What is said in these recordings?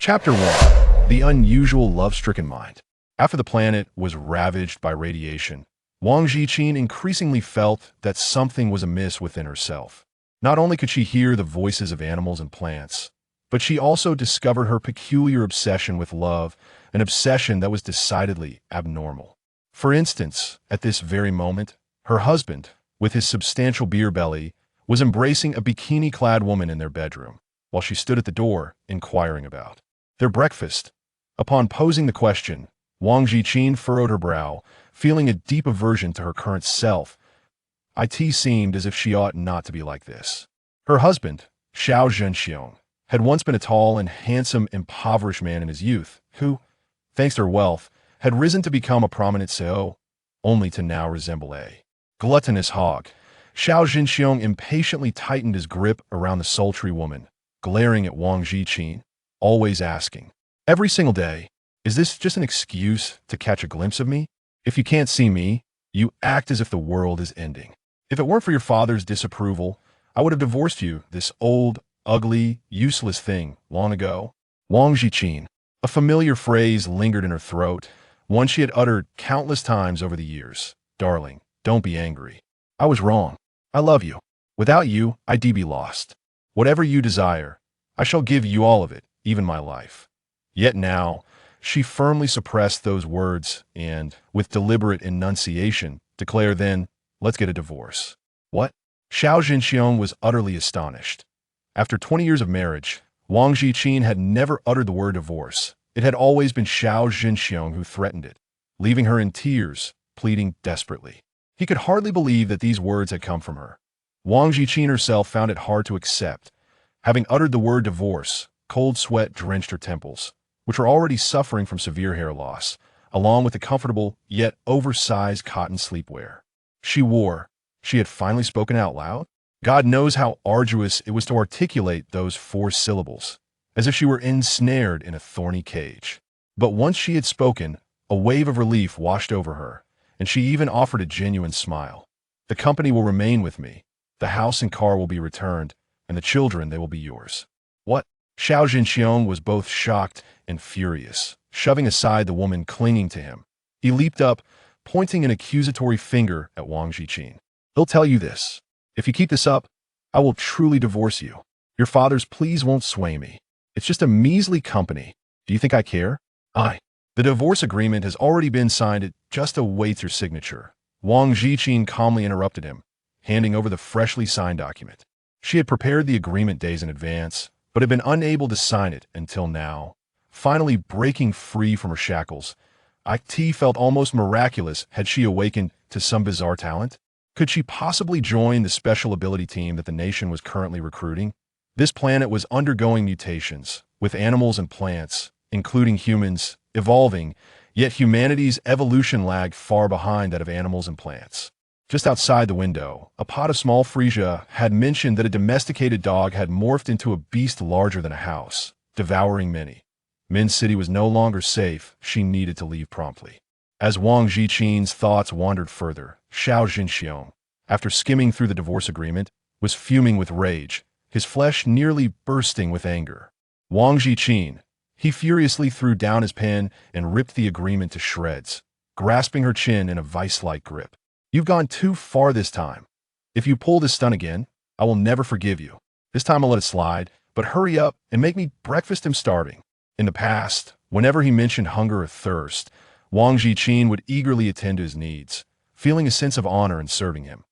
Chapter 1. The Unusual Love-Stricken Mind. After the planet was ravaged by radiation, Wang Ziqin increasingly felt that something was amiss within herself. Not only could she hear the voices of animals and plants, but she also discovered her peculiar obsession with love, an obsession that was decidedly abnormal. For instance, at this very moment, her husband, with his substantial beer belly, was embracing a bikini-clad woman in their bedroom, while she stood at the door, inquiring about their breakfast. Upon posing the question, Wang Ziqin furrowed her brow, feeling a deep aversion to her current self. It seemed as if she ought not to be like this. Her husband, Xiao Zhenxiong, had once been a tall and handsome impoverished man in his youth, who, thanks to her wealth, had risen to become a prominent CEO, only to now resemble a gluttonous hog. Xiao Zhenxiong impatiently tightened his grip around the sultry woman, glaring at Wang Ziqin, always asking, every single day, is this just an excuse to catch a glimpse of me? If you can't see me, you act as if the world is ending. If it weren't for your father's disapproval, I would have divorced you, this old, ugly, useless thing, long ago. Wang Ziqin. A familiar phrase lingered in her throat, one she had uttered countless times over the years. Darling, don't be angry. I was wrong. I love you. Without you, I'd be lost. Whatever you desire, I shall give you all of it, even my life. Yet now, she firmly suppressed those words and, with deliberate enunciation, declared then, let's get a divorce. What? Xiao Zhenxiong was utterly astonished. After 20 years of marriage, Wang Ziqin had never uttered the word divorce. It had always been Xiao Zhenxiong who threatened it, leaving her in tears, pleading desperately. He could hardly believe that these words had come from her. Wang Ziqin herself found it hard to accept. Having uttered the word divorce, cold sweat drenched her temples, which were already suffering from severe hair loss, along with the comfortable yet oversized cotton sleepwear she had finally spoken out loud. God knows how arduous it was to articulate those 4 syllables, as if she were ensnared in a thorny cage. But once she had spoken, a wave of relief washed over her, and she even offered a genuine smile. The company will remain with me, the house and car will be returned, and the children, they will be yours. What? Xiao Zhenxiong was both shocked and furious, shoving aside the woman clinging to him. He leaped up, pointing an accusatory finger at Wang Ziqin. He'll tell you this. If you keep this up, I will truly divorce you. Your father's pleas won't sway me. It's just a measly company. Do you think I care? The divorce agreement has already been signed. It just awaits your signature. Wang Ziqin calmly interrupted him, handing over the freshly signed document. She had prepared the agreement days in advance, but had been unable to sign it until now. Finally breaking free from her shackles, It felt almost miraculous. Had she awakened to some bizarre talent? Could she possibly join the special ability team that the nation was currently recruiting? This planet was undergoing mutations, with animals and plants, including humans, evolving, yet humanity's evolution lagged far behind that of animals and plants. Just outside the window, a pot of small freesia had mentioned that a domesticated dog had morphed into a beast larger than a house, devouring many. Min City was no longer safe. She needed to leave promptly. As Wang Ziqin's thoughts wandered further, Xiao Zhenxiong, after skimming through the divorce agreement, was fuming with rage, his flesh nearly bursting with anger. Wang Ziqin. He furiously threw down his pen and ripped the agreement to shreds, grasping her chin in a vice-like grip. You've gone too far this time. If you pull this stunt again, I will never forgive you. This time I'll let it slide, but hurry up and make me breakfast. I'm starving. In the past, whenever he mentioned hunger or thirst, Wang Ziqin would eagerly attend to his needs, feeling a sense of honor in serving him.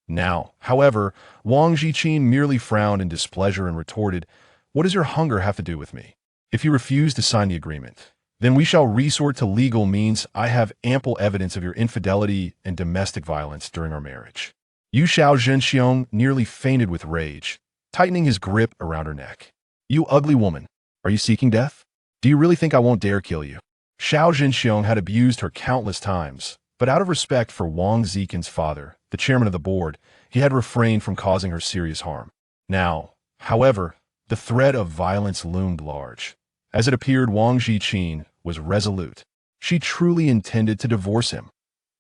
Now, however, Wang Ziqin merely frowned in displeasure and retorted, what does your hunger have to do with me? If you refuse to sign the agreement, then we shall resort to legal means. I have ample evidence of your infidelity and domestic violence during our marriage. Xiao Zhenxiong nearly fainted with rage, tightening his grip around her neck. You ugly woman, are you seeking death? Do you really think I won't dare kill you? Xiao Zhenxiong had abused her countless times, but out of respect for Wang Ziqin's father, the chairman of the board, he had refrained from causing her serious harm. Now, however, the threat of violence loomed large. As it appeared, Wang Ziqin was resolute. She truly intended to divorce him.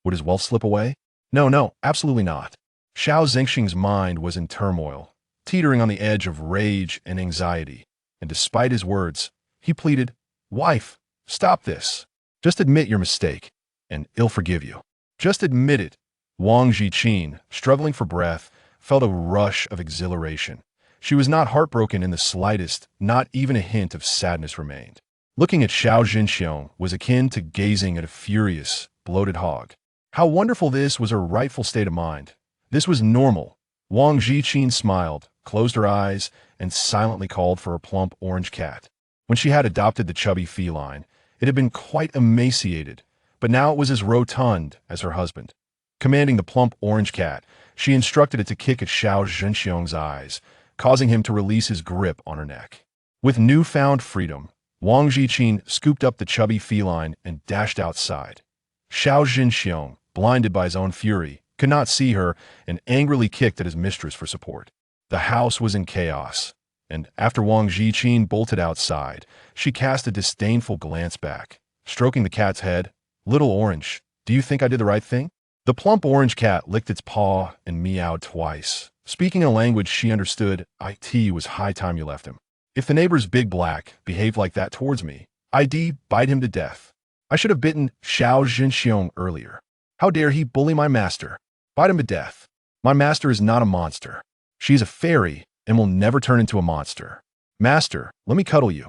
Would his wealth slip away? No, absolutely not. Xiao Zhenxiang's mind was in turmoil, teetering on the edge of rage and anxiety, and despite his words, He pleaded, "Wife, stop this. Just admit your mistake, and he'll forgive you. Just admit it." Wang Ziqin, struggling for breath, felt a rush of exhilaration. She was not heartbroken in the slightest, not even a hint of sadness remained. Looking at Xiao Zhenxiong was akin to gazing at a furious, bloated hog. How wonderful this was her rightful state of mind. This was normal. Wang Ziqin smiled, closed her eyes, and silently called for a plump orange cat. When she had adopted the chubby feline, it had been quite emaciated, but now it was as rotund as her husband. Commanding the plump orange cat, she instructed it to kick at Xiao Zhenxiong's eyes, causing him to release his grip on her neck. With newfound freedom, Wang Ziqin scooped up the chubby feline and dashed outside. Xiao Zhenxiong, blinded by his own fury, could not see her and angrily kicked at his mistress for support. The house was in chaos, and after Wang Ziqin bolted outside, she cast a disdainful glance back, stroking the cat's head. "Little orange, do you think I did the right thing?" The plump orange cat licked its paw and meowed twice. Speaking a language she understood, "It was high time you left him. If the neighbor's big black behaved like that towards me, I'd bite him to death. I should have bitten Xiao Zhenxiong earlier. How dare he bully my master? Bite him to death. My master is not a monster. She's a fairy and will never turn into a monster. Master, let me cuddle you."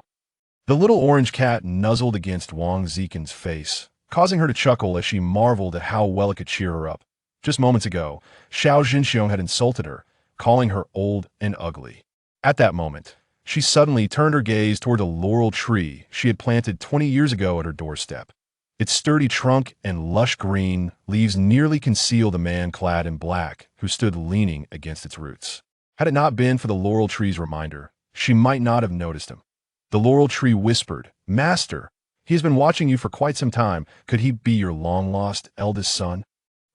The little orange cat nuzzled against Wang Ziqin's face, causing her to chuckle as she marveled at how well it could cheer her up. Just moments ago, Xiao Zhenxiong had insulted her, calling her old and ugly. At that moment, she suddenly turned her gaze toward a laurel tree she had planted 20 years ago at her doorstep. Its sturdy trunk and lush green leaves nearly concealed a man clad in black who stood leaning against its roots. Had it not been for the laurel tree's reminder, she might not have noticed him. The laurel tree whispered, "Master, he has been watching you for quite some time. Could he be your long-lost eldest son?"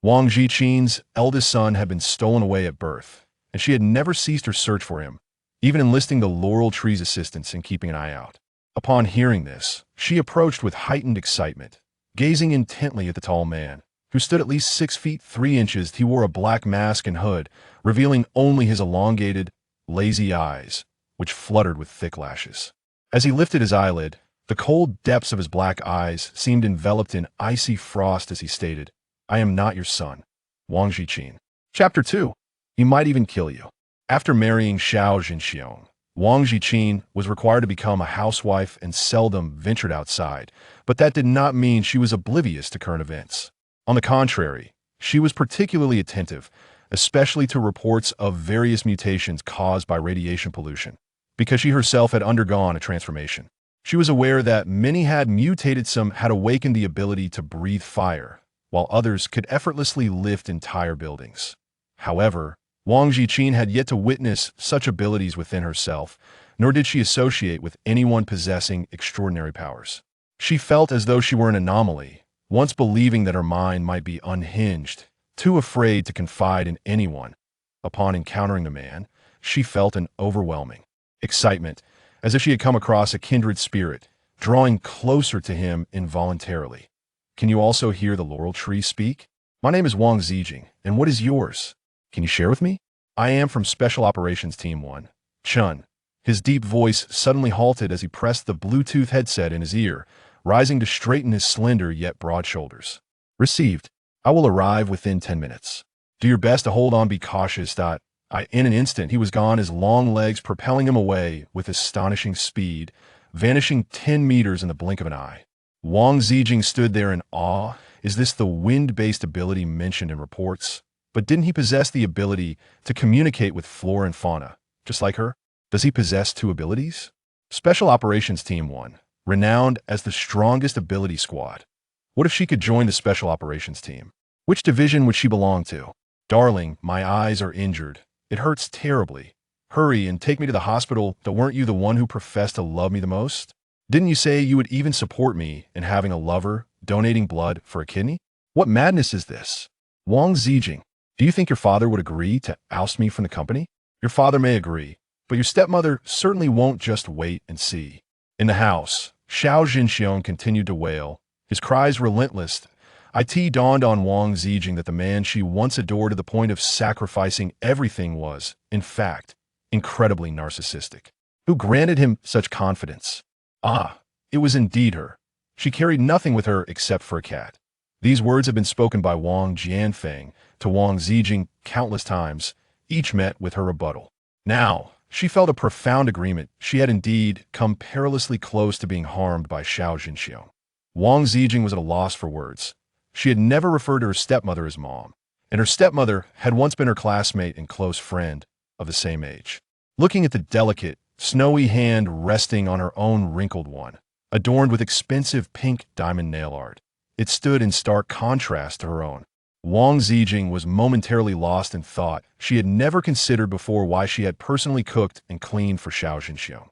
Wang Ziqin's eldest son had been stolen away at birth, and she had never ceased her search for him, even enlisting the laurel tree's assistance in keeping an eye out. Upon hearing this, she approached with heightened excitement, gazing intently at the tall man, who stood at least 6 feet 3 inches. He wore a black mask and hood, revealing only his elongated, lazy eyes, which fluttered with thick lashes. As he lifted his eyelid, the cold depths of his black eyes seemed enveloped in icy frost as he stated, "I am not your son, Wang Ziqin." Chapter 2. He might even kill you. After marrying Xiao Zhenxiong, Wang Ziqin was required to become a housewife and seldom ventured outside, but that did not mean she was oblivious to current events. On the contrary, she was particularly attentive, especially to reports of various mutations caused by radiation pollution, because she herself had undergone a transformation. She was aware that many had mutated, some had awakened the ability to breathe fire, while others could effortlessly lift entire buildings. However, Wang Ziqin had yet to witness such abilities within herself, nor did she associate with anyone possessing extraordinary powers. She felt as though she were an anomaly, once believing that her mind might be unhinged, too afraid to confide in anyone. Upon encountering the man, she felt an overwhelming excitement, as if she had come across a kindred spirit, drawing closer to him involuntarily. "Can you also hear the laurel tree speak? My name is Wang Ziqin, and what is yours? Can you share with me?" "I am from Special Operations Team 1. Chun." His deep voice suddenly halted as he pressed the Bluetooth headset in his ear, rising to straighten his slender yet broad shoulders. "Received. I will arrive within 10 minutes. Do your best to hold on, be cautious." In an instant, he was gone, his long legs propelling him away with astonishing speed, vanishing 10 meters in the blink of an eye. Wang Ziqin stood there in awe. Is this the wind-based ability mentioned in reports? But didn't he possess the ability to communicate with flora and fauna, just like her? Does he possess 2 abilities? Special Operations Team 1, renowned as the strongest ability squad. What if she could join the Special Operations Team? Which division would she belong to? "Darling, my eyes are injured. It hurts terribly. Hurry and take me to the hospital. Weren't you the one who professed to love me the most? Didn't you say you would even support me in having a lover, donating blood for a kidney? What madness is this? Wang Ziqin, do you think your father would agree to oust me from the company? Your father may agree, but your stepmother certainly won't. Just wait and see." In the house, Xiao Zhenxiong continued to wail, his cries relentless. It dawned on Wang Ziqin that the man she once adored to the point of sacrificing everything was, in fact, incredibly narcissistic. Who granted him such confidence? Ah, It was indeed her. She carried nothing with her except for a cat. These words had been spoken by Wang Jianfeng to Wang Ziqin countless times, each met with her rebuttal. Now, she felt a profound agreement. She had indeed come perilously close to being harmed by Xiao Zhenxiong. Wang Ziqin was at a loss for words. She had never referred to her stepmother as mom, and her stepmother had once been her classmate and close friend of the same age. Looking at the delicate, snowy hand resting on her own wrinkled one, adorned with expensive pink diamond nail art, it stood in stark contrast to her own. Wang Ziqin was momentarily lost in thought. She had never considered before why she had personally cooked and cleaned for Xiao Zhenxiong.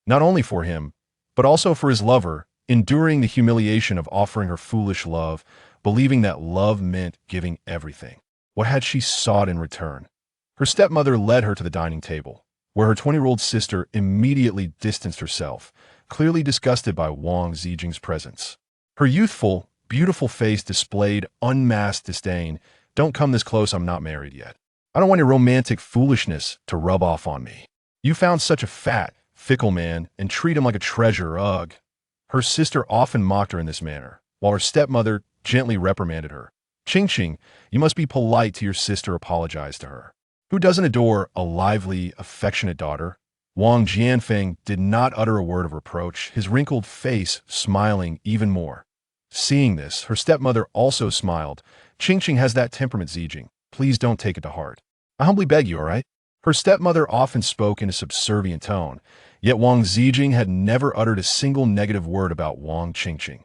Not only for him, but also for his lover, enduring the humiliation of offering her foolish love, believing that love meant giving everything. What had she sought in return? Her stepmother led her to the dining table, where her 20-year-old sister immediately distanced herself, clearly disgusted by Wang Ziqing's presence. Her youthful, beautiful face displayed unmasked disdain. Don't come this close, I'm not married yet. I don't want your romantic foolishness to rub off on me. You found such a fat, fickle man and treat him like a treasure, ugh. Her sister often mocked her in this manner, while her stepmother gently reprimanded her. Qingqing, you must be polite to your sister, apologize to her. Who doesn't adore a lively, affectionate daughter? Wang Jianfeng did not utter a word of reproach, his wrinkled face smiling even more. Seeing this, her stepmother also smiled. Qingqing has that temperament, Ziqing. Please don't take it to heart. I humbly beg you, all right? Her stepmother often spoke in a subservient tone, yet Wang Ziqing had never uttered a single negative word about Wang Qingqing.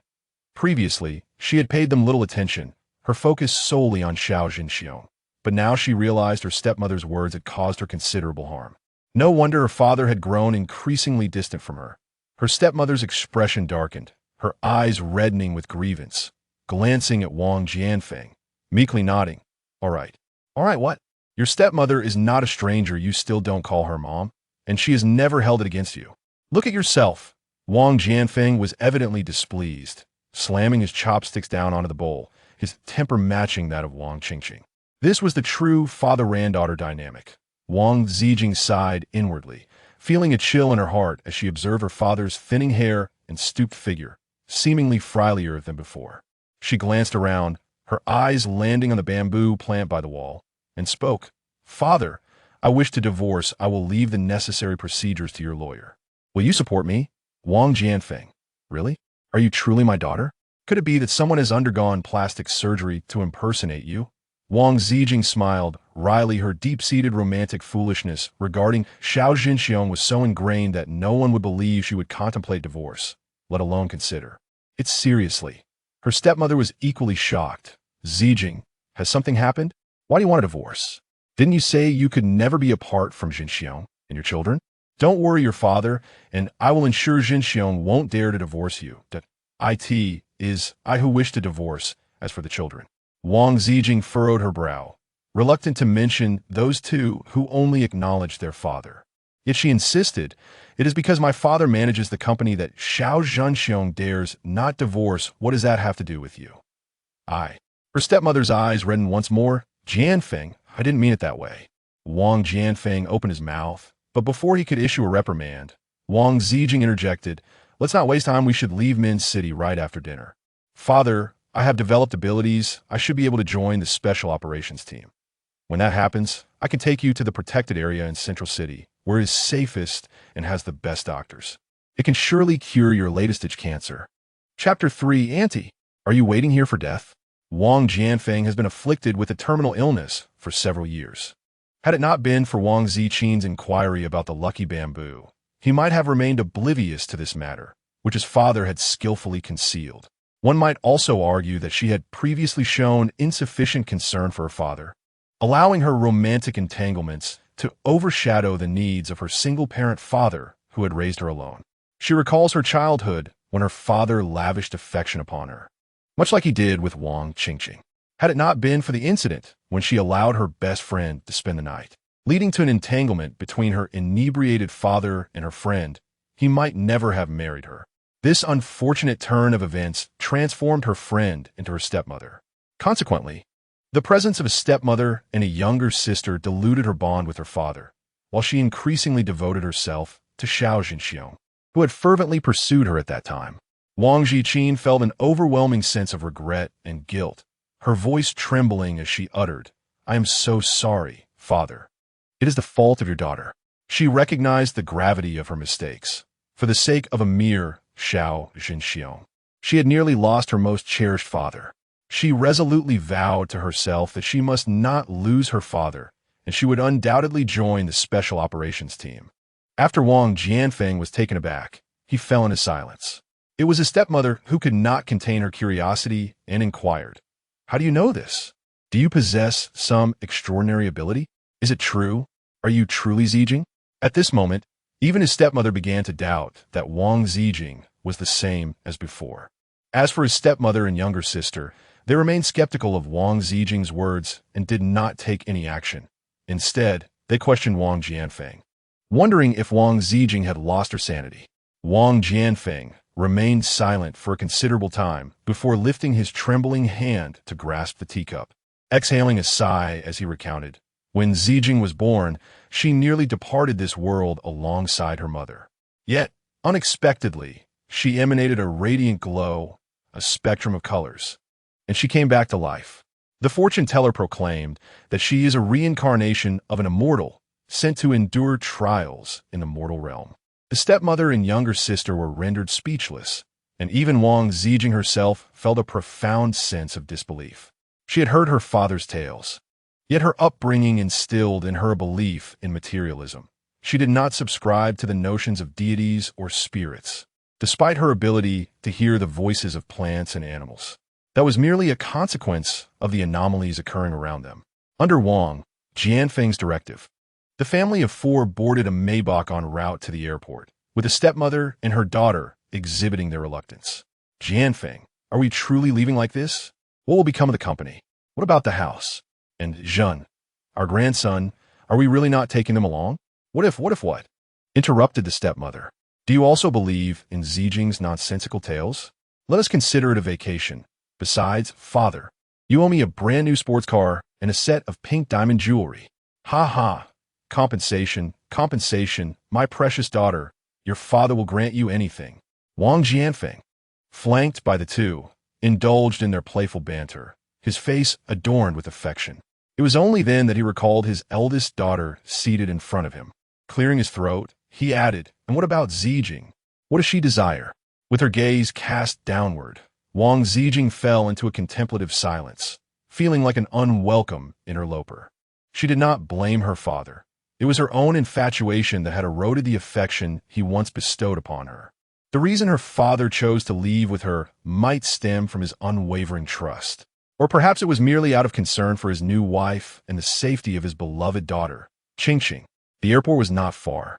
Previously, she had paid them little attention, her focus solely on Xiao Zhenxiong. But now she realized her stepmother's words had caused her considerable harm. No wonder her father had grown increasingly distant from her. Her stepmother's expression darkened, her eyes reddening with grievance, glancing at Wang Jianfeng, meekly nodding. All right, what? Your stepmother is not a stranger, you still don't call her mom, and she has never held it against you. Look at yourself. Wang Jianfeng was evidently displeased, slamming his chopsticks down onto the bowl, his temper matching that of Wang Qingqing. This was the true father-granddaughter dynamic. Wang Ziqing sighed inwardly, feeling a chill in her heart as she observed her father's thinning hair and stooped figure, seemingly frilier than before. She glanced around, her eyes landing on the bamboo plant by the wall, and spoke. Father, I wish to divorce. I will leave the necessary procedures to your lawyer. Will you support me? Wang Jianfeng. Really? Are you truly my daughter? Could it be that someone has undergone plastic surgery to impersonate you? Wang Ziqing smiled wryly. Her deep-seated romantic foolishness regarding Xiao Zhenxiong was so ingrained that no one would believe she would contemplate divorce, let alone consider it seriously. Her stepmother was equally shocked. Ziqing, has something happened? Why do you want a divorce? Didn't you say you could never be apart from Zhenxiong and your children? Don't worry your father, and I will ensure Zhenxiong won't dare to divorce you. It is I who wish to divorce. As for the children. Wang Ziqing furrowed her brow, reluctant to mention those two who only acknowledged their father. Yet she insisted, it is because my father manages the company that Xiao Zhenxiong dares not divorce. What does that have to do with you? Her stepmother's eyes reddened once more. Jianfeng, I didn't mean it that way. Wang Jianfeng opened his mouth, but before he could issue a reprimand, Wang Ziqing interjected, let's not waste time, we should leave Min's city right after dinner. Father, I have developed abilities, I should be able to join the special operations team. When that happens, I can take you to the protected area in Central City, where it is safest and has the best doctors. It can surely cure your latest-stage cancer. Chapter 3, Auntie, are you waiting here for death? Wang Jianfeng has been afflicted with a terminal illness for several years. Had it not been for Wang Ziqin's inquiry about the lucky bamboo, he might have remained oblivious to this matter, which his father had skillfully concealed. One might also argue that she had previously shown insufficient concern for her father, allowing her romantic entanglements to overshadow the needs of her single-parent father who had raised her alone. She recalls her childhood when her father lavished affection upon her, much like he did with Wang Qingqing. Had it not been for the incident when she allowed her best friend to spend the night, leading to an entanglement between her inebriated father and her friend, he might never have married her. This unfortunate turn of events transformed her friend into her stepmother. Consequently, the presence of a stepmother and a younger sister diluted her bond with her father, while she increasingly devoted herself to Xiao Zhenxiong. who had fervently pursued her at that time. Wang Ziqin felt an overwhelming sense of regret and guilt, her voice trembling as she uttered, "I am so sorry, father. It is the fault of your daughter." She recognized the gravity of her mistakes. For the sake of a mere Xiao Jinxiong, she had nearly lost her most cherished father. She resolutely vowed to herself that she must not lose her father, and she would undoubtedly join the special operations team. After Wang Jianfeng was taken aback, he fell into silence. It was his stepmother who could not contain her curiosity and inquired, "How do you know this? Do you possess some extraordinary ability? Is it true? Are you truly Zijing?" At this moment, even his stepmother began to doubt that Wang Zijing was the same as before. As for his stepmother and younger sister, they remained skeptical of Wang Zijing's words and did not take any action. Instead, they questioned Wang Jianfeng, wondering if Wang Zijing had lost her sanity. Wang Jianfeng remained silent for a considerable time before lifting his trembling hand to grasp the teacup. Exhaling a sigh as he recounted, "When Zijing was born, she nearly departed this world alongside her mother. Yet, unexpectedly, she emanated a radiant glow, a spectrum of colors, and she came back to life. The fortune teller proclaimed that she is a reincarnation of an immortal sent to endure trials in the mortal realm." The stepmother and younger sister were rendered speechless, and even Wang Zijing herself felt a profound sense of disbelief. She had heard her father's tales, yet her upbringing instilled in her a belief in materialism. She did not subscribe to the notions of deities or spirits, despite her ability to hear the voices of plants and animals. That was merely a consequence of the anomalies occurring around them. Under Wang Jianfeng's directive, the family of four boarded a Maybach en route to the airport, with the stepmother and her daughter exhibiting their reluctance. "Jianfeng, are we truly leaving like this? What will become of the company? What about the house? And Zhen, our grandson, are we really not taking them along? What if what?" Interrupted the stepmother. "Do you also believe in Zijing's nonsensical tales? Let us consider it a vacation. Besides, father, you owe me a brand new sports car and a set of pink diamond jewelry. Ha ha. Compensation, my precious daughter. Your father will grant you anything." Wang Jianfeng, flanked by the two, indulged in their playful banter, his face adorned with affection. It was only then that he recalled his eldest daughter seated in front of him. Clearing his throat, he added, "And what about Zijing? What does she desire?" With her gaze cast downward, Wang Zijing fell into a contemplative silence, feeling like an unwelcome interloper. She did not blame her father. It was her own infatuation that had eroded the affection he once bestowed upon her. The reason her father chose to leave with her might stem from his unwavering trust. Or perhaps it was merely out of concern for his new wife and the safety of his beloved daughter, Qingqing. The airport was not far,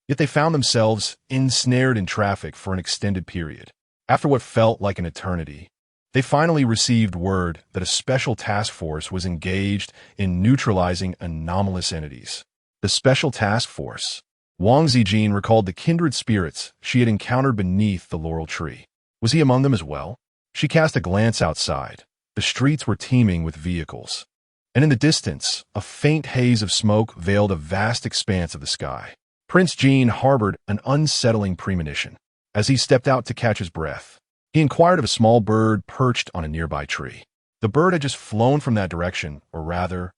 yet they found themselves ensnared in traffic for an extended period. After what felt like an eternity, they finally received word that a special task force was engaged in neutralizing anomalous entities. The special task force. Wang Ziqin recalled the kindred spirits she had encountered beneath the laurel tree. Was he among them as well? She cast a glance outside. The streets were teeming with vehicles, and in the distance, a faint haze of smoke veiled a vast expanse of the sky. Prince Jean harbored an unsettling premonition. As he stepped out to catch his breath, he inquired of a small bird perched on a nearby tree. The bird had just flown from that direction, or rather,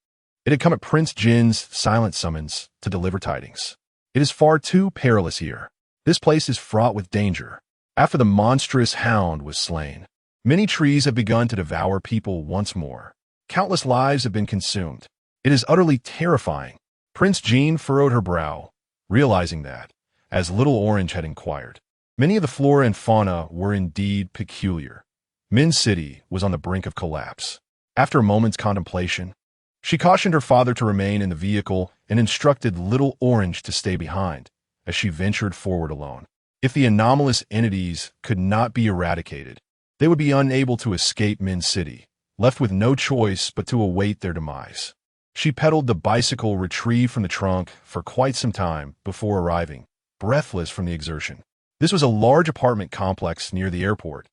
it had come at Prince Jin's silent summons to deliver tidings. "It is far too perilous here. This place is fraught with danger. After the monstrous hound was slain, many trees have begun to devour people once more. Countless lives have been consumed. It is utterly terrifying." Prince Jean furrowed her brow, realizing that, as Little Orange had inquired, many of the flora and fauna were indeed peculiar. Min City was on the brink of collapse. After a moment's contemplation, she cautioned her father to remain in the vehicle and instructed Little Orange to stay behind as she ventured forward alone. If the anomalous entities could not be eradicated, they would be unable to escape Min City, left with no choice but to await their demise. She pedaled the bicycle retrieved from the trunk for quite some time before arriving, breathless from the exertion. This was a large apartment complex near the airport,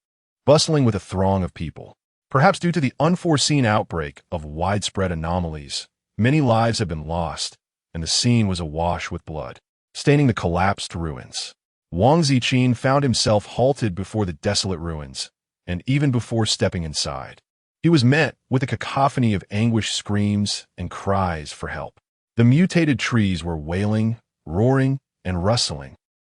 bustling with a throng of people. Perhaps due to the unforeseen outbreak of widespread anomalies, many lives had been lost, and the scene was awash with blood, staining the collapsed ruins. Wang Ziqin found himself halted before the desolate ruins, and even before stepping inside, he was met with a cacophony of anguished screams and cries for help. The mutated trees were wailing, roaring, and rustling,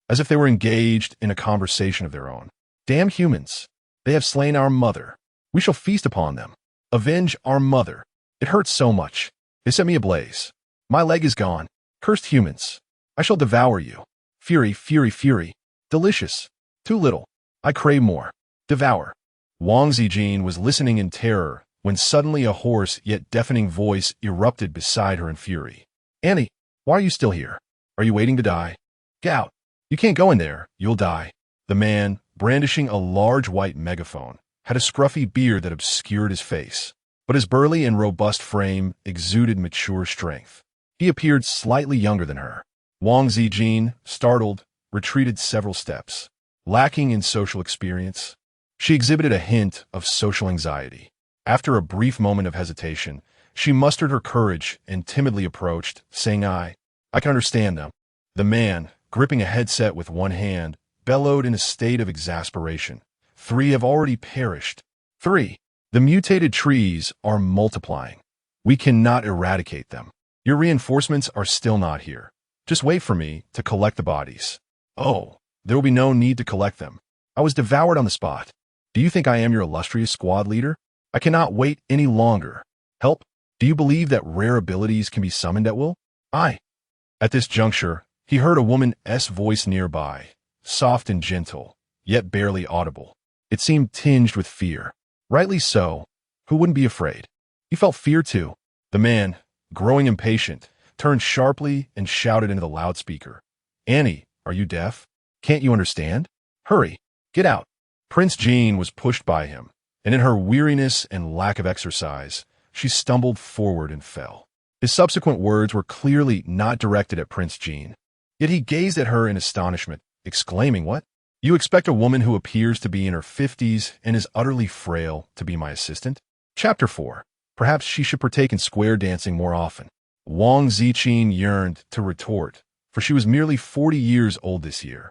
as if they were engaged in a conversation of their own. Damn humans! They have slain our mother. We shall feast upon them. Avenge our mother. It hurts so much. They set me ablaze. My leg is gone. Cursed humans. I shall devour you. Fury, fury, fury. Delicious. Too little. I crave more. Devour. Wang Ziqin was listening in terror when suddenly a hoarse yet deafening voice erupted beside her in fury. Annie, why are you still here? Are you waiting to die? Get out. You can't go in there. You'll die. The man, brandishing a large white megaphone, had a scruffy beard that obscured his face, but his burly and robust frame exuded mature strength. He appeared slightly younger than her. Wang Ziqin, startled, retreated several steps. Lacking in social experience, she exhibited a hint of social anxiety. After a brief moment of hesitation, she mustered her courage and timidly approached, saying, I can understand them. The man, gripping a headset with one hand, bellowed in a state of exasperation. 3 have already perished. 3. The mutated trees are multiplying. We cannot eradicate them. Your reinforcements are still not here. Just wait for me to collect the bodies. Oh, there will be no need to collect them. I was devoured on the spot. Do you think I am your illustrious squad leader? I cannot wait any longer. Help? Do you believe that rare abilities can be summoned at will? At this juncture, he heard a woman's voice nearby, soft and gentle, yet barely audible. It seemed tinged with fear. Rightly so. Who wouldn't be afraid? He felt fear too. The man, growing impatient, turned sharply and shouted into the loudspeaker. Annie, are you deaf? Can't you understand? Hurry, get out. Prince Jean was pushed by him, and in her weariness and lack of exercise, she stumbled forward and fell. His subsequent words were clearly not directed at Prince Jean, yet he gazed at her in astonishment, exclaiming, What? You expect a woman who appears to be in her 50s and is utterly frail to be my assistant? Chapter 4. Perhaps she should partake in square dancing more often. Wang Ziqin yearned to retort, for she was merely 40 years old this year,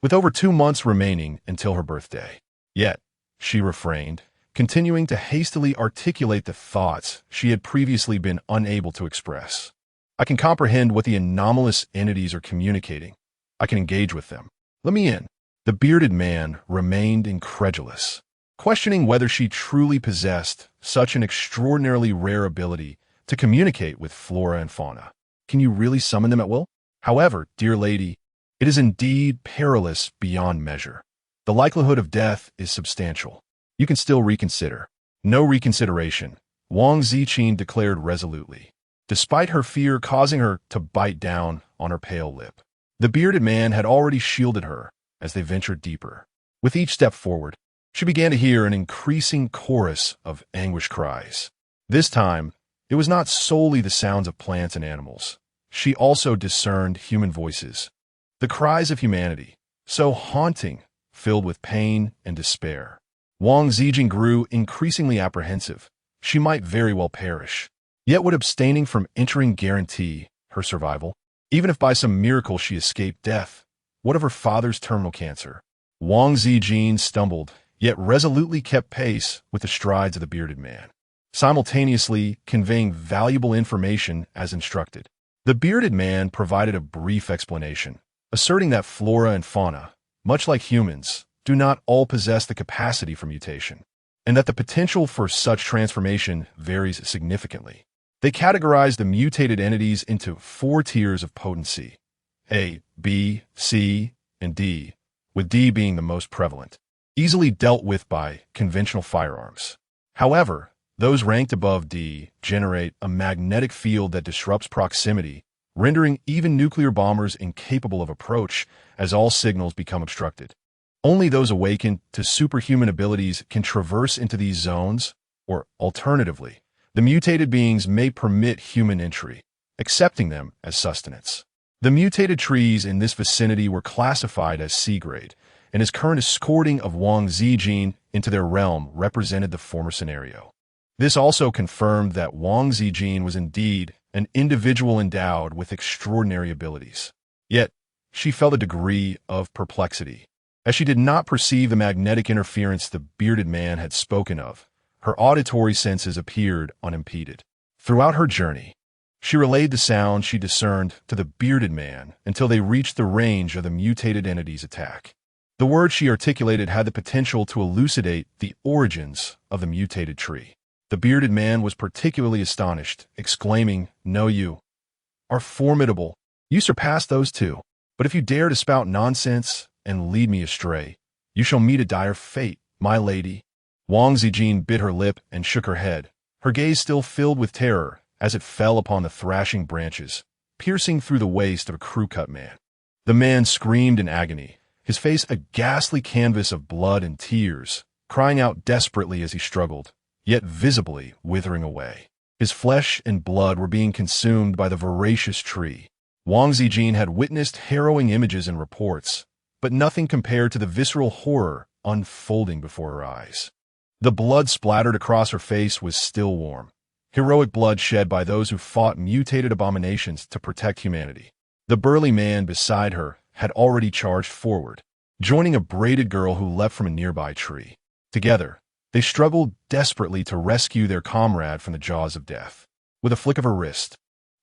with over 2 months remaining until her birthday. Yet, she refrained, continuing to hastily articulate the thoughts she had previously been unable to express. I can comprehend what the anomalous entities are communicating. I can engage with them. Let me in. The bearded man remained incredulous, questioning whether she truly possessed such an extraordinarily rare ability to communicate with flora and fauna. Can you really summon them at will? However, dear lady, it is indeed perilous beyond measure. The likelihood of death is substantial. You can still reconsider. No reconsideration, Wang Ziqin declared resolutely, despite her fear causing her to bite down on her pale lip. The bearded man had already shielded her as they ventured deeper. With each step forward, she began to hear an increasing chorus of anguished cries. This time, it was not solely the sounds of plants and animals. She also discerned human voices. The cries of humanity, so haunting, filled with pain and despair. Wang Ziqin grew increasingly apprehensive. She might very well perish. Yet would abstaining from entering guarantee her survival? Even if by some miracle she escaped death, what of her father's terminal cancer? Wang Ziqin stumbled, yet resolutely kept pace with the strides of the bearded man, simultaneously conveying valuable information as instructed. The bearded man provided a brief explanation, asserting that flora and fauna, much like humans, do not all possess the capacity for mutation, and that the potential for such transformation varies significantly. They categorized the mutated entities into 4 tiers of potency: A, B, C, and D, with D being the most prevalent, easily dealt with by conventional firearms. However, those ranked above D generate a magnetic field that disrupts proximity, rendering even nuclear bombers incapable of approach as all signals become obstructed. Only those awakened to superhuman abilities can traverse into these zones, or alternatively, the mutated beings may permit human entry, accepting them as sustenance. The mutated trees in this vicinity were classified as C-grade, and his current escorting of Wang Ziqin into their realm represented the former scenario. This also confirmed that Wang Ziqin was indeed an individual endowed with extraordinary abilities. Yet, she felt a degree of perplexity. As she did not perceive the magnetic interference the bearded man had spoken of, her auditory senses appeared unimpeded. Throughout her journey, she relayed the sound she discerned to the bearded man until they reached the range of the mutated entity's attack. The words she articulated had the potential to elucidate the origins of the mutated tree. The bearded man was particularly astonished, exclaiming, "No, you are formidable. You surpass those two. But if you dare to spout nonsense and lead me astray, you shall meet a dire fate, my lady." Wang Ziqin bit her lip and shook her head, her gaze still filled with terror as it fell upon the thrashing branches, piercing through the waist of a crew-cut man. The man screamed in agony, his face a ghastly canvas of blood and tears, crying out desperately as he struggled, yet visibly withering away. His flesh and blood were being consumed by the voracious tree. Wang Ziqin had witnessed harrowing images and reports, but nothing compared to the visceral horror unfolding before her eyes. The blood splattered across her face was still warm, heroic blood shed by those who fought mutated abominations to protect humanity. The burly man beside her had already charged forward, joining a braided girl who leapt from a nearby tree. Together, they struggled desperately to rescue their comrade from the jaws of death. With a flick of her wrist,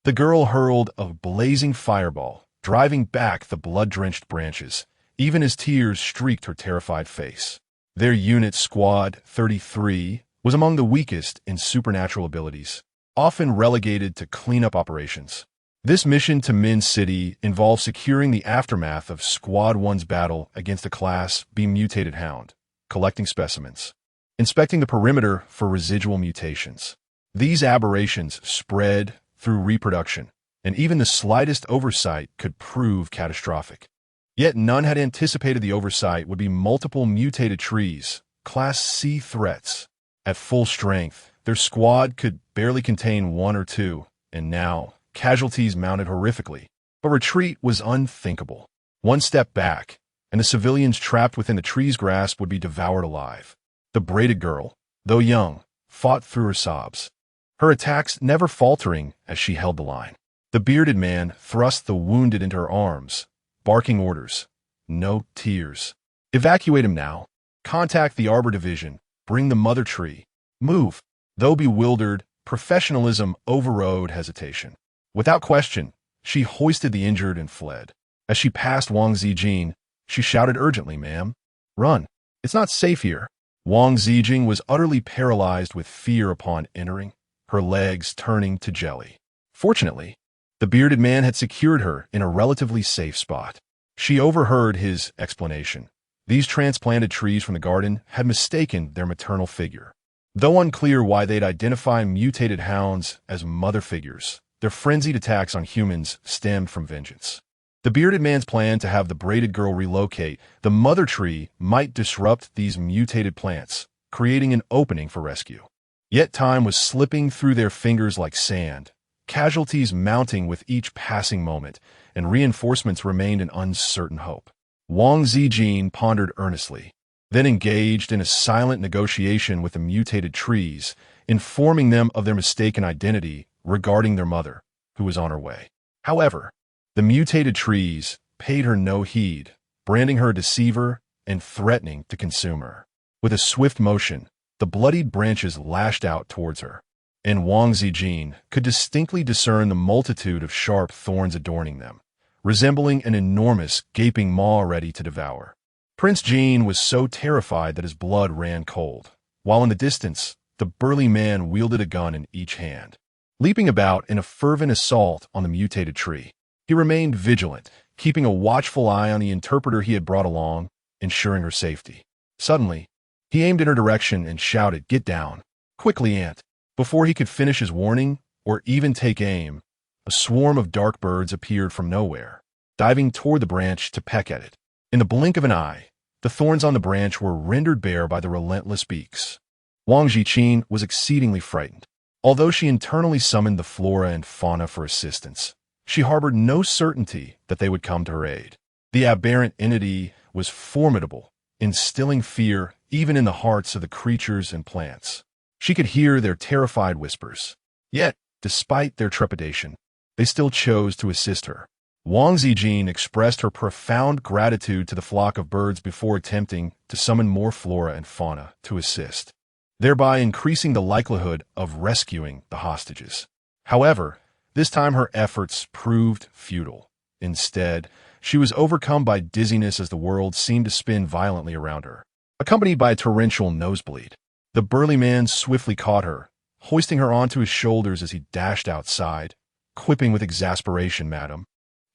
the girl hurled a blazing fireball, driving back the blood-drenched branches, even as tears streaked her terrified face. Their unit, Squad 33, was among the weakest in supernatural abilities, often relegated to cleanup operations. This mission to Min City involved securing the aftermath of Squad 1's battle against a Class B mutated hound, collecting specimens, inspecting the perimeter for residual mutations. These aberrations spread through reproduction, and even the slightest oversight could prove catastrophic. Yet none had anticipated the oversight would be multiple mutated trees, Class C threats. At full strength, their squad could barely contain one or two, and now casualties mounted horrifically. But retreat was unthinkable. One step back, and the civilians trapped within the tree's grasp would be devoured alive. The braided girl, though young, fought through her sobs, her attacks never faltering as she held the line. The bearded man thrust the wounded into her arms, barking orders. No tears. Evacuate him now. Contact the Arbor Division. Bring the mother tree. Move. Though bewildered, professionalism overrode hesitation. Without question, she hoisted the injured and fled. As she passed Wang Ziqin, she shouted urgently, "Ma'am, run. It's not safe here." Wang Ziqin was utterly paralyzed with fear upon entering, her legs turning to jelly. Fortunately, the bearded man had secured her in a relatively safe spot. She overheard his explanation. These transplanted trees from the garden had mistaken their maternal figure. Though unclear why they'd identify mutated hounds as mother figures, their frenzied attacks on humans stemmed from vengeance. The bearded man's plan to have the braided girl relocate the mother tree might disrupt these mutated plants, creating an opening for rescue. Yet time was slipping through their fingers like sand, casualties mounting with each passing moment, and reinforcements remained an uncertain hope. Wang Ziqin pondered earnestly, then engaged in a silent negotiation with the mutated trees, informing them of their mistaken identity regarding their mother, who was on her way. However, the mutated trees paid her no heed, branding her a deceiver and threatening to consume her. With a swift motion, the bloodied branches lashed out towards her, and Wang Ziqin could distinctly discern the multitude of sharp thorns adorning them, resembling an enormous, gaping maw ready to devour. Prince Jean was so terrified that his blood ran cold, while in the distance, the burly man wielded a gun in each hand. Leaping about in a fervent assault on the mutated tree, he remained vigilant, keeping a watchful eye on the interpreter he had brought along, ensuring her safety. Suddenly, he aimed in her direction and shouted, "Get down! Quickly, Ant!" Before he could finish his warning, or even take aim, a swarm of dark birds appeared from nowhere, diving toward the branch to peck at it. In the blink of an eye, the thorns on the branch were rendered bare by the relentless beaks. Wang Ziqin was exceedingly frightened. Although she internally summoned the flora and fauna for assistance, she harbored no certainty that they would come to her aid. The aberrant entity was formidable, instilling fear even in the hearts of the creatures and plants. She could hear their terrified whispers. Yet, despite their trepidation, they still chose to assist her. Wang Ziqin expressed her profound gratitude to the flock of birds before attempting to summon more flora and fauna to assist, thereby increasing the likelihood of rescuing the hostages. However, this time her efforts proved futile. Instead, she was overcome by dizziness as the world seemed to spin violently around her, accompanied by a torrential nosebleed. The burly man swiftly caught her, hoisting her onto his shoulders as he dashed outside, quipping with exasperation, "Madam,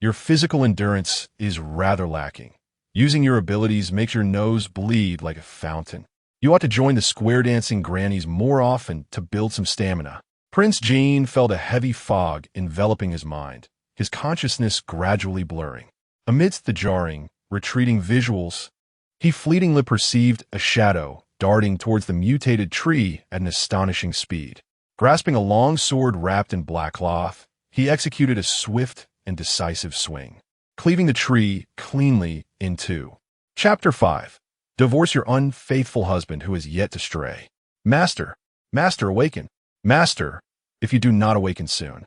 your physical endurance is rather lacking. Using your abilities makes your nose bleed like a fountain. You ought to join the square dancing grannies more often to build some stamina." Prince Jean felt a heavy fog enveloping his mind, his consciousness gradually blurring. Amidst the jarring, retreating visuals, he fleetingly perceived a shadow darting towards the mutated tree at an astonishing speed. Grasping a long sword wrapped in black cloth, he executed a swift and decisive swing, cleaving the tree cleanly in two. Chapter 5. Divorce your unfaithful husband who has yet to stray. Master, Master, awaken. Master, if you do not awaken soon,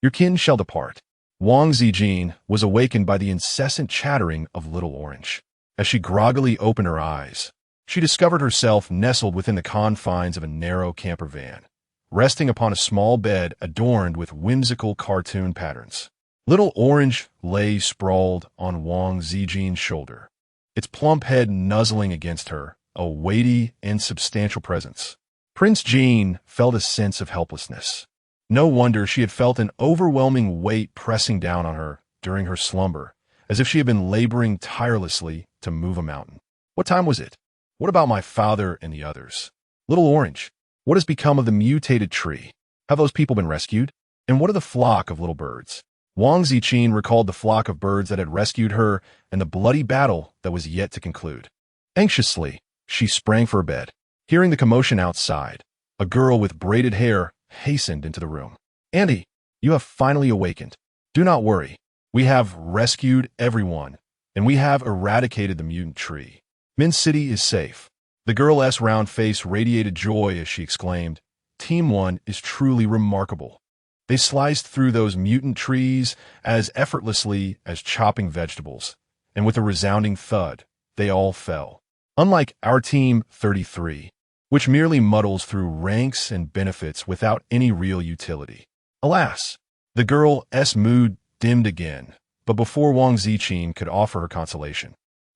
your kin shall depart. Wang Ziqin was awakened by the incessant chattering of Little Orange. As she groggily opened her eyes, she discovered herself nestled within the confines of a narrow camper van, resting upon a small bed adorned with whimsical cartoon patterns. Little Orange lay sprawled on Wang Ziqin's shoulder, its plump head nuzzling against her, a weighty and substantial presence. Prince Jean felt a sense of helplessness. No wonder she had felt an overwhelming weight pressing down on her during her slumber, as if she had been laboring tirelessly to move a mountain. What time was it? What about my father and the others? Little Orange, what has become of the mutated tree? Have those people been rescued? And what of the flock of little birds? Wang Ziqin recalled the flock of birds that had rescued her and the bloody battle that was yet to conclude. Anxiously, she sprang for her bed. Hearing the commotion outside, a girl with braided hair hastened into the room. "Auntie, you have finally awakened. Do not worry. We have rescued everyone, and we have eradicated the mutant tree. Min City is safe." The girl's round face radiated joy as she exclaimed, "Team 1 is truly remarkable. They sliced through those mutant trees as effortlessly as chopping vegetables, and with a resounding thud, they all fell. Unlike our Team 33, which merely muddles through ranks and benefits without any real utility." Alas, the girl's mood dimmed again, but before Wang Ziqin could offer her consolation,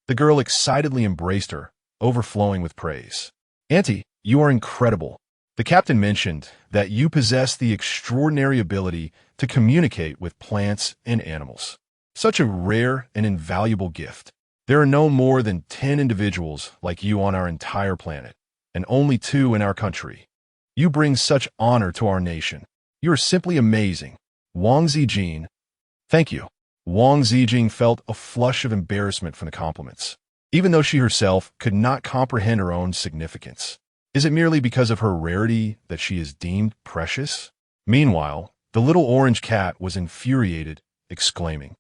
the girl excitedly embraced her, overflowing with praise. "Auntie, you are incredible. The captain mentioned that you possess the extraordinary ability to communicate with plants and animals. Such a rare and invaluable gift. There are no more than 10 individuals like you on our entire planet, and only 2 in our country. You bring such honor to our nation. You are simply amazing. Wang Ziqin." "Thank you." Wang Ziqin felt a flush of embarrassment from the compliments, even though she herself could not comprehend her own significance. Is it merely because of her rarity that she is deemed precious? Meanwhile, the little orange cat was infuriated, exclaiming,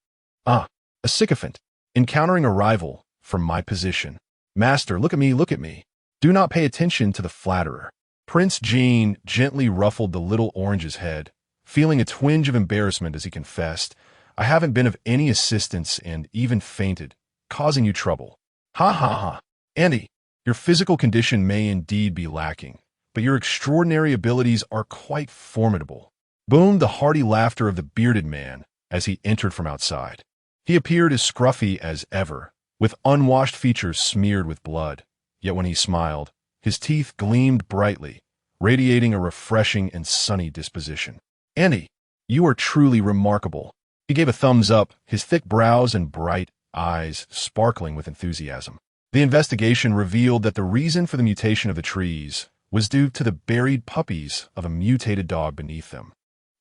"Ah, a sycophant, encountering a rival from my position. Master, look at me, look at me. Do not pay attention to the flatterer." Prince Jean gently ruffled the little orange's head, feeling a twinge of embarrassment as he confessed, "I haven't been of any assistance and even fainted, causing you trouble." "Ha ha ha. Auntie, your physical condition may indeed be lacking, but your extraordinary abilities are quite formidable," boomed the hearty laughter of the bearded man as he entered from outside. He appeared as scruffy as ever, with unwashed features smeared with blood, yet when he smiled, his teeth gleamed brightly, radiating a refreshing and sunny disposition. "Auntie, you are truly remarkable." He gave a thumbs up, his thick brows and bright eyes sparkling with enthusiasm. The investigation revealed that the reason for the mutation of the trees was due to the buried puppies of a mutated dog beneath them.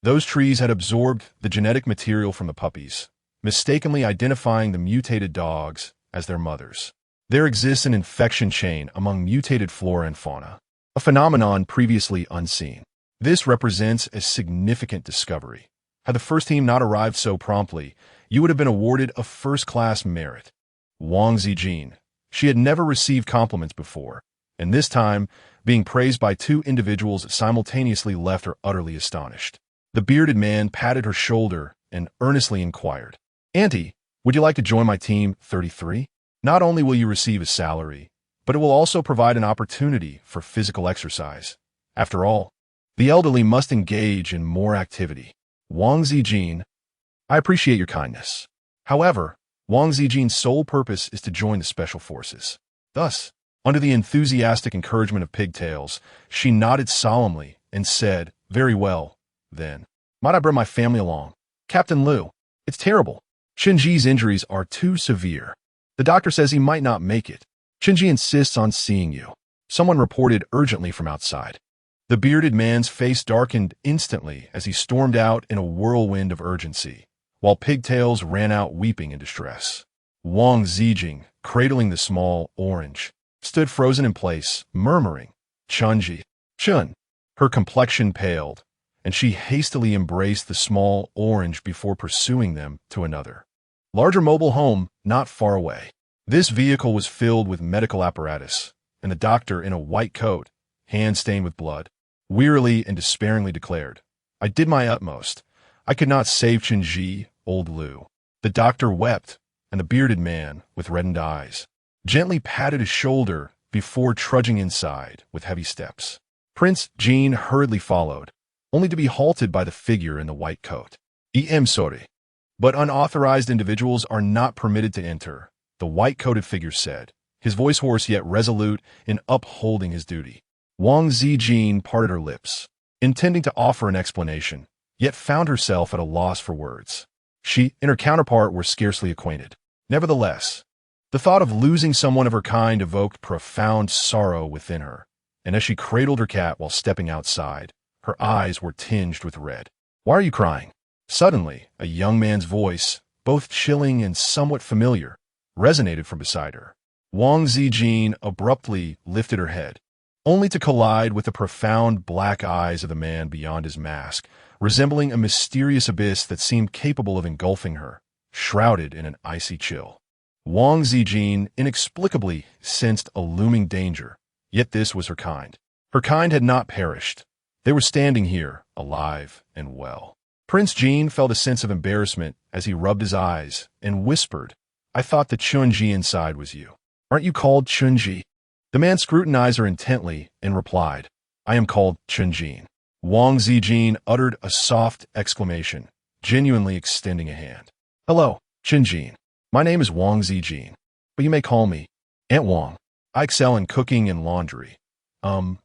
Those trees had absorbed the genetic material from the puppies, mistakenly identifying the mutated dogs as their mothers. There exists an infection chain among mutated flora and fauna, a phenomenon previously unseen. This represents a significant discovery. Had the first team not arrived so promptly, you would have been awarded a first-class merit. Wang Ziqin. She had never received compliments before, and this time, being praised by 2 individuals simultaneously left her utterly astonished. The bearded man patted her shoulder and earnestly inquired, Auntie, would you like to join my team 33? Not only will you receive a salary, but it will also provide an opportunity for physical exercise. After all, the elderly must engage in more activity. Wang Ziqin, I appreciate your kindness. However, Wang Ziqin's sole purpose is to join the special forces. Thus, under the enthusiastic encouragement of pigtails, she nodded solemnly and said, very well, then. Might I bring my family along? Captain Liu, it's terrible. Qinji's injuries are too severe. The doctor says he might not make it. Qinji insists on seeing you. Someone reported urgently from outside. The bearded man's face darkened instantly as he stormed out in a whirlwind of urgency, while pigtails ran out weeping in distress. Wang Ziqin, cradling the small orange, stood frozen in place, murmuring, Qinji, Chun. Her complexion paled, and she hastily embraced the small orange before pursuing them to another larger mobile home not far away. This vehicle was filled with medical apparatus, and the doctor in a white coat, hand stained with blood, wearily and despairingly declared, I did my utmost. I could not save Qinji, old Liu. The doctor wept, and the bearded man, with reddened eyes, gently patted his shoulder before trudging inside with heavy steps. Prince Jean hurriedly followed, only to be halted by the figure in the white coat. I'm sorry, but unauthorized individuals are not permitted to enter, the white-coated figure said, his voice hoarse yet resolute in upholding his duty. Wang Ziqin parted her lips, intending to offer an explanation, yet found herself at a loss for words. She and her counterpart were scarcely acquainted. Nevertheless, the thought of losing someone of her kind evoked profound sorrow within her, and as she cradled her cat while stepping outside, her eyes were tinged with red. Why are you crying? Suddenly, a young man's voice, both chilling and somewhat familiar, resonated from beside her. Wang Ziqin abruptly lifted her head, only to collide with the profound black eyes of the man beyond his mask, resembling a mysterious abyss that seemed capable of engulfing her, shrouded in an icy chill. Wang Ziqin inexplicably sensed a looming danger, yet this was her kind. Her kind had not perished. They were standing here, alive and well. Prince Jean felt a sense of embarrassment as he rubbed his eyes and whispered, I thought the Qinji inside was you. Aren't you called Qinji? The man scrutinized her intently and replied, I am called Qinji. Wang Ziqin uttered a soft exclamation, genuinely extending a hand. Hello, Qinji. My name is Wang Ziqin, but you may call me Aunt Wang. I excel in cooking and laundry. Wang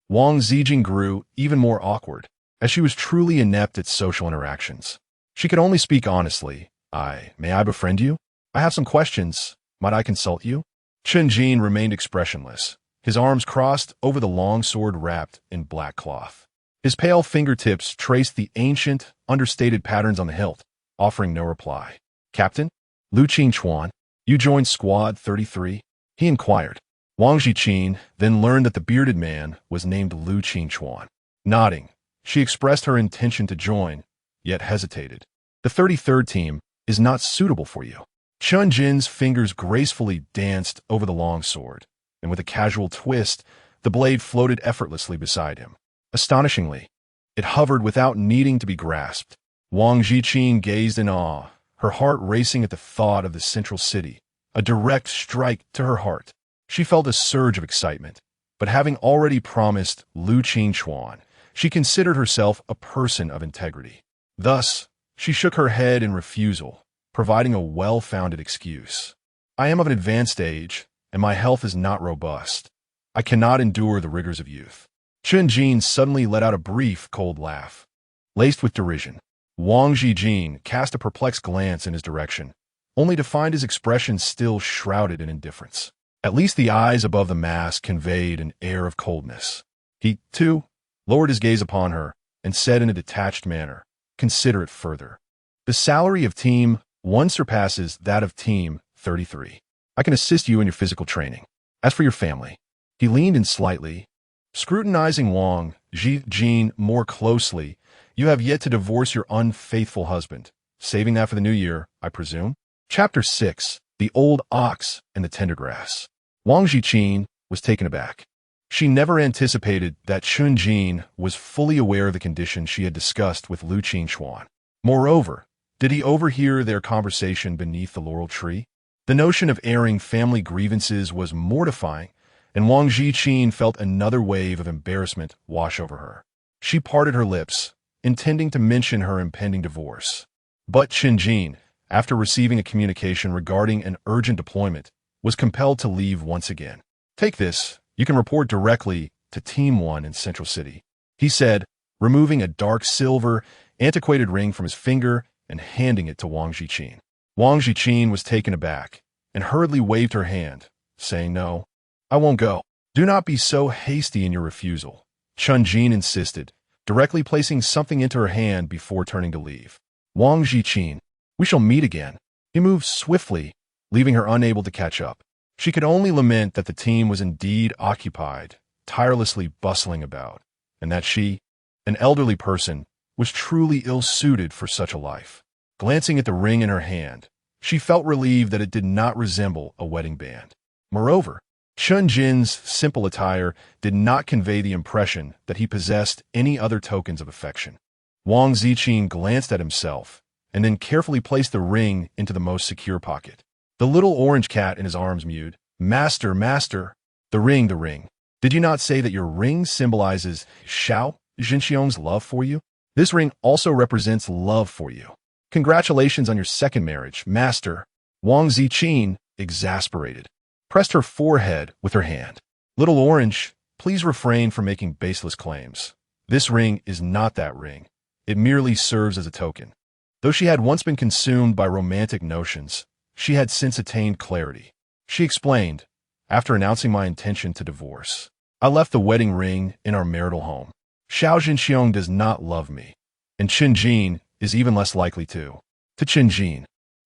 Ziqin grew even more awkward, as she was truly inept at social interactions. She could only speak honestly. May I befriend you? I have some questions. Might I consult you? Qinji remained expressionless, his arms crossed over the long sword wrapped in black cloth. His pale fingertips traced the ancient, understated patterns on the hilt, offering no reply. Captain? Lu Qingchuan, you joined Squad 33? He inquired. Wang Ziqin then learned that the bearded man was named Lu Qingchuan. Nodding, she expressed her intention to join, yet hesitated. The 33rd team is not suitable for you. Qinji's fingers gracefully danced over the long sword, and with a casual twist, the blade floated effortlessly beside him. Astonishingly, it hovered without needing to be grasped. Wang Ziqin gazed in awe, her heart racing at the thought of the central city, a direct strike to her heart. She felt a surge of excitement, but having already promised Lu Qingchuan, she considered herself a person of integrity. Thus, she shook her head in refusal, providing a well-founded excuse. I am of an advanced age, and my health is not robust. I cannot endure the rigors of youth. Qinji suddenly let out a brief, cold laugh, laced with derision. Wang Ziqin cast a perplexed glance in his direction, only to find his expression still shrouded in indifference. At least the eyes above the mask conveyed an air of coldness. He, too, lowered his gaze upon her and said in a detached manner, consider it further. The salary of Team 1 surpasses that of Team 33. I can assist you in your physical training. As for your family, he leaned in slightly, scrutinizing Wang Ziqin more closely. You have yet to divorce your unfaithful husband. Saving that for the new year, I presume? Chapter 6, The Old Ox and the Tender Grass. Wang Ziqin was taken aback. She never anticipated that Qinji was fully aware of the conditions she had discussed with Lu Qingchuan. Moreover, Did he overhear their conversation beneath the laurel tree? The notion of airing family grievances was mortifying, and Wang Ziqin felt another wave of embarrassment wash over her. She parted her lips, intending to mention her impending divorce. But Chen Jin, after receiving a communication regarding an urgent deployment, was compelled to leave once again. "Take this. You can report directly to Team 1 in Central City," he said, removing a dark silver, antiquated ring from his finger and handing it to Wang Ziqin. Wang Ziqin was taken aback and hurriedly waved her hand, saying, "No, I won't go." "Do not be so hasty in your refusal," Chen Jin insisted, directly placing something into her hand before turning to leave. "Wang Ziqin, we shall meet again." He moved swiftly, leaving her unable to catch up. She could only lament that the team was indeed occupied, tirelessly bustling about, and that she, an elderly person, was truly ill-suited for such a life. Glancing at the ring in her hand, she felt relieved that it did not resemble a wedding band. Moreover, Chen Jin's simple attire did not convey the impression that he possessed any other tokens of affection. Wang Ziqin glanced at himself, and then carefully placed the ring into the most secure pocket. The little orange cat in his arms mewed, "Master, master, the ring, the ring. Did you not say that your ring symbolizes Xiao Jinxiong's love for you? This ring also represents love for you. Congratulations on your second marriage, master." Wang Ziqin, exasperated, pressed her forehead with her hand. "Little orange, please refrain from making baseless claims. This ring is not that ring. It merely serves as a token." Though she had once been consumed by romantic notions, she had since attained clarity. She explained, "After announcing my intention to divorce, I left the wedding ring in our marital home. Xiao Jinxiong does not love me, and Chen Jin is even less likely to. To Chen Jin,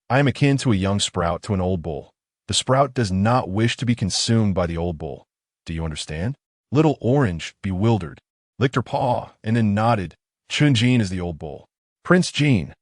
I am akin to a young sprout to an old bull. The sprout does not wish to be consumed by the old bull. Do you understand?" Little Orange, bewildered, licked her paw and then nodded. "Chen Jin is the old bull. Prince Jin,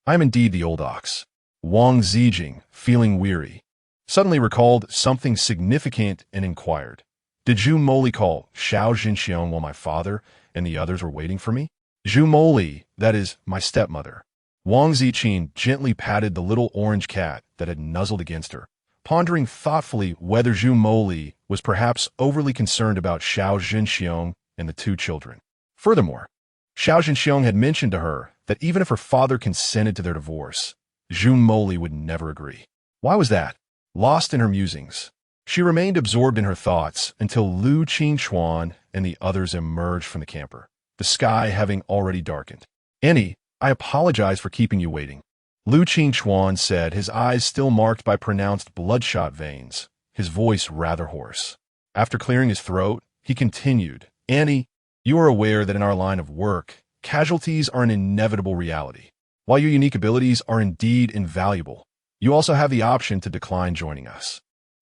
I am indeed the old ox." Wang Ziqin, feeling weary, suddenly recalled something significant and inquired, "Did Zhu Moli call Xiao Jinxiong while my father and the others were waiting for me?" "Zhu Moli, that is, my stepmother." Wang Ziqin gently patted the little orange cat that had nuzzled against her, pondering thoughtfully whether Zhu Moli was perhaps overly concerned about Xiao Jinxiong and the two children. Furthermore, Xiao Jinxiong had mentioned to her that even if her father consented to their divorce, Zhu Moli would never agree. Why was that? Lost in her musings, she remained absorbed in her thoughts until Lu Qingchuan and the others emerged from the camper, the sky having already darkened. "Annie, I apologize for keeping you waiting," Lu Qingchuan said, his eyes still marked by pronounced bloodshot veins, his voice rather hoarse. After clearing his throat, he continued, "Annie, you are aware that in our line of work, casualties are an inevitable reality. While your unique abilities are indeed invaluable, you also have the option to decline joining us."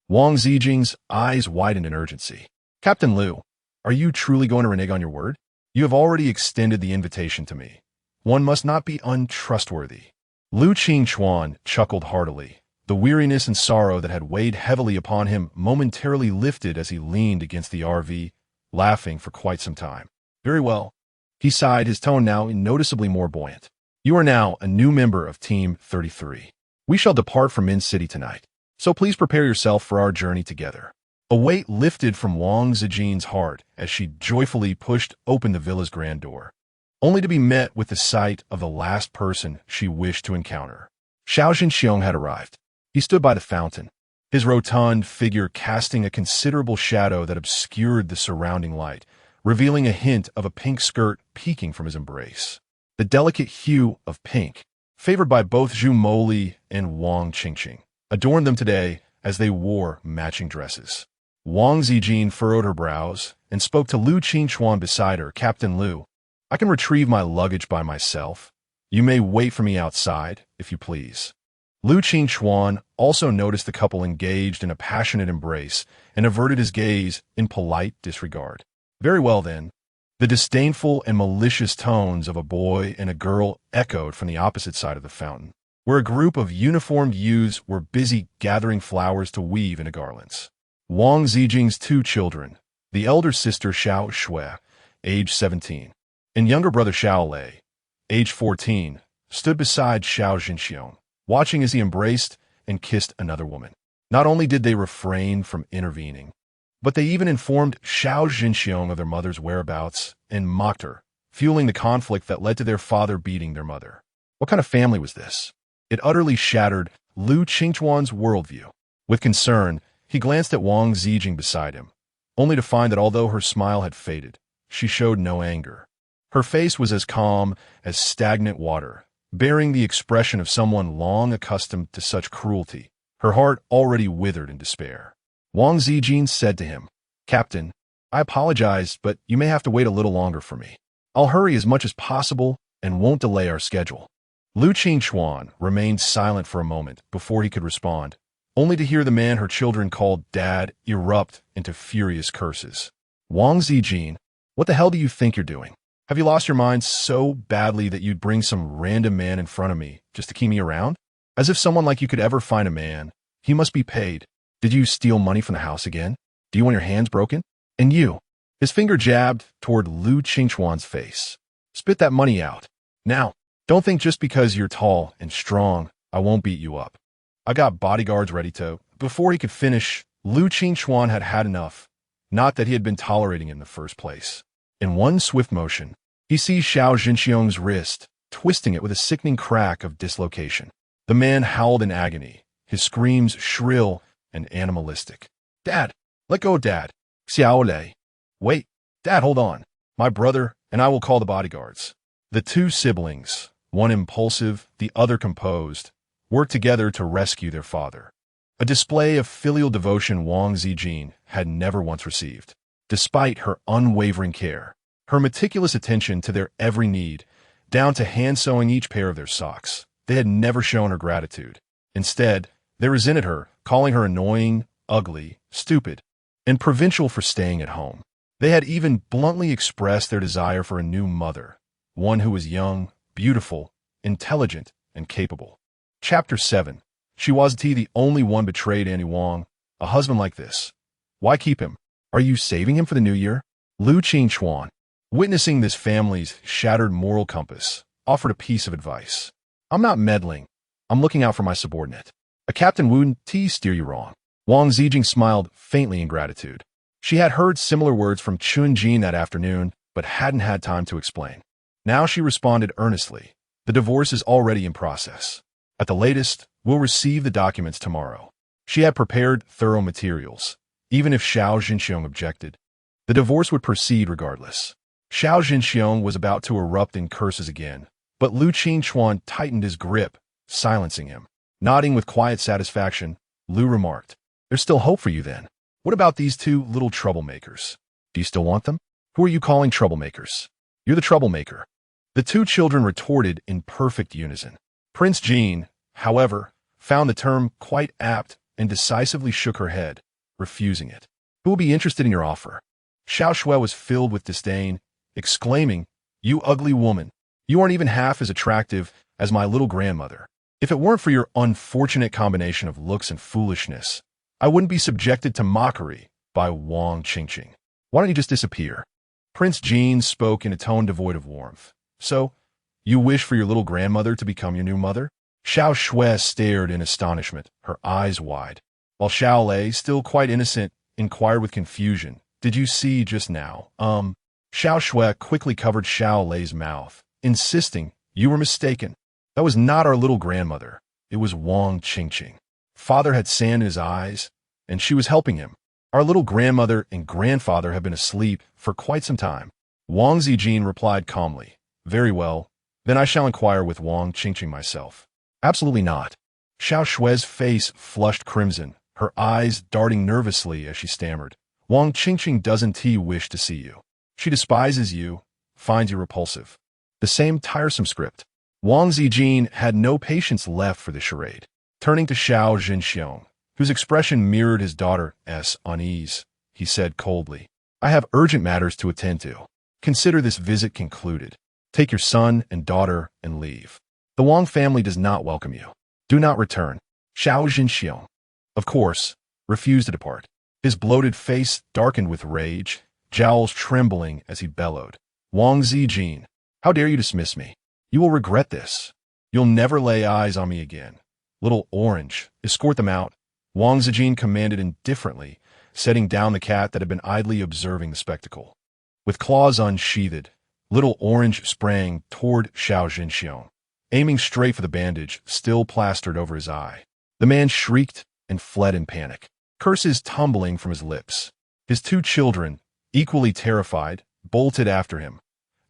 Wang Ziqin's eyes widened in urgency. "Captain Liu, are you truly going to renege on your word? You have already extended the invitation to me. One must not be untrustworthy." Lu Qingchuan chuckled heartily. The weariness and sorrow that had weighed heavily upon him momentarily lifted as he leaned against the RV, laughing for quite some time. "Very well," he sighed, his tone now noticeably more buoyant. "You are now a new member of Team 33. We shall depart from Min City tonight, so please prepare yourself for our journey together." A weight lifted from Wang Ziqin's heart as she joyfully pushed open the villa's grand door, only to be met with the sight of the last person she wished to encounter. Xiao Jinxiong had arrived. He stood by the fountain, his rotund figure casting a considerable shadow that obscured the surrounding light, revealing a hint of a pink skirt peeking from his embrace. The delicate hue of pink, favored by both Zhu Moli and Wang Qingqing, adorned them today as they wore matching dresses. Wang Ziqin furrowed her brows and spoke to Lu Qingchuan beside her. "Captain Liu, I can retrieve my luggage by myself. You may wait for me outside, if you please." Lu Qingchuan also noticed the couple engaged in a passionate embrace and averted his gaze in polite disregard. "Very well, then." The disdainful and malicious tones of a boy and a girl echoed from the opposite side of the fountain, where a group of uniformed youths were busy gathering flowers to weave into garlands. Wang Ziqing's two children, the elder sister Xiao Shui, age 17, and younger brother Xiao Lei, age 14, stood beside Xiao Zhenxiong, watching as he embraced and kissed another woman. Not only did they refrain from intervening, but they even informed Xiao Zhenxiong of their mother's whereabouts and mocked her, fueling the conflict that led to their father beating their mother. What kind of family was this? It utterly shattered Lu Qingchuan's worldview. With concern, he glanced at Wang Ziqin beside him, only to find that although her smile had faded, she showed no anger. Her face was as calm as stagnant water, bearing the expression of someone long accustomed to such cruelty, her heart already withered in despair. Wang Ziqin said to him, "Captain, I apologize, but you may have to wait a little longer for me. I'll hurry as much as possible and won't delay our schedule." Lu Qingchuan remained silent for a moment before he could respond, only to hear the man her children called Dad erupt into furious curses. "Wang Ziqin, what the hell do you think you're doing? Have you lost your mind so badly that you'd bring some random man in front of me just to keep me around? As if someone like you could ever find a man. He must be paid. Did you steal money from the house again? Do you want your hands broken? And you?" His finger jabbed toward Lu Qingchuan's face. "Spit that money out. Now, don't think just because you're tall and strong, I won't beat you up. I got bodyguards ready to..." Before he could finish, Lu Qingchuan had had enough, not that he had been tolerating it in the first place. In one swift motion, he seized Xiao Zhenxiong's wrist, twisting it with a sickening crack of dislocation. The man howled in agony, his screams shrill and animalistic. "Dad! Let go, Dad! Xiao Lei! Wait! Dad, hold on! My brother and I will call the bodyguards." The two siblings, one impulsive, the other composed, worked together to rescue their father. A display of filial devotion Wang Ziqin had never once received. Despite her unwavering care, her meticulous attention to their every need, down to hand-sewing each pair of their socks, they had never shown her gratitude. Instead, they resented her, calling her annoying, ugly, stupid, and provincial for staying at home. They had even bluntly expressed their desire for a new mother, one who was young, beautiful, intelligent, and capable. Chapter 7. She wasn't the only one betrayed Annie Wang. A husband like this. Why keep him? Are you saving him for the new year? Lu Qingchuan, witnessing this family's shattered moral compass, offered a piece of advice. "I'm not meddling. I'm looking out for my subordinate. A captain wouldn't steer you wrong." Wang Ziqin smiled faintly in gratitude. She had heard similar words from Chun Jin that afternoon, but hadn't had time to explain. Now she responded earnestly. "The divorce is already in process. At the latest, we'll receive the documents tomorrow." She had prepared thorough materials. Even if Xiao Zhenxiong objected, the divorce would proceed regardless. Xiao Zhenxiong was about to erupt in curses again, but Lu Qingchuan tightened his grip, silencing him. Nodding with quiet satisfaction, Lu remarked, "There's still hope for you then. What about these two little troublemakers? Do you still want them? Who are you calling troublemakers?" "You're the troublemaker." The two children retorted in perfect unison. Prince Jean, however, found the term quite apt and decisively shook her head, refusing it. "Who will be interested in your offer?" Xiao Shui was filled with disdain, exclaiming, "You ugly woman! You aren't even half as attractive as my little grandmother. If it weren't for your unfortunate combination of looks and foolishness, I wouldn't be subjected to mockery by Wang Qingqing. Why don't you just disappear?" Prince Jean spoke in a tone devoid of warmth. "So, you wish for your little grandmother to become your new mother?" Xiao Shui stared in astonishment, her eyes wide, while Xiao Lei, still quite innocent, inquired with confusion, "Did you see just now?" Xiao Shui quickly covered Xiao Lei's mouth, insisting, "You were mistaken. That was not our little grandmother. It was Wang Qingqing. Father had sand in his eyes, and she was helping him. Our little grandmother and grandfather have been asleep for quite some time." Wang Ziqin replied calmly, "Very well, then I shall inquire with Wang Qingqing myself." "Absolutely not." Xiao Shui's face flushed crimson, her eyes darting nervously as she stammered. "Wang Qingqing doesn't wish to see you. She despises you, finds you repulsive." The same tiresome script. Wang Ziqin had no patience left for the charade. Turning to Xiao Zhenxiong, whose expression mirrored his daughter's unease, he said coldly, "I have urgent matters to attend to. Consider this visit concluded. Take your son and daughter and leave. The Wang family does not welcome you. Do not return." Xiao Zhenxiong, of course, refused to depart. His bloated face darkened with rage, jowls trembling as he bellowed, "Wang Ziqin, how dare you dismiss me? You will regret this." You'll never lay eyes on me again. Little Orange, escort them out, Wang Ziqin commanded indifferently, setting down the cat that had been idly observing the spectacle. With claws unsheathed, Little Orange sprang toward Xiao Zhenxiong, aiming straight for the bandage still plastered over his eye. The man shrieked and fled in panic, curses tumbling from his lips. His two children, equally terrified, bolted after him,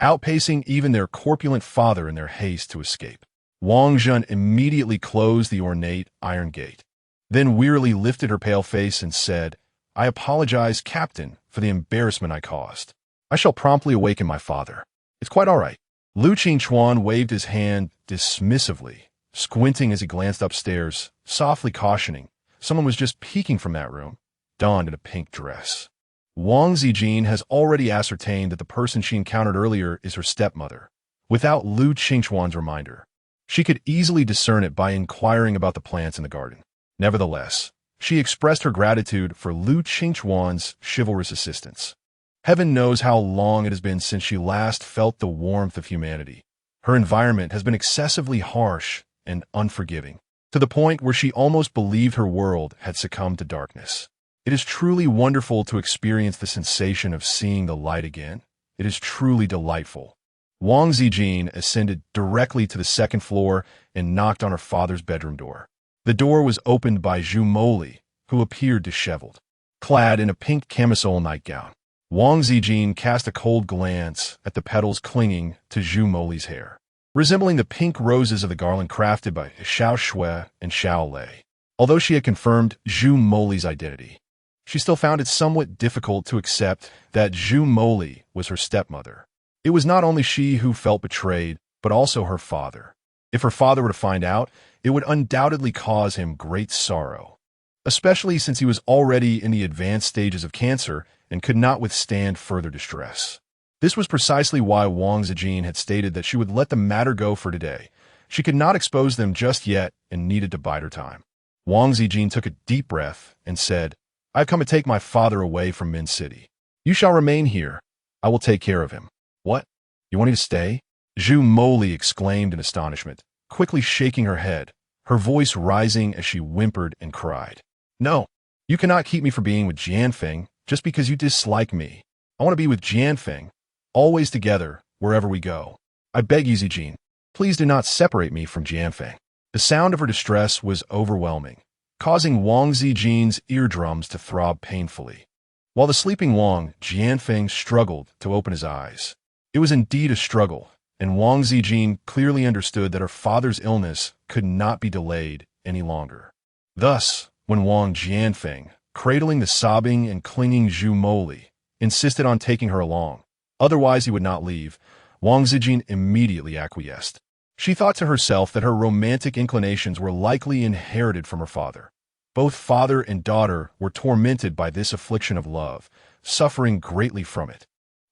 outpacing even their corpulent father in their haste to escape. Wang Zhen immediately closed the ornate iron gate, then wearily lifted her pale face and said, "I apologize, Captain, for the embarrassment I caused. I shall promptly awaken my father. It's quite all right." Lu Qingchuan waved his hand dismissively, squinting as he glanced upstairs, softly cautioning, someone was just peeking from that room, donned in a pink dress. Wang Ziqin has already ascertained that the person she encountered earlier is her stepmother, without Lu Qingchuan's reminder. She could easily discern it by inquiring about the plants in the garden. Nevertheless, she expressed her gratitude for Lu Qingchuan's chivalrous assistance. Heaven knows how long it has been since she last felt the warmth of humanity. Her environment has been excessively harsh and unforgiving, to the point where she almost believed her world had succumbed to darkness. It is truly wonderful to experience the sensation of seeing the light again. It is truly delightful. Wang Ziqin ascended directly to the second floor and knocked on her father's bedroom door. The door was opened by Zhu Moli, who appeared disheveled, clad in a pink camisole nightgown. Wang Ziqin cast a cold glance at the petals clinging to Zhu Moli's hair, resembling the pink roses of the garland crafted by Xiao Shui and Xiao Lei. Although she had confirmed Zhu Moli's identity, she still found it somewhat difficult to accept that Zhu Moli was her stepmother. It was not only she who felt betrayed, but also her father. If her father were to find out, it would undoubtedly cause him great sorrow, especially since he was already in the advanced stages of cancer and could not withstand further distress. This was precisely why Wang Ziqin had stated that she would let the matter go for today. She could not expose them just yet and needed to bide her time. Wang Ziqin took a deep breath and said, "I have come to take my father away from Min City. You shall remain here. I will take care of him." "What? You want me to stay?" Zhu Moli exclaimed in astonishment, quickly shaking her head, her voice rising as she whimpered and cried. "No, you cannot keep me from being with Jianfeng just because you dislike me. I want to be with Jianfeng, always together, wherever we go. I beg you, Ziqin, please do not separate me from Jianfeng." The sound of her distress was overwhelming, causing Wang Ziqin's eardrums to throb painfully. While the sleeping Wang, Jianfeng struggled to open his eyes. It was indeed a struggle, and Wang Ziqin clearly understood that her father's illness could not be delayed any longer. Thus, when Wang Jianfeng, cradling the sobbing and clinging Zhu Moli, insisted on taking her along, otherwise he would not leave, Wang Ziqin immediately acquiesced. She thought to herself that her romantic inclinations were likely inherited from her father. Both father and daughter were tormented by this affliction of love, suffering greatly from it.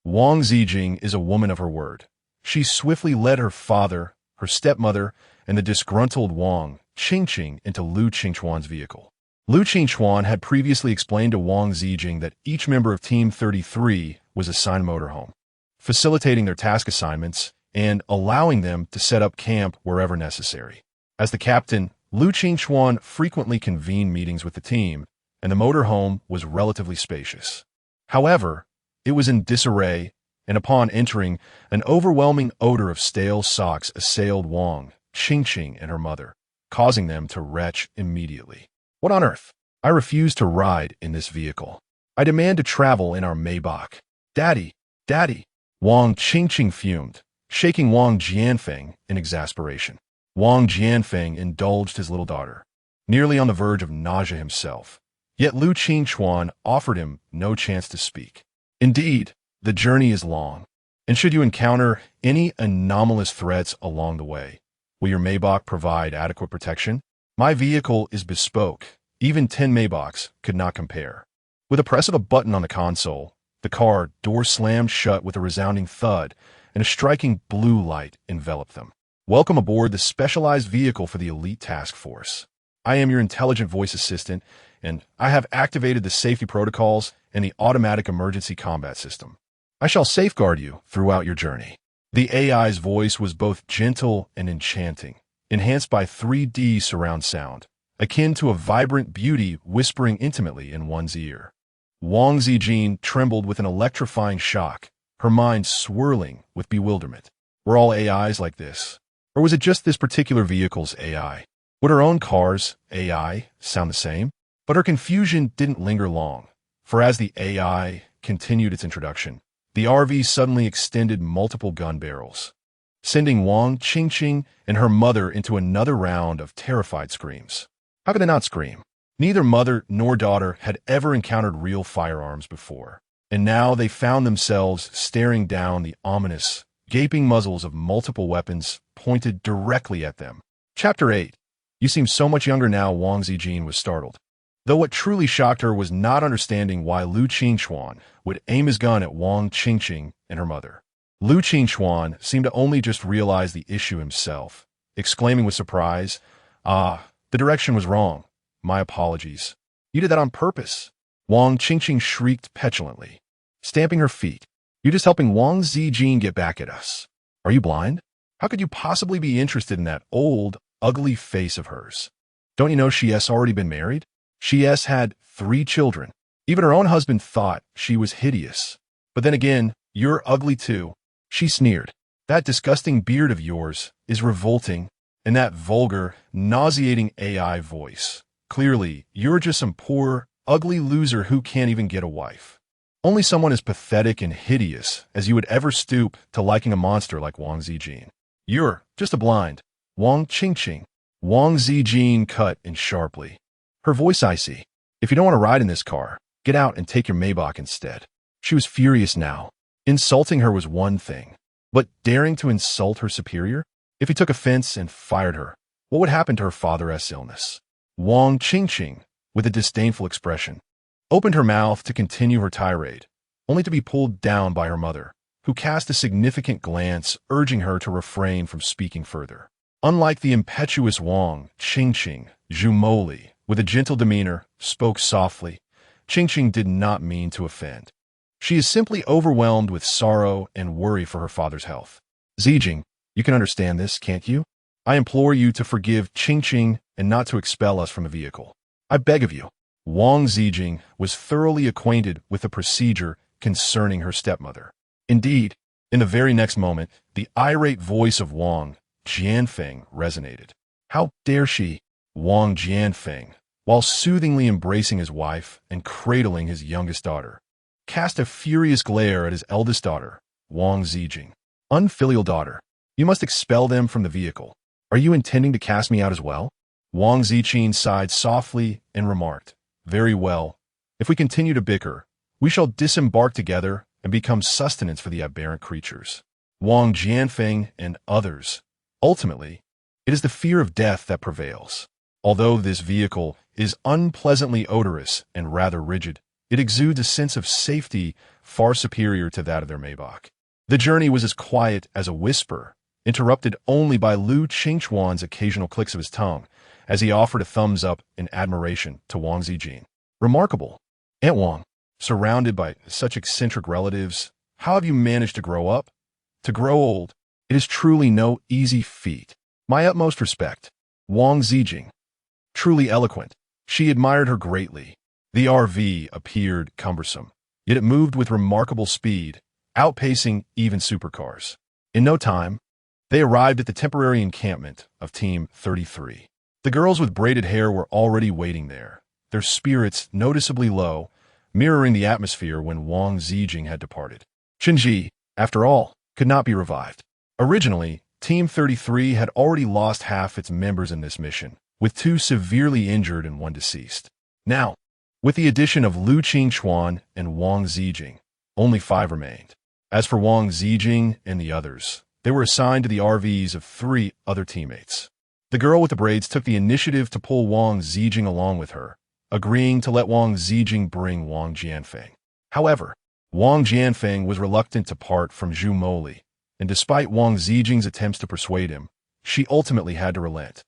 Wang Ziqin is a woman of her word. She swiftly led her father, her stepmother, and the disgruntled Wang Qingqing into Lu Qingchuan's vehicle. Lu Qingchuan had previously explained to Wang Ziqin that each member of Team 33 was assigned a motorhome, facilitating their task assignments and allowing them to set up camp wherever necessary. As the captain, Lu Qingchuan frequently convened meetings with the team, and the motorhome was relatively spacious. However, it was in disarray, and upon entering, an overwhelming odor of stale socks assailed Wang Qingqing and her mother, causing them to retch immediately. "What on earth? I refuse to ride in this vehicle. I demand to travel in our Maybach." "Daddy, Daddy!" Wang Qingqing fumed, shaking Wang Jianfeng in exasperation. Wang Jianfeng indulged his little daughter, nearly on the verge of nausea himself. Yet Lu Qingchuan offered him no chance to speak. "Indeed, the journey is long, and should you encounter any anomalous threats along the way, will your Maybach provide adequate protection? My vehicle is bespoke. Even 10 Maybachs could not compare." With a press of a button on the console, the car door slammed shut with a resounding thud, and a striking blue light enveloped them. "Welcome aboard the specialized vehicle for the elite task force. I am your intelligent voice assistant, and I have activated the safety protocols and the automatic emergency combat system. I shall safeguard you throughout your journey." The AI's voice was both gentle and enchanting, enhanced by 3D surround sound, akin to a vibrant beauty whispering intimately in one's ear. Wang Ziqin trembled with an electrifying shock, her mind swirling with bewilderment. Were all AIs like this? Or was it just this particular vehicle's AI? Would her own car's AI sound the same? But her confusion didn't linger long, for as the AI continued its introduction, the RV suddenly extended multiple gun barrels, sending Wang Ziqin and her mother into another round of terrified screams. How could they not scream? Neither mother nor daughter had ever encountered real firearms before, and now they found themselves staring down the ominous, gaping muzzles of multiple weapons pointed directly at them. Chapter 8. You seem so much younger now, Wang Ziqin was startled. Though what truly shocked her was not understanding why Lu Qingquan would aim his gun at Wang Ziqin and her mother. Lu Qingquan seemed to only just realize the issue himself, exclaiming with surprise, "Ah, the direction was wrong. My apologies. You did that on purpose." Wang Ziqin shrieked petulantly, stamping her feet. "You're just helping Wang Ziqin get back at us. Are you blind? How could you possibly be interested in that old, ugly face of hers? Don't you know she has already been married? She has had 3 children. Even her own husband thought she was hideous. But then again, you're ugly too." She sneered. "That disgusting beard of yours is revolting, and that vulgar, nauseating AI voice. Clearly, you're just some poor, ugly loser who can't even get a wife. Only someone as pathetic and hideous as you would ever stoop to liking a monster like Wang Ziqin. You're just a blind." Wang Ziqin. Wang Ziqin cut in sharply, her voice icy. "If you don't want to ride in this car, get out and take your Maybach instead." She was furious now. Insulting her was one thing, but daring to insult her superior? If he took offense and fired her, what would happen to her father's illness? Wang Ziqin, with a disdainful expression, opened her mouth to continue her tirade, only to be pulled down by her mother, who cast a significant glance urging her to refrain from speaking further. Unlike the impetuous Wang Ziqin, Zhu, with a gentle demeanor, spoke softly. Ziqin did not mean to offend. She is simply overwhelmed with sorrow and worry for her father's health. Ziqin, you can understand this, can't you? I implore you to forgive Ziqin and not to expel us from the vehicle. I beg of you." Wang Ziqin was thoroughly acquainted with the procedure concerning her stepmother. Indeed, in the very next moment, the irate voice of Wang Jianfeng resonated. How dare she? Wang Jianfeng, while soothingly embracing his wife and cradling his youngest daughter, cast a furious glare at his eldest daughter, Wang Ziqin. "Unfilial daughter, you must expel them from the vehicle. Are you intending to cast me out as well?" Wang Ziqin sighed softly and remarked, "Very well. If we continue to bicker, we shall disembark together and become sustenance for the aberrant creatures." Wang Jianfeng and others. Ultimately, it is the fear of death that prevails. Although this vehicle is unpleasantly odorous and rather rigid, it exudes a sense of safety far superior to that of their Maybach. The journey was as quiet as a whisper, interrupted only by Lu Qingquan's occasional clicks of his tongue as he offered a thumbs up in admiration to Wang Ziqin. "Remarkable. Aunt Wang, surrounded by such eccentric relatives, how have you managed to grow up? To grow old, it is truly no easy feat. My utmost respect." Wang Ziqin. Truly eloquent. She admired her greatly. The RV appeared cumbersome, yet it moved with remarkable speed, outpacing even supercars. In no time, they arrived at the temporary encampment of Team 33. The girls with braided hair were already waiting there, their spirits noticeably low, mirroring the atmosphere when Wang Ziqin had departed. Shinji, after all, could not be revived. Originally, Team 33 had already lost half its members in this mission, with 2 severely injured and 1 deceased. Now, with the addition of Lu Qingquan and Wang Ziqin, only 5 remained. As for Wang Ziqin and the others, they were assigned to the RVs of 3 other teammates. The girl with the braids took the initiative to pull Wang Ziqin along with her, agreeing to let Wang Ziqin bring Wang Jianfeng. However, Wang Jianfeng was reluctant to part from Zhu, and despite Wang Ziqing's attempts to persuade him, she ultimately had to relent.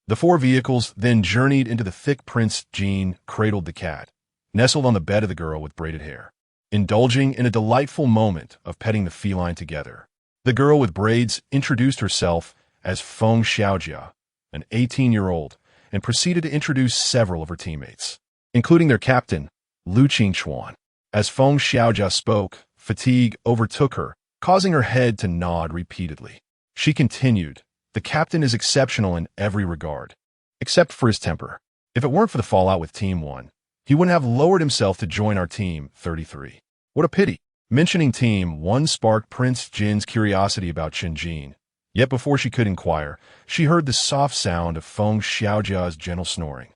The 4 vehicles then journeyed into the thick Prince Jean cradled the cat, nestled on the bed of the girl with braided hair, indulging in a delightful moment of petting the feline together. The girl with braids introduced herself as Feng Xiaojia, an 18-year-old, and proceeded to introduce several of her teammates, including their captain, Lu Qingxuan. As Feng Xiaojia spoke, fatigue overtook her, causing her head to nod repeatedly. She continued, "The captain is exceptional in every regard, except for his temper. If it weren't for the fallout with Team 1, he wouldn't have lowered himself to join our Team 33. What a pity." Mentioning Team 1 sparked Prince Jin's curiosity about Qinjin. Yet before she could inquire, she heard the soft sound of Feng Xiaojia's gentle snoring.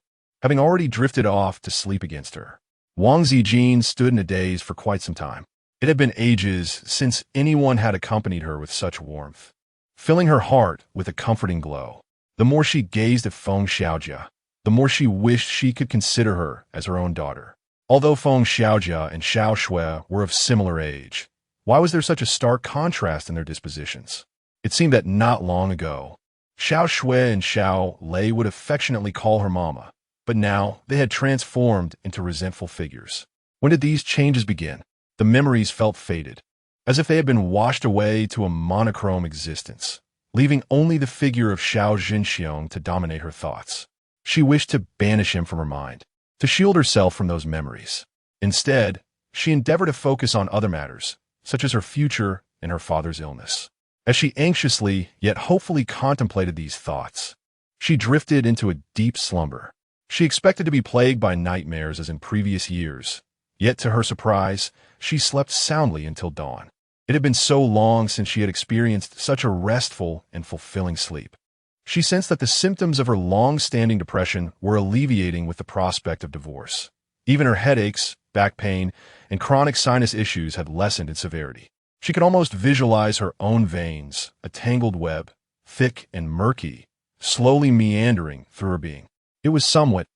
Having already drifted off to sleep against her, Wang Ziqin stood in a daze for quite some time. It had been ages since anyone had accompanied her with such warmth, filling her heart with a comforting glow. The more she gazed at Feng Xiaojia, the more she wished she could consider her as her own daughter. Although Feng Xiaojia and Xiao Shui were of similar age, why was there such a stark contrast in their dispositions? It seemed that not long ago, Xiao Shui and Xiao Lei would affectionately call her mama, but now they had transformed into resentful figures. When did these changes begin? The memories felt faded, as if they had been washed away to a monochrome existence, leaving only the figure of Xiao Zhenxiong to dominate her thoughts. She wished to banish him from her mind, to shield herself from those memories. Instead, she endeavored to focus on other matters, such as her future and her father's illness. As she anxiously yet hopefully contemplated these thoughts, she drifted into a deep slumber. She expected to be plagued by nightmares as in previous years, yet to her surprise, she slept soundly until dawn. It had been so long since she had experienced such a restful and fulfilling sleep. She sensed that the symptoms of her long-standing depression were alleviating with the prospect of divorce. Even her headaches, back pain, and chronic sinus issues had lessened in severity. She could almost visualize her own veins, a tangled web, thick and murky, slowly meandering through her being. It was somewhat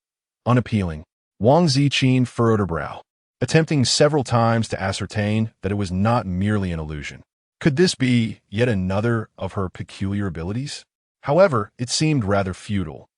unappealing. Wang Ziqin furrowed her brow, attempting several times to ascertain that it was not merely an illusion. Could this be yet another of her peculiar abilities? However, it seemed rather futile.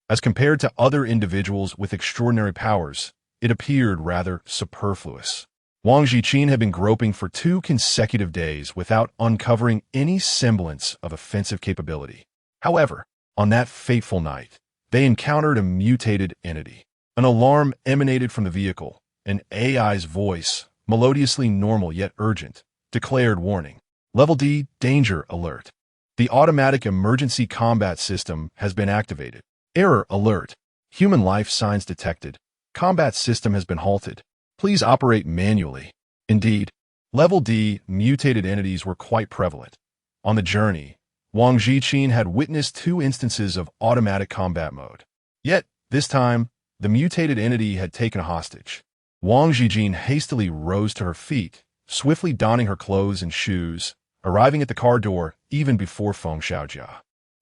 As compared to other individuals with extraordinary powers, it appeared rather superfluous. Wang Ziqin had been groping for 2 consecutive days without uncovering any semblance of offensive capability. However, on that fateful night, they encountered a mutated entity. An alarm emanated from the vehicle. An AI's voice, melodiously normal yet urgent, declared warning. Level D, danger alert. The automatic emergency combat system has been activated. Error alert. Human life signs detected. Combat system has been halted. Please operate manually. Indeed, Level D mutated entities were quite prevalent. On the journey, Wang Ziqin had witnessed 2 instances of automatic combat mode. Yet, this time, the mutated entity had taken a hostage. Wang Ziqin hastily rose to her feet, swiftly donning her clothes and shoes, arriving at the car door even before Feng Xiaojia.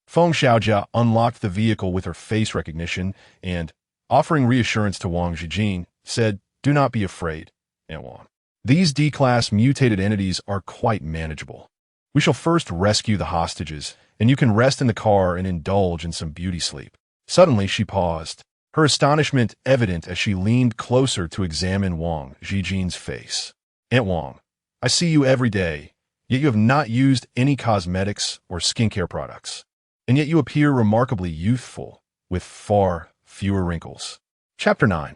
Feng Xiaojia unlocked the vehicle with her face recognition and, offering reassurance to Wang Ziqin, said, "Do not be afraid, Aunt Wang. These D-class mutated entities are quite manageable. We shall first rescue the hostages, and you can rest in the car and indulge in some beauty sleep." Suddenly she paused, her astonishment evident as she leaned closer to examine Wang Ziqin's face. "Aunt Wang, I see you every day, yet you have not used any cosmetics or skincare products, and yet you appear remarkably youthful, with far fewer wrinkles." Chapter 9.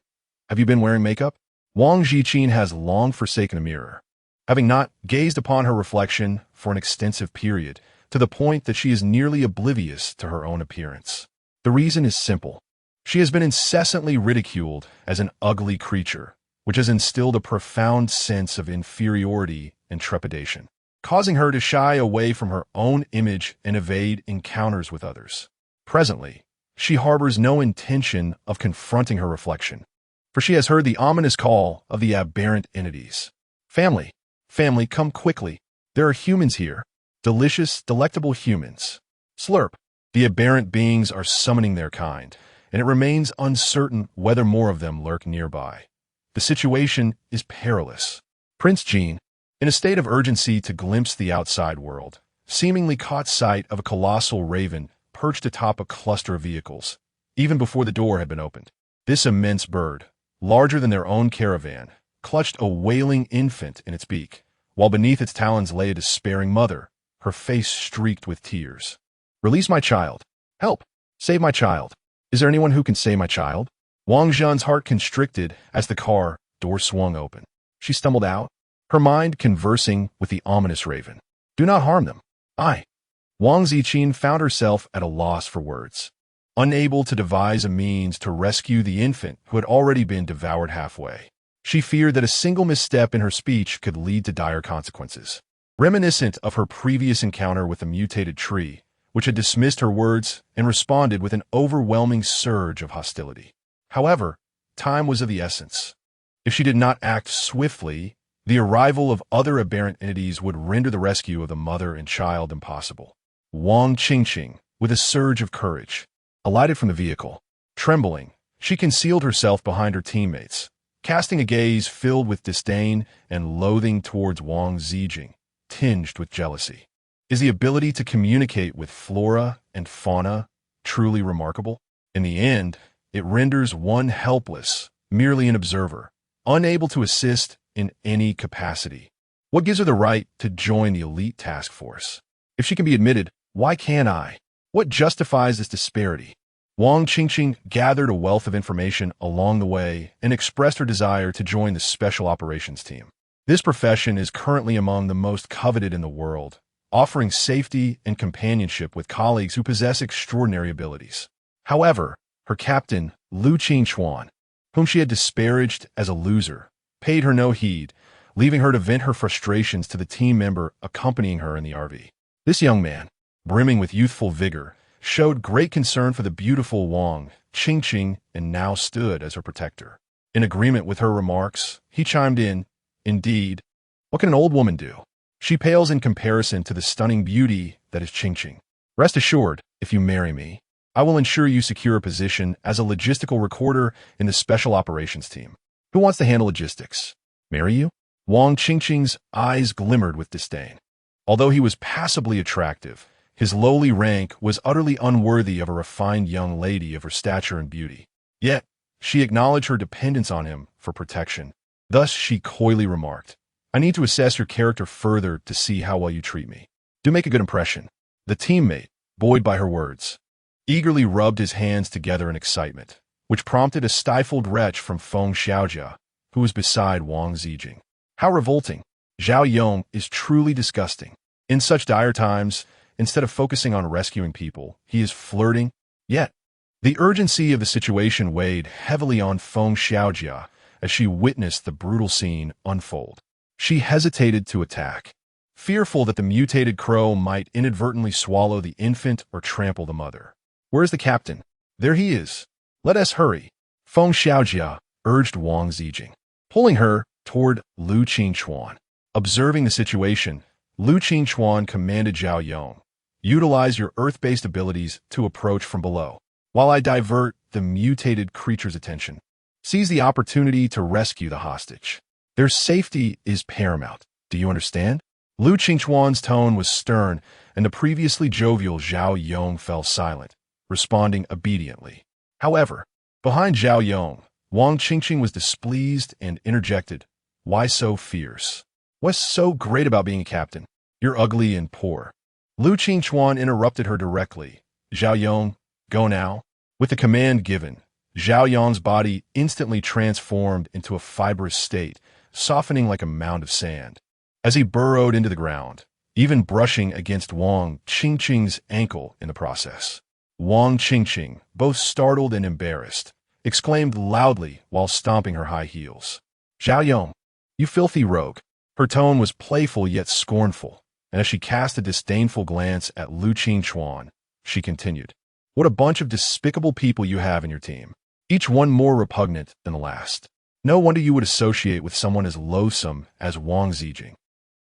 Have you been wearing makeup? Wang Ziqin has long forsaken a mirror, having not gazed upon her reflection for an extensive period, to the point that she is nearly oblivious to her own appearance. The reason is simple. She has been incessantly ridiculed as an ugly creature, which has instilled a profound sense of inferiority and trepidation, causing her to shy away from her own image and evade encounters with others. Presently, she harbors no intention of confronting her reflection, for she has heard the ominous call of the aberrant entities. Family, family, come quickly. There are humans here. Delicious, delectable humans. Slurp. The aberrant beings are summoning their kind, and it remains uncertain whether more of them lurk nearby. The situation is perilous. Prince Jin, in a state of urgency to glimpse the outside world, seemingly caught sight of a colossal raven perched atop a cluster of vehicles, even before the door had been opened. This immense bird, larger than their own caravan, clutched a wailing infant in its beak, while beneath its talons lay a despairing mother, her face streaked with tears. "Release my child. Help! Save my child. Is there anyone who can save my child? Wang Zhan's heart constricted as the car door swung open. She stumbled out, her mind conversing with the ominous raven. Do not harm them. Wang Ziqin found herself at a loss for words, unable to devise a means to rescue the infant who had already been devoured halfway. She feared that a single misstep in her speech could lead to dire consequences. Reminiscent of her previous encounter with the mutated tree, which had dismissed her words and responded with an overwhelming surge of hostility. However, time was of the essence. If she did not act swiftly, the arrival of other aberrant entities would render the rescue of the mother and child impossible. Wang Ziqin, with a surge of courage, alighted from the vehicle. Trembling, she concealed herself behind her teammates, casting a gaze filled with disdain and loathing towards Wang Ziqin, tinged with jealousy. Is the ability to communicate with flora and fauna truly remarkable? In the end, it renders one helpless, merely an observer, unable to assist in any capacity. What gives her the right to join the elite task force? If she can be admitted, why can't I? What justifies this disparity? Wang Ziqin gathered a wealth of information along the way and expressed her desire to join the Special Operations Team. This profession is currently among the most coveted in the world, offering safety and companionship with colleagues who possess extraordinary abilities. However, her captain, Lu Qingchuan, whom she had disparaged as a loser, paid her no heed, leaving her to vent her frustrations to the team member accompanying her in the RV. This young man, brimming with youthful vigor, showed great concern for the beautiful Wang Ziqin and now stood as her protector. In agreement with her remarks, he chimed in, Indeed, what can an old woman do? She pales in comparison to the stunning beauty that is Ziqin. Rest assured, if you marry me, I will ensure you secure a position as a logistical recorder in the Special Operations Team. Who wants to handle logistics? Marry you? Wang Ziqin's eyes glimmered with disdain. Although he was passably attractive, his lowly rank was utterly unworthy of a refined young lady of her stature and beauty. Yet, she acknowledged her dependence on him for protection. Thus, she coyly remarked, I need to assess your character further to see how well you treat me. Do make a good impression. The teammate, buoyed by her words, eagerly rubbed his hands together in excitement, which prompted a stifled retch from Feng Xiaojia, who was beside Wang Ziqin. How revolting! Zhao Yong is truly disgusting. In such dire times, instead of focusing on rescuing people, he is flirting. Yet, the urgency of the situation weighed heavily on Feng Xiaojia as she witnessed the brutal scene unfold. She hesitated to attack, fearful that the mutated crow might inadvertently swallow the infant or trample the mother. Where's the captain? There he is. Let us hurry. Feng Xiaojia urged Wang Ziqin, pulling her toward Lu Qingchuan. Observing the situation, Lu Qingchuan commanded Zhao Yong, utilize your earth-based abilities to approach from below, while I divert the mutated creature's attention. Seize the opportunity to rescue the hostage. Their safety is paramount. Do you understand? Lu Qingchuan's tone was stern, and the previously jovial Zhao Yong fell silent, responding obediently. However, behind Zhao Yong, Wang Ziqin was displeased and interjected, Why so fierce? What's so great about being a captain? You're ugly and poor. Lu Qingchuan interrupted her directly. Zhao Yong, go now. With the command given, Zhao Yong's body instantly transformed into a fibrous state, softening like a mound of sand. As he burrowed into the ground, even brushing against Wang Ziqin's ankle in the process. Wang Ziqin, both startled and embarrassed, exclaimed loudly while stomping her high heels. Zhao Yong, you filthy rogue. Her tone was playful yet scornful, and as she cast a disdainful glance at Lu Qingchuan, she continued, What a bunch of despicable people you have in your team, each one more repugnant than the last. No wonder you would associate with someone as loathsome as Wang Ziqin.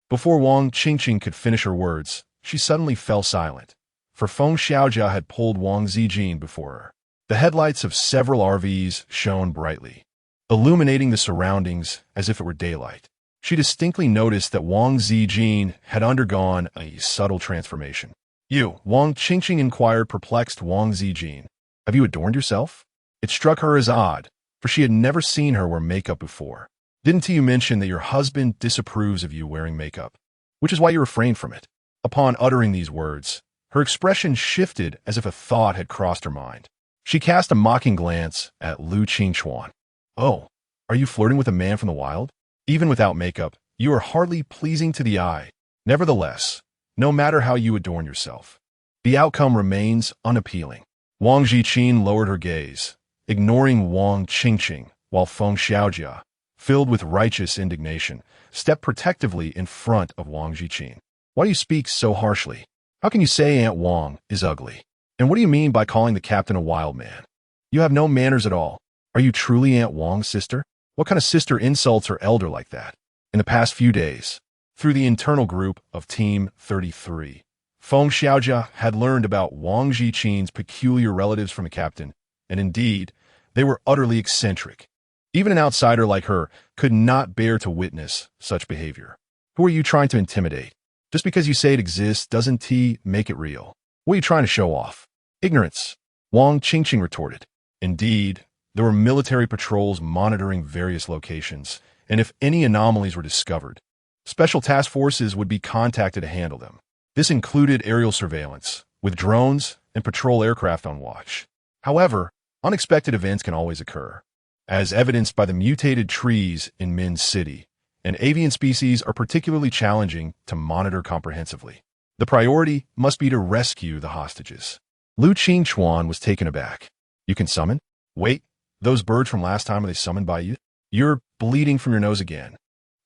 Before Wang Ziqin could finish her words, she suddenly fell silent, for Feng Xiaojia had pulled Wang Ziqin before her. The headlights of several RVs shone brightly, illuminating the surroundings as if it were daylight. She distinctly noticed that Wang Ziqin had undergone a subtle transformation. You, Wang Ziqin inquired perplexed Wang Ziqin. Have you adorned yourself? It struck her as odd, for she had never seen her wear makeup before. Didn't you mention that your husband disapproves of you wearing makeup, which is why you refrain from it? Upon uttering these words, Her expression shifted as if a thought had crossed her mind. She cast a mocking glance at Lu Qingchuan. "Oh, are you flirting with a man from the wild? Even without makeup, you are hardly pleasing to the eye. Nevertheless, no matter how you adorn yourself, the outcome remains unappealing." Wang Ziqin lowered her gaze, ignoring Wang Qingqing, while Feng Xiaojia, filled with righteous indignation, stepped protectively in front of Wang Ziqin. "Why do you speak so harshly? How can you say Aunt Wang is ugly? And what do you mean by calling the captain a wild man? You have no manners at all. Are you truly Aunt Wang's sister? What kind of sister insults her elder like that?" In the past few days, through the internal group of Team 33, Feng Xiaojia had learned about Wang Ziqin's peculiar relatives from the captain, and indeed, they were utterly eccentric. Even an outsider like her could not bear to witness such behavior. Who are you trying to intimidate? Just because you say it exists doesn't make it real. What are you trying to show off? Ignorance, Wang Qingqing retorted. Indeed, there were military patrols monitoring various locations, and if any anomalies were discovered, special task forces would be contacted to handle them. This included aerial surveillance, with drones and patrol aircraft on watch. However, unexpected events can always occur, as evidenced by the mutated trees in Min City, and avian species are particularly challenging to monitor comprehensively. The priority must be to rescue the hostages. Lu Qingchuan was taken aback. "You can summon? Wait, those birds from last time, are they summoned by you? You're bleeding from your nose again.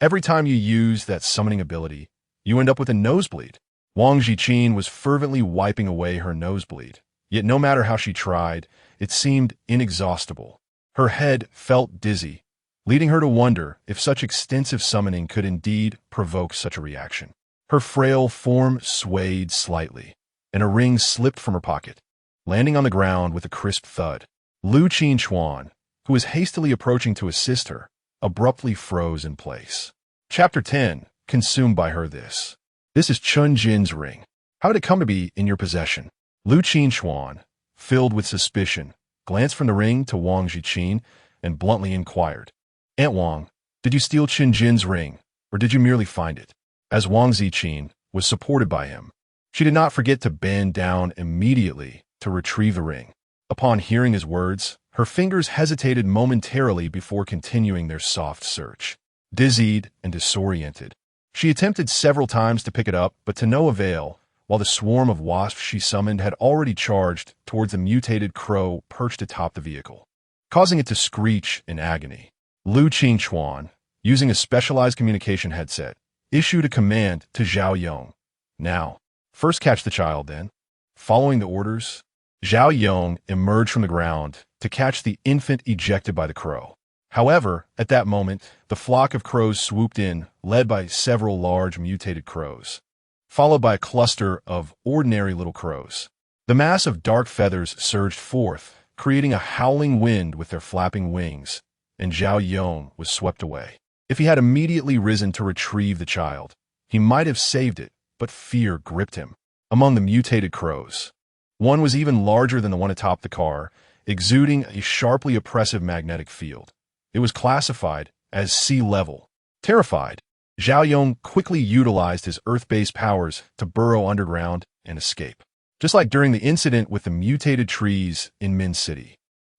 Every time you use that summoning ability, you end up with a nosebleed." Wang Ziqin was fervently wiping away her nosebleed, yet no matter how she tried, it seemed inexhaustible. Her head felt dizzy, leading her to wonder if such extensive summoning could indeed provoke such a reaction. Her frail form swayed slightly, and a ring slipped from her pocket, landing on the ground with a crisp thud. Lu Qingchuan, who was hastily approaching to assist her, abruptly froze in place. Chapter 10, consumed by her this. "This is Chun Jin's ring. How did it come to be in your possession?" Lu Qingchuan, filled with suspicion, glanced from the ring to Wang Ziqin and bluntly inquired, "Aunt Wang, did you steal Chun Jin's ring, or did you merely find it?" As Wang Ziqin was supported by him, she did not forget to bend down immediately to retrieve the ring. Upon hearing his words, her fingers hesitated momentarily before continuing their soft search. Dizzied and disoriented, she attempted several times to pick it up, but to no avail, while the swarm of wasps she summoned had already charged towards the mutated crow perched atop the vehicle, causing it to screech in agony. Lu Qingchuan, using a specialized communication headset, issued a command to Zhao Yong. "Now, first catch the child, then." Following the orders, Zhao Yong emerged from the ground to catch the infant ejected by the crow. However, at that moment, the flock of crows swooped in, led by several large mutated crows, followed by a cluster of ordinary little crows. The mass of dark feathers surged forth, creating a howling wind with their flapping wings, and Zhao Yong was swept away. If he had immediately risen to retrieve the child, he might have saved it, but fear gripped him. Among the mutated crows, one was even larger than the one atop the car, exuding a sharply oppressive magnetic field. It was classified as sea level. Terrified, Zhao Yong quickly utilized his earth-based powers to burrow underground and escape, just like during the incident with the mutated trees in Min City.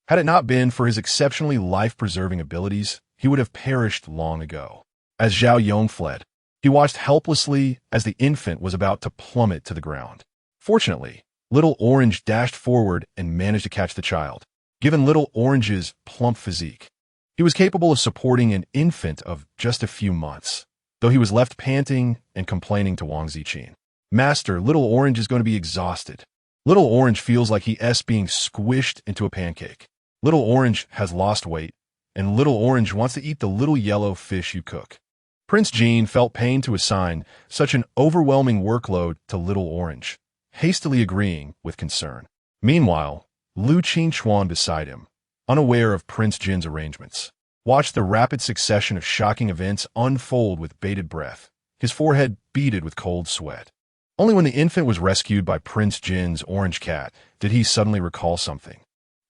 Had it not been for his exceptionally life-preserving abilities, he would have perished long ago. As Zhao Yong fled, he watched helplessly as the infant was about to plummet to the ground. Fortunately, Little Orange dashed forward and managed to catch the child. Given Little Orange's plump physique, he was capable of supporting an infant of just a few months, though he was left panting and complaining to Wang Ziqin. "Master, Little Orange is going to be exhausted. Little Orange feels like he's being squished into a pancake. Little Orange has lost weight, and Little Orange wants to eat the little yellow fish you cook." Prince Jean felt pain to assign such an overwhelming workload to Little Orange, hastily agreeing with concern. Meanwhile, Lu Qingchuan beside him, unaware of Prince Jin's arrangements, watched the rapid succession of shocking events unfold with bated breath, his forehead beaded with cold sweat. Only when the infant was rescued by Prince Jin's orange cat did he suddenly recall something.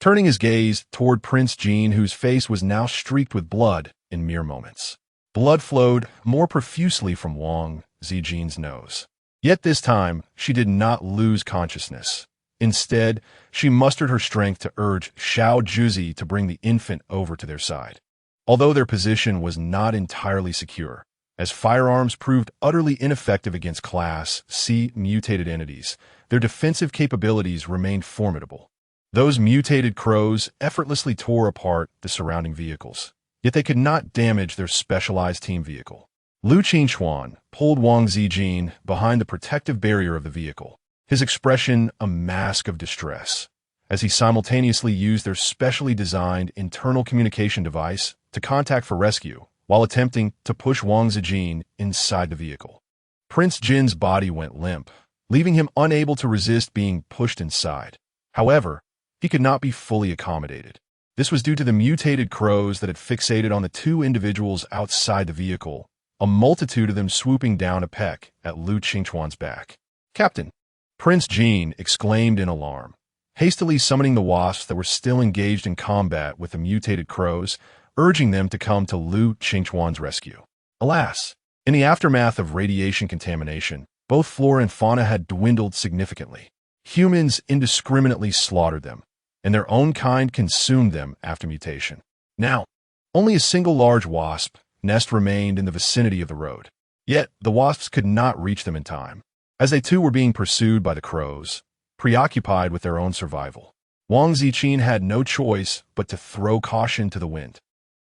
Turning his gaze toward Prince Jean, whose face was now streaked with blood in mere moments. Blood flowed more profusely from Wang Ziqin's nose. Yet this time, she did not lose consciousness. Instead, she mustered her strength to urge Xiao Juzi to bring the infant over to their side. Although their position was not entirely secure, as firearms proved utterly ineffective against Class C mutated entities, their defensive capabilities remained formidable. Those mutated crows effortlessly tore apart the surrounding vehicles, yet they could not damage their specialized team vehicle. Lu Qingchuan pulled Wang Ziqin behind the protective barrier of the vehicle, his expression a mask of distress, as he simultaneously used their specially designed internal communication device to contact for rescue while attempting to push Wang Ziqin inside the vehicle. Prince Jin's body went limp, leaving him unable to resist being pushed inside. However, he could not be fully accommodated. This was due to the mutated crows that had fixated on the two individuals outside the vehicle, a multitude of them swooping down a peck at Lu Qingchuan's back. "Captain!" Prince Jin exclaimed in alarm, hastily summoning the wasps that were still engaged in combat with the mutated crows, urging them to come to Lu Qingchuan's rescue. Alas, in the aftermath of radiation contamination, both flora and fauna had dwindled significantly. Humans indiscriminately slaughtered them, and their own kind consumed them after mutation. Now, only a single large wasp nest remained in the vicinity of the road. Yet, the wasps could not reach them in time, as they too were being pursued by the crows, preoccupied with their own survival. Wang Ziqin had no choice but to throw caution to the wind,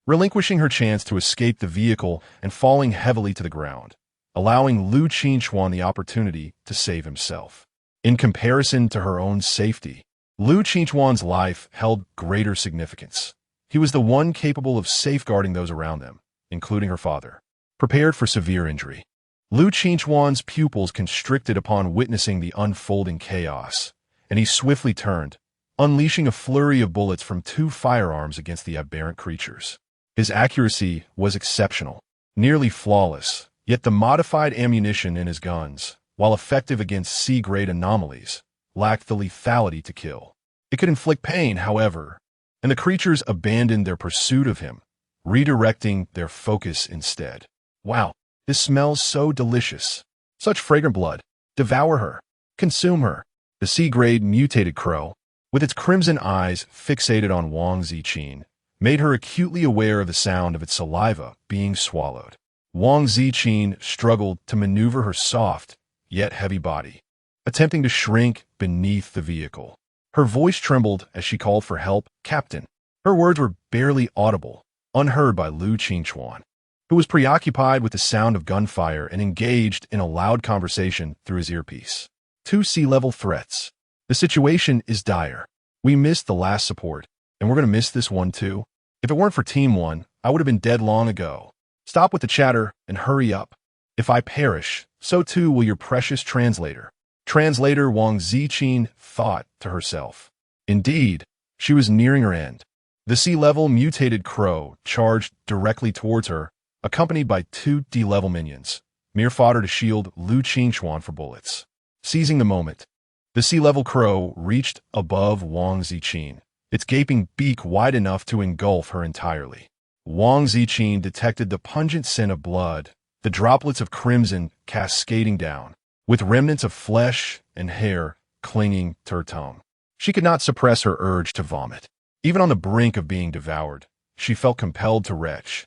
relinquishing her chance to escape the vehicle and falling heavily to the ground, allowing Lu Qingchuan the opportunity to save himself. In comparison to her own safety, Lu Qingchuan's life held greater significance. He was the one capable of safeguarding those around them, including her father. Prepared for severe injury, Lu Qingchuan's pupils constricted upon witnessing the unfolding chaos, and he swiftly turned, unleashing a flurry of bullets from two firearms against the aberrant creatures. His accuracy was exceptional, nearly flawless, yet the modified ammunition in his guns, while effective against C-grade anomalies, lacked the lethality to kill. It could inflict pain, however, and the creatures abandoned their pursuit of him, redirecting their focus instead. "Wow, this smells so delicious. Such fragrant blood. Devour her. Consume her." The C-grade mutated crow, with its crimson eyes fixated on Wang Ziqin, made her acutely aware of the sound of its saliva being swallowed. Wang Ziqin struggled to maneuver her soft, yet heavy body, attempting to shrink beneath the vehicle. Her voice trembled as she called for help. "Captain." Her words were barely audible, unheard by Lu Qingchuan, who was preoccupied with the sound of gunfire and engaged in a loud conversation through his earpiece. "Two sea-level threats. The situation is dire. We missed the last support, and we're going to miss this one too. If it weren't for Team 1, I would have been dead long ago. Stop with the chatter and hurry up. If I perish, so too will your precious translator." Translator Wang Ziqin thought to herself. Indeed, she was nearing her end. The sea-level mutated crow charged directly towards her, accompanied by two D-level minions, mere fodder to shield Lu Qingchuan for bullets. Seizing the moment, the sea-level crow reached above Wang Ziqin, its gaping beak wide enough to engulf her entirely. Wang Ziqin detected the pungent scent of blood, the droplets of crimson cascading down, with remnants of flesh and hair clinging to her tongue. She could not suppress her urge to vomit. Even on the brink of being devoured, she felt compelled to retch,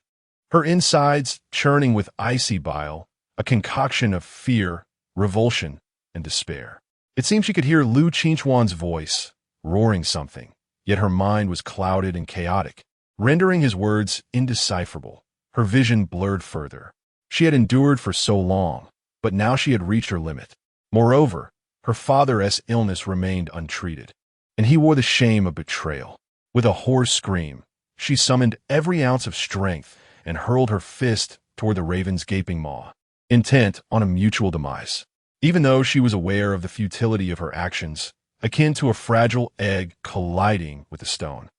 her insides churning with icy bile, a concoction of fear, revulsion, and despair. It seemed she could hear Lu Qingchuan's voice, roaring something, yet her mind was clouded and chaotic, rendering his words indecipherable. Her vision blurred further. She had endured for so long, but now she had reached her limit. Moreover, her father's illness remained untreated, and he wore the shame of betrayal. With a hoarse scream, she summoned every ounce of strength and hurled her fist toward the raven's gaping maw, intent on a mutual demise. Even though she was aware of the futility of her actions, akin to a fragile egg colliding with a stone,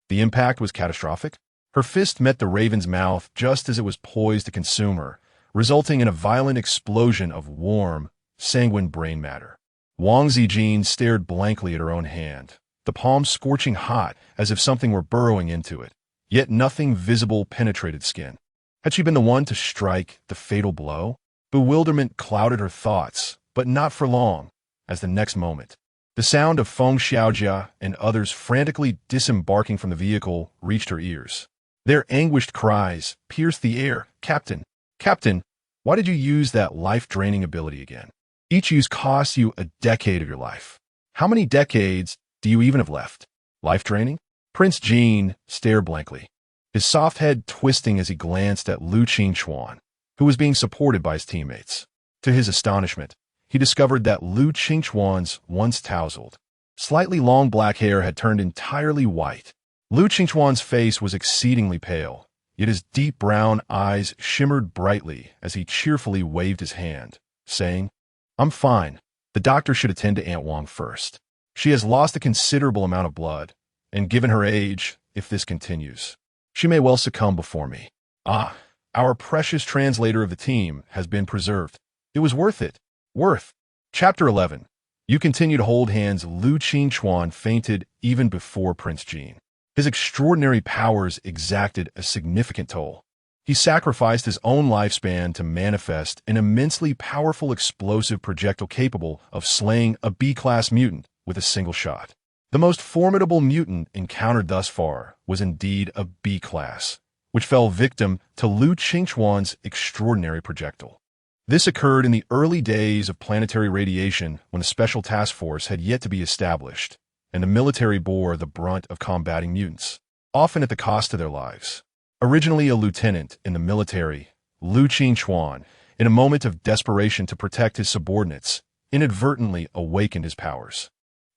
the impact was catastrophic. Her fist met the raven's mouth just as it was poised to consume her, resulting in a violent explosion of warm, sanguine brain matter. Wang Ziqin stared blankly at her own hand, the palm scorching hot as if something were burrowing into it, yet nothing visible penetrated skin. Had she been the one to strike the fatal blow? Bewilderment clouded her thoughts, but not for long, as the next moment, the sound of Feng Xiaojia and others frantically disembarking from the vehicle reached her ears. Their anguished cries pierced the air. "Captain! Captain! Why did you use that life-draining ability again? Each use costs you a decade of your life. How many decades do you even have left? Life-draining?" Prince Jean stared blankly, his soft head twisting as he glanced at Lu Qingchuan, who was being supported by his teammates. To his astonishment, he discovered that Lu Qingchuan's once tousled, slightly long black hair had turned entirely white. Lu Qingchuan's face was exceedingly pale, yet his deep brown eyes shimmered brightly as he cheerfully waved his hand, saying, "I'm fine. The doctor should attend to Aunt Wang first. She has lost a considerable amount of blood, and given her age, if this continues, she may well succumb before me. Ah, our precious translator of the team has been preserved. It was worth it. Worth." Chapter 11. You continue to hold hands. Lu Qingchuan fainted even before Prince Jean. His extraordinary powers exacted a significant toll. He sacrificed his own lifespan to manifest an immensely powerful explosive projectile capable of slaying a B-class mutant with a single shot. The most formidable mutant encountered thus far was indeed a B-class, which fell victim to Lu Qingchuan's extraordinary projectile. This occurred in the early days of planetary radiation when a special task force had yet to be established, and the military bore the brunt of combating mutants, often at the cost of their lives. Originally a lieutenant in the military, Lu Qingchuan, in a moment of desperation to protect his subordinates, inadvertently awakened his powers.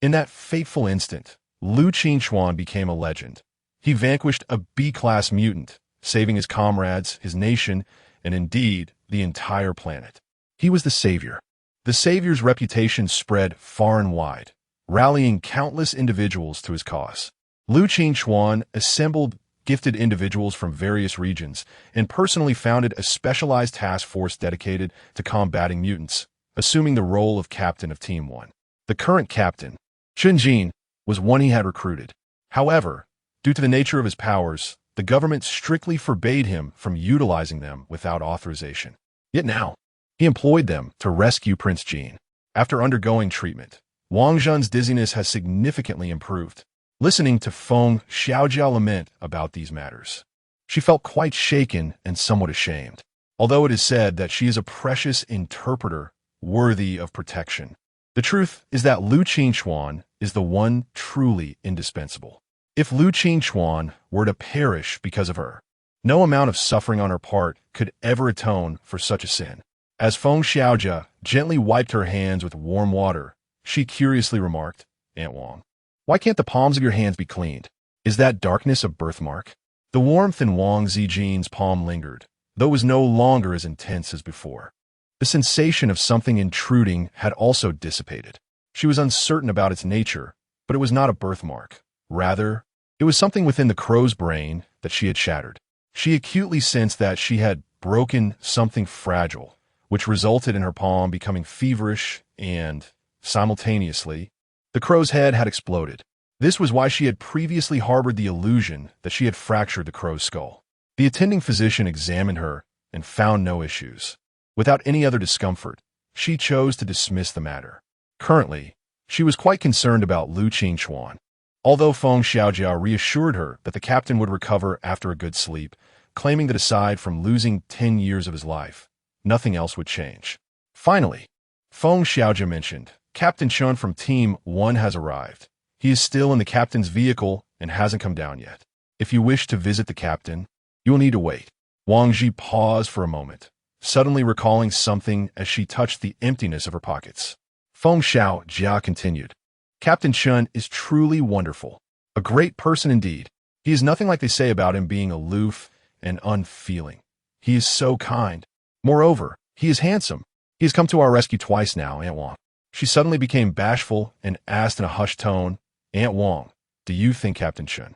In that fateful instant, Lu Qingchuan became a legend. He vanquished a B-class mutant, saving his comrades, his nation, and indeed, the entire planet. He was the savior. The savior's reputation spread far and wide, rallying countless individuals to his cause. Lu Qingchuan assembled gifted individuals from various regions and personally founded a specialized task force dedicated to combating mutants, assuming the role of captain of Team 1. The current captain, Chen Jin, was one he had recruited. However, due to the nature of his powers, the government strictly forbade him from utilizing them without authorization. Yet now, he employed them to rescue Prince Jean. After undergoing treatment, Wang Zhen's dizziness has significantly improved. Listening to Feng Xiaojia lament about these matters, she felt quite shaken and somewhat ashamed, although it is said that she is a precious interpreter worthy of protection. The truth is that Lu Qingchuan is the one truly indispensable. If Lu Qingchuan were to perish because of her, no amount of suffering on her part could ever atone for such a sin. As Feng Xiaojia gently wiped her hands with warm water, she curiously remarked, "Aunt Wang, why can't the palms of your hands be cleaned? Is that darkness a birthmark?" The warmth in Wang Ziqin's palm lingered, though it was no longer as intense as before. The sensation of something intruding had also dissipated. She was uncertain about its nature, but it was not a birthmark. Rather, it was something within the crow's brain that she had shattered. She acutely sensed that she had broken something fragile, which resulted in her palm becoming feverish and, simultaneously, the crow's head had exploded. This was why she had previously harbored the illusion that she had fractured the crow's skull. The attending physician examined her and found no issues. Without any other discomfort, she chose to dismiss the matter. Currently, she was quite concerned about Lu Qingchuan. Although Feng Xiaojia reassured her that the captain would recover after a good sleep, claiming that aside from losing 10 years of his life, nothing else would change. Finally, Feng Xiaojia mentioned, "Captain Chun from Team 1 has arrived. He is still in the captain's vehicle and hasn't come down yet. If you wish to visit the captain, you will need to wait." Wang Ji paused for a moment, suddenly recalling something as she touched the emptiness of her pockets. Feng Xiaojia continued, "Captain Chun is truly wonderful. A great person indeed. He is nothing like they say about him being aloof and unfeeling. He is so kind. Moreover, he is handsome. He has come to our rescue twice now, Aunt Wang." She suddenly became bashful and asked in a hushed tone, "Aunt Wang, do you think Captain Chun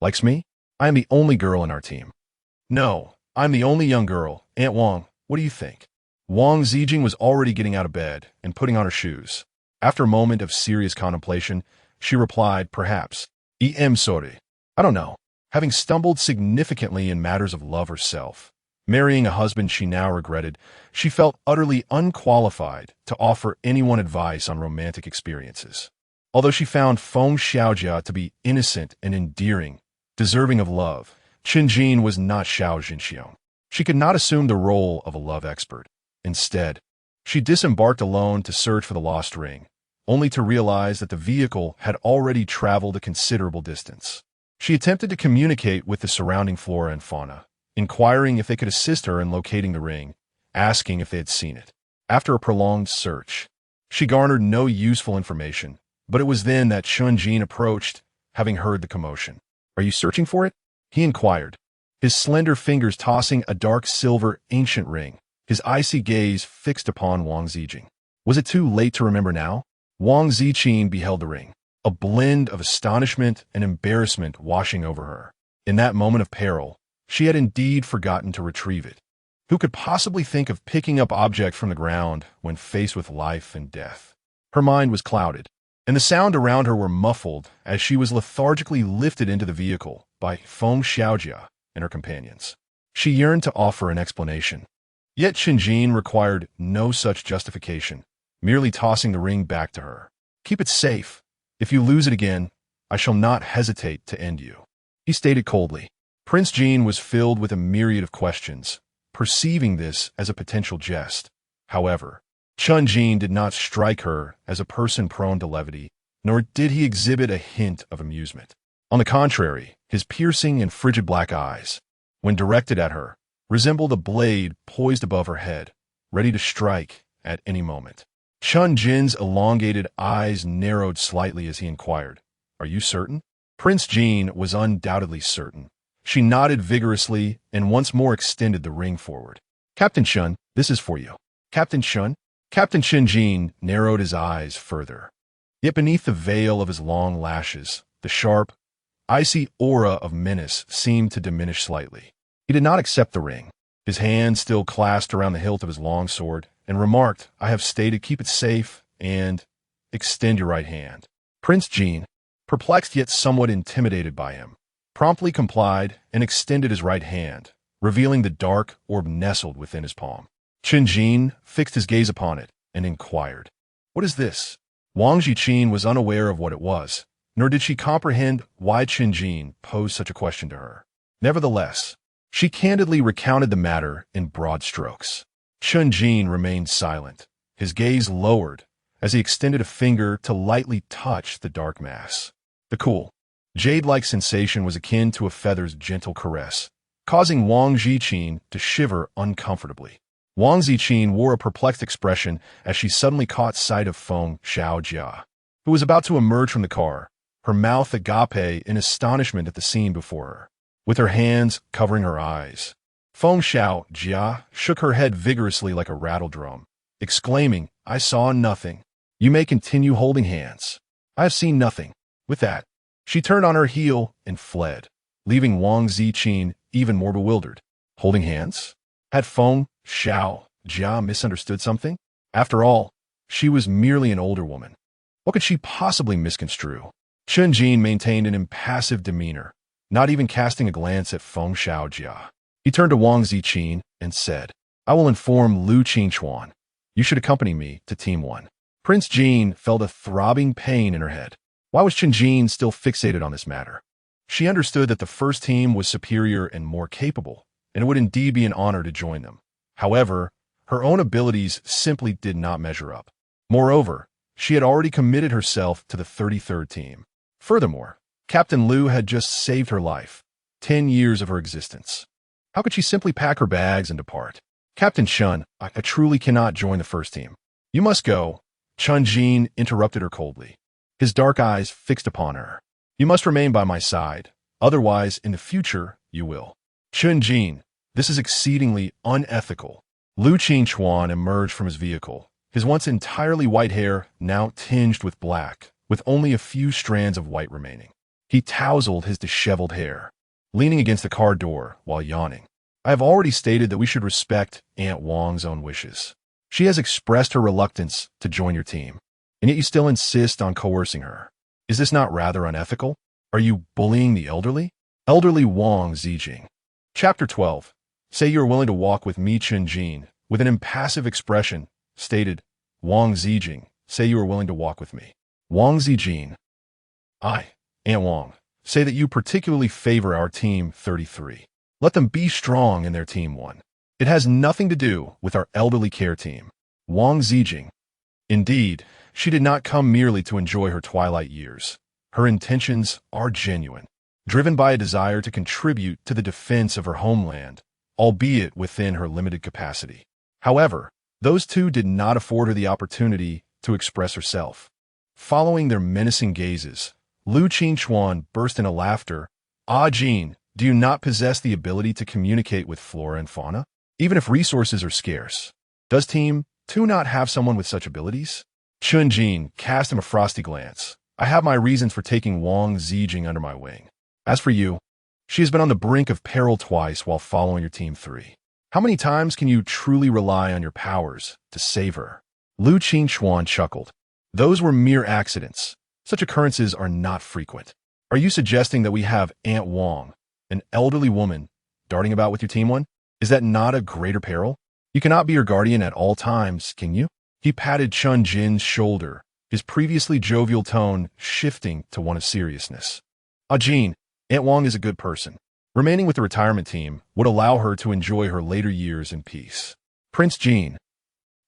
likes me? I am the only girl in our team." "No, I'm the only young girl. Aunt Wang, what do you think?" Wang Ziqin was already getting out of bed and putting on her shoes. After a moment of serious contemplation, she replied, "Perhaps. Sorry. I don't know. Having stumbled significantly in matters of love herself, Marrying a husband she now regretted, she felt utterly unqualified to offer anyone advice on romantic experiences. Although she found Feng Xiaojia to be innocent and endearing, deserving of love, Qinjin was not Xiao Jinxiong. She could not assume the role of a love expert. Instead, she disembarked alone to search for the lost ring, only to realize that the vehicle had already traveled a considerable distance. She attempted to communicate with the surrounding flora and fauna, inquiring if they could assist her in locating the ring, asking if they had seen it. After a prolonged search, she garnered no useful information, but it was then that Qinjin approached, having heard the commotion. "Are you searching for it?" he inquired, his slender fingers tossing a dark silver ancient ring, his icy gaze fixed upon Wang Ziqin. Was it too late to remember now? Wang Ziqin beheld the ring, a blend of astonishment and embarrassment washing over her. In that moment of peril, she had indeed forgotten to retrieve it. Who could possibly think of picking up object from the ground when faced with life and death? Her mind was clouded, and the sound around her were muffled as she was lethargically lifted into the vehicle by Feng Xiaojia and her companions. She yearned to offer an explanation, yet Qinjin required no such justification, merely tossing the ring back to her. "Keep it safe. If you lose it again, I shall not hesitate to end you," he stated coldly. Prince Jean was filled with a myriad of questions, perceiving this as a potential jest. However, Qinjin did not strike her as a person prone to levity, nor did he exhibit a hint of amusement. On the contrary, his piercing and frigid black eyes, when directed at her, resembled a blade poised above her head, ready to strike at any moment. Qinjin's elongated eyes narrowed slightly as he inquired, "Are you certain?" Prince Jean was undoubtedly certain. She nodded vigorously and once more extended the ring forward. "Captain Shun, this is for you." "Captain Shun?" Captain Qinjin narrowed his eyes further. Yet beneath the veil of his long lashes, the sharp, icy aura of menace seemed to diminish slightly. He did not accept the ring, his hand still clasped around the hilt of his long sword, and remarked, "I have stated, keep it safe, and extend your right hand." Prince Jean, perplexed yet somewhat intimidated by him, promptly complied and extended his right hand, revealing the dark orb nestled within his palm. Qinjin fixed his gaze upon it and inquired, "What is this?" Wang Ziqin was unaware of what it was, nor did she comprehend why Qinjin posed such a question to her. Nevertheless, she candidly recounted the matter in broad strokes. Qinjin remained silent, his gaze lowered as he extended a finger to lightly touch the dark mass. The cool, jade-like sensation was akin to a feather's gentle caress, causing Wang Ziqin to shiver uncomfortably. Wang Ziqin wore a perplexed expression as she suddenly caught sight of Feng Xiaojia, who was about to emerge from the car, her mouth agape in astonishment at the scene before her. With her hands covering her eyes, Feng Xiaojia shook her head vigorously like a rattle drum, exclaiming, "I saw nothing. You may continue holding hands. I have seen nothing." With that, she turned on her heel and fled, leaving Wang Ziqin even more bewildered. Holding hands? Had Feng Xiaojia misunderstood something? After all, she was merely an older woman. What could she possibly misconstrue? Qinjin maintained an impassive demeanor, not even casting a glance at Feng Xiaojia. He turned to Wang Ziqin and said, "I will inform Lu Qingchuan. You should accompany me to Team 1. Prince Jean felt a throbbing pain in her head. Why was Qinjin still fixated on this matter? She understood that the first team was superior and more capable, and it would indeed be an honor to join them. However, her own abilities simply did not measure up. Moreover, she had already committed herself to the 33rd team. Furthermore, Captain Lu had just saved her life, 10 years of her existence. How could she simply pack her bags and depart? "Captain Shun, I truly cannot join the first team." "You must go," Qinjin interrupted her coldly, his dark eyes fixed upon her. "You must remain by my side, otherwise in the future you will." "Qinjin, this is exceedingly unethical." Lu Qingchuan emerged from his vehicle, his once entirely white hair now tinged with black, with only a few strands of white remaining. He tousled his disheveled hair, leaning against the car door while yawning. "I have already stated that we should respect Aunt Wang's own wishes. She has expressed her reluctance to join your team, and yet you still insist on coercing her. Is this not rather unethical? Are you bullying the elderly?" Elderly Wang Ziqin. Chapter 12. Say you are willing to walk with me, Chen. With an impassive expression, stated, Wang Ziqin, say you are willing to walk with me. Wang Ziqin. I, Aunt Wang, say that you particularly favor our team 33. Let them be strong in their team 1. It has nothing to do with our elderly care team. Wang Ziqin. Indeed, she did not come merely to enjoy her twilight years. Her intentions are genuine, driven by a desire to contribute to the defense of her homeland, albeit within her limited capacity. However, those two did not afford her the opportunity to express herself. Following their menacing gazes, Lu Qingchuan burst into laughter. Ah, Jean, do you not possess the ability to communicate with flora and fauna? Even if resources are scarce, does Team 2 not have someone with such abilities? Chun Jin cast him a frosty glance. I have my reasons for taking Wang Ziqin under my wing. As for you, she has been on the brink of peril twice while following your Team 3. How many times can you truly rely on your powers to save her? Lu Qingchuan chuckled. Those were mere accidents. Such occurrences are not frequent. Are you suggesting that we have Aunt Wang, an elderly woman, darting about with your Team 1? Is that not a greater peril? You cannot be her guardian at all times, can you? He patted Chun Jin's shoulder, his previously jovial tone shifting to one of seriousness. Ah, Jean, Aunt Wang is a good person. Remaining with the retirement team would allow her to enjoy her later years in peace. Prince Jean.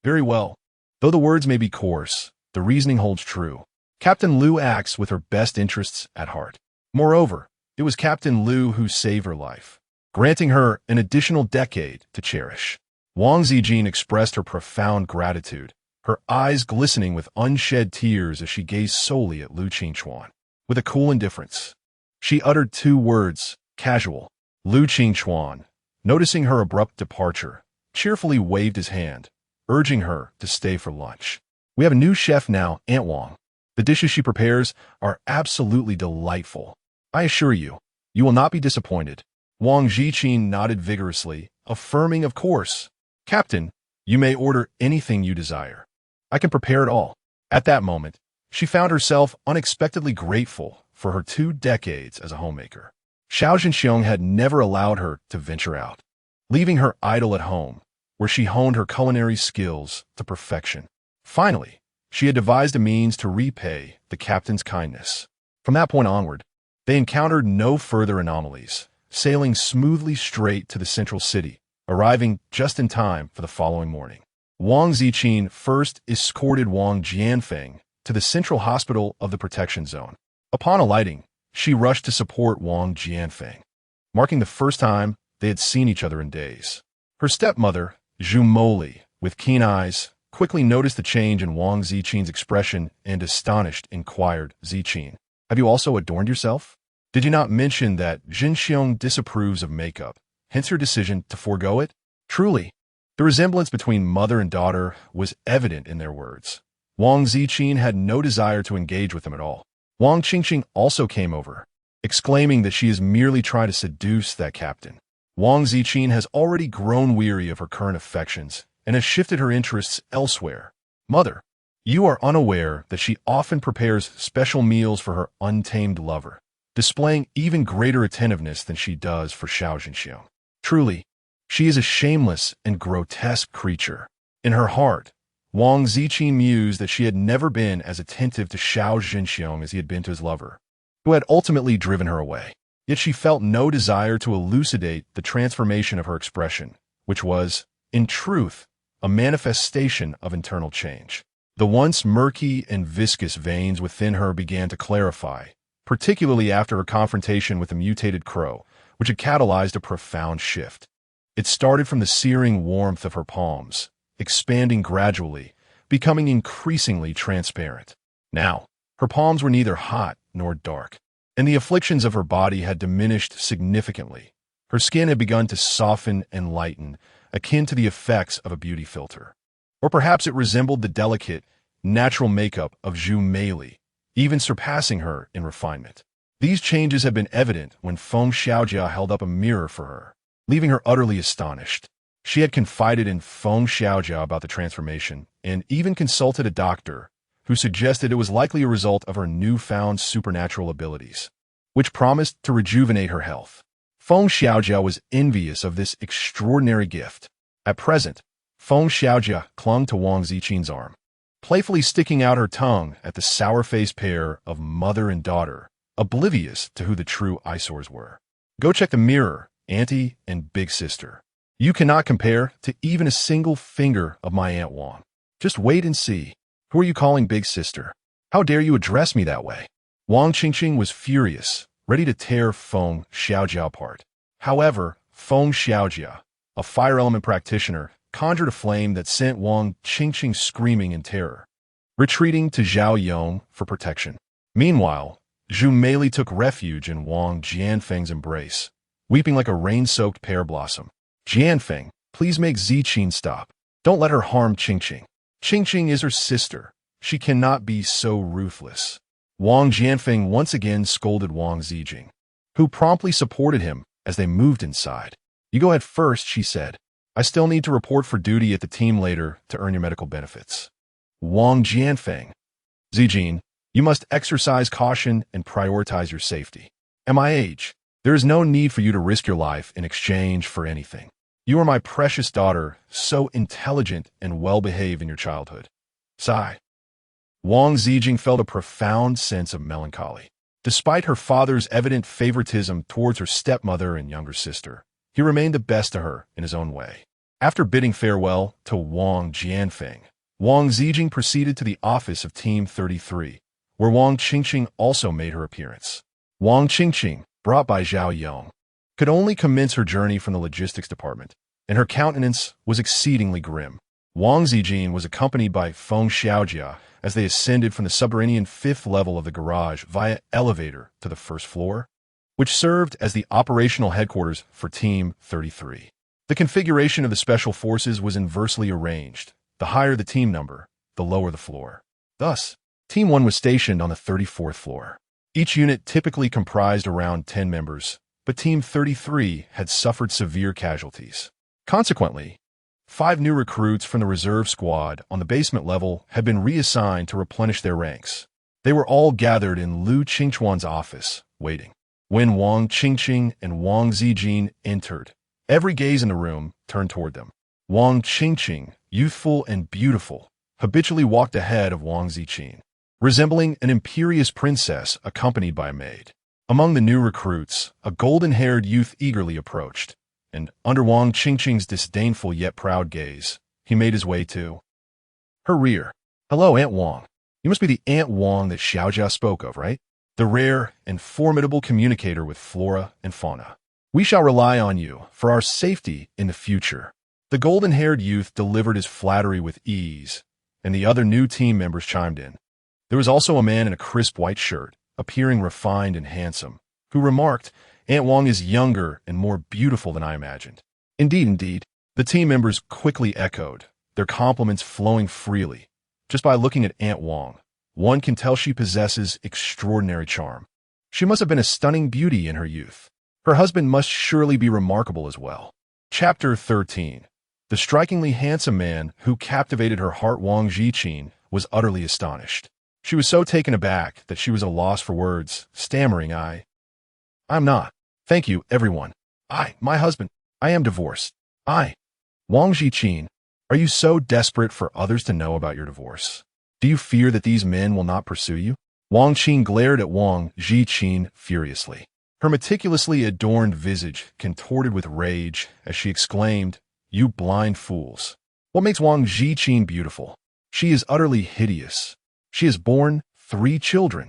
Very well. Though the words may be coarse, the reasoning holds true. Captain Liu acts with her best interests at heart. Moreover, it was Captain Liu who saved her life, granting her an additional decade to cherish. Wang Ziqin expressed her profound gratitude, her eyes glistening with unshed tears as she gazed solely at Lu Qingchuan. With a cool indifference, she uttered 2 words, casual. Lu Qingchuan, noticing her abrupt departure, cheerfully waved his hand, urging her to stay for lunch. We have a new chef now, Aunt Wang. The dishes she prepares are absolutely delightful. I assure you, you will not be disappointed. Wang Ziqin nodded vigorously, affirming, of course. Captain, you may order anything you desire. I can prepare it all. At that moment, she found herself unexpectedly grateful for her 2 decades as a homemaker. Xiao Zhenxiong had never allowed her to venture out, leaving her idle at home, where she honed her culinary skills to perfection. Finally, she had devised a means to repay the captain's kindness. From that point onward, they encountered no further anomalies, sailing smoothly straight to the central city, arriving just in time for the following morning. Wang Ziqin first escorted Wang Jianfeng to the central hospital of the protection zone. Upon alighting, she rushed to support Wang Jianfeng, marking the first time they had seen each other in days. Her stepmother, Zhu Moli, with keen eyes, quickly noticed the change in Wang Ziqin's expression and astonished inquired, Ziqin, have you also adorned yourself? Did you not mention that Zhenxiong disapproves of makeup, hence your decision to forego it? Truly, the resemblance between mother and daughter was evident in their words. Wang Ziqin had no desire to engage with them at all. Wang Qingqing also came over, exclaiming that she is merely trying to seduce that captain. Wang Ziqin has already grown weary of her current affections and has shifted her interests elsewhere. Mother, you are unaware that she often prepares special meals for her untamed lover, displaying even greater attentiveness than she does for Xiao Zhenxiong. Truly, she is a shameless and grotesque creature. In her heart, Wang Ziqin mused that she had never been as attentive to Xiao Zhenxiong as he had been to his lover, who had ultimately driven her away. Yet she felt no desire to elucidate the transformation of her expression, which was, in truth, a manifestation of internal change. The once murky and viscous veins within her began to clarify, particularly after her confrontation with the mutated crow, which had catalyzed a profound shift. It started from the searing warmth of her palms, expanding gradually, becoming increasingly transparent. Now, her palms were neither hot nor dark, and the afflictions of her body had diminished significantly. Her skin had begun to soften and lighten, akin to the effects of a beauty filter. Or perhaps it resembled the delicate, natural makeup of Zhu Meili, even surpassing her in refinement. These changes had been evident when Feng Xiaojia held up a mirror for her, leaving her utterly astonished. She had confided in Feng Xiaojia about the transformation and even consulted a doctor who suggested it was likely a result of her newfound supernatural abilities, which promised to rejuvenate her health. Feng Xiaojia was envious of this extraordinary gift. At present, Feng Xiaojia clung to Wang Ziqin's arm, playfully sticking out her tongue at the sour-faced pair of mother and daughter, oblivious to who the true eyesores were. Go check the mirror, Auntie and Big Sister. You cannot compare to even a single finger of my Aunt Wang. Just wait and see. Who are you calling Big Sister? How dare you address me that way? Wang Qingqing was furious, ready to tear Feng Xiaojia apart. However, Feng Xiaojia, a fire element practitioner, conjured a flame that sent Wang Qingqing screaming in terror, retreating to Zhao Yong for protection. Meanwhile, Zhu Meili took refuge in Wang Jianfeng's embrace, weeping like a rain-soaked pear blossom. Jianfeng, please make Ziqin stop. Don't let her harm Qingqing. Qingqing is her sister. She cannot be so ruthless. Wang Jianfeng once again scolded Wang Ziqin, who promptly supported him as they moved inside. You go ahead first, she said. I still need to report for duty at the team later to earn your medical benefits. Wang Jianfeng. Ziqin, you must exercise caution and prioritize your safety. At my age, there is no need for you to risk your life in exchange for anything. You are my precious daughter, so intelligent and well-behaved in your childhood. Sigh. Wang Ziqin felt a profound sense of melancholy. Despite her father's evident favoritism towards her stepmother and younger sister, he remained the best to her in his own way. After bidding farewell to Wang Jianfeng, Wang Ziqin proceeded to the office of Team 33, where Wang Qingqing also made her appearance. Wang Qingqing, brought by Zhao Yong, could only commence her journey from the logistics department, and her countenance was exceedingly grim. Wang Ziqin was accompanied by Feng Xiaojia as they ascended from the subterranean fifth level of the garage via elevator to the first floor, which served as the operational headquarters for Team 33. The configuration of the special forces was inversely arranged. The higher the team number, the lower the floor. Thus, Team 1 was stationed on the 34th floor. Each unit typically comprised around 10 members, but Team 33 had suffered severe casualties. Consequently, 5 new recruits from the reserve squad on the basement level had been reassigned to replenish their ranks. They were all gathered in Lu Qingchuan's office, waiting. When Wang Qingqing and Wang Ziqin entered, every gaze in the room turned toward them. Wang Qingqing, youthful and beautiful, habitually walked ahead of Wang Ziqin, resembling an imperious princess accompanied by a maid. Among the new recruits, a golden-haired youth eagerly approached, and under Wang Qingqing's disdainful yet proud gaze, he made his way to her rear. Hello, Aunt Wang. You must be the Aunt Wang that Xiaojia spoke of, right? The rare and formidable communicator with flora and fauna. We shall rely on you for our safety in the future. The golden-haired youth delivered his flattery with ease, and the other new team members chimed in. There was also a man in a crisp white shirt, appearing refined and handsome, who remarked, Aunt Wang is younger and more beautiful than I imagined. Indeed, the team members quickly echoed, their compliments flowing freely. Just by looking at Aunt Wang, one can tell she possesses extraordinary charm. She must have been a stunning beauty in her youth. Her husband must surely be remarkable as well. Chapter 13. The strikingly handsome man who captivated her heart, Wang Ziqin, was utterly astonished. She was so taken aback that she was at a loss for words, stammering, I'm not. Thank you, everyone. My husband, I am divorced. Wang Ziqin, are you so desperate for others to know about your divorce? Do you fear that these men will not pursue you? Wang Qing glared at Wang Ziqin furiously. Her meticulously adorned visage contorted with rage as she exclaimed, You blind fools. What makes Wang Ziqin beautiful? She is utterly hideous. She has borne 3 children.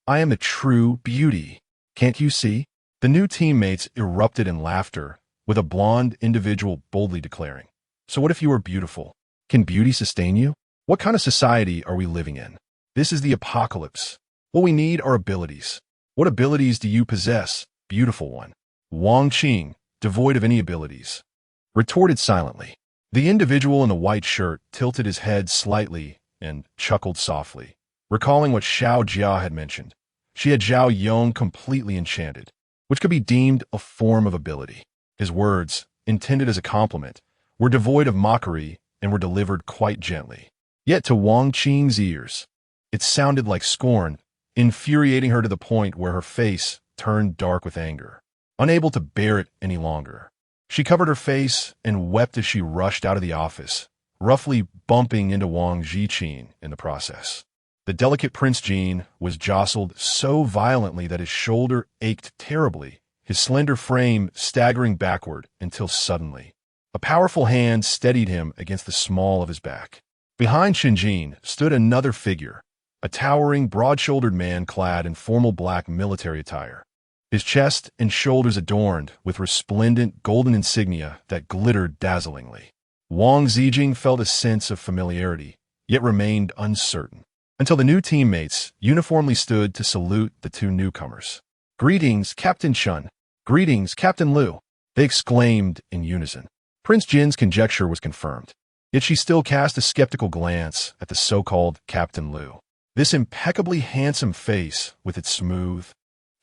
I am the true beauty. Can't you see? The new teammates erupted in laughter, with a blonde individual boldly declaring, So what if you are beautiful? Can beauty sustain you? What kind of society are we living in? This is the apocalypse. What we need are abilities. What abilities do you possess, beautiful one? Wang Qing, devoid of any abilities, retorted silently. The individual in the white shirt tilted his head slightly and chuckled softly, recalling what Xiao Jia had mentioned. She had Zhao Yong completely enchanted, which could be deemed a form of ability. His words, intended as a compliment, were devoid of mockery and were delivered quite gently. Yet to Wang Qing's ears, it sounded like scorn, infuriating her to the point where her face turned dark with anger. unable to bear it any longer. She covered her face and wept as she rushed out of the office, roughly bumping into Wang Ziqin in the process. The delicate Prince Jean was jostled so violently that his shoulder ached terribly, his slender frame staggering backward until suddenly a powerful hand steadied him against the small of his back. Behind Shinjin stood another figure, a towering, broad-shouldered man clad in formal black military attire, his chest and shoulders adorned with resplendent golden insignia that glittered dazzlingly. Wang Ziqin felt a sense of familiarity, yet remained uncertain, until the new teammates uniformly stood to salute the two newcomers. "Greetings, Captain Chun. Greetings, Captain Liu," they exclaimed in unison. Prince Jin's conjecture was confirmed, yet she still cast a skeptical glance at the so-called Captain Liu. This impeccably handsome face, with its smooth,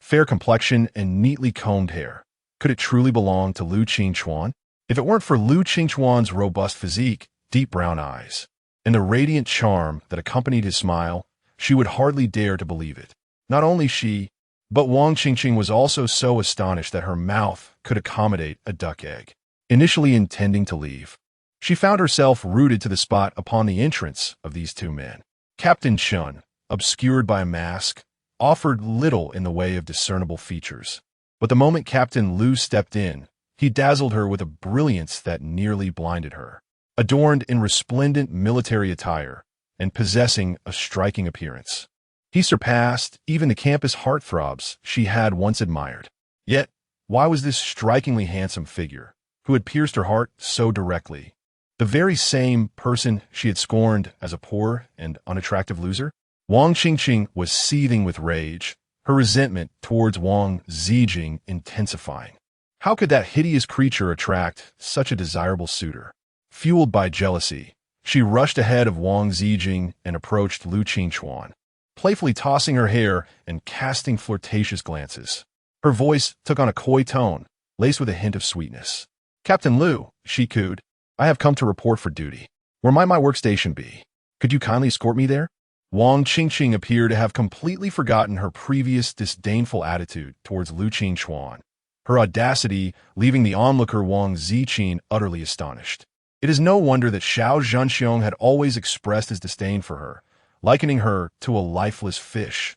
fair complexion and neatly combed hair, could it truly belong to Liu Qingchuan? If it weren't for Liu Qingchuan's robust physique, deep brown eyes, and the radiant charm that accompanied his smile, she would hardly dare to believe it. Not only she, but Wang Qingqing was also so astonished that her mouth could accommodate a duck egg. Initially intending to leave, she found herself rooted to the spot upon the entrance of these two men. Captain Chun, obscured by a mask, offered little in the way of discernible features. But the moment Captain Liu stepped in, he dazzled her with a brilliance that nearly blinded her. Adorned in resplendent military attire and possessing a striking appearance, he surpassed even the campus heartthrobs she had once admired. Yet, why was this strikingly handsome figure, who had pierced her heart so directly, the very same person she had scorned as a poor and unattractive loser? Wang Qingqing was seething with rage, her resentment towards Wang Ziqin intensifying. How could that hideous creature attract such a desirable suitor? Fueled by jealousy, she rushed ahead of Wang Ziqin and approached Liu Qingchuan, playfully tossing her hair and casting flirtatious glances. Her voice took on a coy tone, laced with a hint of sweetness. "Captain Liu," she cooed, "I have come to report for duty. Where might my workstation be? Could you kindly escort me there?" Wang Qingqing appeared to have completely forgotten her previous disdainful attitude towards Liu Qingchuan, her audacity leaving the onlooker Wang Ziqin utterly astonished. It is no wonder that Xiao Zhanxiong had always expressed his disdain for her, likening her to a lifeless fish,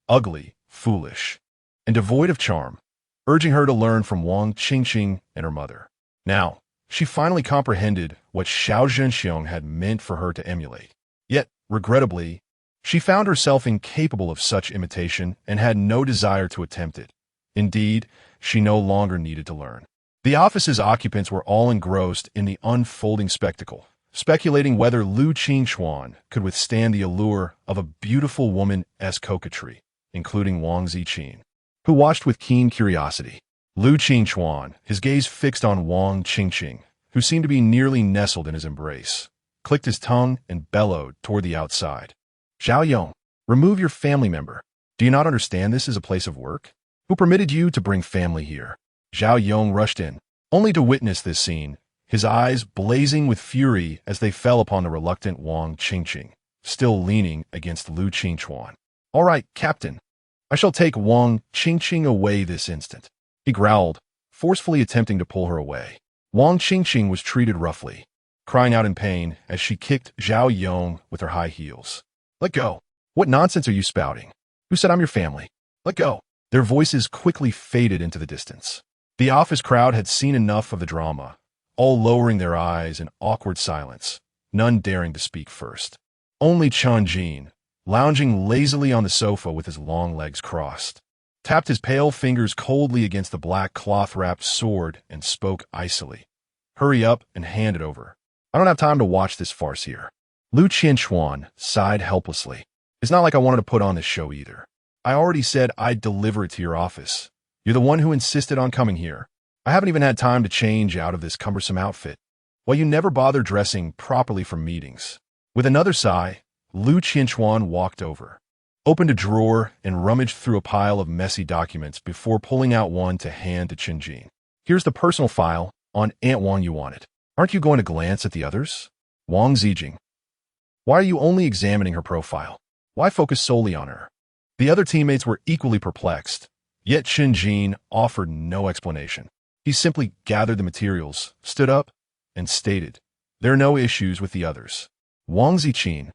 ugly, foolish, and devoid of charm, urging her to learn from Wang Qingqing and her mother. Now, she finally comprehended what Xiao Zhanxiong had meant for her to emulate. Yet, regrettably, she found herself incapable of such imitation and had no desire to attempt it. Indeed, she no longer needed to learn. The office's occupants were all engrossed in the unfolding spectacle, speculating whether Liu Qingchuan could withstand the allure of a beautiful woman's coquetry, including Wang Ziqin, who watched with keen curiosity. Liu Qingchuan, his gaze fixed on Wang Qingqing, who seemed to be nearly nestled in his embrace, clicked his tongue and bellowed toward the outside. "Zhao Yong, remove your family member. Do you not understand this is a place of work? Who permitted you to bring family here?" Zhao Yong rushed in, only to witness this scene, his eyes blazing with fury as they fell upon the reluctant Wang Qingqing, still leaning against Liu Qingchuan. "All right, Captain. I shall take Wang Qingqing away this instant," he growled, forcefully attempting to pull her away. Wang Qingqing was treated roughly, crying out in pain as she kicked Zhao Yong with her high heels. "Let go. What nonsense are you spouting? Who said I'm your family? Let go." Their voices quickly faded into the distance. The office crowd had seen enough of the drama, all lowering their eyes in awkward silence, none daring to speak first. Only Chun-Jin, lounging lazily on the sofa with his long legs crossed, tapped his pale fingers coldly against the black cloth-wrapped sword and spoke icily. "Hurry up and hand it over. I don't have time to watch this farce here." Liu Qingchuan sighed helplessly. "It's not like I wanted to put on this show either. I already said I'd deliver it to your office. You're the one who insisted on coming here. I haven't even had time to change out of this cumbersome outfit. Well, you never bother dressing properly for meetings." With another sigh, Liu Qingchuan walked over, opened a drawer, and rummaged through a pile of messy documents before pulling out one to hand to Qinjin. "Here's the personal file on Aunt Wang you wanted. Aren't you going to glance at the others?" Wang Ziqin. "Why are you only examining her profile? Why focus solely on her?" The other teammates were equally perplexed, Yet Jin offered no explanation. He simply gathered the materials, stood up, and stated, "There are no issues with the others." Wang Ziqin.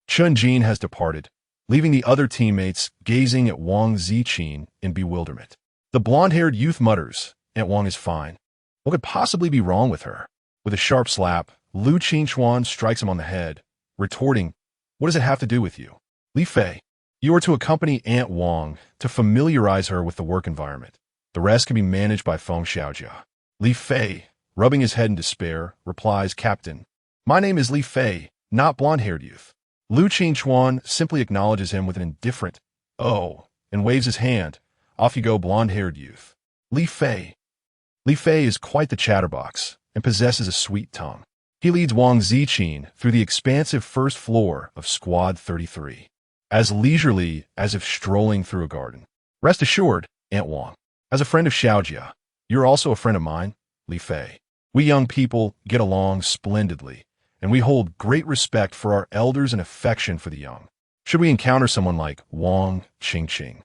Jin has departed, leaving the other teammates gazing at Wang Ziqin in bewilderment. The blonde-haired youth mutters, "Aunt Wang is fine. What could possibly be wrong with her?" With a sharp slap, Lu Qingchuan strikes him on the head, retorting, "What does it have to do with you? Li Fei, you are to accompany Aunt Wang to familiarize her with the work environment. The rest can be managed by Feng Xiaojia." Li Fei, rubbing his head in despair, replies, "Captain, my name is Li Fei, not blonde-haired youth." Lu Qingchuan simply acknowledges him with an indifferent, "Oh," and waves his hand. "Off you go, blonde-haired youth." Li Fei. Li Fei is quite the chatterbox and possesses a sweet tongue. He leads Wang Ziqin through the expansive first floor of Squad 33, as leisurely as if strolling through a garden. "Rest assured, Aunt Wang, as a friend of Xiaojia, you're also a friend of mine, Li Fei. We young people get along splendidly, and we hold great respect for our elders and affection for the young. Should we encounter someone like Wang Qingqing,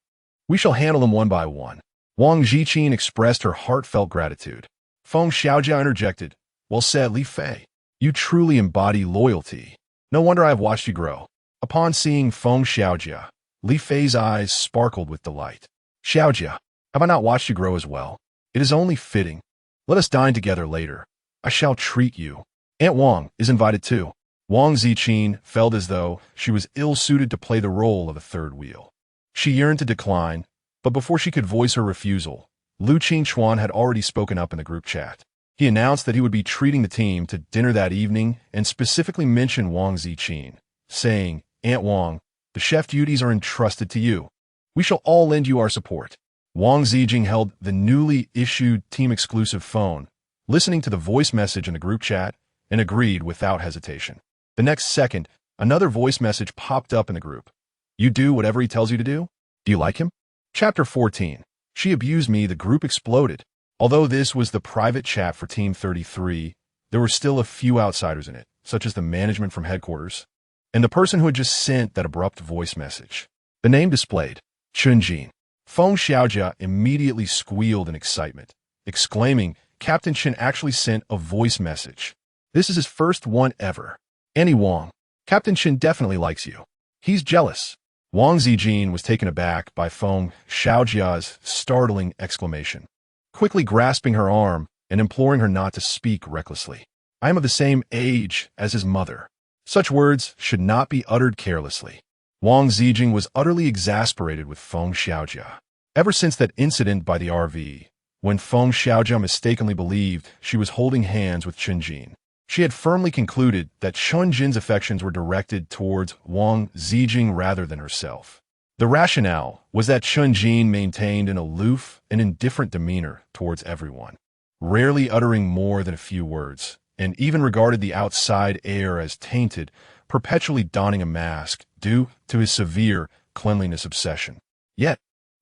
we shall handle them one by one." Wang Ziqin expressed her heartfelt gratitude. Feng Xiaojia interjected, "Well said, Li Fei. You truly embody loyalty. No wonder I have watched you grow." Upon seeing Feng Xiaojia, Li Fei's eyes sparkled with delight. "Xiaojia, have I not watched you grow as well? It is only fitting. Let us dine together later. I shall treat you. Aunt Wang is invited too." Wang Ziqin felt as though she was ill-suited to play the role of a third wheel. She yearned to decline, but before she could voice her refusal, Lu Qingchuan had already spoken up in the group chat. He announced that he would be treating the team to dinner that evening and specifically mentioned Wang Ziqin, saying, "Aunt Wang, the chef duties are entrusted to you. We shall all lend you our support." Wang Ziqin held the newly issued team-exclusive phone, listening to the voice message in the group chat, and agreed without hesitation. The next second, another voice message popped up in the group. "You do whatever he tells you to do? Do you like him?" Chapter 14. She abused me. The group exploded. Although this was the private chat for Team 33, there were still a few outsiders in it, such as the management from headquarters, and the person who had just sent that abrupt voice message. The name displayed, Chunjin. Feng Xiaojia immediately squealed in excitement, exclaiming, "Captain Chen actually sent a voice message. This is his first one ever. Annie Wang, Captain Chen definitely likes you. He's jealous." Wang Ziqin was taken aback by Feng Xiaojia's startling exclamation, quickly grasping her arm and imploring her not to speak recklessly. "I am of the same age as his mother. Such words should not be uttered carelessly." Wang Ziqin was utterly exasperated with Feng Xiaojia. Ever since that incident by the RV, when Feng Xiaojia mistakenly believed she was holding hands with Chunjin, she had firmly concluded that Chunjin's affections were directed towards Wang Ziqin rather than herself. The rationale was that Chunjin maintained an aloof and indifferent demeanor towards everyone, rarely uttering more than a few words, and even regarded the outside air as tainted, perpetually donning a mask due to his severe cleanliness obsession. Yet,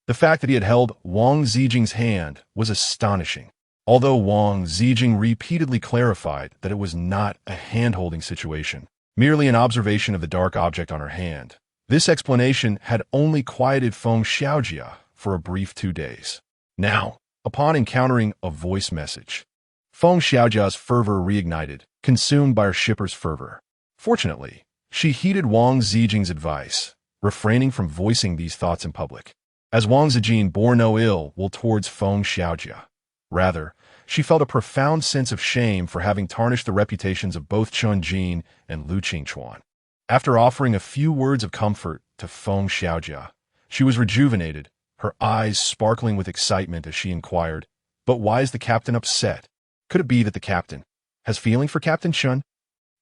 the fact that he had held Wang Ziqin's hand was astonishing. Although Wang Ziqin repeatedly clarified that it was not a hand-holding situation, merely an observation of the dark object on her hand, this explanation had only quieted Feng Xiaojia for a brief 2 days. Now, upon encountering a voice message, Feng Xiaojia's fervor reignited, consumed by her shipper's fervor. Fortunately, she heeded Wang Ziqin's advice, refraining from voicing these thoughts in public, as Wang Ziqin bore no ill will towards Feng Xiaojia. Rather, she felt a profound sense of shame for having tarnished the reputations of both Chunjin and Lu Qingchuan. After offering a few words of comfort to Feng Xiaojia, she was rejuvenated, her eyes sparkling with excitement as she inquired, "But why is the captain upset? Could it be that the captain has feeling for Captain Chen?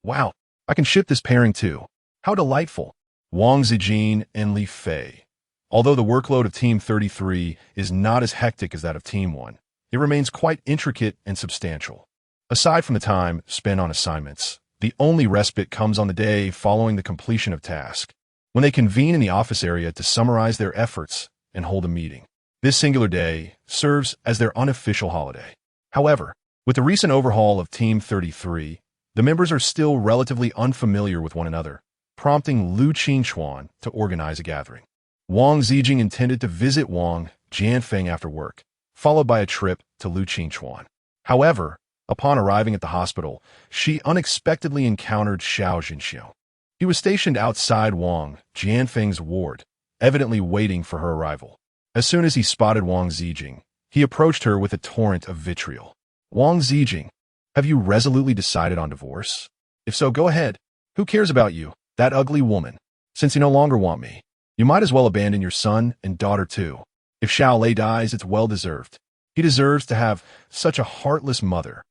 Wow, I can ship this pairing too. How delightful." Wang Ziqin and Li Fei. Although the workload of Team 33 is not as hectic as that of Team 1, it remains quite intricate and substantial. Aside from the time spent on assignments, the only respite comes on the day following the completion of tasks, when they convene in the office area to summarize their efforts and hold a meeting. This singular day serves as their unofficial holiday. However, with the recent overhaul of Team 33, the members are still relatively unfamiliar with one another, prompting Lu Qingchuan to organize a gathering. Wang Ziqin intended to visit Wang Jianfeng after work, followed by a trip to Luqingchuan. However, upon arriving at the hospital, she unexpectedly encountered Xiao Zhenxiong. He was stationed outside Wang Jianfeng's ward, evidently waiting for her arrival. As soon as he spotted Wang Ziqin, he approached her with a torrent of vitriol. "Wang Ziqin, have you resolutely decided on divorce? If so, go ahead. Who cares about you, that ugly woman? Since you no longer want me, you might as well abandon your son and daughter too. If Xiao Lei dies, it's well-deserved. He deserves to have such a heartless mother."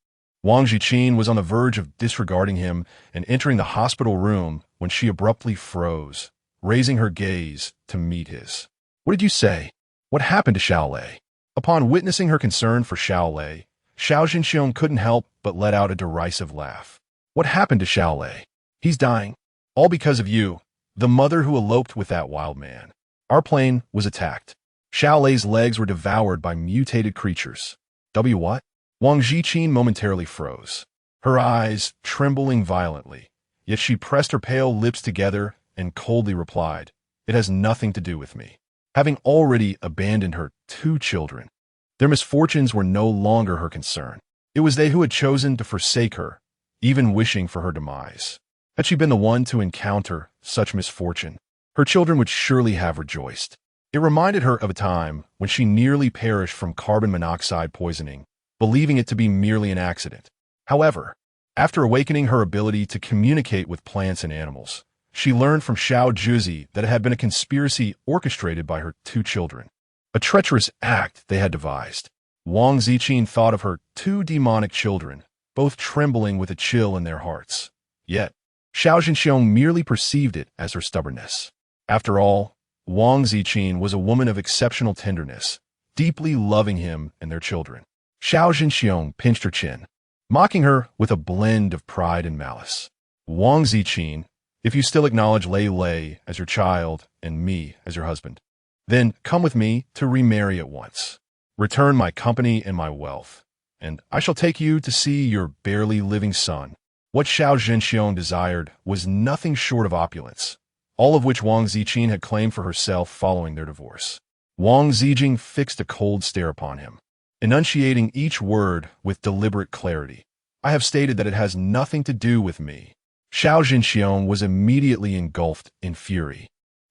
Wang Ziqin was on the verge of disregarding him and entering the hospital room when she abruptly froze, raising her gaze to meet his. "What did you say? What happened to Xiao Lei?" Upon witnessing her concern for Xiao Lei, Xiao Zhenxiong couldn't help but let out a derisive laugh. "What happened to Xiao Lei? He's dying. All because of you, the mother who eloped with that wild man. Our plane was attacked. Xiao Lei's legs were devoured by mutated creatures." What? Wang Ziqin momentarily froze, her eyes trembling violently, yet she pressed her pale lips together and coldly replied, "It has nothing to do with me." Having already abandoned her 2 children, their misfortunes were no longer her concern. It was they who had chosen to forsake her, even wishing for her demise. Had she been the one to encounter such misfortune, her children would surely have rejoiced. It reminded her of a time when she nearly perished from carbon monoxide poisoning, believing it to be merely an accident. However, after awakening her ability to communicate with plants and animals, she learned from Xiao Juzi that it had been a conspiracy orchestrated by her 2 children, a treacherous act they had devised. Wang Ziqin thought of her 2 demonic children, both trembling with a chill in their hearts. Yet, Xiao Zhenxiong merely perceived it as her stubbornness. After all, Wang Ziqin was a woman of exceptional tenderness, deeply loving him and their children. Xiao Zhenxiong pinched her chin, mocking her with a blend of pride and malice. "Wang Ziqin, if you still acknowledge Lei Lei as your child and me as your husband, then come with me to remarry at once. Return my company and my wealth, and I shall take you to see your barely living son." What Xiao Zhenxiong desired was nothing short of opulence, all of which Wang Ziqin had claimed for herself following their divorce. Wang Ziqin fixed a cold stare upon him, enunciating each word with deliberate clarity. "I have stated that it has nothing to do with me." Xiao Zhenxiong was immediately engulfed in fury,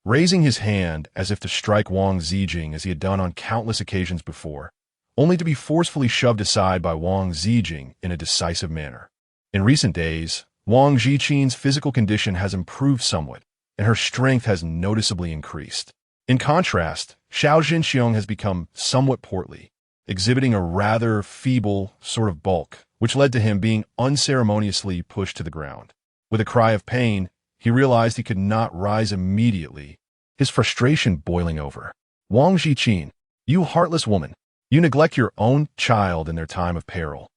raising his hand as if to strike Wang Ziqin as he had done on countless occasions before, only to be forcefully shoved aside by Wang Ziqin in a decisive manner. In recent days, Wang Ziqin's physical condition has improved somewhat, and her strength has noticeably increased. In contrast, Xiao Zhenxiong has become somewhat portly, exhibiting a rather feeble sort of bulk, which led to him being unceremoniously pushed to the ground. With a cry of pain, he realized he could not rise immediately, his frustration boiling over. "Wang Ziqin, you heartless woman, you neglect your own child in their time of peril.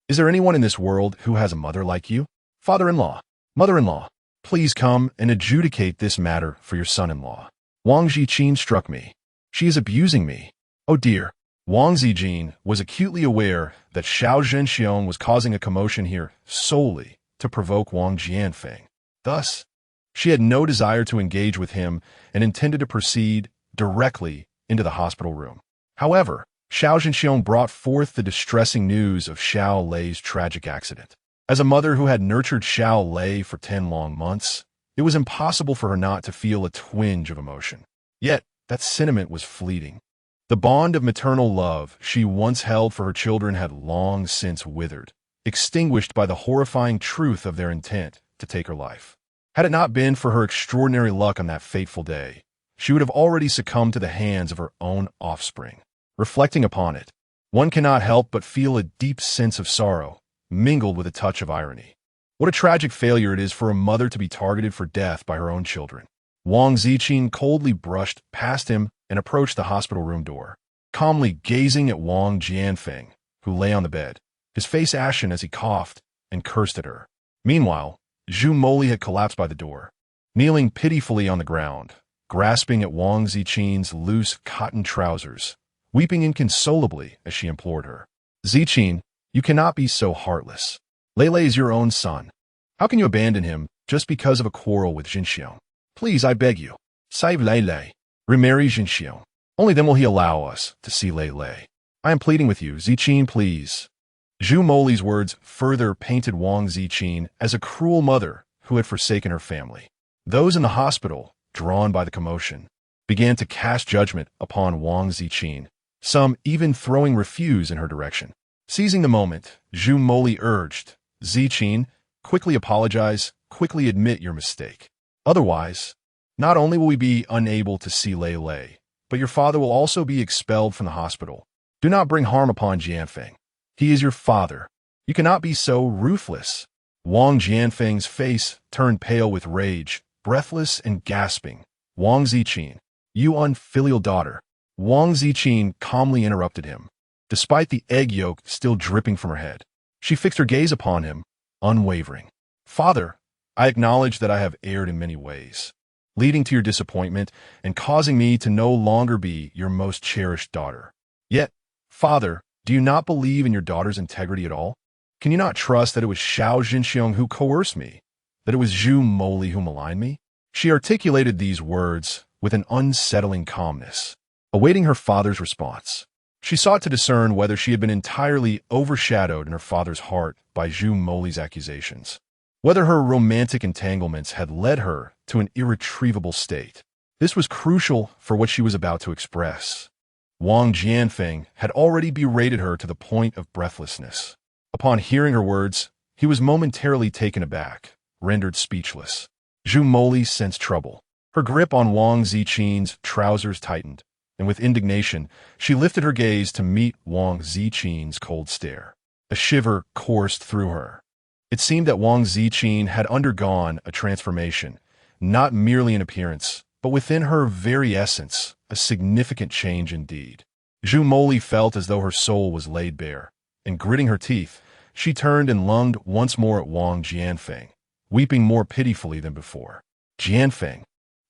Is there anyone in this world who has a mother like you? Father-in-law, mother-in-law, please come and adjudicate this matter for your son-in-law. Wang Ziqin struck me. She is abusing me. Oh dear." Wang Ziqin was acutely aware that Xiao Zhenxiong was causing a commotion here solely to provoke Wang Jianfeng. Thus, she had no desire to engage with him and intended to proceed directly into the hospital room. However, Xiao Zhenxiong brought forth the distressing news of Xiao Lei's tragic accident. As a mother who had nurtured Xiao Lei for 10 long months, it was impossible for her not to feel a twinge of emotion. Yet, that sentiment was fleeting. The bond of maternal love she once held for her children had long since withered, extinguished by the horrifying truth of their intent to take her life. Had it not been for her extraordinary luck on that fateful day, she would have already succumbed to the hands of her own offspring. Reflecting upon it, one cannot help but feel a deep sense of sorrow, mingled with a touch of irony. What a tragic failure it is for a mother to be targeted for death by her own children. Wang Ziqin coldly brushed past him and approached the hospital room door, calmly gazing at Wang Jianfeng, who lay on the bed, his face ashen as he coughed and cursed at her. Meanwhile, Zhu Moli had collapsed by the door, kneeling pitifully on the ground, grasping at Wang Ziqin's loose cotton trousers, weeping inconsolably as she implored her. "Ziqin, you cannot be so heartless. Lei is your own son. How can you abandon him just because of a quarrel with Zhenxiong? Please, I beg you, save Lei. Remarry Zhenxiong." Only then will he allow us to see Lei Lei. I am pleading with you, Ziqin, please. Zhu Moli's words further painted Wang Ziqin as a cruel mother who had forsaken her family. Those in the hospital, drawn by the commotion, began to cast judgment upon Wang Ziqin, some even throwing refuse in her direction. Seizing the moment, Zhu Moli urged, Ziqin, quickly apologize, quickly admit your mistake. Otherwise, not only will we be unable to see Lei Lei, but your father will also be expelled from the hospital. Do not bring harm upon Jianfeng. He is your father. You cannot be so ruthless. Wang Jianfeng's face turned pale with rage, breathless and gasping. Wang Ziqin, you unfilial daughter. Wang Ziqin calmly interrupted him. Despite the egg yolk still dripping from her head, she fixed her gaze upon him, unwavering. Father, I acknowledge that I have erred in many ways, leading to your disappointment and causing me to no longer be your most cherished daughter. Yet, Father, do you not believe in your daughter's integrity at all? Can you not trust that it was Xiao Zhenxiong who coerced me, that it was Zhu Moli who maligned me? She articulated these words with an unsettling calmness, awaiting her father's response. She sought to discern whether she had been entirely overshadowed in her father's heart by Zhu Moli's accusations, whether her romantic entanglements had led her to an irretrievable state. This was crucial for what she was about to express. Wang Jianfeng had already berated her to the point of breathlessness. Upon hearing her words, he was momentarily taken aback, rendered speechless. Zhu Moli sensed trouble. Her grip on Wang Ziqin's trousers tightened, and with indignation, she lifted her gaze to meet Wang Ziqin's cold stare. A shiver coursed through her. It seemed that Wang Ziqin had undergone a transformation, not merely in appearance, but within her very essence, a significant change indeed. Zhu Moli felt as though her soul was laid bare, and gritting her teeth, she turned and lunged once more at Wang Jianfeng, weeping more pitifully than before. Jianfeng,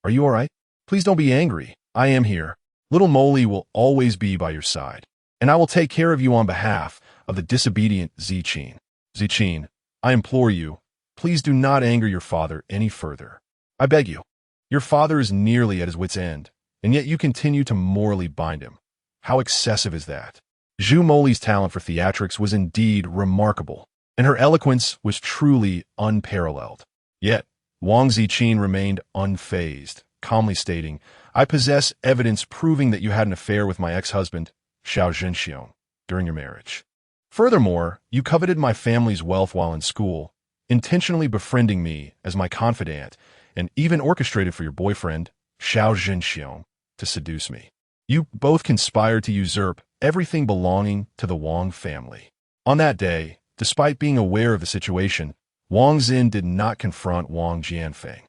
are you all right? Please don't be angry. I am here. Little Moli will always be by your side, and I will take care of you on behalf of the disobedient Ziqin. Ziqin, I implore you, please do not anger your father any further. I beg you. Your father is nearly at his wit's end, and yet you continue to morally bind him. How excessive is that? Zhu Moli's talent for theatrics was indeed remarkable, and her eloquence was truly unparalleled. Yet, Wang Ziqin remained unfazed, calmly stating, I possess evidence proving that you had an affair with my ex-husband, Xiao Zhenxiong, during your marriage. Furthermore, you coveted my family's wealth while in school, intentionally befriending me as my confidant, and even orchestrated for your boyfriend, Xiao Zhenxiong, to seduce me. You both conspired to usurp everything belonging to the Wang family. On that day, despite being aware of the situation, Wang Xin did not confront Wang Jianfeng.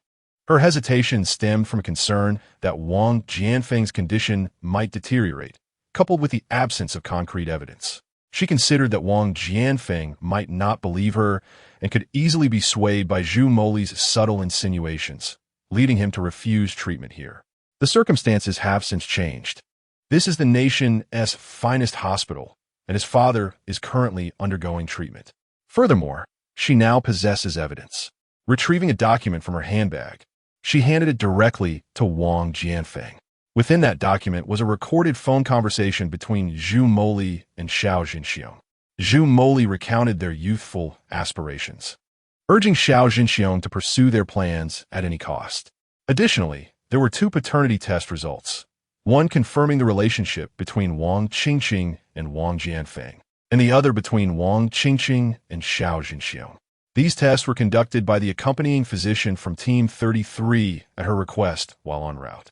Her hesitation stemmed from a concern that Wang Jianfeng's condition might deteriorate, coupled with the absence of concrete evidence. She considered that Wang Jianfeng might not believe her and could easily be swayed by Zhu Moli's subtle insinuations, leading him to refuse treatment here. The circumstances have since changed. This is the nation's finest hospital, and his father is currently undergoing treatment. Furthermore, she now possesses evidence. Retrieving a document from her handbag, she handed it directly to Wang Jianfeng. Within that document was a recorded phone conversation between Zhu Moli and Xiao Zhenxiong. Zhu Moli recounted their youthful aspirations, urging Xiao Zhenxiong to pursue their plans at any cost. Additionally, there were 2 paternity test results, one confirming the relationship between Wang Qingqing and Wang Jianfeng, and the other between Wang Qingqing and Xiao Zhenxiong. These tests were conducted by the accompanying physician from Team 33 at her request while en route.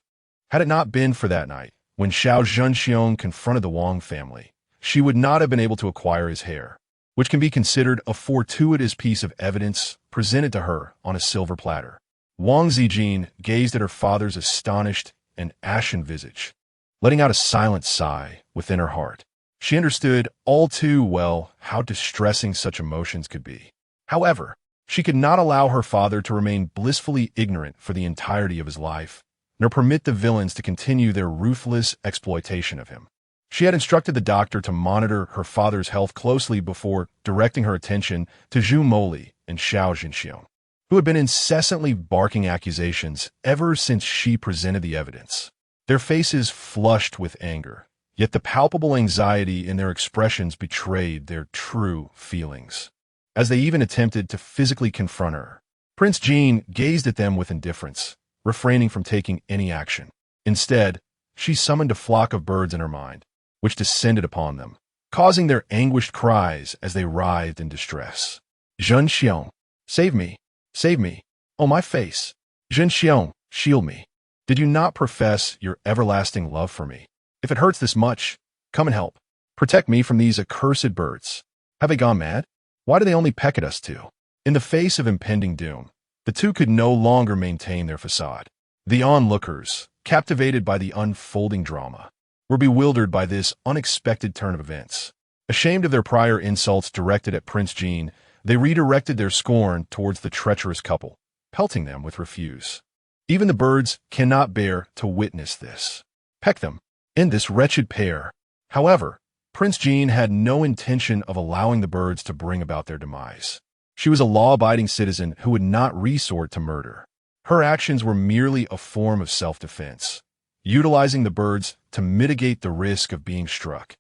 Had it not been for that night, when Xiao Zhenxiong confronted the Wang family, she would not have been able to acquire his hair, which can be considered a fortuitous piece of evidence presented to her on a silver platter. Wang Ziqin gazed at her father's astonished and ashen visage, letting out a silent sigh within her heart. She understood all too well how distressing such emotions could be. However, she could not allow her father to remain blissfully ignorant for the entirety of his life, nor permit the villains to continue their ruthless exploitation of him. She had instructed the doctor to monitor her father's health closely before directing her attention to Zhu Moli and Xiao Zhenxiong, who had been incessantly barking accusations ever since she presented the evidence. their faces flushed with anger, yet the palpable anxiety in their expressions betrayed their true feelings. As they even attempted to physically confront her, Prince Jean gazed at them with indifference, refraining from taking any action. Instead, she summoned a flock of birds in her mind, which descended upon them, causing their anguished cries as they writhed in distress. Zhen Xiong, save me! Save me! Oh, my face! Zhen Xiong, shield me! Did you not profess your everlasting love for me? If it hurts this much, come and help. Protect me from these accursed birds. Have they gone mad? Why do they only peck at us two? In the face of impending doom, the two could no longer maintain their facade. The onlookers, captivated by the unfolding drama, were bewildered by this unexpected turn of events. Ashamed of their prior insults directed at Prince Jean, they redirected their scorn towards the treacherous couple, pelting them with refuse. Even the birds cannot bear to witness this. Peck them, end this wretched pair. However, Prince Jean had no intention of allowing the birds to bring about their demise. She was a law-abiding citizen who would not resort to murder. Her actions were merely a form of self-defense, utilizing the birds to mitigate the risk of being struck,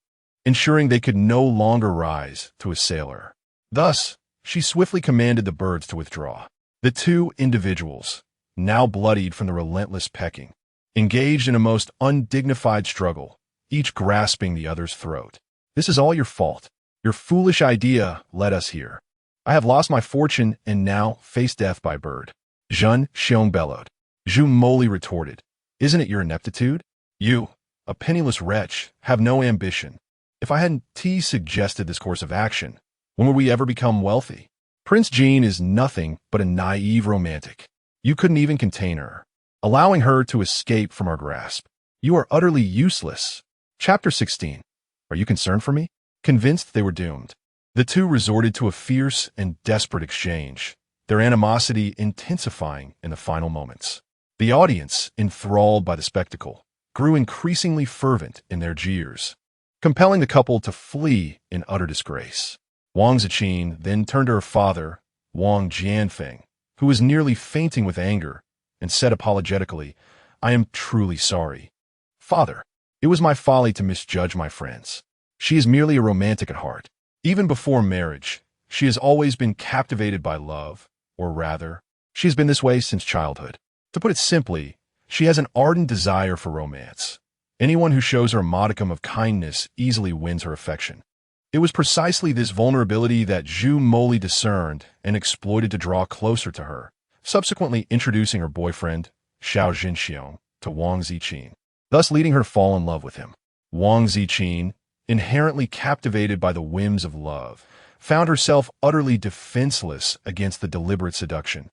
ensuring they could no longer rise to assail her. Thus, she swiftly commanded the birds to withdraw. The two individuals, now bloodied from the relentless pecking, engaged in a most undignified struggle, each grasping the other's throat. This is all your fault. Your foolish idea led us here. I have lost my fortune and now face death by bird. Zhen Xiong bellowed. Zhu Moli retorted. Isn't it your ineptitude? You, a penniless wretch, have no ambition. If I hadn't suggested this course of action, when would we ever become wealthy? Prince Jean is nothing but a naive romantic. You couldn't even contain her, allowing her to escape from our grasp. You are utterly useless. Chapter 16. Are you concerned for me? Convinced they were doomed, the two resorted to a fierce and desperate exchange, their animosity intensifying in the final moments. The audience, enthralled by the spectacle, grew increasingly fervent in their jeers, compelling the couple to flee in utter disgrace. Wang Ziqin then turned to her father, Wang Jianfeng, who was nearly fainting with anger, and said apologetically, I am truly sorry. Father, it was my folly to misjudge my friends. She is merely a romantic at heart. Even before marriage, she has always been captivated by love, or rather, she has been this way since childhood. To put it simply, she has an ardent desire for romance. Anyone who shows her a modicum of kindness easily wins her affection. It was precisely this vulnerability that Zhu Moli discerned and exploited to draw closer to her, subsequently introducing her boyfriend, Xiao Jinxiong, to Wang Ziqin, thus leading her to fall in love with him. Wang Ziqin, inherently captivated by the whims of love, found herself utterly defenseless against the deliberate seduction,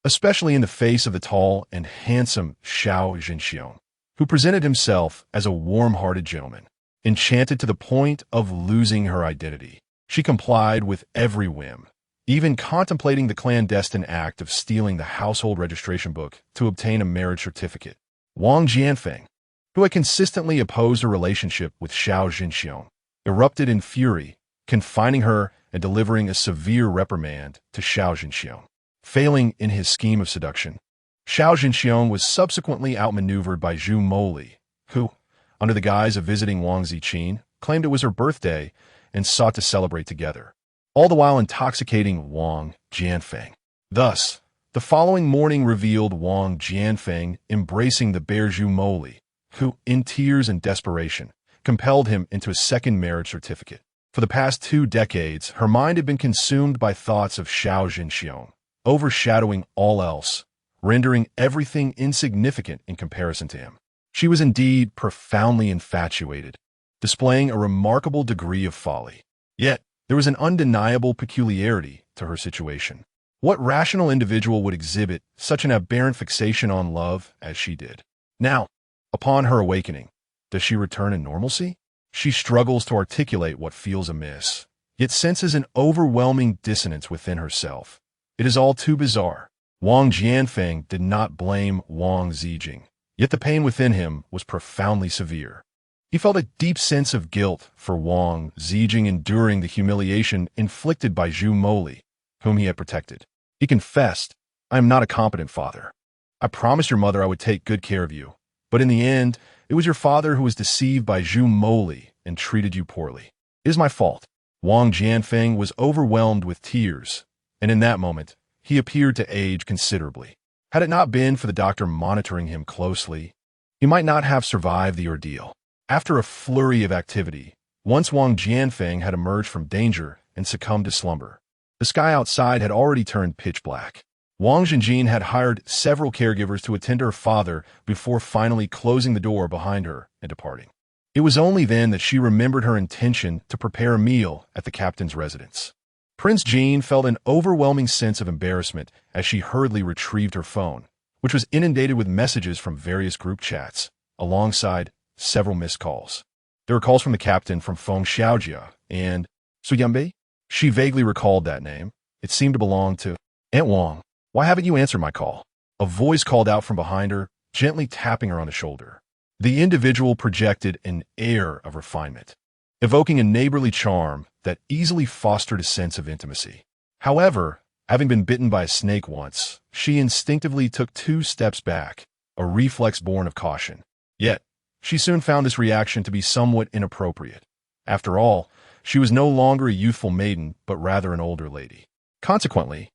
especially in the face of the tall and handsome Xiao Jinxiong, who presented himself as a warm-hearted gentleman. Enchanted to the point of losing her identity, she complied with every whim, even contemplating the clandestine act of stealing the household registration book to obtain a marriage certificate. Wang Jianfeng, who had consistently opposed a relationship with Xiao Jinxiong, erupted in fury, confining her and delivering a severe reprimand to Xiao Jinxiong. Failing in his scheme of seduction, Xiao Jinxiong was subsequently outmaneuvered by Zhu Moli, who, under the guise of visiting Wang Ziqin, claimed it was her birthday and sought to celebrate together, all the while intoxicating Wang Jianfeng. Thus, the following morning revealed Wang Jianfeng embracing the bear Zhu Moli, who, in tears and desperation, compelled him into a second marriage certificate. For the past 2 decades, her mind had been consumed by thoughts of Xiao Jinxiong, overshadowing all else, rendering everything insignificant in comparison to him. She was indeed profoundly infatuated, displaying a remarkable degree of folly. Yet, there was an undeniable peculiarity to her situation. What rational individual would exhibit such an aberrant fixation on love as she did? Now, upon her awakening, does she return in normalcy? She struggles to articulate what feels amiss, yet senses an overwhelming dissonance within herself. It is all too bizarre. Wang Jianfeng did not blame Wang Ziqin, yet the pain within him was profoundly severe. He felt a deep sense of guilt for Wang Ziqin enduring the humiliation inflicted by Zhu Moli, whom he had protected. He confessed, I am not a competent father. I promised your mother I would take good care of you, but in the end, It was your father who was deceived by Zhu Moli and treated you poorly. It is my fault. Wang Jianfeng was overwhelmed with tears, and in that moment, he appeared to age considerably. Had it not been for the doctor monitoring him closely, he might not have survived the ordeal. After a flurry of activity, once Wang Jianfeng had emerged from danger and succumbed to slumber, the sky outside had already turned pitch black. Wang Ziqin had hired several caregivers to attend to her father before finally closing the door behind her and departing. It was only then that she remembered her intention to prepare a meal at the captain's residence. Prince Jean felt an overwhelming sense of embarrassment as she hurriedly retrieved her phone, which was inundated with messages from various group chats, alongside several missed calls. There were calls from the captain from Feng Xiaojia and Su Yanbei. She vaguely recalled that name. It seemed to belong to Aunt Wang. Why haven't you answered my call? A voice called out from behind her, gently tapping her on the shoulder. The individual projected an air of refinement, evoking a neighborly charm that easily fostered a sense of intimacy. However, having been bitten by a snake once, she instinctively took 2 steps back, a reflex born of caution. Yet, she soon found this reaction to be somewhat inappropriate. After all, she was no longer a youthful maiden, but rather an older lady. Consequently,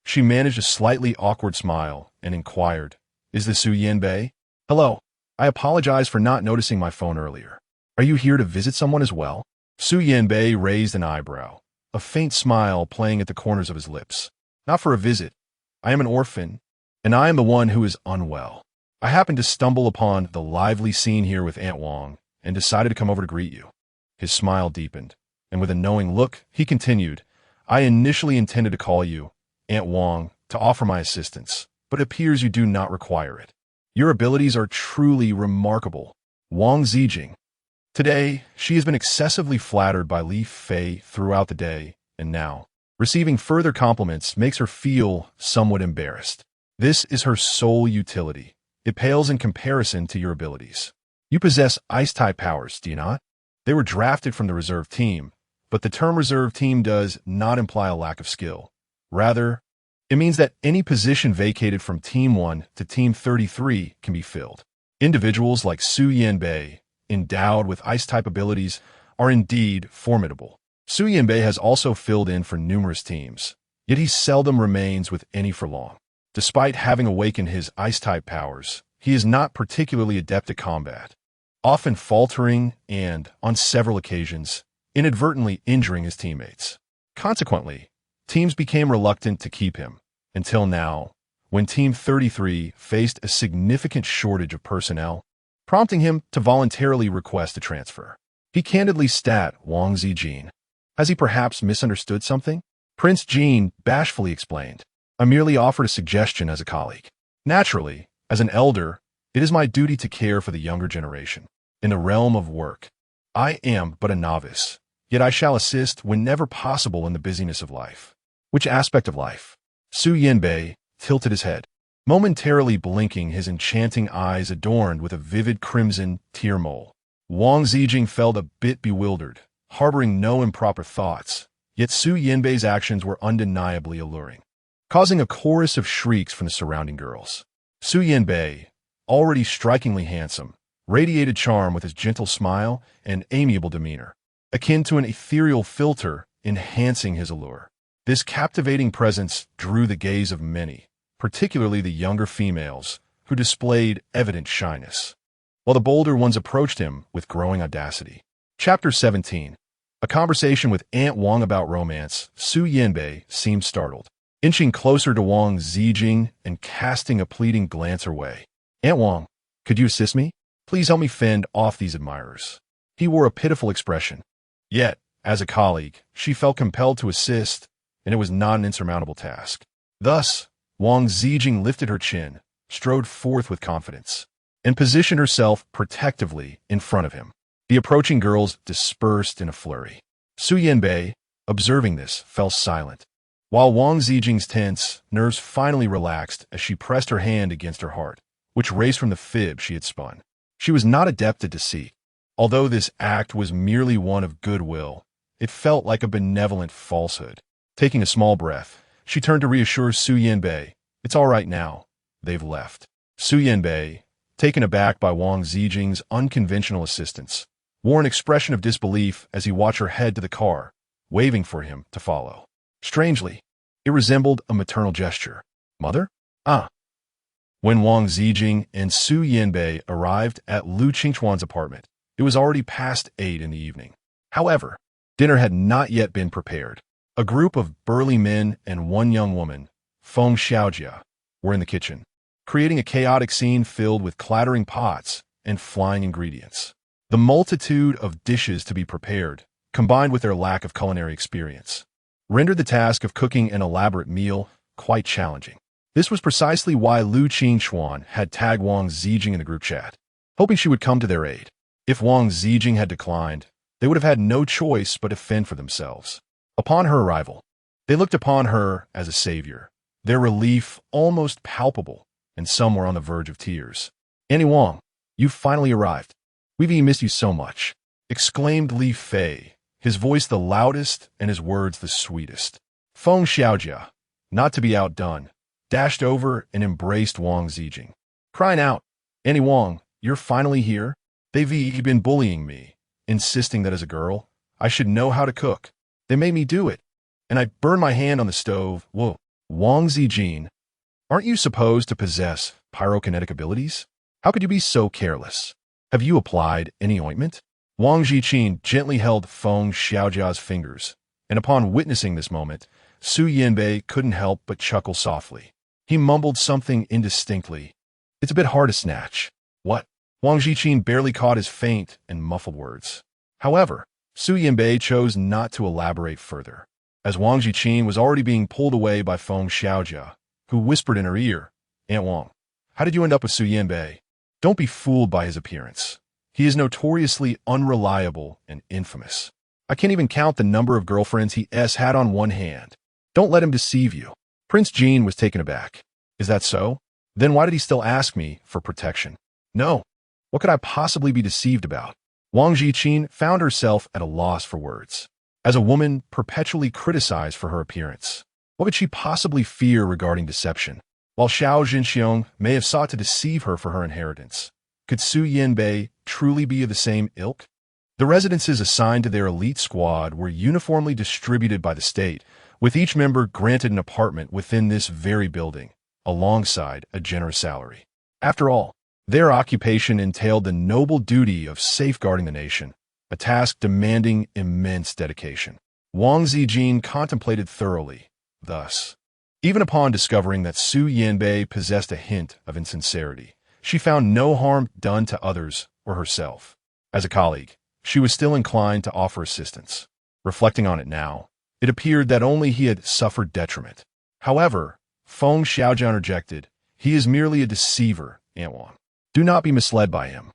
she managed a slightly awkward smile and inquired, "Is this Su Yanbei?" "Hello. I apologize for not noticing my phone earlier. Are you here to visit someone as well?" Su Yanbei raised an eyebrow, a faint smile playing at the corners of his lips. "Not for a visit. I am an orphan, and I am the one who is unwell. I happened to stumble upon the lively scene here with Aunt Wang and decided to come over to greet you." His smile deepened, and with a knowing look, he continued, "I initially intended to call you, Aunt Wang, to offer my assistance, but it appears you do not require it. Your abilities are truly remarkable." Wang Ziqin. Today, she has been excessively flattered by Li Fei throughout the day, and now, receiving further compliments makes her feel somewhat embarrassed. This is her sole utility. It pales in comparison to your abilities. You possess ice-type powers, do you not? They were drafted from the reserve team, but the term reserve team does not imply a lack of skill. Rather, it means that any position vacated from Team 1 to Team 33 can be filled. Individuals like Su Yanbei, endowed with ice-type abilities, are indeed formidable. Su Yanbei has also filled in for numerous teams, yet he seldom remains with any for long. Despite having awakened his ice-type powers, he is not particularly adept at combat, often faltering and, on several occasions, inadvertently injuring his teammates. Consequently, teams became reluctant to keep him, until now, when Team 33 faced a significant shortage of personnel, prompting him to voluntarily request a transfer. He candidly stat Wang Ziqin. Has he perhaps misunderstood something? Prince Jean bashfully explained. I merely offered a suggestion as a colleague. Naturally, as an elder, it is my duty to care for the younger generation. In the realm of work, I am but a novice, yet I shall assist whenever possible in the busyness of life. Which aspect of life? Su Yanbei tilted his head, momentarily blinking, his enchanting eyes adorned with a vivid crimson tear mole. Wang Ziqin felt a bit bewildered, harboring no improper thoughts, yet Su Yanbei's actions were undeniably alluring, causing a chorus of shrieks from the surrounding girls. Su Yanbei, already strikingly handsome, radiated charm with his gentle smile and amiable demeanor, akin to an ethereal filter enhancing his allure. This captivating presence drew the gaze of many, particularly the younger females, who displayed evident shyness, while the bolder ones approached him with growing audacity. Chapter 17. A conversation with Aunt Wang about romance. Su Yanbei seemed startled, inching closer to Wang Ziqin and casting a pleading glance her way. Aunt Wang, could you assist me? Please help me fend off these admirers. He wore a pitiful expression. Yet, as a colleague, she felt compelled to assist, and it was not an insurmountable task. Thus, Wang Ziqin lifted her chin, strode forth with confidence, and positioned herself protectively in front of him. The approaching girls dispersed in a flurry. Su Yanbei, observing this, fell silent, while Wang Ziqing's tense nerves finally relaxed as she pressed her hand against her heart, which raced from the fib she had spun. She was not adept at deceit. Although this act was merely one of goodwill, it felt like a benevolent falsehood. Taking a small breath, she turned to reassure Su Yanbei. It's all right now. They've left. Su Yanbei, taken aback by Wang Ziqin's unconventional assistance, wore an expression of disbelief as he watched her head to the car, waving for him to follow. Strangely, it resembled a maternal gesture. Mother? Ah. When Wang Ziqin and Su Yanbei arrived at Lu Qingchuan's apartment, it was already past 8 in the evening. However, dinner had not yet been prepared. A group of burly men and one young woman, Feng Xiaojia, were in the kitchen, creating a chaotic scene filled with clattering pots and flying ingredients. The multitude of dishes to be prepared, combined with their lack of culinary experience, rendered the task of cooking an elaborate meal quite challenging. This was precisely why Lu Qingchuan had tagged Wang Ziqin in the group chat, hoping she would come to their aid. If Wang Ziqin had declined, they would have had no choice but to fend for themselves. Upon her arrival, they looked upon her as a savior, their relief almost palpable, and some were on the verge of tears. "Annie Wang, you finally arrived. We've missed you so much," exclaimed Li Fei, his voice the loudest and his words the sweetest. Feng Xiaojia, not to be outdone, dashed over and embraced Wang Ziqin, crying out, "Annie Wang, you're finally here? They've been bullying me, insisting that as a girl, I should know how to cook. They made me do it, and I burned my hand on the stove." Whoa. Wang Ziqin, aren't you supposed to possess pyrokinetic abilities? How could you be so careless? Have you applied any ointment? Wang Ziqin gently held Feng Xiaojia's fingers, and upon witnessing this moment, Su Yanbei couldn't help but chuckle softly. He mumbled something indistinctly. "It's a bit hard to snatch." "What?" Wang Ziqin barely caught his faint and muffled words. However, Su Yanbei chose not to elaborate further, as Wang Ziqin was already being pulled away by Feng Xiaojia, who whispered in her ear, "Aunt Wang, how did you end up with Su Yanbei? Don't be fooled by his appearance. He is notoriously unreliable and infamous. I can't even count the number of girlfriends he's had on one hand. Don't let him deceive you." Prince Jean was taken aback. "Is that so? Then why did he still ask me for protection?" "No. What could I possibly be deceived about?" Wang Ziqin found herself at a loss for words. As a woman perpetually criticized for her appearance, what could she possibly fear regarding deception? While Xiao Jinxiong may have sought to deceive her for her inheritance, could Su Yanbei truly be of the same ilk? The residences assigned to their elite squad were uniformly distributed by the state, with each member granted an apartment within this very building, alongside a generous salary. After all, their occupation entailed the noble duty of safeguarding the nation, a task demanding immense dedication. Wang Ziqin contemplated thoroughly, thus. Even upon discovering that Su Yanbei possessed a hint of insincerity, she found no harm done to others or herself. As a colleague, she was still inclined to offer assistance. Reflecting on it now, it appeared that only he had suffered detriment. However, Feng Xiaojia interjected, "He is merely a deceiver, Aunt Wang. Do not be misled by him.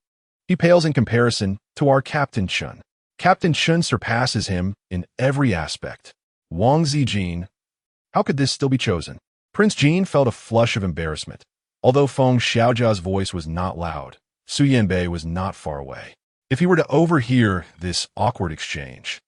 He pales in comparison to our Captain Chun. Captain Chun surpasses him in every aspect." Wang Ziqin, how could this still be chosen? Prince Jean felt a flush of embarrassment. Although Feng Xiaojia's voice was not loud, Su Yanbei was not far away. If he were to overhear this awkward exchange,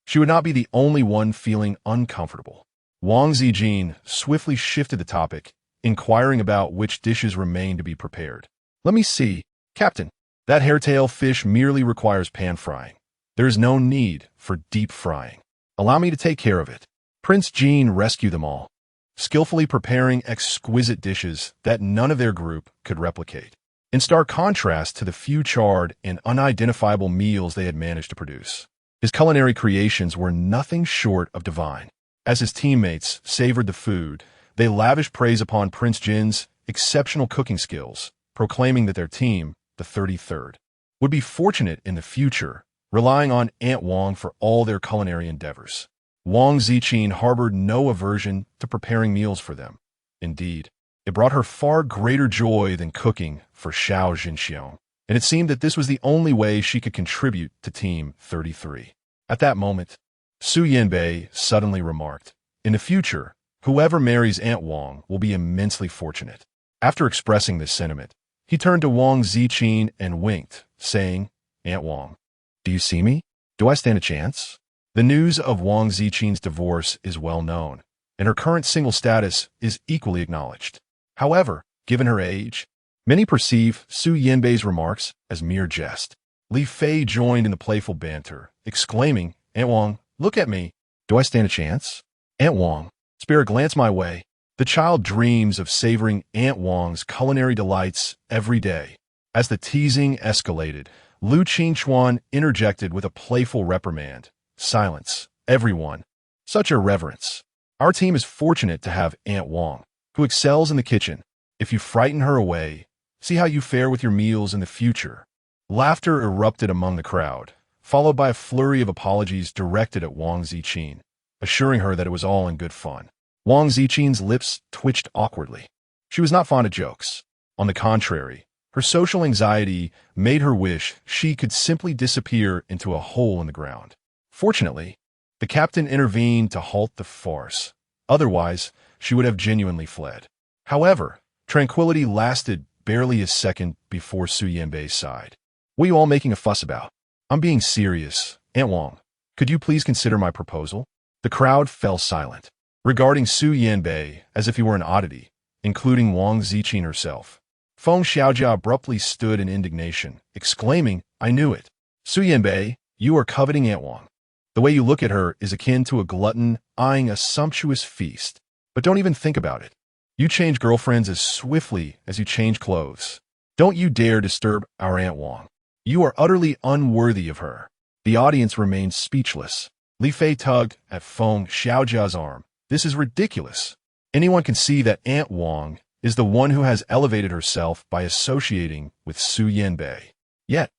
she would not be the only one feeling uncomfortable. Wang Ziqin swiftly shifted the topic, inquiring about which dishes remained to be prepared. "Let me see, Captain. That hairtail fish merely requires pan frying. There is no need for deep frying. Allow me to take care of it." Prince Jean rescued them all, skillfully preparing exquisite dishes that none of their group could replicate, in stark contrast to the few charred and unidentifiable meals they had managed to produce. His culinary creations were nothing short of divine. As his teammates savored the food, they lavished praise upon Prince Jin's exceptional cooking skills, proclaiming that their team, the 33rd, would be fortunate in the future, relying on Aunt Wang for all their culinary endeavors. Wang Ziqin harbored no aversion to preparing meals for them. Indeed, it brought her far greater joy than cooking for Xiao Jinxiong, and it seemed that this was the only way she could contribute to Team 33. At that moment, Su Yanbei suddenly remarked, "In the future, whoever marries Aunt Wang will be immensely fortunate." After expressing this sentiment, he turned to Wang Ziqin and winked, saying, "Aunt Wang, do you see me? Do I stand a chance?" The news of Wang Ziqin's divorce is well known, and her current single status is equally acknowledged. However, given her age, Many perceive Su Yanbei's remarks as mere jest. Li Fei joined in the playful banter, exclaiming, "Aunt Wang, look at me. Do I stand a chance? Aunt Wang, spare a glance my way." The child dreams of savoring Aunt Wang's culinary delights every day. As the teasing escalated, Lu Qingchuan interjected with a playful reprimand. "Silence, everyone. Such irreverence. Our team is fortunate to have Aunt Wang, who excels in the kitchen. If you frighten her away, see how you fare with your meals in the future." Laughter erupted among the crowd, followed by a flurry of apologies directed at Wang Ziqin, assuring her that it was all in good fun. Wang Ziqin's lips twitched awkwardly. She was not fond of jokes. On the contrary, her social anxiety made her wish she could simply disappear into a hole in the ground. Fortunately, the captain intervened to halt the farce. Otherwise, she would have genuinely fled. However, tranquility lasted barely a second before Su Yanbei sighed. "What are you all making a fuss about? I'm being serious. Aunt Wang, could you please consider my proposal?" The crowd fell silent, regarding Su Yanbei as if he were an oddity, including Wang Ziqin herself. Feng Xiaojia abruptly stood in indignation, exclaiming, "I knew it. Su Yanbei, you are coveting Aunt Wang. The way you look at her is akin to a glutton eyeing a sumptuous feast. But don't even think about it. You change girlfriends as swiftly as you change clothes. Don't you dare disturb our Aunt Wang. You are utterly unworthy of her." The audience remained speechless. Li Fei tugged at Feng Xiaojia's arm. "This is ridiculous. Anyone can see that Aunt Wang is the one who has elevated herself by associating with Su Yanbei. Yet,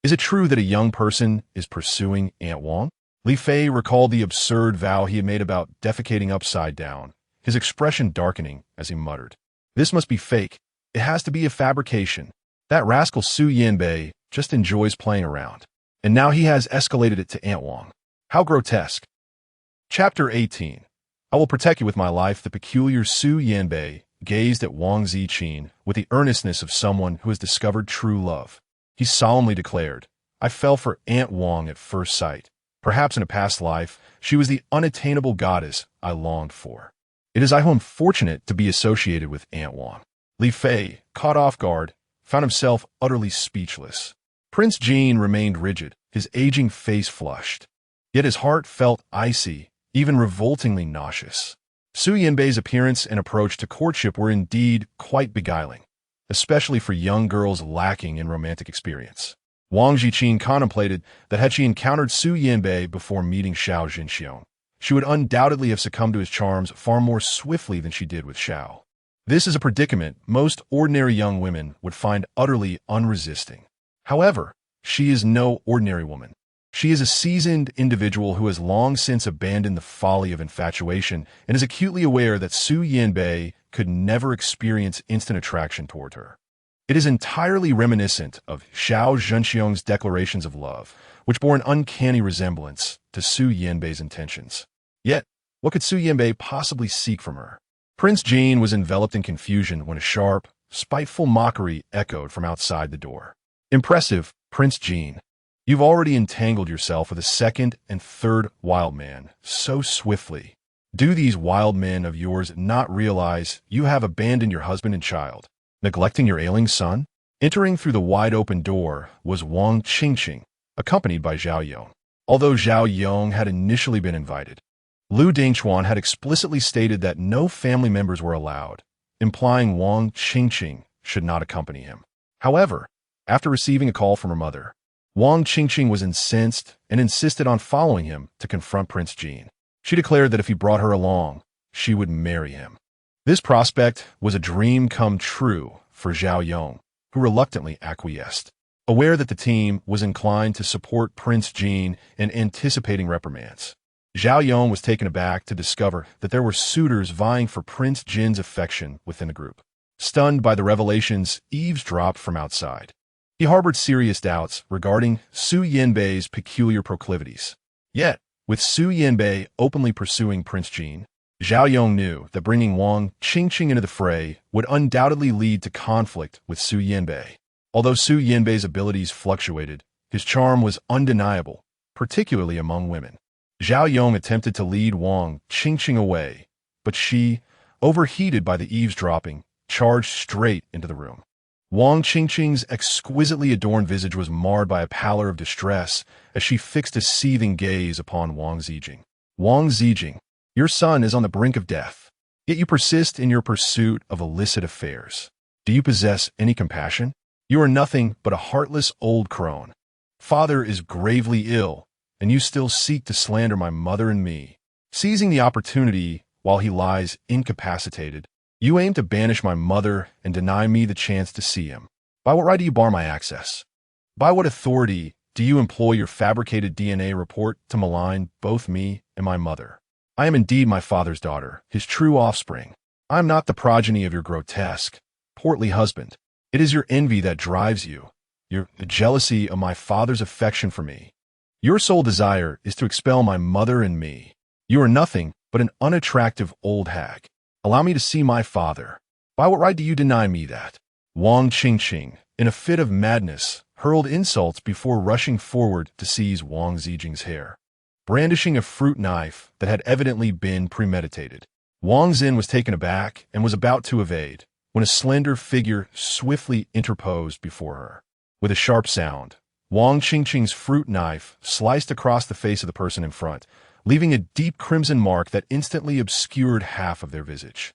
is it true that a young person is pursuing Aunt Wang?" Li Fei recalled the absurd vow he had made about defecating upside down, his expression darkening as he muttered, "This must be fake. It has to be a fabrication. That rascal Su Yanbei just enjoys playing around. And now he has escalated it to Aunt Wang. How grotesque." Chapter 18. "I will protect you with my life." The peculiar Su Yanbei gazed at Wang Ziqin with the earnestness of someone who has discovered true love. He solemnly declared, "I fell for Aunt Wang at first sight. Perhaps in a past life, she was the unattainable goddess I longed for. It is I who am fortunate to be associated with Aunt Wang." Li Fei, caught off guard, found himself utterly speechless. Prince Jean remained rigid, his aging face flushed. Yet his heart felt icy, even revoltingly nauseous. Su Yanbei's appearance and approach to courtship were indeed quite beguiling, especially for young girls lacking in romantic experience. Wang Ziqin contemplated that had she encountered Su Yanbei before meeting Xiao Zhenxiong, she would undoubtedly have succumbed to his charms far more swiftly than she did with Xiao. This is a predicament most ordinary young women would find utterly unresisting. However, she is no ordinary woman. She is a seasoned individual who has long since abandoned the folly of infatuation and is acutely aware that Su Yanbei could never experience instant attraction toward her. It is entirely reminiscent of Xiao Zhenxiong's declarations of love, which bore an uncanny resemblance to Su Yanbei's intentions. Yet, what could Su Yanbei possibly seek from her? Prince Jean was enveloped in confusion when a sharp, spiteful mockery echoed from outside the door. "Impressive, Prince Jean. You've already entangled yourself with a second and third wild man so swiftly. Do these wild men of yours not realize you have abandoned your husband and child, neglecting your ailing son?" Entering through the wide-open door was Wang Qingqing, accompanied by Zhao Yong. Although Zhao Yong had initially been invited, Lu Dingchuan had explicitly stated that no family members were allowed, implying Wang Qingqing should not accompany him. However, after receiving a call from her mother, Wang Qingqing was incensed and insisted on following him to confront Prince Jean. She declared that if he brought her along, she would marry him. This prospect was a dream come true for Zhao Yong, who reluctantly acquiesced. Aware that the team was inclined to support Prince Jean and anticipating reprimands, Zhao Yong was taken aback to discover that there were suitors vying for Prince Jin's affection within the group. Stunned by the revelations eavesdropped from outside, he harbored serious doubts regarding Su Yanbei's peculiar proclivities. Yet, with Su Yanbei openly pursuing Prince Jin, Zhao Yong knew that bringing Wang Qingqing into the fray would undoubtedly lead to conflict with Su Yanbei. Although Su Yanbei's abilities fluctuated, his charm was undeniable, particularly among women. Zhao Yong attempted to lead Wang Qingqing away, but she, overheated by the eavesdropping, charged straight into the room. Wang Qingqing's exquisitely adorned visage was marred by a pallor of distress as she fixed a seething gaze upon Wang Ziqin. Wang Ziqin, your son is on the brink of death, yet you persist in your pursuit of illicit affairs. Do you possess any compassion? You are nothing but a heartless old crone. Father is gravely ill, and you still seek to slander my mother and me. Seizing the opportunity while he lies incapacitated, you aim to banish my mother and deny me the chance to see him. By what right do you bar my access? By what authority do you employ your fabricated DNA report to malign both me and my mother? I am indeed my father's daughter, his true offspring. I am not the progeny of your grotesque, portly husband. It is your envy that drives you, the jealousy of my father's affection for me. Your sole desire is to expel my mother and me. You are nothing but an unattractive old hag. Allow me to see my father. By what right do you deny me that? Wang Qingqing, in a fit of madness, hurled insults before rushing forward to seize Wang Ziqing's hair. Brandishing a fruit knife that had evidently been premeditated, Wang Zin was taken aback and was about to evade, when a slender figure swiftly interposed before her. With a sharp sound, Wang Qingqing's fruit knife sliced across the face of the person in front, leaving a deep crimson mark that instantly obscured half of their visage.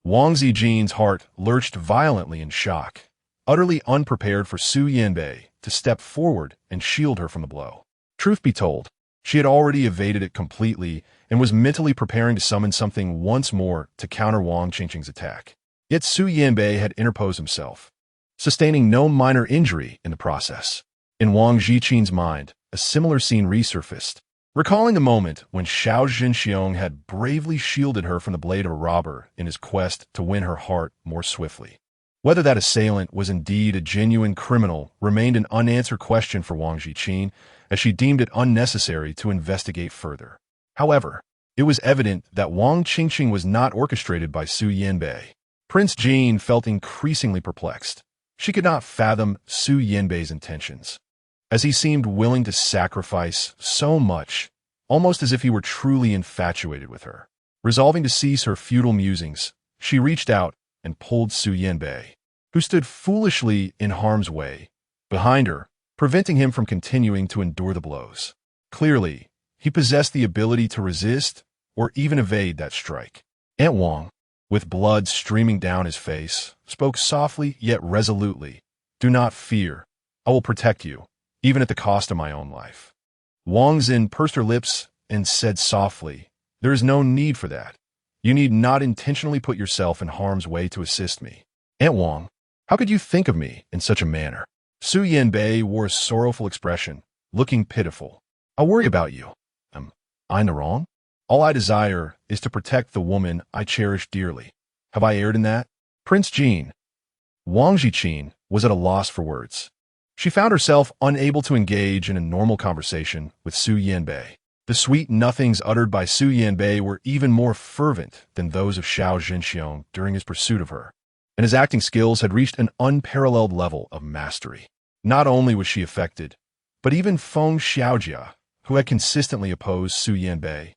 Wang Ziqin's heart lurched violently in shock, utterly unprepared for Su Yanbei to step forward and shield her from the blow. Truth be told, she had already evaded it completely and was mentally preparing to summon something once more to counter Wang Qingqing's attack. Yet Su Yanbei had interposed himself, sustaining no minor injury in the process. In Wang Ziqin's mind, a similar scene resurfaced, recalling a moment when Xiao Zhenxiong had bravely shielded her from the blade of a robber in his quest to win her heart more swiftly. Whether that assailant was indeed a genuine criminal remained an unanswered question for Wang Ziqin, as she deemed it unnecessary to investigate further. However, it was evident that Wang Qingqing was not orchestrated by Su Yanbei. Prince Jean felt increasingly perplexed. She could not fathom Su Yanbei's intentions, as he seemed willing to sacrifice so much, almost as if he were truly infatuated with her. Resolving to cease her futile musings, she reached out and pulled Su Yanbei, who stood foolishly in harm's way, behind her, preventing him from continuing to endure the blows. Clearly, he possessed the ability to resist or even evade that strike. Aunt Wang, with blood streaming down his face, spoke softly yet resolutely. Do not fear. I will protect you, even at the cost of my own life. Wang Zin pursed her lips and said softly, there is no need for that. You need not intentionally put yourself in harm's way to assist me. Aunt Wang, how could you think of me in such a manner? Su Yanbei wore a sorrowful expression, looking pitiful. I worry about you. Am I in the wrong? All I desire is to protect the woman I cherish dearly. Have I erred in that? Prince Jean. Wang Ziqin was at a loss for words. She found herself unable to engage in a normal conversation with Su Yanbei. The sweet nothings uttered by Su Yanbei were even more fervent than those of Xiao Zhenxiong during his pursuit of her, and his acting skills had reached an unparalleled level of mastery. Not only was she affected, but even Feng Xiaojia, who had consistently opposed Su Yanbei,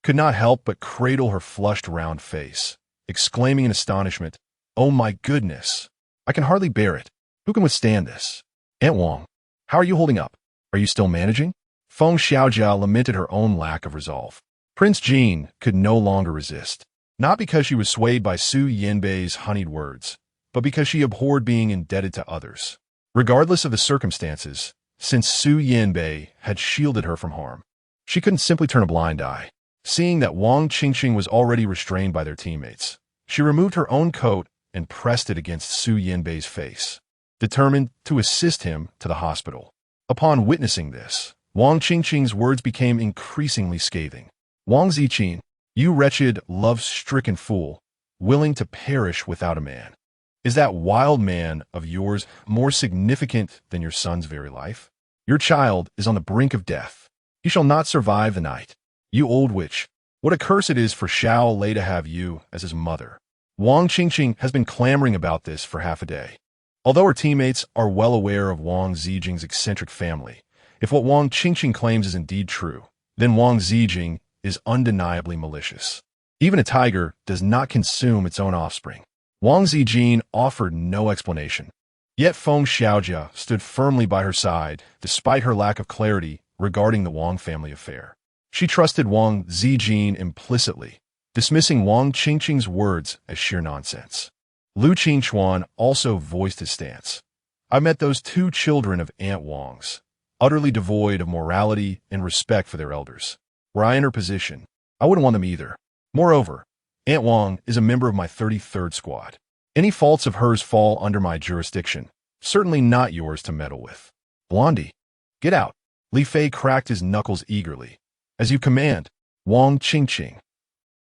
could not help but cradle her flushed round face, exclaiming in astonishment, "Oh my goodness! I can hardly bear it. Who can withstand this? Aunt Wang, how are you holding up? Are you still managing?" Feng Xiaojia lamented her own lack of resolve. Prince Jean could no longer resist, not because she was swayed by Su Yanbei's honeyed words, but because she abhorred being indebted to others. Regardless of the circumstances, since Su Yanbei had shielded her from harm, she couldn't simply turn a blind eye. Seeing that Wang Qingqing was already restrained by their teammates, she removed her own coat and pressed it against Su Yanbei's face, determined to assist him to the hospital. Upon witnessing this, Wang Qingqing's words became increasingly scathing. Wang Ziqin, you wretched, love-stricken fool, willing to perish without a man. Is that wild man of yours more significant than your son's very life? Your child is on the brink of death. He shall not survive the night. You old witch, what a curse it is for Xiao Lei to have you as his mother. Wang Qingqing has been clamoring about this for half a day. Although her teammates are well aware of Wang Ziqing's eccentric family, if what Wang Qingqing claims is indeed true, then Wang Ziqing is undeniably malicious. Even a tiger does not consume its own offspring. Wang Ziqing offered no explanation. Yet Feng Xiaojia stood firmly by her side, despite her lack of clarity regarding the Wang family affair. She trusted Wang Ziqin implicitly, dismissing Wang Qingqing's words as sheer nonsense. Lu Qingchuan also voiced his stance. I met those two children of Aunt Wang's, utterly devoid of morality and respect for their elders. Were I in her position, I wouldn't want them either. Moreover, Aunt Wang is a member of my 33rd squad. Any faults of hers fall under my jurisdiction, certainly not yours to meddle with. Blondie, get out. Li Fei cracked his knuckles eagerly. As you command, Wang Qingqing.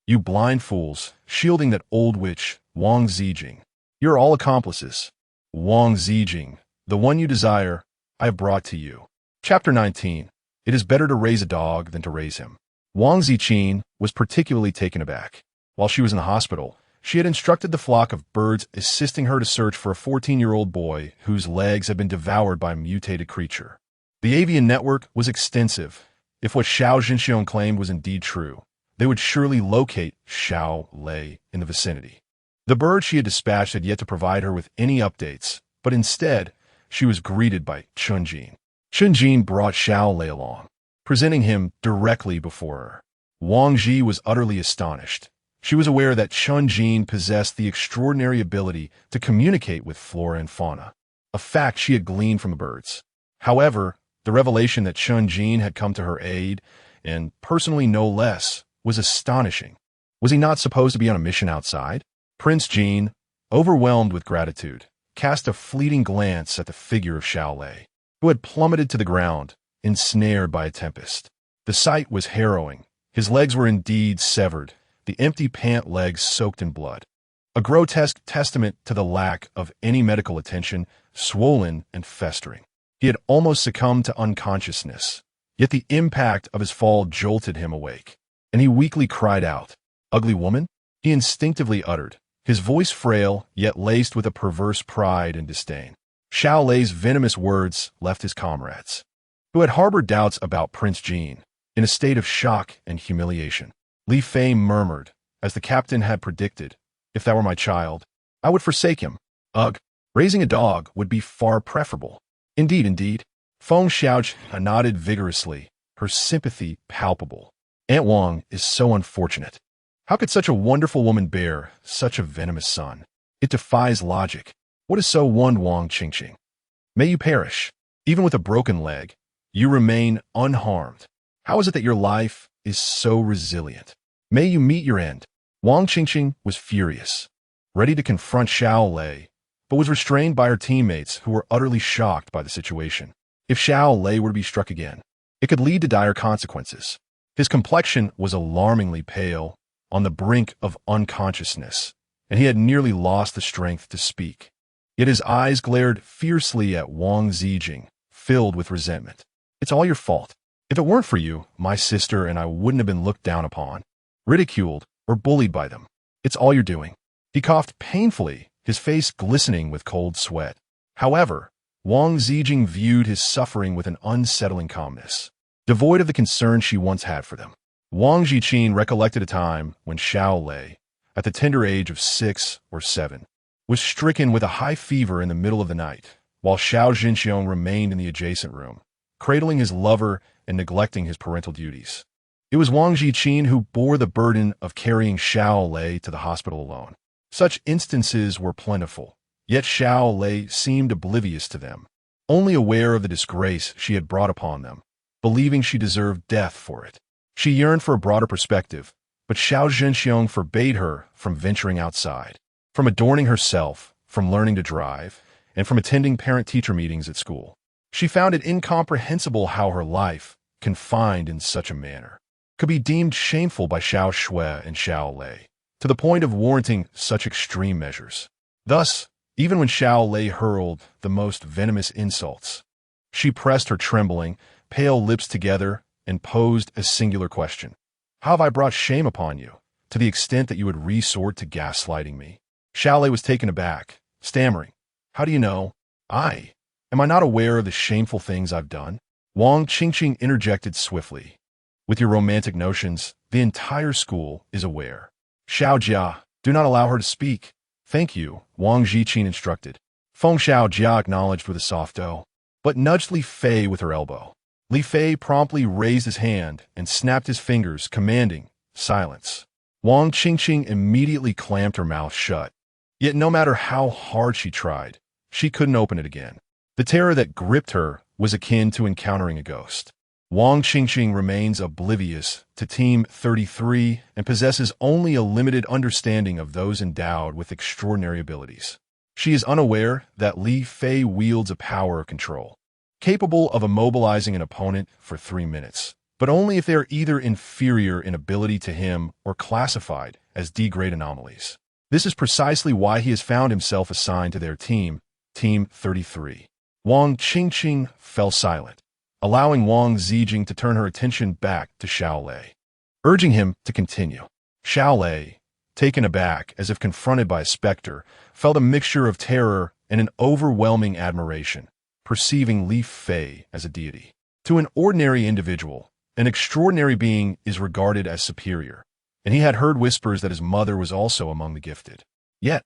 You blind fools, shielding that old witch, Wang Ziqin. You're all accomplices. Wang Ziqin, the one you desire, I have brought to you. Chapter 19. It is better to raise a dog than to raise him. Wang Ziqin was particularly taken aback. While she was in the hospital, she had instructed the flock of birds assisting her to search for a 14-year-old boy whose legs had been devoured by a mutated creature. The avian network was extensive. If what Xiao Zhenxiong claimed was indeed true, they would surely locate Xiao Lei in the vicinity. The bird she had dispatched had yet to provide her with any updates, but instead, she was greeted by Chunjin. Chunjin brought Xiao Lei along, presenting him directly before her. Wang Ji was utterly astonished. She was aware that Chunjin possessed the extraordinary ability to communicate with flora and fauna, a fact she had gleaned from the birds. However, the revelation that Chunjin had come to her aid, and personally no less, was astonishing. Was he not supposed to be on a mission outside? Prince Jin, overwhelmed with gratitude, cast a fleeting glance at the figure of Xiao Lei, who had plummeted to the ground, ensnared by a tempest. The sight was harrowing. His legs were indeed severed, the empty pant legs soaked in blood. A grotesque testament to the lack of any medical attention, swollen and festering. He had almost succumbed to unconsciousness, yet the impact of his fall jolted him awake, and he weakly cried out, "Ugly woman?" he instinctively uttered, his voice frail, yet laced with a perverse pride and disdain. Xiao Lei's venomous words left his comrades, who had harbored doubts about Prince Jin, in a state of shock and humiliation. Li Fei murmured, as the captain had predicted, "If that were my child, I would forsake him. Ugh, raising a dog would be far preferable." Indeed, indeed. Feng Xiaojia nodded vigorously, her sympathy palpable. Aunt Wang is so unfortunate. How could such a wonderful woman bear such a venomous son? It defies logic. What is so one Wang Qingqing? May you perish. Even with a broken leg, you remain unharmed. How is it that your life is so resilient? May you meet your end. Wang Qingqing was furious, ready to confront Xiao Lei, but was restrained by her teammates who were utterly shocked by the situation. If Xiao Lei were to be struck again, it could lead to dire consequences. His complexion was alarmingly pale, on the brink of unconsciousness, and he had nearly lost the strength to speak. Yet his eyes glared fiercely at Wang Ziqin, filled with resentment. "It's all your fault. If it weren't for you, my sister and I wouldn't have been looked down upon, ridiculed, or bullied by them. It's all you're doing." He coughed painfully, his face glistening with cold sweat. However, Wang Ziqin viewed his suffering with an unsettling calmness, devoid of the concern she once had for them. Wang Ziqin recollected a time when Xiao Lei, at the tender age of 6 or 7, was stricken with a high fever in the middle of the night, while Xiao Zhenxiong remained in the adjacent room, cradling his lover and neglecting his parental duties. It was Wang Ziqin who bore the burden of carrying Xiao Lei to the hospital alone. Such instances were plentiful, yet Xiao Lei seemed oblivious to them, only aware of the disgrace she had brought upon them, believing she deserved death for it. She yearned for a broader perspective, but Xiao Zhenxiong forbade her from venturing outside, from adorning herself, from learning to drive, and from attending parent-teacher meetings at school. She found it incomprehensible how her life, confined in such a manner, could be deemed shameful by Xiao Shui and Xiao Lei, to the point of warranting such extreme measures. Thus, even when Xiao Lei hurled the most venomous insults, she pressed her trembling, pale lips together and posed a singular question. "How have I brought shame upon you, to the extent that you would resort to gaslighting me?" Xiao Lei was taken aback, stammering, "How do you know? Am I not aware of the shameful things I've done?" Wang Qingqing interjected swiftly. "With your romantic notions, the entire school is aware." "Xiao Jia, do not allow her to speak." "Thank you," Wang Ziqin instructed. Feng Xiaojia acknowledged with a soft "oh," but nudged Li Fei with her elbow. Li Fei promptly raised his hand and snapped his fingers, commanding silence. Wang Qingqing immediately clamped her mouth shut. Yet no matter how hard she tried, she couldn't open it again. The terror that gripped her was akin to encountering a ghost. Wang Qingqing remains oblivious to Team 33 and possesses only a limited understanding of those endowed with extraordinary abilities. She is unaware that Li Fei wields a power of control, capable of immobilizing an opponent for 3 minutes, but only if they are either inferior in ability to him or classified as D-grade anomalies. This is precisely why he has found himself assigned to their team, Team 33. Wang Qingqing fell silent, allowing Wang Ziqin to turn her attention back to Xiao Lei, urging him to continue. Xiao Lei, taken aback as if confronted by a specter, felt a mixture of terror and an overwhelming admiration, perceiving Li Fei as a deity. To an ordinary individual, an extraordinary being is regarded as superior, and he had heard whispers that his mother was also among the gifted. Yet,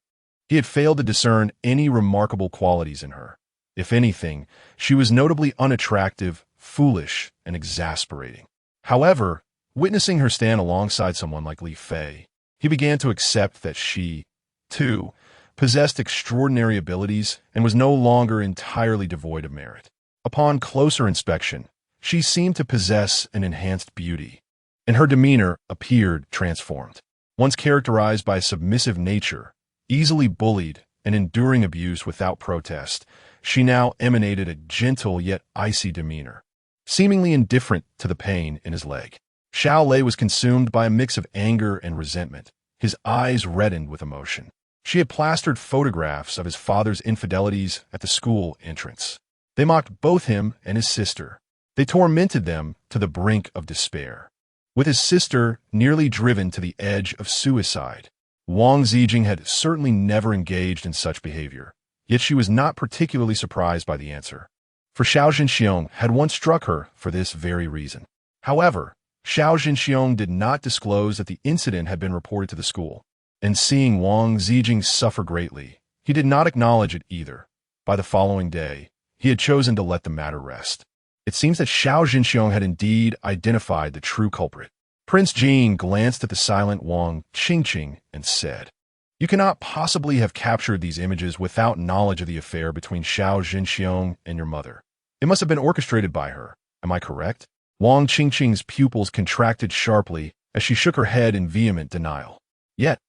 he had failed to discern any remarkable qualities in her. If anything, she was notably unattractive, foolish, and exasperating. However, witnessing her stand alongside someone like Li Fei, he began to accept that she, too, possessed extraordinary abilities and was no longer entirely devoid of merit. Upon closer inspection, she seemed to possess an enhanced beauty, and her demeanor appeared transformed. Once characterized by a submissive nature, easily bullied and enduring abuse without protest, she now emanated a gentle yet icy demeanor, seemingly indifferent to the pain in his leg. Xiao Lei was consumed by a mix of anger and resentment, his eyes reddened with emotion. She had plastered photographs of his father's infidelities at the school entrance. They mocked both him and his sister. They tormented them to the brink of despair, with his sister nearly driven to the edge of suicide. Wang Ziqin had certainly never engaged in such behavior, yet she was not particularly surprised by the answer, for Xiao Zhenxiong had once struck her for this very reason. However, Xiao Zhenxiong did not disclose that the incident had been reported to the school, and seeing Wang Ziqin suffer greatly, he did not acknowledge it either. By the following day, he had chosen to let the matter rest. It seems that Xiao Zhenxiong had indeed identified the true culprit. Prince Jin glanced at the silent Wang Qingqing and said, "You cannot possibly have captured these images without knowledge of the affair between Xiao Zhenxiong and your mother. It must have been orchestrated by her. Am I correct?" Wang Qingqing's pupils contracted sharply as she shook her head in vehement denial. Yet,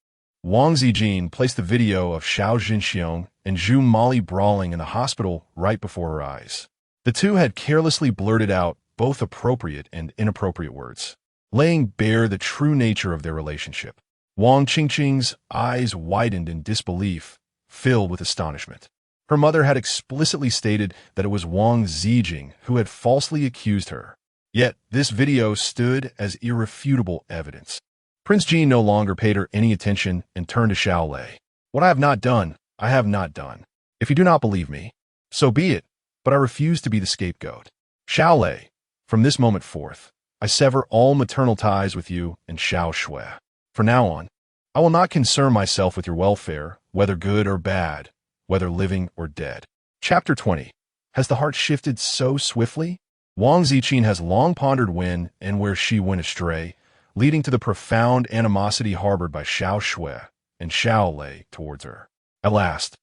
Wang Ziqin placed the video of Xiao Zhenxiong and Zhu Mali brawling in the hospital right before her eyes. The two had carelessly blurted out both appropriate and inappropriate words, laying bare the true nature of their relationship. Wang Qingqing's eyes widened in disbelief, filled with astonishment. Her mother had explicitly stated that it was Wang Ziqin who had falsely accused her. Yet this video stood as irrefutable evidence. Prince Jin no longer paid her any attention and turned to Xiao Lei. "What I have not done, I have not done. If you do not believe me, so be it, but I refuse to be the scapegoat. Xiao Lei, from this moment forth, I sever all maternal ties with you and Xiao Shui. From now on, I will not concern myself with your welfare, whether good or bad, whether living or dead." Chapter 20. Has the heart shifted so swiftly? Wang Ziqin has long pondered when and where she went astray, leading to the profound animosity harbored by Xiao Shui and Xiao Lei towards her. At last,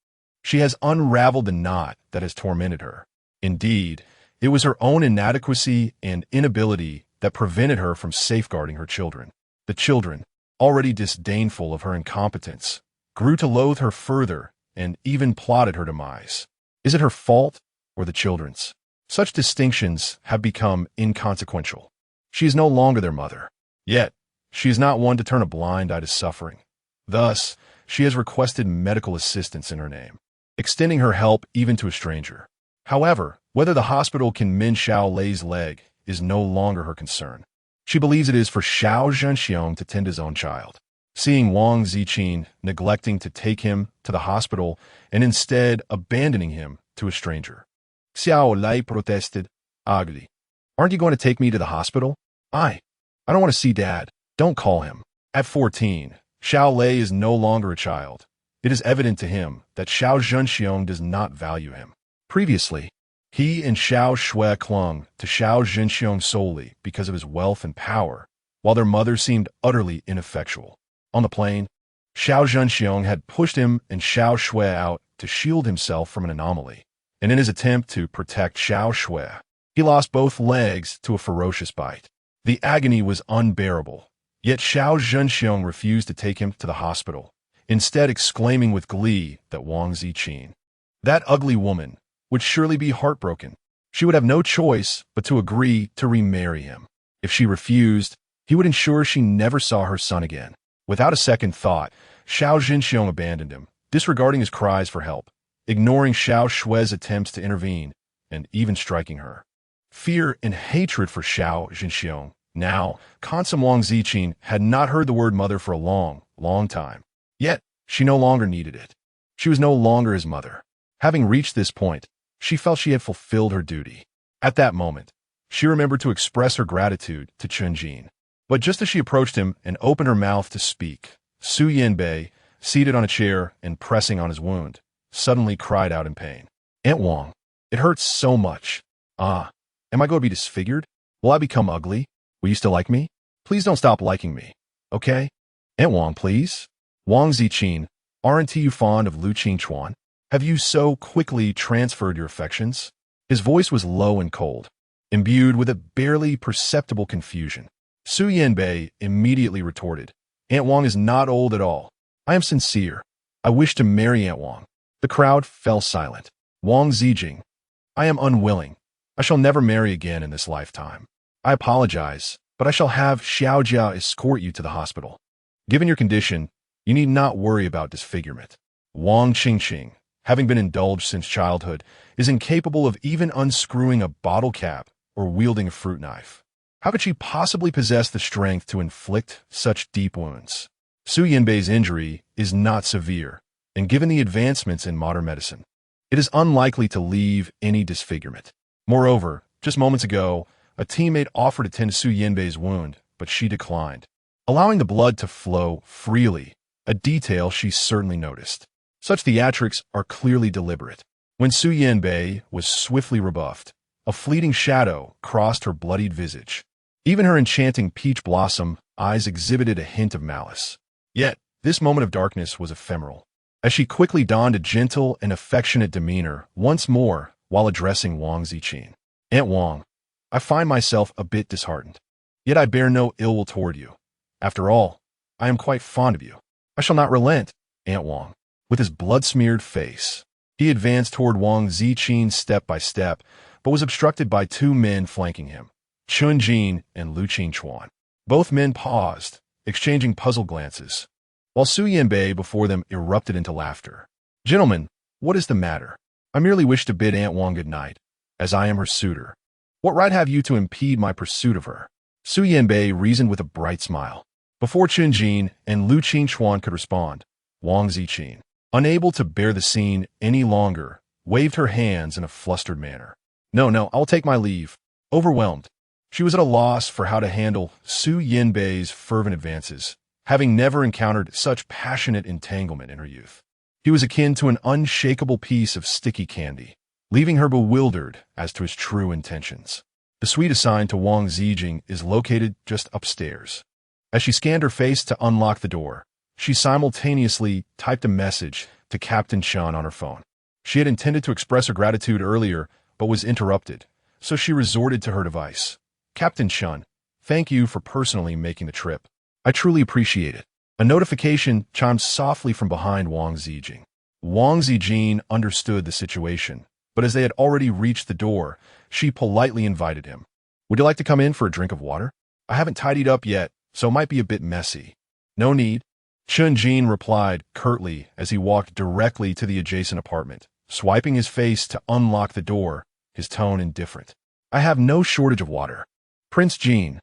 she has unraveled the knot that has tormented her. Indeed, it was her own inadequacy and inability that prevented her from safeguarding her children. The children, already disdainful of her incompetence, grew to loathe her further and even plotted her demise. Is it her fault or the children's? Such distinctions have become inconsequential. She is no longer their mother. Yet, she is not one to turn a blind eye to suffering. Thus, she has requested medical assistance in her name, extending her help even to a stranger. However, whether the hospital can mend Xiao Lei's leg is no longer her concern. She believes it is for Xiao Zhenxiong to tend his own child. Seeing Wang Ziqin neglecting to take him to the hospital and instead abandoning him to a stranger, Xiao Lei protested, "Ugly. Aren't you going to take me to the hospital? I don't want to see Dad. Don't call him." At 14, Xiao Lei is no longer a child. It is evident to him that Xiao Zhenxiong does not value him. Previously, he and Xiao Shui clung to Xiao Zhenxiong solely because of his wealth and power, while their mother seemed utterly ineffectual. On the plain, Xiao Zhenxiong had pushed him and Xiao Shui out to shield himself from an anomaly, and in his attempt to protect Xiao Shui, he lost both legs to a ferocious bite. The agony was unbearable, yet Xiao Zhenxiong refused to take him to the hospital, instead exclaiming with glee that Wang Ziqin, that ugly woman, would surely be heartbroken. She would have no choice but to agree to remarry him. If she refused, he would ensure she never saw her son again. Without a second thought, Xiao Zhenxiong abandoned him, disregarding his cries for help, ignoring Xiao Shui's attempts to intervene, and even striking her. Fear and hatred for Xiao Zhenxiong, now Consum Wang Ziqin, had not heard the word mother for a long, long time. Yet, she no longer needed it. She was no longer his mother. Having reached this point, she felt she had fulfilled her duty. At that moment, she remembered to express her gratitude to Chunjin. But just as she approached him and opened her mouth to speak, Su Yanbei, seated on a chair and pressing on his wound, suddenly cried out in pain. Aunt Wang, it hurts so much. Ah, am I going to be disfigured? Will I become ugly? Will you still like me? Please don't stop liking me, okay? Aunt Wang, please? Wang Ziqin, aren't you fond of Lu Qingchuan? Have you so quickly transferred your affections? His voice was low and cold, imbued with a barely perceptible confusion. Su Yanbei immediately retorted, Aunt Wang is not old at all. I am sincere. I wish to marry Aunt Wang. The crowd fell silent. Wang Ziqin, I am unwilling. I shall never marry again in this lifetime. I apologize, but I shall have Xiaojia escort you to the hospital. Given your condition, you need not worry about disfigurement. Wang Qingqing, having been indulged since childhood, is incapable of even unscrewing a bottle cap or wielding a fruit knife. How could she possibly possess the strength to inflict such deep wounds? Su Yanbei's injury is not severe, and given the advancements in modern medicine, it is unlikely to leave any disfigurement. Moreover, just moments ago, a teammate offered to tend to Su Yanbei's wound, but she declined, allowing the blood to flow freely, a detail she certainly noticed. Such theatrics are clearly deliberate. When Su Yanbei was swiftly rebuffed, a fleeting shadow crossed her bloodied visage. Even her enchanting peach blossom eyes exhibited a hint of malice. Yet, this moment of darkness was ephemeral, as she quickly donned a gentle and affectionate demeanor once more while addressing Wang Ziqin. Aunt Wang, I find myself a bit disheartened, yet I bear no ill will toward you. After all, I am quite fond of you. I shall not relent, Aunt Wang. With his blood-smeared face, he advanced toward Wang Ziqin step by step, but was obstructed by two men flanking him, Chunjin and Lu Qingchuan. Both men paused, exchanging puzzled glances, while Su Yanbei before them erupted into laughter. Gentlemen, what is the matter? I merely wish to bid Aunt Wang good night, as I am her suitor. What right have you to impede my pursuit of her? Su Yanbei reasoned with a bright smile. Before Chunjin and Lu Qingchuan could respond, Wang Ziqin, unable to bear the scene any longer, waved her hands in a flustered manner. No, I'll take my leave. Overwhelmed, she was at a loss for how to handle Su Yanbei's fervent advances, having never encountered such passionate entanglement in her youth. He was akin to an unshakable piece of sticky candy, leaving her bewildered as to his true intentions. The suite assigned to Wang Ziqin is located just upstairs. As she scanned her face to unlock the door, she simultaneously typed a message to Captain Chun on her phone. She had intended to express her gratitude earlier, but was interrupted, so she resorted to her device. Captain Chun, thank you for personally making the trip. I truly appreciate it. A notification chimed softly from behind Wang Ziqin. Wang Ziqin understood the situation, but as they had already reached the door, she politely invited him. Would you like to come in for a drink of water? I haven't tidied up yet, so it might be a bit messy. No need. Chunjin replied curtly as he walked directly to the adjacent apartment, swiping his face to unlock the door, his tone indifferent. I have no shortage of water. Prince Jin,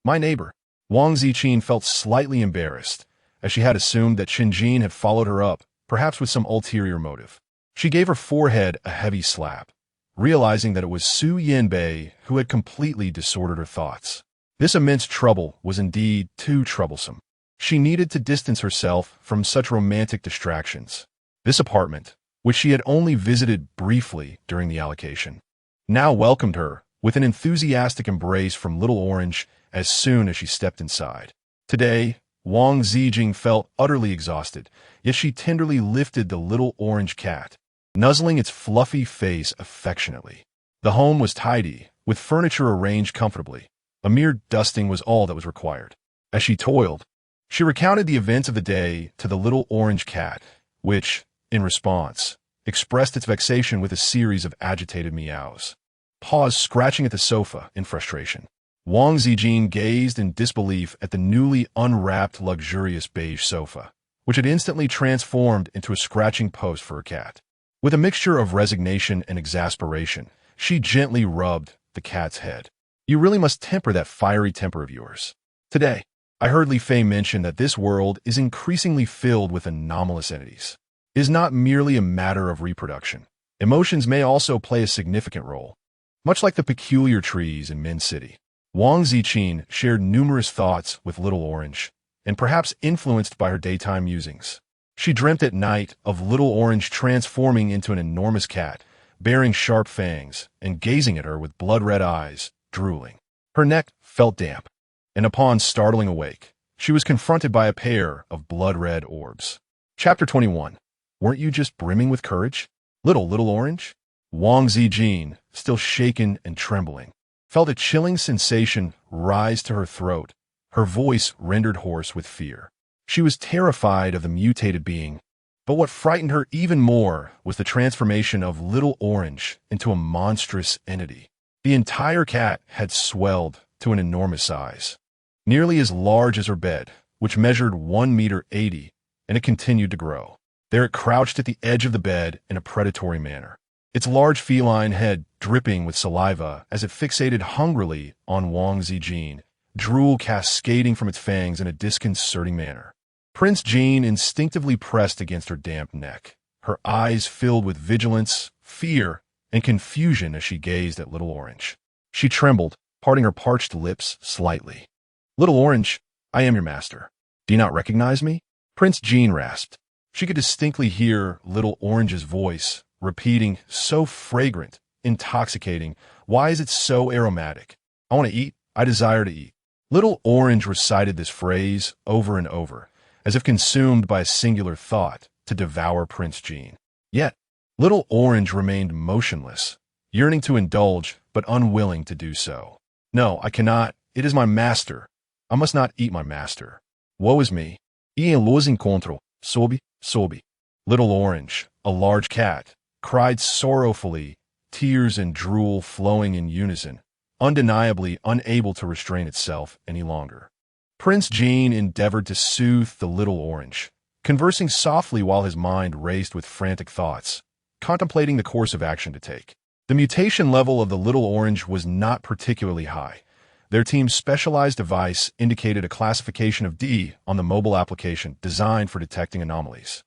my neighbor. Wang Ziqin felt slightly embarrassed, as she had assumed that Chunjin had followed her up, perhaps with some ulterior motive. She gave her forehead a heavy slap, realizing that it was Su Yanbei who had completely disordered her thoughts. This immense trouble was indeed too troublesome. She needed to distance herself from such romantic distractions. This apartment, which she had only visited briefly during the allocation, now welcomed her with an enthusiastic embrace from Little Orange as soon as she stepped inside. Today, Wang Ziqin felt utterly exhausted, yet she tenderly lifted the little orange cat, nuzzling its fluffy face affectionately. The home was tidy, with furniture arranged comfortably. A mere dusting was all that was required. As she toiled, she recounted the events of the day to the little orange cat, which, in response, expressed its vexation with a series of agitated meows. Paws scratching at the sofa in frustration. Wang Ziqin gazed in disbelief at the newly unwrapped luxurious beige sofa, which had instantly transformed into a scratching post for her cat. With a mixture of resignation and exasperation, she gently rubbed the cat's head. "You really must temper that fiery temper of yours. Today, I heard Li Fei mention that this world is increasingly filled with anomalous entities. It is not merely a matter of reproduction. Emotions may also play a significant role, much like the peculiar trees in Min City." Wang Ziqin shared numerous thoughts with Little Orange, and perhaps influenced by her daytime musings. She dreamt at night of Little Orange transforming into an enormous cat, bearing sharp fangs, and gazing at her with blood-red eyes, drooling. Her neck felt damp, and upon startling awake, she was confronted by a pair of blood-red orbs. Chapter 21. Weren't you just brimming with courage, Little Orange? Wang Ziqin, still shaken and trembling, felt a chilling sensation rise to her throat, her voice rendered hoarse with fear. She was terrified of the mutated being, but what frightened her even more was the transformation of Little Orange into a monstrous entity. The entire cat had swelled to an enormous size, nearly as large as her bed, which measured 1.80 meters, and it continued to grow. There it crouched at the edge of the bed in a predatory manner, its large feline head dripping with saliva as it fixated hungrily on Wang Ziqin, drool cascading from its fangs in a disconcerting manner. Prince Jean instinctively pressed against her damp neck, her eyes filled with vigilance, fear, and confusion as she gazed at Little Orange. She trembled, parting her parched lips slightly. "Little Orange, I am your master. Do you not recognize me?" Prince Jean rasped. She could distinctly hear Little Orange's voice, repeating, "So fragrant, intoxicating. Why is it so aromatic? I want to eat. I desire to eat." Little Orange recited this phrase over and over, as if consumed by a singular thought to devour Prince Jean. Yet, Little Orange remained motionless, yearning to indulge, but unwilling to do so. "No, I cannot. It is my master. I must not eat my master. Woe is me. E los encontro. Sobi. Little Orange, a large cat, cried sorrowfully, tears and drool flowing in unison, undeniably unable to restrain itself any longer. Prince Jean endeavored to soothe the Little Orange, conversing softly while his mind raced with frantic thoughts, contemplating the course of action to take. The mutation level of the Little Orange was not particularly high. Their team's specialized device indicated a classification of D on the mobile application designed for detecting anomalies.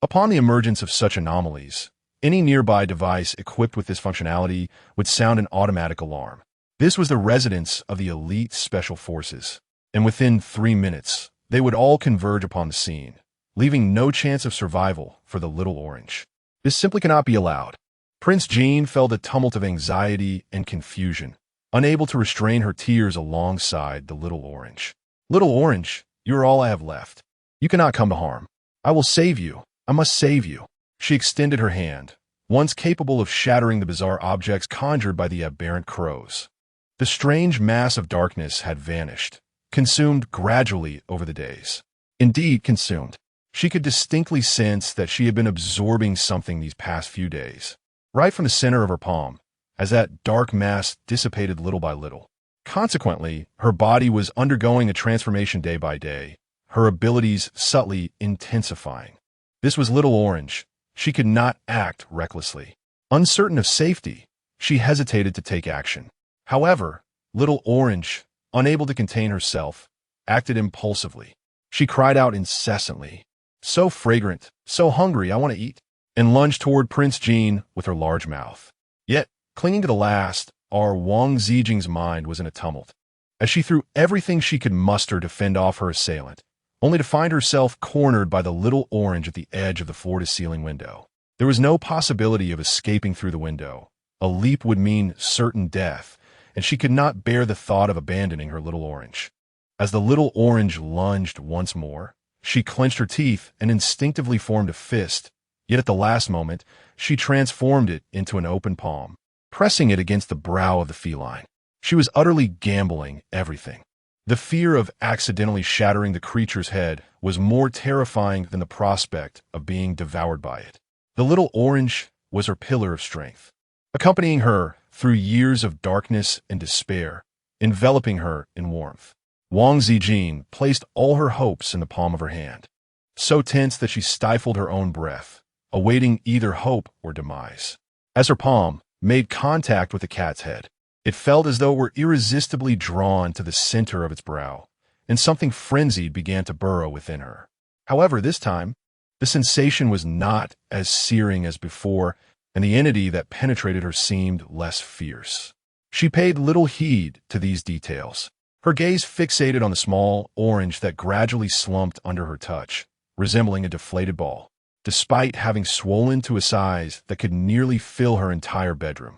Upon the emergence of such anomalies, any nearby device equipped with this functionality would sound an automatic alarm. This was the residence of the elite special forces, and within 3 minutes, they would all converge upon the scene, leaving no chance of survival for the Little Orange. This simply cannot be allowed. Prince Jean felt a tumult of anxiety and confusion, unable to restrain her tears alongside the Little Orange. "Little Orange, you are all I have left. You cannot come to harm. I will save you. I must save you." She extended her hand, once capable of shattering the bizarre objects conjured by the aberrant crows. The strange mass of darkness had vanished, consumed gradually over the days. Indeed, consumed. She could distinctly sense that she had been absorbing something these past few days, right from the center of her palm, as that dark mass dissipated little by little. Consequently, her body was undergoing a transformation day by day, her abilities subtly intensifying. This was Little Orange. She could not act recklessly. Uncertain of safety, she hesitated to take action. However, Little Orange, unable to contain herself, acted impulsively. She cried out incessantly, "So fragrant, so hungry, I want to eat," and lunged toward Prince Jean with her large mouth. Yet, clinging to the last, our Wang Ziqin's mind was in a tumult. As she threw everything she could muster to fend off her assailant, only to find herself cornered by the little orange at the edge of the floor-to-ceiling window. There was no possibility of escaping through the window. A leap would mean certain death, and she could not bear the thought of abandoning her little orange. As the little orange lunged once more, she clenched her teeth and instinctively formed a fist, yet at the last moment, she transformed it into an open palm, pressing it against the brow of the feline. She was utterly gambling everything. The fear of accidentally shattering the creature's head was more terrifying than the prospect of being devoured by it. The little orange was her pillar of strength, accompanying her through years of darkness and despair, enveloping her in warmth. Wang Ziqin placed all her hopes in the palm of her hand, so tense that she stifled her own breath, awaiting either hope or demise. As her palm made contact with the cat's head, it felt as though it were irresistibly drawn to the center of its brow, and something frenzied began to burrow within her. However, this time, the sensation was not as searing as before, and the entity that penetrated her seemed less fierce. She paid little heed to these details, her gaze fixated on the small orange that gradually slumped under her touch, resembling a deflated ball, despite having swollen to a size that could nearly fill her entire bedroom.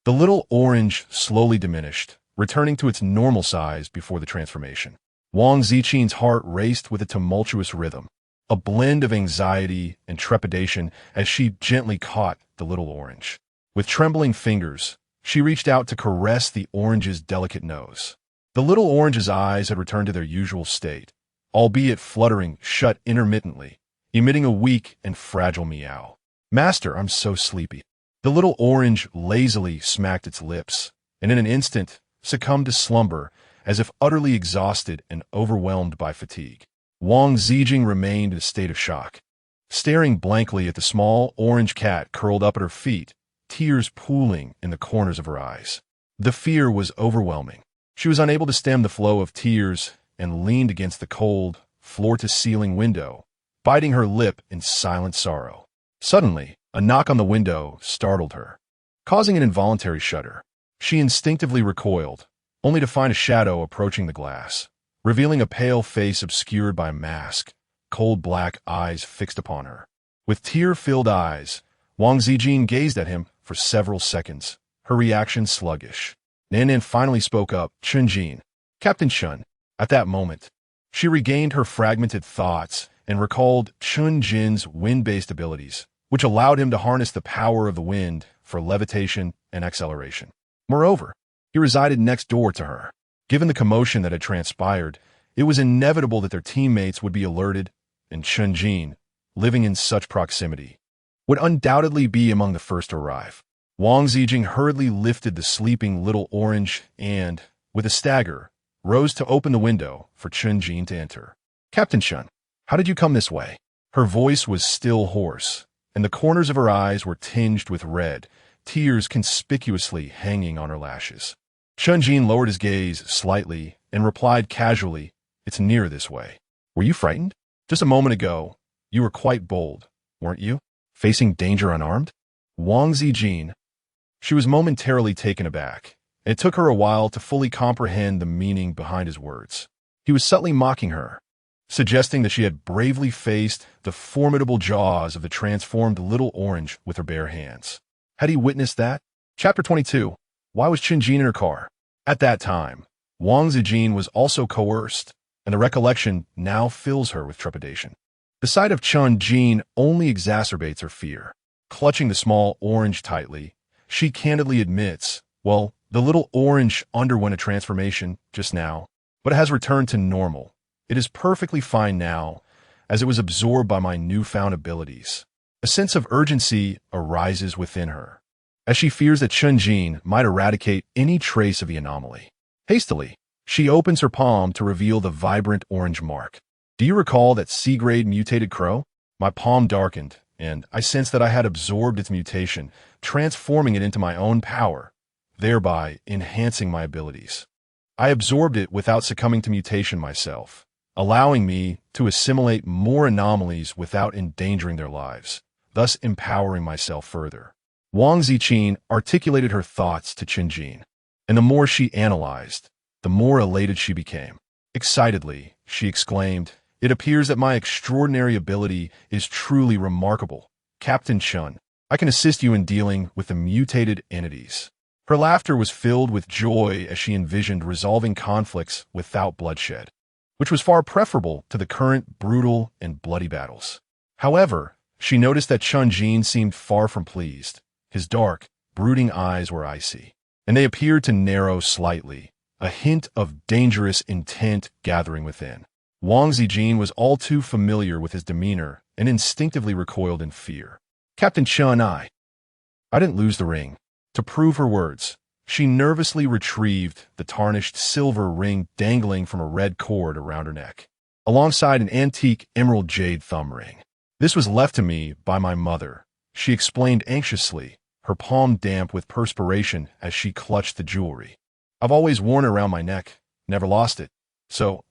The little orange slowly diminished, returning to its normal size before the transformation. Wang Ziqin's heart raced with a tumultuous rhythm, a blend of anxiety and trepidation as she gently caught the little orange. With trembling fingers, she reached out to caress the orange's delicate nose. The little orange's eyes had returned to their usual state, albeit fluttering shut intermittently, emitting a weak and fragile meow. "Master, I'm so sleepy." The little orange lazily smacked its lips, and in an instant succumbed to slumber as if utterly exhausted and overwhelmed by fatigue. Wang Ziqin remained in a state of shock, staring blankly at the small orange cat curled up at her feet, tears pooling in the corners of her eyes. The fear was overwhelming. She was unable to stem the flow of tears and leaned against the cold, floor-to-ceiling window, biting her lip in silent sorrow. Suddenly, a knock on the window startled her, causing an involuntary shudder. She instinctively recoiled, only to find a shadow approaching the glass, revealing a pale face obscured by a mask, cold black eyes fixed upon her. With tear-filled eyes, Wang Ziqin gazed at him for several seconds, her reaction sluggish. Nan finally spoke up, "Chunjin." "Captain Chun." At that moment, she regained her fragmented thoughts and recalled Chun-Jin's wind-based abilities, which allowed him to harness the power of the wind for levitation and acceleration. Moreover, he resided next door to her. Given the commotion that had transpired, it was inevitable that their teammates would be alerted, and Chun-Jin, living in such proximity, would undoubtedly be among the first to arrive. Wang Ziqin hurriedly lifted the sleeping little orange and, with a stagger, rose to open the window for Chun-Jin to enter. "Captain Chun, how did you come this way?" Her voice was still hoarse, and the corners of her eyes were tinged with red, tears conspicuously hanging on her lashes. Chun-Jin lowered his gaze slightly and replied casually, "It's nearer this way." "Were you frightened? Just a moment ago, you were quite bold, weren't you? Facing danger unarmed?" Wang Ziqin. She was momentarily taken aback, and it took her a while to fully comprehend the meaning behind his words. He was subtly mocking her, suggesting that she had bravely faced the formidable jaws of the transformed little orange with her bare hands. Had he witnessed that? Chapter 22. Why was Chun-Jin in her car? At that time, Wang Ziqin was also coerced, and the recollection now fills her with trepidation. The sight of Chun-Jin only exacerbates her fear. Clutching the small orange tightly, she candidly admits, "Well, the little orange underwent a transformation just now, but it has returned to normal. It is perfectly fine now, as it was absorbed by my newfound abilities." A sense of urgency arises within her, as she fears that Chun-Jin might eradicate any trace of the anomaly. Hastily, she opens her palm to reveal the vibrant orange mark. "Do you recall that C-grade mutated crow?" My palm darkened, and I sensed that I had absorbed its mutation, transforming it into my own power, thereby enhancing my abilities. I absorbed it without succumbing to mutation myself, allowing me to assimilate more anomalies without endangering their lives, thus empowering myself further. Wang Ziqin articulated her thoughts to Chun-Jin, and the more she analyzed, the more elated she became. Excitedly, she exclaimed, It appears that my extraordinary ability is truly remarkable. Captain Chun, I can assist you in dealing with the mutated entities. Her laughter was filled with joy as she envisioned resolving conflicts without bloodshed, which was far preferable to the current brutal and bloody battles. However, she noticed that Chun Jin seemed far from pleased. His dark, brooding eyes were icy, and they appeared to narrow slightly, a hint of dangerous intent gathering within. Wang Ziqin was all too familiar with his demeanor and instinctively recoiled in fear. Captain Chun, I didn't lose the ring. To prove her words, she nervously retrieved the tarnished silver ring dangling from a red cord around her neck, alongside an antique emerald jade thumb ring. This was left to me by my mother, she explained anxiously, her palm damp with perspiration as she clutched the jewelry. I've always worn it around my neck, never lost it, so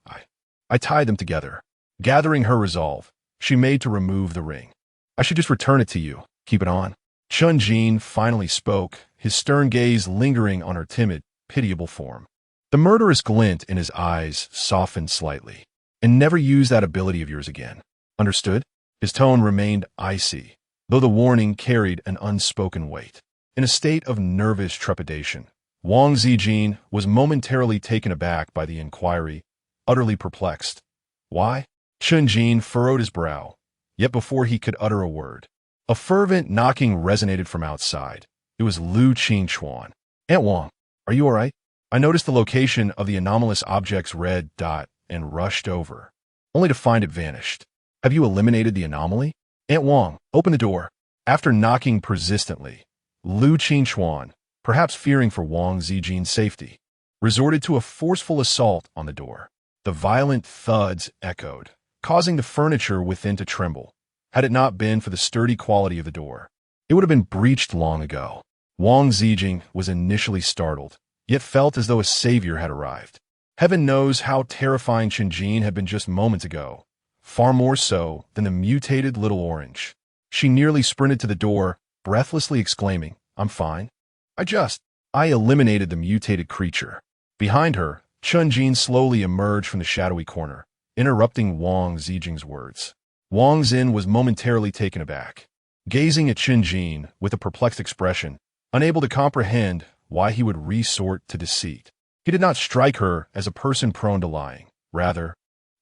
I tied them together. Gathering her resolve, she made to remove the ring. I should just return it to you. Keep it on. Chun Jin finally spoke, his stern gaze lingering on her timid, pitiable form. The murderous glint in his eyes softened slightly. And never use that ability of yours again. Understood? His tone remained icy, though the warning carried an unspoken weight. In a state of nervous trepidation, Wang Ziqin was momentarily taken aback by the inquiry, utterly perplexed. Why? Chun Jin furrowed his brow, yet before he could utter a word, a fervent knocking resonated from outside. It was Lu Qingchuan. Aunt Wang, are you all right? I noticed the location of the anomalous object's red dot and rushed over, only to find it vanished. Have you eliminated the anomaly? Aunt Wang, open the door. After knocking persistently, Lu Qingchuan, perhaps fearing for Wang Ziqin's safety, resorted to a forceful assault on the door. The violent thuds echoed, causing the furniture within to tremble. Had it not been for the sturdy quality of the door, it would have been breached long ago. Wang Ziqin was initially startled, yet felt as though a savior had arrived. Heaven knows how terrifying Chun Jin had been just moments ago, far more so than the mutated little orange. She nearly sprinted to the door, breathlessly exclaiming, I'm fine. I eliminated the mutated creature. Behind her, Chun Jin slowly emerged from the shadowy corner, interrupting Wang Ziqin's words. Wang Xin was momentarily taken aback, gazing at Chun Jin with a perplexed expression, unable to comprehend why he would resort to deceit. He did not strike her as a person prone to lying. Rather,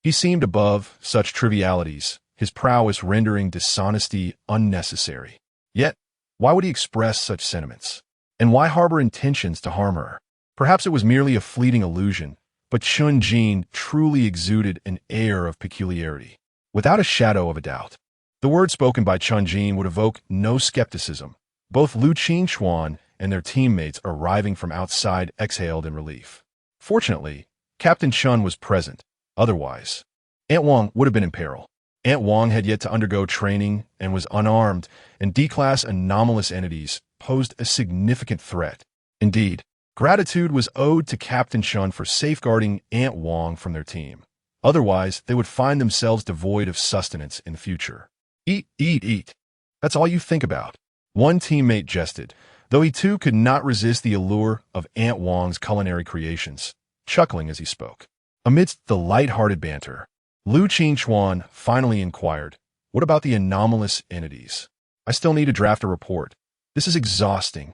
he seemed above such trivialities, his prowess rendering dishonesty unnecessary. Yet, why would he express such sentiments? And why harbor intentions to harm her? Perhaps it was merely a fleeting illusion, but Chun Jin truly exuded an air of peculiarity. Without a shadow of a doubt, the words spoken by Chun Jin would evoke no skepticism. Both Lu Qingchuan and their teammates arriving from outside exhaled in relief. Fortunately, Captain Chun was present. Otherwise, Aunt Wang would have been in peril. Aunt Wang had yet to undergo training and was unarmed, and D-class anomalous entities posed a significant threat. Indeed, gratitude was owed to Captain Chun for safeguarding Aunt Wang from their team. Otherwise, they would find themselves devoid of sustenance in the future. Eat, eat, eat. That's all you think about. One teammate jested, though he too could not resist the allure of Aunt Wang's culinary creations, chuckling as he spoke. Amidst the light-hearted banter, Lu Qingchuan finally inquired, what about the anomalous entities? I still need to draft a report. This is exhausting.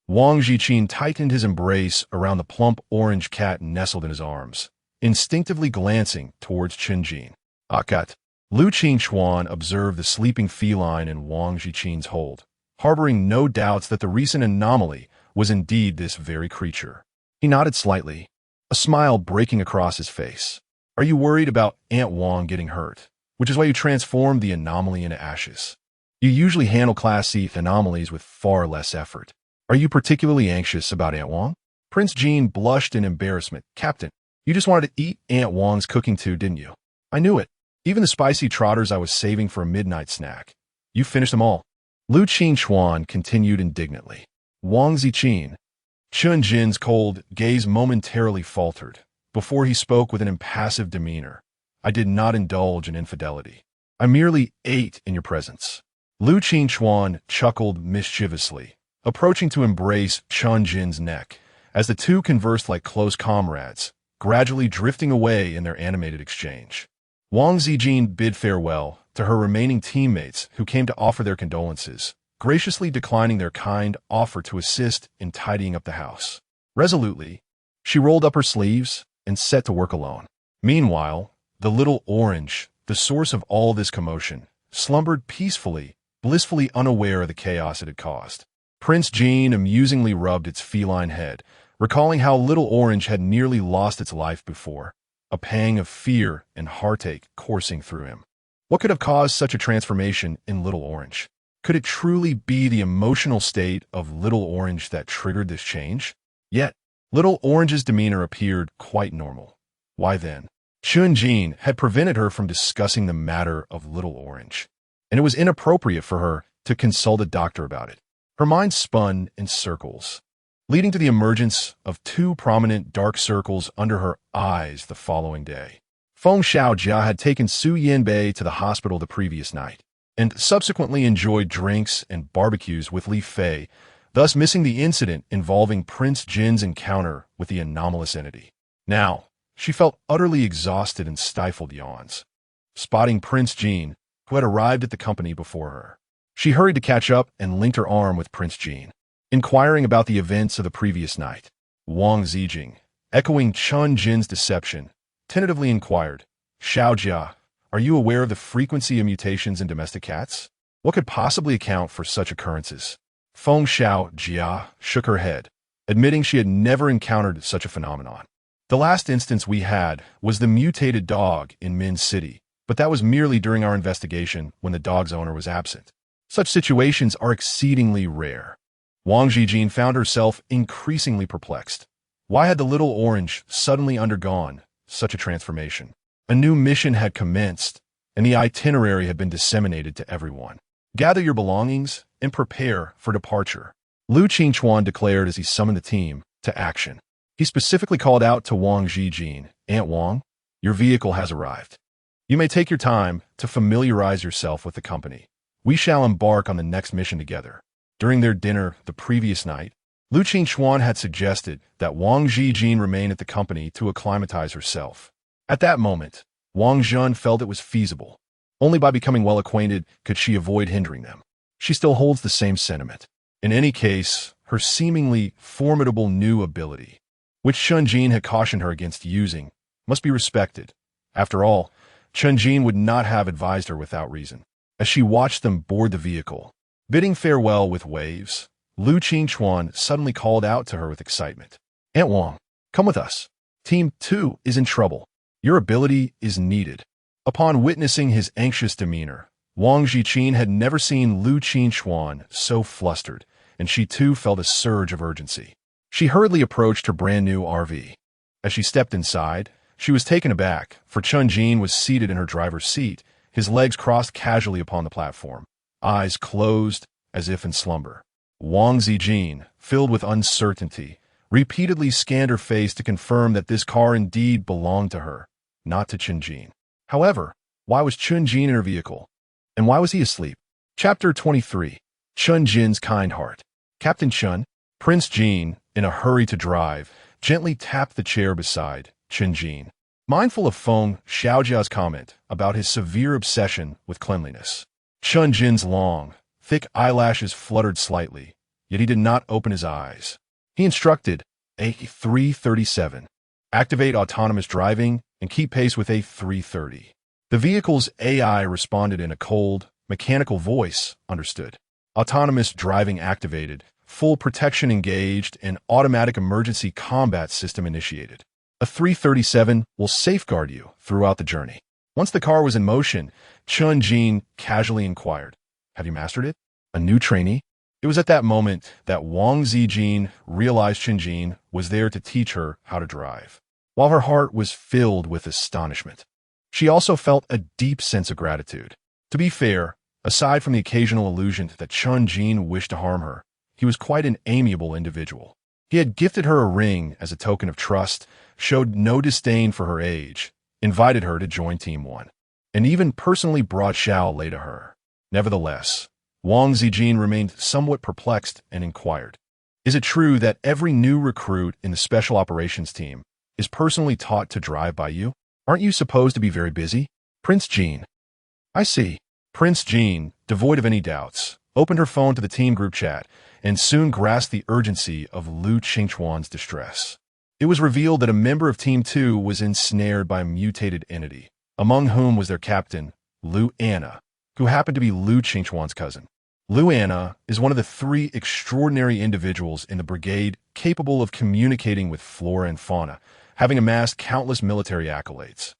Wang Ziqin tightened his embrace around the plump orange cat nestled in his arms, instinctively glancing towards Chun Jin. Akat. Lu Qingchuan observed the sleeping feline in Wang Ziqin's hold, harboring no doubts that the recent anomaly was indeed this very creature. He nodded slightly, a smile breaking across his face. Are you worried about Aunt Wang getting hurt, which is why you transformed the anomaly into ashes? You usually handle Class C anomalies with far less effort. Are you particularly anxious about Aunt Wang? Prince Jean blushed in embarrassment. Captain, you just wanted to eat Aunt Wang's cooking too, didn't you? I knew it. Even the spicy trotters I was saving for a midnight snack. You finished them all. Lu Qingchuan continued indignantly. Wang Ziqin. Chun Jin's cold gaze momentarily faltered, before he spoke with an impassive demeanor. I did not indulge in infidelity. I merely ate in your presence. Lu Qingchuan chuckled mischievously, approaching to embrace Chun Jin's neck, as the two conversed like close comrades, gradually drifting away in their animated exchange. Wang Ziqin bid farewell to her remaining teammates who came to offer their condolences, graciously declining their kind offer to assist in tidying up the house. Resolutely, she rolled up her sleeves and set to work alone. Meanwhile, the little orange, the source of all this commotion, slumbered peacefully, blissfully unaware of the chaos it had caused. Prince Jean amusingly rubbed its feline head, recalling how little orange had nearly lost its life before, a pang of fear and heartache coursing through him. What could have caused such a transformation in little orange? Could it truly be the emotional state of little orange that triggered this change? Yet, little orange's demeanor appeared quite normal. Why then? Jean had prevented her from discussing the matter of little orange, and it was inappropriate for her to consult a doctor about it. Her mind spun in circles, leading to the emergence of two prominent dark circles under her eyes the following day. Feng Xiaojia had taken Su Yinbei to the hospital the previous night, and subsequently enjoyed drinks and barbecues with Li Fei, thus missing the incident involving Prince Jin's encounter with the anomalous entity. Now, she felt utterly exhausted and stifled yawns. Spotting Prince Jin, who had arrived at the company before her, she hurried to catch up and linked her arm with Prince Jin. Inquiring about the events of the previous night, Wang Ziqin, echoing Chun Jin's deception, tentatively inquired, Xiaojia, are you aware of the frequency of mutations in domestic cats? What could possibly account for such occurrences? Feng Xiaojia shook her head, admitting she had never encountered such a phenomenon. The last instance we had was the mutated dog in Min City, but that was merely during our investigation when the dog's owner was absent. Such situations are exceedingly rare. Wang Ziqin found herself increasingly perplexed. Why had the little orange suddenly undergone such a transformation? A new mission had commenced, and the itinerary had been disseminated to everyone. Gather your belongings and prepare for departure, Lu Qingchuan declared as he summoned the team to action. He specifically called out to Wang Ziqin, Aunt Wang, your vehicle has arrived. You may take your time to familiarize yourself with the company. We shall embark on the next mission together. During their dinner the previous night, Lu Qingchuan had suggested that Wang Ziqin remain at the company to acclimatize herself. At that moment, Wang Zhen felt it was feasible. Only by becoming well acquainted could she avoid hindering them. She still holds the same sentiment. In any case, her seemingly formidable new ability, which Chun Jin had cautioned her against using, must be respected. After all, Chun Jin would not have advised her without reason. As she watched them board the vehicle, bidding farewell with waves, Lu Qingchuan suddenly called out to her with excitement. Aunt Wang, come with us. Team 2 is in trouble. Your ability is needed. Upon witnessing his anxious demeanor, Wang Ziqin had never seen Lu Qingchuan so flustered, and she too felt a surge of urgency. She hurriedly approached her brand-new RV. As she stepped inside, she was taken aback, for Chun Jin was seated in her driver's seat, his legs crossed casually upon the platform, eyes closed as if in slumber. Wang Ziqin, filled with uncertainty, repeatedly scanned her face to confirm that this car indeed belonged to her, not to Chun Jin. However, why was Chun Jin in her vehicle? And why was he asleep? Chapter 23. Chun Jin's Kind Heart. Captain Chun, Prince Jin, in a hurry to drive, gently tapped the chair beside Chun Jin, mindful of Feng Xiaojia's comment about his severe obsession with cleanliness. Chun Jin's long, thick eyelashes fluttered slightly, yet he did not open his eyes. He instructed A337, activate autonomous driving and keep pace with A330. The vehicle's AI responded in a cold, mechanical voice, understood. Autonomous driving activated, full protection engaged, and automatic emergency combat system initiated. A 337 will safeguard you throughout the journey. Once the car was in motion, Chun Jin casually inquired, have you mastered it? A new trainee? It was at that moment that Wang Ziqin realized Chun Jin was there to teach her how to drive. While her heart was filled with astonishment, she also felt a deep sense of gratitude. To be fair, aside from the occasional illusion that Chun Jin wished to harm her, he was quite an amiable individual. He had gifted her a ring as a token of trust, showed no disdain for her age, invited her to join Team 1, and even personally brought Xiao Lei to her. Nevertheless, Wang Ziqin remained somewhat perplexed and inquired, is it true that every new recruit in the Special Operations Team is personally taught to drive by you? Aren't you supposed to be very busy? Prince Jean. I see. Prince Jean, devoid of any doubts, opened her phone to the team group chat and soon grasped the urgency of Lu Qingchuan's distress. It was revealed that a member of Team 2 was ensnared by a mutated entity, among whom was their captain, Lu Anna, who happened to be Lu Qingchuan's cousin. Lu Anna is one of the 3 extraordinary individuals in the brigade capable of communicating with flora and fauna, having amassed countless military accolades.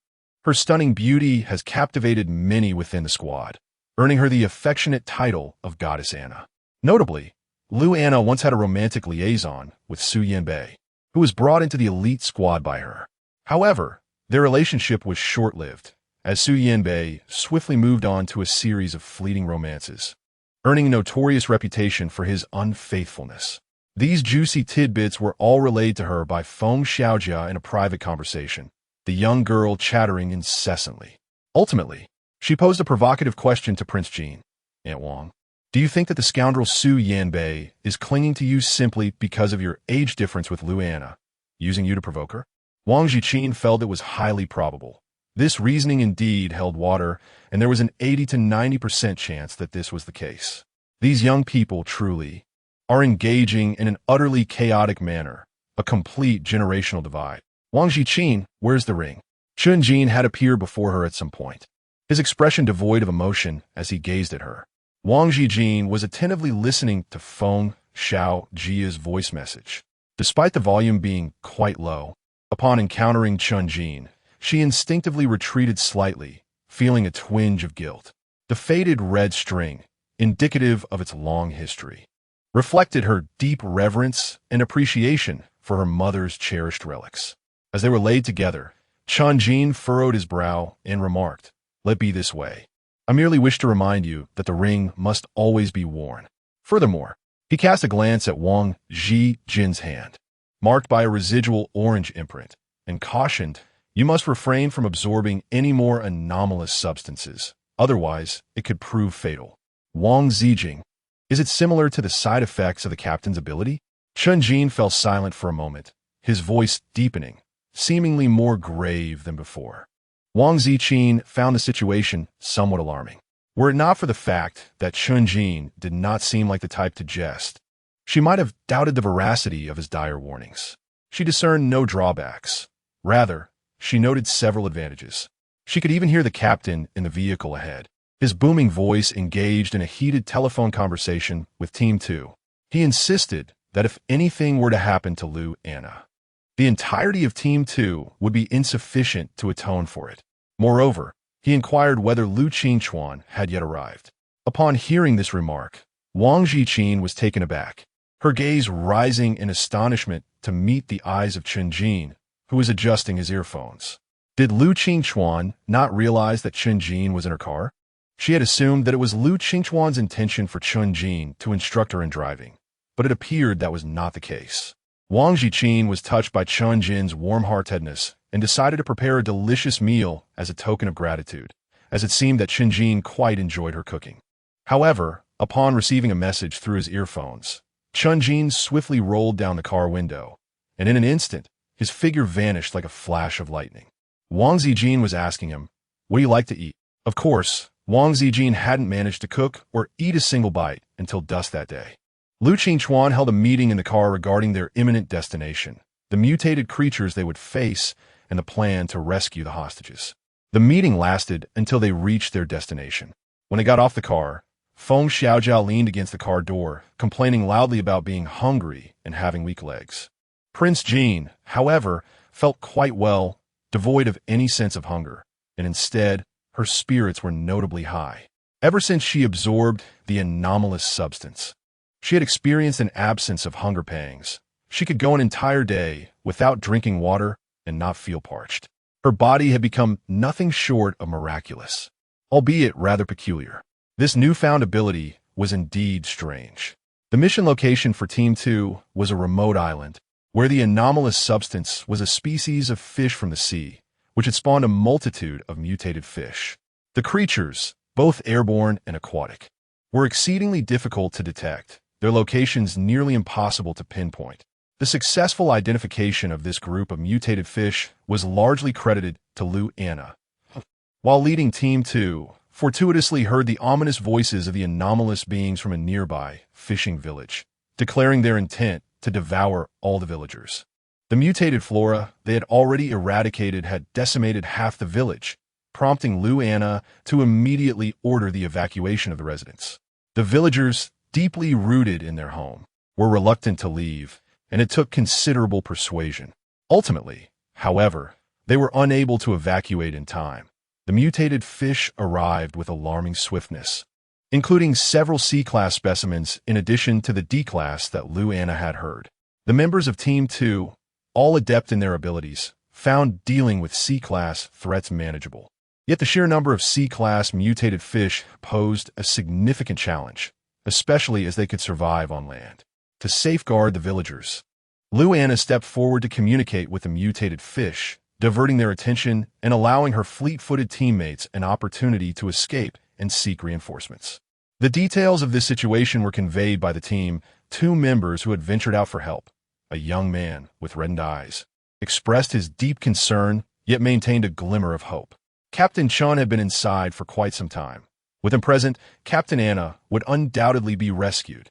Her stunning beauty has captivated many within the squad, earning her the affectionate title of Goddess Anna. Notably, Lu Anna once had a romantic liaison with Su Yanbei, who was brought into the elite squad by her. However, their relationship was short-lived, as Su Yanbei swiftly moved on to a series of fleeting romances, earning a notorious reputation for his unfaithfulness. These juicy tidbits were all relayed to her by Feng Xiaojia in a private conversation, the young girl chattering incessantly. Ultimately, she posed a provocative question to Prince Jean. Aunt Wang, do you think that the scoundrel Su Yanbei is clinging to you simply because of your age difference with Lu Anna, using you to provoke her? Wang Ziqin felt it was highly probable. This reasoning indeed held water, and there was an 80 to 90% chance that this was the case. These young people truly are engaging in an utterly chaotic manner, a complete generational divide. Wang Ziqin, where's the ring? Chun Jin had appeared before her at some point, his expression devoid of emotion as he gazed at her. Wang Ziqin was attentively listening to Feng Xiaojia's voice message. Despite the volume being quite low, upon encountering Chun Jin, she instinctively retreated slightly, feeling a twinge of guilt. The faded red string, indicative of its long history, reflected her deep reverence and appreciation for her mother's cherished relics. As they were laid together, Chun Jin furrowed his brow and remarked, "Let be this way. I merely wish to remind you that the ring must always be worn." Furthermore, he cast a glance at Wang Ziqin's hand, marked by a residual orange imprint, and cautioned, "You must refrain from absorbing any more anomalous substances, otherwise it could prove fatal." Wang Ziqin, is it similar to the side effects of the captain's ability? Chun Jin fell silent for a moment, his voice deepening, seemingly more grave than before. Wang Ziqin found the situation somewhat alarming. Were it not for the fact that Chun Jin did not seem like the type to jest, she might have doubted the veracity of his dire warnings. She discerned no drawbacks. Rather, she noted several advantages. She could even hear the captain in the vehicle ahead, his booming voice engaged in a heated telephone conversation with Team 2. He insisted that if anything were to happen to Lu Anna, the entirety of Team 2 would be insufficient to atone for it. Moreover, he inquired whether Lu Qingchuan had yet arrived. Upon hearing this remark, Wang Ziqin was taken aback, her gaze rising in astonishment to meet the eyes of Chun Jin, who was adjusting his earphones. Did Lu Qingchuan not realize that Chun Jin was in her car? She had assumed that it was Lu Qingchuan's intention for Chun Jin to instruct her in driving, but it appeared that was not the case. Wang Ziqin was touched by Chun Jin's warm-heartedness and decided to prepare a delicious meal as a token of gratitude, as it seemed that Chun Jin quite enjoyed her cooking. However, upon receiving a message through his earphones, Chun Jin swiftly rolled down the car window, and in an instant, his figure vanished like a flash of lightning. Wang Ziqin was asking him, "What do you like to eat?" Of course, Wang Ziqin hadn't managed to cook or eat a single bite until dusk that day. Lu Qingchuan held a meeting in the car regarding their imminent destination, the mutated creatures they would face, and the plan to rescue the hostages. The meeting lasted until they reached their destination. When they got off the car, Feng Xiaojia leaned against the car door, complaining loudly about being hungry and having weak legs. Prince Jean, however, felt quite well, devoid of any sense of hunger, and instead, her spirits were notably high. Ever since she absorbed the anomalous substance, she had experienced an absence of hunger pangs. She could go an entire day without drinking water and not feel parched. Her body had become nothing short of miraculous, albeit rather peculiar. This newfound ability was indeed strange. The mission location for Team 2 was a remote island, where the anomalous substance was a species of fish from the sea, which had spawned a multitude of mutated fish. The creatures, both airborne and aquatic, were exceedingly difficult to detect, their locations nearly impossible to pinpoint. The successful identification of this group of mutated fish was largely credited to Lu Anna, while leading Team 2, fortuitously heard the ominous voices of the anomalous beings from a nearby fishing village, declaring their intent to devour all the villagers. The mutated flora they had already eradicated had decimated half the village, prompting Lu Anna to immediately order the evacuation of the residents. The villagers, deeply rooted in their home, were reluctant to leave, and it took considerable persuasion. Ultimately, however, they were unable to evacuate in time. The mutated fish arrived with alarming swiftness, including several C-class specimens in addition to the D-class that Lu Anna had heard. The members of Team 2, all adept in their abilities, found dealing with C-class threats manageable. Yet the sheer number of C-class mutated fish posed a significant challenge, especially as they could survive on land. To safeguard the villagers, Lu Anna stepped forward to communicate with the mutated fish, diverting their attention and allowing her fleet-footed teammates an opportunity to escape and seek reinforcements. The details of this situation were conveyed by the team. Two members who had ventured out for help, a young man with reddened eyes, expressed his deep concern, yet maintained a glimmer of hope. Captain Chun had been inside for quite some time. With him present, Captain Anna would undoubtedly be rescued.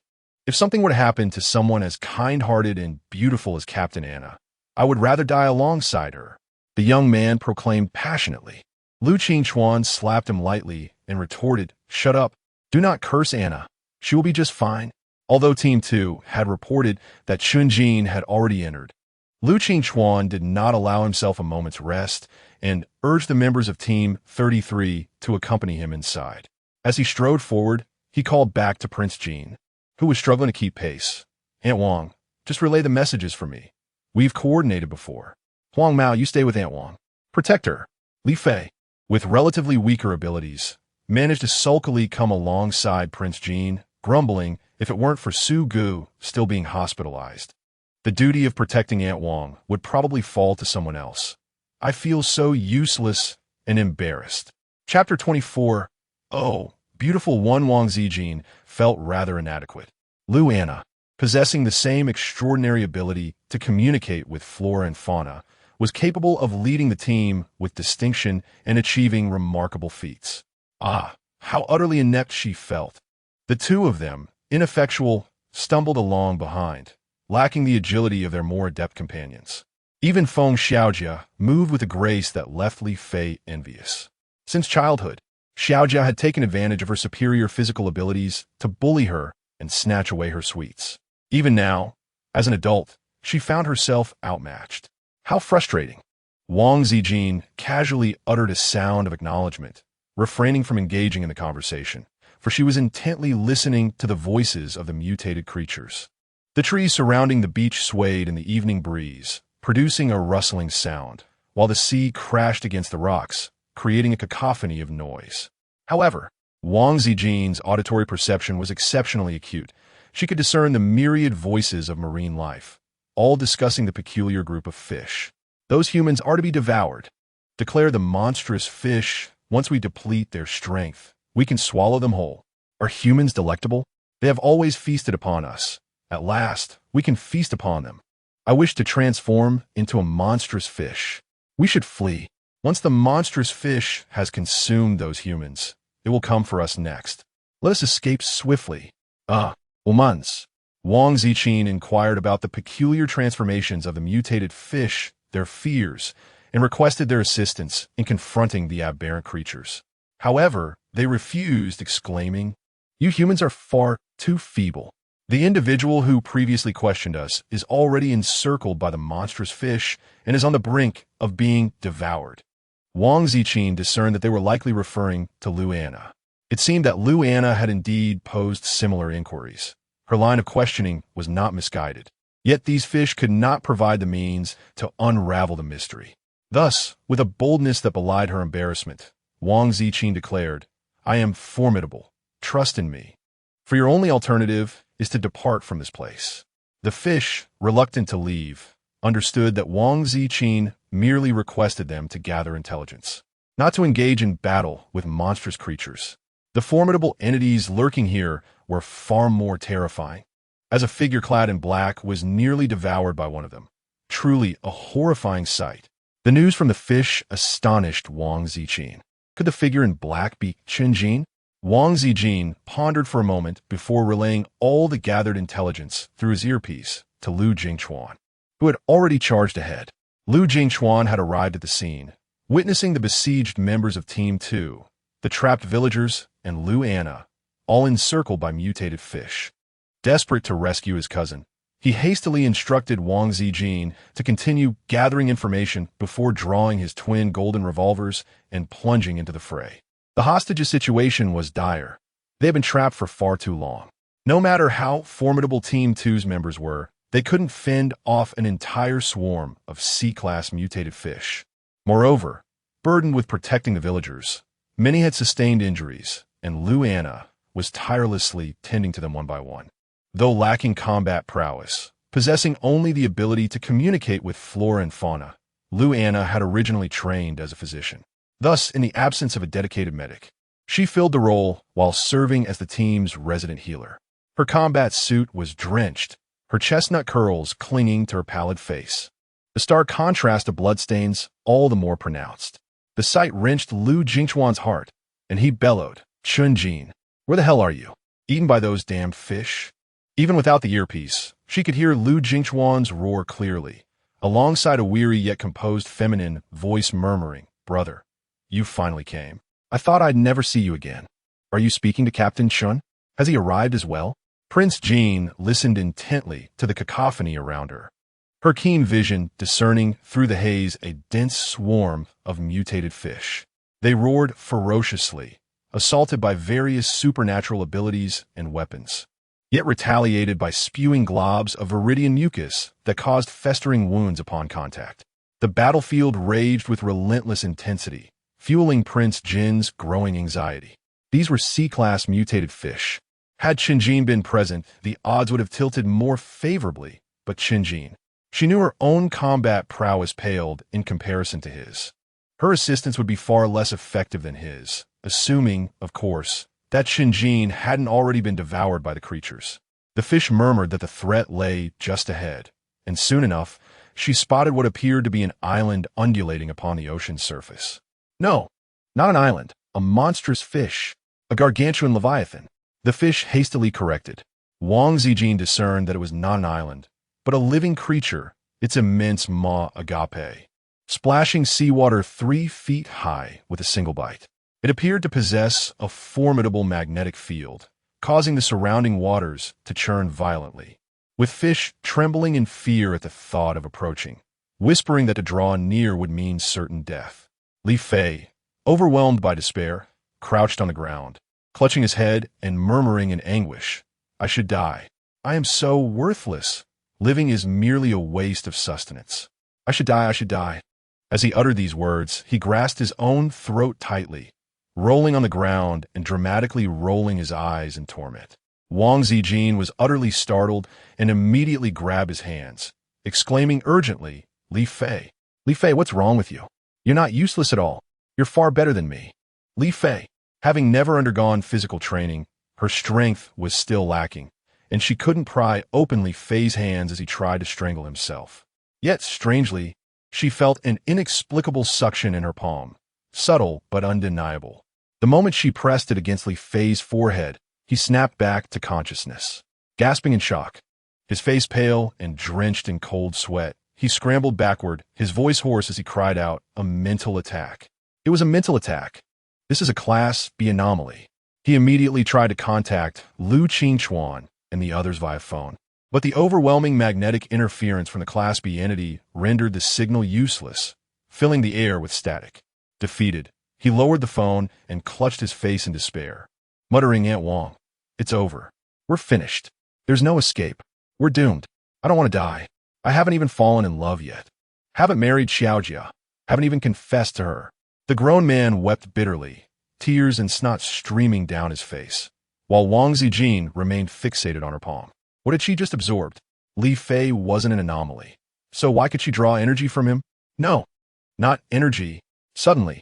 If something were to happen to someone as kind-hearted and beautiful as Captain Anna, I would rather die alongside her, the young man proclaimed passionately. Lu Qingchuan slapped him lightly and retorted, "Shut up. Do not curse Anna. She will be just fine." Although Team 2 had reported that Chunjin had already entered, Lu Qingchuan did not allow himself a moment's rest and urged the members of Team 33 to accompany him inside. As he strode forward, he called back to Prince Jin, who was struggling to keep pace. "Aunt Wang, just relay the messages for me. We've coordinated before. Huang Mao, you stay with Aunt Wang. Protect her." Li Fei, with relatively weaker abilities, managed to sulkily come alongside Prince Jin, grumbling if it weren't for Su Gu still being hospitalized. The duty of protecting Aunt Wang would probably fall to someone else. I feel so useless and embarrassed. Chapter 24. Oh, beautiful one. Wang Ziqin felt rather inadequate. Lu Anna, possessing the same extraordinary ability to communicate with flora and fauna, was capable of leading the team with distinction and achieving remarkable feats. Ah, how utterly inept she felt. The two of them, ineffectual, stumbled along behind, lacking the agility of their more adept companions. Even Feng Xiaojia moved with a grace that left Li Fei envious. Since childhood, Xiaojia had taken advantage of her superior physical abilities to bully her and snatch away her sweets. Even now, as an adult, she found herself outmatched. How frustrating. Wang Ziqin casually uttered a sound of acknowledgement, refraining from engaging in the conversation, for she was intently listening to the voices of the mutated creatures. The trees surrounding the beach swayed in the evening breeze, producing a rustling sound, while the sea crashed against the rocks, creating a cacophony of noise. However, Wang Ziqin's auditory perception was exceptionally acute. She could discern the myriad voices of marine life, all discussing the peculiar group of fish. "Those humans are to be devoured," declared the monstrous fish. "Once we deplete their strength, we can swallow them whole. Are humans delectable? They have always feasted upon us. At last, we can feast upon them. I wish to transform into a monstrous fish. We should flee. Once the monstrous fish has consumed those humans, it will come for us next. Let us escape swiftly." Humans. Wang Ziqin inquired about the peculiar transformations of the mutated fish, their fears, and requested their assistance in confronting the aberrant creatures. However, they refused, exclaiming, "You humans are far too feeble. The individual who previously questioned us is already encircled by the monstrous fish and is on the brink of being devoured." Wang Ziqin discerned that they were likely referring to Lu Anna. It seemed that Lu Anna had indeed posed similar inquiries. Her line of questioning was not misguided. Yet these fish could not provide the means to unravel the mystery. Thus, with a boldness that belied her embarrassment, Wang Ziqin declared, "I am formidable. Trust in me. For your only alternative is to depart from this place." The fish, reluctant to leave, understood that Wang Ziqin merely requested them to gather intelligence, not to engage in battle with monstrous creatures. The formidable entities lurking here were far more terrifying, as a figure clad in black was nearly devoured by one of them. Truly a horrifying sight. The news from the fish astonished Wang Ziqin. Could the figure in black be Qinjin? Wang Ziqin pondered for a moment before relaying all the gathered intelligence through his earpiece to Lu Jingchuan, who had already charged ahead. Lu Jingchuan had arrived at the scene, witnessing the besieged members of Team 2, the trapped villagers, and Lu Anna, all encircled by mutated fish. Desperate to rescue his cousin, he hastily instructed Wang Ziqin to continue gathering information before drawing his twin golden revolvers and plunging into the fray. The hostages' situation was dire. They had been trapped for far too long. No matter how formidable Team 2's members were, they couldn't fend off an entire swarm of C-class mutated fish. Moreover, burdened with protecting the villagers, many had sustained injuries, and Lu Anna was tirelessly tending to them one by one. Though lacking combat prowess, possessing only the ability to communicate with flora and fauna, Lu Anna had originally trained as a physician. Thus, in the absence of a dedicated medic, she filled the role while serving as the team's resident healer. Her combat suit was drenched, her chestnut curls clinging to her pallid face. The stark contrast of bloodstains all the more pronounced. The sight wrenched Lu Jingchuan's heart, and he bellowed, "Qinjin, where the hell are you? Eaten by those damn fish?" Even without the earpiece, she could hear Lu Jingchuan's roar clearly, alongside a weary yet composed feminine voice murmuring, "Brother, you finally came. I thought I'd never see you again. Are you speaking to Captain Chun? Has he arrived as well?" Prince Jean listened intently to the cacophony around her, her keen vision discerning through the haze a dense swarm of mutated fish. They roared ferociously, assaulted by various supernatural abilities and weapons, yet retaliated by spewing globs of viridian mucus that caused festering wounds upon contact. The battlefield raged with relentless intensity, fueling Prince Jin's growing anxiety. These were C-class mutated fish. Had Qinjin been present, the odds would have tilted more favorably, but Qinjin, she knew her own combat prowess paled in comparison to his. Her assistance would be far less effective than his, assuming, of course, that Qinjin hadn't already been devoured by the creatures. The fish murmured that the threat lay just ahead, and soon enough, she spotted what appeared to be an island undulating upon the ocean's surface. No, not an island, a monstrous fish, a gargantuan leviathan. The fish hastily corrected. Wang Ziqin discerned that it was not an island, but a living creature, its immense maw agape, splashing seawater 3 feet high with a single bite. It appeared to possess a formidable magnetic field, causing the surrounding waters to churn violently, with fish trembling in fear at the thought of approaching, whispering that to draw near would mean certain death. Li Fei, overwhelmed by despair, crouched on the ground, clutching his head and murmuring in anguish, "I should die. I am so worthless. Living is merely a waste of sustenance. I should die, I should die." As he uttered these words, he grasped his own throat tightly, rolling on the ground and dramatically rolling his eyes in torment. Wang Ziqin was utterly startled and immediately grabbed his hands, exclaiming urgently, "Li Fei, Li Fei, what's wrong with you? You're not useless at all. You're far better than me." Li Fei, having never undergone physical training, her strength was still lacking, and she couldn't pry open Li Fei's hands as he tried to strangle himself. Yet, strangely, she felt an inexplicable suction in her palm, subtle but undeniable. The moment she pressed it against Li Fei's forehead, he snapped back to consciousness. Gasping in shock, his face pale and drenched in cold sweat, he scrambled backward, his voice hoarse as he cried out, "A mental attack." It was a mental attack. This is a Class B anomaly. He immediately tried to contact Lu Jingchuan and the others via phone, but the overwhelming magnetic interference from the Class B entity rendered the signal useless, filling the air with static. Defeated, he lowered the phone and clutched his face in despair, muttering, "Aunt Wang, it's over. We're finished. There's no escape. We're doomed. I don't want to die. I haven't even fallen in love yet. Haven't married Xiaojia. Haven't even confessed to her." The grown man wept bitterly, tears and snot streaming down his face, while Wang Ziqin remained fixated on her palm. What had she just absorbed? Li Fei wasn't an anomaly. So why could she draw energy from him? No, not energy. Suddenly,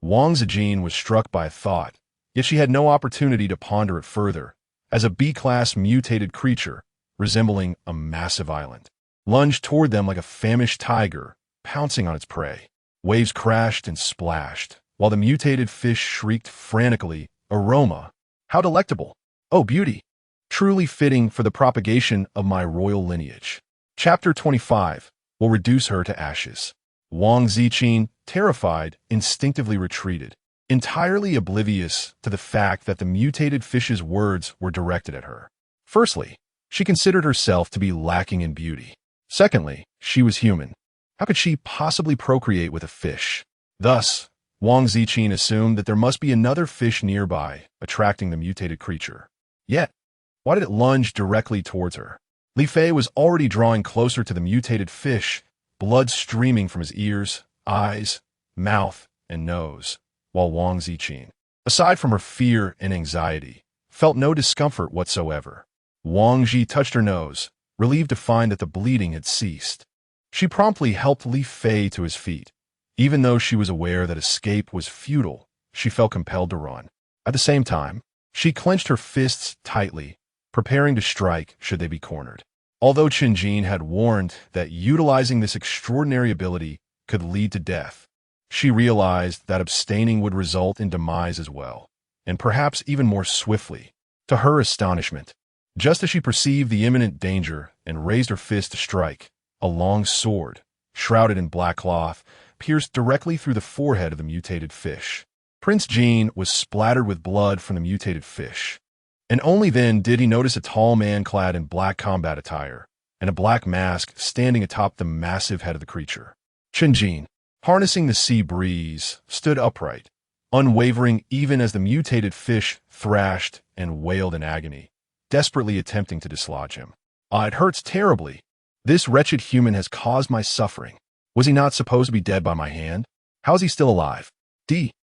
Wang Ziqin was struck by a thought, yet she had no opportunity to ponder it further, as a B-class mutated creature, resembling a massive island, lunged toward them like a famished tiger, pouncing on its prey. Waves crashed and splashed, while the mutated fish shrieked frantically, "Aroma! How delectable! Oh, beauty! Truly fitting for the propagation of my royal lineage." Chapter 25 will reduce her to ashes. Wang Ziqin, terrified, instinctively retreated, entirely oblivious to the fact that the mutated fish's words were directed at her. Firstly, she considered herself to be lacking in beauty. Secondly, she was human. How could she possibly procreate with a fish? Thus, Wang Ziqin assumed that there must be another fish nearby, attracting the mutated creature. Yet, why did it lunge directly towards her? Li Fei was already drawing closer to the mutated fish, blood streaming from his ears, eyes, mouth, and nose, while Wang Ziqin, aside from her fear and anxiety, felt no discomfort whatsoever. Wang Ji touched her nose, relieved to find that the bleeding had ceased. She promptly helped Li Fei to his feet. Even though she was aware that escape was futile, she felt compelled to run. At the same time, she clenched her fists tightly, preparing to strike should they be cornered. Although Qinjin had warned that utilizing this extraordinary ability could lead to death, she realized that abstaining would result in demise as well, and perhaps even more swiftly. To her astonishment, just as she perceived the imminent danger and raised her fist to strike, a long sword, shrouded in black cloth, pierced directly through the forehead of the mutated fish. Prince Jin was splattered with blood from the mutated fish, and only then did he notice a tall man clad in black combat attire and a black mask standing atop the massive head of the creature. Qinjin, harnessing the sea breeze, stood upright, unwavering even as the mutated fish thrashed and wailed in agony, desperately attempting to dislodge him. "Ah, it hurts terribly. This wretched human has caused my suffering. Was he not supposed to be dead by my hand? How is he still alive?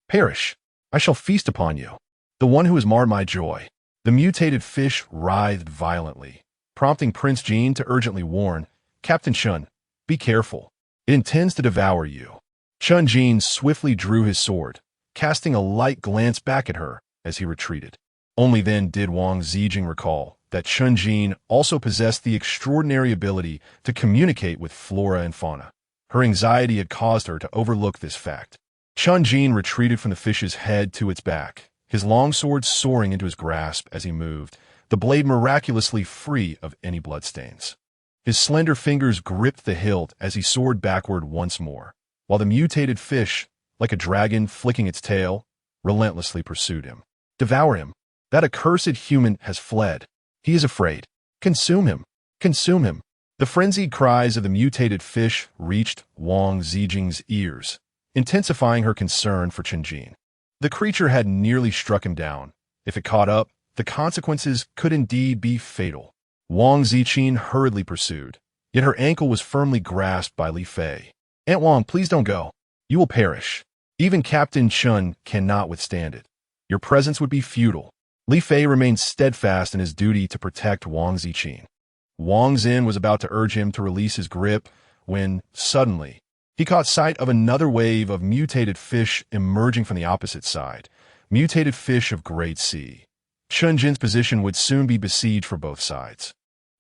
Perish. I shall feast upon you, the one who has marred my joy." The mutated fish writhed violently, prompting Prince Jin to urgently warn, "Captain Chun, be careful. It intends to devour you." Chun Jin swiftly drew his sword, casting a light glance back at her as he retreated. Only then did Wang Ziqin recall that Chun Jin also possessed the extraordinary ability to communicate with flora and fauna. Her anxiety had caused her to overlook this fact. Chun Jin retreated from the fish's head to its back, his long sword soaring into his grasp as he moved, the blade miraculously free of any bloodstains. His slender fingers gripped the hilt as he soared backward once more, while the mutated fish, like a dragon flicking its tail, relentlessly pursued him. "Devour him. That accursed human has fled. He is afraid. Consume him. Consume him." The frenzied cries of the mutated fish reached Wang Ziqin's ears, intensifying her concern for Qinjin. The creature had nearly struck him down. If it caught up, the consequences could indeed be fatal. Wang Ziqin hurriedly pursued, yet her ankle was firmly grasped by Li Fei. "Aunt Wang, please don't go. You will perish. Even Captain Chun cannot withstand it. Your presence would be futile." Li Fei remained steadfast in his duty to protect Wang Ziqin. Wang Zin was about to urge him to release his grip when, suddenly, he caught sight of another wave of mutated fish emerging from the opposite side, mutated fish of Great Sea. Chun Jin's position would soon be besieged for both sides,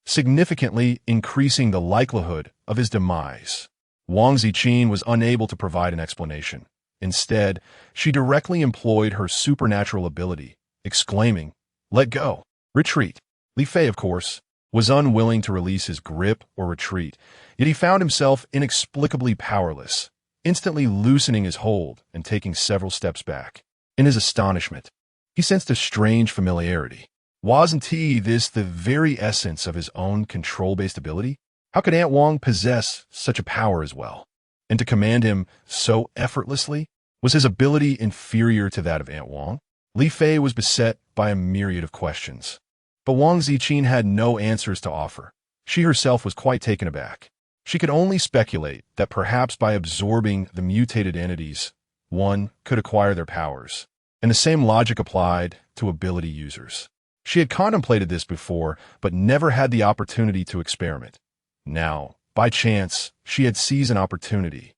significantly increasing the likelihood of his demise. Wang Ziqin was unable to provide an explanation. Instead, she directly employed her supernatural ability, exclaiming, "Let go! Retreat!" Li Fei, of course, was unwilling to release his grip or retreat, yet he found himself inexplicably powerless, instantly loosening his hold and taking several steps back. In his astonishment, he sensed a strange familiarity. Wasn't this the very essence of his own control-based ability? How could Aunt Wang possess such a power as well? And to command him so effortlessly? Was his ability inferior to that of Aunt Wang? Li Fei was beset by a myriad of questions. But Wang Ziqin had no answers to offer. She herself was quite taken aback. She could only speculate that perhaps by absorbing the mutated entities, one could acquire their powers. And the same logic applied to ability users. She had contemplated this before, but never had the opportunity to experiment. Now, by chance, she had seized an opportunity.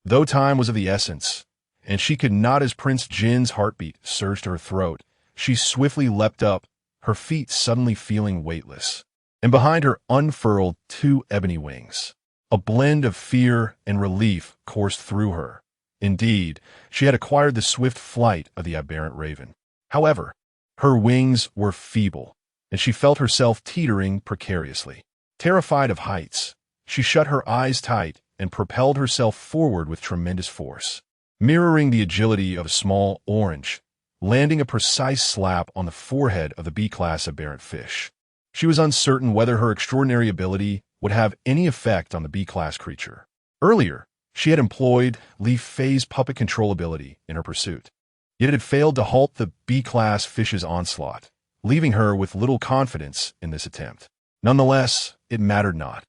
Though time was of the essence, and she could not, as Prince Jin's heartbeat surged to her throat, she swiftly leapt up, her feet suddenly feeling weightless, and behind her unfurled two ebony wings. A blend of fear and relief coursed through her. Indeed, she had acquired the swift flight of the aberrant raven. However, her wings were feeble, and she felt herself teetering precariously. Terrified of heights, she shut her eyes tight and propelled herself forward with tremendous force, mirroring the agility of a small orange, landing a precise slap on the forehead of the B-class aberrant fish. She was uncertain whether her extraordinary ability would have any effect on the B-class creature. Earlier, she had employed leaf phase puppet control ability in her pursuit, yet it had failed to halt the B-class fish's onslaught, leaving her with little confidence in this attempt. Nonetheless, it mattered not.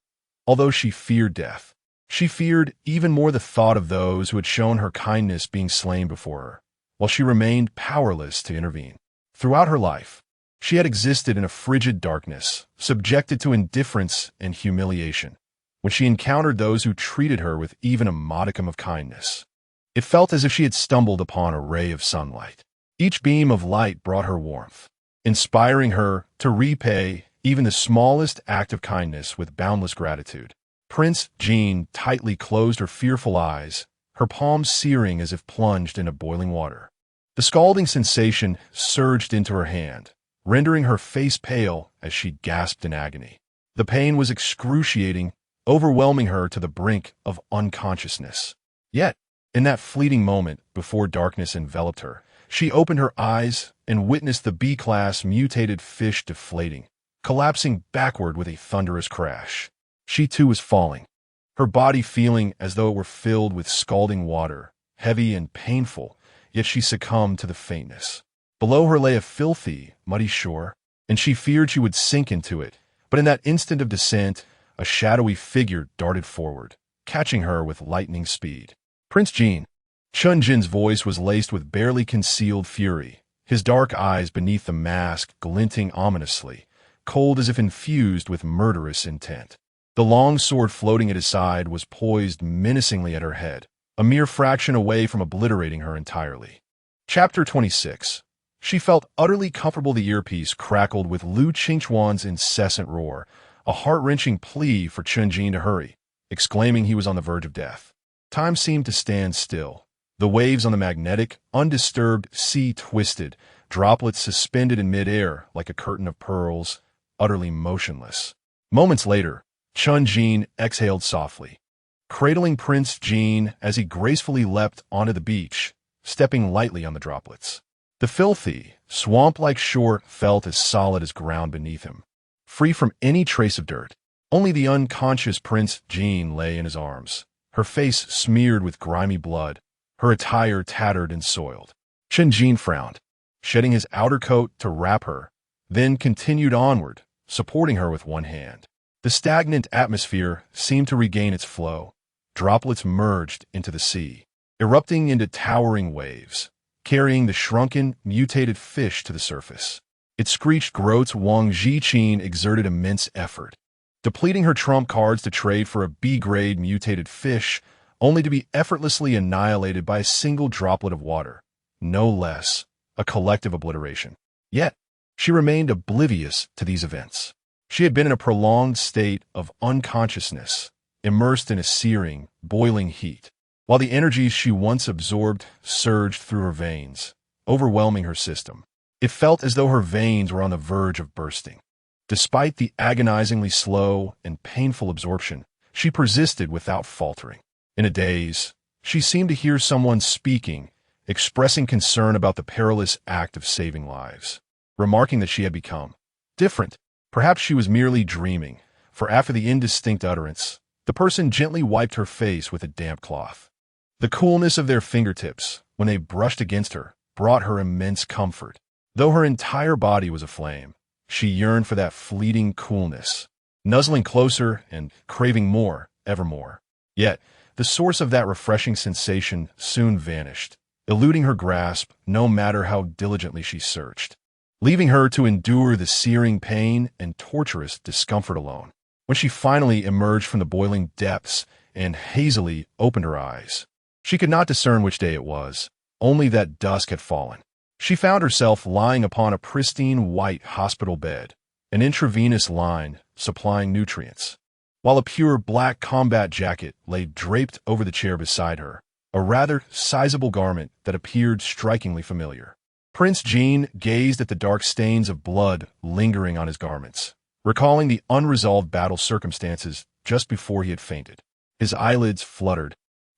Although she feared death, she feared even more the thought of those who had shown her kindness being slain before her, while she remained powerless to intervene. Throughout her life, she had existed in a frigid darkness, subjected to indifference and humiliation, when she encountered those who treated her with even a modicum of kindness. It felt as if she had stumbled upon a ray of sunlight. Each beam of light brought her warmth, inspiring her to repay even the smallest act of kindness with boundless gratitude. Prince Jean tightly closed her fearful eyes, her palms searing as if plunged in boiling water. The scalding sensation surged into her hand, rendering her face pale as she gasped in agony. The pain was excruciating, overwhelming her to the brink of unconsciousness. Yet, in that fleeting moment before darkness enveloped her, she opened her eyes and witnessed the B-class mutated fish deflating, collapsing backward with a thunderous crash. She too was falling, her body feeling as though it were filled with scalding water, heavy and painful, yet she succumbed to the faintness. Below her lay a filthy, muddy shore, and she feared she would sink into it, but in that instant of descent, a shadowy figure darted forward, catching her with lightning speed. Prince Jean. Chun Jin's voice was laced with barely concealed fury, his dark eyes beneath the mask glinting ominously, cold as if infused with murderous intent. The long sword floating at his side was poised menacingly at her head, a mere fraction away from obliterating her entirely. Chapter 26. She felt utterly comfortable. The earpiece crackled with Lu Qingchuan's incessant roar, a heart-wrenching plea for Chun Jin to hurry, exclaiming he was on the verge of death. Time seemed to stand still. The waves on the magnetic, undisturbed sea twisted, droplets suspended in midair like a curtain of pearls, utterly motionless. Moments later, Chun Jin exhaled softly, cradling Prince Jean as he gracefully leapt onto the beach, stepping lightly on the droplets. The filthy, swamp-like shore felt as solid as ground beneath him, free from any trace of dirt. Only the unconscious Prince Jean lay in his arms, her face smeared with grimy blood, her attire tattered and soiled. Chun Jin frowned, shedding his outer coat to wrap her, then continued onward, supporting her with one hand. The stagnant atmosphere seemed to regain its flow. Droplets merged into the sea, erupting into towering waves, carrying the shrunken, mutated fish to the surface. Its screeched groats. Wang Ziqin exerted immense effort, depleting her trump cards to trade for a B-grade mutated fish, only to be effortlessly annihilated by a single droplet of water. No less, a collective obliteration. Yet, she remained oblivious to these events. She had been in a prolonged state of unconsciousness, immersed in a searing, boiling heat, while the energies she once absorbed surged through her veins, overwhelming her system. It felt as though her veins were on the verge of bursting. Despite the agonizingly slow and painful absorption, she persisted without faltering. In a daze, she seemed to hear someone speaking, expressing concern about the perilous act of saving lives, remarking that she had become different. Perhaps she was merely dreaming, for after the indistinct utterance, the person gently wiped her face with a damp cloth. The coolness of their fingertips, when they brushed against her, brought her immense comfort. Though her entire body was aflame, she yearned for that fleeting coolness, nuzzling closer and craving more, ever more. Yet, the source of that refreshing sensation soon vanished, eluding her grasp no matter how diligently she searched, leaving her to endure the searing pain and torturous discomfort alone. When she finally emerged from the boiling depths and hazily opened her eyes, she could not discern which day it was, only that dusk had fallen. She found herself lying upon a pristine white hospital bed, an intravenous line supplying nutrients, while a pure black combat jacket lay draped over the chair beside her, a rather sizable garment that appeared strikingly familiar. Prince Jean gazed at the dark stains of blood lingering on his garments, recalling the unresolved battle circumstances just before he had fainted. His eyelids fluttered,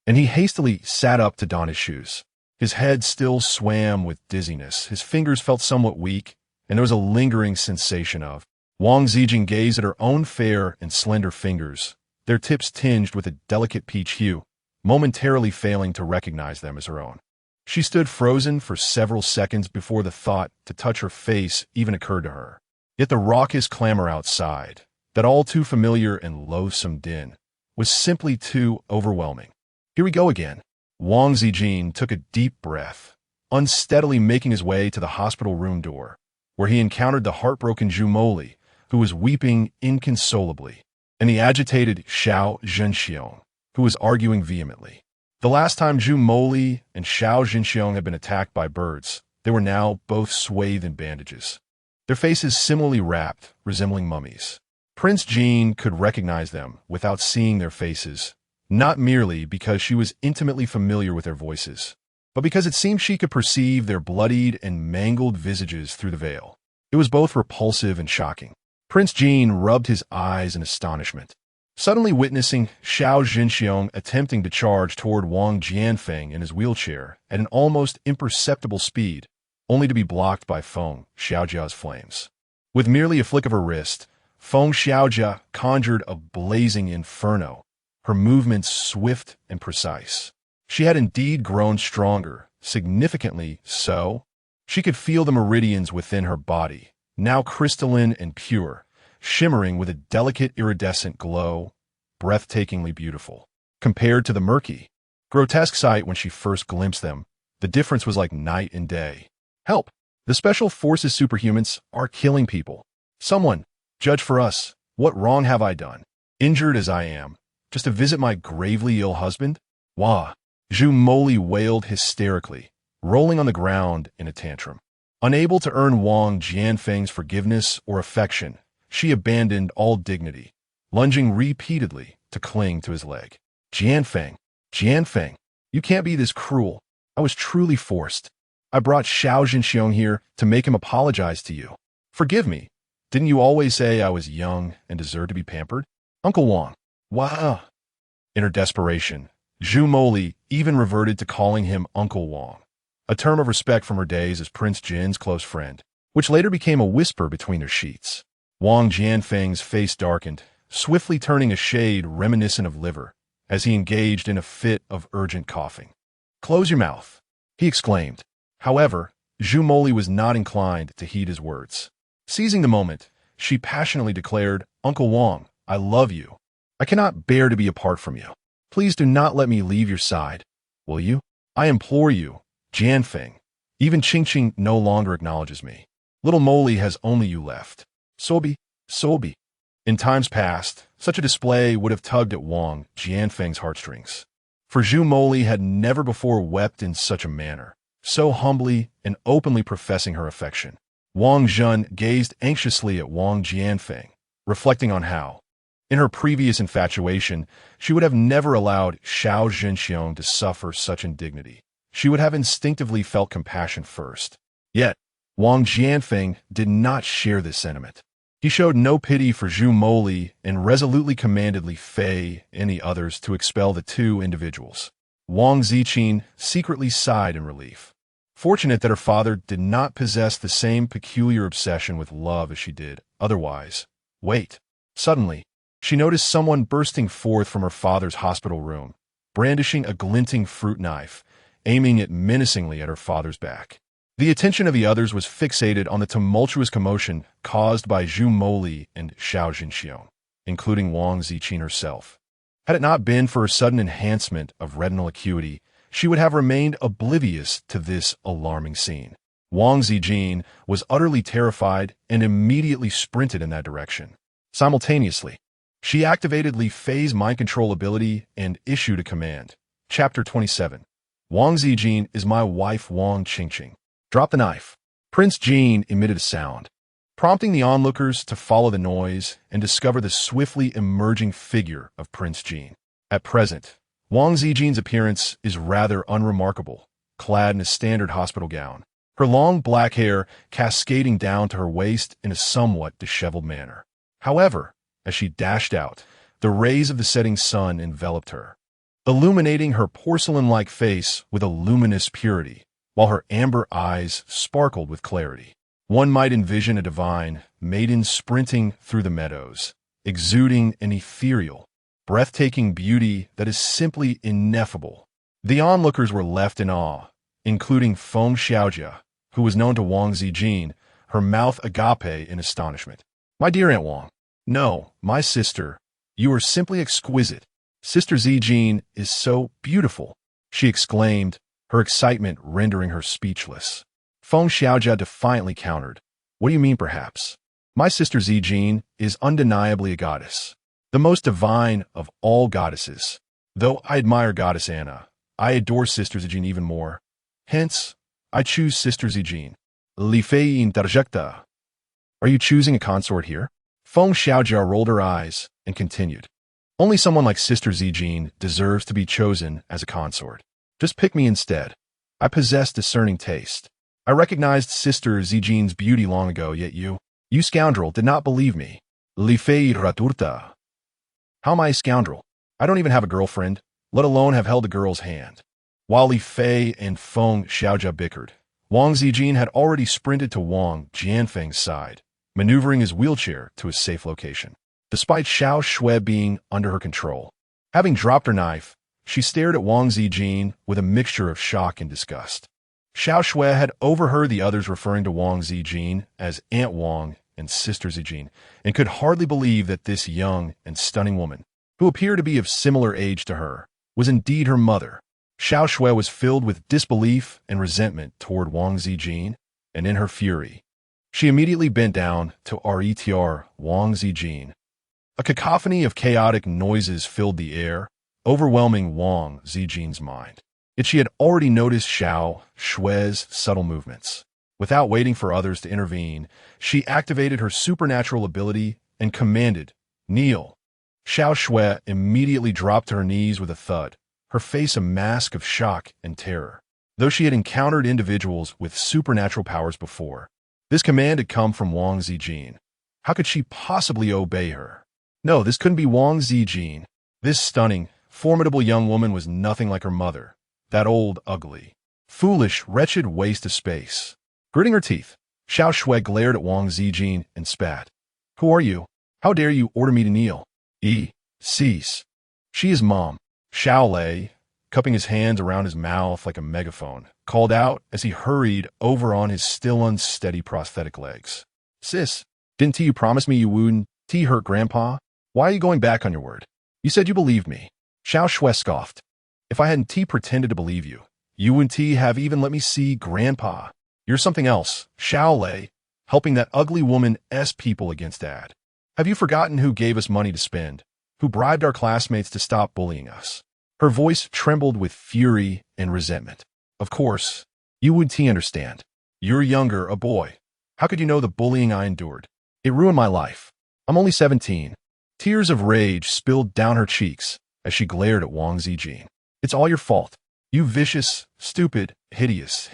and he hastily sat up to don his shoes. His head still swam with dizziness, his fingers felt somewhat weak, and there was a lingering sensation of. Wang Ziqin gazed at her own fair and slender fingers, their tips tinged with a delicate peach hue, momentarily failing to recognize them as her own. She stood frozen for several seconds before the thought to touch her face even occurred to her. Yet the raucous clamor outside, that all too familiar and loathsome din, was simply too overwhelming. Here we go again. Wang Ziqin took a deep breath, unsteadily making his way to the hospital room door, where he encountered the heartbroken Zhu Moli, who was weeping inconsolably, and the agitated Xiao Zhenxiong, who was arguing vehemently. The last time Zhu Moli and Xiao Zhenxiong had been attacked by birds, they were now both swathed in bandages, their faces similarly wrapped, resembling mummies. Prince Jean could recognize them without seeing their faces, not merely because she was intimately familiar with their voices, but because it seemed she could perceive their bloodied and mangled visages through the veil. It was both repulsive and shocking. Prince Jean rubbed his eyes in astonishment, suddenly witnessing Xiao Zhenxiong attempting to charge toward Wang Jianfeng in his wheelchair at an almost imperceptible speed, only to be blocked by Feng Xiaojia's flames. With merely a flick of her wrist, Feng Xiaojia conjured a blazing inferno, her movements swift and precise. She had indeed grown stronger, significantly so. She could feel the meridians within her body, now crystalline and pure, shimmering with a delicate iridescent glow, breathtakingly beautiful. Compared to the murky, grotesque sight when she first glimpsed them, the difference was like night and day. Help! The Special Forces superhumans are killing people. Someone, judge for us. What wrong have I done? Injured as I am, just to visit my gravely ill husband? Wah! Zhu Moli wailed hysterically, rolling on the ground in a tantrum. Unable to earn Wang Jianfeng's forgiveness or affection, she abandoned all dignity, lunging repeatedly to cling to his leg. Jianfeng, Jianfeng, you can't be this cruel. I was truly forced. I brought Xiao Zhenxiong here to make him apologize to you. Forgive me. Didn't you always say I was young and deserved to be pampered? Uncle Wang. Wow. In her desperation, Zhu Moli even reverted to calling him Uncle Wang, a term of respect from her days as Prince Jin's close friend, which later became a whisper between their sheets. Wang Jianfeng's face darkened, swiftly turning a shade reminiscent of liver, as he engaged in a fit of urgent coughing. Close your mouth, he exclaimed. However, Zhu Moli was not inclined to heed his words. Seizing the moment, she passionately declared, Uncle Wang, I love you. I cannot bear to be apart from you. Please do not let me leave your side. Will you? I implore you, Jianfeng. Even Qingqing no longer acknowledges me. Little Moli has only you left. Sobi, Sobi. In times past, such a display would have tugged at Wang Jianfeng's heartstrings. For Zhu Moli had never before wept in such a manner, so humbly and openly professing her affection. Wang Zhen gazed anxiously at Wang Jianfeng, reflecting on how, in her previous infatuation, she would have never allowed Xiao Zhenxiong to suffer such indignity. She would have instinctively felt compassion first. Yet, Wang Jianfeng did not share this sentiment. He showed no pity for Zhu Moli and resolutely commanded Li Fei and the others to expel the two individuals. Wang Ziqin secretly sighed in relief, fortunate that her father did not possess the same peculiar obsession with love as she did. Otherwise, wait. Suddenly, she noticed someone bursting forth from her father's hospital room, brandishing a glinting fruit knife, aiming it menacingly at her father's back. The attention of the others was fixated on the tumultuous commotion caused by Zhu Moli and Xiao Zhenxiong, including Wang Ziqin herself. Had it not been for her sudden enhancement of retinal acuity, she would have remained oblivious to this alarming scene. Wang Ziqin was utterly terrified and immediately sprinted in that direction. Simultaneously, she activated Li Fei's mind control ability and issued a command. Chapter 27. Wang Ziqin is my wife Wang Qingqing. Drop the knife. Prince Jean emitted a sound, prompting the onlookers to follow the noise and discover the swiftly emerging figure of Prince Jean. At present, Wang Ziqin's appearance is rather unremarkable, clad in a standard hospital gown, her long black hair cascading down to her waist in a somewhat disheveled manner. However, as she dashed out, the rays of the setting sun enveloped her, illuminating her porcelain-like face with a luminous purity, while her amber eyes sparkled with clarity. One might envision a divine maiden sprinting through the meadows, exuding an ethereal, breathtaking beauty that is simply ineffable. The onlookers were left in awe, including Feng Xiaojia, who was known to Wang Ziqin, her mouth agape in astonishment. "My dear Aunt Wang." "No, my sister, you are simply exquisite. Sister Ziqin is so beautiful," she exclaimed, her excitement rendering her speechless. Feng Xiaojia defiantly countered, "What do you mean, perhaps? My sister Ziqin is undeniably a goddess, the most divine of all goddesses. Though I admire Goddess Anna, I adore Sister Ziqin even more. Hence, I choose Sister Ziqin. Li fei interjecta. Are you choosing a consort here?" Feng Xiaojia rolled her eyes and continued, "Only someone like Sister Ziqin deserves to be chosen as a consort. Just pick me instead. I possess discerning taste. I recognized Sister Ziqin's beauty long ago, yet you scoundrel, did not believe me. Li fei raturta. How am I a scoundrel? I don't even have a girlfriend, let alone have held a girl's hand." While Li Fei and Feng Xiaojia bickered, Wang Ziqin had already sprinted to Wang Jianfeng's side, maneuvering his wheelchair to a safe location. Despite Xiao Shui being under her control, having dropped her knife, she stared at Wang Ziqin with a mixture of shock and disgust. Xiao Shui had overheard the others referring to Wang Ziqin as Aunt Wang and Sister Ziqin, and could hardly believe that this young and stunning woman, who appeared to be of similar age to her, was indeed her mother. Xiao Shui was filled with disbelief and resentment toward Wang Ziqin, and in her fury, she immediately bent down to RETR Wang Ziqin. A cacophony of chaotic noises filled the air, overwhelming Wang Ziqin's mind. Yet she had already noticed Xiao Shui's subtle movements. Without waiting for others to intervene, she activated her supernatural ability and commanded, "Kneel." Xiao Shui immediately dropped to her knees with a thud, her face a mask of shock and terror. Though she had encountered individuals with supernatural powers before, this command had come from Wang Ziqin. How could she possibly obey her? No, this couldn't be Wang Ziqin. This stunning, formidable young woman was nothing like her mother, that old, ugly, foolish, wretched waste of space. Gritting her teeth, Xiao Shui glared at Wang Ziqin and spat. "Who are you? How dare you order me to kneel? Cease." "She is Mom." Xiao Lei, cupping his hands around his mouth like a megaphone, called out as he hurried over on his still unsteady prosthetic legs. "Sis, didn't you promise me you wouldn't hurt Grandpa? Why are you going back on your word? You said you believed me." Xiao Shui scoffed. "If I hadn't pretended to believe you, you wouldn't have even let me see Grandpa. You're something else, Xiao Lei, helping that ugly woman's people against Dad. Have you forgotten who gave us money to spend, who bribed our classmates to stop bullying us?" Her voice trembled with fury and resentment. "Of course, you wouldn't understand. You're younger, a boy. How could you know the bullying I endured? It ruined my life. I'm only 17. Tears of rage spilled down her cheeks as she glared at Wang Ziqin. "It's all your fault. You vicious, stupid, hideous.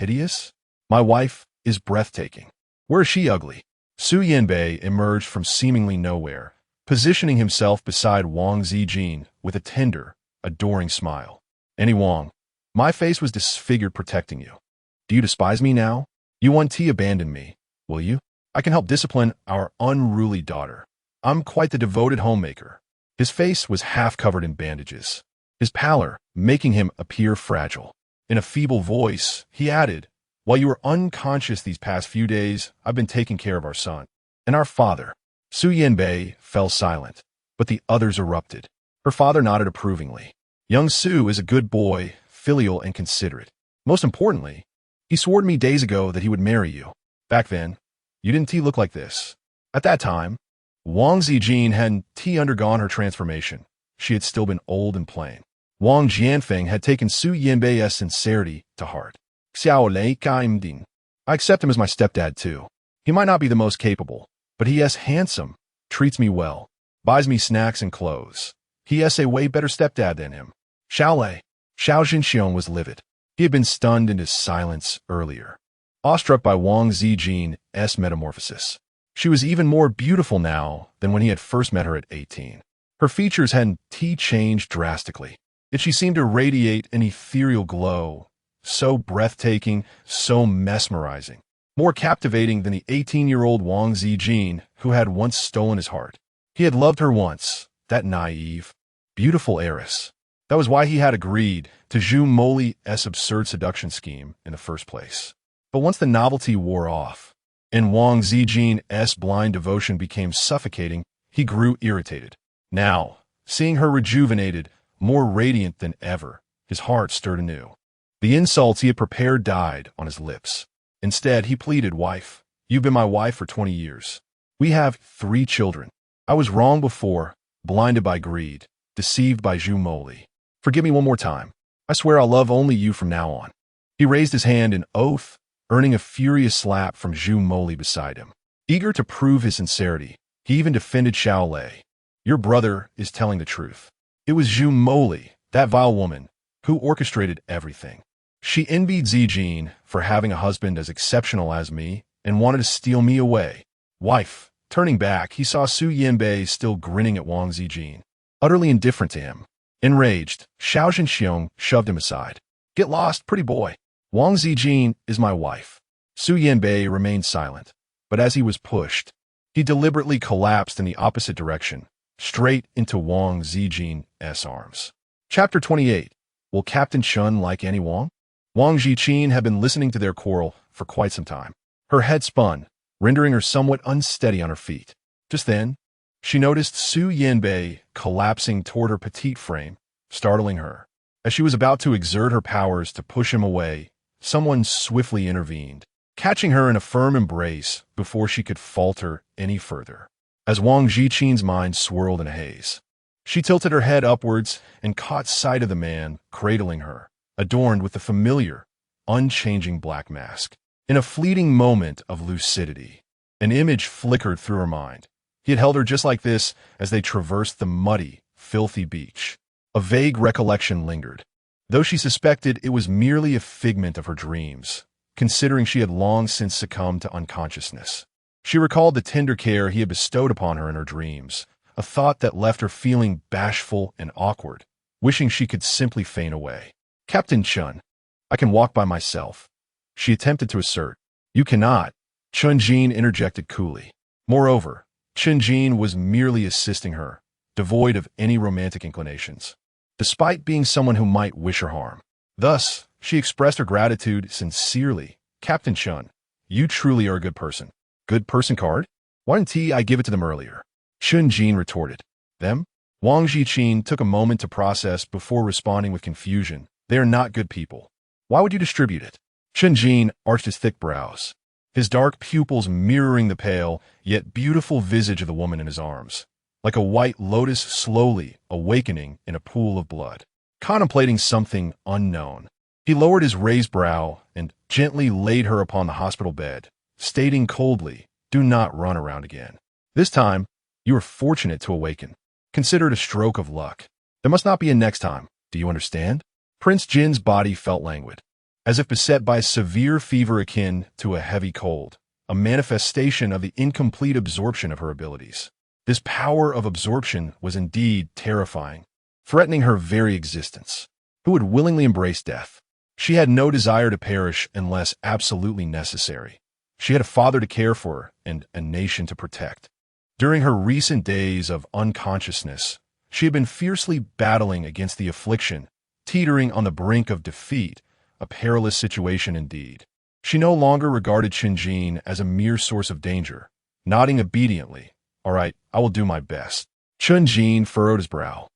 My wife is breathtaking. Where is she ugly?" Su Yanbei emerged from seemingly nowhere, positioning himself beside Wang Ziqin with a tender, adoring smile. "Annie Wang, my face was disfigured protecting you. Do you despise me now? You won't abandon me, will you? I can help discipline our unruly daughter. I'm quite the devoted homemaker." His face was half covered in bandages, his pallor making him appear fragile. In a feeble voice, he added, "While you were unconscious these past few days, I've been taking care of our son and our father." Su Yanbei fell silent, but the others erupted. Her father nodded approvingly. "Young Su is a good boy, filial and considerate. Most importantly, he swore to me days ago that he would marry you. Back then, you didn't look like this." At that time, Wang Ziqin hadn't undergone her transformation. She had still been old and plain. Wang Jianfeng had taken Su Yanbei's sincerity to heart. "Xiao Lei Kaimding. I accept him as my stepdad too. He might not be the most capable, but he is handsome, treats me well, buys me snacks and clothes. He is a way better stepdad than him." Xiaolei. Xiao Zhenxiong was livid. He had been stunned into silence earlier, awestruck by Wang Ziqin's metamorphosis. She was even more beautiful now than when he had first met her at 18. Her features hadn't changed drastically, yet she seemed to radiate an ethereal glow, so breathtaking, so mesmerizing, more captivating than the 18-year-old Wang Ziqin who had once stolen his heart. He had loved her once, that naive, beautiful heiress. That was why he had agreed to Zhu Moli's absurd seduction scheme in the first place. But once the novelty wore off, and Wang Ziqin's blind devotion became suffocating, he grew irritated. Now, seeing her rejuvenated, more radiant than ever, his heart stirred anew. The insults he had prepared died on his lips. Instead, he pleaded, "Wife, you've been my wife for 20 years. We have 3 children. I was wrong before, blinded by greed, deceived by Zhu Moli. Forgive me one more time. I swear I'll love only you from now on." He raised his hand in oath, earning a furious slap from Zhu Moli beside him. Eager to prove his sincerity, he even defended Xiaolei. "Your brother is telling the truth. It was Zhu Moli, that vile woman, who orchestrated everything. She envied Ziqin for having a husband as exceptional as me and wanted to steal me away." Wife. Turning back, he saw Su Yanbei still grinning at Wang Ziqin, utterly indifferent to him. Enraged, Xiao Zhenxiong shoved him aside. "Get lost, pretty boy. Wang Ziqin is my wife." Su Yanbei remained silent, but as he was pushed, he deliberately collapsed in the opposite direction, straight into Wang Ziqin's arms. Chapter 28. Will Captain Chun like Annie Wang? Wang Ziqin had been listening to their quarrel for quite some time. Her head spun, rendering her somewhat unsteady on her feet. Just then, she noticed Su Yanbei collapsing toward her petite frame, startling her. As she was about to exert her powers to push him away, someone swiftly intervened, catching her in a firm embrace before she could falter any further. As Wang Ziqin's mind swirled in a haze, she tilted her head upwards and caught sight of the man cradling her, adorned with the familiar, unchanging black mask. In a fleeting moment of lucidity, an image flickered through her mind. He had held her just like this as they traversed the muddy, filthy beach. A vague recollection lingered, though she suspected it was merely a figment of her dreams, considering she had long since succumbed to unconsciousness. She recalled the tender care he had bestowed upon her in her dreams, a thought that left her feeling bashful and awkward, wishing she could simply faint away. "Captain Chun, I can walk by myself," she attempted to assert. "You cannot," Chun Jin interjected coolly. Moreover, Chun Jin was merely assisting her, devoid of any romantic inclinations, despite being someone who might wish her harm. Thus, she expressed her gratitude sincerely. "Captain Chun, you truly are a good person." "Good person card? Why didn't I give it to them earlier?" Chun Jin retorted. "Them?" Wang Ziqin took a moment to process before responding with confusion. "They are not good people. Why would you distribute it?" Chun Jin arched his thick brows, his dark pupils mirroring the pale, yet beautiful visage of the woman in his arms, like a white lotus slowly awakening in a pool of blood. Contemplating something unknown, he lowered his raised brow and gently laid her upon the hospital bed, stating coldly, "Do not run around again. This time, you are fortunate to awaken. Consider it a stroke of luck. There must not be a next time. Do you understand?" Prince Jin's body felt languid, as if beset by a severe fever akin to a heavy cold, a manifestation of the incomplete absorption of her abilities. This power of absorption was indeed terrifying, threatening her very existence. Who would willingly embrace death? She had no desire to perish unless absolutely necessary. She had a father to care for and a nation to protect. During her recent days of unconsciousness, she had been fiercely battling against the affliction, teetering on the brink of defeat, a perilous situation indeed. She no longer regarded Chun Jin as a mere source of danger. Nodding obediently, "All right, I will do my best." Chun Jin furrowed his brow,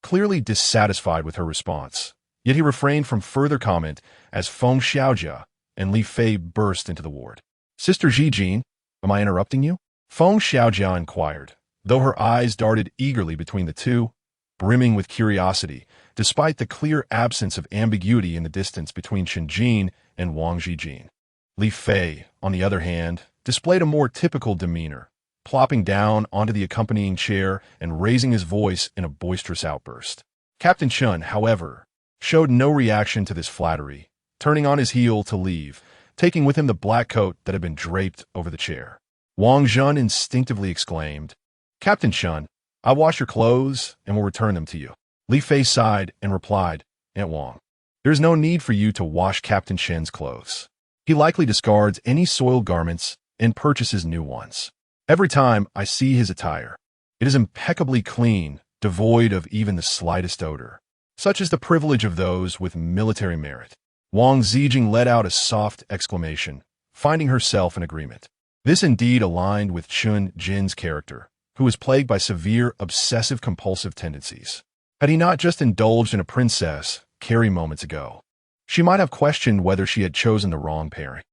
clearly dissatisfied with her response. Yet he refrained from further comment as Feng Xiaojia and Li Fei burst into the ward. "Sister Ziqin, am I interrupting you?" Feng Xiaojia inquired, though her eyes darted eagerly between the two, brimming with curiosity, despite the clear absence of ambiguity in the distance between Chun Jin and Wang Ziqin. Li Fei, on the other hand, displayed a more typical demeanor, plopping down onto the accompanying chair and raising his voice in a boisterous outburst. Captain Chun, however, showed no reaction to this flattery, turning on his heel to leave, taking with him the black coat that had been draped over the chair. Wang Ziqin instinctively exclaimed, "Captain Chun, I wash your clothes and will return them to you." Li Fei sighed and replied, "Aunt Wang, there is no need for you to wash Captain Chen's clothes. He likely discards any soiled garments and purchases new ones. Every time I see his attire, it is impeccably clean, devoid of even the slightest odor. Such is the privilege of those with military merit." Wang Ziqin let out a soft exclamation, finding herself in agreement. This indeed aligned with Chun Jin's character, who was plagued by severe obsessive-compulsive tendencies. Had he not just indulged in a princess Carrie moments ago, she might have questioned whether she had chosen the wrong pairing.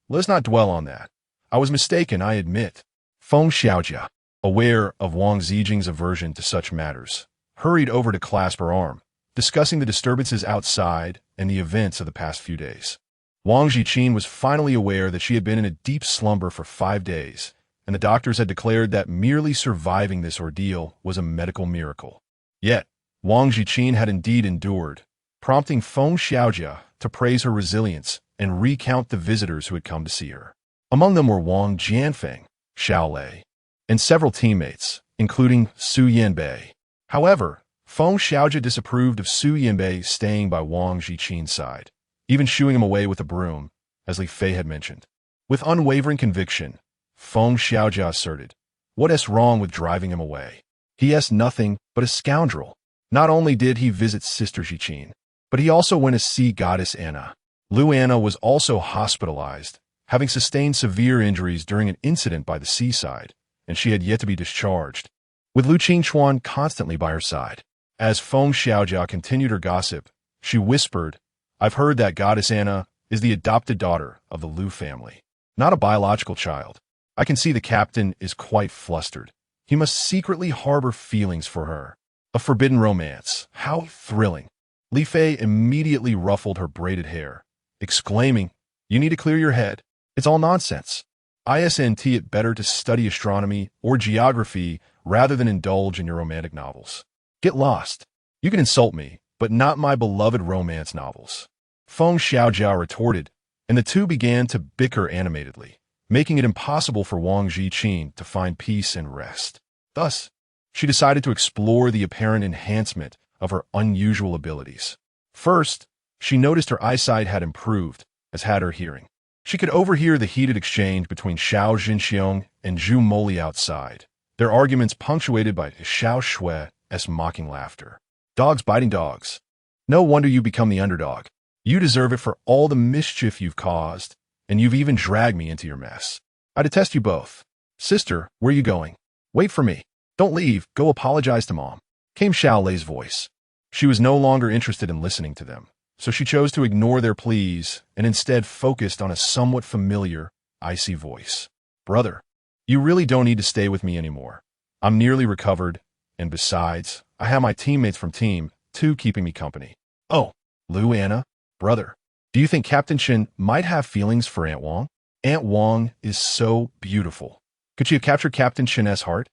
Let's not dwell on that. I was mistaken, I admit. Feng Xiaojia, aware of Wang Ziqin's aversion to such matters, hurried over to clasp her arm, discussing the disturbances outside and the events of the past few days. Wang Ziqin was finally aware that she had been in a deep slumber for 5 days, and the doctors had declared that merely surviving this ordeal was a medical miracle. Yet, Wang Ziqin had indeed endured, prompting Feng Xiaojia to praise her resilience and recount the visitors who had come to see her. Among them were Wang Jianfeng, Xiao Lei, and several teammates, including Su Yanbei. However, Feng Xiaojia disapproved of Su Yanbei staying by Wang Ziqin's side, even shooing him away with a broom, as Li Fei had mentioned. With unwavering conviction, Feng Xiaojia asserted, "What is wrong with driving him away? He is nothing but a scoundrel." Not only did he visit Sister Ziqin, but he also went to see Goddess Anna. Lu Anna was also hospitalized, having sustained severe injuries during an incident by the seaside, and she had yet to be discharged, with Lu Qingchuan constantly by her side. As Feng Xiaojia continued her gossip, she whispered, "I've heard that Goddess Anna is the adopted daughter of the Lu family, not a biological child. I can see the captain is quite flustered. He must secretly harbor feelings for her. A forbidden romance. How thrilling." Li Fei immediately ruffled her braided hair, exclaiming, "You need to clear your head. It's all nonsense. Isn't it better to study astronomy or geography rather than indulge in your romantic novels? Get lost. You can insult me, but not my beloved romance novels." Feng Xiaojia retorted, and the two began to bicker animatedly, making it impossible for Wang Ziqin to find peace and rest. Thus, she decided to explore the apparent enhancement of her unusual abilities. First, she noticed her eyesight had improved, as had her hearing. She could overhear the heated exchange between Xiao Jinxiong and Zhu Moli outside, their arguments punctuated by Xiao Shue's mocking laughter. "Dogs biting dogs. No wonder you become the underdog. You deserve it for all the mischief you've caused, and you've even dragged me into your mess. I detest you both. Sister, where are you going? Wait for me. Don't leave. Go apologize to Mom," came Xiao Lei's voice. She was no longer interested in listening to them, so she chose to ignore their pleas and instead focused on a somewhat familiar, icy voice. "Brother, you really don't need to stay with me anymore. I'm nearly recovered, and besides, I have my teammates from Team 2 keeping me company." "Oh, Lu Anna, brother, do you think Captain Chen might have feelings for Aunt Wang? Aunt Wang is so beautiful. Could she have captured Captain Chen's heart?"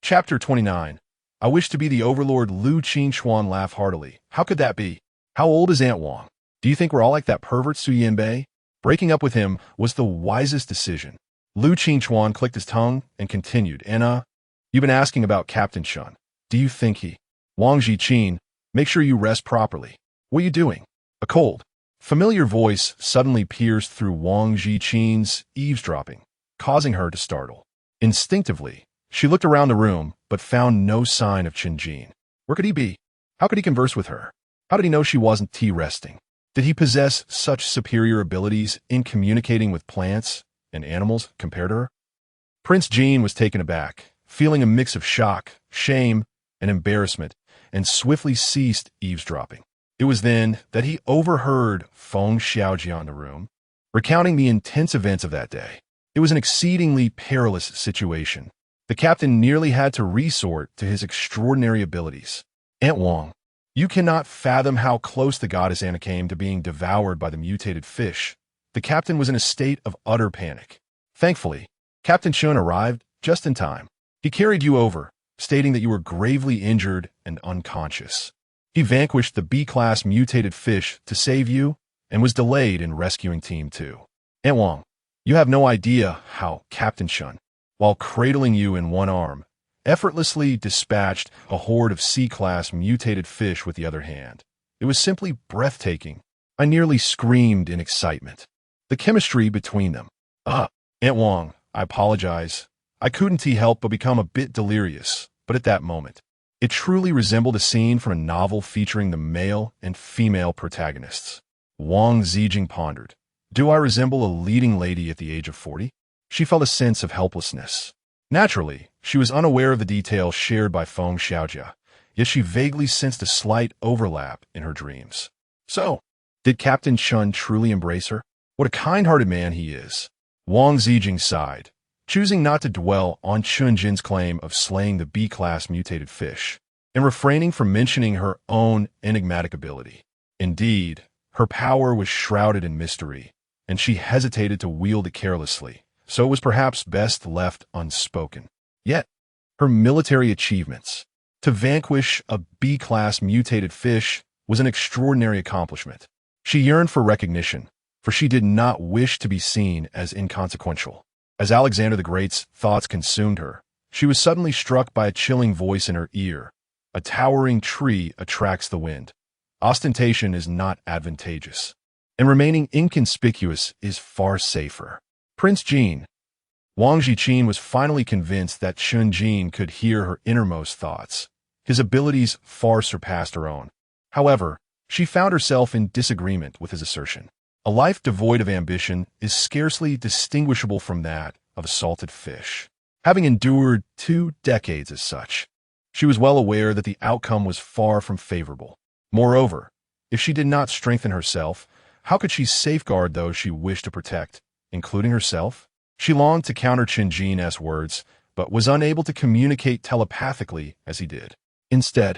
Chapter 29. I wish to be the overlord. Lu Qingchuan laughed heartily. "How could that be? How old is Aunt Wang? Do you think we're all like that pervert Su Yanbei? Breaking up with him was the wisest decision." Lu Qingchuan clicked his tongue and continued, "Anna, you've been asking about Captain Chun. Do you think he—" "Wang Ziqin, make sure you rest properly. What are you doing?" A cold, familiar voice suddenly pierced through Wang Ziqin's eavesdropping, causing her to startle. Instinctively, she looked around the room, but found no sign of Chen Jin. Where could he be? How could he converse with her? How did he know she wasn't tea-resting? Did he possess such superior abilities in communicating with plants and animals compared to her? Prince Jin was taken aback, feeling a mix of shock, shame, and embarrassment, and swiftly ceased eavesdropping. It was then that he overheard Feng Xiaojia in the room, recounting the intense events of that day. It was an exceedingly perilous situation. The captain nearly had to resort to his extraordinary abilities. "Aunt Wang, you cannot fathom how close the goddess Anna came to being devoured by the mutated fish." The captain was in a state of utter panic. Thankfully, Captain Chun arrived just in time. He carried you over, stating that you were gravely injured and unconscious. He vanquished the B-class mutated fish to save you and was delayed in rescuing Team 2. Aunt Wang, you have no idea how Captain Shun, while cradling you in one arm, effortlessly dispatched a horde of C-class mutated fish with the other hand. It was simply breathtaking. I nearly screamed in excitement. The chemistry between them. Aunt Wang, I apologize. I couldn't help but become a bit delirious, but at that moment, it truly resembled a scene from a novel featuring the male and female protagonists. Wang Ziqin pondered. Do I resemble a leading lady at the age of 40? She felt a sense of helplessness. Naturally, she was unaware of the details shared by Feng Xiaojia, yet she vaguely sensed a slight overlap in her dreams. So, did Captain Shun truly embrace her? What a kind-hearted man he is. Wang Ziqin sighed, choosing not to dwell on Chun Jin's claim of slaying the B-class mutated fish, and refraining from mentioning her own enigmatic ability. Indeed, her power was shrouded in mystery, and she hesitated to wield it carelessly, so it was perhaps best left unspoken. Yet, her military achievements, to vanquish a B-class mutated fish, was an extraordinary accomplishment. She yearned for recognition, for she did not wish to be seen as inconsequential. As Alexander the Great's thoughts consumed her, she was suddenly struck by a chilling voice in her ear. A towering tree attracts the wind. Ostentation is not advantageous, and remaining inconspicuous is far safer. Prince Jin. Wang Ziqin was finally convinced that Chun Jin could hear her innermost thoughts. His abilities far surpassed her own. However, she found herself in disagreement with his assertion. A life devoid of ambition is scarcely distinguishable from that of a salted fish. Having endured 2 decades as such, she was well aware that the outcome was far from favorable. Moreover, if she did not strengthen herself, how could she safeguard those she wished to protect, including herself? She longed to counter Chun Jin's words, but was unable to communicate telepathically as he did. Instead,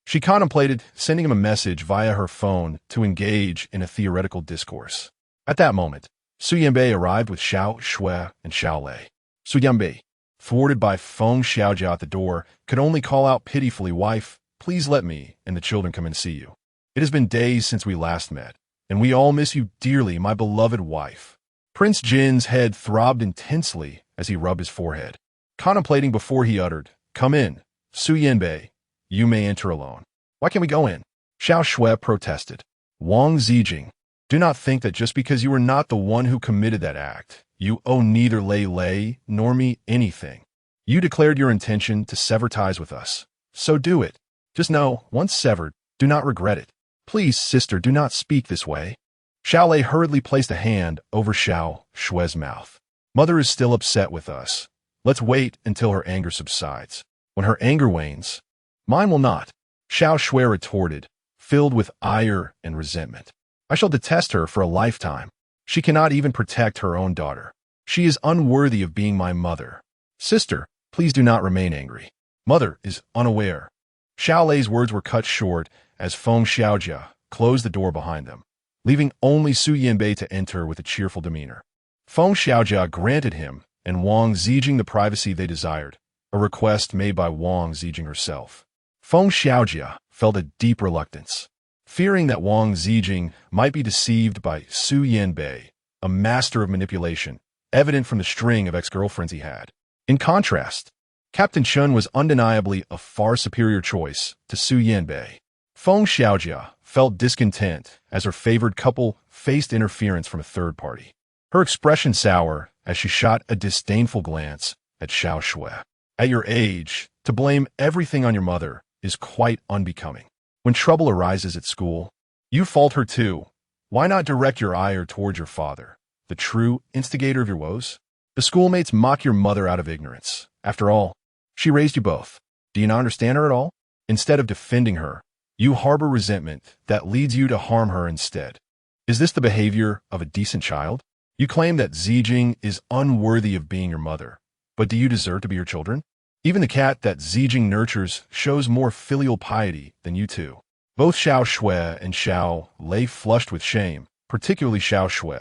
she contemplated sending him a message via her phone to engage in a theoretical discourse. At that moment, Su Yanbei arrived with Xiao Shui and Xiao Lei. Su Yanbei, thwarted by Feng Xiaojia at the door, could only call out pitifully, "Wife, please let me and the children come and see you. It has been days since we last met, and we all miss you dearly, my beloved wife." Prince Jin's head throbbed intensely as he rubbed his forehead, contemplating before he uttered, "Come in, Su Yanbei. You may enter alone." "Why can't we go in?" Xiao Shui protested. Wang Ziqin, do not think that just because you are not the one who committed that act, you owe neither Lei nor me anything. You declared your intention to sever ties with us, so do it. Just know, once severed, do not regret it. Please, sister, do not speak this way. Xiao Lei hurriedly placed a hand over Xiao Shui's mouth. Mother is still upset with us. Let's wait until her anger subsides. When her anger wanes, mine will not, Xiao Shui retorted, filled with ire and resentment. I shall detest her for a lifetime. She cannot even protect her own daughter. She is unworthy of being my mother. Sister, please do not remain angry. Mother is unaware. Xiao Lei's words were cut short as Feng Xiaojia closed the door behind them, leaving only Su Yanbei to enter with a cheerful demeanor. Feng Xiaojia granted him and Wang Ziqin the privacy they desired, a request made by Wang Ziqin herself. Feng Xiaojia felt a deep reluctance, fearing that Wang Ziqin might be deceived by Su Yanbei, a master of manipulation, evident from the string of ex-girlfriends he had. In contrast, Captain Shun was undeniably a far superior choice to Su Yanbei. Feng Xiaojia felt discontent as her favored couple faced interference from a third party. Her expression sour as she shot a disdainful glance at Xiao Shui. At your age, to blame everything on your mother is quite unbecoming. When trouble arises at school, you fault her too. Why not direct your ire towards your father, the true instigator of your woes? The schoolmates mock your mother out of ignorance. After all, she raised you both. Do you not understand her at all? Instead of defending her, you harbor resentment that leads you to harm her instead. Is this the behavior of a decent child? You claim that Ziqin is unworthy of being your mother, but do you deserve to be her children? Even the cat that Ziqin nurtures shows more filial piety than you two. Both Xiao Shui and Xiao Lei flushed with shame, particularly Xiao Shui.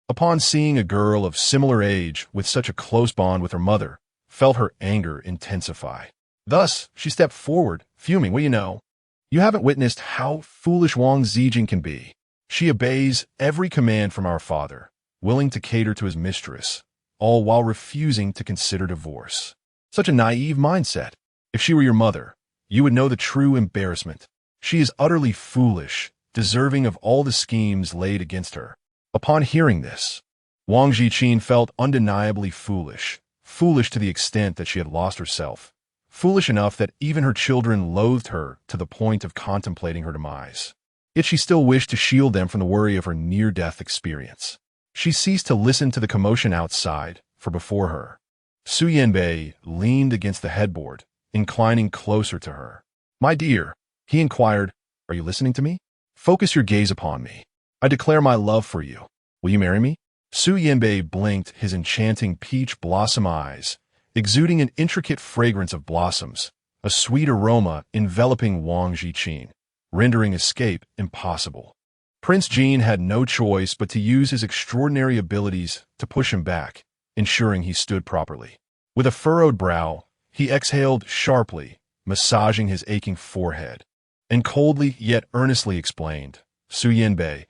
Upon seeing a girl of similar age with such a close bond with her mother, felt her anger intensify. Thus, she stepped forward, fuming. Well, you know, You haven't witnessed how foolish Wang Ziqin can be. She obeys every command from our father, willing to cater to his mistress, all while refusing to consider divorce. Such a naive mindset. If she were your mother, you would know the true embarrassment. She is utterly foolish, deserving of all the schemes laid against her. Upon hearing this, Wang Ziqin felt undeniably foolish, foolish to the extent that she had lost herself, foolish enough that even her children loathed her to the point of contemplating her demise. Yet she still wished to shield them from the worry of her near-death experience. She ceased to listen to the commotion outside, for before her, Su Yanbei leaned against the headboard, inclining closer to her. "My dear," he inquired, "are you listening to me? Focus your gaze upon me. I declare my love for you. Will you marry me?" Su Yanbei blinked his enchanting peach blossom eyes, exuding an intricate fragrance of blossoms, a sweet aroma enveloping Wang Ziqin, rendering escape impossible. Prince Jin had no choice but to use his extraordinary abilities to push him back, ensuring he stood properly. With a furrowed brow, he exhaled sharply, massaging his aching forehead, and coldly yet earnestly explained, "Su Yanbei,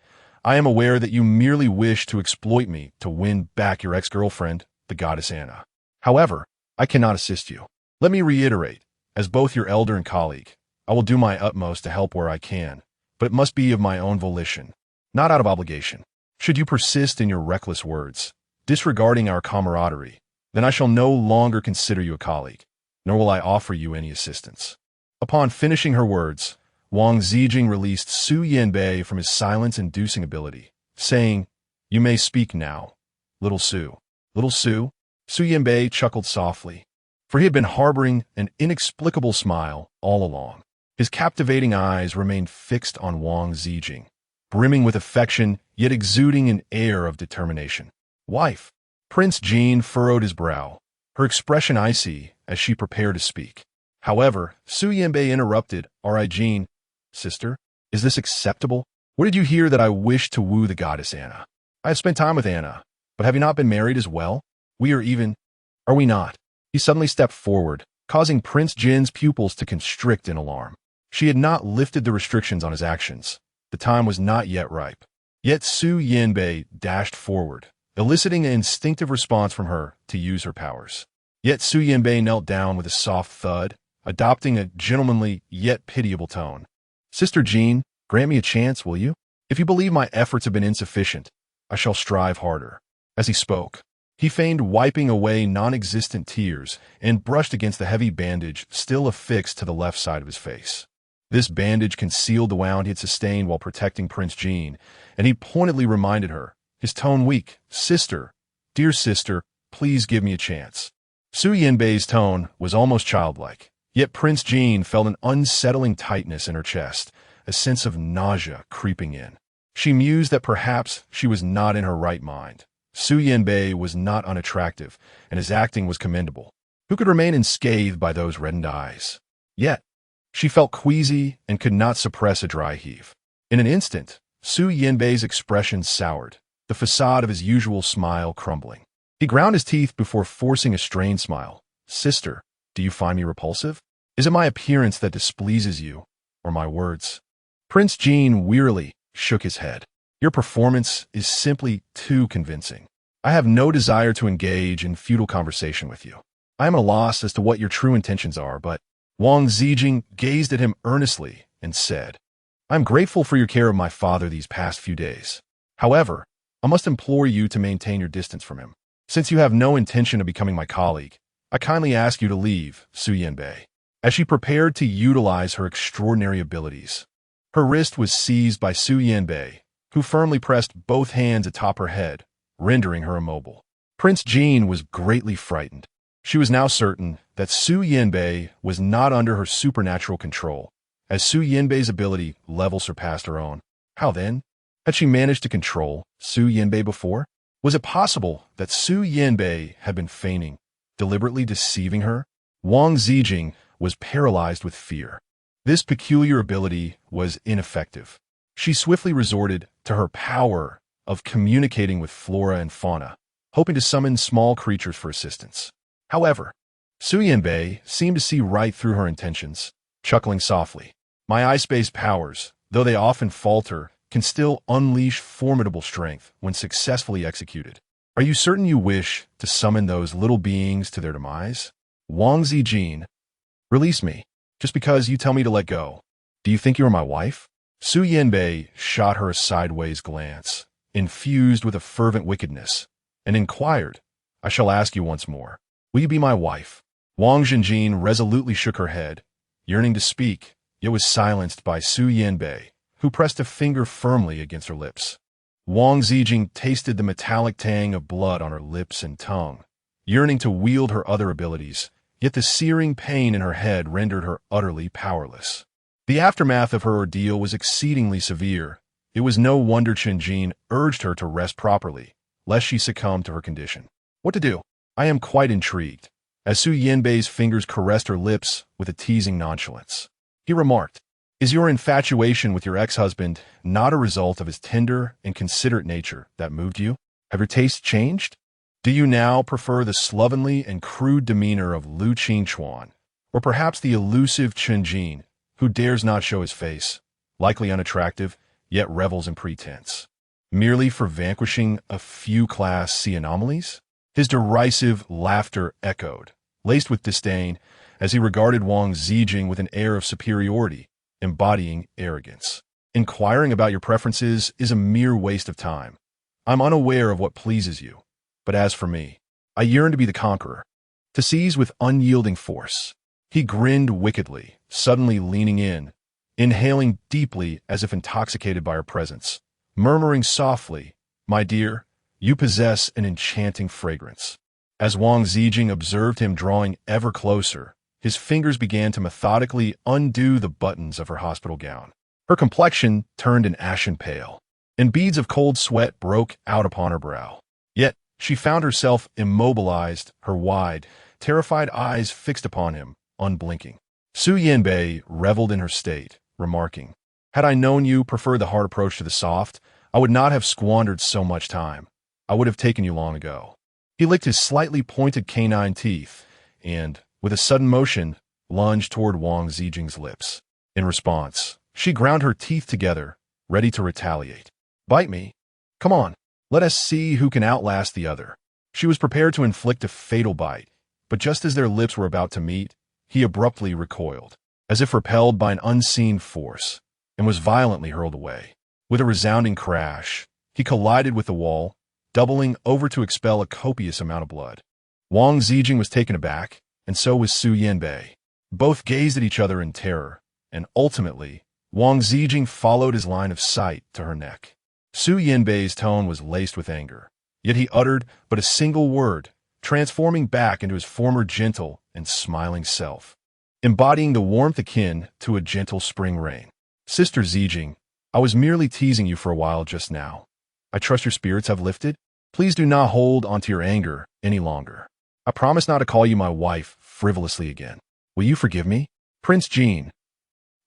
I am aware that you merely wish to exploit me to win back your ex-girlfriend, the goddess Anna. However, I cannot assist you. Let me reiterate, as both your elder and colleague, I will do my utmost to help where I can, but it must be of my own volition, not out of obligation. Should you persist in your reckless words, disregarding our camaraderie, then I shall no longer consider you a colleague, nor will I offer you any assistance." Upon finishing her words, Wang Ziqin released Su Yanbei from his silence-inducing ability, saying, "You may speak now, little Su." "Little Su?" Su Yanbei chuckled softly, for he had been harboring an inexplicable smile all along. His captivating eyes remained fixed on Wang Ziqin, brimming with affection yet exuding an air of determination. "Wife." Prince Jin furrowed his brow, her expression icy as she prepared to speak. However, Su Yanbei interrupted, "R.I. Jin, sister, is this acceptable? Where did you hear that I wish to woo the goddess Anna? I have spent time with Anna, but have you not been married as well? We are even, are we not?" He suddenly stepped forward, causing Prince Jin's pupils to constrict in alarm. She had not lifted the restrictions on his actions. The time was not yet ripe. Yet Su Yanbei dashed forward, eliciting an instinctive response from her to use her powers. Yet Su Yanbei knelt down with a soft thud, adopting a gentlemanly yet pitiable tone. "Sister Jin, grant me a chance, will you? If you believe my efforts have been insufficient, I shall strive harder." As he spoke, he feigned wiping away non-existent tears and brushed against the heavy bandage still affixed to the left side of his face. This bandage concealed the wound he had sustained while protecting Prince Jin, and he pointedly reminded her, his tone weak, "Sister, dear sister, please give me a chance." Su Yanbei's tone was almost childlike, yet Prince Jin felt an unsettling tightness in her chest, a sense of nausea creeping in. She mused that perhaps she was not in her right mind. Su Yanbei was not unattractive, and his acting was commendable. Who could remain unscathed by those reddened eyes? Yet, she felt queasy and could not suppress a dry heave. In an instant, Su Yanbei's expression soured, the facade of his usual smile crumbling. He ground his teeth before forcing a strained smile. "Sister, do you find me repulsive? Is it my appearance that displeases you, or my words?" Prince Jin wearily shook his head. "Your performance is simply too convincing. I have no desire to engage in futile conversation with you. I am at a loss as to what your true intentions are, but..." Wang Ziqin gazed at him earnestly and said, "I am grateful for your care of my father these past few days. However, I must implore you to maintain your distance from him. Since you have no intention of becoming my colleague, I kindly ask you to leave." Su Yanbei, as she prepared to utilize her extraordinary abilities, her wrist was seized by Su Yanbei, who firmly pressed both hands atop her head, rendering her immobile. Prince Jin was greatly frightened. She was now certain that Su Yanbei was not under her supernatural control, as Su Yanbei's ability level surpassed her own. How then? Had she managed to control Su Yanbei before? Was it possible that Su Yanbei had been feigning, deliberately deceiving her? Wang Ziqin was paralyzed with fear. This peculiar ability was ineffective. She swiftly resorted to her power of communicating with flora and fauna, hoping to summon small creatures for assistance. However, Su Yanbei seemed to see right through her intentions, chuckling softly. My ice-based powers, though they often falter, can still unleash formidable strength when successfully executed. Are you certain you wish to summon those little beings to their demise? Wang Ziqin, release me, just because you tell me to let go. Do you think you are my wife? Su Yanbei shot her a sideways glance, infused with a fervent wickedness, and inquired, I shall ask you once more, will you be my wife? Wang Ziqin resolutely shook her head, yearning to speak, yet was silenced by Su Yanbei, who pressed a finger firmly against her lips. Wang Ziqin tasted the metallic tang of blood on her lips and tongue, yearning to wield her other abilities, yet the searing pain in her head rendered her utterly powerless. The aftermath of her ordeal was exceedingly severe. It was no wonder Qinjin urged her to rest properly, lest she succumb to her condition. What to do? I am quite intrigued. As Su Yanbei's fingers caressed her lips with a teasing nonchalance, he remarked, Is your infatuation with your ex-husband not a result of his tender and considerate nature that moved you? Have your tastes changed? Do you now prefer the slovenly and crude demeanor of Lu Qingchuan, or perhaps the elusive Qinjin, who dares not show his face, likely unattractive, yet revels in pretense, merely for vanquishing a few Class C anomalies? His derisive laughter echoed, laced with disdain, as he regarded Wang Ziqin with an air of superiority, embodying arrogance. Inquiring about your preferences is a mere waste of time. I'm unaware of what pleases you, but as for me, I yearn to be the conqueror, to seize with unyielding force. He grinned wickedly, suddenly leaning in, inhaling deeply as if intoxicated by her presence, murmuring softly, My dear, you possess an enchanting fragrance. As Wang Ziqin observed him drawing ever closer, his fingers began to methodically undo the buttons of her hospital gown. Her complexion turned an ashen pale, and beads of cold sweat broke out upon her brow. Yet she found herself immobilized, her wide, terrified eyes fixed upon him, unblinking. Su Yanbei reveled in her state, remarking, Had I known you preferred the hard approach to the soft, I would not have squandered so much time. I would have taken you long ago. He licked his slightly pointed canine teeth and, with a sudden motion, lunged toward Wang Ziqin's lips. In response, she ground her teeth together, ready to retaliate. Bite me? Come on, let us see who can outlast the other. She was prepared to inflict a fatal bite, but just as their lips were about to meet, he abruptly recoiled, as if repelled by an unseen force, and was violently hurled away. With a resounding crash, he collided with the wall, doubling over to expel a copious amount of blood. Wang Ziqin was taken aback, and so was Su Yanbei. Both gazed at each other in terror, and ultimately, Wang Ziqin followed his line of sight to her neck. Su Yanbei's tone was laced with anger, yet he uttered but a single word, transforming back into his former gentle and smiling self, embodying the warmth akin to a gentle spring rain. Sister Ziqin, I was merely teasing you for a while just now. I trust your spirits have lifted? Please do not hold onto your anger any longer. I promise not to call you my wife frivolously again. Will you forgive me? Prince Jin.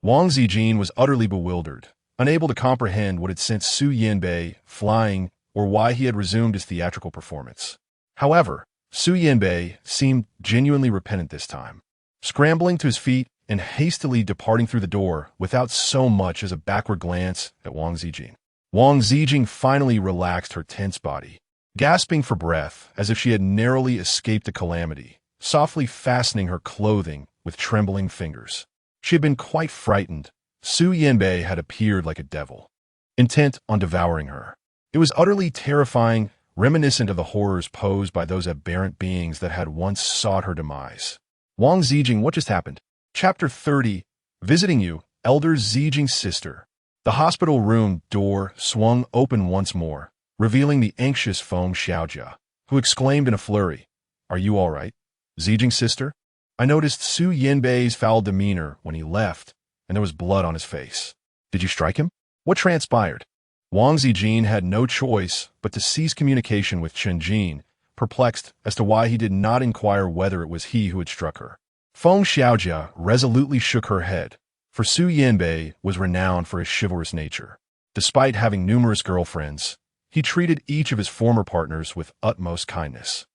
Wang Ziqin was utterly bewildered, unable to comprehend what had sent Su Yanbei flying or why he had resumed his theatrical performance. However, Su Yanbei seemed genuinely repentant this time, scrambling to his feet and hastily departing through the door without so much as a backward glance at Wang Ziqin. Wang Ziqin finally relaxed her tense body, gasping for breath as if she had narrowly escaped a calamity, softly fastening her clothing with trembling fingers. She had been quite frightened. Su Yanbei had appeared like a devil, intent on devouring her. It was utterly terrifying, reminiscent of the horrors posed by those aberrant beings that had once sought her demise. Wang Ziqin, what just happened? Chapter 30, Visiting You, Elder Ziqing's sister. The hospital room door swung open once more, revealing the anxious Feng Xiaojia, who exclaimed in a flurry, Are you all right, Ziqing's sister? I noticed Su Yanbei's foul demeanor when he left, and there was blood on his face. Did you strike him? What transpired? Wang Ziqin had no choice but to cease communication with Qinjin, perplexed as to why he did not inquire whether it was he who had struck her. Feng Xiaojia resolutely shook her head, for Su Yanbei was renowned for his chivalrous nature. Despite having numerous girlfriends, he treated each of his former partners with utmost kindness,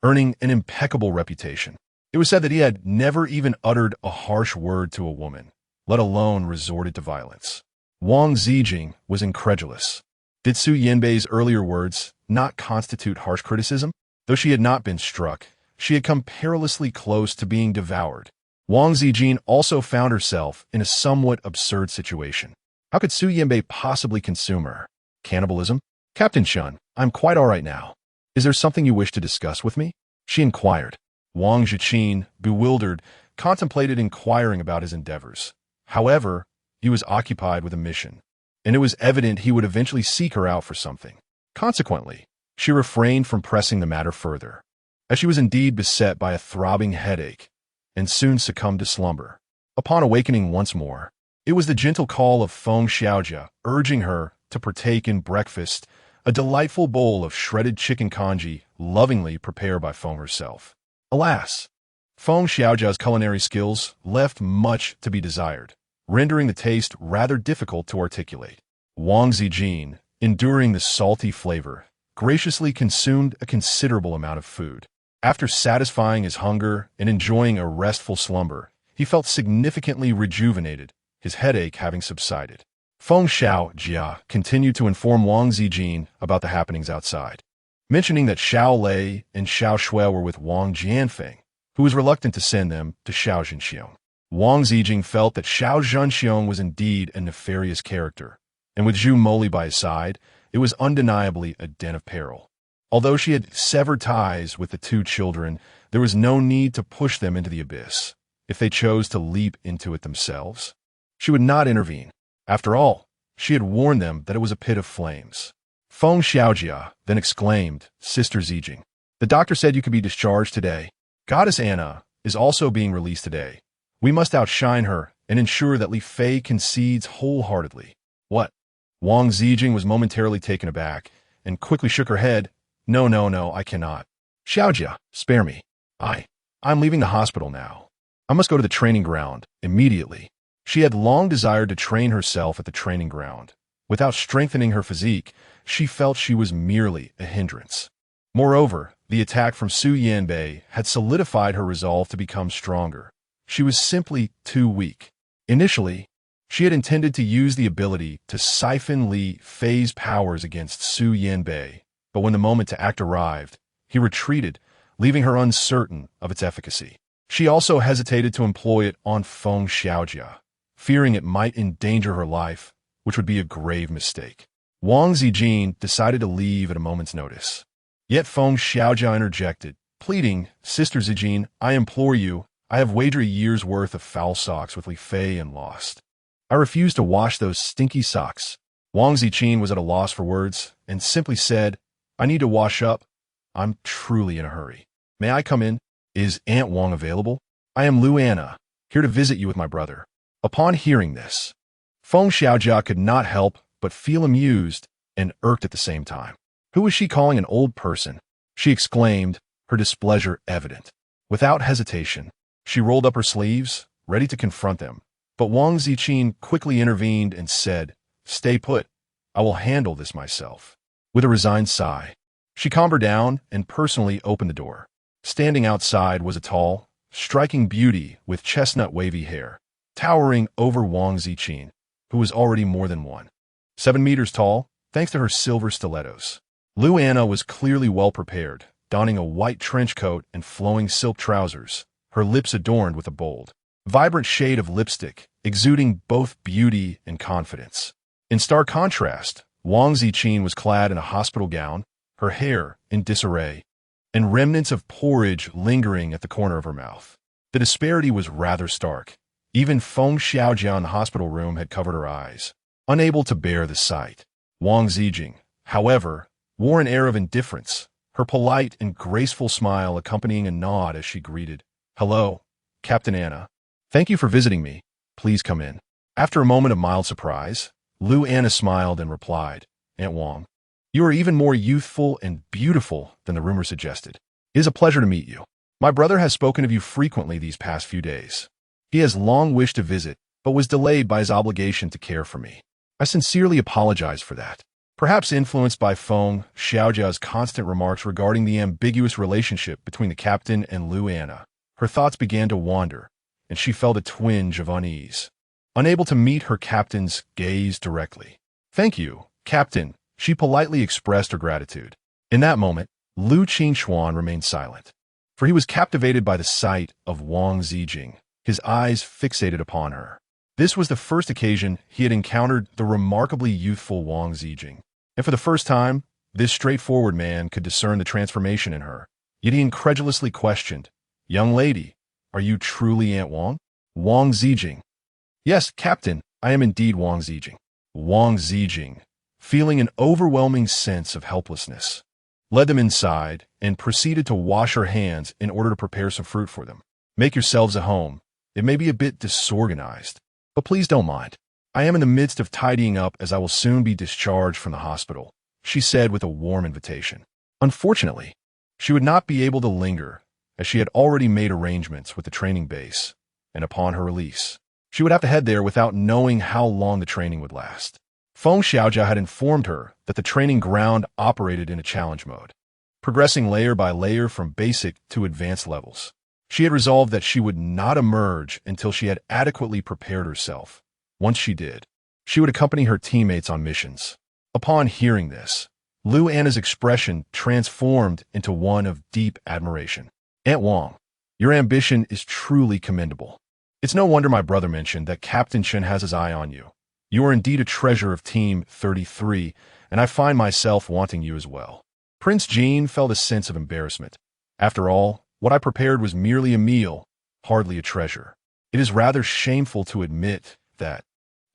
earning an impeccable reputation. It was said that he had never even uttered a harsh word to a woman, let alone resorted to violence. Wang Ziqin was incredulous. Did Su Yanbei's earlier words not constitute harsh criticism? Though she had not been struck, she had come perilously close to being devoured. Wang Ziqin also found herself in a somewhat absurd situation. How could Su Yanbei possibly consume her? Cannibalism? Captain Shun, I'm quite all right now. Is there something you wish to discuss with me? She inquired. Wang Ziqin, bewildered, contemplated inquiring about his endeavors. However, he was occupied with a mission, and it was evident he would eventually seek her out for something. Consequently, she refrained from pressing the matter further, as she was indeed beset by a throbbing headache, and soon succumbed to slumber. Upon awakening once more, it was the gentle call of Feng Xiaojia urging her to partake in breakfast, a delightful bowl of shredded chicken congee lovingly prepared by Feng herself. Alas, Feng Xiaojia's culinary skills left much to be desired, rendering the taste rather difficult to articulate. Wang Ziqin, enduring the salty flavor, graciously consumed a considerable amount of food. After satisfying his hunger and enjoying a restful slumber, he felt significantly rejuvenated, his headache having subsided. Feng Xiaojia continued to inform Wang Ziqin about the happenings outside, mentioning that Xiao Lei and Xiao Shui were with Wang Jianfeng, who was reluctant to send them to Xiao Zhenxiong. Wang Ziqin felt that Xiao Zhenxiong was indeed a nefarious character, and with Zhu Moli by his side, it was undeniably a den of peril. Although she had severed ties with the two children, there was no need to push them into the abyss. If they chose to leap into it themselves, she would not intervene. After all, she had warned them that it was a pit of flames. Feng Xiaojia then exclaimed, Sister Ziqin, the doctor said you could be discharged today. Goddess Anna is also being released today. We must outshine her and ensure that Li Fei concedes wholeheartedly. What? Wang Ziqin was momentarily taken aback and quickly shook her head. No, I cannot. Xiaojia, spare me. I'm leaving the hospital now. I must go to the training ground immediately. She had long desired to train herself at the training ground. Without strengthening her physique, she felt she was merely a hindrance. Moreover, the attack from Su Yanbei had solidified her resolve to become stronger. She was simply too weak. Initially, she had intended to use the ability to siphon Li Fei's powers against Su Yanbei, but when the moment to act arrived, he retreated, leaving her uncertain of its efficacy. She also hesitated to employ it on Feng Xiaojia, fearing it might endanger her life, which would be a grave mistake. Wang Ziqin decided to leave at a moment's notice. Yet Feng Xiaojia interjected, pleading, Sister Ziqin, I implore you, I have wagered a year's worth of foul socks with Li Fei and lost. I refuse to wash those stinky socks. Wang Ziqin was at a loss for words and simply said, I need to wash up. I'm truly in a hurry. May I come in? Is Aunt Wang available? I am Lu Anna, here to visit you with my brother. Upon hearing this, Feng Xiaojia could not help but feel amused and irked at the same time. Who was she calling an old person? She exclaimed, her displeasure evident. Without hesitation, she rolled up her sleeves, ready to confront them. But Wang Ziqin quickly intervened and said, Stay put. I will handle this myself. With a resigned sigh, she calmed her down and personally opened the door. Standing outside was a tall, striking beauty with chestnut wavy hair, towering over Wang Ziqin, who was already more than 7 meters tall, thanks to her silver stilettos. Lu Anna was clearly well prepared, donning a white trench coat and flowing silk trousers, her lips adorned with a bold, vibrant shade of lipstick, exuding both beauty and confidence. In stark contrast, Wang Ziqin was clad in a hospital gown, her hair in disarray, and remnants of porridge lingering at the corner of her mouth. The disparity was rather stark. Even Feng Xiaojia in the hospital room had covered her eyes, unable to bear the sight. Wang Ziqin, however, wore an air of indifference, her polite and graceful smile accompanying a nod as she greeted, Hello, Captain Anna. Thank you for visiting me. Please come in. After a moment of mild surprise, Lu Anna smiled and replied, Aunt Wang, you are even more youthful and beautiful than the rumor suggested. It is a pleasure to meet you. My brother has spoken of you frequently these past few days. He has long wished to visit, but was delayed by his obligation to care for me. I sincerely apologize for that. Perhaps influenced by Feng Xiaojia's constant remarks regarding the ambiguous relationship between the captain and Lu Anna, her thoughts began to wander, and she felt a twinge of unease. unable to meet her captain's gaze directly. "Thank you, Captain," she politely expressed her gratitude. In that moment, Lu Qingchuan remained silent, for he was captivated by the sight of Wang Ziqin, his eyes fixated upon her. This was the first occasion he had encountered the remarkably youthful Wang Ziqin, and for the first time, this straightforward man could discern the transformation in her. Yet he incredulously questioned, "Young lady, are you truly Aunt Wang?" "Wang Ziqin." "Yes, Captain, I am indeed Wang Ziqin." Wang Ziqin, feeling an overwhelming sense of helplessness, led them inside and proceeded to wash her hands in order to prepare some fruit for them. "Make yourselves at home. It may be a bit disorganized, but please don't mind. I am in the midst of tidying up as I will soon be discharged from the hospital," she said with a warm invitation. Unfortunately, she would not be able to linger, as she had already made arrangements with the training base, and upon her release, she would have to head there without knowing how long the training would last. Feng Xiaojia had informed her that the training ground operated in a challenge mode, progressing layer by layer from basic to advanced levels. She had resolved that she would not emerge until she had adequately prepared herself. Once she did, she would accompany her teammates on missions. Upon hearing this, Lu Anna's expression transformed into one of deep admiration. "Aunt Wang, your ambition is truly commendable. It's no wonder my brother mentioned that Captain Chen has his eye on you. You are indeed a treasure of Team 33, and I find myself wanting you as well." Prince Jean felt a sense of embarrassment. After all, what I prepared was merely a meal, hardly a treasure. It is rather shameful to admit that,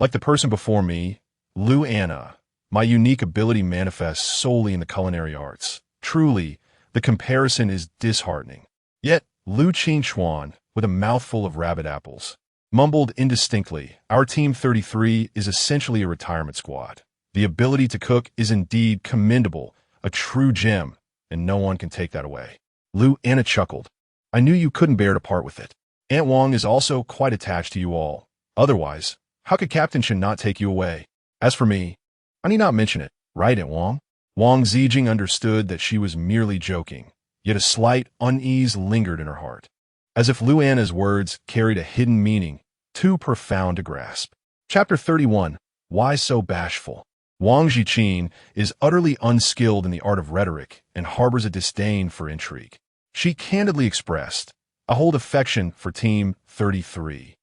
like the person before me, Lu Anna, my unique ability manifests solely in the culinary arts. Truly, the comparison is disheartening. Yet, Lu Qingchuan, with a mouthful of rabbit apples, mumbled indistinctly, "Our Team 33 is essentially a retirement squad. The ability to cook is indeed commendable, a true gem, and no one can take that away." Lu Anna chuckled. "I knew you couldn't bear to part with it. Aunt Wang is also quite attached to you all. Otherwise, how could Captain Chen not take you away? As for me, I need not mention it, right, Aunt Wang?" Wang Ziqin understood that she was merely joking, yet a slight unease lingered in her heart, as if Lu Anna's words carried a hidden meaning too profound to grasp. Chapter 31. Why So Bashful? Wang Ziqin is utterly unskilled in the art of rhetoric and harbors a disdain for intrigue. She candidly expressed, "I hold affection for Team 33.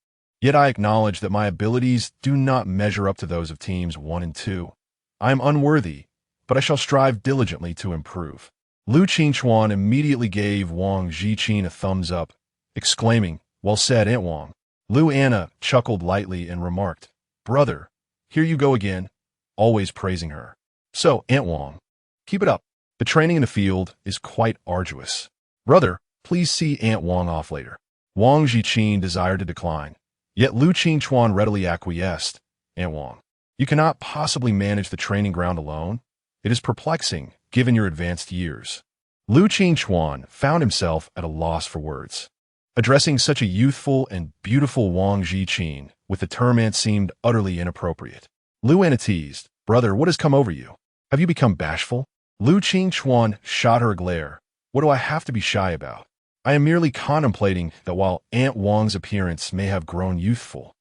Yet I acknowledge that my abilities do not measure up to those of Teams 1 and 2. I am unworthy, but I shall strive diligently to improve." Lu Qingchuan immediately gave Wang Ziqin a thumbs up, exclaiming, "Well said, Aunt Wang." Lu Anna chuckled lightly and remarked, "Brother, here you go again, always praising her. So, Aunt Wang, keep it up. The training in the field is quite arduous. Brother, please see Aunt Wang off later." Wang Ziqin desired to decline, yet Lu Qingchuan readily acquiesced. "Aunt Wang, you cannot possibly manage the training ground alone. It is perplexing, given your advanced years." Lu Qingchuan found himself at a loss for words. Addressing such a youthful and beautiful Wang Ziqin with the term aunt seemed utterly inappropriate. Lu Anna teased, "Brother, what has come over you? Have you become bashful?" Lu Qingchuan shot her a glare. "What do I have to be shy about? I am merely contemplating that while Aunt Wang's appearance may have grown youthful,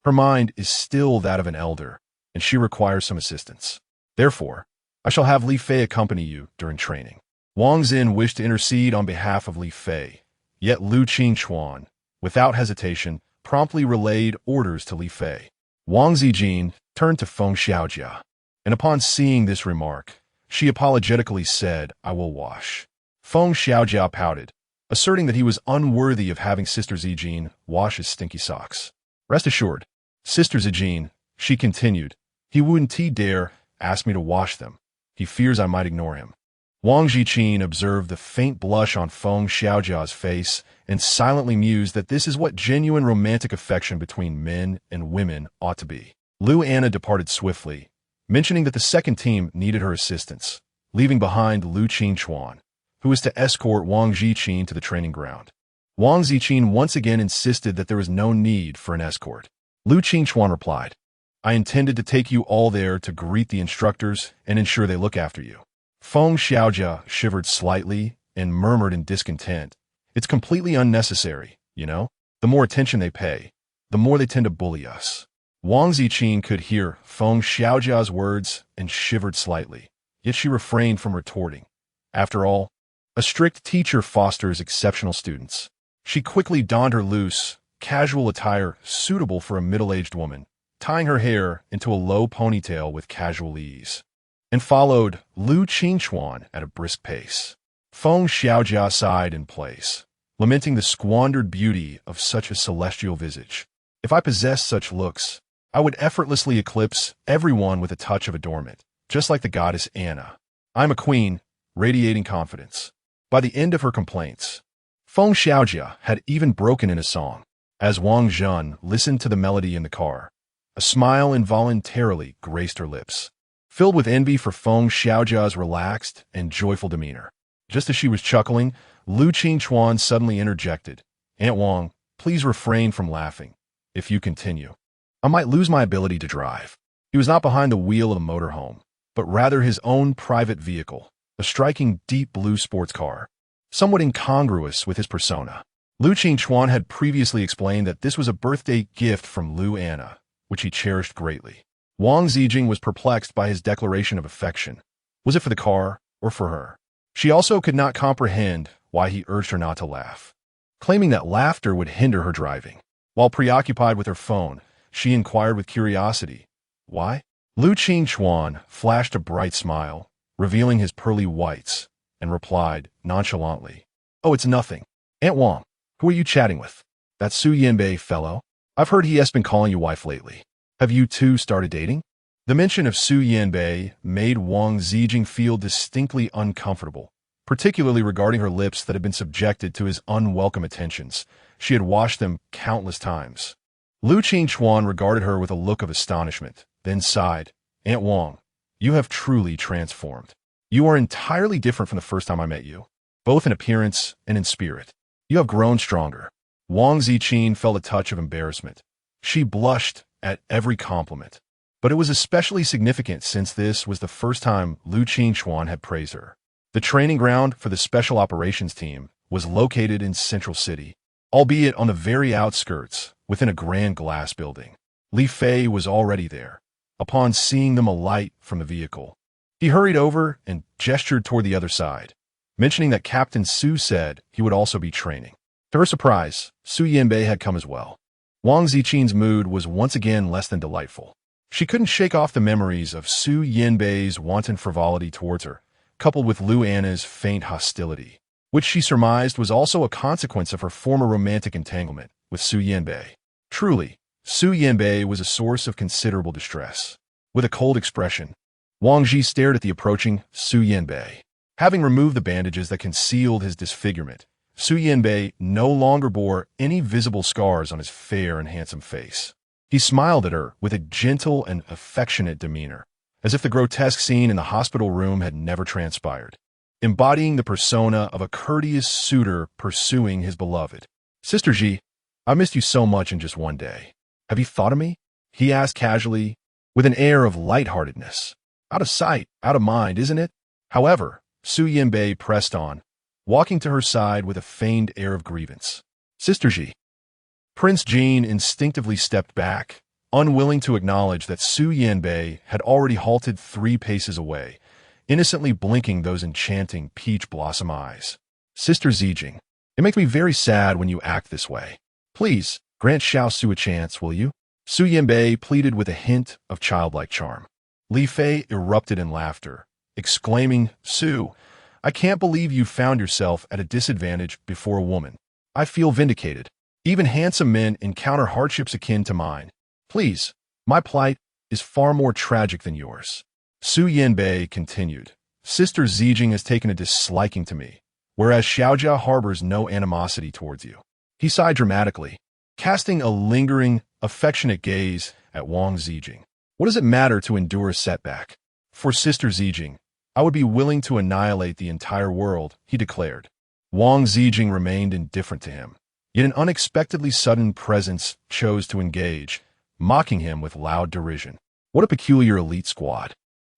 her mind is still that of an elder, and she requires some assistance. Therefore, I shall have Li Fei accompany you during training." Wang Zin wished to intercede on behalf of Li Fei, yet Lu Qingchuan, without hesitation, promptly relayed orders to Li Fei. Wang Ziqin turned to Feng Xiaojia, and upon seeing this remark, she apologetically said, "I will wash." Feng Xiaojia pouted, asserting that he was unworthy of having Sister Ziqin wash his stinky socks. "Rest assured, Sister Ziqin," she continued, "he wouldn't dare ask me to wash them. He fears I might ignore him." Wang Ziqin observed the faint blush on Feng Xiaojia's face and silently mused that this is what genuine romantic affection between men and women ought to be. Lu Anna departed swiftly, mentioning that the second team needed her assistance, leaving behind Lu Qingchuan, who was to escort Wang Ziqin to the training ground. Wang Ziqin once again insisted that there was no need for an escort. Lu Qingchuan replied, "I intended to take you all there to greet the instructors and ensure they look after you." Feng Xiaojia shivered slightly and murmured in discontent, "It's completely unnecessary, you know? The more attention they pay, the more they tend to bully us." Wang Ziqin could hear Feng Xiaojia's words and shivered slightly, yet she refrained from retorting. After all, a strict teacher fosters exceptional students. She quickly donned her loose, casual attire suitable for a middle-aged woman, tying her hair into a low ponytail with casual ease, and followed Lu Qingchuan at a brisk pace. Feng Xiaojia sighed in place, lamenting the squandered beauty of such a celestial visage. If I possessed such looks, I would effortlessly eclipse everyone with a touch of adornment, just like the goddess Anna. I'm a queen, radiating confidence. By the end of her complaints, Feng Xiaojia had even broken in a song. As Wang Zhun listened to the melody in the car, a smile involuntarily graced her lips, filled with envy for Feng Xiaojia's relaxed and joyful demeanor. Just as she was chuckling, Lu Qingchuan suddenly interjected, "Aunt Wang, please refrain from laughing. If you continue, I might lose my ability to drive." He was not behind the wheel of a motorhome, but rather his own private vehicle, a striking deep blue sports car, somewhat incongruous with his persona. Lu Qingchuan had previously explained that this was a birthday gift from Lu Anna, which he cherished greatly. Wang Ziqin was perplexed by his declaration of affection. Was it for the car or for her? She also could not comprehend why he urged her not to laugh, claiming that laughter would hinder her driving. While preoccupied with her phone, she inquired with curiosity, "Why?" Lu Qingchuan flashed a bright smile, revealing his pearly whites, and replied nonchalantly, "Oh, it's nothing. Aunt Wang, who are you chatting with? That Su Yanbei fellow? I've heard he has been calling you wife lately. Have you two started dating?" The mention of Su Yanbei made Wang Ziqin feel distinctly uncomfortable, particularly regarding her lips that had been subjected to his unwelcome attentions. She had washed them countless times. Lu Qingchuan regarded her with a look of astonishment, then sighed, "Aunt Wang, you have truly transformed. You are entirely different from the first time I met you, both in appearance and in spirit. You have grown stronger." Wang Ziqin felt a touch of embarrassment. She blushed at every compliment, but it was especially significant since this was the first time Lu Qingchuan had praised her. The training ground for the Special Operations Team was located in Central City, albeit on the very outskirts, within a grand glass building. Li Fei was already there. Upon seeing them alight from the vehicle, he hurried over and gestured toward the other side, mentioning that Captain Su said he would also be training. To her surprise, Su Yanbei had come as well. Wang Ziqin's mood was once again less than delightful. She couldn't shake off the memories of Su Yanbei's wanton frivolity towards her, coupled with Lu Anna's faint hostility, which she surmised was also a consequence of her former romantic entanglement with Su Yanbei. Truly, Su Yanbei was a source of considerable distress. With a cold expression, Wang Ji stared at the approaching Su Yanbei. Having removed the bandages that concealed his disfigurement, Su Yanbei no longer bore any visible scars on his fair and handsome face. He smiled at her with a gentle and affectionate demeanor, as if the grotesque scene in the hospital room had never transpired, embodying the persona of a courteous suitor pursuing his beloved. "Sister Ji, I missed you so much in just one day. Have you thought of me?" he asked casually, with an air of lightheartedness. "Out of sight, out of mind, isn't it?" However, Su Yanbei pressed on, walking to her side with a feigned air of grievance. "Sister Ji." Prince Jean instinctively stepped back, unwilling to acknowledge that Su Yanbei had already halted 3 paces away, innocently blinking those enchanting peach blossom eyes. "Sister Ziqing, it makes me very sad when you act this way. Please, grant Xiao Su a chance, will you?" Su Yanbei pleaded with a hint of childlike charm. Li Fei erupted in laughter, exclaiming, "Su, I can't believe you found yourself at a disadvantage before a woman. I feel vindicated. Even handsome men encounter hardships akin to mine. Please, my plight is far more tragic than yours." Su Yanbei continued, "Sister Ziqing has taken a disliking to me, whereas Xiaojia harbors no animosity towards you." He sighed dramatically, casting a lingering, affectionate gaze at Wang Ziqing. "What does it matter to endure a setback? For Sister Ziqing, I would be willing to annihilate the entire world," he declared. Wang Ziqing remained indifferent to him, yet an unexpectedly sudden presence chose to engage, mocking him with loud derision. What a peculiar elite squad,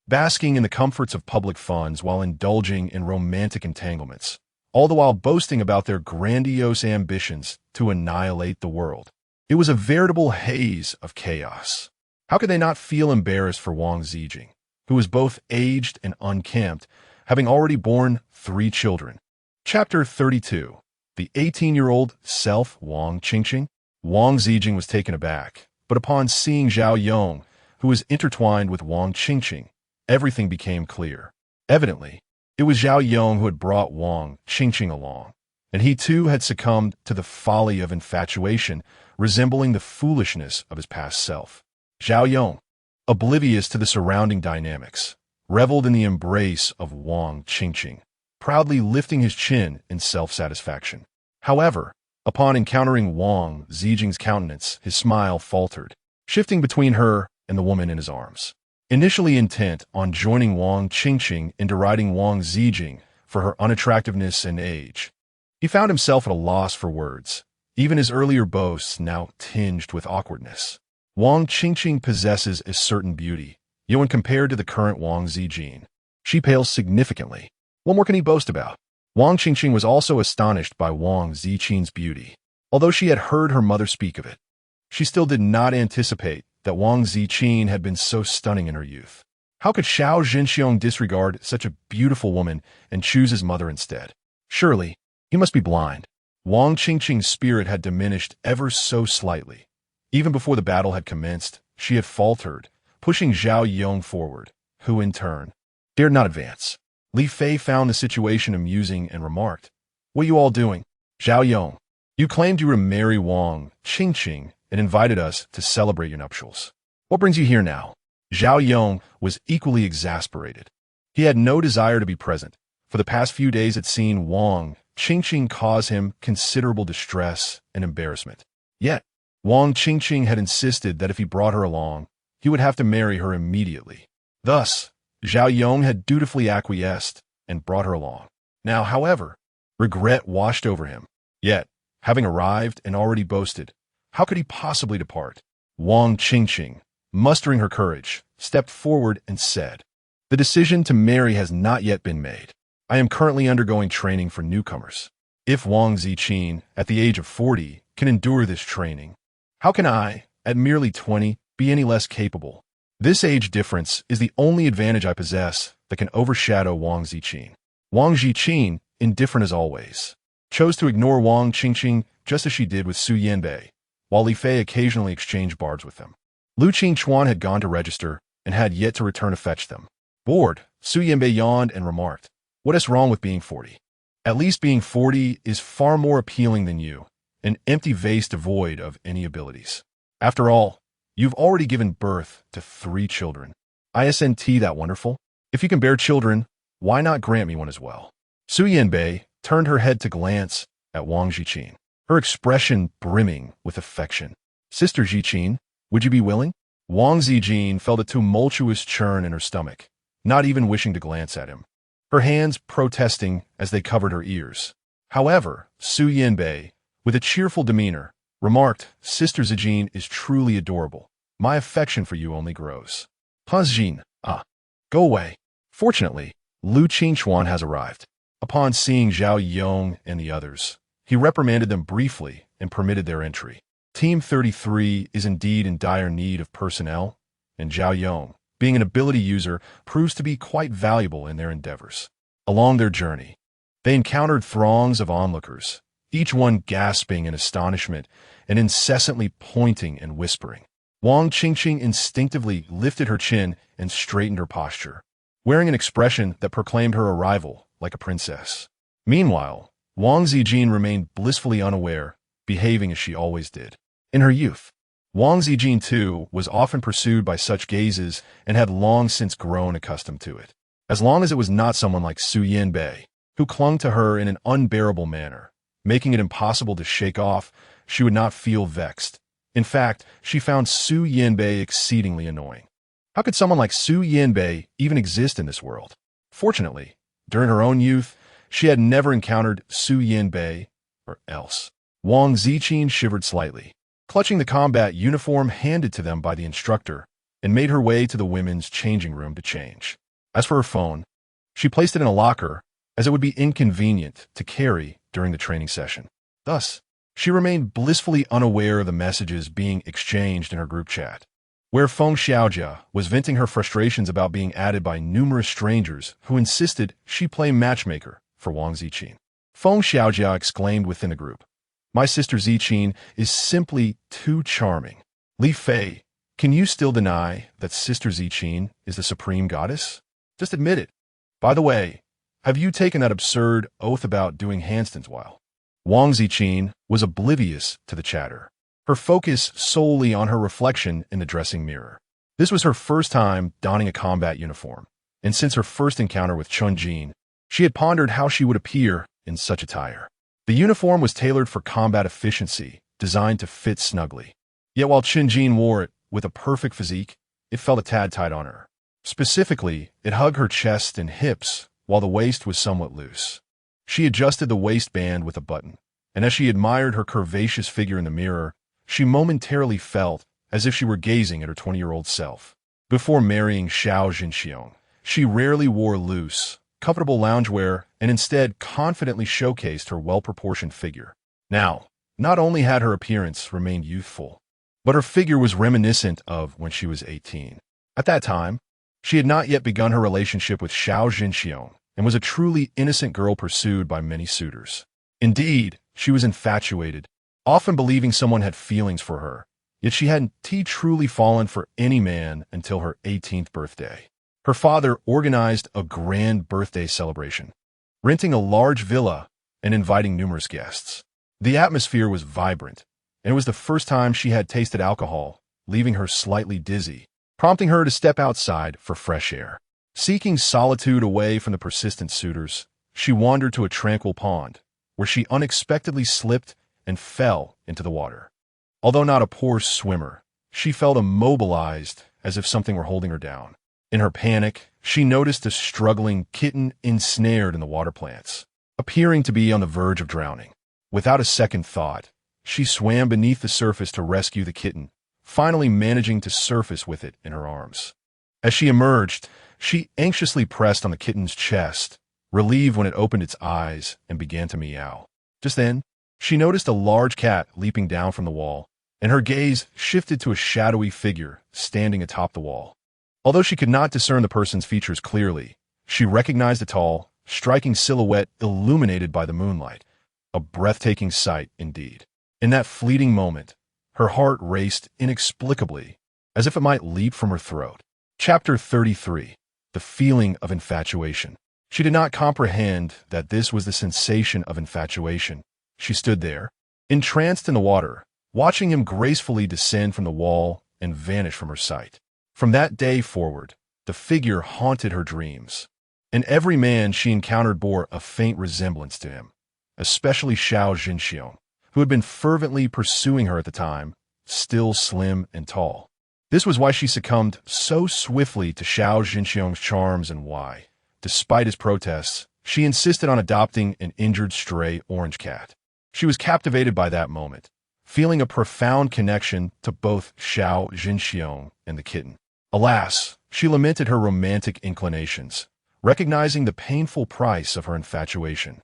basking in the comforts of public funds while indulging in romantic entanglements, all the while boasting about their grandiose ambitions to annihilate the world. It was a veritable haze of chaos. How could they not feel embarrassed for Wang Ziqin, who was both aged and unkempt, having already borne 3 children? Chapter 32. The 18-year-old self Wang Qingqing. Wang Ziqin was taken aback, but upon seeing Zhao Yong, who was intertwined with Wang Qingqing, everything became clear. Evidently, it was Zhao Yong who had brought Wang Qingqing along, and he too had succumbed to the folly of infatuation, resembling the foolishness of his past self. Zhao Yong, oblivious to the surrounding dynamics, reveled in the embrace of Wang Qingqing, proudly lifting his chin in self-satisfaction. However, upon encountering Wang Ziqing's countenance, his smile faltered, shifting between her and the woman in his arms. Initially intent on joining Wang Qingqing in deriding Wang Ziqing for her unattractiveness and age, he found himself at a loss for words, even his earlier boasts now tinged with awkwardness. Wang Qingqing possesses a certain beauty, yet when compared to the current Wang Ziqin, she pales significantly. What more can he boast about? Wang Qingqing was also astonished by Wang Ziqin's beauty. Although she had heard her mother speak of it, she still did not anticipate that Wang Ziqin had been so stunning in her youth. How could Xiao Zhenxiong disregard such a beautiful woman and choose his mother instead? Surely, he must be blind. Wang Qingqing's spirit had diminished ever so slightly. Even before the battle had commenced, she had faltered, pushing Zhao Yong forward, who in turn dared not advance. Li Fei found the situation amusing and remarked, "What are you all doing? Zhao Yong, you claimed you were to marry Wang Qingqing and invited us to celebrate your nuptials. What brings you here now?" Zhao Yong was equally exasperated. He had no desire to be present. For the past few days had seen Wang Qingqing cause him considerable distress and embarrassment. Yet, Wang Qingqing had insisted that if he brought her along, he would have to marry her immediately. Thus, Zhao Yong had dutifully acquiesced and brought her along. Now, however, regret washed over him. Yet, having arrived and already boasted, how could he possibly depart? Wang Qingqing, mustering her courage, stepped forward and said, "The decision to marry has not yet been made. I am currently undergoing training for newcomers. If Wang Ziqin, at the age of 40, can endure this training, how can I, at merely 20, be any less capable? This age difference is the only advantage I possess that can overshadow Wang Ziqin." Wang Ziqin, indifferent as always, chose to ignore Wang Qingqing just as she did with Su Yanbei, while Li Fei occasionally exchanged barbs with them. Lu Qingchuan had gone to register and had yet to return to fetch them. Bored, Su Yanbei yawned and remarked, "What is wrong with being 40? At least being 40 is far more appealing than you, an empty vase devoid of any abilities. After all, you've already given birth to 3 children. Isn't that wonderful? If you can bear children, why not grant me one as well?" Su Yanbei turned her head to glance at Wang Ziqin, her expression brimming with affection. "Sister Ziqin, would you be willing?" Wang Ziqin felt a tumultuous churn in her stomach, not even wishing to glance at him, her hands protesting as they covered her ears. However, Su Yanbei, with a cheerful demeanor, remarked, "Sister Ziqin is truly adorable. My affection for you only grows." Ziqin, go away. Fortunately, Lu Qingchuan has arrived. Upon seeing Zhao Yong and the others, he reprimanded them briefly and permitted their entry. Team 33 is indeed in dire need of personnel, and Zhao Yong, being an ability user, proves to be quite valuable in their endeavors. Along their journey, they encountered throngs of onlookers, each one gasping in astonishment and incessantly pointing and whispering. Wang Qingqing instinctively lifted her chin and straightened her posture, wearing an expression that proclaimed her arrival like a princess. Meanwhile, Wang Ziqin remained blissfully unaware, behaving as she always did. In her youth, Wang Ziqin too was often pursued by such gazes and had long since grown accustomed to it. As long as it was not someone like Su Yanbei, who clung to her in an unbearable manner, making it impossible to shake off, she would not feel vexed. In fact, she found Su Yanbei exceedingly annoying. How could someone like Su Yanbei even exist in this world? Fortunately, during her own youth, she had never encountered Su Yanbei or else. Wang Ziqin shivered slightly, clutching the combat uniform handed to them by the instructor, and made her way to the women's changing room to change. As for her phone, she placed it in a locker, as it would be inconvenient to carry during the training session. Thus, she remained blissfully unaware of the messages being exchanged in her group chat. where Feng Xiaojia was venting her frustrations about being added by numerous strangers who insisted she play matchmaker for Wang Ziqin. Feng Xiaojia exclaimed within the group, "My sister Ziqin is simply too charming." Li Fei, can you still deny that Sister Ziqin is the supreme goddess? Just admit it. By the way, have you taken that absurd oath about doing handstands while? Wang Ziqin was oblivious to the chatter, her focus solely on her reflection in the dressing mirror. This was her first time donning a combat uniform, and since her first encounter with Chun Jin, she had pondered how she would appear in such attire. The uniform was tailored for combat efficiency, designed to fit snugly. Yet while Chun Jin wore it with a perfect physique, it felt a tad tight on her. Specifically, it hugged her chest and hips, while the waist was somewhat loose. She adjusted the waistband with a button, and as she admired her curvaceous figure in the mirror, she momentarily felt as if she were gazing at her 20-year-old self. Before marrying Xiao Jinxiong, she rarely wore loose, comfortable loungewear and instead confidently showcased her well-proportioned figure. Now, not only had her appearance remained youthful, but her figure was reminiscent of when she was 18. At that time, she had not yet begun her relationship with Xiao Jinxiong and was a truly innocent girl pursued by many suitors. Indeed, she was infatuated, often believing someone had feelings for her, yet she hadn't truly fallen for any man until her 18th birthday. Her father organized a grand birthday celebration, renting a large villa and inviting numerous guests. The atmosphere was vibrant, and it was the first time she had tasted alcohol, leaving her slightly dizzy, prompting her to step outside for fresh air. Seeking solitude away from the persistent suitors, she wandered to a tranquil pond, where she unexpectedly slipped and fell into the water. Although not a poor swimmer, she felt immobilized as if something were holding her down. In her panic, she noticed a struggling kitten ensnared in the water plants, appearing to be on the verge of drowning. Without a second thought, she swam beneath the surface to rescue the kitten, finally managing to surface with it in her arms. As she emerged, she anxiously pressed on the kitten's chest, relieved when it opened its eyes and began to meow. Just then, she noticed a large cat leaping down from the wall, and her gaze shifted to a shadowy figure standing atop the wall. Although she could not discern the person's features clearly, she recognized a tall, striking silhouette illuminated by the moonlight. A breathtaking sight indeed. In that fleeting moment, her heart raced inexplicably, as if it might leap from her throat. Chapter 33. The Feeling of Infatuation. She did not comprehend that this was the sensation of infatuation. She stood there, entranced in the water, watching him gracefully descend from the wall and vanish from her sight. From that day forward, the figure haunted her dreams, and every man she encountered bore a faint resemblance to him, especially Xiao Jinxiong, who had been fervently pursuing her at the time, still slim and tall. This was why she succumbed so swiftly to Xiao Jinxiong's charms and why, despite his protests, she insisted on adopting an injured stray orange cat. She was captivated by that moment, feeling a profound connection to both Xiao Jinxiong and the kitten. Alas, she lamented her romantic inclinations, recognizing the painful price of her infatuation.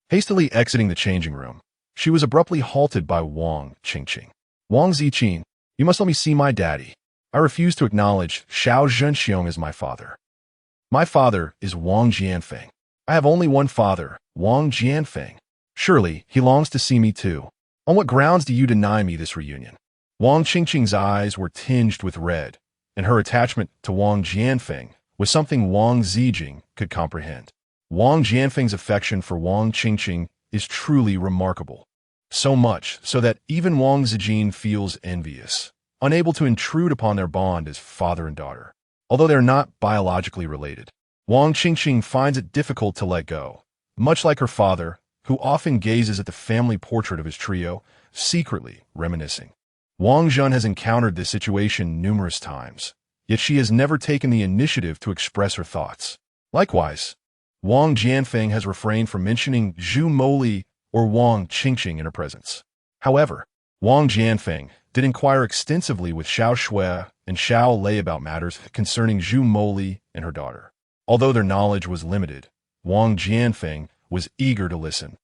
Hastily exiting the changing room, she was abruptly halted by Wang Ziqin. "Wang Ziqin, you must let me see my daddy. I refuse to acknowledge Xiao Zhenxiong as my father. My father is Wang Jianfeng. I have only one father, Wang Jianfeng. Surely he longs to see me too. On what grounds do you deny me this reunion?" Wang Qingqing's eyes were tinged with red, and her attachment to Wang Jianfeng was something Wang Ziqin could comprehend. Wang Jianfeng's affection for Wang Qingqing is truly remarkable. So much so that even Wang Ziqin feels envious, unable to intrude upon their bond as father and daughter. Although they're not biologically related, Wang Qingqing finds it difficult to let go, much like her father, who often gazes at the family portrait of his trio, secretly reminiscing. Wang Zhen has encountered this situation numerous times, yet she has never taken the initiative to express her thoughts. Likewise, Wang Jianfeng has refrained from mentioning Zhu Moli or Wang Qingqing in her presence. However, Wang Jianfeng did inquire extensively with Xiao Shui and Xiao Lei about matters concerning Zhu Moli and her daughter. Although their knowledge was limited, Wang Jianfeng was eager to listen,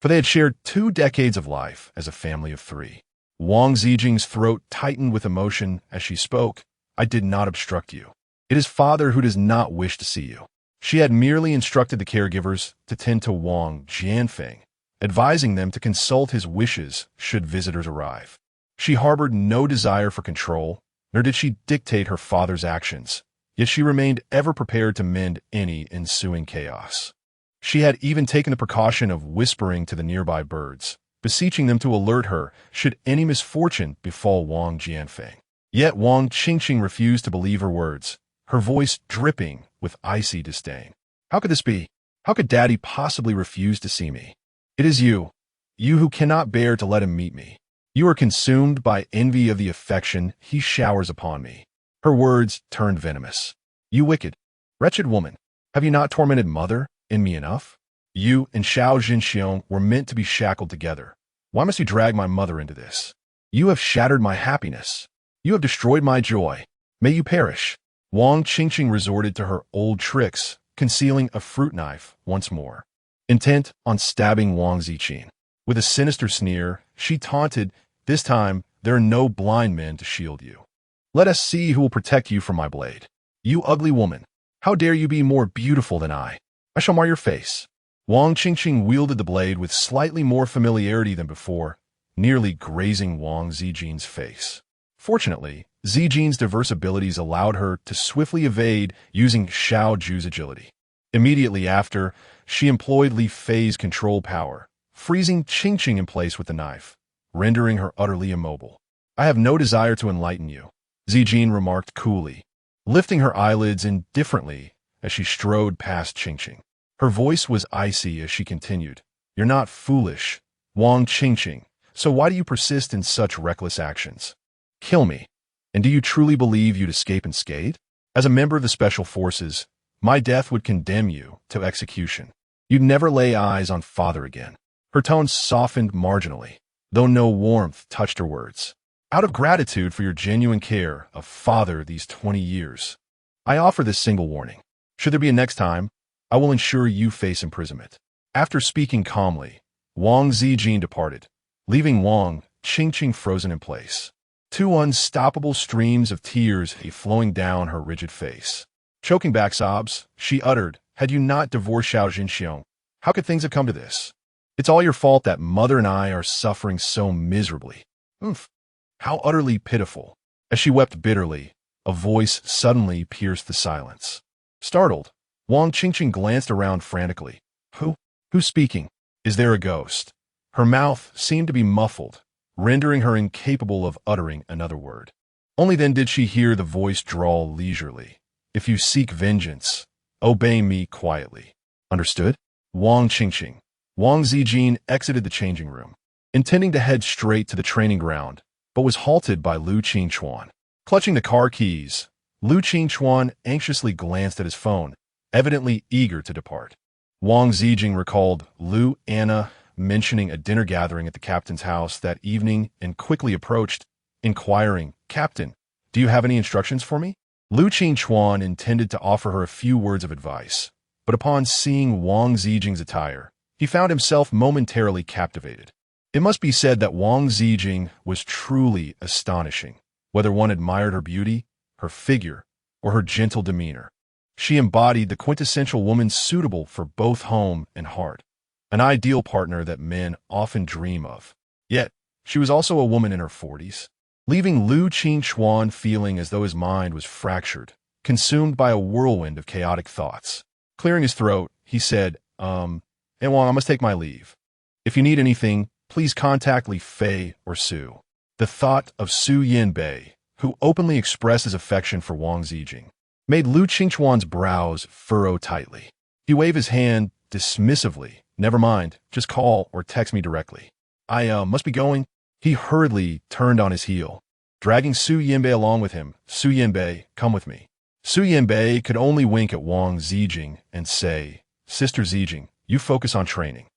for they had shared 2 decades of life as a family of 3. Wang Ziqing's throat tightened with emotion as she spoke, I did not obstruct you. It is father who does not wish to see you. She had merely instructed the caregivers to tend to Wang Jianfeng, advising them to consult his wishes should visitors arrive. She harbored no desire for control, nor did she dictate her father's actions, yet she remained ever prepared to mend any ensuing chaos. She had even taken the precaution of whispering to the nearby birds, beseeching them to alert her should any misfortune befall Wang Jianfeng. Yet Wang Qingqing refused to believe her words, her voice dripping with icy disdain. How could this be? How could Daddy possibly refuse to see me? It is you who cannot bear to let him meet me. You are consumed by envy of the affection he showers upon me. Her words turned venomous. You wicked, wretched woman, have you not tormented mother in me enough? You and Xiao Jinxiong were meant to be shackled together. Why must you drag my mother into this? You have shattered my happiness. You have destroyed my joy. May you perish. Wang Qingqing resorted to her old tricks, concealing a fruit knife once more. Intent on stabbing Wang Ziqin. With a sinister sneer, she taunted, "This time, there are no blind men to shield you. Let us see who will protect you from my blade. You ugly woman, how dare you be more beautiful than I? I shall mar your face." Wang Qingqing wielded the blade with slightly more familiarity than before, nearly grazing Wang Ziqin's face. Fortunately, Ziqin's diverse abilities allowed her to swiftly evade using Xiao Ju's agility. Immediately after, she employed Li Fei's control power, freezing Qingqing in place with the knife, rendering her utterly immobile. "I have no desire to enlighten you," Ziqin remarked coolly, lifting her eyelids indifferently as she strode past Qingqing. Her voice was icy as she continued, "You're not foolish, Wang Qingqing, so why do you persist in such reckless actions? Kill me, and do you truly believe you'd escape unscathed? As a member of the Special Forces, my death would condemn you to execution. You'd never lay eyes on father again." Her tone softened marginally, though no warmth touched her words. "Out of gratitude for your genuine care of father these 20 years, I offer this single warning. Should there be a next time, I will ensure you face imprisonment." After speaking calmly, Wang Ziqin departed, leaving Wang Qingqing frozen in place. Two unstoppable streams of tears flowing down her rigid face. Choking back sobs, she uttered, "Had you not divorced Xiao Jinxiong, how could things have come to this? It's all your fault that mother and I are suffering so miserably. Oof, how utterly pitiful." As she wept bitterly, a voice suddenly pierced the silence. Startled, Wang Qingqing glanced around frantically. Who's speaking? Is there a ghost? Her mouth seemed to be muffled, rendering her incapable of uttering another word. Only then did she hear the voice drawl leisurely. "If you seek vengeance, obey me quietly. Understood?" Wang Qingqing. Wang Ziqin exited the changing room, intending to head straight to the training ground, but was halted by Lu Qingchuan. Clutching the car keys, Lu Qingchuan anxiously glanced at his phone, evidently eager to depart. Wang Ziqin recalled Lu Anna mentioning a dinner gathering at the captain's house that evening and quickly approached, inquiring, "Captain, do you have any instructions for me?" Lu Qingchuan intended to offer her a few words of advice, but upon seeing Wang Ziqing's attire, he found himself momentarily captivated. It must be said that Wang Ziqing was truly astonishing, whether one admired her beauty, her figure, or her gentle demeanor. She embodied the quintessential woman suitable for both home and heart, an ideal partner that men often dream of. Yet, she was also a woman in her 40s, leaving Lu Qingchuan feeling as though his mind was fractured, consumed by a whirlwind of chaotic thoughts. Clearing his throat, he said, Wang, I must take my leave. If you need anything, please contact Li Fei or Su." The thought of Su Yinbei, who openly expressed his affection for Wang Ziqing, made Lu Qingchuan's brows furrow tightly. He waved his hand dismissively. "Never mind, just call or text me directly. I must be going." He hurriedly turned on his heel, dragging Su Yinbei along with him. "Su Yinbei, come with me." Su Yinbei could only wink at Wang Ziqing and say, "Sister Ziqing, you focus on training.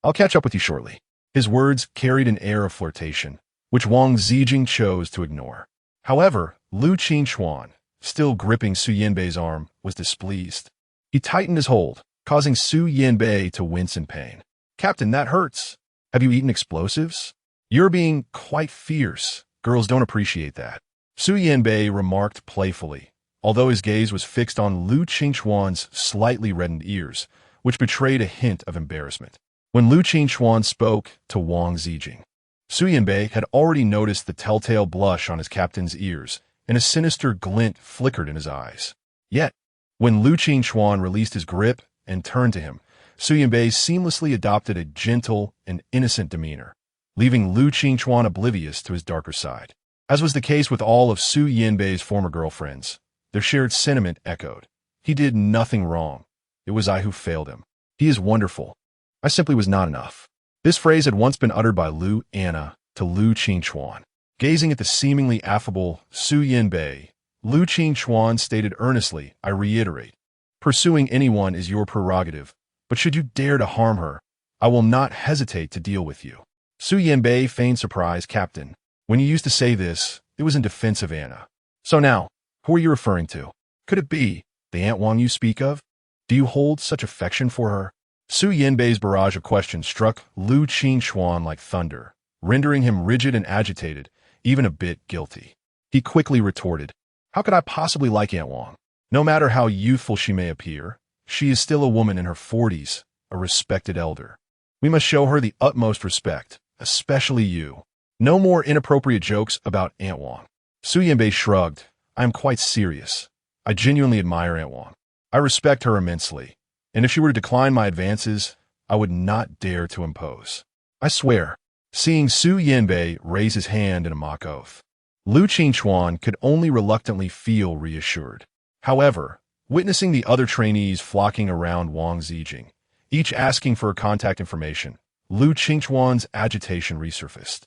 I'll catch up with you shortly." His words carried an air of flirtation, which Wang Ziqing chose to ignore. However, Lu Qingchuan, still gripping Su Yinbei's arm, was displeased. He tightened his hold, causing Su Yinbei to wince in pain. "Captain, that hurts. Have you eaten explosives? You're being quite fierce. Girls don't appreciate that." Su Yanbei remarked playfully, although his gaze was fixed on Lu Qingchuan's slightly reddened ears, which betrayed a hint of embarrassment. When Lu Qingchuan spoke to Wang Ziqin, Su Yanbei had already noticed the telltale blush on his captain's ears, and a sinister glint flickered in his eyes. Yet, when Lu Qingchuan released his grip and turned to him, Su Yanbei seamlessly adopted a gentle and innocent demeanor, leaving Lu Qingchuan oblivious to his darker side. As was the case with all of Su Yanbei's former girlfriends, their shared sentiment echoed. He did nothing wrong. It was I who failed him. He is wonderful. I simply was not enough. This phrase had once been uttered by Lu Anna to Lu Qingchuan. Gazing at the seemingly affable Su Yanbei, Lu Qingchuan stated earnestly, I reiterate, pursuing anyone is your prerogative, but should you dare to harm her, I will not hesitate to deal with you. Su Yanbei feigned surprise, Captain. When you used to say this, it was in defense of Anna. So now, who are you referring to? Could it be the Aunt Wang you speak of? Do you hold such affection for her? Su Yanbei's barrage of questions struck Lu Qingchuan like thunder, rendering him rigid and agitated, even a bit guilty. He quickly retorted, how could I possibly like Aunt Wang? No matter how youthful she may appear, she is still a woman in her 40s, a respected elder. We must show her the utmost respect, especially you. No more inappropriate jokes about Aunt Wang. Su Yanbei shrugged. I am quite serious. I genuinely admire Aunt Wang. I respect her immensely, and if she were to decline my advances, I would not dare to impose. I swear. Seeing Su Yanbei raise his hand in a mock oath, Lu Qingchuan could only reluctantly feel reassured. However, witnessing the other trainees flocking around Wang Ziqin, each asking for contact information, Lu Qingchuan's agitation resurfaced.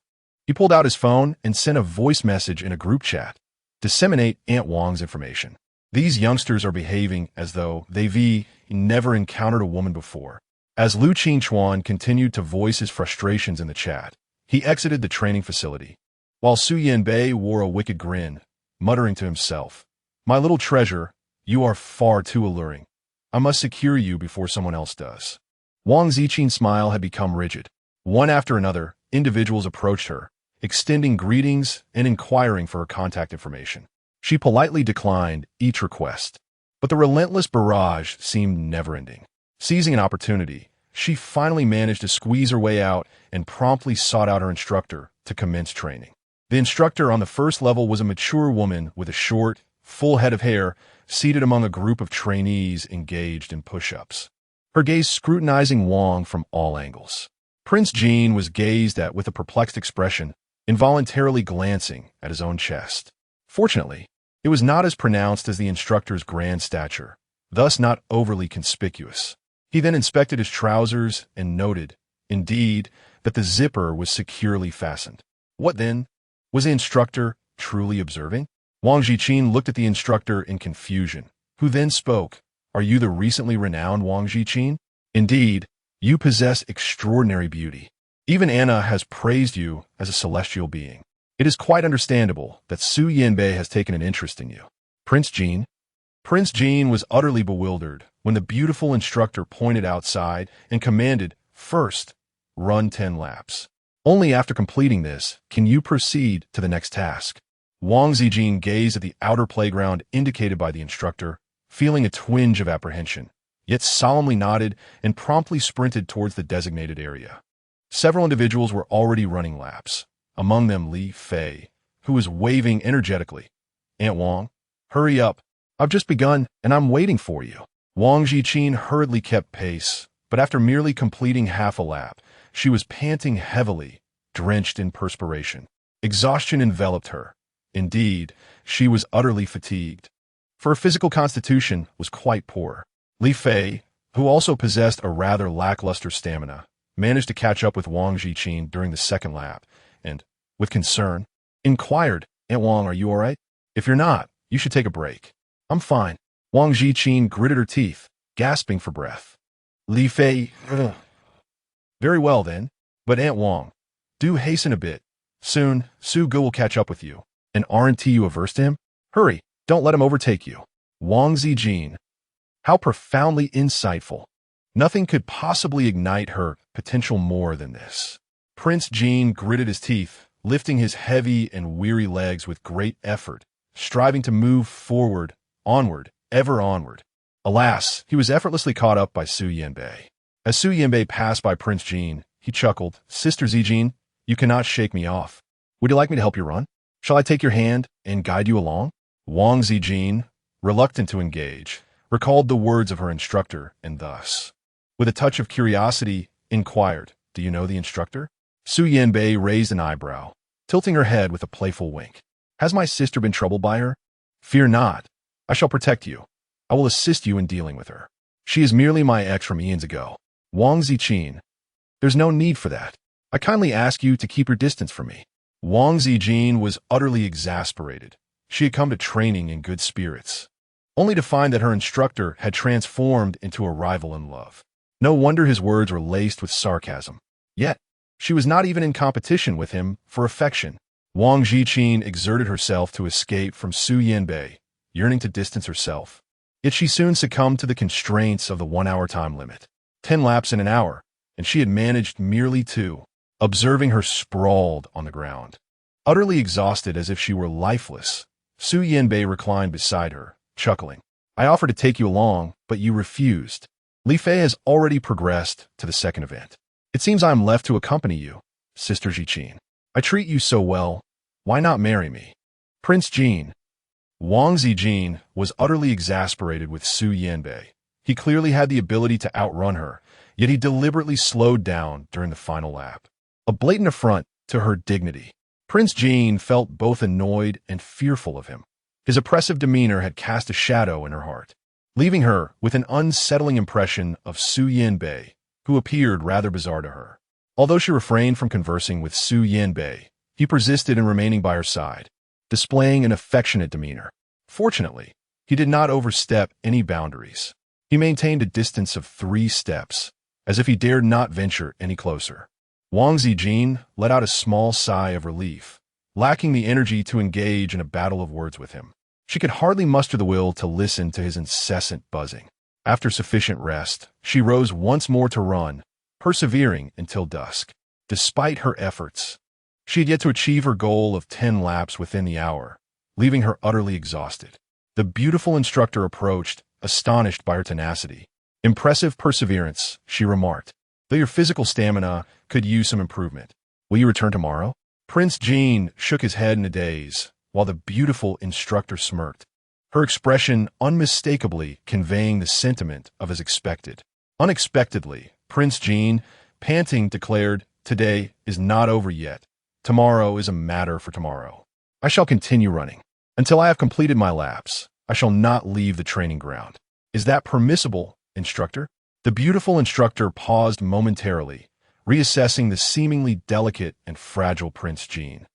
He pulled out his phone and sent a voice message in a group chat. Disseminate Aunt Wang's information. These youngsters are behaving as though they've never encountered a woman before. As Lu Qingchuan continued to voice his frustrations in the chat, he exited the training facility, while Su Yanbei wore a wicked grin, muttering to himself, my little treasure, you are far too alluring. I must secure you before someone else does. Wang Ziqin's smile had become rigid. One after another, individuals approached her, extending greetings and inquiring for her contact information. She politely declined each request, but the relentless barrage seemed never-ending. Seizing an opportunity, she finally managed to squeeze her way out and promptly sought out her instructor to commence training. The instructor on the first level was a mature woman with a short, full head of hair, seated among a group of trainees engaged in push-ups, her gaze scrutinizing Wang from all angles. Prince Jean was gazed at with a perplexed expression, involuntarily glancing at his own chest. Fortunately, it was not as pronounced as the instructor's grand stature, thus not overly conspicuous. He then inspected his trousers and noted, indeed, that the zipper was securely fastened. What then? Was the instructor truly observing? Wang Ziqin looked at the instructor in confusion, who then spoke, Are you the recently renowned Wang Ziqin? Indeed, you possess extraordinary beauty. Even Anna has praised you as a celestial being. It is quite understandable that Su Yanbei has taken an interest in you. Prince Jean? Prince Jean was utterly bewildered when the beautiful instructor pointed outside and commanded, First, run 10 laps. Only after completing this can you proceed to the next task. Wang Ziqin gazed at the outer playground indicated by the instructor, feeling a twinge of apprehension, yet solemnly nodded and promptly sprinted towards the designated area. Several individuals were already running laps, among them Li Fei, who was waving energetically. Aunt Wang, hurry up. I've just begun, and I'm waiting for you. Wang Ziqin hurriedly kept pace, but after merely completing half a lap, she was panting heavily, drenched in perspiration. Exhaustion enveloped her. Indeed, she was utterly fatigued, for her physical constitution was quite poor. Li Fei, who also possessed a rather lackluster stamina, managed to catch up with Wang Ziqin during the second lap, and, with concern, inquired, Aunt Wang, are you all right? If you're not, you should take a break. I'm fine. Wang Ziqin gritted her teeth, gasping for breath. Li Fei, Very well then, but Aunt Wang, do hasten a bit. Soon, Su Ge will catch up with you. And aren't you averse to him? Hurry, don't let him overtake you. Wang Ziqin. How profoundly insightful. Nothing could possibly ignite her potential more than this. Prince Jean gritted his teeth, lifting his heavy and weary legs with great effort, striving to move forward, onward, ever onward. Alas, he was effortlessly caught up by Su Yanbei. As Su Yanbei passed by Prince Jin, he chuckled, "Sister Zijin, you cannot shake me off. Would you like me to help you run? Shall I take your hand and guide you along?" Wang Ziqin, reluctant to engage, recalled the words of her instructor and thus, with a touch of curiosity, inquired, "Do you know the instructor?" Su Yanbei raised an eyebrow, tilting her head with a playful wink. "Has my sister been troubled by her? Fear not. I shall protect you. I will assist you in dealing with her. She is merely my ex from eons ago." Wang Ziqin, "There's no need for that. I kindly ask you to keep your distance from me." Wang Ziqin was utterly exasperated. She had come to training in good spirits, only to find that her instructor had transformed into a rival in love. No wonder his words were laced with sarcasm. Yet, she was not even in competition with him for affection. Wang Ziqin exerted herself to escape from Su Yanbei, yearning to distance herself. Yet she soon succumbed to the constraints of the 1-hour time limit. 10 laps in an hour, and she had managed merely 2. Observing her sprawled on the ground, utterly exhausted as if she were lifeless, Su Yanbei reclined beside her, chuckling. "I offered to take you along, but you refused. Li Fei has already progressed to the second event. It seems I am left to accompany you, Sister Ziqin. I treat you so well. Why not marry me?" Prince Jin. Wang Ziqin was utterly exasperated with Su Yanbei. He clearly had the ability to outrun her, yet he deliberately slowed down during the final lap. A blatant affront to her dignity. Prince Jin felt both annoyed and fearful of him. His oppressive demeanor had cast a shadow in her heart, leaving her with an unsettling impression of Su Yanbei, who appeared rather bizarre to her. Although she refrained from conversing with Su Yanbei, he persisted in remaining by her side, displaying an affectionate demeanor. Fortunately, he did not overstep any boundaries. He maintained a distance of 3 steps, as if he dared not venture any closer. Wang Ziqin let out a small sigh of relief, lacking the energy to engage in a battle of words with him. She could hardly muster the will to listen to his incessant buzzing. After sufficient rest, she rose once more to run, persevering until dusk. Despite her efforts, she had yet to achieve her goal of 10 laps within the hour, leaving her utterly exhausted. The beautiful instructor approached, astonished by her tenacity. "Impressive perseverance," she remarked. "Though your physical stamina could use some improvement. Will you return tomorrow?" Prince Jin shook his head in a daze, while the beautiful instructor smirked, her expression unmistakably conveying the sentiment of as expected. Unexpectedly, Prince Jin, panting, declared, "Today is not over yet. Tomorrow is a matter for tomorrow. I shall continue running. Until I have completed my laps, I shall not leave the training ground. Is that permissible, instructor?" The beautiful instructor paused momentarily, reassessing the seemingly delicate and fragile Prince Jin,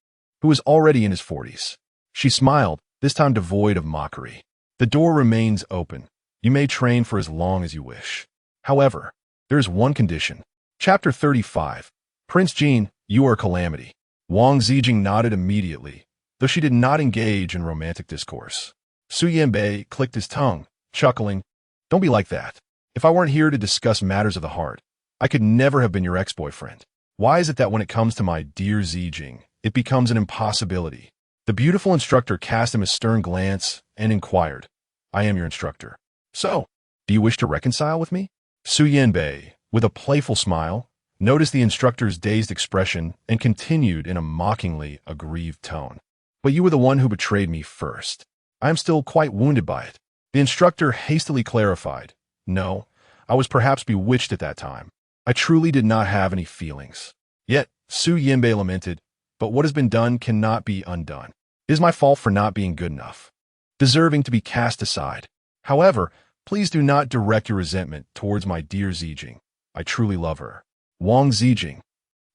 who was already in his 40s. She smiled, this time devoid of mockery. "The door remains open. You may train for as long as you wish. However, there is one condition." Chapter 35. Prince Jin, you are a calamity. Wang Ziqin nodded immediately, though she did not engage in romantic discourse. Su Yanbei clicked his tongue, chuckling, "Don't be like that. If I weren't here to discuss matters of the heart, I could never have been your ex-boyfriend. Why is it that when it comes to my dear Zijing, it becomes an impossibility?" The beautiful instructor cast him a stern glance and inquired, "I am your instructor. So, do you wish to reconcile with me?" Su Yanbei, with a playful smile, noticed the instructor's dazed expression and continued in a mockingly aggrieved tone. "But you were the one who betrayed me first. I am still quite wounded by it." The instructor hastily clarified, "No, I was perhaps bewitched at that time. I truly did not have any feelings." Yet, Su Yanbei lamented, "But what has been done cannot be undone. It is my fault for not being good enough, deserving to be cast aside. However, please do not direct your resentment towards my dear Zijing. I truly love her." Wang Ziqin.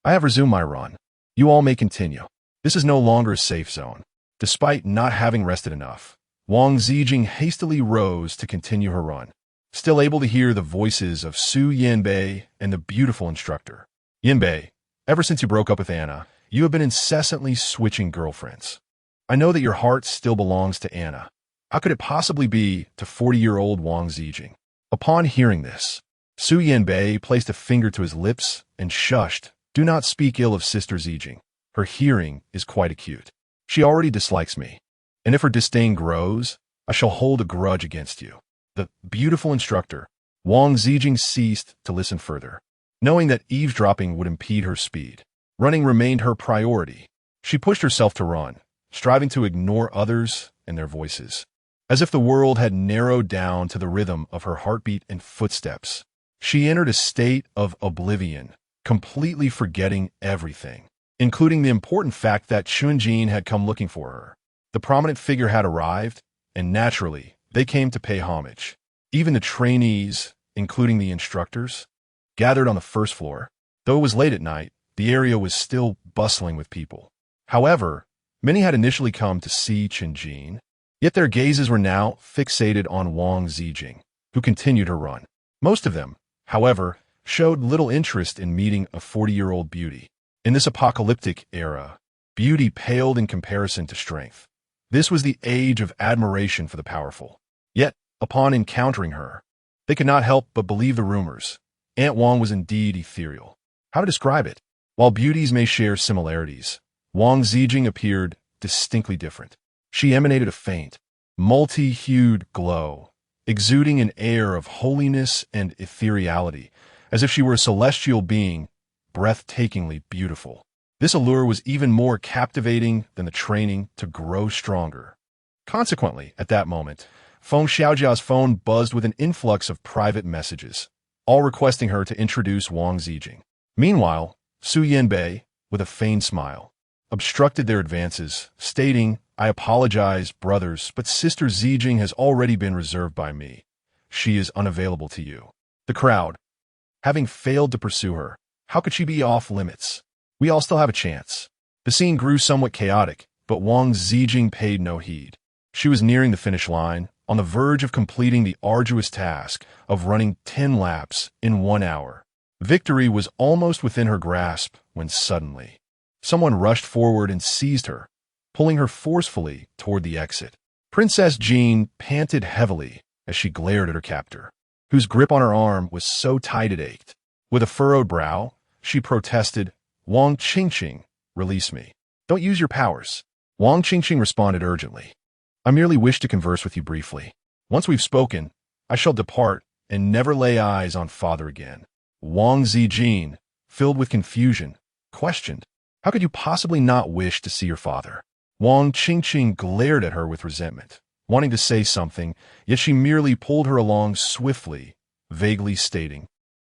"I have resumed my run. You all may continue. This is no longer a safe zone." Despite not having rested enough, Wang Ziqin hastily rose to continue her run, still able to hear the voices of Su Yanbei and the beautiful instructor. "Yanbei, ever since you broke up with Anna, you have been incessantly switching girlfriends. I know that your heart still belongs to Anna. How could it possibly be to 40-year-old Wang Ziqin?" Upon hearing this, Su Yanbei placed a finger to his lips and shushed, "Do not speak ill of Sister Zijing. her hearing is quite acute. She already dislikes me, and if her disdain grows, I shall hold a grudge against you." The beautiful instructor, Wang Ziqin, ceased to listen further, knowing that eavesdropping would impede her speed. Running remained her priority. She pushed herself to run, striving to ignore others and their voices, as if the world had narrowed down to the rhythm of her heartbeat and footsteps. She entered a state of oblivion, completely forgetting everything, including the important fact that Chunjin had come looking for her. The prominent figure had arrived, and naturally, they came to pay homage. Even the trainees, including the instructors, gathered on the first floor. Though it was late at night, the area was still bustling with people. However, many had initially come to see Chunjin, yet their gazes were now fixated on Wang Ziqin, who continued her run. Most of them, however, showed little interest in meeting a 40-year-old beauty. In this apocalyptic era, beauty paled in comparison to strength. This was the age of admiration for the powerful. Yet, upon encountering her, they could not help but believe the rumors. Aunt Wang was indeed ethereal. How to describe it? While beauties may share similarities, Wang Ziqin appeared distinctly different. She emanated a faint, multi-hued glow, exuding an air of holiness and ethereality, as if she were a celestial being, breathtakingly beautiful. This allure was even more captivating than the training to grow stronger. Consequently, at that moment, Feng Xiaojiao's phone buzzed with an influx of private messages, all requesting her to introduce Wang Ziqin. Meanwhile, Su Yanbei, with a feigned smile, obstructed their advances, stating, "I apologize, brothers, but Sister Ziqin has already been reserved by me. She is unavailable to you." The crowd, having failed to pursue her, how could she be off limits? We all still have a chance. The scene grew somewhat chaotic, but Wang Ziqin paid no heed. She was nearing the finish line, on the verge of completing the arduous task of running 10 laps in 1 hour. Victory was almost within her grasp when suddenly, someone rushed forward and seized her, pulling her forcefully toward the exit. Princess Jean panted heavily as she glared at her captor, whose grip on her arm was so tight it ached. With a furrowed brow, she protested, "Wang Qingqing, release me. Don't use your powers." Wang Qingqing responded urgently, "I merely wish to converse with you briefly. Once we've spoken, I shall depart and never lay eyes on father again." Wang Ziqin, filled with confusion, questioned, "How could you possibly not wish to see your father?" Wang Qingqing glared at her with resentment, wanting to say something, yet she merely pulled her along swiftly, vaguely stating,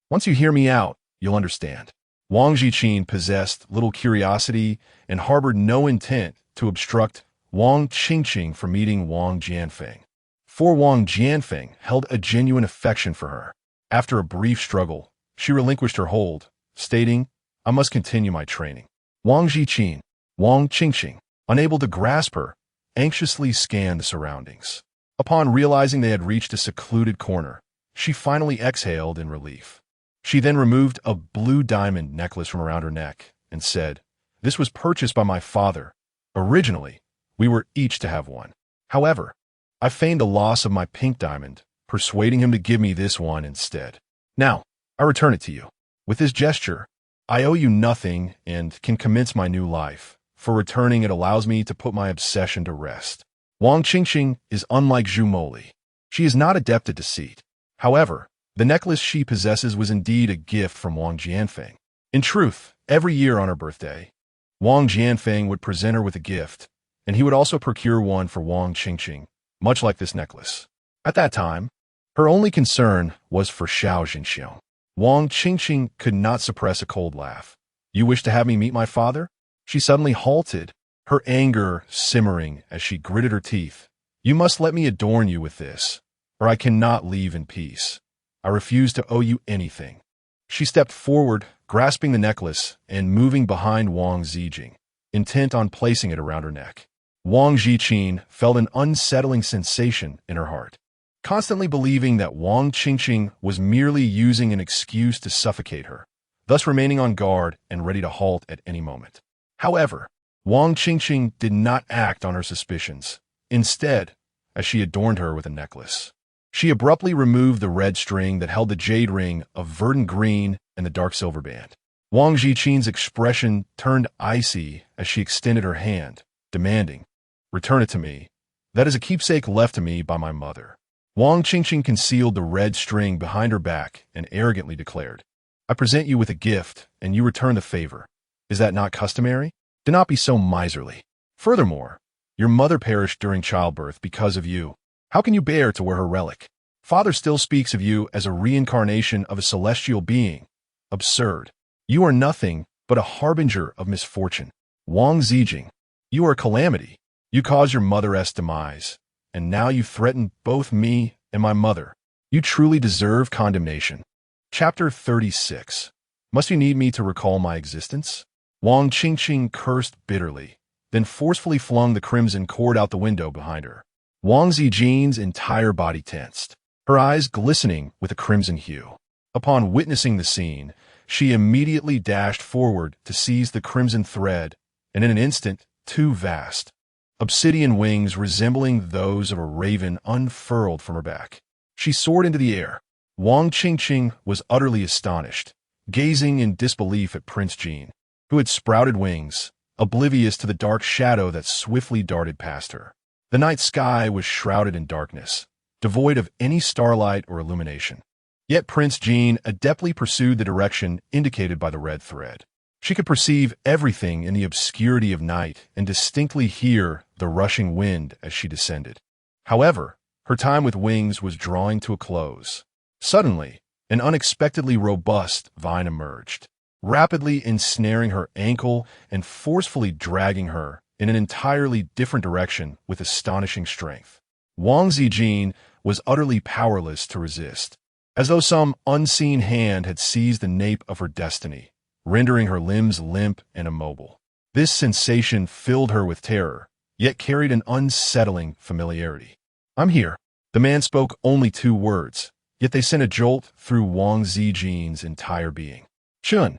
"Once you hear me out, you'll understand." Wang Ziqin possessed little curiosity and harbored no intent to obstruct Wang Qingqing from meeting Wang Jianfeng. For Wang Jianfeng held a genuine affection for her. After a brief struggle, she relinquished her hold, stating, "I must continue my training." Wang Qingqing, unable to grasp her, anxiously scanned the surroundings. Upon realizing they had reached a secluded corner, she finally exhaled in relief. She then removed a blue diamond necklace from around her neck and said, "This was purchased by my father. Originally, we were each to have one. However, I feigned the loss of my pink diamond, persuading him to give me this one instead. Now, I return it to you. With this gesture, I owe you nothing and can commence my new life. For returning, it allows me to put my obsession to rest." Wang Qingqing is unlike Zhu Moli. She is not adept at deceit. However, the necklace she possesses was indeed a gift from Wang Jianfeng. In truth, every year on her birthday, Wang Jianfeng would present her with a gift, and he would also procure one for Wang Qingqing, much like this necklace. At that time, her only concern was for Xiao Jinxiang. Wang Qingqing could not suppress a cold laugh. "You wish to have me meet my father?" She suddenly halted, her anger simmering as she gritted her teeth. "You must let me adorn you with this, or I cannot leave in peace. I refuse to owe you anything." She stepped forward, grasping the necklace and moving behind Wang Ziqin, intent on placing it around her neck. Wang Ziqin felt an unsettling sensation in her heart, constantly believing that Wang Qingqing was merely using an excuse to suffocate her, thus remaining on guard and ready to halt at any moment. However, Wang Qingqing did not act on her suspicions. Instead, as she adorned her with a necklace, she abruptly removed the red string that held the jade ring of verdant green and the dark silver band. Wang Ziqin's expression turned icy as she extended her hand, demanding, "Return it to me. That is a keepsake left to me by my mother." Wang Qingqing concealed the red string behind her back and arrogantly declared, "I present you with a gift, and you return the favor. Is that not customary? Do not be so miserly. Furthermore, your mother perished during childbirth because of you. How can you bear to wear her relic? Father still speaks of you as a reincarnation of a celestial being. Absurd. You are nothing but a harbinger of misfortune. Wang Ziqin, you are a calamity. You caused your mother's demise, and now you threaten both me and my mother. You truly deserve condemnation." Chapter 36. Must you need me to recall my existence? Wang Qingqing cursed bitterly, then forcefully flung the crimson cord out the window behind her. Wang Ziqin's entire body tensed, her eyes glistening with a crimson hue. Upon witnessing the scene, she immediately dashed forward to seize the crimson thread, and in an instant, two vast, obsidian wings resembling those of a raven unfurled from her back. She soared into the air. Wang Qingqing was utterly astonished, gazing in disbelief at Prince Jin, who had sprouted wings, oblivious to the dark shadow that swiftly darted past her. The night sky was shrouded in darkness, devoid of any starlight or illumination. Yet Prince Jin adeptly pursued the direction indicated by the red thread. She could perceive everything in the obscurity of night and distinctly hear the rushing wind as she descended. However, her time with wings was drawing to a close. Suddenly, an unexpectedly robust vine emerged, rapidly ensnaring her ankle and forcefully dragging her in an entirely different direction with astonishing strength. Wang Ziqin was utterly powerless to resist, as though some unseen hand had seized the nape of her destiny, rendering her limbs limp and immobile. This sensation filled her with terror, yet carried an unsettling familiarity. "I'm here." The man spoke only 2 words, yet they sent a jolt through Wang Ziqin's entire being. "Chun."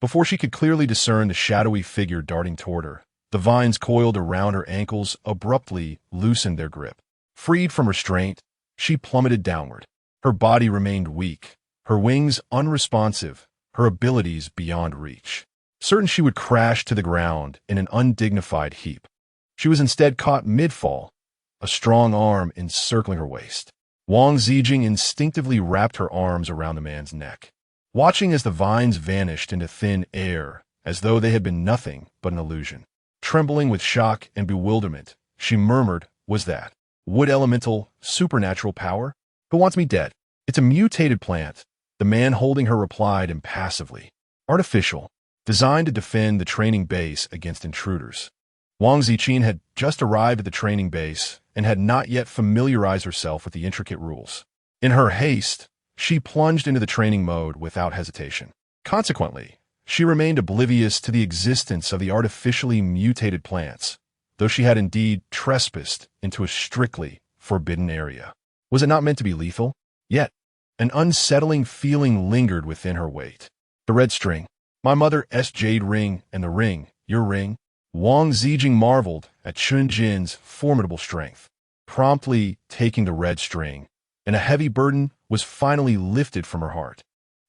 Before she could clearly discern the shadowy figure darting toward her, the vines coiled around her ankles abruptly loosened their grip. Freed from restraint, she plummeted downward. Her body remained weak, her wings unresponsive, her abilities beyond reach. Certain she would crash to the ground in an undignified heap, she was instead caught mid-fall, a strong arm encircling her waist. Wang Ziqin instinctively wrapped her arms around the man's neck. Watching as the vines vanished into thin air, as though they had been nothing but an illusion. Trembling with shock and bewilderment, she murmured, "Was that wood elemental supernatural power? Who wants me dead?" "It's a mutated plant," the man holding her replied impassively. "Artificial, designed to defend the training base against intruders." Wang Ziqin had just arrived at the training base and had not yet familiarized herself with the intricate rules. In her haste, she plunged into the training mode without hesitation. Consequently, she remained oblivious to the existence of the artificially mutated plants, though she had indeed trespassed into a strictly forbidden area. Was it not meant to be lethal? Yet, an unsettling feeling lingered within her weight. The red string. My mother's jade ring and the ring, your ring. Wang Ziqin marveled at Chun Jin's formidable strength, promptly taking the red string, and a heavy burden was finally lifted from her heart.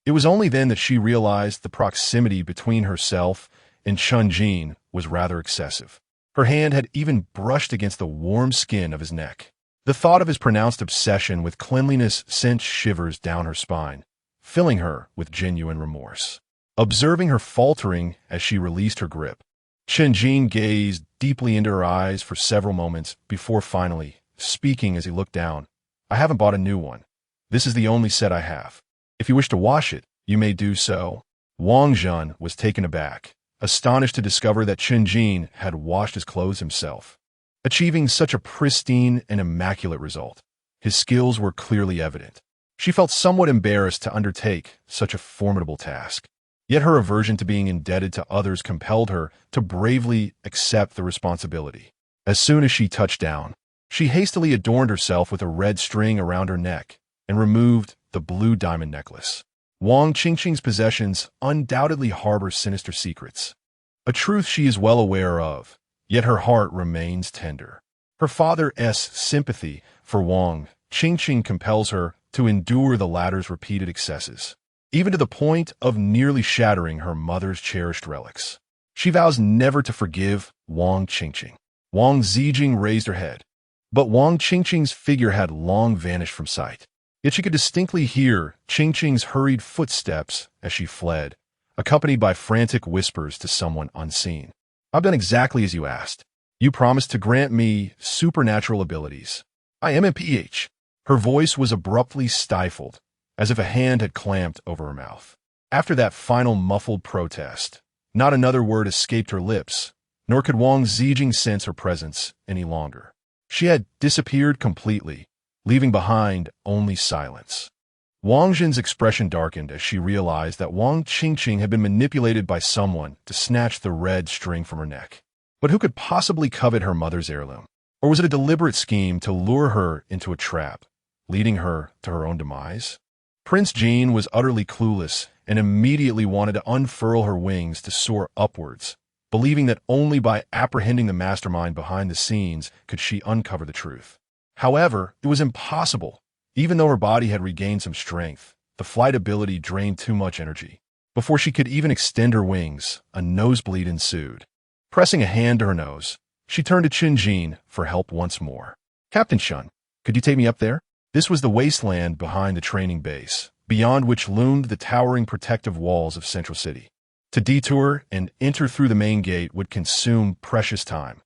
It was only then that she realized the proximity between herself and Chun Jin was rather excessive. Her hand had even brushed against the warm skin of his neck. The thought of his pronounced obsession with cleanliness sent shivers down her spine, filling her with genuine remorse. Observing her faltering as she released her grip, Chun Jin gazed deeply into her eyes for several moments before finally speaking as he looked down. "I haven't bought a new one. This is the only set I have. If you wish to wash it, you may do so." Wang Zhan was taken aback, astonished to discover that Chun Jin had washed his clothes himself, achieving such a pristine and immaculate result. His skills were clearly evident. She felt somewhat embarrassed to undertake such a formidable task. Yet her aversion to being indebted to others compelled her to bravely accept the responsibility. As soon as she touched down, she hastily adorned herself with a red string around her neck and removed the blue diamond necklace. Wang Qingqing's possessions undoubtedly harbor sinister secrets, a truth she is well aware of, yet her heart remains tender. Her father's sympathy for Wang Qingqing compels her to endure the latter's repeated excesses. even to the point of nearly shattering her mother's cherished relics. She vows never to forgive Wang Ziqin. Wang Ziqin raised her head, but Wang Qingqing's figure had long vanished from sight. Yet she could distinctly hear Qingqing's hurried footsteps as she fled, accompanied by frantic whispers to someone unseen. I've done exactly as you asked. You promised to grant me supernatural abilities. I am a PH. Her voice was abruptly stifled, as if a hand had clamped over her mouth. After that final muffled protest, not another word escaped her lips, nor could Wang Ziqin sense her presence any longer. She had disappeared completely, leaving behind only silence. Wang Jin's expression darkened as she realized that Wang Qingqing had been manipulated by someone to snatch the red string from her neck. But who could possibly covet her mother's heirloom? Or was it a deliberate scheme to lure her into a trap, leading her to her own demise? Prince Jean was utterly clueless and immediately wanted to unfurl her wings to soar upwards, believing that only by apprehending the mastermind behind the scenes could she uncover the truth. However, it was impossible. Even though her body had regained some strength, the flight ability drained too much energy. Before she could even extend her wings, a nosebleed ensued. Pressing a hand to her nose, she turned to Qin Jin for help once more. Captain Shun, could you take me up there? This was the wasteland behind the training base, beyond which loomed the towering protective walls of Central City. To detour and enter through the main gate would consume precious time.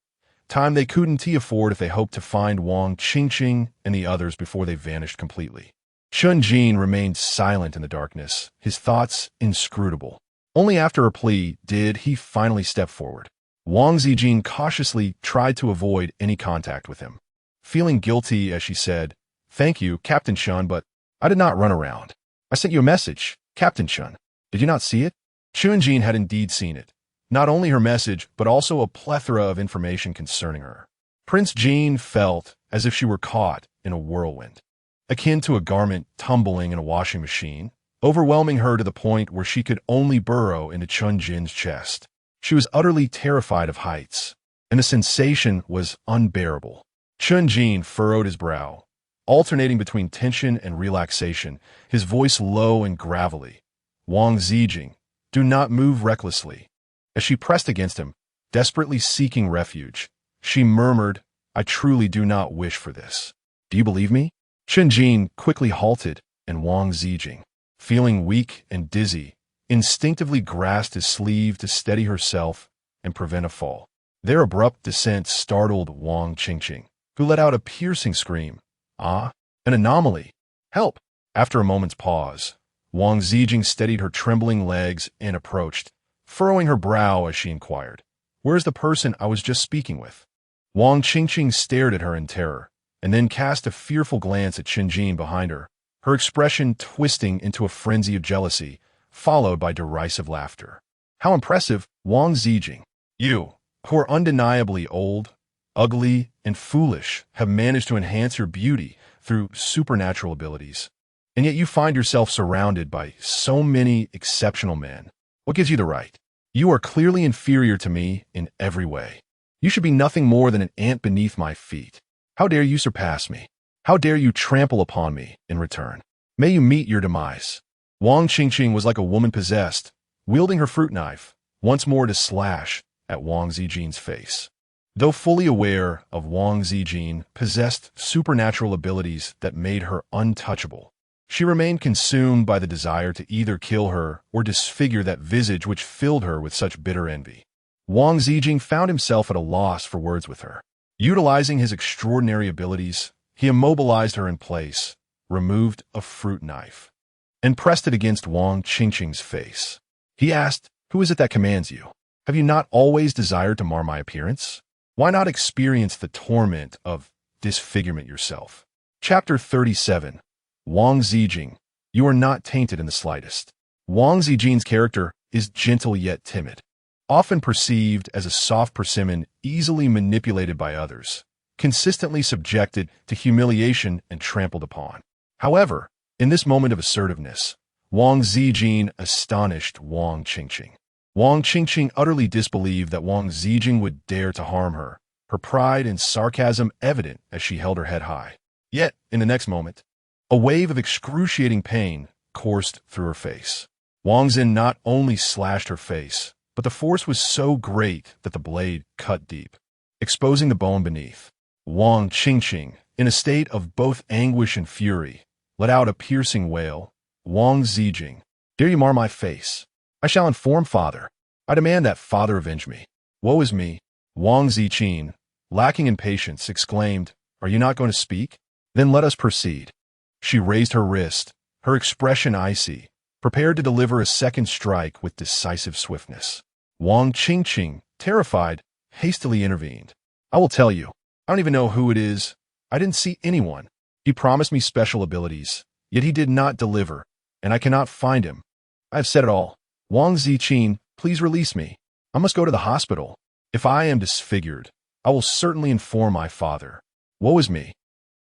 Time they couldn't afford if they hoped to find Wang Qingqing and the others before they vanished completely. Qin Jin remained silent in the darkness, his thoughts inscrutable. Only after her plea did he finally step forward. Wang Ziqin cautiously tried to avoid any contact with him, feeling guilty as she said, "Thank you, Captain Shun, but I did not run around. I sent you a message, Captain Shun. Did you not see it?" Qin Jin had indeed seen it. Not only her message, but also a plethora of information concerning her. Prince Jean felt as if she were caught in a whirlwind, akin to a garment tumbling in a washing machine, overwhelming her to the point where she could only burrow into Qin Jin's chest. She was utterly terrified of heights, and the sensation was unbearable. Qin Jin furrowed his brow, alternating between tension and relaxation, his voice low and gravelly. "Wang Ziqin, do not move recklessly." As she pressed against him, desperately seeking refuge, she murmured, "I truly do not wish for this. Do you believe me?" Qin Jin quickly halted, and Wang Ziqin, feeling weak and dizzy, instinctively grasped his sleeve to steady herself and prevent a fall. Their abrupt descent startled Wang Qingqing, who let out a piercing scream. "Ah, an anomaly! Help!" After a moment's pause, Wang Ziqin steadied her trembling legs and approached, furrowing her brow as she inquired, "Where's the person I was just speaking with?" Wang Qingqing stared at her in terror, and then cast a fearful glance at Qin Jin behind her, her expression twisting into a frenzy of jealousy, followed by derisive laughter. "How impressive, Wang Ziqin! You, who are undeniably old, ugly, and foolish, have managed to enhance your beauty through supernatural abilities. And yet you find yourself surrounded by so many exceptional men. What gives you the right? You are clearly inferior to me in every way. You should be nothing more than an ant beneath my feet. How dare you surpass me? How dare you trample upon me in return? May you meet your demise." Wang Qingqing was like a woman possessed, wielding her fruit knife, once more to slash at Wang Ziqin's face. Though fully aware of Wang Ziqin possessed supernatural abilities that made her untouchable, she remained consumed by the desire to either kill her or disfigure that visage which filled her with such bitter envy. Wang Ziqin found himself at a loss for words with her. Utilizing his extraordinary abilities, he immobilized her in place, removed a fruit knife, and pressed it against Wang Qingqing's face. He asked, "Who is it that commands you? Have you not always desired to mar my appearance? Why not experience the torment of disfigurement yourself?" Chapter 37. Wang Ziqin, you are not tainted in the slightest. Wang Ziqin's character is gentle yet timid, often perceived as a soft persimmon easily manipulated by others, consistently subjected to humiliation and trampled upon. However, in this moment of assertiveness, Wang Ziqin astonished Wang Qingqing. Wang Qingqing utterly disbelieved that Wang Ziqin would dare to harm her, her pride and sarcasm evident as she held her head high. Yet, in the next moment, a wave of excruciating pain coursed through her face. Wang Ziqin not only slashed her face, but the force was so great that the blade cut deep, exposing the bone beneath. Wang Ziqin, in a state of both anguish and fury, let out a piercing wail. Wang Ziqin, dare you mar my face? I shall inform father. I demand that father avenge me. Woe is me. Wang Ziqin, lacking in patience, exclaimed, Are you not going to speak? Then let us proceed. She raised her wrist, her expression icy, prepared to deliver a second strike with decisive swiftness. Wang Ziqin, terrified, hastily intervened. I will tell you. I don't even know who it is. I didn't see anyone. He promised me special abilities, yet he did not deliver, and I cannot find him. I have said it all. Wang Ziqin, please release me. I must go to the hospital. If I am disfigured, I will certainly inform my father. Woe is me.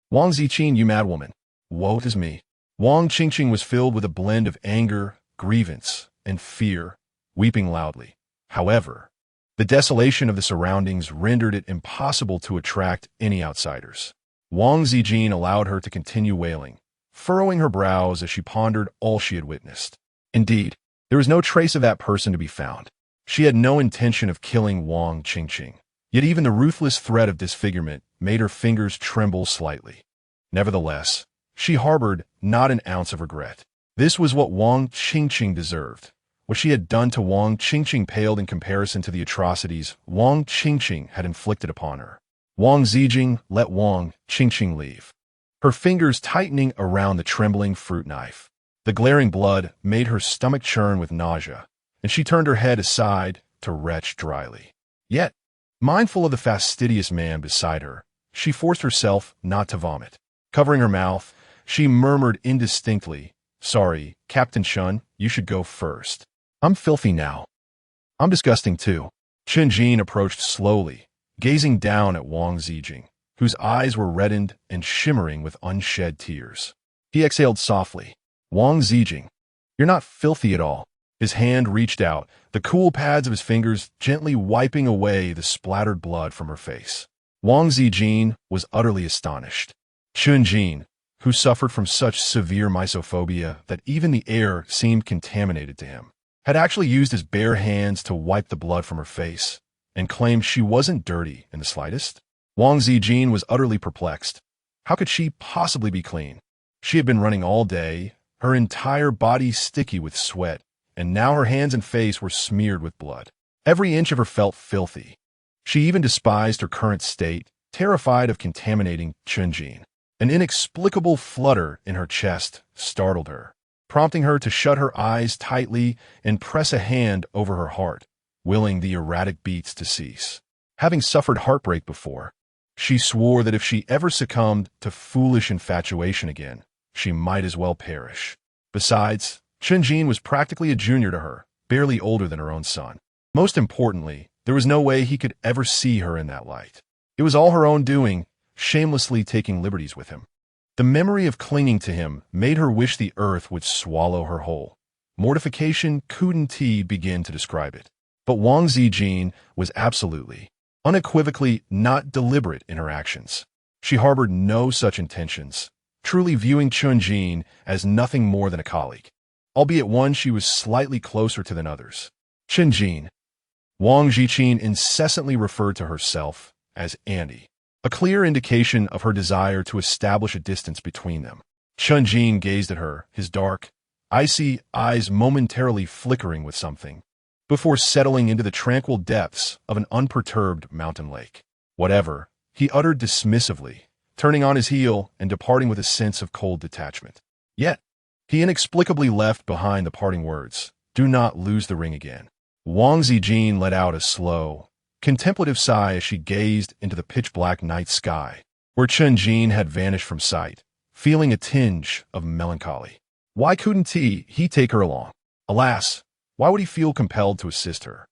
Wang Ziqin, you mad woman. Woe is me. Wang Ziqin was filled with a blend of anger, grievance, and fear, weeping loudly. However, the desolation of the surroundings rendered it impossible to attract any outsiders. Wang Ziqin allowed her to continue wailing, furrowing her brows as she pondered all she had witnessed. Indeed, there was no trace of that person to be found. She had no intention of killing Wang Ziqin, yet even the ruthless threat of disfigurement made her fingers tremble slightly. Nevertheless, she harbored not an ounce of regret. This was what Wang Ziqin deserved. What she had done to Wang Ziqin paled in comparison to the atrocities Wang Ziqin had inflicted upon her. Wang Ziqin let Wang Ziqin leave, her fingers tightening around the trembling fruit knife. The glaring blood made her stomach churn with nausea, and she turned her head aside to retch dryly. Yet, mindful of the fastidious man beside her, she forced herself not to vomit. Covering her mouth, she murmured indistinctly, Sorry, Captain Chun, you should go first. I'm filthy now. I'm disgusting too. Chun Jin approached slowly, gazing down at Wang Ziqin, whose eyes were reddened and shimmering with unshed tears. He exhaled softly. Wang Ziqin, you're not filthy at all. His hand reached out, the cool pads of his fingers gently wiping away the splattered blood from her face. Wang Ziqin was utterly astonished. Chun Jin, who suffered from such severe mysophobia that even the air seemed contaminated to him, had actually used his bare hands to wipe the blood from her face, and claimed she wasn't dirty in the slightest. Wang Ziqin was utterly perplexed. How could she possibly be clean? She had been running all day, her entire body sticky with sweat, and now her hands and face were smeared with blood. Every inch of her felt filthy. She even despised her current state, terrified of contaminating Chun Jin. An inexplicable flutter in her chest startled her, prompting her to shut her eyes tightly and press a hand over her heart, willing the erratic beats to cease. Having suffered heartbreak before, she swore that if she ever succumbed to foolish infatuation again, she might as well perish. Besides, Chun Jin was practically a junior to her, barely older than her own son. Most importantly, there was no way he could ever see her in that light. It was all her own doing, shamelessly taking liberties with him. The memory of clinging to him made her wish the earth would swallow her whole. Mortification couldn't begin to describe it. But Wang Ziqin was absolutely, unequivocally not deliberate in her actions. She harbored no such intentions, truly viewing Chun Jin as nothing more than a colleague, albeit one she was slightly closer to than others. Chun Jin. Wang Ziqin incessantly referred to herself as Andy, a clear indication of her desire to establish a distance between them. Chun Jin gazed at her, his dark, icy eyes momentarily flickering with something, before settling into the tranquil depths of an unperturbed mountain lake. Whatever, he uttered dismissively, turning on his heel and departing with a sense of cold detachment. Yet, he inexplicably left behind the parting words, "Do not lose the ring again." Wang Ziqin let out a slow, contemplative sigh as she gazed into the pitch-black night sky, where Chun Jin had vanished from sight, feeling a tinge of melancholy. Why couldn't he take her along? Alas, why would he feel compelled to assist her?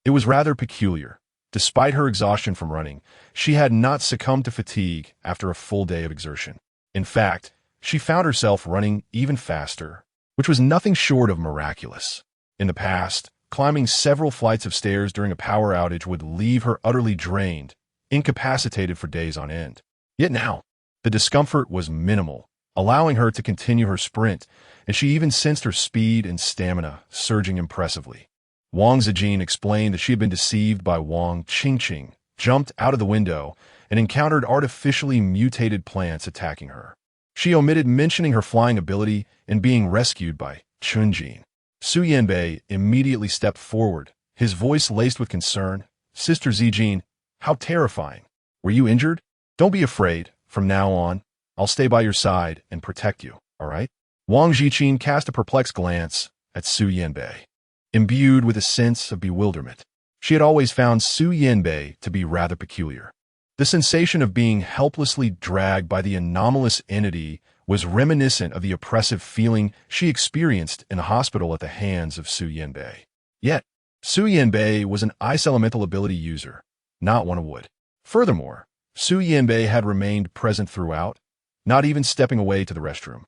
It was rather peculiar. Despite her exhaustion from running, she had not succumbed to fatigue after a full day of exertion. In fact, she found herself running even faster, which was nothing short of miraculous. In the past, climbing several flights of stairs during a power outage would leave her utterly drained, incapacitated for days on end. Yet now, the discomfort was minimal, allowing her to continue her sprint, and she even sensed her speed and stamina surging impressively. Wang Ziqin explained that she had been deceived by Wang Ziqin, jumped out of the window, and encountered artificially mutated plants attacking her. She omitted mentioning her flying ability and being rescued by Chunjin. Su Yanbei immediately stepped forward, his voice laced with concern. "Sister Ziqin, how terrifying. Were you injured? Don't be afraid. From now on, I'll stay by your side and protect you, all right?" Wang Ziqin cast a perplexed glance at Su Yanbei, imbued with a sense of bewilderment. She had always found Su Yanbei to be rather peculiar. The sensation of being helplessly dragged by the anomalous entity was reminiscent of the oppressive feeling she experienced in a hospital at the hands of Su Yanbei. Yet, Su Yanbei was an ice elemental ability user, not one of wood. Furthermore, Su Yanbei had remained present throughout, not even stepping away to the restroom.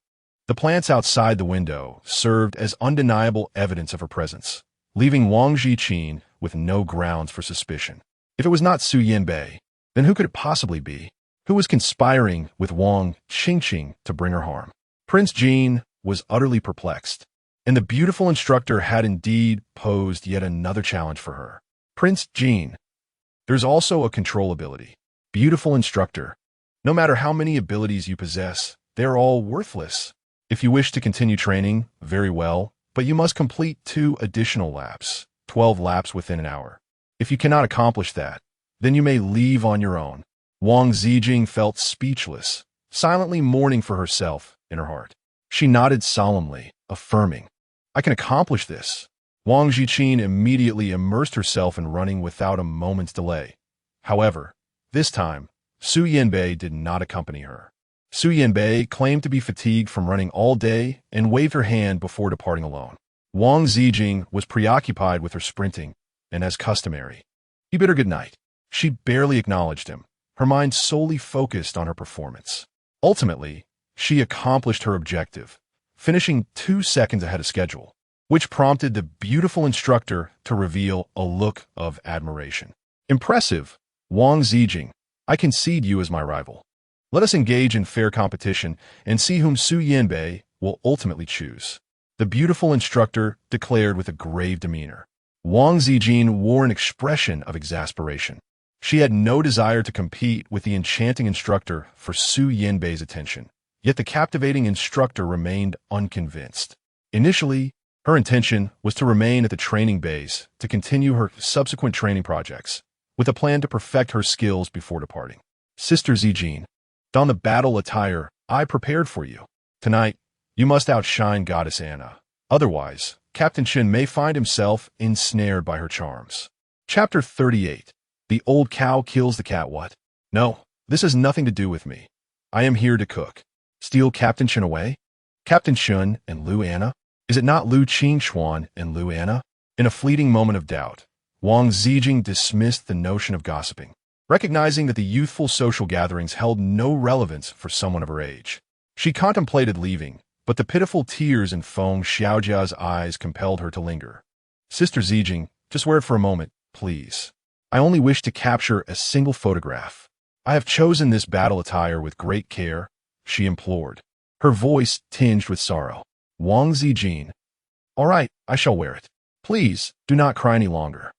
The plants outside the window served as undeniable evidence of her presence, leaving Wang Ziqin with no grounds for suspicion. If it was not Su Yanbei, then who could it possibly be? Who was conspiring with Wang Ziqin to bring her harm? Prince Jin was utterly perplexed, and the beautiful instructor had indeed posed yet another challenge for her. Prince Jin, there's also a control ability. Beautiful instructor, no matter how many abilities you possess, they're all worthless. If you wish to continue training, very well, but you must complete 2 additional laps, 12 laps within an hour. If you cannot accomplish that, then you may leave on your own. Wang Ziqin felt speechless, silently mourning for herself in her heart. She nodded solemnly, affirming, "I can accomplish this." Wang Ziqin immediately immersed herself in running without a moment's delay. However, this time, Su Yanbei did not accompany her. Su Yanbei claimed to be fatigued from running all day and waved her hand before departing alone. Wang Ziqin was preoccupied with her sprinting, and as customary, he bid her good night. She barely acknowledged him, her mind solely focused on her performance. Ultimately, she accomplished her objective, finishing 2 seconds ahead of schedule, which prompted the beautiful instructor to reveal a look of admiration. "Impressive, Wang Ziqin. I concede you as my rival. Let us engage in fair competition and see whom Su Yanbei will ultimately choose," the beautiful instructor declared with a grave demeanor. Wang Ziqin wore an expression of exasperation. She had no desire to compete with the enchanting instructor for Su Yanbei's attention, yet the captivating instructor remained unconvinced. Initially, her intention was to remain at the training base to continue her subsequent training projects, with a plan to perfect her skills before departing. "Sister Ziqin, don the battle attire I prepared for you. Tonight, you must outshine Goddess Anna. Otherwise, Captain Chen may find himself ensnared by her charms." Chapter 38. The old cow kills the cat. What? No, this has nothing to do with me. I am here to cook. Steal Captain Chen away? Captain Chen and Lu Anna? Is it not Lu Qingxuan and Lu Anna? In a fleeting moment of doubt, Wang Ziqin dismissed the notion of gossiping, recognizing that the youthful social gatherings held no relevance for someone of her age. She contemplated leaving, but the pitiful tears in Feng Xiaojia's eyes compelled her to linger. "Sister Ziqin, just wear it for a moment, please. I only wish to capture a single photograph. I have chosen this battle attire with great care," she implored, her voice tinged with sorrow. Wang Ziqin, "All right, I shall wear it. Please, do not cry any longer."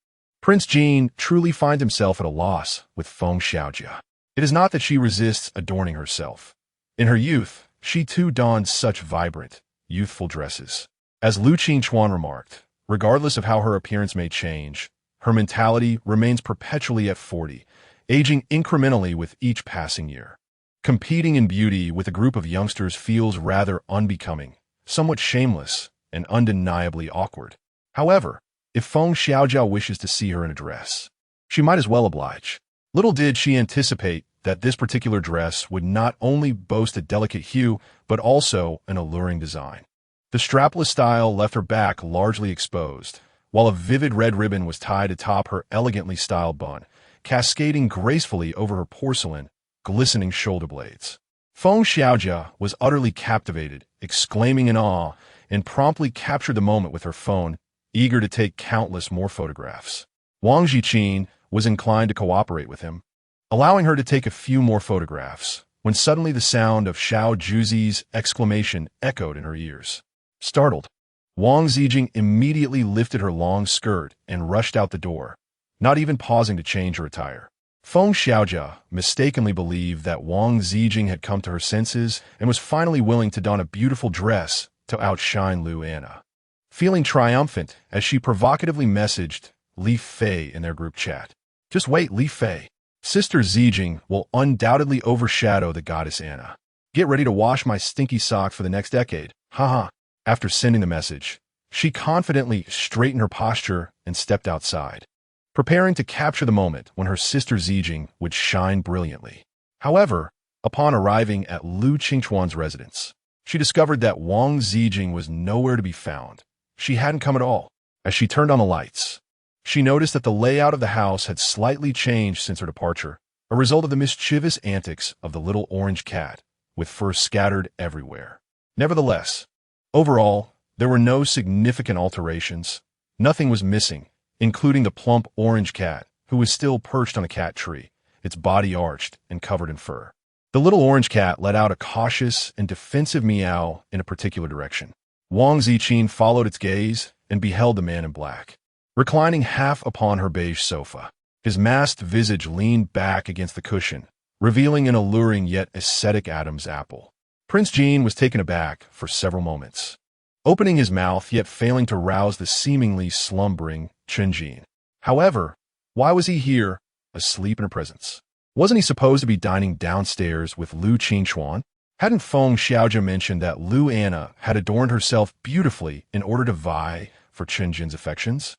Prince Jin truly finds himself at a loss with Feng Xiaojia. It is not that she resists adorning herself. In her youth, she too donned such vibrant, youthful dresses. As Lu Qingchuan remarked, regardless of how her appearance may change, her mentality remains perpetually at 40, aging incrementally with each passing year. Competing in beauty with a group of youngsters feels rather unbecoming, somewhat shameless, and undeniably awkward. However, if Feng Xiaojia wishes to see her in a dress, she might as well oblige. Little did she anticipate that this particular dress would not only boast a delicate hue, but also an alluring design. The strapless style left her back largely exposed, while a vivid red ribbon was tied atop her elegantly styled bun, cascading gracefully over her porcelain, glistening shoulder blades. Feng Xiaojia was utterly captivated, exclaiming in awe, and promptly captured the moment with her phone, eager to take countless more photographs. Wang Ziqin was inclined to cooperate with him, allowing her to take a few more photographs, when suddenly the sound of Xiao Juzi's exclamation echoed in her ears. Startled, Wang Ziqin immediately lifted her long skirt and rushed out the door, not even pausing to change her attire. Feng Xiaojia mistakenly believed that Wang Ziqin had come to her senses and was finally willing to don a beautiful dress to outshine Lu Anna. Feeling triumphant as she provocatively messaged Li Fei in their group chat. Just wait, Li Fei. Sister Ziqin will undoubtedly overshadow the goddess Anna. Get ready to wash my stinky sock for the next decade. Haha. After sending the message, she confidently straightened her posture and stepped outside, preparing to capture the moment when her sister Ziqin would shine brilliantly. However, upon arriving at Lu Qingchuan's residence, she discovered that Wang Ziqin was nowhere to be found. She hadn't come at all. As she turned on the lights, she noticed that the layout of the house had slightly changed since her departure, a result of the mischievous antics of the little orange cat, with fur scattered everywhere. Nevertheless, overall, there were no significant alterations. Nothing was missing, including the plump orange cat, who was still perched on a cat tree, its body arched and covered in fur. The little orange cat let out a cautious and defensive meow in a particular direction. Wang Ziqin followed its gaze and beheld the man in black, reclining half upon her beige sofa. His masked visage leaned back against the cushion, revealing an alluring yet ascetic Adam's apple. Prince Jean was taken aback for several moments, opening his mouth yet failing to rouse the seemingly slumbering Chen Jin. However, why was he here, asleep in her presence? Wasn't he supposed to be dining downstairs with Lu Qingchuan? Hadn't Feng Xiaojia mentioned that Lu Anna had adorned herself beautifully in order to vie for Chen Jin's affections?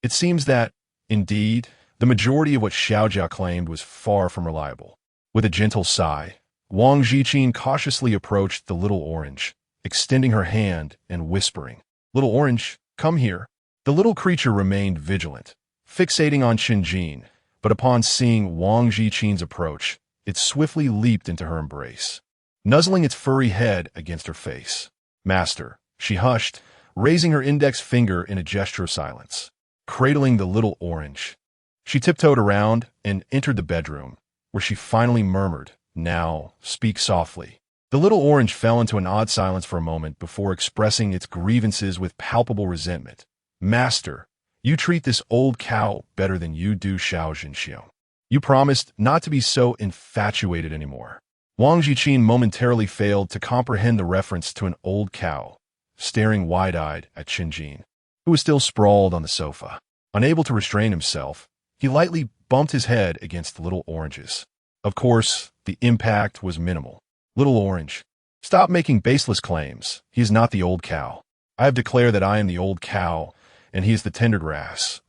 It seems that, indeed, the majority of what Xiaojia claimed was far from reliable. With a gentle sigh, Wang Ziqin cautiously approached the little orange, extending her hand and whispering, "Little orange, come here." The little creature remained vigilant, fixating on Chen Jin, but upon seeing Wang Ziqin's approach, it swiftly leaped into her embrace, nuzzling its furry head against her face. "Master," she hushed, raising her index finger in a gesture of silence, cradling the little orange. She tiptoed around and entered the bedroom, where she finally murmured, "Now, speak softly." The little orange fell into an odd silence for a moment before expressing its grievances with palpable resentment. "Master, you treat this old cow better than you do Xiao Zhenxiu. You promised not to be so infatuated anymore." Wang Ziqin momentarily failed to comprehend the reference to an old cow, staring wide-eyed at Chen Jin, who was still sprawled on the sofa. Unable to restrain himself, he lightly bumped his head against the little oranges. Of course, the impact was minimal. "Little orange, stop making baseless claims. He is not the old cow. I have declared that I am the old cow, and he is the tender grass.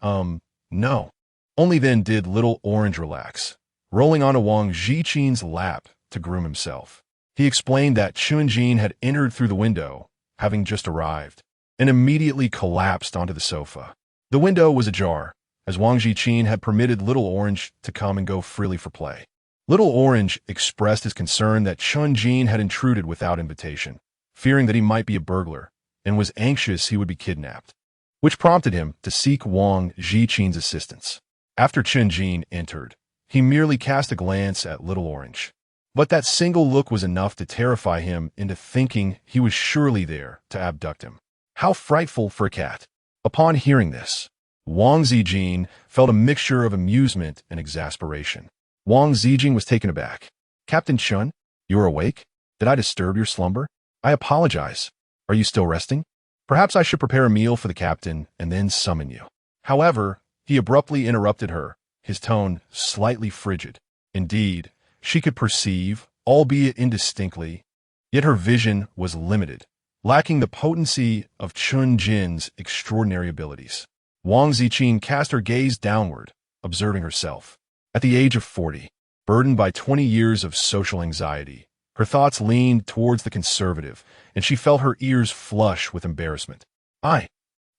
No." Only then did little orange relax, rolling onto Wang Ziqin's lap to groom himself. He explained that Chen Jin had entered through the window, having just arrived, and immediately collapsed onto the sofa. The window was ajar, as Wang Ziqin had permitted Little Orange to come and go freely for play. Little Orange expressed his concern that Chen Jin had intruded without invitation, fearing that he might be a burglar, and was anxious he would be kidnapped, which prompted him to seek Wang Ziqin's assistance. After Chen Jin entered, he merely cast a glance at Little Orange. But that single look was enough to terrify him into thinking he was surely there to abduct him. How frightful for a cat! Upon hearing this, Wang Ziqin felt a mixture of amusement and exasperation. Wang Ziqin was taken aback. "Captain Chen, you are awake? Did I disturb your slumber? I apologize. Are you still resting? Perhaps I should prepare a meal for the captain and then summon you." However, he abruptly interrupted her, his tone slightly frigid. Indeed, she could perceive, albeit indistinctly, yet her vision was limited, lacking the potency of Chen Jin's extraordinary abilities. Wang Ziqin cast her gaze downward, observing herself. At the age of 40, burdened by 20 years of social anxiety, her thoughts leaned towards the conservative, and she felt her ears flush with embarrassment. I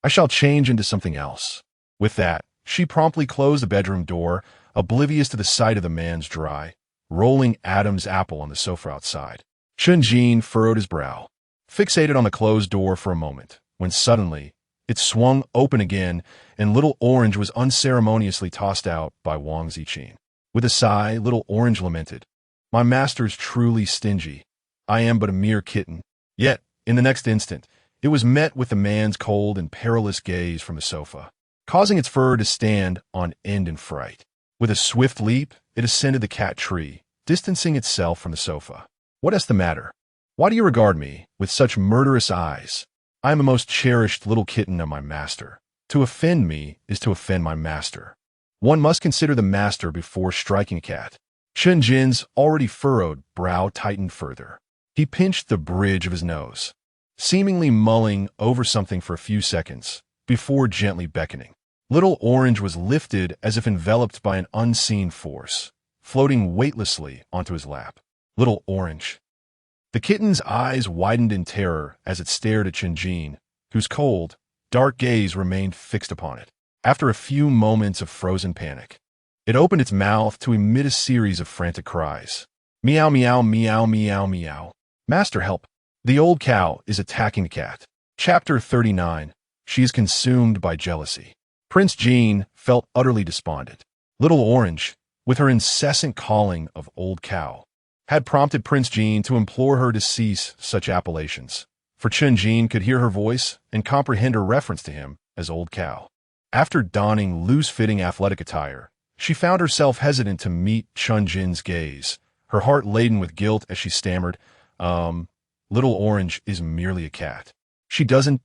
shall change into something else." With that, she promptly closed the bedroom door, oblivious to the sight of the man's dry, rolling Adam's apple on the sofa outside. Chen Jin furrowed his brow, fixated on the closed door for a moment, when suddenly it swung open again and Little Orange was unceremoniously tossed out by Wang Ziqin. With a sigh, Little Orange lamented, "My master's truly stingy. I am but a mere kitten." Yet, in the next instant, It was met with the man's cold and perilous gaze from the sofa, causing its fur to stand on end in fright. With a swift leap, it ascended the cat tree, distancing itself from the sofa. "What is the matter? Why do you regard me with such murderous eyes? I am a most cherished little kitten of my master. To offend me is to offend my master. One must consider the master before striking a cat." Chen Jin's already furrowed brow tightened further. He pinched the bridge of his nose, seemingly mulling over something for a few seconds, before gently beckoning. Little Orange was lifted as if enveloped by an unseen force, floating weightlessly onto his lap. Little Orange. The kitten's eyes widened in terror as it stared at Chen Jin, whose cold, dark gaze remained fixed upon it. After a few moments of frozen panic, it opened its mouth to emit a series of frantic cries. "Meow, meow, meow, meow, meow. Master, help. The old cow is attacking the cat." Chapter 39. She is consumed by jealousy. Prince Jean felt utterly despondent. Little Orange, with her incessant calling of old cow, had prompted Prince Jean to implore her to cease such appellations, for Chen Jin could hear her voice and comprehend her reference to him as old cow. After donning loose-fitting athletic attire, she found herself hesitant to meet Chen Jin's gaze, her heart laden with guilt as she stammered, "Little Orange is merely a cat. She doesn't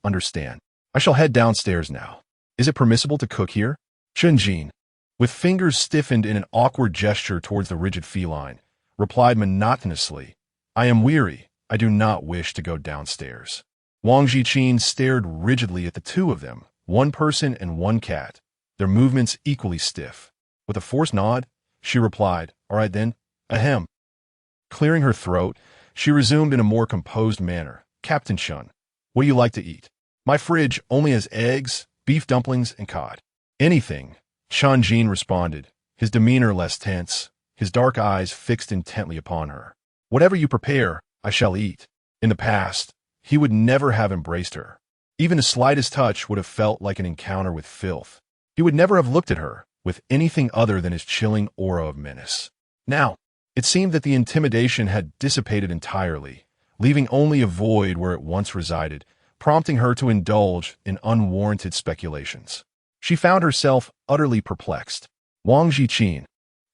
understand. I shall head downstairs now. Is it permissible to cook here?" Chen Jin, with fingers stiffened in an awkward gesture towards the rigid feline, replied monotonously, "I am weary. I do not wish to go downstairs." Wang Ziqin stared rigidly at the two of them, one person and one cat, their movements equally stiff. With a forced nod, she replied, "All right then, ahem." Clearing her throat, she resumed in a more composed manner, "Captain Chun, what do you like to eat? My fridge only has eggs, beef dumplings, and cod." "Anything," Chen Jin responded, his demeanor less tense, his dark eyes fixed intently upon her. "Whatever you prepare, I shall eat." In the past, he would never have embraced her. Even the slightest touch would have felt like an encounter with filth. He would never have looked at her with anything other than his chilling aura of menace. Now, it seemed that the intimidation had dissipated entirely, leaving only a void where it once resided, prompting her to indulge in unwarranted speculations. She found herself utterly perplexed. Wang Ziqin,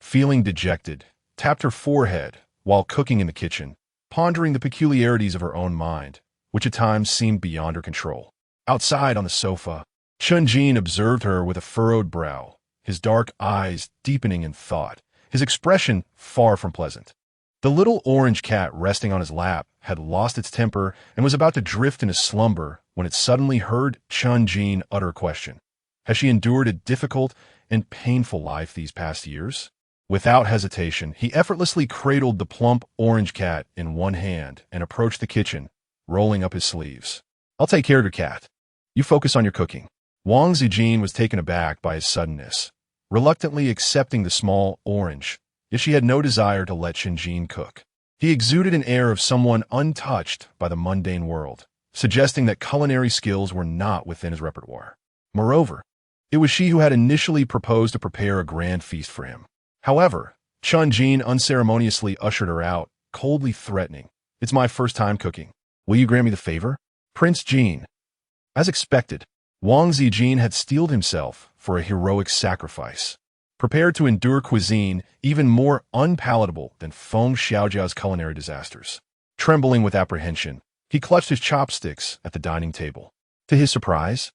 feeling dejected, tapped her forehead while cooking in the kitchen, pondering the peculiarities of her own mind, which at times seemed beyond her control. Outside on the sofa, Chen Jin observed her with a furrowed brow, his dark eyes deepening in thought, his expression far from pleasant. The little orange cat resting on his lap had lost its temper and was about to drift into slumber when it suddenly heard Chen Jin utter a question. Has she endured a difficult and painful life these past years? Without hesitation, he effortlessly cradled the plump orange cat in one hand and approached the kitchen, rolling up his sleeves. "I'll take care of your cat. You focus on your cooking." Wang Ziqin was taken aback by his suddenness, reluctantly accepting the small orange, yet she had no desire to let Chen Jin cook. He exuded an air of someone untouched by the mundane world, suggesting that culinary skills were not within his repertoire. Moreover, it was she who had initially proposed to prepare a grand feast for him. However, Chen Jin unceremoniously ushered her out, coldly threatening, "It's my first time cooking. Will you grant me the favor?" Prince Jin. As expected, Wang Ziqin had steeled himself for a heroic sacrifice, prepared to endure cuisine even more unpalatable than Feng Xiaojiao's culinary disasters. Trembling with apprehension, he clutched his chopsticks at the dining table. To his surprise,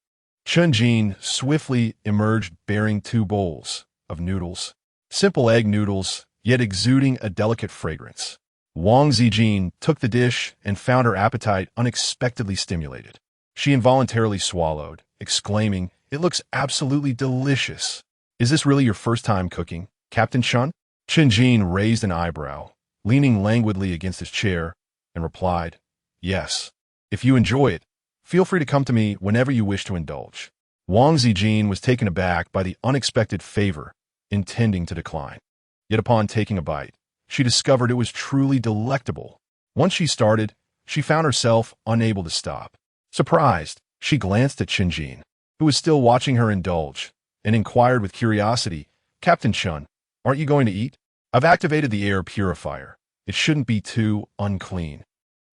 Chen Jin swiftly emerged bearing 2 bowls of noodles, simple egg noodles, yet exuding a delicate fragrance. Wang Ziqin took the dish and found her appetite unexpectedly stimulated. She involuntarily swallowed, exclaiming, "It looks absolutely delicious. Is this really your first time cooking, Captain Chun?" Chen Jin raised an eyebrow, leaning languidly against his chair, and replied, "Yes. If you enjoy it, feel free to come to me whenever you wish to indulge." Wang Ziqin was taken aback by the unexpected favor, intending to decline. Yet upon taking a bite, she discovered it was truly delectable. Once she started, she found herself unable to stop. Surprised, she glanced at Chen Jin, who was still watching her indulge, and inquired with curiosity, "Captain Chun, aren't you going to eat? I've activated the air purifier. It shouldn't be too unclean."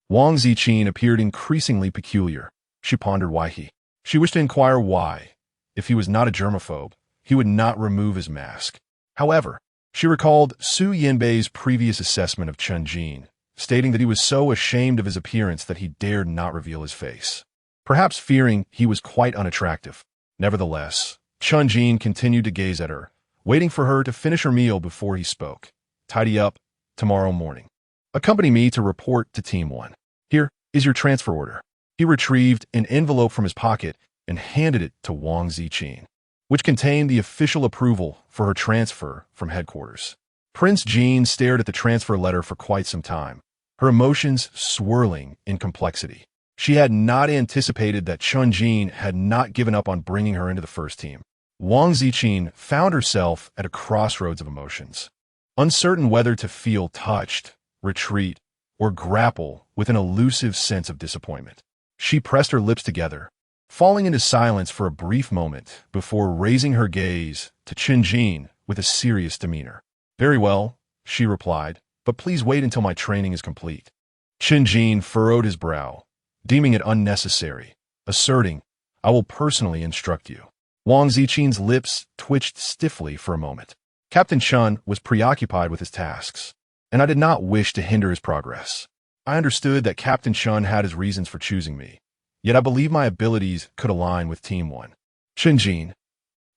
Wang Ziqin appeared increasingly peculiar. She pondered why he. She wished to inquire why. If he was not a germaphobe, he would not remove his mask. However, she recalled Su Yanbei's previous assessment of Chen Jin, stating that he was so ashamed of his appearance that he dared not reveal his face, perhaps fearing he was quite unattractive. Nevertheless, Chen Jin continued to gaze at her, waiting for her to finish her meal before he spoke. Tidy up tomorrow morning. Accompany me to report to Team 1. Here is your transfer order. He retrieved an envelope from his pocket and handed it to Wang Ziqin, which contained the official approval for her transfer from headquarters. Prince Jean stared at the transfer letter for quite some time, her emotions swirling in complexity. She had not anticipated that Chen Jin had not given up on bringing her into the first team. Wang Ziqin found herself at a crossroads of emotions, uncertain whether to feel touched, retreat, or grapple with an elusive sense of disappointment. She pressed her lips together, falling into silence for a brief moment before raising her gaze to Chen Jin with a serious demeanor. Very well, she replied, but please wait until my training is complete. Chen Jin furrowed his brow, deeming it unnecessary, asserting, I will personally instruct you. Wang Ziqin's lips twitched stiffly for a moment. Captain Chen was preoccupied with his tasks, and I did not wish to hinder his progress. I understood that Captain Chen had his reasons for choosing me, yet I believe my abilities could align with Team 1. Chen Jin.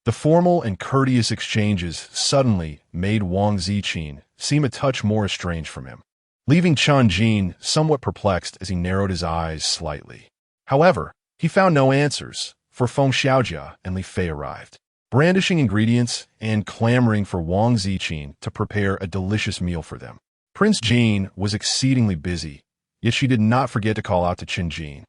The formal and courteous exchanges suddenly made Wang Ziqin seem a touch more estranged from him, leaving Chen Jin somewhat perplexed as he narrowed his eyes slightly. However, he found no answers, for Feng Xiaojia and Li Fei arrived, brandishing ingredients and clamoring for Wang Ziqin to prepare a delicious meal for them. Prince Jean was exceedingly busy, yet she did not forget to call out to Chen Jin,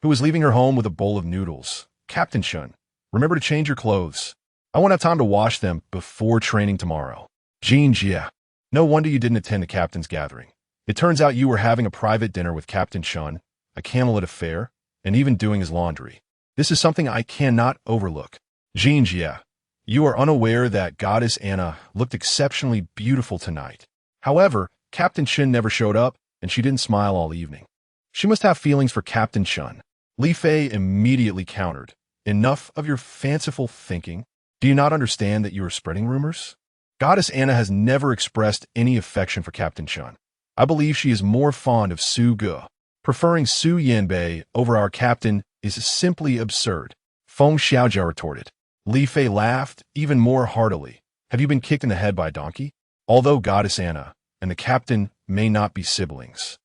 who was leaving her home with a bowl of noodles. Captain Chen, remember to change your clothes. I won't have time to wash them before training tomorrow. Jin Jia. No wonder you didn't attend the captain's gathering. It turns out you were having a private dinner with Captain Chen, a candlelit affair, and even doing his laundry. This is something I cannot overlook. Jin Jia. You are unaware that Goddess Anna looked exceptionally beautiful tonight. However, Captain Chen never showed up, and she didn't smile all evening. She must have feelings for Captain Chen. Li Fei immediately countered. Enough of your fanciful thinking. Do you not understand that you are spreading rumors? Goddess Anna has never expressed any affection for Captain Chen. I believe she is more fond of Su Ge. Preferring Su Yanbei over our captain is simply absurd. Feng Xiaojia retorted. Li Fei laughed even more heartily. Have you been kicked in the head by a donkey? Although Goddess Anna and the captain may not be siblings,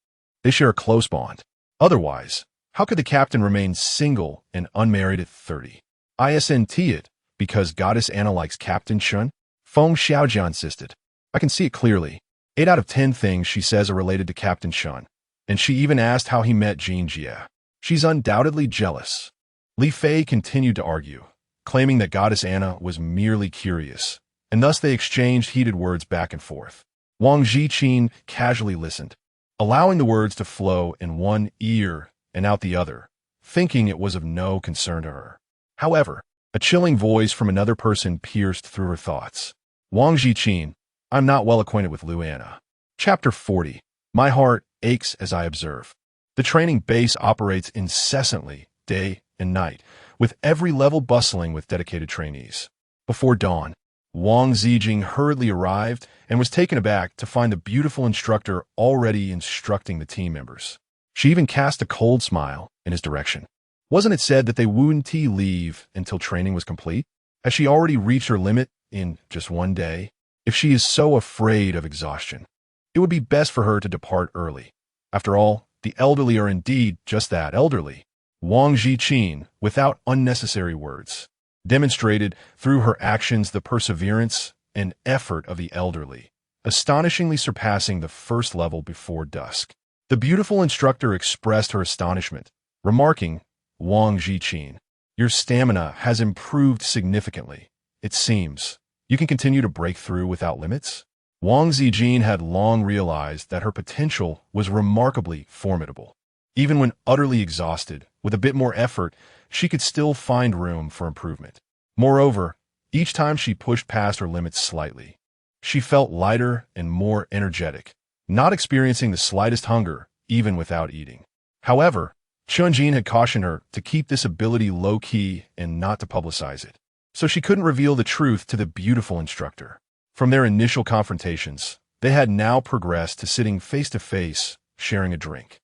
they share a close bond. Otherwise, how could the captain remain single and unmarried at 30? Isn't it because Goddess Anna likes Captain Chen? Feng Xiaojia insisted. I can see it clearly. 8 out of 10 things she says are related to Captain Chen, and she even asked how he met Jin Jia. She's undoubtedly jealous. Li Fei continued to argue, claiming that Goddess Anna was merely curious, and thus they exchanged heated words back and forth. Wang Ziqin casually listened, allowing the words to flow in one ear and out the other, thinking it was of no concern to her. However, a chilling voice from another person pierced through her thoughts. Wang Ziqin, I'm not well acquainted with Luana. Chapter 40. My heart aches as I observe. The training base operates incessantly, day and night, with every level bustling with dedicated trainees. Before dawn, Wang Ziqin hurriedly arrived and was taken aback to find the beautiful instructor already instructing the team members. She even cast a cold smile in his direction. Wasn't it said that they wouldn't leave until training was complete? Has she already reached her limit in just one day? If she is so afraid of exhaustion, it would be best for her to depart early. After all, the elderly are indeed just that, elderly. Wang Ziqin, without unnecessary words, demonstrated through her actions the perseverance and effort of the elderly, astonishingly surpassing the first level before dusk. The beautiful instructor expressed her astonishment, remarking, Wang Ziqin, your stamina has improved significantly. It seems you can continue to break through without limits. Wang Ziqin had long realized that her potential was remarkably formidable. Even when utterly exhausted, with a bit more effort, she could still find room for improvement. Moreover, each time she pushed past her limits slightly, she felt lighter and more energetic, not experiencing the slightest hunger, even without eating. However, Chun-Jin had cautioned her to keep this ability low-key and not to publicize it, so she couldn't reveal the truth to the beautiful instructor. From their initial confrontations, they had now progressed to sitting face-to-face, sharing a drink.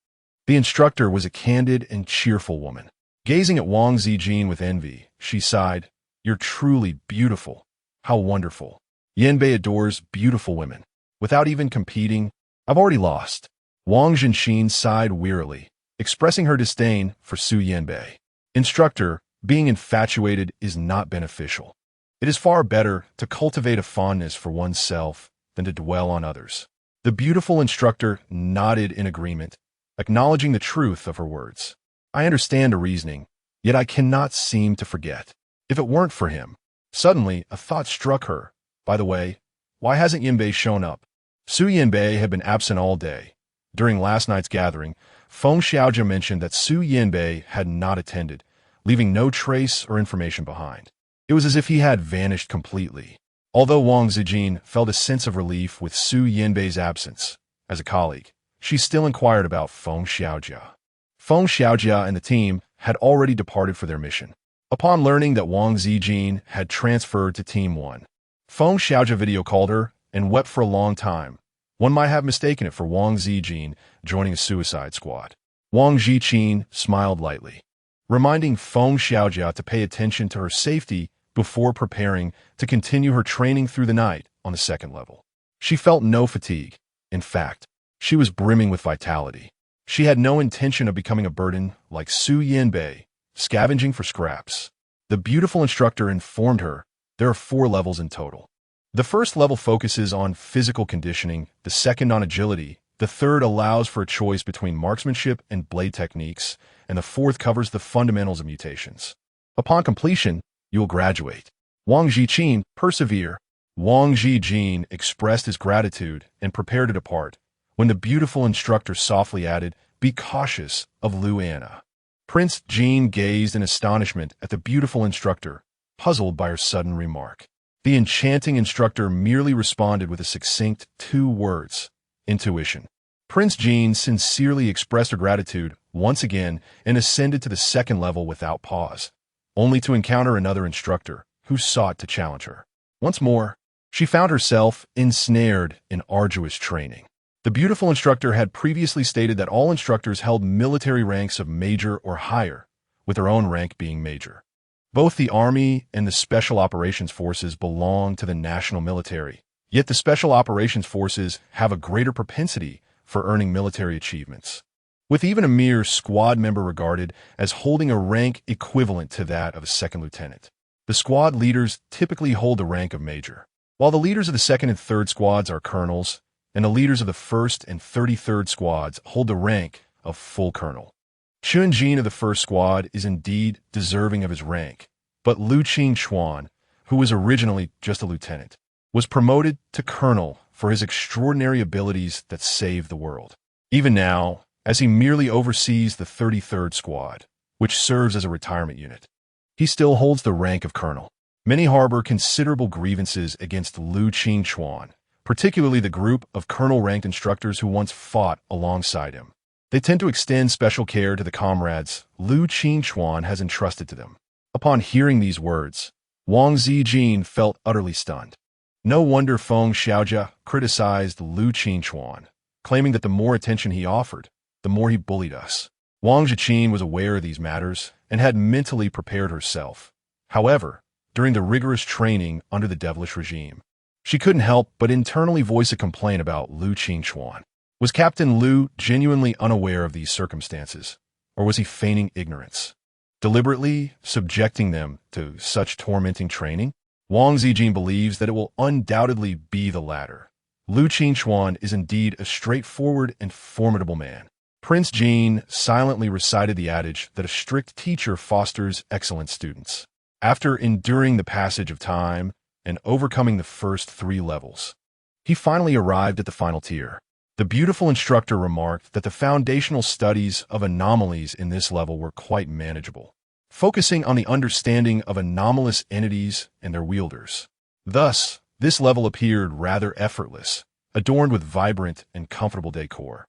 The instructor was a candid and cheerful woman. Gazing at Wang Ziqin with envy, she sighed, "You're truly beautiful. How wonderful. Yanbei adores beautiful women. Without even competing, I've already lost." Wang Ziqin sighed wearily, expressing her disdain for Su Yanbei. Instructor, being infatuated is not beneficial. It is far better to cultivate a fondness for oneself than to dwell on others. The beautiful instructor nodded in agreement, acknowledging the truth of her words. "I understand the reasoning, yet I cannot seem to forget. If it weren't for him." Suddenly, a thought struck her. "By the way, why hasn't Yanbei shown up?" Su Yanbei had been absent all day. During last night's gathering, Feng Xiaojia mentioned that Su Yanbei had not attended, leaving no trace or information behind. It was as if he had vanished completely. Although Wang Ziqin felt a sense of relief with Su Yanbei's absence, as a colleague, she still inquired about Feng Xiaojia. Feng Xiaojia and the team had already departed for their mission. Upon learning that Wang Ziqin had transferred to Team 1, Feng Xiaojia video called her and wept for a long time. One might have mistaken it for Wang Ziqin joining a suicide squad. Wang Ziqin smiled lightly, reminding Feng Xiaojia to pay attention to her safety before preparing to continue her training through the night on the second level. She felt no fatigue. In fact, she was brimming with vitality. She had no intention of becoming a burden like Su Yanbei, scavenging for scraps. The beautiful instructor informed her there are 4 levels in total. The first level focuses on physical conditioning, the second on agility, the third allows for a choice between marksmanship and blade techniques, and the fourth covers the fundamentals of mutations. Upon completion, you will graduate. Wang Ziqin, persevere. Wang Ziqin expressed his gratitude and prepared to depart, when the beautiful instructor softly added, "Be cautious of Lu Anna." Prince Jin gazed in astonishment at the beautiful instructor, puzzled by her sudden remark. The enchanting instructor merely responded with a succinct 2 words, intuition. Prince Jin sincerely expressed her gratitude once again and ascended to the second level without pause, only to encounter another instructor who sought to challenge her. Once more, she found herself ensnared in arduous training. The beautiful instructor had previously stated that all instructors held military ranks of major or higher, with their own rank being major. Both the Army and the Special Operations Forces belong to the national military, yet the Special Operations Forces have a greater propensity for earning military achievements, with even a mere squad member regarded as holding a rank equivalent to that of a second lieutenant. The squad leaders typically hold the rank of major, while the leaders of the second and third squads are colonels, and the leaders of the 1st and 33rd squads hold the rank of full colonel. Chun-Jin of the 1st squad is indeed deserving of his rank, but Lu Qingchuan, who was originally just a lieutenant, was promoted to colonel for his extraordinary abilities that saved the world. Even now, as he merely oversees the 33rd squad, which serves as a retirement unit, he still holds the rank of colonel. Many harbor considerable grievances against Lu Qingchuan, particularly the group of colonel-ranked instructors who once fought alongside him. They tend to extend special care to the comrades Lu Qingchuan has entrusted to them. Upon hearing these words, Wang Ziqin felt utterly stunned. No wonder Feng Xiaojia criticized Lu Qingchuan, claiming that the more attention he offered, the more he bullied us. Wang Ziqin was aware of these matters and had mentally prepared herself. However, during the rigorous training under the devilish regime, she couldn't help but internally voice a complaint about Lu Qingchuan. Was Captain Lu genuinely unaware of these circumstances, or was he feigning ignorance, deliberately subjecting them to such tormenting training? Wang Ziqin believes that it will undoubtedly be the latter. Lu Qingchuan is indeed a straightforward and formidable man. Prince Jin silently recited the adage that a strict teacher fosters excellent students. After enduring the passage of time and overcoming the first 3 levels, he finally arrived at the final tier. The beautiful instructor remarked that the foundational studies of anomalies in this level were quite manageable, focusing on the understanding of anomalous entities and their wielders. Thus, this level appeared rather effortless, adorned with vibrant and comfortable decor.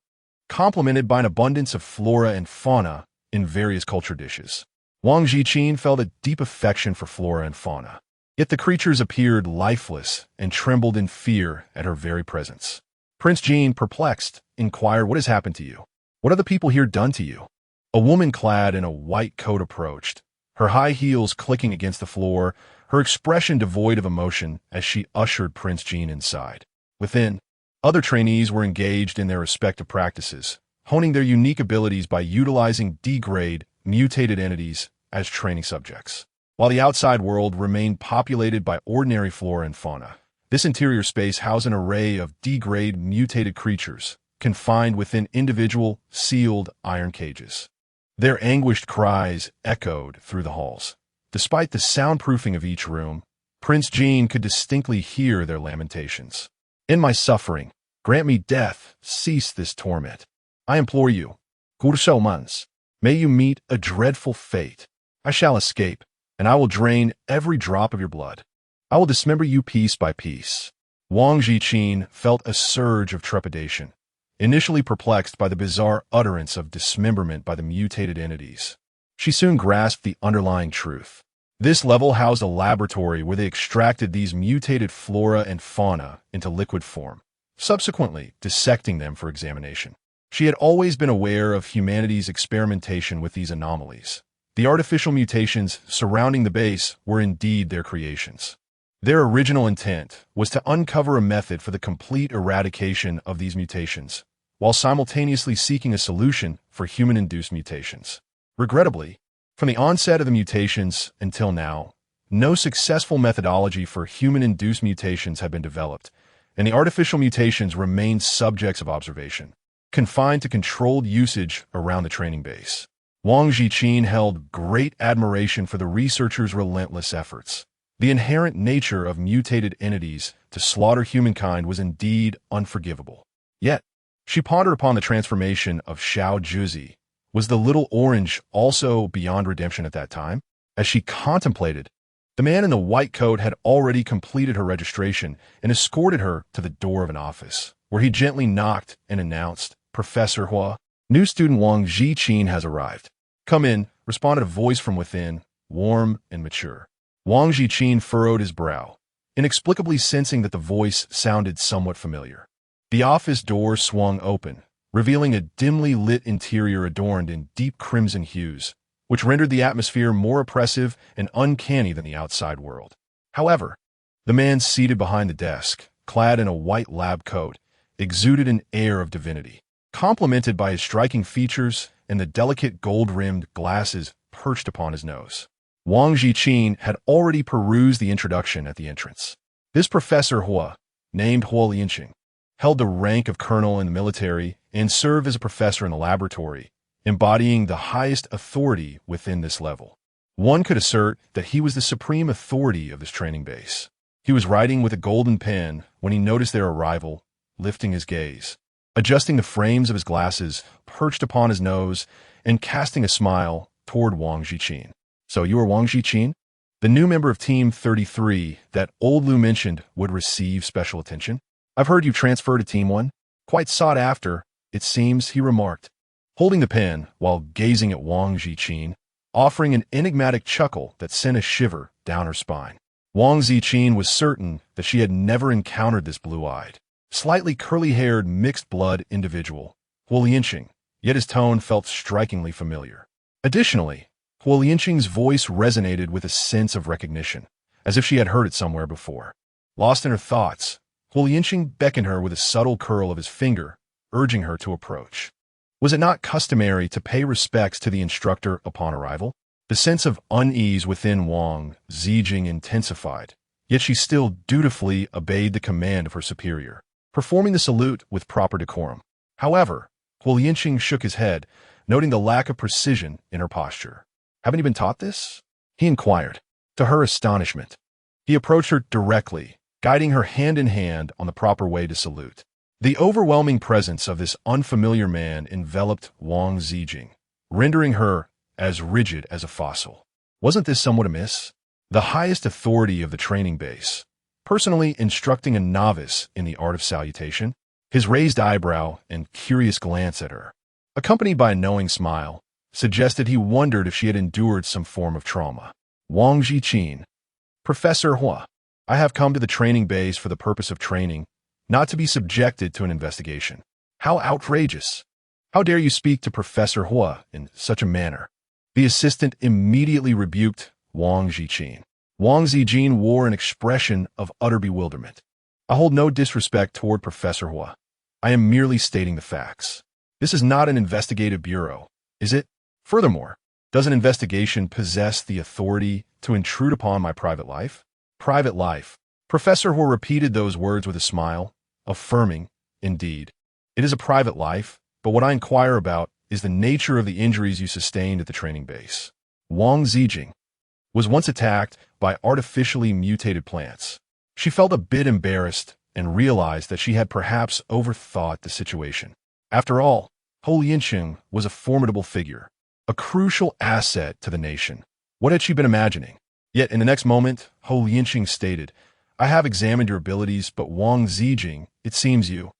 complemented by an abundance of flora and fauna in various culture dishes. Wang Ziqin felt a deep affection for flora and fauna. Yet the creatures appeared lifeless and trembled in fear at her very presence. Prince Jean, perplexed, inquired, "What has happened to you? What have the people here done to you?" A woman clad in a white coat approached, her high heels clicking against the floor, her expression devoid of emotion as she ushered Prince Jean inside. Within, other trainees were engaged in their respective practices, honing their unique abilities by utilizing degrade, mutated entities as training subjects. While the outside world remained populated by ordinary flora and fauna, this interior space housed an array of degrade, mutated creatures, confined within individual, sealed iron cages. Their anguished cries echoed through the halls. Despite the soundproofing of each room, Prince Jean could distinctly hear their lamentations. "In my suffering, grant me death, cease this torment. I implore you, Curso Mans, may you meet a dreadful fate. I shall escape, and I will drain every drop of your blood. I will dismember you piece by piece." Wang Ziqin felt a surge of trepidation, initially perplexed by the bizarre utterance of dismemberment by the mutated entities. She soon grasped the underlying truth. This level housed a laboratory where they extracted these mutated flora and fauna into liquid form, subsequently dissecting them for examination. She had always been aware of humanity's experimentation with these anomalies. The artificial mutations surrounding the base were indeed their creations. Their original intent was to uncover a method for the complete eradication of these mutations, while simultaneously seeking a solution for human-induced mutations. Regrettably, from the onset of the mutations until now, no successful methodology for human-induced mutations had been developed, and the artificial mutations remained subjects of observation, confined to controlled usage around the training base. Wang Ziqin held great admiration for the researchers' relentless efforts. The inherent nature of mutated entities to slaughter humankind was indeed unforgivable. Yet, she pondered upon the transformation of Xiao Juzi. Was the little orange also beyond redemption at that time? As she contemplated, the man in the white coat had already completed her registration and escorted her to the door of an office, where he gently knocked and announced, "Professor Hua, new student Wang Ziqin has arrived." "Come in," responded a voice from within, warm and mature. Wang Ziqin furrowed his brow, inexplicably sensing that the voice sounded somewhat familiar. The office door swung open, revealing a dimly lit interior adorned in deep crimson hues, which rendered the atmosphere more oppressive and uncanny than the outside world. However, the man seated behind the desk, clad in a white lab coat, exuded an air of divinity, complemented by his striking features and the delicate gold-rimmed glasses perched upon his nose. Wang Ziqin had already perused the introduction at the entrance. This Professor Hua, named Hua Lianqing, held the rank of colonel in the military and served as a professor in the laboratory, embodying the highest authority within this level. One could assert that he was the supreme authority of this training base. He was writing with a golden pen when he noticed their arrival, lifting his gaze, adjusting the frames of his glasses perched upon his nose, and casting a smile toward Wang Ziqin. "So you are Wang Ziqin, the new member of Team 33 that old Lu mentioned would receive special attention? I've heard you transferred to Team 1. Quite sought after, it seems," he remarked, holding the pen while gazing at Wang Ziqin, offering an enigmatic chuckle that sent a shiver down her spine. Wang Ziqin was certain that she had never encountered this blue-eyed, slightly curly-haired, mixed-blood individual, Hua Lianqing, yet his tone felt strikingly familiar. Additionally, Hua Lianqing's voice resonated with a sense of recognition, as if she had heard it somewhere before. Lost in her thoughts, Hua Lianqing beckoned her with a subtle curl of his finger, urging her to approach. Was it not customary to pay respects to the instructor upon arrival? The sense of unease within Wang Ziqin intensified, yet she still dutifully obeyed the command of her superior, performing the salute with proper decorum. However, Hua Lianqing shook his head, noting the lack of precision in her posture. "Haven't you been taught this?" he inquired. To her astonishment, he approached her directly, guiding her hand in hand on the proper way to salute. The overwhelming presence of this unfamiliar man enveloped Wang Ziqin, rendering her as rigid as a fossil. Wasn't this somewhat amiss? The highest authority of the training base, personally instructing a novice in the art of salutation? His raised eyebrow and curious glance at her, accompanied by a knowing smile, suggested he wondered if she had endured some form of trauma. Wang Ziqin. Professor Hua, I have come to the training base for the purpose of training, not to be subjected to an investigation. How outrageous! How dare you speak to Professor Hua in such a manner? The assistant immediately rebuked Wang Ziqin. Wang Ziqin wore an expression of utter bewilderment. I hold no disrespect toward Professor Hua. I am merely stating the facts. This is not an investigative bureau, is it? Furthermore, does an investigation possess the authority to intrude upon my private life? Private life. Professor Hua repeated those words with a smile, affirming, indeed, it is a private life, but what I inquire about is the nature of the injuries you sustained at the training base. Wang Ziqin was once attacked by artificially mutated plants. She felt a bit embarrassed and realized that she had perhaps overthought the situation. After all, Hou Yinxing was a formidable figure, a crucial asset to the nation. What had she been imagining? Yet in the next moment, Hou Yinxing stated, I have examined your abilities, but Wang Ziqin, it seems you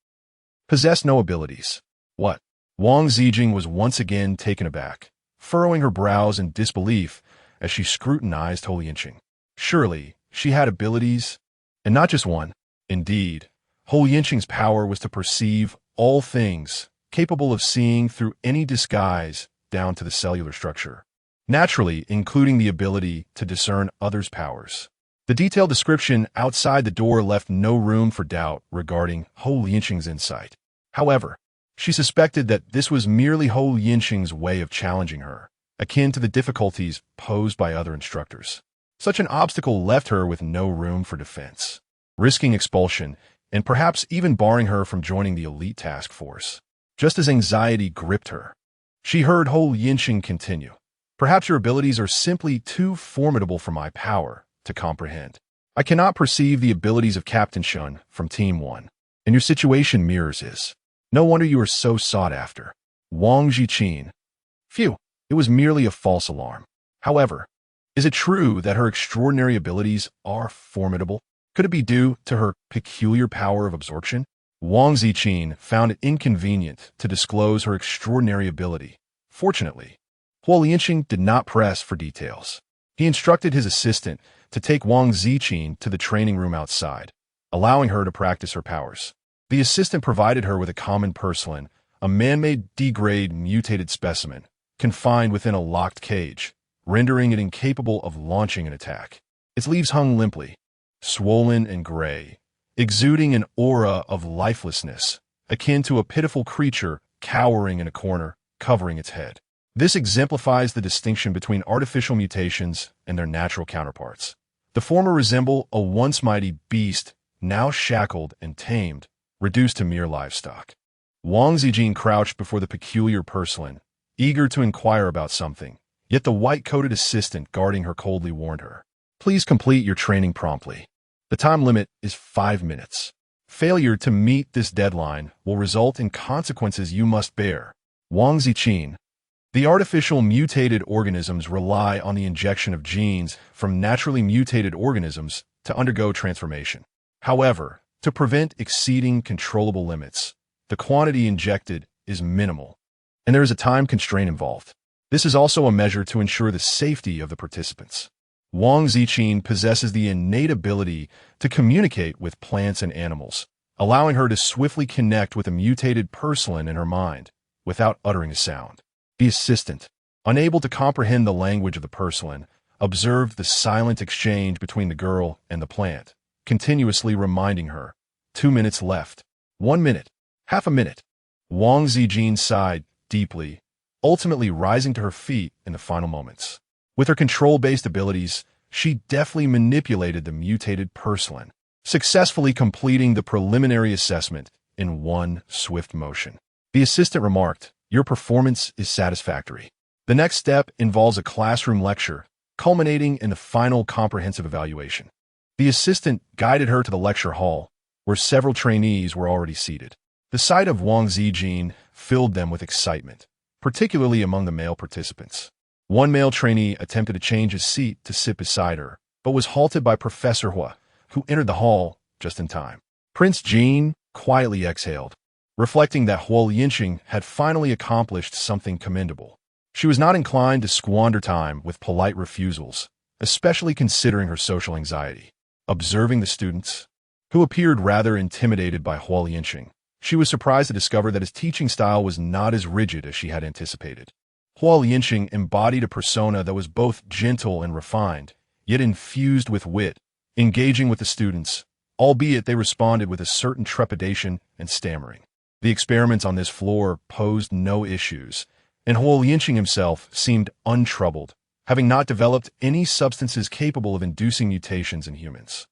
possess no abilities. What? Wang Ziqin was once again taken aback, furrowing her brows in disbelief as she scrutinized Hou Yinxing. Surely, she had abilities, and not just one. Indeed, Hou Yinxing's power was to perceive all things, capable of seeing through any disguise down to the cellular structure, naturally including the ability to discern others' powers. The detailed description outside the door left no room for doubt regarding Hou Yinxing's insight. However, she suspected that this was merely Hou Yinxing's way of challenging her, akin to the difficulties posed by other instructors. Such an obstacle left her with no room for defense, risking expulsion and perhaps even barring her from joining the elite task force. Just as anxiety gripped her, she heard Hou Yinxing continue. Perhaps your abilities are simply too formidable for my power to comprehend. I cannot perceive the abilities of Captain Shun from Team 1, and your situation mirrors his. No wonder you are so sought after. Wang Ziqin. Phew, it was merely a false alarm. However, is it true that her extraordinary abilities are formidable? Could it be due to her peculiar power of absorption? Wang Ziqin found it inconvenient to disclose her extraordinary ability. Fortunately, Hou Yinxing did not press for details. He instructed his assistant to take Wang Ziqin to the training room outside, allowing her to practice her powers. The assistant provided her with a common purslin, a man-made D-grade mutated specimen, confined within a locked cage, rendering it incapable of launching an attack. Its leaves hung limply, swollen and gray, exuding an aura of lifelessness, akin to a pitiful creature cowering in a corner, covering its head. This exemplifies the distinction between artificial mutations and their natural counterparts. The former resemble a once mighty beast, now shackled and tamed, reduced to mere livestock. Wang Ziqin crouched before the peculiar purslin, eager to inquire about something, yet the white-coated assistant guarding her coldly warned her. Please complete your training promptly. The time limit is 5 minutes. Failure to meet this deadline will result in consequences you must bear. Wang Ziqin. The artificial mutated organisms rely on the injection of genes from naturally mutated organisms to undergo transformation. However, to prevent exceeding controllable limits, the quantity injected is minimal, and there is a time constraint involved. This is also a measure to ensure the safety of the participants. Wang Ziqin possesses the innate ability to communicate with plants and animals, allowing her to swiftly connect with a mutated purslin in her mind without uttering a sound. The assistant, unable to comprehend the language of the purslin, observed the silent exchange between the girl and the plant, continuously reminding her, 2 minutes left, 1 minute, half a minute. Wang Ziqin sighed deeply, ultimately rising to her feet in the final moments. With her control-based abilities, she deftly manipulated the mutated purslin, successfully completing the preliminary assessment in one swift motion. The assistant remarked, your performance is satisfactory. The next step involves a classroom lecture, culminating in the final comprehensive evaluation. The assistant guided her to the lecture hall, where several trainees were already seated. The sight of Wang Ziqin filled them with excitement, particularly among the male participants. One male trainee attempted to change his seat to sit beside her, but was halted by Professor Hua, who entered the hall just in time. Prince Jean quietly exhaled. reflecting that Huo Lianqing had finally accomplished something commendable. She was not inclined to squander time with polite refusals, especially considering her social anxiety. Observing the students, who appeared rather intimidated by Huo Lianqing, she was surprised to discover that his teaching style was not as rigid as she had anticipated. Huo Lianqing embodied a persona that was both gentle and refined, yet infused with wit, engaging with the students, albeit they responded with a certain trepidation and stammering. The experiments on this floor posed no issues, and Huo Lianqing himself seemed untroubled, having not developed any substances capable of inducing mutations in humans.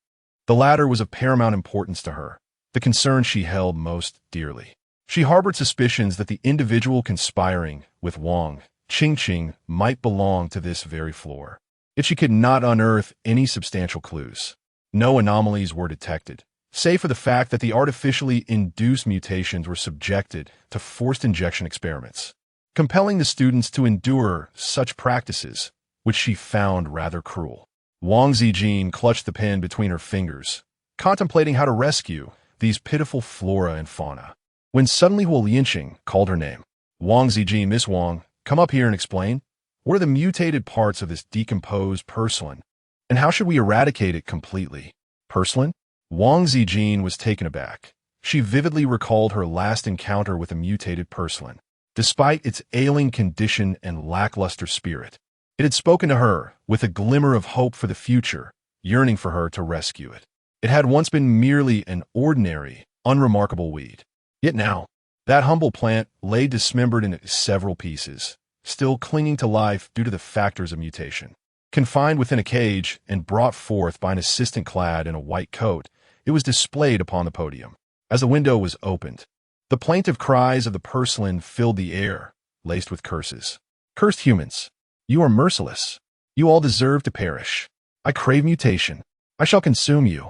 The latter was of paramount importance to her, the concern she held most dearly. She harbored suspicions that the individual conspiring with Wang Ziqin might belong to this very floor. Yet she could not unearth any substantial clues. No anomalies were detected, save for the fact that the artificially induced mutations were subjected to forced injection experiments, compelling the students to endure such practices, which she found rather cruel. Wang Ziqin clutched the pen between her fingers, contemplating how to rescue these pitiful flora and fauna, when suddenly Huo Lianqing called her name. Wang Ziqin, Miss Wang, come up here and explain. What are the mutated parts of this decomposed porcelain, and how should we eradicate it completely? Porcelain? Wang Ziqin was taken aback. She vividly recalled her last encounter with a mutated porcelain. Despite its ailing condition and lackluster spirit, it had spoken to her with a glimmer of hope for the future, yearning for her to rescue it. It had once been merely an ordinary, unremarkable weed. Yet now, that humble plant lay dismembered in several pieces, still clinging to life due to the factors of mutation. Confined within a cage and brought forth by an assistant clad in a white coat, it was displayed upon the podium. As the window was opened, the plaintive cries of the porcelain filled the air, laced with curses. Cursed humans, you are merciless. You all deserve to perish. I crave mutation. I shall consume you.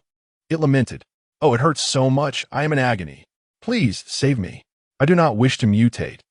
It lamented. Oh, it hurts so much. I am in agony. Please save me. I do not wish to mutate.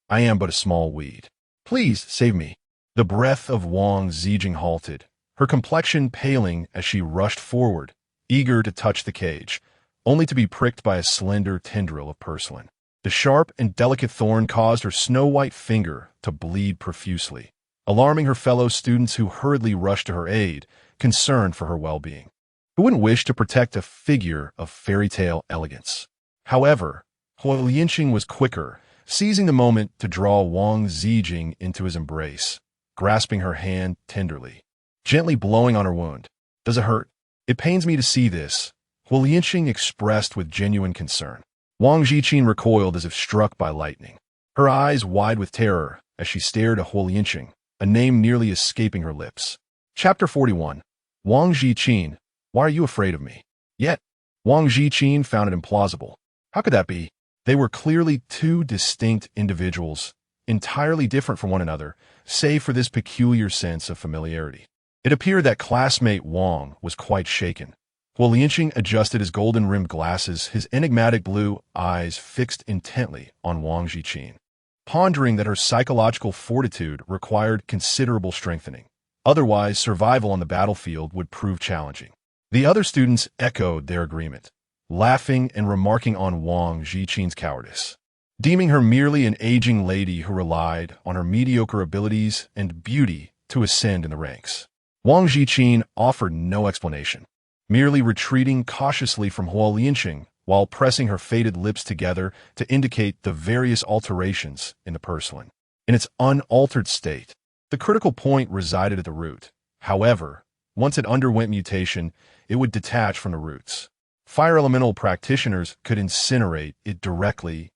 I am but a small weed. Please save me. The breath of Wang Ziqin halted, her complexion paling as she rushed forward, eager to touch the cage, only to be pricked by a slender tendril of porcelain. The sharp and delicate thorn caused her snow-white finger to bleed profusely, alarming her fellow students who hurriedly rushed to her aid, concerned for her well-being. Who wouldn't wish to protect a figure of fairy tale elegance? However, Huo Lianqing was quicker, seizing the moment to draw Wang Ziqin into his embrace, grasping her hand tenderly, gently blowing on her wound. Does it hurt? It pains me to see this, Huo Lianqing expressed with genuine concern. Wang Ziqin recoiled as if struck by lightning, her eyes wide with terror as she stared at Huo Lianqing, a name nearly escaping her lips. Chapter 41. Wang Ziqin, why are you afraid of me? Yet, Wang Ziqin found it implausible. How could that be? They were clearly two distinct individuals, entirely different from one another, save for this peculiar sense of familiarity. It appeared that classmate Wang was quite shaken. Huo Lianqing adjusted his golden-rimmed glasses, his enigmatic blue eyes fixed intently on Wang Ziqin, pondering that her psychological fortitude required considerable strengthening. Otherwise, survival on the battlefield would prove challenging. The other students echoed their agreement, laughing and remarking on Wang Ziqin's cowardice, deeming her merely an aging lady who relied on her mediocre abilities and beauty to ascend in the ranks. Wang Ziqin offered no explanation, merely retreating cautiously from Huo Lianqing while pressing her faded lips together to indicate the various alterations in the porcelain. In its unaltered state, the critical point resided at the root. However, once it underwent mutation, it would detach from the roots. Fire elemental practitioners could incinerate it directly,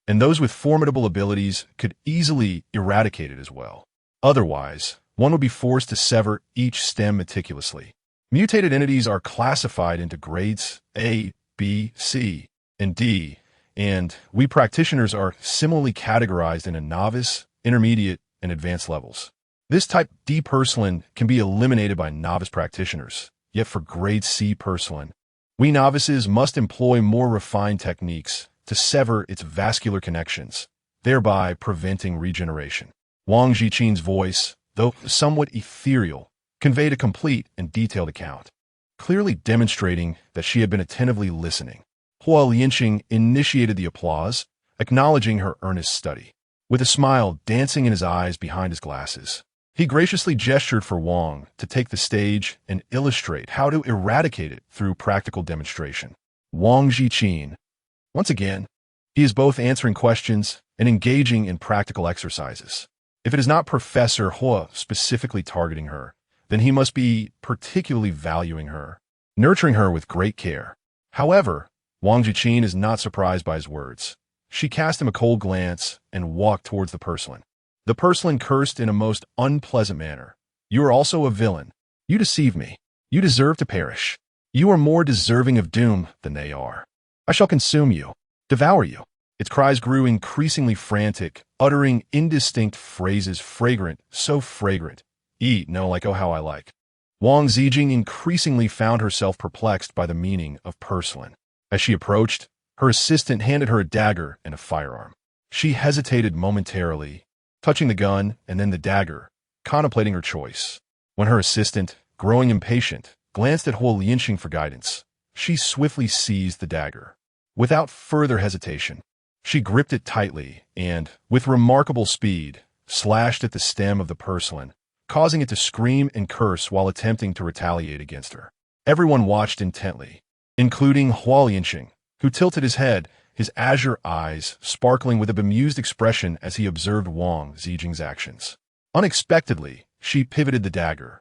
and those with formidable abilities could easily eradicate it as well. Otherwise, one would be forced to sever each stem meticulously. Mutated entities are classified into grades A, B, C, and D, and we practitioners are similarly categorized into novice, intermediate, and advanced levels. This type D porcelain can be eliminated by novice practitioners, yet for grade C porcelain, we novices must employ more refined techniques to sever its vascular connections, thereby preventing regeneration. Wang Ziqin's voice, though somewhat ethereal, conveyed a complete and detailed account, clearly demonstrating that she had been attentively listening. Huo Lianqing initiated the applause, acknowledging her earnest study. With a smile dancing in his eyes behind his glasses, he graciously gestured for Wang to take the stage and illustrate how to eradicate it through practical demonstration. Wang Ziqin. Once again, he is both answering questions and engaging in practical exercises. If it is not Professor Hua specifically targeting her, then he must be particularly valuing her, nurturing her with great care. However, Wang Ziqin is not surprised by his words. She cast him a cold glance and walked towards the porcelain. The porcelain cursed in a most unpleasant manner. You are also a villain. You deceive me. You deserve to perish. You are more deserving of doom than they are. I shall consume you, devour you. Its cries grew increasingly frantic, uttering indistinct phrases fragrant, so fragrant. Eat, no, like, oh, how I like. Wang Ziqin increasingly found herself perplexed by the meaning of porcelain. As she approached, her assistant handed her a dagger and a firearm. She hesitated momentarily, touching the gun and then the dagger, contemplating her choice. When her assistant, growing impatient, glanced at Huo Lianxing for guidance, she swiftly seized the dagger. Without further hesitation, she gripped it tightly and, with remarkable speed, slashed at the stem of the porcelain, causing it to scream and curse while attempting to retaliate against her. Everyone watched intently, including Huo Lianxing, who tilted his head, his azure eyes sparkling with a bemused expression as he observed Wang Ziqin's actions. Unexpectedly, she pivoted the dagger,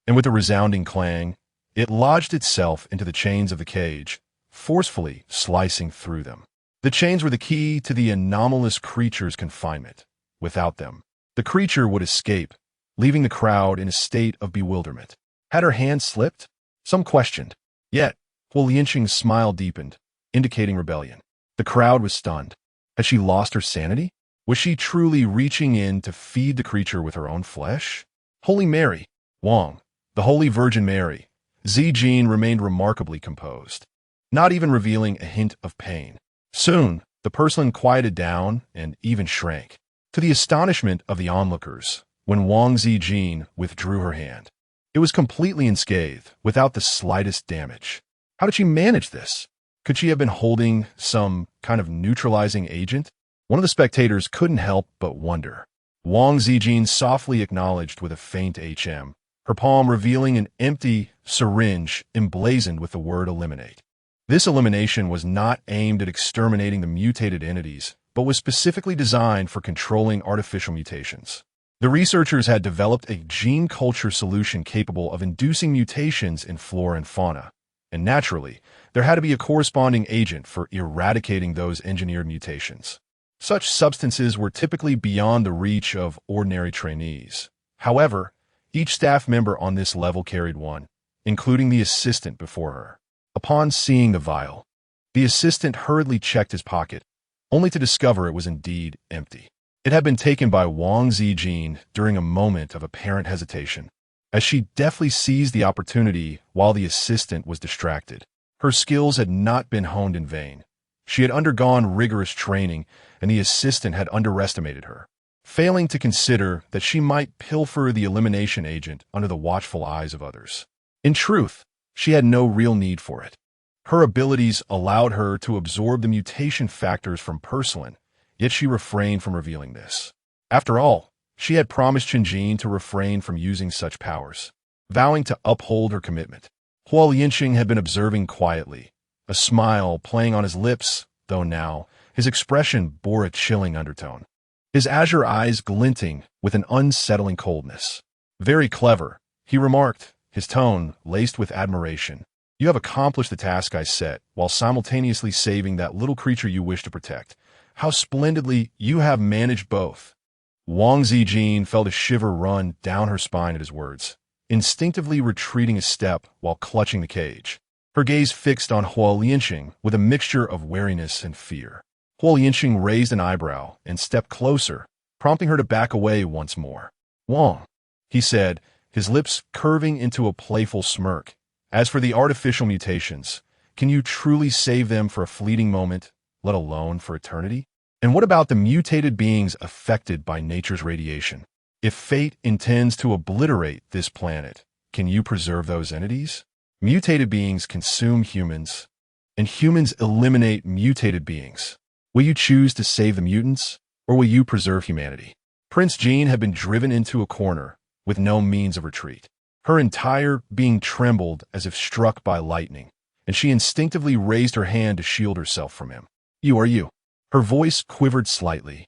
and with a resounding clang, it lodged itself into the chains of the cage, forcefully slicing through them. The chains were the key to the anomalous creature's confinement. Without them, the creature would escape, leaving the crowd in a state of bewilderment. Had her hand slipped? Some questioned. Yet, Huo Lianxing's smile deepened, indicating rebellion. The crowd was stunned. Had she lost her sanity? Was she truly reaching in to feed the creature with her own flesh? Holy Mary, Wang, the Holy Virgin Mary, Ziqin remained remarkably composed, not even revealing a hint of pain. Soon, the porcelain quieted down and even shrank, to the astonishment of the onlookers, when Wang Ziqin withdrew her hand. It was completely unscathed, without the slightest damage. How did she manage this? Could she have been holding some kind of neutralizing agent? One of the spectators couldn't help but wonder. Wang Ziqin softly acknowledged with a faint HM, her palm revealing an empty syringe emblazoned with the word eliminate. This elimination was not aimed at exterminating the mutated entities, but was specifically designed for controlling artificial mutations. The researchers had developed a gene culture solution capable of inducing mutations in flora and fauna, and naturally, there had to be a corresponding agent for eradicating those engineered mutations. Such substances were typically beyond the reach of ordinary trainees. However, each staff member on this level carried one, including the assistant before her. Upon seeing the vial, the assistant hurriedly checked his pocket, only to discover it was indeed empty. It had been taken by Wang Ziqin during a moment of apparent hesitation, as she deftly seized the opportunity while the assistant was distracted. Her skills had not been honed in vain. She had undergone rigorous training, and the assistant had underestimated her, failing to consider that she might pilfer the elimination agent under the watchful eyes of others. In truth, she had no real need for it. Her abilities allowed her to absorb the mutation factors from porcelain, yet she refrained from revealing this. After all, she had promised Qinjin to refrain from using such powers, vowing to uphold her commitment. Huo Lianxing had been observing quietly, a smile playing on his lips, though now his expression bore a chilling undertone. His azure eyes glinting with an unsettling coldness. Very clever, he remarked, his tone laced with admiration. You have accomplished the task I set, while simultaneously saving that little creature you wish to protect. How splendidly you have managed both. Wang Ziqin felt a shiver run down her spine at his words, instinctively retreating a step while clutching the cage. Her gaze fixed on Huo Lianxing with a mixture of wariness and fear. Huo Lianxing raised an eyebrow and stepped closer, prompting her to back away once more. Wang, he said, his lips curving into a playful smirk. As for the artificial mutations, can you truly save them for a fleeting moment, let alone for eternity? And what about the mutated beings affected by nature's radiation? If fate intends to obliterate this planet, can you preserve those entities? Mutated beings consume humans, and humans eliminate mutated beings. Will you choose to save the mutants, or will you preserve humanity? Prince Jean had been driven into a corner with no means of retreat. Her entire being trembled as if struck by lightning, and she instinctively raised her hand to shield herself from him. You are you. Her voice quivered slightly,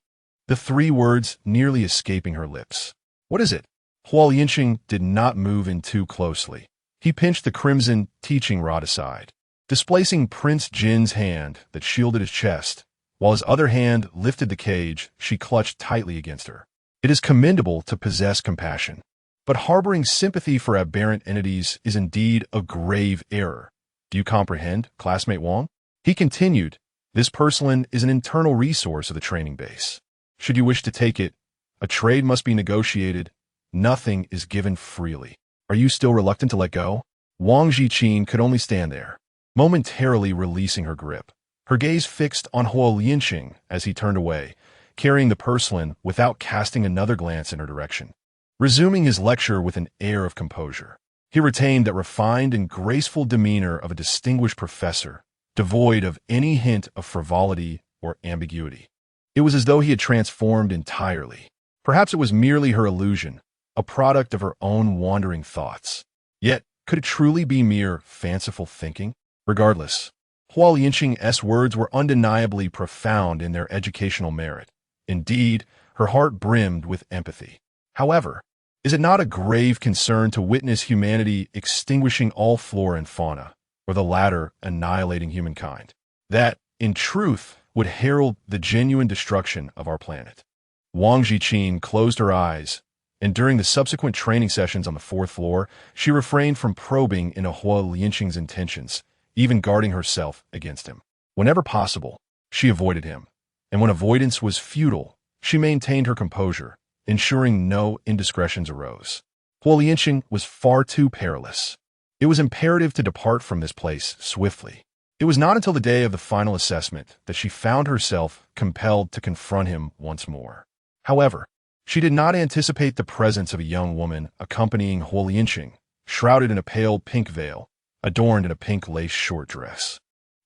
the three words nearly escaping her lips. What is it? Hualianqing did not move in too closely. He pinched the crimson teaching rod aside, displacing Prince Jin's hand that shielded his chest, while his other hand lifted the cage she clutched tightly against her. It is commendable to possess compassion, but harboring sympathy for aberrant entities is indeed a grave error. Do you comprehend, classmate Wang? He continued, this porcelain is an internal resource of the training base. Should you wish to take it, a trade must be negotiated. Nothing is given freely. Are you still reluctant to let go? Wang Ziqin could only stand there, momentarily releasing her grip, her gaze fixed on Hualianqing as he turned away, carrying the porcelain without casting another glance in her direction. Resuming his lecture with an air of composure, he retained that refined and graceful demeanor of a distinguished professor, devoid of any hint of frivolity or ambiguity. It was as though he had transformed entirely. Perhaps it was merely her illusion, a product of her own wandering thoughts. Yet, could it truly be mere fanciful thinking? Regardless, Hualianqing's words were undeniably profound in their educational merit. Indeed, her heart brimmed with empathy. However, is it not a grave concern to witness humanity extinguishing all flora and fauna, or the latter annihilating humankind? That, in truth, would herald the genuine destruction of our planet. Wang Ziqin closed her eyes, and during the subsequent training sessions on the fourth floor, she refrained from probing into Hualianqing's intentions, even guarding herself against him. Whenever possible, she avoided him, and when avoidance was futile, she maintained her composure, ensuring no indiscretions arose. Hualianqing was far too perilous. It was imperative to depart from this place swiftly. It was not until the day of the final assessment that she found herself compelled to confront him once more. However, she did not anticipate the presence of a young woman accompanying Hualianqing, shrouded in a pale pink veil, adorned in a pink lace short dress,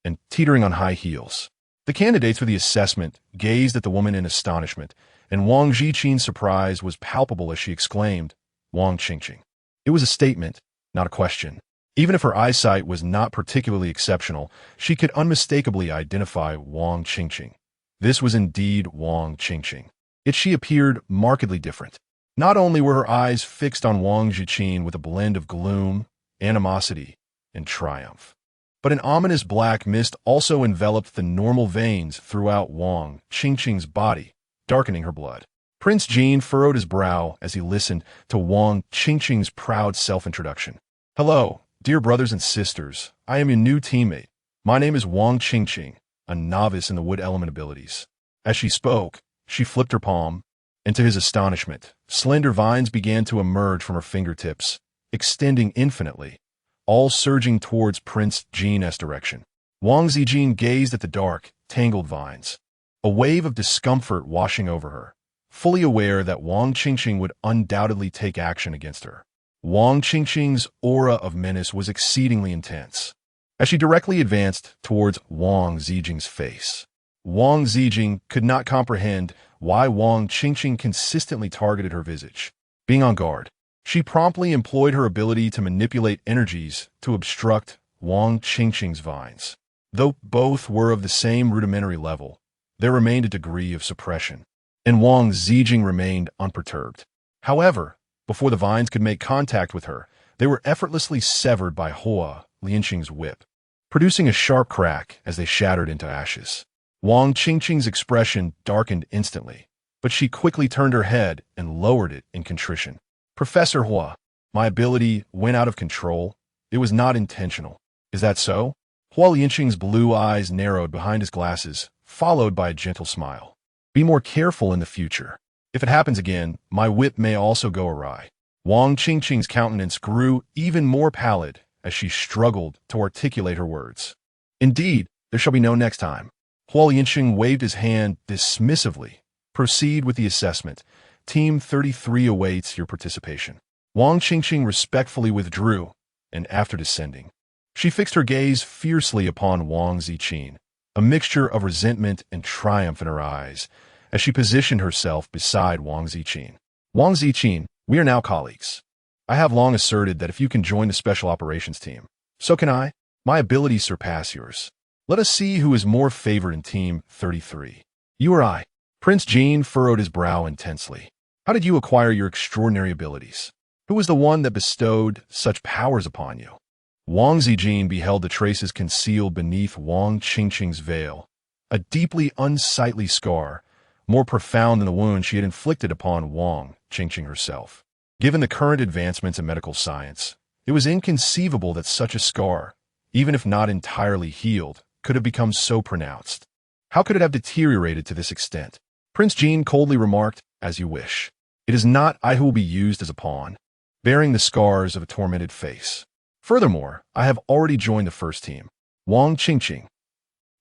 and teetering on high heels. The candidates for the assessment gazed at the woman in astonishment, and Wang Ziqin's surprise was palpable as she exclaimed, Wang Qingqing. It was a statement, not a question. Even if her eyesight was not particularly exceptional, she could unmistakably identify Wang Qingqing. This was indeed Wang Qingqing. Yet she appeared markedly different. Not only were her eyes fixed on Wang Ziqin with a blend of gloom, animosity, and triumph, but an ominous black mist also enveloped the normal veins throughout Wang Qingqing's body, darkening her blood. Prince Jean furrowed his brow as he listened to Wang Qingqing's proud self-introduction. Hello, dear brothers and sisters, I am your new teammate. My name is Wang Qingqing, a novice in the wood element abilities. As she spoke, she flipped her palm, and to his astonishment, slender vines began to emerge from her fingertips, extending infinitely, all surging towards Prince Jean's direction. Wang Ziqin gazed at the dark, tangled vines, a wave of discomfort washing over her, fully aware that Wang Qingqing would undoubtedly take action against her. Wang Qingqing's aura of menace was exceedingly intense. As she directly advanced towards Wang Ziqing's face, Wang Ziqing could not comprehend why Wang Qingqing consistently targeted her visage. Being on guard, she promptly employed her ability to manipulate energies to obstruct Wang Qingqing's vines. Though both were of the same rudimentary level, there remained a degree of suppression, and Wang Ziqing remained unperturbed. However, before the vines could make contact with her, they were effortlessly severed by Hualianqing's whip, producing a sharp crack as they shattered into ashes. Wang Qingqing's expression darkened instantly, but she quickly turned her head and lowered it in contrition. Professor Hua, my ability went out of control. It was not intentional. Is that so? Hualianqing's blue eyes narrowed behind his glasses, followed by a gentle smile. Be more careful in the future. If it happens again, my whip may also go awry. Wang Qingqing's countenance grew even more pallid as she struggled to articulate her words. Indeed, there shall be no next time. Hualianqing waved his hand dismissively. Proceed with the assessment. Team 33 awaits your participation. Wang Qingqing respectfully withdrew, and after descending, she fixed her gaze fiercely upon Wang Ziqin, a mixture of resentment and triumph in her eyes, as she positioned herself beside Wang Ziqin. Wang Ziqin, we are now colleagues. I have long asserted that if you can join the special operations team, so can I. My abilities surpass yours. Let us see who is more favored in Team 33. You or I? Prince Jean furrowed his brow intensely. How did you acquire your extraordinary abilities? Who was the one that bestowed such powers upon you? Wang Ziqin beheld the traces concealed beneath Wang Qingqing's veil, a deeply unsightly scar, more profound than the wound she had inflicted upon Wang Qingqing herself. Given the current advancements in medical science, it was inconceivable that such a scar, even if not entirely healed, could have become so pronounced. How could it have deteriorated to this extent? Prince Jean coldly remarked, as you wish. It is not I who will be used as a pawn, bearing the scars of a tormented face. Furthermore, I have already joined the first team. Wang Qingqing.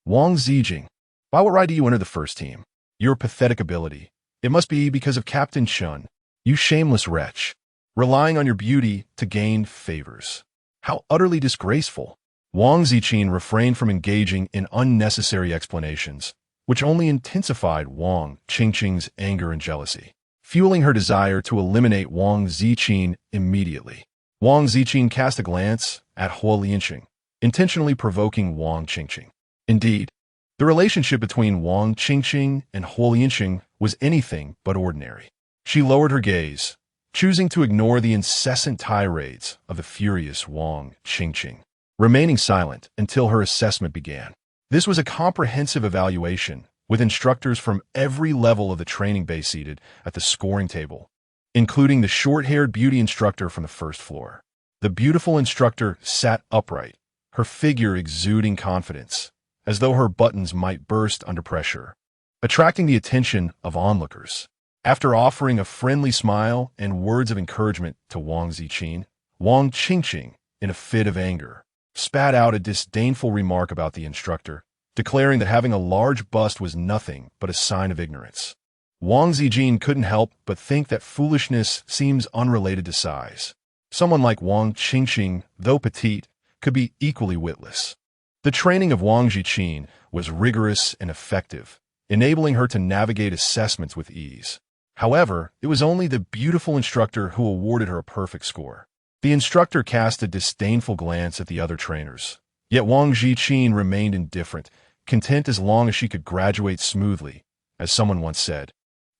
Wang Ziqin. By what right do you enter the first team? Your pathetic ability. It must be because of Captain Shun. You shameless wretch. Relying on your beauty to gain favors. How utterly disgraceful. Wang Ziqin refrained from engaging in unnecessary explanations, which only intensified Wang Qingqing's anger and jealousy, fueling her desire to eliminate Wang Ziqin immediately. Wang Ziqin cast a glance at Huo Lianqing, intentionally provoking Wang Qingqing. Indeed, the relationship between Wang Qingqing and Huo Lianqing was anything but ordinary. She lowered her gaze, choosing to ignore the incessant tirades of the furious Wang Qingqing, remaining silent until her assessment began. This was a comprehensive evaluation, with instructors from every level of the training base seated at the scoring table, including the short-haired beauty instructor from the first floor. The beautiful instructor sat upright, her figure exuding confidence, as though her buttons might burst under pressure, attracting the attention of onlookers. After offering a friendly smile and words of encouragement to Wang Ziqin, Wang Qingqing, in a fit of anger, spat out a disdainful remark about the instructor, declaring that having a large bust was nothing but a sign of ignorance. Wang Ziqin couldn't help but think that foolishness seems unrelated to size. Someone like Wang Qingqing, though petite, could be equally witless. The training of Wang Ziqin was rigorous and effective, enabling her to navigate assessments with ease. However, it was only the beautiful instructor who awarded her a perfect score. The instructor cast a disdainful glance at the other trainers, yet Wang Ziqin remained indifferent, content as long as she could graduate smoothly. As someone once said,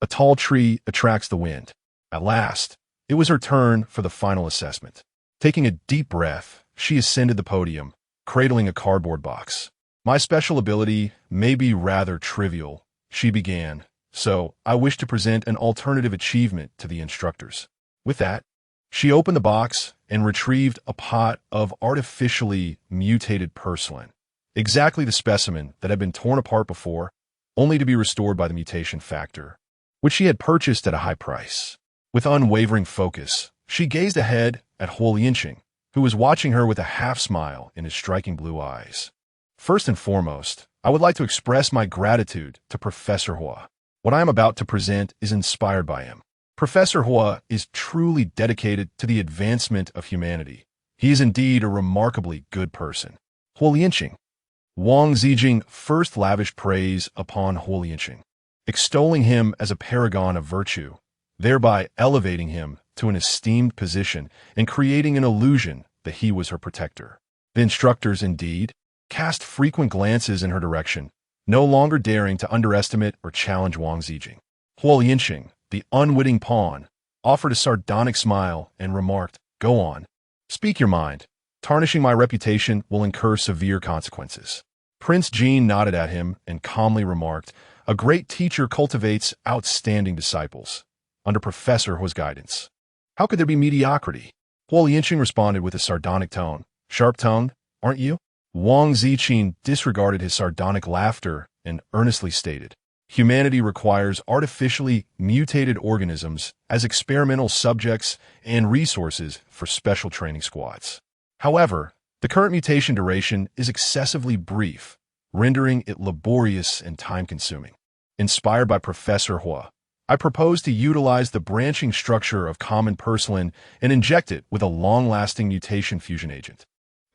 a tall tree attracts the wind. At last, it was her turn for the final assessment. Taking a deep breath, she ascended the podium, cradling a cardboard box. My special ability may be rather trivial, she began, so I wish to present an alternative achievement to the instructors. With that, she opened the box and retrieved a pot of artificially mutated porcelain, exactly the specimen that had been torn apart before, only to be restored by the mutation factor, which she had purchased at a high price. With unwavering focus, she gazed ahead at Huo Lianqing, who was watching her with a half-smile in his striking blue eyes. First and foremost, I would like to express my gratitude to Professor Hua. What I am about to present is inspired by him. Professor Hua is truly dedicated to the advancement of humanity. He is indeed a remarkably good person. Huo Lianqing. Wang Ziqin first lavished praise upon Huo Lianqing, extolling him as a paragon of virtue, thereby elevating him to an esteemed position and creating an illusion that he was her protector. The instructors, indeed, cast frequent glances in her direction, no longer daring to underestimate or challenge Wang Ziqin. Huo Lianqing, the unwitting pawn, offered a sardonic smile and remarked, "Go on. Speak your mind. Tarnishing my reputation will incur severe consequences." Prince Jean nodded at him and calmly remarked, "A great teacher cultivates outstanding disciples, under Professor Hua's guidance. How could there be mediocrity?" Huo Lianqing responded with a sardonic tone, "Sharp-tongued, aren't you?" Wang Ziqin disregarded his sardonic laughter and earnestly stated, "Humanity requires artificially mutated organisms as experimental subjects and resources for special training squads. However, the current mutation duration is excessively brief, rendering it laborious and time-consuming. Inspired by Professor Hua, I propose to utilize the branching structure of common porcelain and inject it with a long-lasting mutation fusion agent.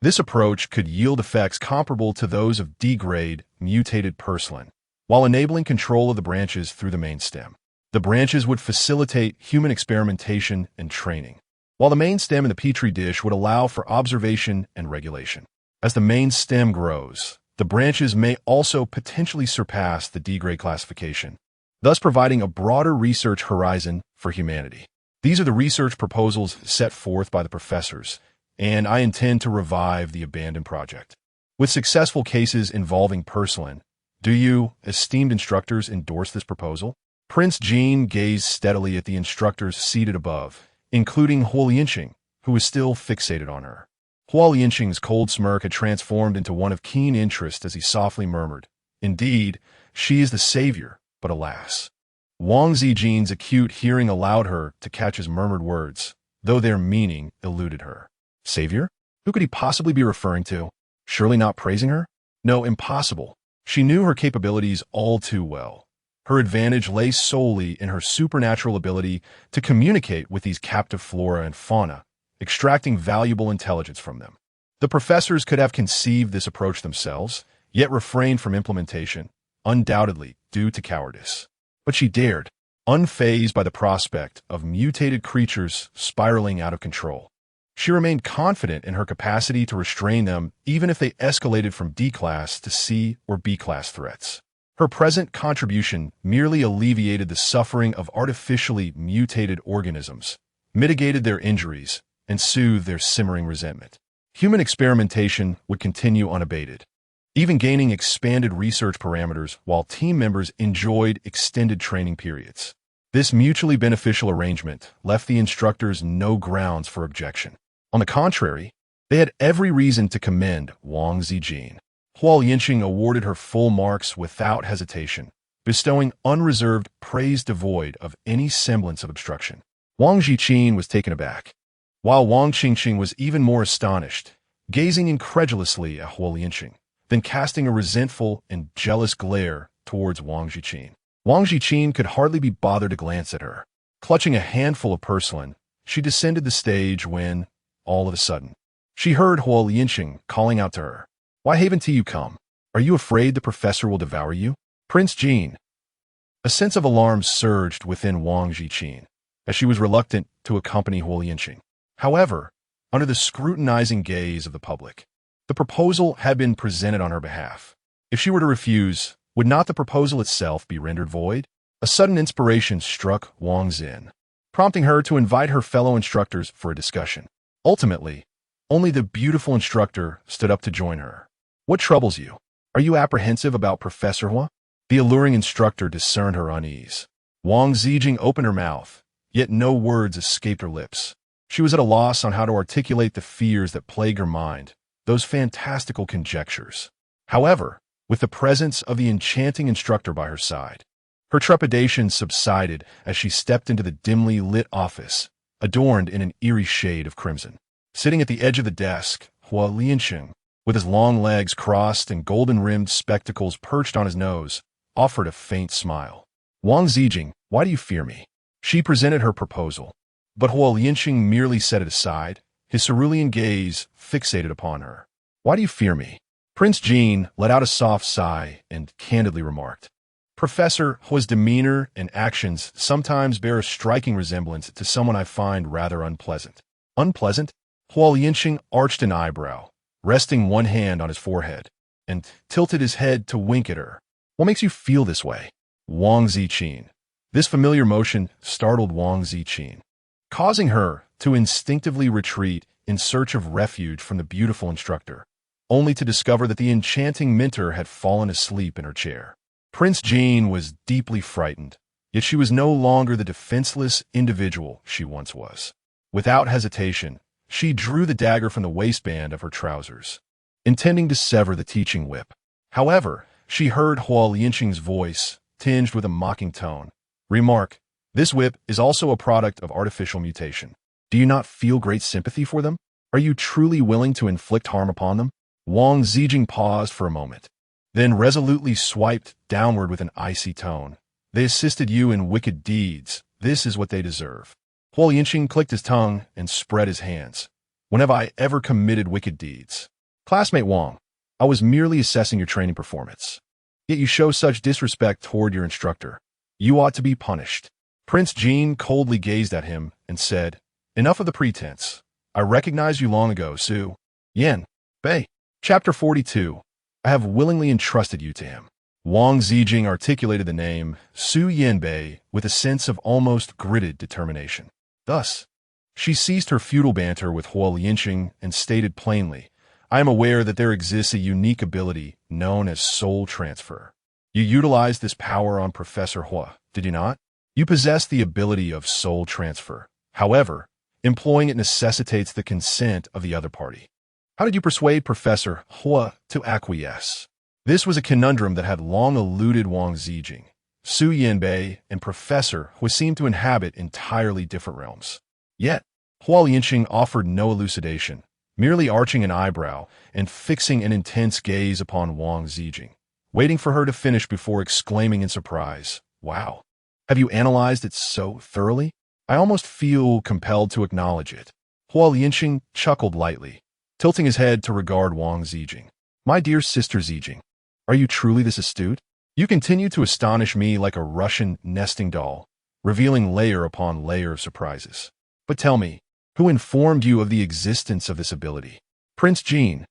This approach could yield effects comparable to those of D-grade, mutated porcelain, while enabling control of the branches through the main stem. The branches would facilitate human experimentation and training, while the main stem in the petri dish would allow for observation and regulation. As the main stem grows, the branches may also potentially surpass the D-grade classification, thus providing a broader research horizon for humanity. These are the research proposals set forth by the professors, and I intend to revive the abandoned project. With successful cases involving porcelain, do you, esteemed instructors, endorse this proposal? Prince Jean gazed steadily at the instructors seated above, including Huo Lianqing, who was still fixated on her. Huo Lianqing's cold smirk had transformed into one of keen interest as he softly murmured, "Indeed, she is the savior, but alas." Wang Ziqin's acute hearing allowed her to catch his murmured words, though their meaning eluded her. Savior? Who could he possibly be referring to? Surely not praising her? No, impossible. She knew her capabilities all too well. Her advantage lay solely in her supernatural ability to communicate with these captive flora and fauna, extracting valuable intelligence from them. The professors could have conceived this approach themselves, yet refrained from implementation, undoubtedly due to cowardice. But she dared, unfazed by the prospect of mutated creatures spiraling out of control. She remained confident in her capacity to restrain them even if they escalated from D-class to C or B-class threats. Her present contribution merely alleviated the suffering of artificially mutated organisms, mitigated their injuries, and soothed their simmering resentment. Human experimentation would continue unabated, even gaining expanded research parameters while team members enjoyed extended training periods. This mutually beneficial arrangement left the instructors no grounds for objection. On the contrary, they had every reason to commend Wang Ziqin. Huo Lianqing awarded her full marks without hesitation, bestowing unreserved praise devoid of any semblance of obstruction. Wang Ziqin was taken aback, while Wang Qingqing was even more astonished, gazing incredulously at Huo Lianqing, then casting a resentful and jealous glare towards Wang Ziqin. Wang Ziqin could hardly be bothered to glance at her. Clutching a handful of porcelain, she descended the stage when, all of a sudden, she heard Huo Lianqing calling out to her. "Why haven't you come? Are you afraid the professor will devour you?" Prince Jean. A sense of alarm surged within Wang Ziqin, as she was reluctant to accompany Huo Lianqing. However, under the scrutinizing gaze of the public, the proposal had been presented on her behalf. If she were to refuse, would not the proposal itself be rendered void? A sudden inspiration struck Wang Ziqin, prompting her to invite her fellow instructors for a discussion. Ultimately, only the beautiful instructor stood up to join her. "What troubles you? Are you apprehensive about Professor Huo?" The alluring instructor discerned her unease. Wang Ziqin opened her mouth, yet no words escaped her lips. She was at a loss on how to articulate the fears that plagued her mind, those fantastical conjectures. However, with the presence of the enchanting instructor by her side, her trepidation subsided as she stepped into the dimly lit office, adorned in an eerie shade of crimson. Sitting at the edge of the desk, Huo Lianqing, with his long legs crossed and golden-rimmed spectacles perched on his nose, offered a faint smile. "Wang Ziqin, why do you fear me?" She presented her proposal, but Huo Lianqing merely set it aside, his cerulean gaze fixated upon her. "Why do you fear me?" Prince Jean let out a soft sigh and candidly remarked, "Professor Huo's demeanor and actions sometimes bear a striking resemblance to someone I find rather unpleasant." "Unpleasant?" Huo Lianqing arched an eyebrow, resting one hand on his forehead, and tilted his head to wink at her. "What makes you feel this way?" Wang Ziqin. This familiar motion startled Wang Ziqin, causing her to instinctively retreat in search of refuge from the beautiful instructor, only to discover that the enchanting mentor had fallen asleep in her chair. Prince Jean was deeply frightened, yet she was no longer the defenseless individual she once was. Without hesitation, she drew the dagger from the waistband of her trousers, intending to sever the teaching whip. However, she heard Huo Lianqing's voice, tinged with a mocking tone. "Remark, this whip is also a product of artificial mutation. Do you not feel great sympathy for them? Are you truly willing to inflict harm upon them?" Wang Ziqin paused for a moment, then resolutely swiped downward with an icy tone. "They assisted you in wicked deeds. This is what they deserve." Huo Lianqing clicked his tongue and spread his hands, When have I ever committed wicked deeds? Classmate Wang, I was merely assessing your training performance. Yet you show such disrespect toward your instructor. You ought to be punished. Prince Jean coldly gazed at him and said, Enough of the pretense. I recognized you long ago, Su Yen Bei. Chapter 42. I have willingly entrusted you to him. Wang Ziqin articulated the name Su Yen Bei with a sense of almost gritted determination. Thus, she ceased her futile banter with Huo Lianqing and stated plainly, I am aware that there exists a unique ability known as soul transfer. You utilized this power on Professor Hua, did you not? You possess the ability of soul transfer. However, employing it necessitates the consent of the other party. How did you persuade Professor Hua to acquiesce? This was a conundrum that had long eluded Wang Ziqin. Su Yanbei and Professor Hua seemed to inhabit entirely different realms. Yet, Hua Lianqing offered no elucidation, merely arching an eyebrow and fixing an intense gaze upon Wang Ziqin, waiting for her to finish before exclaiming in surprise, Wow! Have you analyzed it so thoroughly? I almost feel compelled to acknowledge it. Hua Lianqing chuckled lightly, tilting his head to regard Wang Ziqin. My dear sister Ziqin, are you truly this astute? You continue to astonish me like a Russian nesting doll, revealing layer upon layer of surprises. But tell me, who informed you of the existence of this ability? Prince Jean.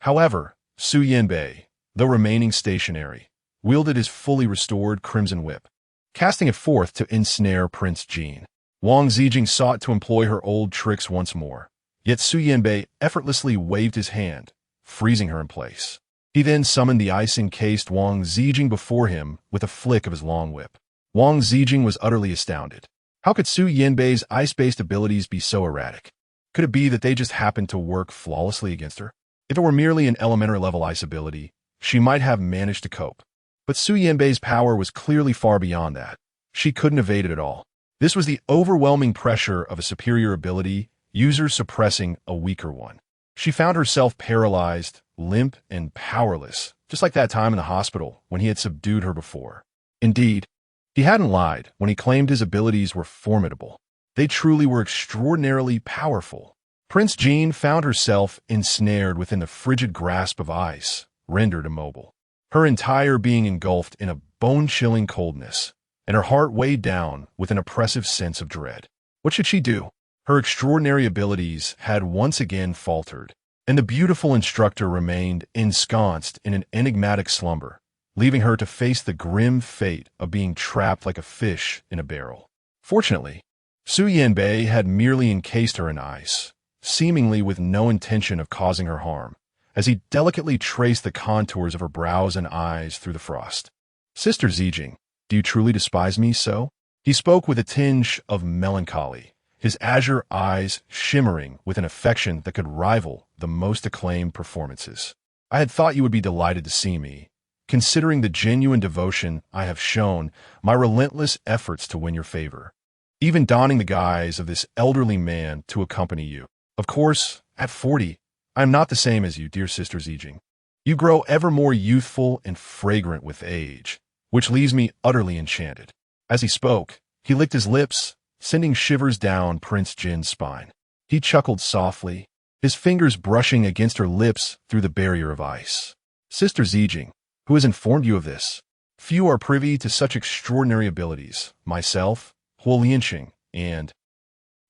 However, Su Yanbei, though remaining stationary, wielded his fully restored crimson whip, casting it forth to ensnare Prince Jean. Wang Ziqin sought to employ her old tricks once more, yet Su Yanbei effortlessly waved his hand, freezing her in place. He then summoned the ice-encased Wang Ziqin before him with a flick of his long whip. Wang Ziqin was utterly astounded. How could Su Yanbei's ice-based abilities be so erratic? Could it be that they just happened to work flawlessly against her? If it were merely an elementary-level ice ability, she might have managed to cope. But Su Yanbei's power was clearly far beyond that. She couldn't evade it at all. This was the overwhelming pressure of a superior ability, user suppressing a weaker one. She found herself paralyzed, limp, and powerless, just like that time in the hospital when he had subdued her before. Indeed, he hadn't lied when he claimed his abilities were formidable. They truly were extraordinarily powerful. Prince Jean found herself ensnared within the frigid grasp of ice, rendered immobile. Her entire being engulfed in a bone-chilling coldness, and her heart weighed down with an oppressive sense of dread. What should she do? Her extraordinary abilities had once again faltered, and the beautiful instructor remained ensconced in an enigmatic slumber, leaving her to face the grim fate of being trapped like a fish in a barrel. Fortunately, Su Yanbei had merely encased her in ice, seemingly with no intention of causing her harm, as he delicately traced the contours of her brows and eyes through the frost. Sister Ziqin, do you truly despise me so? He spoke with a tinge of melancholy, his azure eyes shimmering with an affection that could rival the most acclaimed performances. I had thought you would be delighted to see me, considering the genuine devotion I have shown, my relentless efforts to win your favor, even donning the guise of this elderly man to accompany you. Of course, at 40, I am not the same as you, dear sister Ziqin. You grow ever more youthful and fragrant with age, which leaves me utterly enchanted. As he spoke, he licked his lips, sending shivers down Prince Jin's spine. He chuckled softly, his fingers brushing against her lips through the barrier of ice. Sister Ziqin, who has informed you of this? Few are privy to such extraordinary abilities. Myself, Huo Lianqing, and...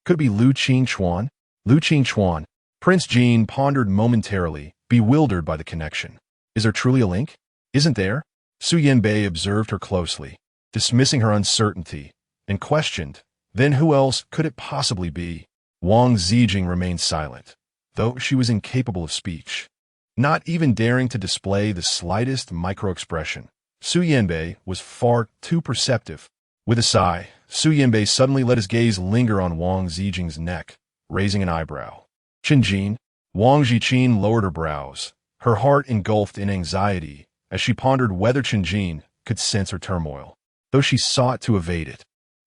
Could it be Lu Qingchuan? Lu Qingchuan. Prince Jean pondered momentarily, bewildered by the connection. Is there truly a link? Isn't there? Su Yanbei observed her closely, dismissing her uncertainty, and questioned, then who else could it possibly be? Wang Ziqin remained silent, though she was incapable of speech, not even daring to display the slightest micro-expression. Su Yanbei was far too perceptive. With a sigh, Su Yanbei suddenly let his gaze linger on Wang Ziqing's neck, raising an eyebrow. Qinjin. Wang Ziqin lowered her brows, her heart engulfed in anxiety as she pondered whether Qinjin could sense her turmoil, though she sought to evade it.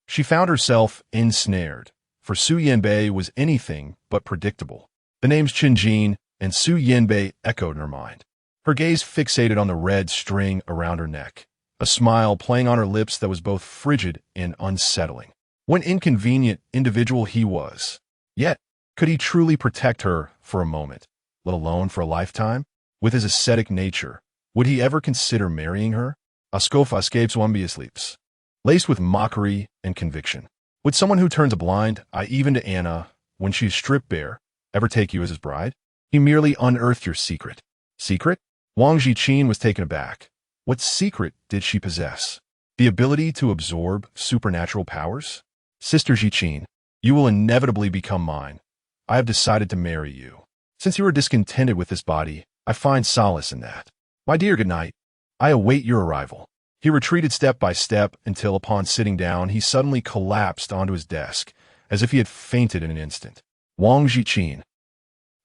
She found herself ensnared, for Su Yanbei was anything but predictable. The names Qinjin and Su Yanbei echoed in her mind. Her gaze fixated on the red string around her neck, a smile playing on her lips that was both frigid and unsettling. What an inconvenient individual he was. Yet, Could he truly protect her for a moment, let alone for a lifetime? With his ascetic nature, would he ever consider marrying her? Ascofa escapes Wumbius leaps, laced with mockery and conviction. Would someone who turns a blind eye even to Anna when she's stripped bare ever take you as his bride? He merely unearthed your secret. Secret? Wang Ziqin was taken aback. What secret did she possess? The ability to absorb supernatural powers? Sister Ziqin, you will inevitably become mine. I have decided to marry you. Since you are discontented with this body, I find solace in that. My dear, good night. I await your arrival. He retreated step by step until, upon sitting down, he suddenly collapsed onto his desk, as if he had fainted in an instant. Wang Ziqin.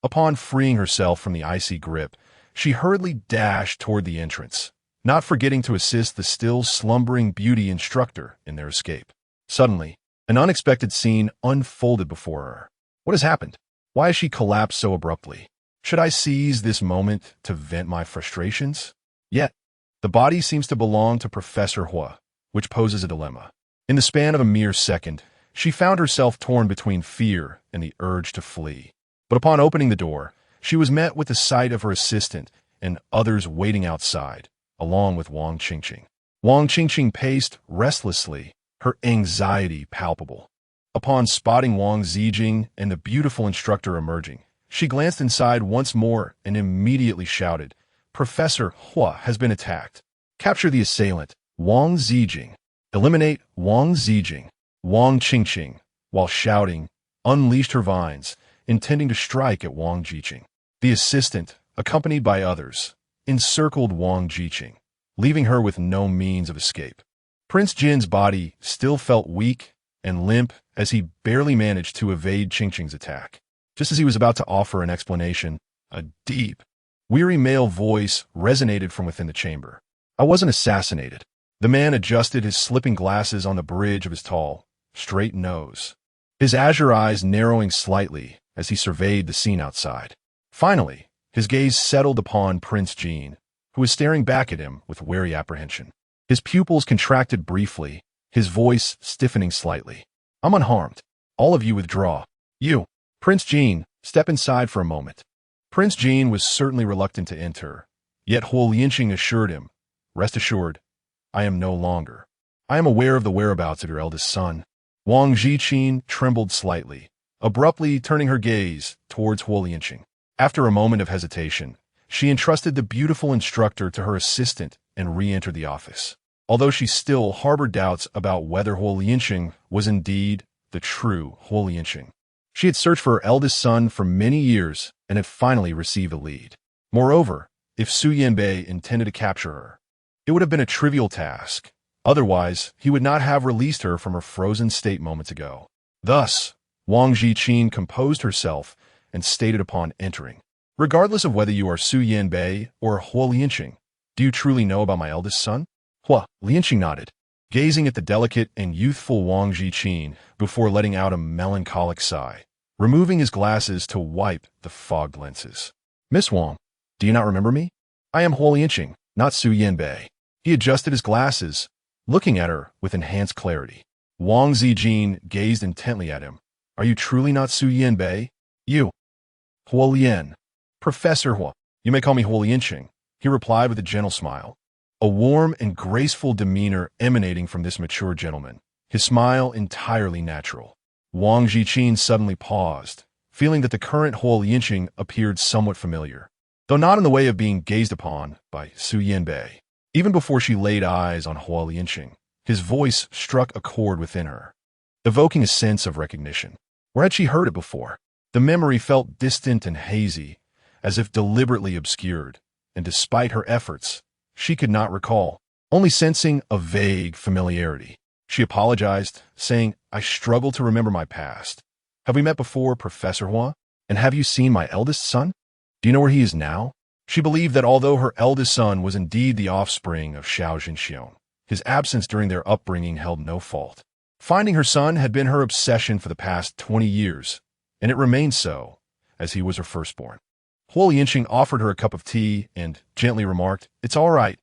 Upon freeing herself from the icy grip, she hurriedly dashed toward the entrance, not forgetting to assist the still slumbering beauty instructor in their escape. Suddenly, an unexpected scene unfolded before her. What has happened? Why has she collapsed so abruptly? Should I seize this moment to vent my frustrations? Yet, the body seems to belong to Professor Hua, which poses a dilemma. In the span of a mere second, she found herself torn between fear and the urge to flee. But upon opening the door, she was met with the sight of her assistant and others waiting outside, along with Wang Qingqing. Wang Qingqing paced restlessly, her anxiety palpable. Upon spotting Wang Ziqin and the beautiful instructor emerging, she glanced inside once more and immediately shouted, Professor Hua has been attacked. Capture the assailant, Wang Ziqin. Eliminate Wang Ziqin. Wang Qingqing, while shouting, unleashed her vines, intending to strike at Wang Ziqin. The assistant, accompanied by others, encircled Wang Ziqin, leaving her with no means of escape. Prince Jin's body still felt weak and limp as he barely managed to evade Qingqing's attack. Just as he was about to offer an explanation, a deep, weary male voice resonated from within the chamber. I wasn't assassinated. The man adjusted his slipping glasses on the bridge of his tall, straight nose, his azure eyes narrowing slightly as he surveyed the scene outside. Finally, his gaze settled upon Prince Jin, who was staring back at him with wary apprehension. His pupils contracted briefly, his voice stiffening slightly. I'm unharmed. All of you withdraw. You, Prince Jin, step inside for a moment. Prince Jin was certainly reluctant to enter, yet Huo Lianqing assured him, rest assured, I am no longer. I am aware of the whereabouts of your eldest son. Wang Ziqin trembled slightly, abruptly turning her gaze towards Huo Lianqing. After a moment of hesitation, she entrusted the beautiful instructor to her assistant and re-entered the office. Although she still harbored doubts about whether Huo Lianqing was indeed the true Huo Lianqing. She had searched for her eldest son for many years and had finally received a lead. Moreover, if Su Yanbei intended to capture her, it would have been a trivial task. Otherwise, he would not have released her from her frozen state moments ago. Thus, Wang Ziqin composed herself and stated upon entering, regardless of whether you are Su Yanbei or Huo Lianqing, do you truly know about my eldest son? Huo Lianqing nodded, gazing at the delicate and youthful Wang Ziqin before letting out a melancholic sigh, removing his glasses to wipe the fogged lenses. Miss Wang, do you not remember me? I am Huo Lianqing, not Su Yanbei. He adjusted his glasses, looking at her with enhanced clarity. Wang Ziqin gazed intently at him. Are you truly not Su Yanbei? You. Huo Lian. Professor Huo. You may call me Huo Lianqing, he replied with a gentle smile. A warm and graceful demeanor emanating from this mature gentleman, his smile entirely natural. Wang Ziqin suddenly paused, feeling that the current Huo Lianqing appeared somewhat familiar, though not in the way of being gazed upon by Su Yanbei. Even before she laid eyes on Huo Lianqing, his voice struck a chord within her, evoking a sense of recognition. Where had she heard it before? The memory felt distant and hazy, as if deliberately obscured, and despite her efforts, she could not recall, only sensing a vague familiarity. She apologized, saying, I struggle to remember my past. Have we met before, Professor Hua? And have you seen my eldest son? Do you know where he is now? She believed that although her eldest son was indeed the offspring of Xiao Jinxiong, his absence during their upbringing held no fault. Finding her son had been her obsession for the past 20 years, and it remained so, as he was her firstborn. Huo Lianqing offered her a cup of tea and gently remarked, It's all right.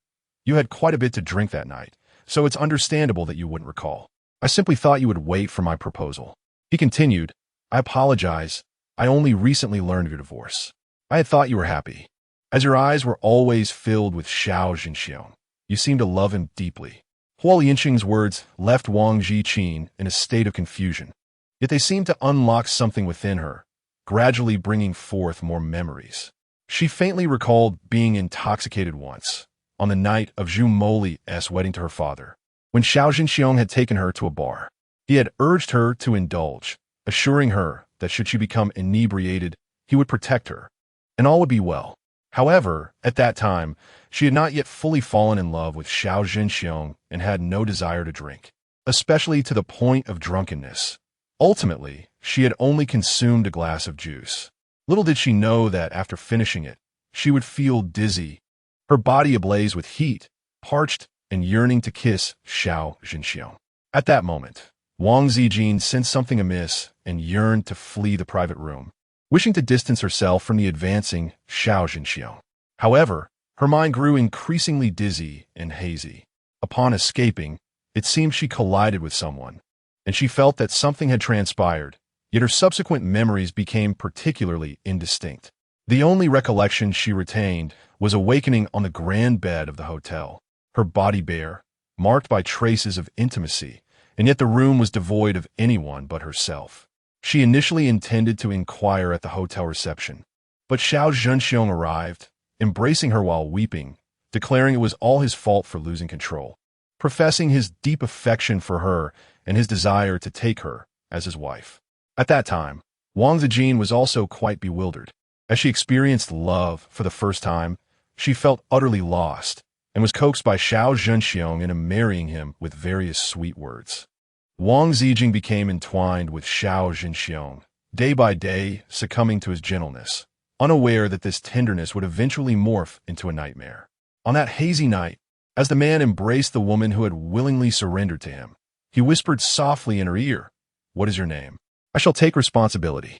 You had quite a bit to drink that night, so it's understandable that you wouldn't recall. I simply thought you would wait for my proposal. He continued, I apologize. I only recently learned of your divorce. I had thought you were happy, as your eyes were always filled with Xiao Zhenxiong. You seemed to love him deeply. Huo Yinqing's words left Wang Ziqin in a state of confusion, yet they seemed to unlock something within her, gradually bringing forth more memories. She faintly recalled being intoxicated once, on the night of Zhu Moli's wedding to her father, when Xiao Zhenxiong had taken her to a bar. He had urged her to indulge, assuring her that should she become inebriated, he would protect her, and all would be well. However, at that time, she had not yet fully fallen in love with Xiao Zhenxiong and had no desire to drink, especially to the point of drunkenness. Ultimately, she had only consumed a glass of juice. Little did she know that after finishing it, she would feel dizzy, her body ablaze with heat, parched and yearning to kiss Xiao Zhenxiong. At that moment, Wang Ziqin sensed something amiss and yearned to flee the private room, wishing to distance herself from the advancing Xiao Zhenxiong. However, her mind grew increasingly dizzy and hazy. Upon escaping, it seemed she collided with someone, and she felt that something had transpired, yet her subsequent memories became particularly indistinct. The only recollection she retained was awakening on the grand bed of the hotel, her body bare, marked by traces of intimacy, and yet the room was devoid of anyone but herself. She initially intended to inquire at the hotel reception, but Xiao Zhenxiong arrived, embracing her while weeping, declaring it was all his fault for losing control, professing his deep affection for her and his desire to take her as his wife. At that time, Wang Ziqin was also quite bewildered. As she experienced love for the first time, she felt utterly lost and was coaxed by Xiao Zhenxiong into marrying him with various sweet words. Wang Ziqin became entwined with Xiao Zhenxiong, day by day succumbing to his gentleness, unaware that this tenderness would eventually morph into a nightmare. On that hazy night, as the man embraced the woman who had willingly surrendered to him, he whispered softly in her ear, "What is your name? I shall take responsibility.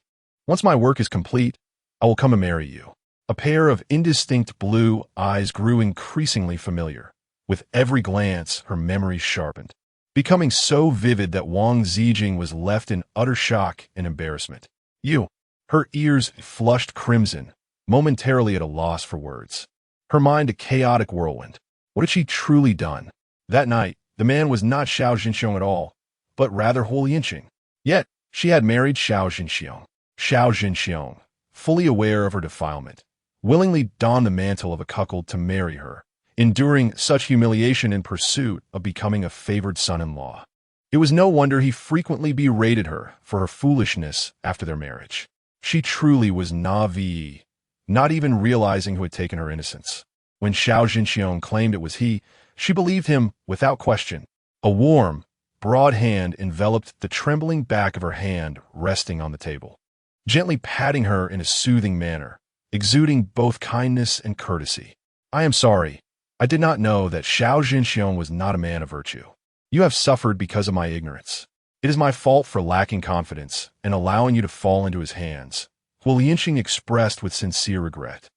Once my work is complete, I will come and marry you." A pair of indistinct blue eyes grew increasingly familiar. With every glance, her memory sharpened, becoming so vivid that Wang Ziqin was left in utter shock and embarrassment. "You." Her ears flushed crimson, momentarily at a loss for words. Her mind a chaotic whirlwind. What had she truly done? That night, the man was not Xiao Zhenxiong at all, but rather Huo Yinqing. Yet, she had married Xiao Zhenxiong. Xiao Zhenxiong, fully aware of her defilement, willingly donned the mantle of a cuckold to marry her, enduring such humiliation in pursuit of becoming a favored son-in-law. It was no wonder he frequently berated her for her foolishness after their marriage. She truly was naive, not even realizing who had taken her innocence. When Xiao Zhenxiong claimed it was he, she believed him without question. A warm, broad hand enveloped the trembling back of her hand resting on the table, gently patting her in a soothing manner, exuding both kindness and courtesy. "I am sorry. I did not know that Xiao Zhenxiong was not a man of virtue. You have suffered because of my ignorance. It is my fault for lacking confidence and allowing you to fall into his hands," Huo Yinqing expressed with sincere regret.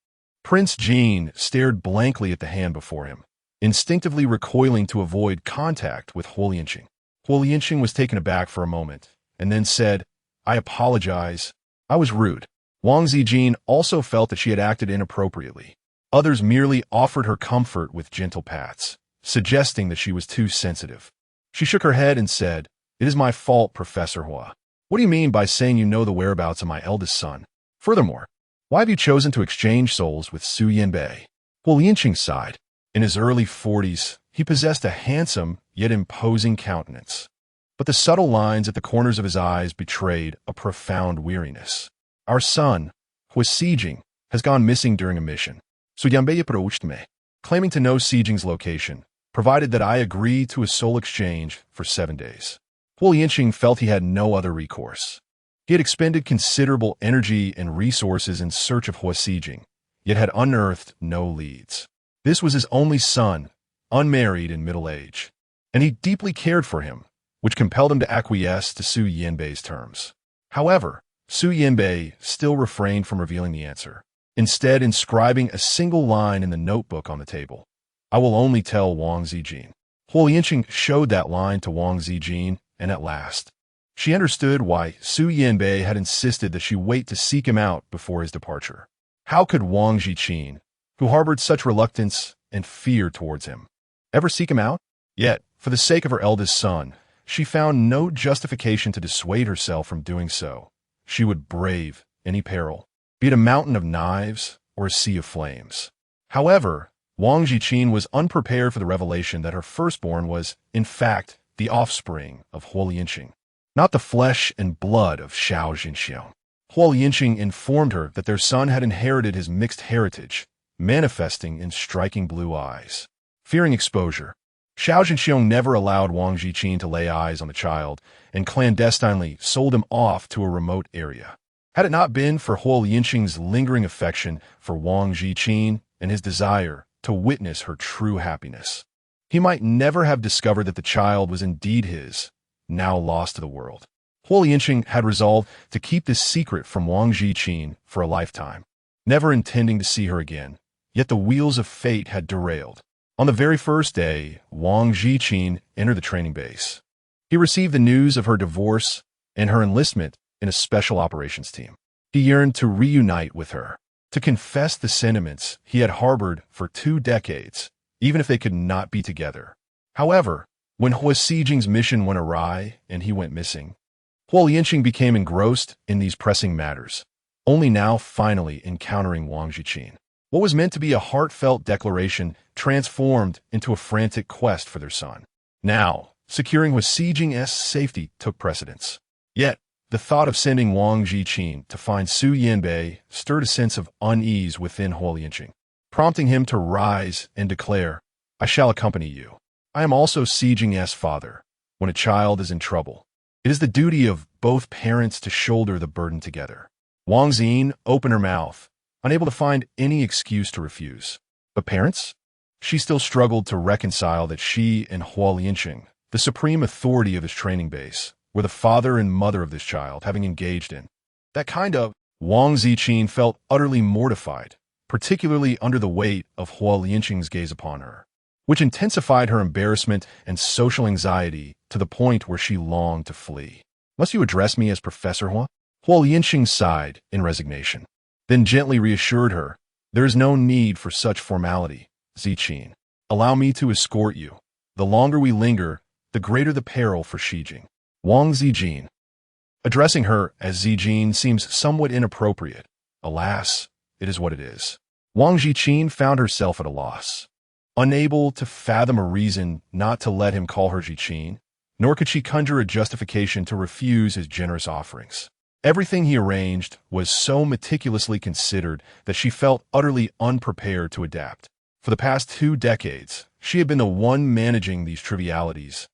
Prince Jin stared blankly at the hand before him, instinctively recoiling to avoid contact with Huo Yinqing. Huo Yinqing was taken aback for a moment, and then said, "I apologize. I was rude." Wang Ziqin also felt that she had acted inappropriately. Others merely offered her comfort with gentle pats, suggesting that she was too sensitive. She shook her head and said, "It is my fault, Professor Hua. What do you mean by saying you know the whereabouts of my eldest son? Furthermore, why have you chosen to exchange souls with Su Yanbei?" Huo Yinqing sighed. In his early 40s, he possessed a handsome yet imposing countenance, but the subtle lines at the corners of his eyes betrayed a profound weariness. "Our son, Hua Xijing, has gone missing during a mission. Su Yanbei approached me, claiming to know Xijing's location, provided that I agree to a soul exchange for 7 days." Huo Yinqing felt he had no other recourse. He had expended considerable energy and resources in search of Hua Xijing, yet had unearthed no leads. This was his only son, unmarried in middle age, and he deeply cared for him, which compelled him to acquiesce to Su Yanbei's terms. However, Su Yanbei still refrained from revealing the answer, instead inscribing a single line in the notebook on the table. "I will only tell Wang Ziqin." Huo Yinqing showed that line to Wang Ziqin, and at last, She understood why Su Yanbei had insisted that she wait to seek him out before his departure. How could Wang Ziqin, who harbored such reluctance and fear towards him, ever seek him out? Yet, for the sake of her eldest son, she found no justification to dissuade herself from doing so. She would brave any peril, be it a mountain of knives or a sea of flames. However, Wang Ziqin was unprepared for the revelation that her firstborn was, in fact, the offspring of Huo Lianqing, not the flesh and blood of Xiao Jinxiang. Huo Lianqing informed her that their son had inherited his mixed heritage, manifesting in striking blue eyes. Fearing exposure, Xiao Jinxiang never allowed Wang Ziqin to lay eyes on the child and clandestinely sold him off to a remote area. Had it not been for Huo Lianqing's lingering affection for Wang Ziqin and his desire to witness her true happiness, he might never have discovered that the child was indeed his, now lost to the world. Huo Lianqing had resolved to keep this secret from Wang Ziqin for a lifetime, never intending to see her again. Yet the wheels of fate had derailed. On the very first day, Wang Ziqin entered the training base. He received the news of her divorce and her enlistment in a special operations team. He yearned to reunite with her, to confess the sentiments he had harbored for 2 decades, even if they could not be together. However, when Huo Sijing's mission went awry and he went missing, Huo Lianqing became engrossed in these pressing matters, only now finally encountering Wang Ziqin. What was meant to be a heartfelt declaration transformed into a frantic quest for their son. Now, securing Huo Sijing's safety took precedence. Yet, the thought of sending Wang Ziqin to find Su Yanbei stirred a sense of unease within Huo Lianqing, prompting him to rise and declare, "I shall accompany you. I am also Sijing's father. When a child is in trouble, it is the duty of both parents to shoulder the burden together." Wang Ziqin opened her mouth, unable to find any excuse to refuse. But parents? She still struggled to reconcile that she and Huo Lianqing, the supreme authority of his training base, were the father and mother of this child, having engaged in that kind of. Wang Ziqin felt utterly mortified, particularly under the weight of Huo Lianqing's gaze upon her, which intensified her embarrassment and social anxiety to the point where she longed to flee. "Must you address me as Professor Huo?" Huo Lianqing sighed in resignation, then gently reassured her, "There is no need for such formality, Ziqin. Allow me to escort you. The longer we linger, the greater the peril for Sijing." Wang Ziqin. Addressing her as Ziqin seems somewhat inappropriate. Alas, it is what it is. Wang Ziqin found herself at a loss, unable to fathom a reason not to let him call her Ziqin, nor could she conjure a justification to refuse his generous offerings. Everything he arranged was so meticulously considered that she felt utterly unprepared to adapt. For the past 2 decades, she had been the one managing these trivialities,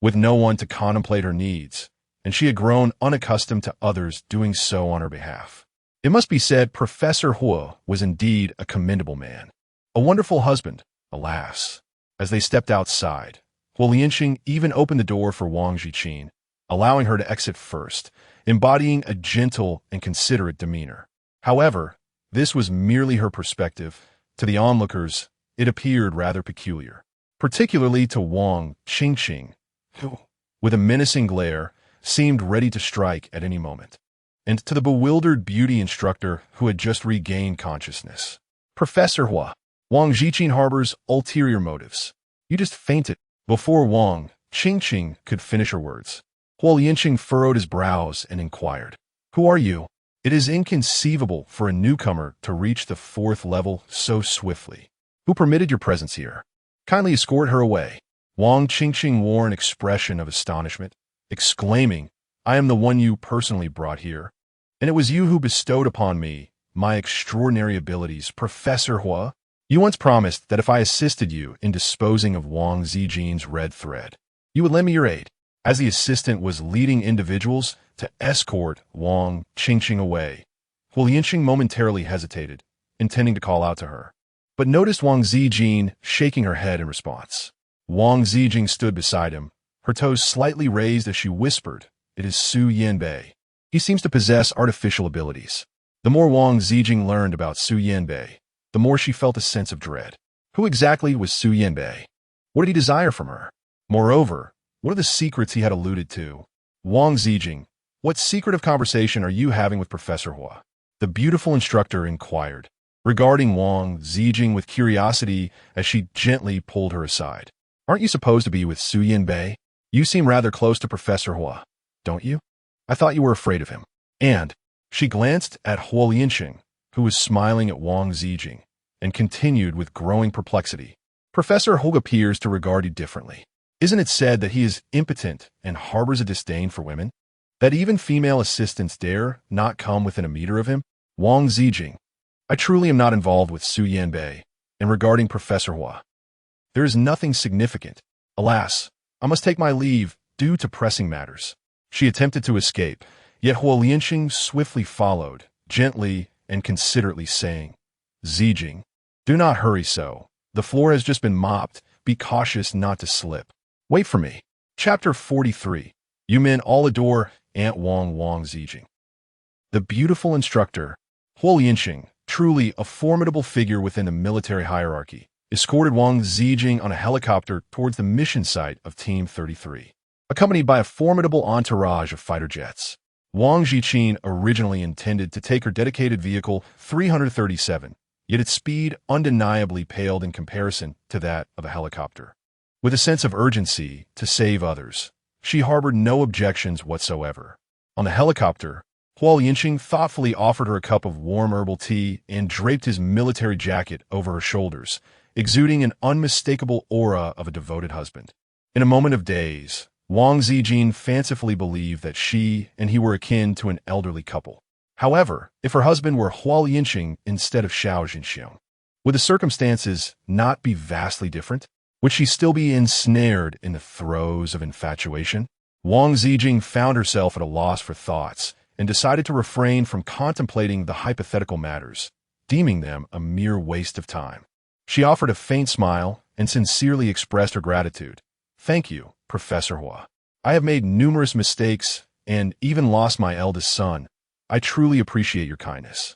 with no one to contemplate her needs, and she had grown unaccustomed to others doing so on her behalf. It must be said Professor Huo was indeed a commendable man, a wonderful husband. Alas, as they stepped outside, Huo Lianqing even opened the door for Wang Ziqin, allowing her to exit first, embodying a gentle and considerate demeanor. However, this was merely her perspective. To the onlookers, it appeared rather peculiar, particularly to Wang Ziqin, who, with a menacing glare, seemed ready to strike at any moment, and to the bewildered beauty instructor who had just regained consciousness. "Professor Huo, Wang Ziqin harbors ulterior motives. You just fainted." Before Wang Ziqin could finish her words, Huo Lianqing furrowed his brows and inquired, "Who are you?" It is inconceivable for a newcomer to reach the 4th level so swiftly. "Who permitted your presence here? Kindly escort her away." Wang Ziqin wore an expression of astonishment, exclaiming, "I am the one you personally brought here, and it was you who bestowed upon me my extraordinary abilities, Professor Huo. You once promised that if I assisted you in disposing of Wang Ziqin's red thread, you would lend me your aid." As the assistant was leading individuals to escort Wang Ziqin away, Huo Lianqing momentarily hesitated, intending to call out to her, but noticed Wang Ziqin shaking her head in response. Wang Ziqin stood beside him, her toes slightly raised as she whispered, "It is Su Yanbei. He seems to possess artificial abilities." The more Wang Ziqin learned about Su Yanbei, the more she felt a sense of dread. Who exactly was Su Yanbei? What did he desire from her? Moreover, what are the secrets he had alluded to? Wang Ziqin, what secretive conversation are you having with Professor Hua? The beautiful instructor inquired, regarding Wang Ziqin with curiosity as she gently pulled her aside. Aren't you supposed to be with Su Yinbei? You seem rather close to Professor Hua, don't you? I thought you were afraid of him. And she glanced at Huo Lianxing, who was smiling at Wang Ziqin, and continued with growing perplexity. Professor Hua appears to regard you differently. Isn't it said that he is impotent and harbors a disdain for women? That even female assistants dare not come within a meter of him? Wang Ziqin, I truly am not involved with Su Yanbei, and regarding Professor Hua, there is nothing significant. Alas, I must take my leave due to pressing matters. She attempted to escape, yet Huo Lianxing swiftly followed, gently and considerately saying, Ziqin, do not hurry so. The floor has just been mopped. Be cautious not to slip. Wait for me. Chapter 43. You men all adore Aunt Wang Ziqin. The beautiful instructor, Huo Lianxing, truly a formidable figure within the military hierarchy, escorted Wang Ziqin on a helicopter towards the mission site of Team 33. Accompanied by a formidable entourage of fighter jets, Wang Ziqin originally intended to take her dedicated vehicle 337, yet its speed undeniably paled in comparison to that of a helicopter. With a sense of urgency to save others, she harbored no objections whatsoever. On the helicopter, Huo Lianxing thoughtfully offered her a cup of warm herbal tea and draped his military jacket over her shoulders, exuding an unmistakable aura of a devoted husband. In a moment of daze, Wang Ziqin fancifully believed that she and he were akin to an elderly couple. However, if her husband were Huo Lianxing instead of Xiao Zhenxiong, would the circumstances not be vastly different? Would she still be ensnared in the throes of infatuation? Wang Ziqin found herself at a loss for thoughts and decided to refrain from contemplating the hypothetical matters, deeming them a mere waste of time. She offered a faint smile and sincerely expressed her gratitude. Thank you, Professor Hua. I have made numerous mistakes and even lost my eldest son. I truly appreciate your kindness.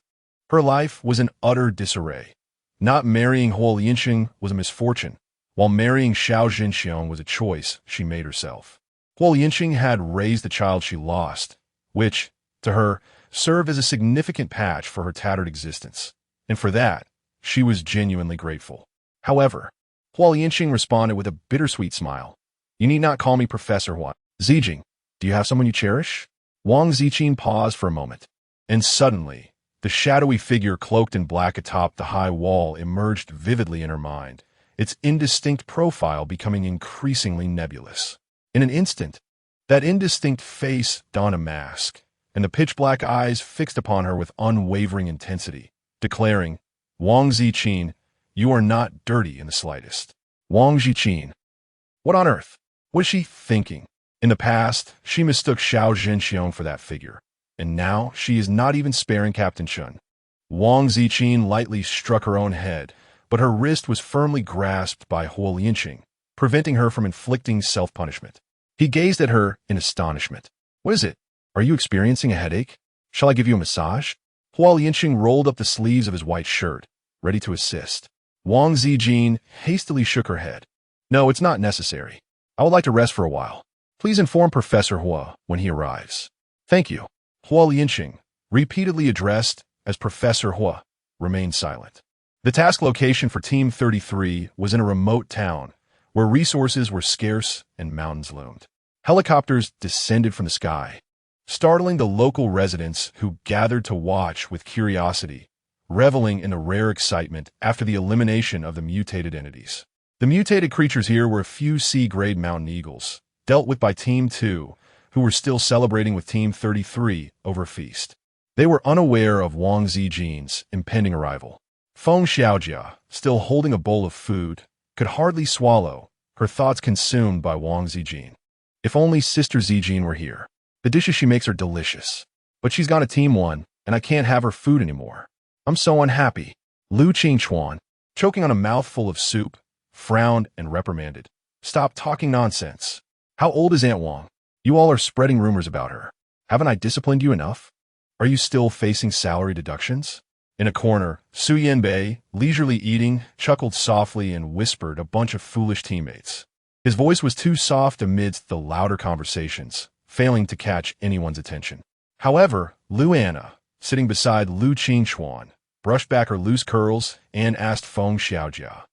Her life was in utter disarray. Not marrying Huo Lianxing was a misfortune, while marrying Xiao Zhenxiong was a choice she made herself. Huo Lianxing had raised the child she lost, which, to her, served as a significant patch for her tattered existence, and for that, she was genuinely grateful. However, Huo Lianxing responded with a bittersweet smile. You need not call me Professor Hua. Ziqin, do you have someone you cherish? Wang Ziqin paused for a moment, and suddenly, the shadowy figure cloaked in black atop the high wall emerged vividly in her mind, its indistinct profile becoming increasingly nebulous. In an instant, that indistinct face donned a mask, and the pitch-black eyes fixed upon her with unwavering intensity, declaring, Wang Ziqin, you are not dirty in the slightest. Wang Ziqin. What on earth? What is she thinking? In the past, she mistook Xiao Zhenxiong for that figure, and now she is not even sparing Captain Chun. Wang Ziqin lightly struck her own head, but her wrist was firmly grasped by Huo Lianxing, preventing her from inflicting self-punishment. He gazed at her in astonishment. What is it? Are you experiencing a headache? Shall I give you a massage? Huo Lianxing rolled up the sleeves of his white shirt, ready to assist. Wang Ziqin hastily shook her head. No, it's not necessary. I would like to rest for a while. Please inform Professor Hua when he arrives. Thank you. Huo Lianxing, repeatedly addressed as Professor Hua, remained silent. The task location for Team 33 was in a remote town, where resources were scarce and mountains loomed. Helicopters descended from the sky, startling the local residents who gathered to watch with curiosity, reveling in the rare excitement after the elimination of the mutated entities. The mutated creatures here were a few C-grade mountain eagles, dealt with by Team 2, who were still celebrating with Team 33 over a feast. They were unaware of Wang Ziqin's impending arrival. Feng Xiaojia, still holding a bowl of food, could hardly swallow, her thoughts consumed by Wang Ziqin. If only Sister Ziqin were here. The dishes she makes are delicious. But she's gone to Team 1, and I can't have her food anymore. I'm so unhappy. Lu Qingchuan, choking on a mouthful of soup, frowned and reprimanded. Stop talking nonsense. How old is Aunt Wang? You all are spreading rumors about her. Haven't I disciplined you enough? Are you still facing salary deductions? In a corner, Su Yanbei, leisurely eating, chuckled softly and whispered a bunch of foolish teammates. His voice was too soft amidst the louder conversations, failing to catch anyone's attention. However, Lu Anna, sitting beside Lu Qingchuan, brushed back her loose curls and asked Feng Xiaojia,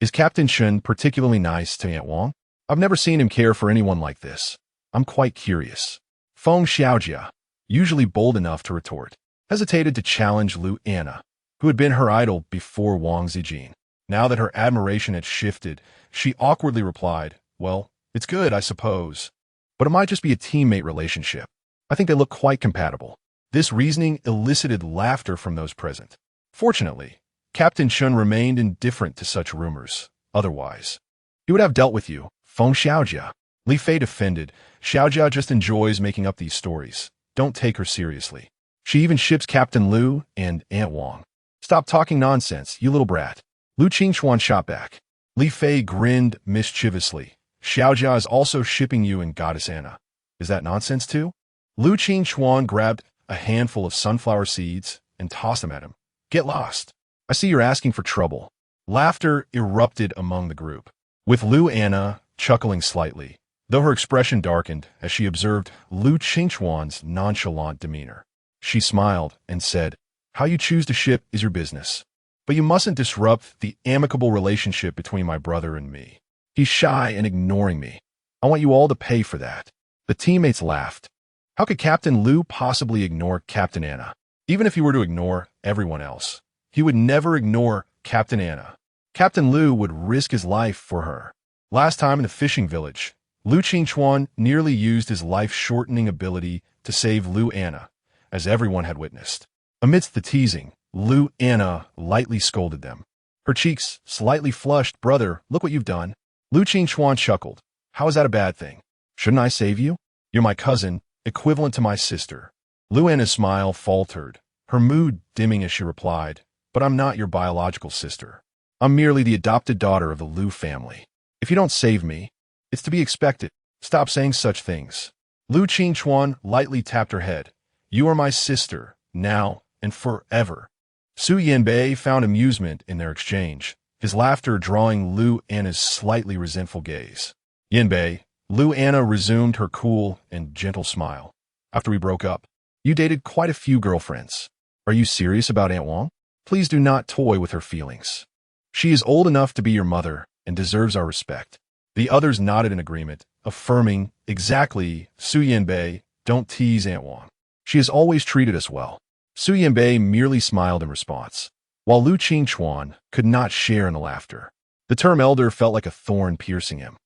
"Is Captain Shen particularly nice to Aunt Wang? I've never seen him care for anyone like this. I'm quite curious." Feng Xiaojia, usually bold enough to retort, hesitated to challenge Lu Anna, who had been her idol before Wang Ziqin. Now that her admiration had shifted, she awkwardly replied, "Well, it's good, I suppose. But it might just be a teammate relationship. I think they look quite compatible." This reasoning elicited laughter from those present. Fortunately, Captain Shun remained indifferent to such rumors. Otherwise, he would have dealt with you, Feng Xiaojia. Li Fei defended. Xiaojia just enjoys making up these stories. Don't take her seriously. She even ships Captain Lu and Aunt Wang. Stop talking nonsense, you little brat. Lu Qingchuan shot back. Li Fei grinned mischievously. Xiaojia is also shipping you and Goddess Anna. Is that nonsense too? Lu Qingchuan grabbed a handful of sunflower seeds and tossed them at him. Get lost. I see you're asking for trouble. Laughter erupted among the group, with Lu Anna chuckling slightly, though her expression darkened as she observed Lu Qingchuan's nonchalant demeanor. She smiled and said, "How you choose to ship is your business. But you mustn't disrupt the amicable relationship between my brother and me. He's shy and ignoring me. I want you all to pay for that." The teammates laughed. How could Captain Lu possibly ignore Captain Anna? Even if he were to ignore everyone else, he would never ignore Captain Anna. Captain Lu would risk his life for her. Last time in the fishing village, Lu Qingchuan nearly used his life-shortening ability to save Lu Anna, as everyone had witnessed. Amidst the teasing, Lu Anna lightly scolded them. Her cheeks slightly flushed. "Brother, look what you've done." Lu Qingchuan chuckled. "How is that a bad thing? Shouldn't I save you? You're my cousin, equivalent to my sister." Lu Anna's smile faltered, her mood dimming as she replied, "But I'm not your biological sister. I'm merely the adopted daughter of the Lu family. If you don't save me, it's to be expected. Stop saying such things." Lu Qingchuan lightly tapped her head. "You are my sister, now and forever." Su Yanbei found amusement in their exchange, his laughter drawing Lu Anna's slightly resentful gaze. "Yanbei," Lu Anna resumed her cool and gentle smile. "After we broke up, you dated quite a few girlfriends. Are you serious about Aunt Wang? Please do not toy with her feelings. She is old enough to be your mother and deserves our respect." The others nodded in agreement, affirming, "Exactly, Su Yanbei, don't tease Aunt Wang. She has always treated us well." Su Yanbei merely smiled in response, while Lu Qingchuan could not share in the laughter. The term elder felt like a thorn piercing him.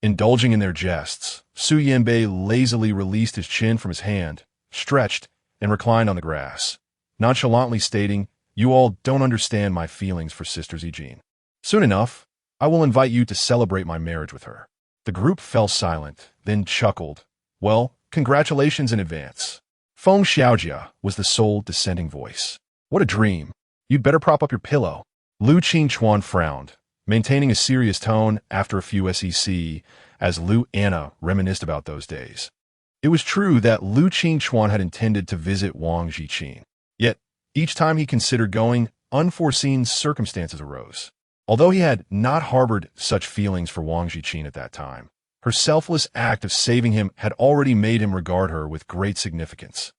Indulging in their jests, Su Yanbei lazily released his chin from his hand, stretched, and reclined on the grass, nonchalantly stating, "You all don't understand my feelings for Sister Ziqin. Soon enough, I will invite you to celebrate my marriage with her." The group fell silent, then chuckled. "Well, congratulations in advance." Feng Xiaojia was the sole dissenting voice. "What a dream. You'd better prop up your pillow." Lu Qingchuan frowned, maintaining a serious tone after a few SEC, as Lu Anna reminisced about those days. It was true that Lu Qingchuan had intended to visit Wang Ziqin. Yet, each time he considered going, unforeseen circumstances arose. Although he had not harbored such feelings for Wang Ziqin at that time, her selfless act of saving him had already made him regard her with great significance.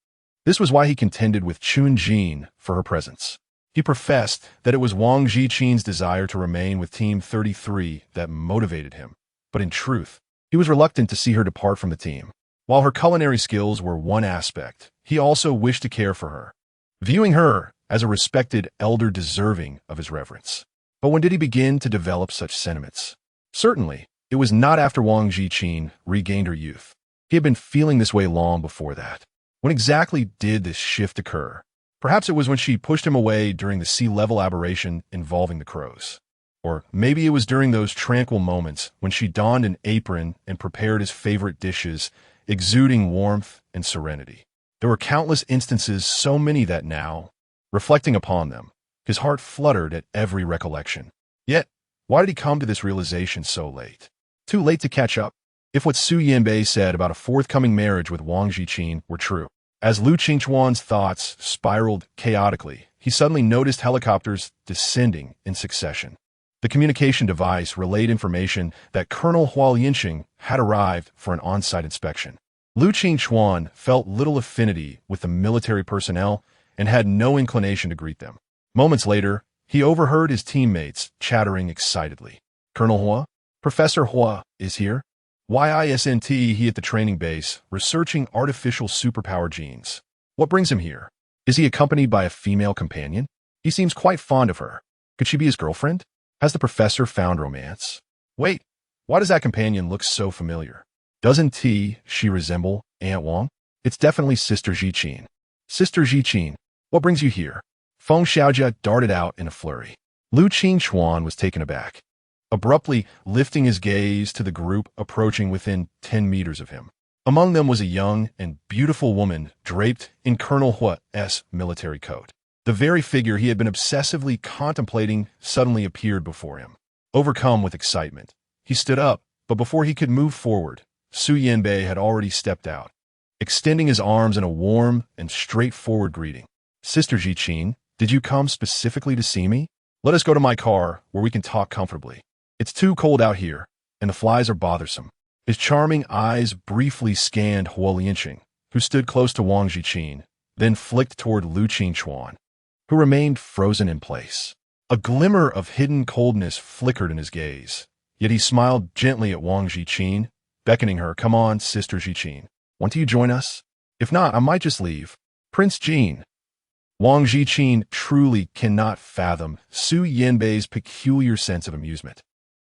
This was why he contended with Chun Jin for her presence. He professed that it was Wang Ziqin's desire to remain with Team 33 that motivated him, but in truth, he was reluctant to see her depart from the team. While her culinary skills were one aspect, he also wished to care for her, viewing her as a respected elder deserving of his reverence. But when did he begin to develop such sentiments? Certainly, it was not after Wang Ziqin regained her youth. He had been feeling this way long before that. When exactly did this shift occur? Perhaps it was when she pushed him away during the sea-level aberration involving the crows. Or maybe it was during those tranquil moments when she donned an apron and prepared his favorite dishes, exuding warmth and serenity. There were countless instances, so many that now, reflecting upon them, his heart fluttered at every recollection. Yet, why did he come to this realization so late? Too late to catch up? If what Su Yanbei said about a forthcoming marriage with Wang Ziqin were true. As Lu Qingchuan's thoughts spiraled chaotically, he suddenly noticed helicopters descending in succession. The communication device relayed information that Colonel Huo Yinxing had arrived for an on-site inspection. Lu Qingchuan felt little affinity with the military personnel and had no inclination to greet them. Moments later, he overheard his teammates chattering excitedly. Colonel Hua? Professor Hua is here? Why isn't he at the training base, researching artificial superpower genes? What brings him here? Is he accompanied by a female companion? He seems quite fond of her. Could she be his girlfriend? Has the professor found romance? Wait, why does that companion look so familiar? Doesn't she resemble Aunt Wang? It's definitely Sister Ziqin. Sister Ziqin, what brings you here? Feng Xiaojia darted out in a flurry. Lu Qingchuan was taken aback, abruptly lifting his gaze to the group approaching within 10 meters of him. Among them was a young and beautiful woman draped in Colonel Hua's military coat. The very figure he had been obsessively contemplating suddenly appeared before him. Overcome with excitement, he stood up, but before he could move forward, Su Yanbei had already stepped out, extending his arms in a warm and straightforward greeting. Sister Ziqin, did you come specifically to see me? Let us go to my car where we can talk comfortably. It's too cold out here, and the flies are bothersome. His charming eyes briefly scanned Hua Lianqing, who stood close to Wang Ziqin, then flicked toward Lu Qingchuan, who remained frozen in place. A glimmer of hidden coldness flickered in his gaze, yet he smiled gently at Wang Ziqin, beckoning her. Come on, Sister Ziqin. Want you join us? If not, I might just leave. Prince Jin. Wang Ziqin truly cannot fathom Su Yanbei's peculiar sense of amusement,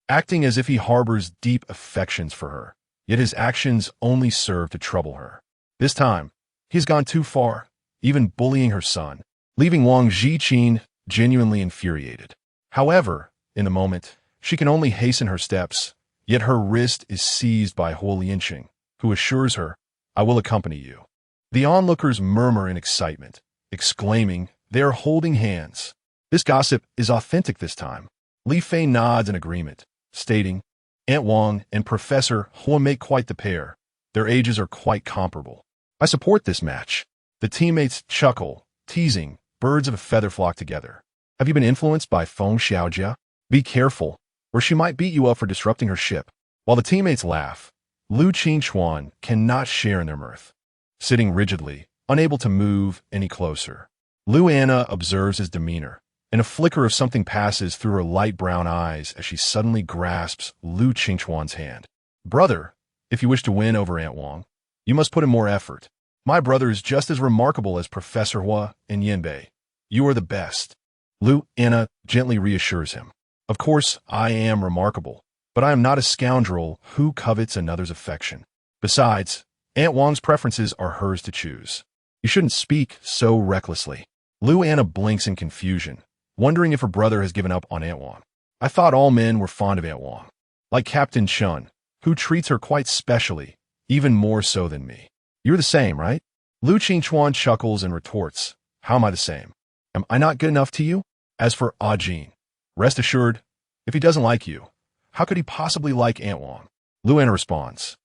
acting as if he harbors deep affections for her, yet his actions only serve to trouble her. This time, he's gone too far, even bullying her son, leaving Wang Ziqin genuinely infuriated. However, in the moment, she can only hasten her steps, yet her wrist is seized by Hua Lianqing, who assures her, I will accompany you. The onlookers murmur in excitement, exclaiming, they are holding hands. This gossip is authentic this time. Li Fei nods in agreement, stating, Aunt Wang and Professor Hua make quite the pair. Their ages are quite comparable. I support this match. The teammates chuckle, teasing, birds of a feather flock together. Have you been influenced by Feng Xiaojia? Be careful, or she might beat you up for disrupting her ship. While the teammates laugh, Lu Qingchuan cannot share in their mirth. Sitting rigidly, unable to move any closer, Lu Anna observes his demeanor, and a flicker of something passes through her light brown eyes as she suddenly grasps Lu Qingchuan's hand. Brother, if you wish to win over Aunt Wang, you must put in more effort. My brother is just as remarkable as Professor Hua and Yanbei. You are the best. Lu Anna gently reassures him. Of course, I am remarkable, but I am not a scoundrel who covets another's affection. Besides, Aunt Wang's preferences are hers to choose. You shouldn't speak so recklessly. Lu Anna blinks in confusion, wondering if her brother has given up on Aunt Wang. I thought all men were fond of Aunt Wang, like Captain Chun, who treats her quite specially, even more so than me. You're the same, right? Lu Qingchuan chuckles and retorts, how am I the same? Am I not good enough to you? As for Ah Jin, rest assured, if he doesn't like you, how could he possibly like Aunt Wang? Lu Anna responds,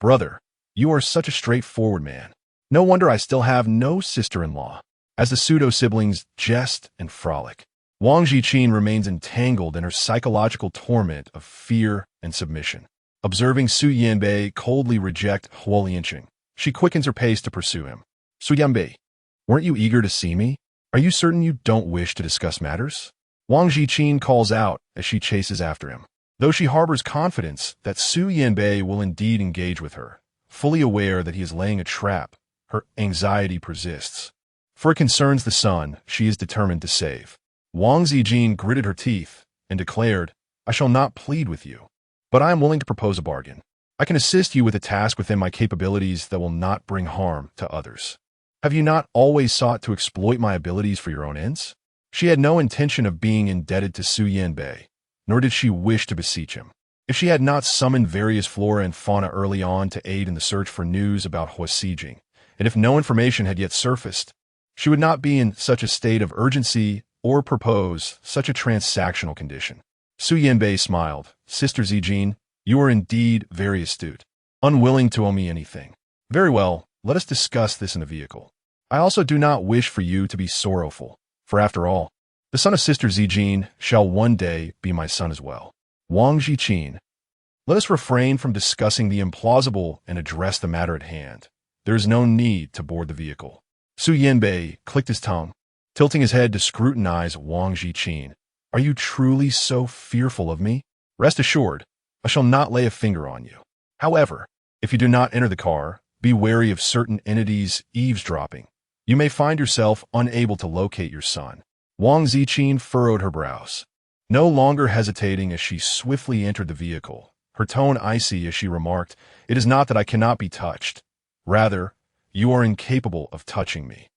Brother, you are such a straightforward man. No wonder I still have no sister-in-law. As the pseudo-siblings jest and frolic, Wang Ziqin remains entangled in her psychological torment of fear and submission. Observing Su Yanbei coldly reject Hua Lianqing, she quickens her pace to pursue him. Su Yanbei, weren't you eager to see me? Are you certain you don't wish to discuss matters? Wang Ziqin calls out as she chases after him, though she harbors confidence that Su Yanbei will indeed engage with her. Fully aware that he is laying a trap, her anxiety persists. For it concerns the son she is determined to save. Wang Ziqin gritted her teeth and declared, I shall not plead with you, but I am willing to propose a bargain. I can assist you with a task within my capabilities that will not bring harm to others. Have you not always sought to exploit my abilities for your own ends? She had no intention of being indebted to Su Yanbei, nor did she wish to beseech him. If she had not summoned various flora and fauna early on to aid in the search for news about Hua Xijing, and if no information had yet surfaced, she would not be in such a state of urgency or propose such a transactional condition. Su Yanbei smiled. Sister Ziqin, you are indeed very astute, unwilling to owe me anything. Very well, let us discuss this in the vehicle. I also do not wish for you to be sorrowful, for after all, the son of Sister Ziqin shall one day be my son as well. Wang Ziqin. Let us refrain from discussing the implausible and address the matter at hand. There is no need to board the vehicle. Su Yanbei clicked his tongue, tilting his head to scrutinize Wang Ziqin. Are you truly so fearful of me? Rest assured, I shall not lay a finger on you. However, if you do not enter the car, be wary of certain entities eavesdropping. You may find yourself unable to locate your son. Wang Ziqin furrowed her brows, no longer hesitating as she swiftly entered the vehicle, her tone icy as she remarked, "It is not that I cannot be touched. Rather, you are incapable of touching me."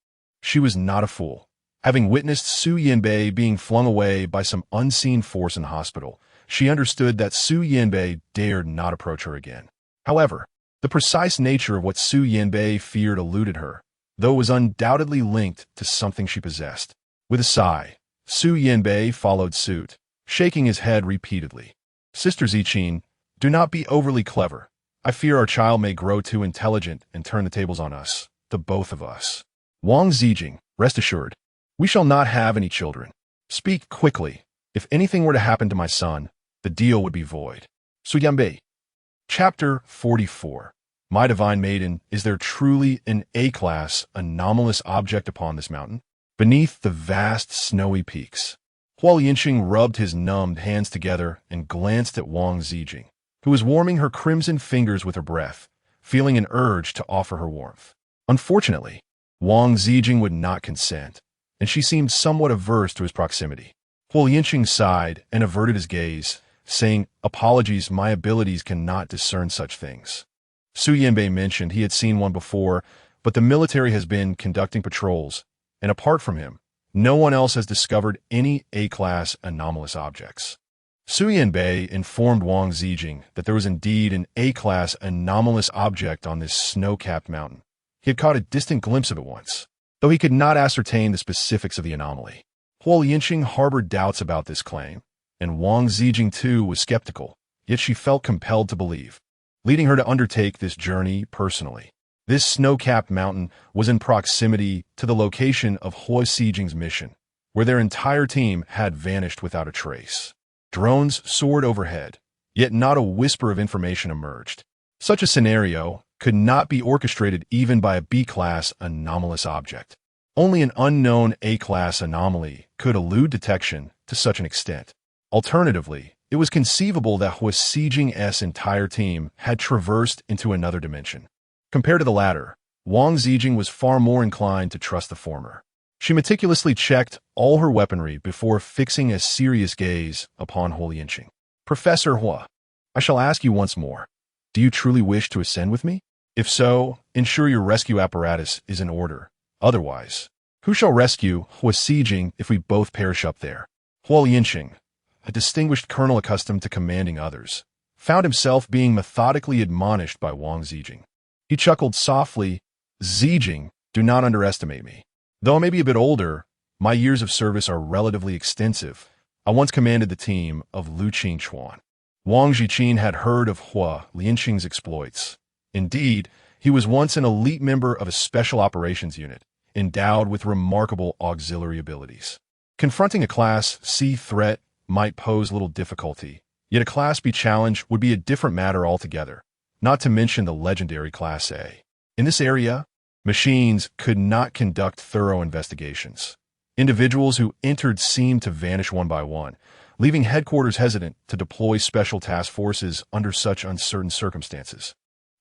She was not a fool. Having witnessed Su Yanbei being flung away by some unseen force in hospital, she understood that Su Yanbei dared not approach her again. However, the precise nature of what Su Yanbei feared eluded her, though it was undoubtedly linked to something she possessed. With a sigh, Su Yanbei followed suit, shaking his head repeatedly. Sister Ziqin, do not be overly clever. I fear our child may grow too intelligent and turn the tables on us, the both of us. Wang Ziqin, rest assured, we shall not have any children. Speak quickly. If anything were to happen to my son, the deal would be void. Su Yanbei. Chapter 44. My divine maiden, is there truly an A-class, anomalous object upon this mountain? Beneath the vast snowy peaks. Hua Yinxing rubbed his numbed hands together and glanced at Wang Ziqin, who was warming her crimson fingers with her breath, feeling an urge to offer her warmth. Unfortunately, Wang Ziqin would not consent, and she seemed somewhat averse to his proximity. Hua Yinxing sighed and averted his gaze, saying, "Apologies, my abilities cannot discern such things." Su Yanbei mentioned he had seen one before, but the military has been conducting patrols, and apart from him, no one else has discovered any A-class anomalous objects. Su Yanbei informed Wang Ziqin that there was indeed an A-class anomalous object on this snow-capped mountain. He had caught a distant glimpse of it once, though he could not ascertain the specifics of the anomaly. Hua Yinxing harbored doubts about this claim, and Wang Ziqin too was skeptical, yet she felt compelled to believe, leading her to undertake this journey personally. This snow-capped mountain was in proximity to the location of Hua Yinxing's mission, where their entire team had vanished without a trace. Drones soared overhead, yet not a whisper of information emerged. Such a scenario could not be orchestrated even by a B-class anomalous object. Only an unknown A-class anomaly could elude detection to such an extent. Alternatively, it was conceivable that Hua Yinxing's entire team had traversed into another dimension. Compared to the latter, Wang Ziqin was far more inclined to trust the former. She meticulously checked all her weaponry before fixing a serious gaze upon Hua Yinxing. "Professor Hua, I shall ask you once more. Do you truly wish to ascend with me? If so, ensure your rescue apparatus is in order. Otherwise, who shall rescue Hua Yinxing if we both perish up there?" Hua Yinxing, a distinguished colonel accustomed to commanding others, found himself being methodically admonished by Wang Ziqin. He chuckled softly, "Ziqin, do not underestimate me. Though I may be a bit older, my years of service are relatively extensive. I once commanded the team of Lu Qingchuan." Wang Ziqin had heard of Hua Yinxing's exploits. Indeed, he was once an elite member of a special operations unit, endowed with remarkable auxiliary abilities. Confronting a Class C threat might pose little difficulty, yet a Class B challenge would be a different matter altogether, not to mention the legendary Class A. In this area, machines could not conduct thorough investigations. Individuals who entered seemed to vanish one by one, leaving headquarters hesitant to deploy special task forces under such uncertain circumstances,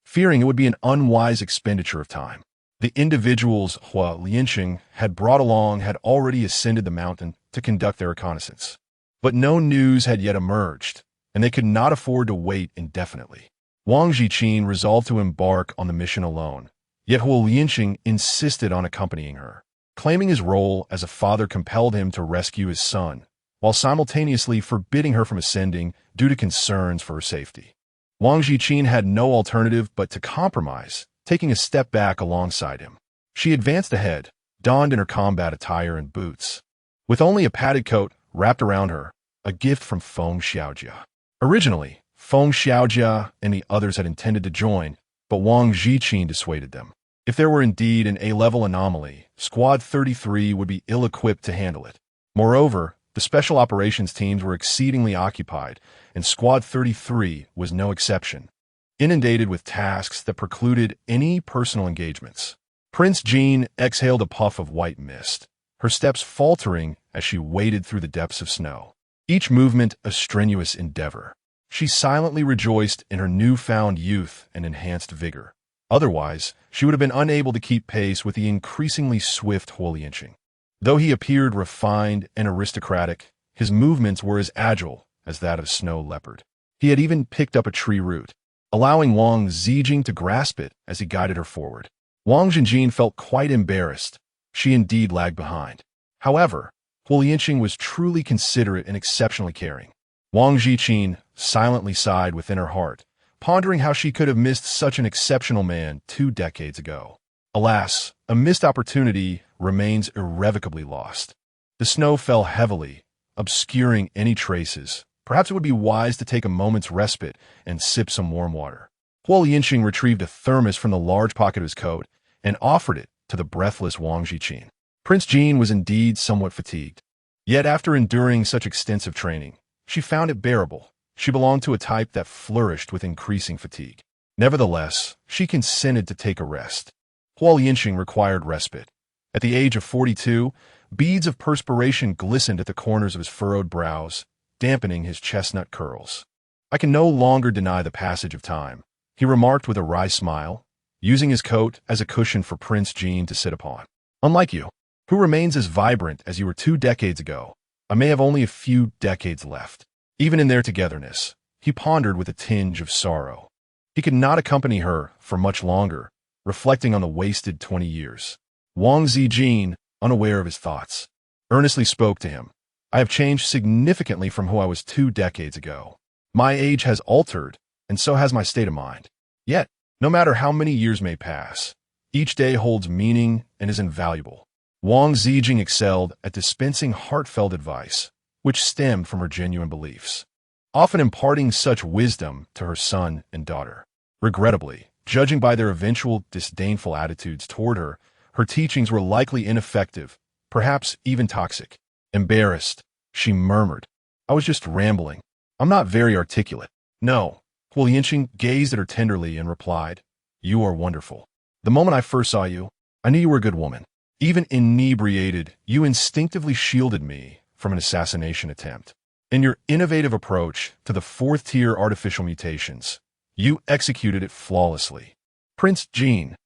fearing it would be an unwise expenditure of time. The individuals Hua Yinxing had brought along had already ascended the mountain to conduct their reconnaissance, but no news had yet emerged, and they could not afford to wait indefinitely. Wang Ziqin resolved to embark on the mission alone, yet Hua Yinxing insisted on accompanying her, claiming his role as a father compelled him to rescue his son, while simultaneously forbidding her from ascending due to concerns for her safety. Wang Ziqin had no alternative but to compromise, taking a step back alongside him. She advanced ahead, donned in her combat attire and boots, with only a padded coat wrapped around her, a gift from Feng Xiaojia. Originally, Feng Xiaojia and the others had intended to join, but Wang Ziqin dissuaded them. If there were indeed an A-level anomaly, Squad 33 would be ill-equipped to handle it. Moreover, The special operations teams were exceedingly occupied, and Squad 33 was no exception, inundated with tasks that precluded any personal engagements. Prince Jean exhaled a puff of white mist, her steps faltering as she waded through the depths of snow, each movement a strenuous endeavor. She silently rejoiced in her newfound youth and enhanced vigor. Otherwise, she would have been unable to keep pace with the increasingly swift Huolianqing. Though he appeared refined and aristocratic, his movements were as agile as that of a snow leopard. He had even picked up a tree root, allowing Wang Ziqin to grasp it as he guided her forward. Wang Ziqin felt quite embarrassed. She indeed lagged behind. However, Huolianqing was truly considerate and exceptionally caring. Wang Ziqin silently sighed within her heart, pondering how she could have missed such an exceptional man 2 decades ago. Alas, a missed opportunity remains irrevocably lost. The snow fell heavily, obscuring any traces. Perhaps it would be wise to take a moment's respite and sip some warm water. Huolianqing retrieved a thermos from the large pocket of his coat and offered it to the breathless Wang Ziqin. Prince Jean was indeed somewhat fatigued. Yet after enduring such extensive training, she found it bearable. She belonged to a type that flourished with increasing fatigue. Nevertheless, she consented to take a rest. Huolianqing required respite. At the age of 42, beads of perspiration glistened at the corners of his furrowed brows, dampening his chestnut curls. "I can no longer deny the passage of time," he remarked with a wry smile, using his coat as a cushion for Prince Jean to sit upon. "Unlike you, who remains as vibrant as you were 2 decades ago, I may have only a few decades left." Even in their togetherness, he pondered with a tinge of sorrow. He could not accompany her for much longer, reflecting on the wasted 20 years. Wang Ziqin, unaware of his thoughts, earnestly spoke to him. "I have changed significantly from who I was 2 decades ago. My age has altered, and so has my state of mind. Yet, no matter how many years may pass, each day holds meaning and is invaluable." Wang Ziqin excelled at dispensing heartfelt advice, which stemmed from her genuine beliefs, often imparting such wisdom to her son and daughter. Regrettably, judging by their eventual disdainful attitudes toward her, her teachings were likely ineffective, perhaps even toxic. Embarrassed, she murmured, "I was just rambling. I'm not very articulate." "No." Huolianqing gazed at her tenderly and replied, "You are wonderful. The moment I first saw you, I knew you were a good woman. Even inebriated, you instinctively shielded me from an assassination attempt. In your innovative approach to the 4th-tier artificial mutations, you executed it flawlessly." Prince Jean.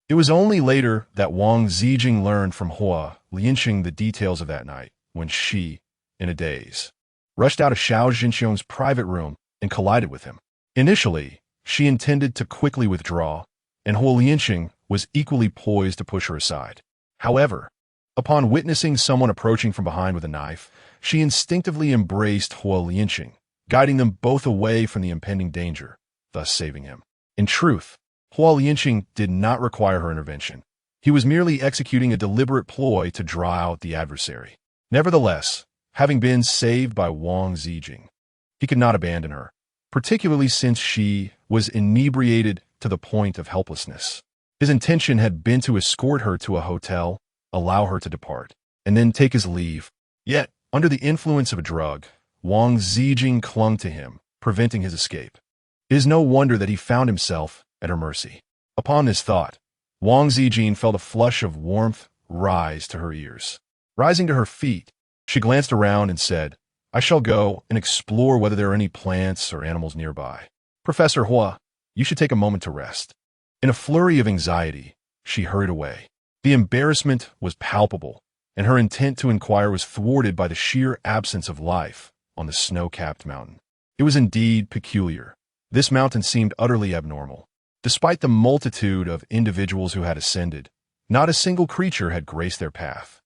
It was only later that Wang Ziqin learned from Huolianqing the details of that night, when she, in a daze, rushed out of Xiao Zhenxiong's private room and collided with him. Initially, she intended to quickly withdraw, and Huolianqing was equally poised to push her aside. However, upon witnessing someone approaching from behind with a knife, she instinctively embraced Huolianqing, guiding them both away from the impending danger, thus saving him. In truth, Huolianqing did not require her intervention. He was merely executing a deliberate ploy to draw out the adversary. Nevertheless, having been saved by Wang Ziqin, he could not abandon her, particularly since she was inebriated to the point of helplessness. His intention had been to escort her to a hotel, allow her to depart, and then take his leave. Yet, under the influence of a drug, Wang Ziqin clung to him, preventing his escape. It is no wonder that he found himself at her mercy. Upon this thought, Wang Ziqin felt a flush of warmth rise to her ears. Rising to her feet, she glanced around and said, "I shall go and explore whether there are any plants or animals nearby. Professor Hua, you should take a moment to rest." In a flurry of anxiety, she hurried away. The embarrassment was palpable, and her intent to inquire was thwarted by the sheer absence of life on the snow-capped mountain. It was indeed peculiar. This mountain seemed utterly abnormal. Despite the multitude of individuals who had ascended, not a single creature had graced their path,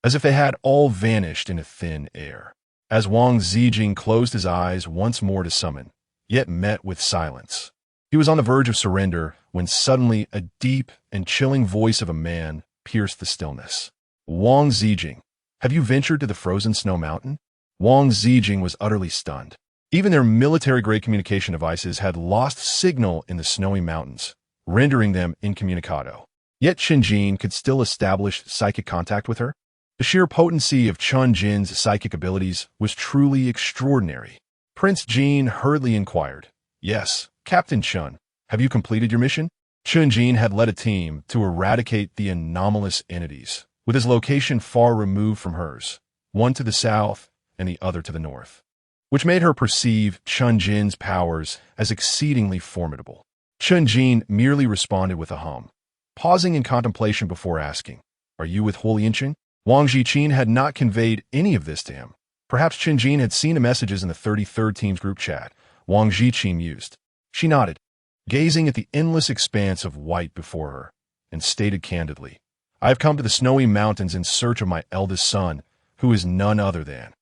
as if they had all vanished into thin air. As Wang Ziqin closed his eyes once more to summon, yet met with silence, he was on the verge of surrender when suddenly a deep and chilling voice of a man pierced the stillness. "Wang Ziqin, have you ventured to the frozen snow mountain?" Wang Ziqin was utterly stunned. Even their military-grade communication devices had lost signal in the snowy mountains, rendering them incommunicado. Yet Shinjin could still establish psychic contact with her. The sheer potency of Chun Jin's psychic abilities was truly extraordinary. Prince Jin hurriedly inquired, "Yes, Captain Chun, have you completed your mission?" Chun Jin had led a team to eradicate the anomalous entities, with his location far removed from hers, one to the south and the other to the north, which made her perceive Chun Jin's powers as exceedingly formidable. Chun Jin merely responded with a hum, pausing in contemplation before asking, "Are you with wholeheartedly?" Wang Ziqin had not conveyed any of this to him. Perhaps Chun Jin had seen the messages in the 33rd team's group chat. Wang Ziqin mused. She nodded, gazing at the endless expanse of white before her, and stated candidly, "I have come to the snowy mountains in search of my eldest son, who is none other than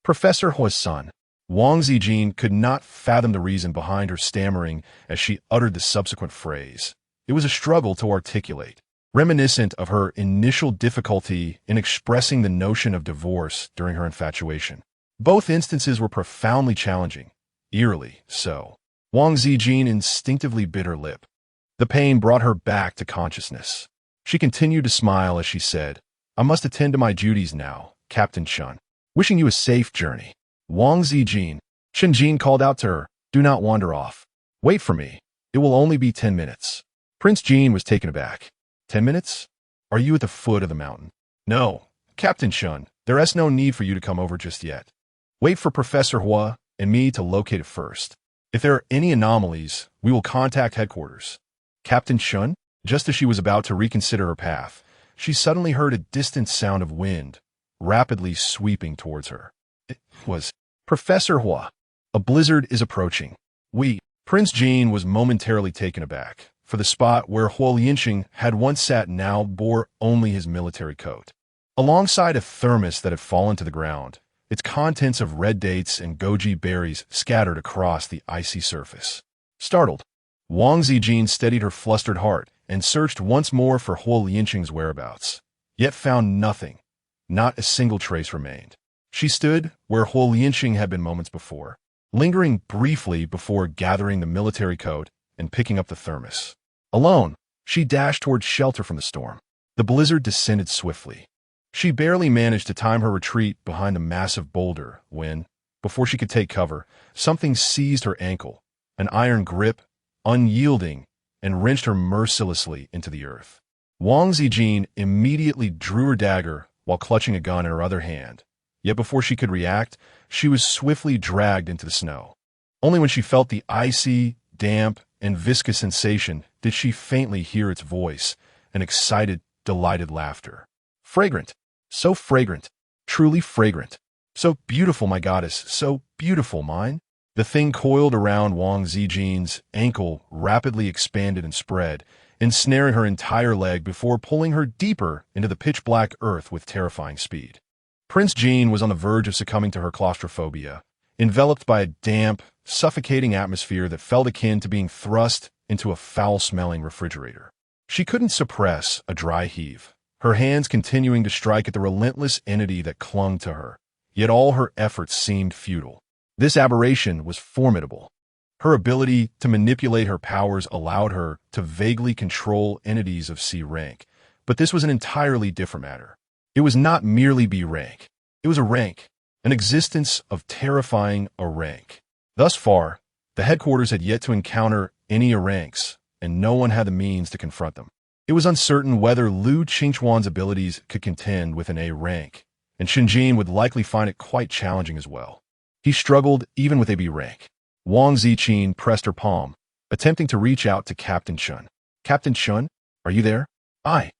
Professor Hua's son." Wang Ziqin could not fathom the reason behind her stammering as she uttered the subsequent phrase. It was a struggle to articulate, reminiscent of her initial difficulty in expressing the notion of divorce during her infatuation. Both instances were profoundly challenging, eerily so. Wang Ziqin instinctively bit her lip. The pain brought her back to consciousness. She continued to smile as she said, "I must attend to my duties now, Captain Chun. Wishing you a safe journey." Wang Ziqin. Chun Jin called out to her, "Do not wander off. Wait for me. It will only be 10 minutes. Prince Jin was taken aback. 10 minutes? Are you at the foot of the mountain? No, Captain Chun, there is no need for you to come over just yet. Wait for Professor Hua and me to locate it first. If there are any anomalies, we will contact headquarters." Captain Chun? Just as she was about to reconsider her path, she suddenly heard a distant sound of wind, rapidly sweeping towards her. It was Professor Hua. "A blizzard is approaching. Prince Jin was momentarily taken aback, for the spot where Huolianqing had once sat now bore only his military coat. Alongside a thermos that had fallen to the ground, its contents of red dates and goji berries scattered across the icy surface. Startled, Wang Ziqin steadied her flustered heart and searched once more for Huolianqing's whereabouts, yet found nothing. Not a single trace remained. She stood where Huolianqing had been moments before, lingering briefly before gathering the military coat and picking up the thermos. Alone, she dashed towards shelter from the storm. The blizzard descended swiftly. She barely managed to time her retreat behind a massive boulder when, before she could take cover, something seized her ankle, an iron grip, unyielding, and wrenched her mercilessly into the earth. Wang Ziqin immediately drew her dagger while clutching a gun in her other hand. Yet before she could react, she was swiftly dragged into the snow. Only when she felt the icy, damp, and viscous sensation did she faintly hear its voice, an excited, delighted laughter. "Fragrant, so fragrant, truly fragrant. So beautiful, my goddess, so beautiful, mine." The thing coiled around Wang Ziqin's ankle rapidly expanded and spread, ensnaring her entire leg before pulling her deeper into the pitch-black earth with terrifying speed. Prince Jin was on the verge of succumbing to her claustrophobia, enveloped by a damp, suffocating atmosphere that felt akin to being thrust into a foul-smelling refrigerator. She couldn't suppress a dry heave, her hands continuing to strike at the relentless entity that clung to her, yet all her efforts seemed futile. This aberration was formidable. Her ability to manipulate her powers allowed her to vaguely control entities of C rank, but this was an entirely different matter. It was not merely B rank. It was a rank, an existence of terrifying A rank. Thus far, the headquarters had yet to encounter any A ranks, and no one had the means to confront them. It was uncertain whether Lu Qingchuan's abilities could contend with an A rank, and Chun Jin would likely find it quite challenging as well. He struggled even with a B rank. Wang Ziqin pressed her palm, attempting to reach out to Captain Chun. "Captain Chun, are you there?" "Aye."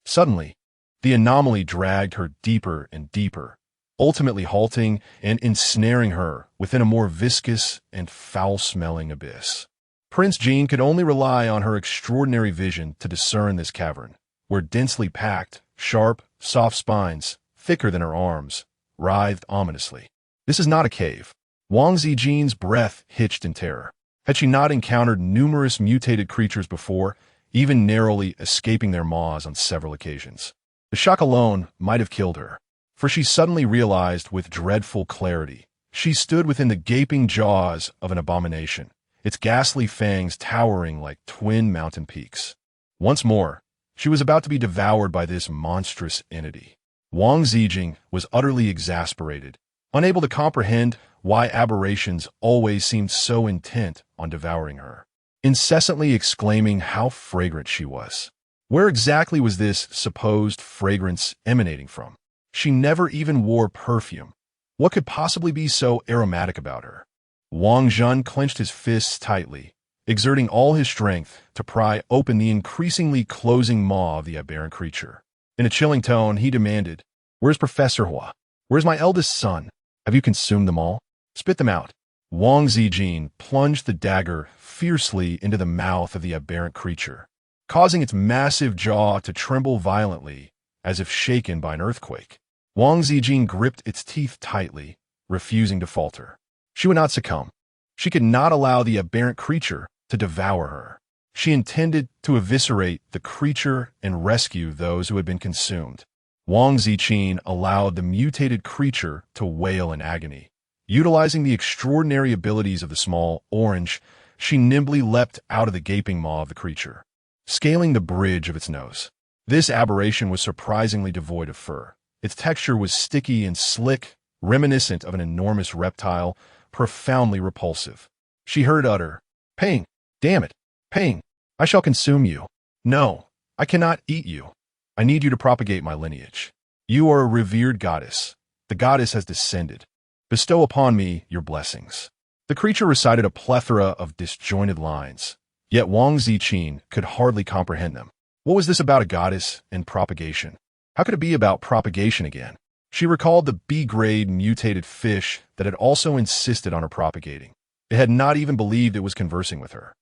Suddenly, the anomaly dragged her deeper and deeper, ultimately halting and ensnaring her within a more viscous and foul-smelling abyss. Prince Jin could only rely on her extraordinary vision to discern this cavern, where densely packed, sharp, soft spines, thicker than her arms, writhed ominously. This is not a cave. Wang Ziqin's breath hitched in terror. Had she not encountered numerous mutated creatures before, even narrowly escaping their maws on several occasions? The shock alone might have killed her, for she suddenly realized with dreadful clarity she stood within the gaping jaws of an abomination, its ghastly fangs towering like twin mountain peaks. Once more, she was about to be devoured by this monstrous entity. Wang Ziqin was utterly exasperated, unable to comprehend why aberrations always seemed so intent on devouring her, incessantly exclaiming how fragrant she was. Where exactly was this supposed fragrance emanating from? She never even wore perfume. What could possibly be so aromatic about her? Wang Zhun clenched his fists tightly, exerting all his strength to pry open the increasingly closing maw of the aberrant creature. In a chilling tone, he demanded, "Where's Professor Hua? Where's my eldest son? Have you consumed them all? Spit them out." Wang Ziqin plunged the dagger fiercely into the mouth of the aberrant creature, causing its massive jaw to tremble violently as if shaken by an earthquake. Wang Ziqin gripped its teeth tightly, refusing to falter. She would not succumb. She could not allow the aberrant creature to devour her. She intended to eviscerate the creature and rescue those who had been consumed. Wang Ziqin allowed the mutated creature to wail in agony. Utilizing the extraordinary abilities of the small orange, she nimbly leapt out of the gaping maw of the creature, scaling the bridge of its nose. This aberration was surprisingly devoid of fur. Its texture was sticky and slick, reminiscent of an enormous reptile, profoundly repulsive. She heard utter, "Pain! Damn it! Pain! I shall consume you. No, I cannot eat you. I need you to propagate my lineage. You are a revered goddess. The goddess has descended. Bestow upon me your blessings." The creature recited a plethora of disjointed lines, yet Wang Ziqin could hardly comprehend them. What was this about a goddess and propagation? How could it be about propagation again? She recalled the B-grade mutated fish that had also insisted on her propagating. It had not even believed it was conversing with her.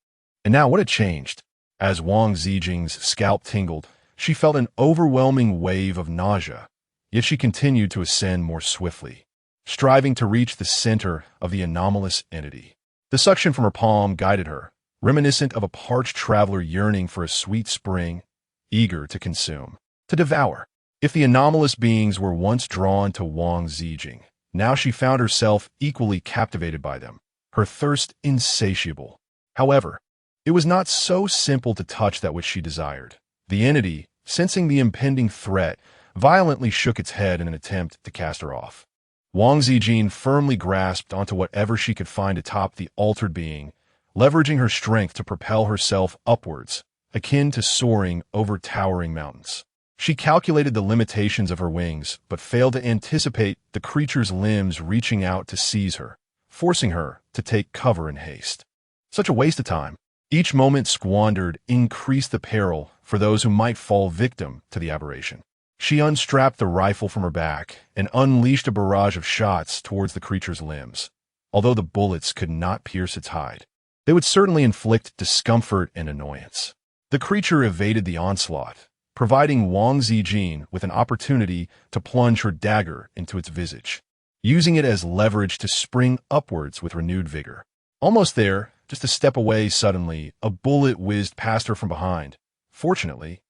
And now what had changed? As Wang Ziqin's scalp tingled, she felt an overwhelming wave of nausea, yet she continued to ascend more swiftly, striving to reach the center of the anomalous entity. The suction from her palm guided her, reminiscent of a parched traveler yearning for a sweet spring, eager to consume, to devour. If the anomalous beings were once drawn to Wang Ziqin, now she found herself equally captivated by them, her thirst insatiable. However, it was not so simple to touch that which she desired. The entity, sensing the impending threat, violently shook its head in an attempt to cast her off. Wang Ziqin firmly grasped onto whatever she could find atop the altered being, leveraging her strength to propel herself upwards, akin to soaring over towering mountains. She calculated the limitations of her wings, but failed to anticipate the creature's limbs reaching out to seize her, forcing her to take cover in haste. Such a waste of time. Each moment squandered increased the peril for those who might fall victim to the aberration. She unstrapped the rifle from her back and unleashed a barrage of shots towards the creature's limbs. Although the bullets could not pierce its hide, they would certainly inflict discomfort and annoyance. The creature evaded the onslaught, providing Wang Ziqin with an opportunity to plunge her dagger into its visage, using it as leverage to spring upwards with renewed vigor. Almost there, just a step away suddenly, a bullet whizzed past her from behind. Fortunately,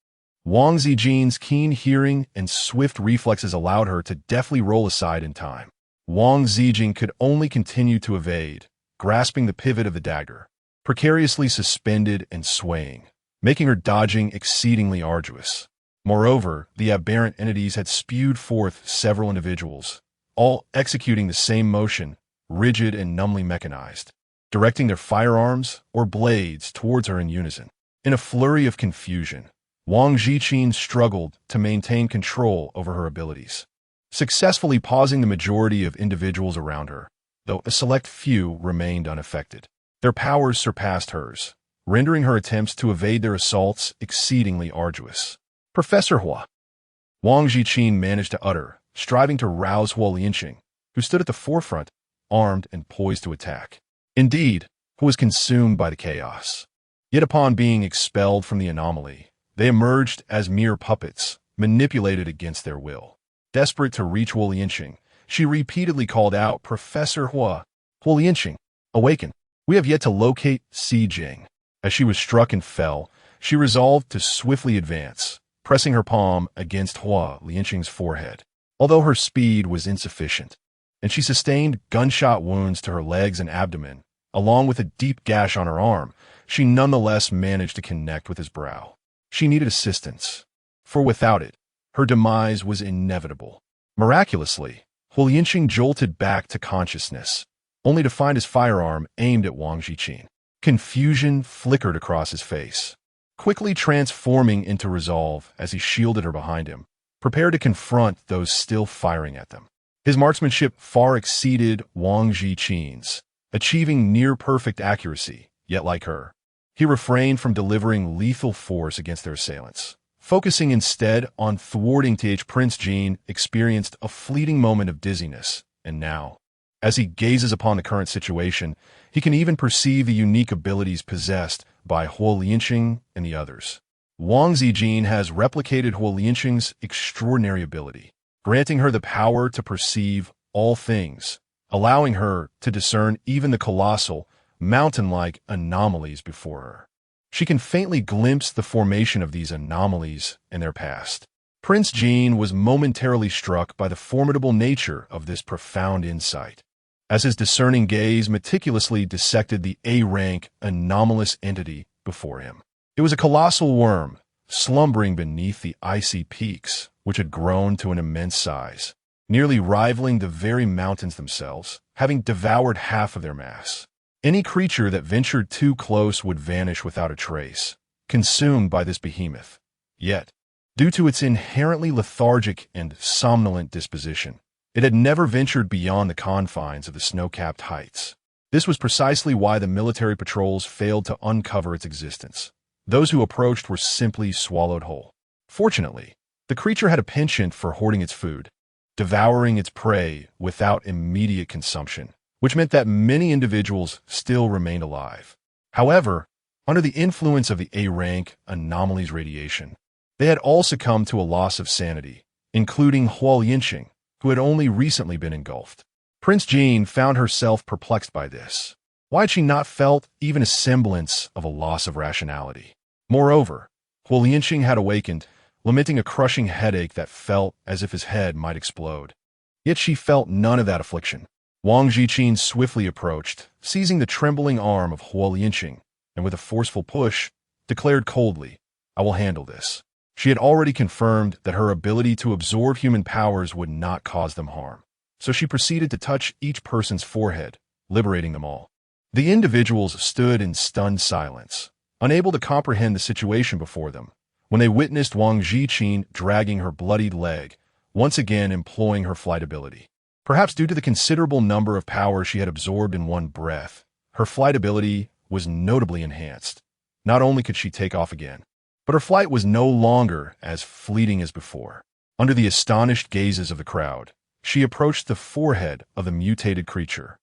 Wang Ziqin's keen hearing and swift reflexes allowed her to deftly roll aside in time. Wang Ziqin could only continue to evade, grasping the pivot of the dagger, precariously suspended and swaying, making her dodging exceedingly arduous. Moreover, the aberrant entities had spewed forth several individuals, all executing the same motion, rigid and numbly mechanized, directing their firearms or blades towards her in unison. In a flurry of confusion, Wang Ziqin struggled to maintain control over her abilities, successfully pausing the majority of individuals around her, though a select few remained unaffected. Their powers surpassed hers, rendering her attempts to evade their assaults exceedingly arduous. "Professor Hua," Wang Ziqin managed to utter, striving to rouse Hua Lianqing, who stood at the forefront, armed and poised to attack. Indeed, Hua was consumed by the chaos. Yet upon being expelled from the anomaly, they emerged as mere puppets, manipulated against their will. Desperate to reach Hua Lianqing, she repeatedly called out, "Professor Hua, Hua Lianqing, awaken. We have yet to locate Si Jing." As she was struck and fell, she resolved to swiftly advance, pressing her palm against Hua Lianqing's forehead. Although her speed was insufficient, and she sustained gunshot wounds to her legs and abdomen, along with a deep gash on her arm, she nonetheless managed to connect with his brow. She needed assistance, for without it, her demise was inevitable. Miraculously, Huolianqing jolted back to consciousness, only to find his firearm aimed at Wang Ziqin. Confusion flickered across his face, quickly transforming into resolve as he shielded her behind him, prepared to confront those still firing at them. His marksmanship far exceeded Wang Ziqin's, achieving near-perfect accuracy, yet like her, he refrained from delivering lethal force against their assailants, focusing instead on thwarting Prince Jin experienced a fleeting moment of dizziness, and now, as he gazes upon the current situation, he can even perceive the unique abilities possessed by Huolianqing and the others. Wang Ziqin has replicated Huolianqing's extraordinary ability, granting her the power to perceive all things, allowing her to discern even the colossal, mountain-like anomalies before her. She can faintly glimpse the formation of these anomalies in their past. Prince Jin was momentarily struck by the formidable nature of this profound insight, as his discerning gaze meticulously dissected the A-rank anomalous entity before him. It was a colossal worm, slumbering beneath the icy peaks, which had grown to an immense size, nearly rivaling the very mountains themselves, having devoured half of their mass. Any creature that ventured too close would vanish without a trace, consumed by this behemoth. Yet, due to its inherently lethargic and somnolent disposition, it had never ventured beyond the confines of the snow-capped heights. This was precisely why the military patrols failed to uncover its existence. Those who approached were simply swallowed whole. Fortunately, the creature had a penchant for hoarding its food, devouring its prey without immediate consumption, which meant that many individuals still remained alive. However, under the influence of the A-rank anomaly's radiation, they had all succumbed to a loss of sanity, including Huolianqing, who had only recently been engulfed. Prince Jin found herself perplexed by this. Why had she not felt even a semblance of a loss of rationality? Moreover, Huolianqing had awakened, lamenting a crushing headache that felt as if his head might explode. Yet she felt none of that affliction. Wang Ziqin swiftly approached, seizing the trembling arm of Huolianqing, and with a forceful push, declared coldly, "I will handle this." She had already confirmed that her ability to absorb human powers would not cause them harm, so she proceeded to touch each person's forehead, liberating them all. The individuals stood in stunned silence, unable to comprehend the situation before them, when they witnessed Wang Ziqin dragging her bloodied leg, once again employing her flight ability. Perhaps due to the considerable number of power she had absorbed in one breath, her flight ability was notably enhanced. Not only could she take off again, but her flight was no longer as fleeting as before. Under the astonished gazes of the crowd, she approached the forehead of the mutated creature.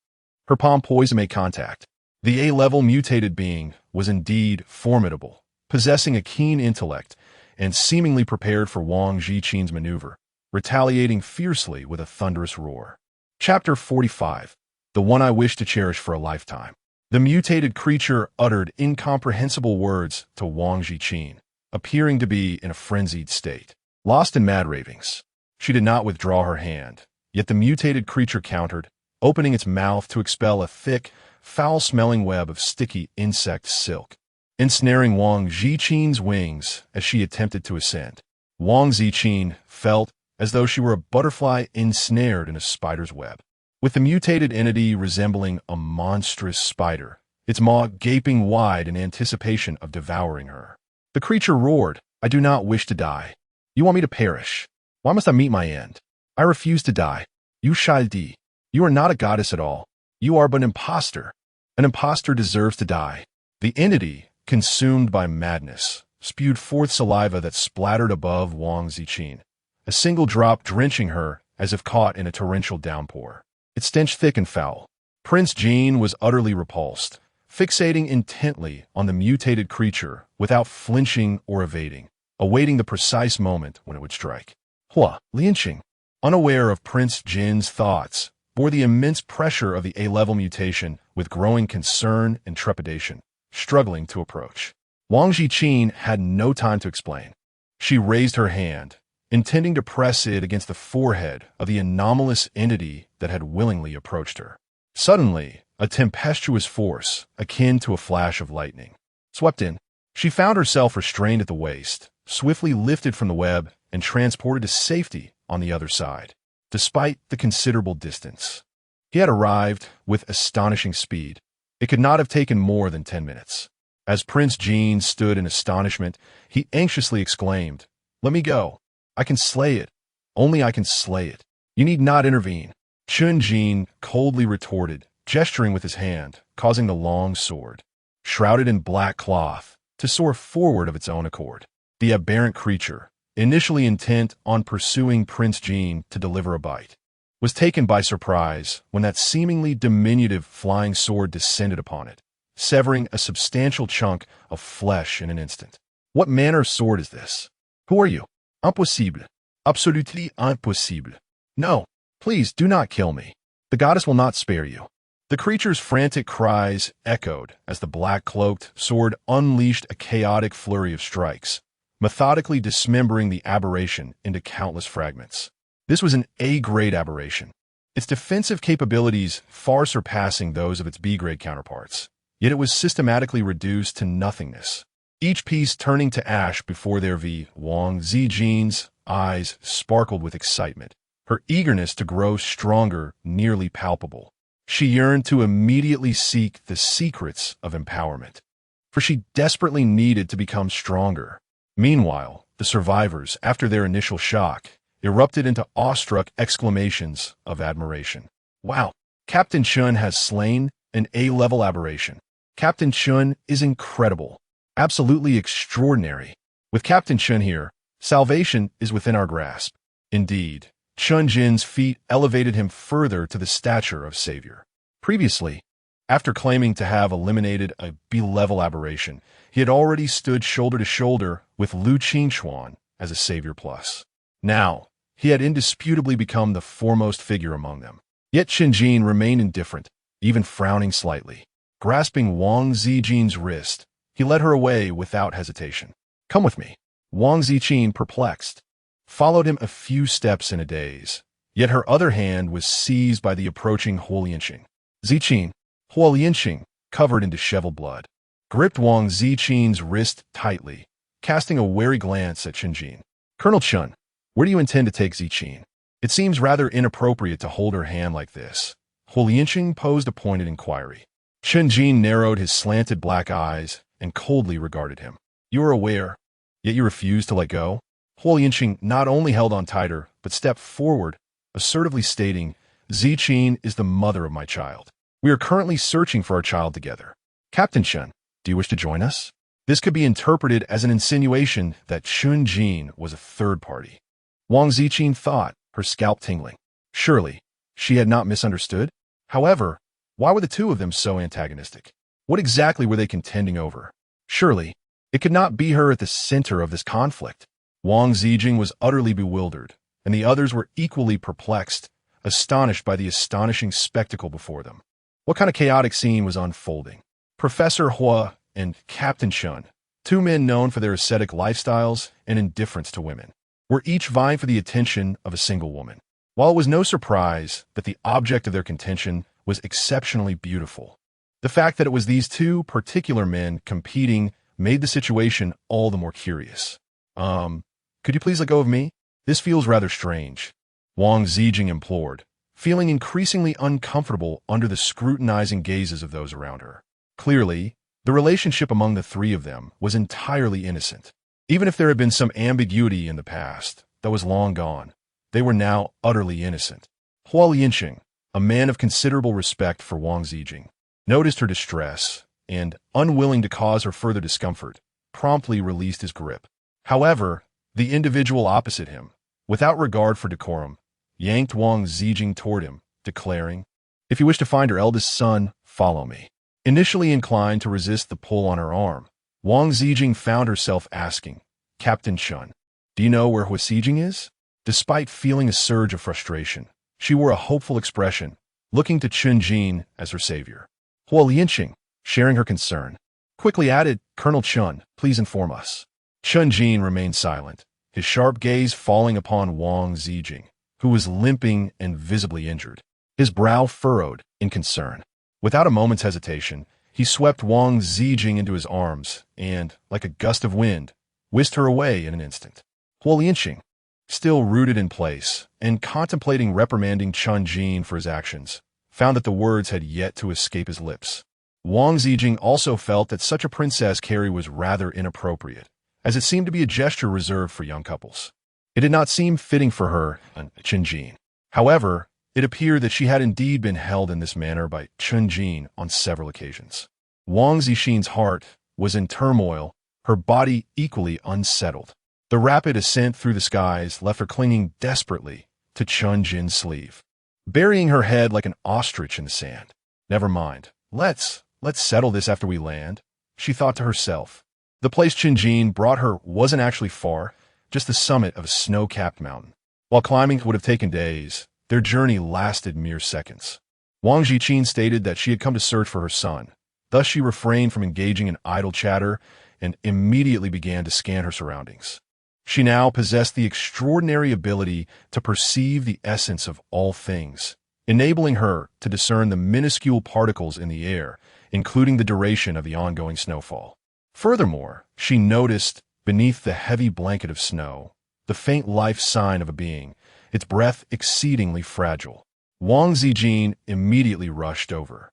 Her palm poised to make contact. The A-level mutated being was indeed formidable, possessing a keen intellect and seemingly prepared for Wang Ziqin's maneuver, retaliating fiercely with a thunderous roar. Chapter 45. The One I Wish to Cherish for a Lifetime. The mutated creature uttered incomprehensible words to Wang Ziqin, appearing to be in a frenzied state. Lost in mad ravings, she did not withdraw her hand, yet the mutated creature countered, opening its mouth to expel a thick, foul-smelling web of sticky insect silk, ensnaring Wang Ziqin's wings as she attempted to ascend. Wang Ziqin felt as though she were a butterfly ensnared in a spider's web, with the mutated entity resembling a monstrous spider, its maw gaping wide in anticipation of devouring her. The creature roared, "I do not wish to die. You want me to perish. Why must I meet my end? I refuse to die. You shall die. You are not a goddess at all. You are but an imposter. An imposter deserves to die." The entity, consumed by madness, spewed forth saliva that splattered above Wang Ziqin, a single drop drenching her as if caught in a torrential downpour. It stench thick and foul. Prince Jin was utterly repulsed, fixating intently on the mutated creature without flinching or evading, awaiting the precise moment when it would strike. Huolianqing, unaware of Prince Jin's thoughts, bore the immense pressure of the A-level mutation with growing concern and trepidation, struggling to approach. Wang Ziqin had no time to explain. She raised her hand, intending to press it against the forehead of the anomalous entity that had willingly approached her. Suddenly, a tempestuous force, akin to a flash of lightning, swept in. She found herself restrained at the waist, swiftly lifted from the web and transported to safety on the other side. Despite the considerable distance, he had arrived with astonishing speed. It could not have taken more than 10 minutes. As Prince Jean stood in astonishment, he anxiously exclaimed, "Let me go. I can slay it. Only I can slay it. You need not intervene." Chun Jin coldly retorted, gesturing with his hand, causing the long sword, shrouded in black cloth, to soar forward of its own accord. The aberrant creature, initially intent on pursuing Prince Jean to deliver a bite, was taken by surprise when that seemingly diminutive flying sword descended upon it, severing a substantial chunk of flesh in an instant. What manner of sword is this? Who are you? Impossible. Absolutely impossible. No, please do not kill me. The goddess will not spare you. The creature's frantic cries echoed as the black-cloaked sword unleashed a chaotic flurry of strikes, methodically dismembering the aberration into countless fragments. This was an A-grade aberration, its defensive capabilities far surpassing those of its B-grade counterparts, yet it was systematically reduced to nothingness, each piece turning to ash before their Wang Ziqin's eyes sparkled with excitement, her eagerness to grow stronger nearly palpable. She yearned to immediately seek the secrets of empowerment, for she desperately needed to become stronger. Meanwhile, the survivors, after their initial shock, erupted into awestruck exclamations of admiration. "Wow, Captain Chun has slain an A-level aberration. Captain Chun is incredible. Absolutely extraordinary. With Captain Chun here, salvation is within our grasp." Indeed, Chun Jin's feat elevated him further to the stature of savior. Previously, after claiming to have eliminated a B-level aberration, he had already stood shoulder to shoulder with Lu Qingxuan as a savior plus. Now, he had indisputably become the foremost figure among them. Yet Chun Jin remained indifferent, even frowning slightly. Grasping Wang Ziqin's wrist, he led her away without hesitation. "Come with me." Wang Ziqin, perplexed, followed him a few steps in a daze, yet her other hand was seized by the approaching Huolianqing. Ziqin, Huolianqing, covered in disheveled blood, gripped Wang Ziqin's wrist tightly, casting a wary glance at Chun Jin. "Colonel Chun, where do you intend to take Ziqin? It seems rather inappropriate to hold her hand like this." Huolianqing posed a pointed inquiry. Chun Jin narrowed his slanted black eyes and coldly regarded him. "You are aware, yet you refuse to let go?" Huolianqing not only held on tighter, but stepped forward, assertively stating, "Ziqin is the mother of my child. We are currently searching for our child together. Captain Chun, do you wish to join us?" This could be interpreted as an insinuation that Chun Jin was a third party. Wang Ziqin thought, her scalp tingling. Surely, she had not misunderstood? However, why were the two of them so antagonistic? What exactly were they contending over? Surely, it could not be her at the center of this conflict. Wang Ziqin was utterly bewildered, and the others were equally perplexed, astonished by the astonishing spectacle before them. What kind of chaotic scene was unfolding? Professor Hua and Captain Chun, two men known for their ascetic lifestyles and indifference to women, were each vying for the attention of a single woman. While it was no surprise that the object of their contention was exceptionally beautiful, the fact that it was these two particular men competing made the situation all the more curious. Could you please let go of me? This feels rather strange," Wang Ziqin implored, feeling increasingly uncomfortable under the scrutinizing gazes of those around her. Clearly, the relationship among the three of them was entirely innocent. Even if there had been some ambiguity in the past that was long gone, they were now utterly innocent. Huolianqing, a man of considerable respect for Wang Ziqin, noticed her distress and, unwilling to cause her further discomfort, promptly released his grip. However, the individual opposite him, without regard for decorum, yanked Wang Ziqin toward him, declaring, "If you wish to find your eldest son, follow me." Initially inclined to resist the pull on her arm, Wang Ziqin found herself asking, "Captain Chun, do you know where Huolianqing is?" Despite feeling a surge of frustration, she wore a hopeful expression, looking to Chun Jin as her savior. Huolianqing, sharing her concern, quickly added, "Colonel Chun, please inform us." Chun Jin remained silent, his sharp gaze falling upon Wang Ziqin, who was limping and visibly injured, his brow furrowed in concern. Without a moment's hesitation, he swept Wang Ziqin into his arms and, like a gust of wind, whisked her away in an instant. Huolianqing, still rooted in place and contemplating reprimanding Chun Jin for his actions, found that the words had yet to escape his lips. Wang Ziqin also felt that such a princess carry was rather inappropriate, as it seemed to be a gesture reserved for young couples. It did not seem fitting for her and Chun Jin. However, it appeared that she had indeed been held in this manner by Chun Jin on several occasions. Wang Ziqin's heart was in turmoil, her body equally unsettled. The rapid ascent through the skies left her clinging desperately to Chun Jin's sleeve, burying her head like an ostrich in the sand. Never mind. Let's settle this after we land, she thought to herself. The place Chun Jin brought her wasn't actually far, just the summit of a snow-capped mountain. While climbing would have taken days, their journey lasted mere seconds. Wang Ziqin stated that she had come to search for her son. Thus she refrained from engaging in idle chatter and immediately began to scan her surroundings. She now possessed the extraordinary ability to perceive the essence of all things, enabling her to discern the minuscule particles in the air, including the duration of the ongoing snowfall. Furthermore, she noticed, beneath the heavy blanket of snow, the faint life sign of a being, its breath exceedingly fragile. Wang Ziqin immediately rushed over,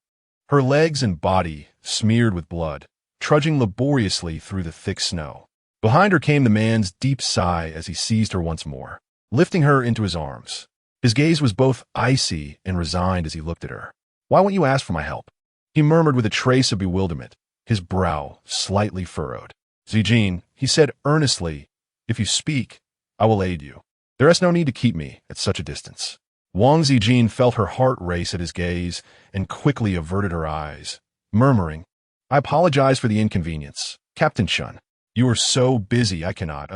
her legs and body smeared with blood, trudging laboriously through the thick snow. Behind her came the man's deep sigh as he seized her once more, lifting her into his arms. His gaze was both icy and resigned as he looked at her. "Why won't you ask for my help?" he murmured with a trace of bewilderment, his brow slightly furrowed. "Ziqin," he said earnestly, "if you speak, I will aid you. There is no need to keep me at such a distance." Wang Ziqin felt her heart race at his gaze and quickly averted her eyes, murmuring, "I apologize for the inconvenience. Captain Chun, you are so busy I cannot,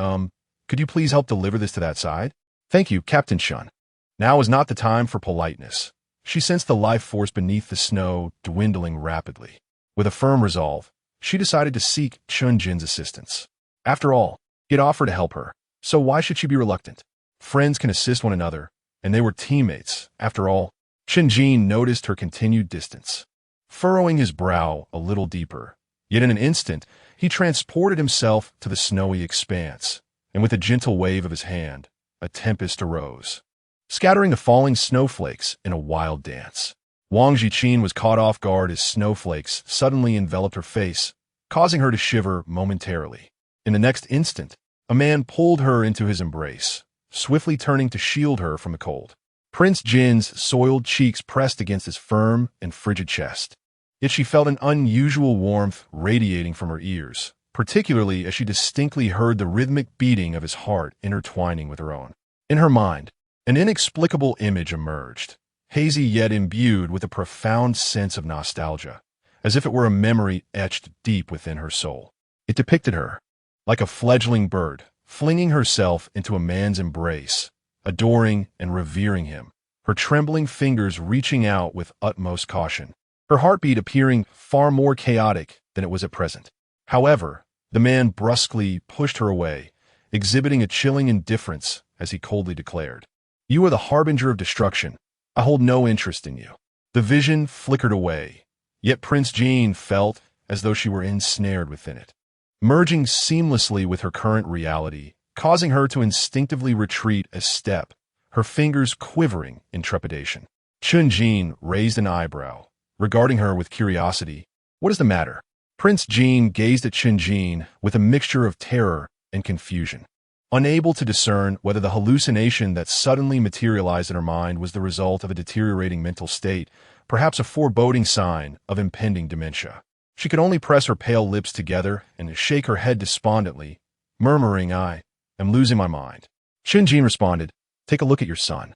could you please help deliver this to that side?" "Thank you, Captain Chun." Now is not the time for politeness. She sensed the life force beneath the snow dwindling rapidly. With a firm resolve, she decided to seek Chun Jin's assistance. After all, he had offered to help her, so why should she be reluctant? Friends can assist one another, and they were teammates, after all. Chun Jin noticed her continued distance, furrowing his brow a little deeper. Yet in an instant, he transported himself to the snowy expanse, and with a gentle wave of his hand, a tempest arose, scattering the falling snowflakes in a wild dance. Wang Ziqin was caught off guard as snowflakes suddenly enveloped her face, causing her to shiver momentarily. In the next instant, a man pulled her into his embrace, swiftly turning to shield her from the cold. Prince Jin's soiled cheeks pressed against his firm and frigid chest. Yet she felt an unusual warmth radiating from her ears, particularly as she distinctly heard the rhythmic beating of his heart intertwining with her own. In her mind, an inexplicable image emerged, hazy yet imbued with a profound sense of nostalgia, as if it were a memory etched deep within her soul. It depicted her, like a fledgling bird, flinging herself into a man's embrace, adoring and revering him, her trembling fingers reaching out with utmost caution, her heartbeat appearing far more chaotic than it was at present. However, the man brusquely pushed her away, exhibiting a chilling indifference as he coldly declared, "You are the harbinger of destruction. I hold no interest in you." The vision flickered away, yet Prince Jin felt as though she were ensnared within it, merging seamlessly with her current reality, causing her to instinctively retreat a step, her fingers quivering in trepidation. Chun Jin raised an eyebrow, regarding her with curiosity. "What is the matter?" Prince Jin gazed at Chun Jin with a mixture of terror and confusion, unable to discern whether the hallucination that suddenly materialized in her mind was the result of a deteriorating mental state, perhaps a foreboding sign of impending dementia. She could only press her pale lips together and shake her head despondently, murmuring, "I am losing my mind." Chun Jin responded, "Take a look at your son.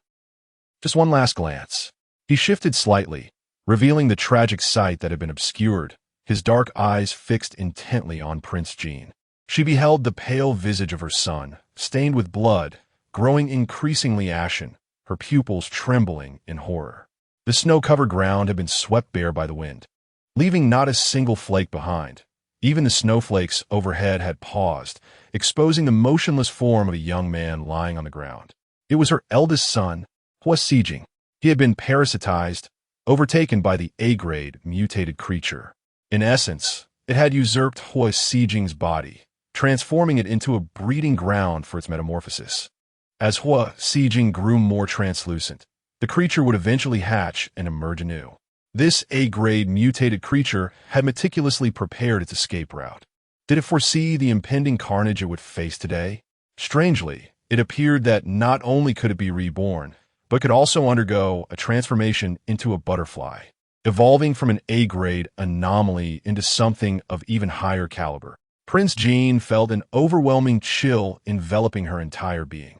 Just one last glance." He shifted slightly, revealing the tragic sight that had been obscured, his dark eyes fixed intently on Prince Jin. She beheld the pale visage of her son, stained with blood, growing increasingly ashen, her pupils trembling in horror. The snow-covered ground had been swept bare by the wind, leaving not a single flake behind. Even the snowflakes overhead had paused, exposing the motionless form of a young man lying on the ground. It was her eldest son, Huasijing. He had been parasitized, overtaken by the A-grade mutated creature. In essence, it had usurped Huasijing's body, transforming it into a breeding ground for its metamorphosis. As Hua Xijing grew more translucent, the creature would eventually hatch and emerge anew. This A-grade mutated creature had meticulously prepared its escape route. Did it foresee the impending carnage it would face today? Strangely, it appeared that not only could it be reborn, but could also undergo a transformation into a butterfly, evolving from an A-grade anomaly into something of even higher caliber. Prince Jean felt an overwhelming chill enveloping her entire being.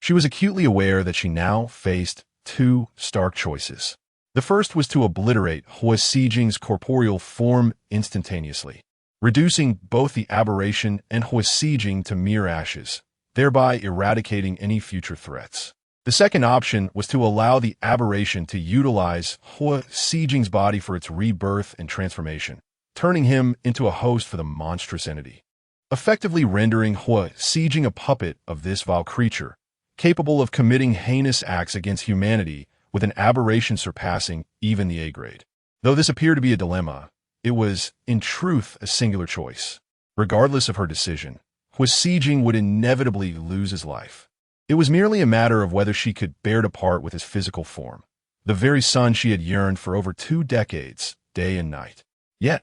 She was acutely aware that she now faced two stark choices. The first was to obliterate Hua Xijing's corporeal form instantaneously, reducing both the aberration and Hua Xijing to mere ashes, thereby eradicating any future threats. The second option was to allow the aberration to utilize Hua Xijing's body for its rebirth and transformation, turning him into a host for the monstrous entity, effectively rendering Hua Xijing a puppet of this vile creature, capable of committing heinous acts against humanity with an aberration surpassing even the A-grade. Though this appeared to be a dilemma, it was, in truth, a singular choice. Regardless of her decision, Hua Xijing would inevitably lose his life. It was merely a matter of whether she could bear to part with his physical form, the very son she had yearned for over 2 decades, day and night. Yet,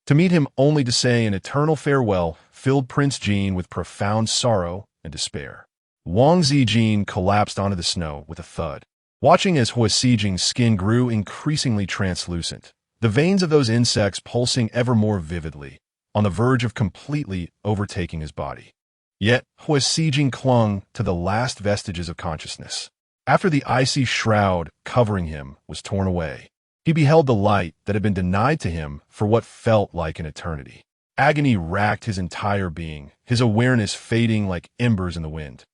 to meet him only to say an eternal farewell filled Prince Jean with profound sorrow and despair. Wang Ziqin collapsed onto the snow with a thud, watching as Hua Xijing's skin grew increasingly translucent, the veins of those insects pulsing ever more vividly, on the verge of completely overtaking his body. Yet, Hua Xijing clung to the last vestiges of consciousness. After the icy shroud covering him was torn away, he beheld the light that had been denied to him for what felt like an eternity. Agony racked his entire being, his awareness fading like embers in the wind.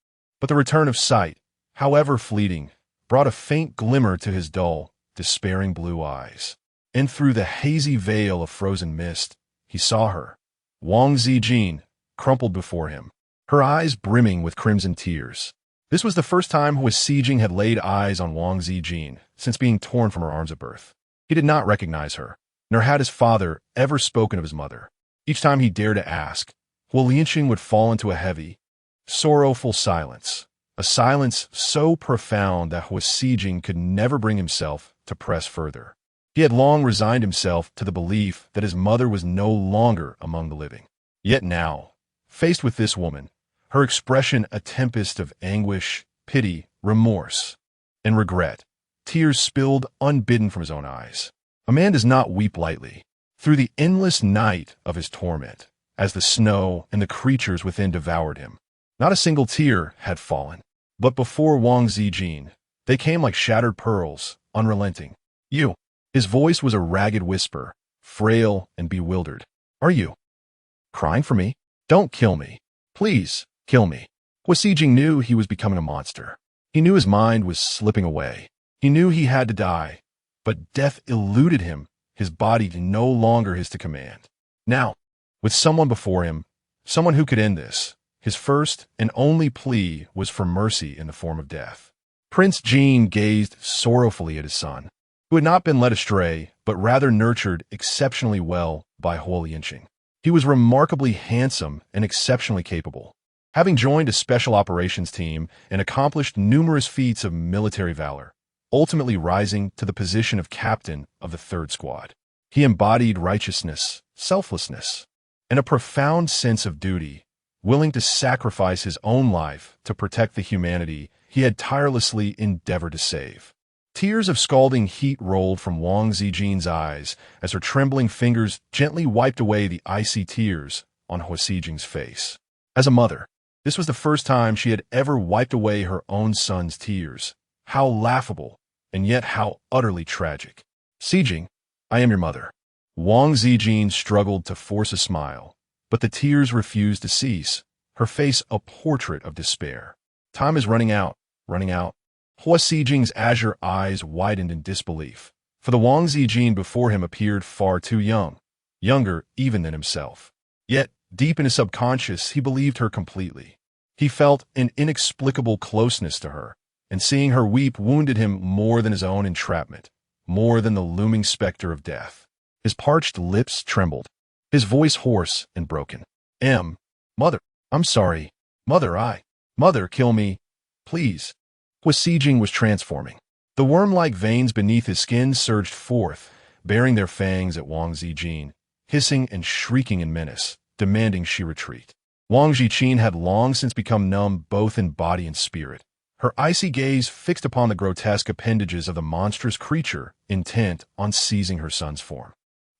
But the return of sight, however fleeting, brought a faint glimmer to his dull, despairing blue eyes. And through the hazy veil of frozen mist, he saw her, Wang Ziqin, crumpled before him, her eyes brimming with crimson tears. This was the first time Hua Xijing had laid eyes on Wang Ziqin since being torn from her arms at birth. He did not recognize her, nor had his father ever spoken of his mother. Each time he dared to ask, Hua Lianqing would fall into a heavy, sorrowful silence, a silence so profound that Hua Xijing could never bring himself to press further. He had long resigned himself to the belief that his mother was no longer among the living. Yet now, faced with this woman, her expression a tempest of anguish, pity, remorse, and regret, tears spilled unbidden from his own eyes. A man does not weep lightly. Through the endless night of his torment, as the snow and the creatures within devoured him, not a single tear had fallen. But before Wang Ziqin, they came like shattered pearls, unrelenting. You. His voice was a ragged whisper, frail and bewildered. Are you crying for me? Don't kill me. Please, kill me. Hua Xijing knew he was becoming a monster. He knew his mind was slipping away. He knew he had to die, but death eluded him, his body no longer his to command. Now, with someone before him, someone who could end this, his first and only plea was for mercy in the form of death. Prince Jean gazed sorrowfully at his son, who had not been led astray, but rather nurtured exceptionally well by Hua Lianqing. He was remarkably handsome and exceptionally capable, having joined a special operations team and accomplished numerous feats of military valor, ultimately rising to the position of captain of the 3rd Squad. He embodied righteousness, selflessness, and a profound sense of duty, willing to sacrifice his own life to protect the humanity he had tirelessly endeavored to save. Tears of scalding heat rolled from Wang Ziqin's eyes as her trembling fingers gently wiped away the icy tears on Hua Xijing's face. As a mother, this was the first time she had ever wiped away her own son's tears. How laughable, and yet how utterly tragic. Xijing, I am your mother. Wang Ziqin struggled to force a smile, but the tears refused to cease, her face a portrait of despair. Time is running out, running out. Hua Xijing's azure eyes widened in disbelief, for the Wang Ziqin before him appeared far too young, younger even than himself. Yet, deep in his subconscious, he believed her completely. He felt an inexplicable closeness to her, and seeing her weep wounded him more than his own entrapment, more than the looming specter of death. His parched lips trembled, his voice hoarse and broken. Mother, I'm sorry. Mother, kill me. Please. Huasijing was transforming. The worm-like veins beneath his skin surged forth, baring their fangs at Wang Ziqin, hissing and shrieking in menace, demanding she retreat. Wang Ziqin had long since become numb both in body and spirit, her icy gaze fixed upon the grotesque appendages of the monstrous creature, intent on seizing her son's form.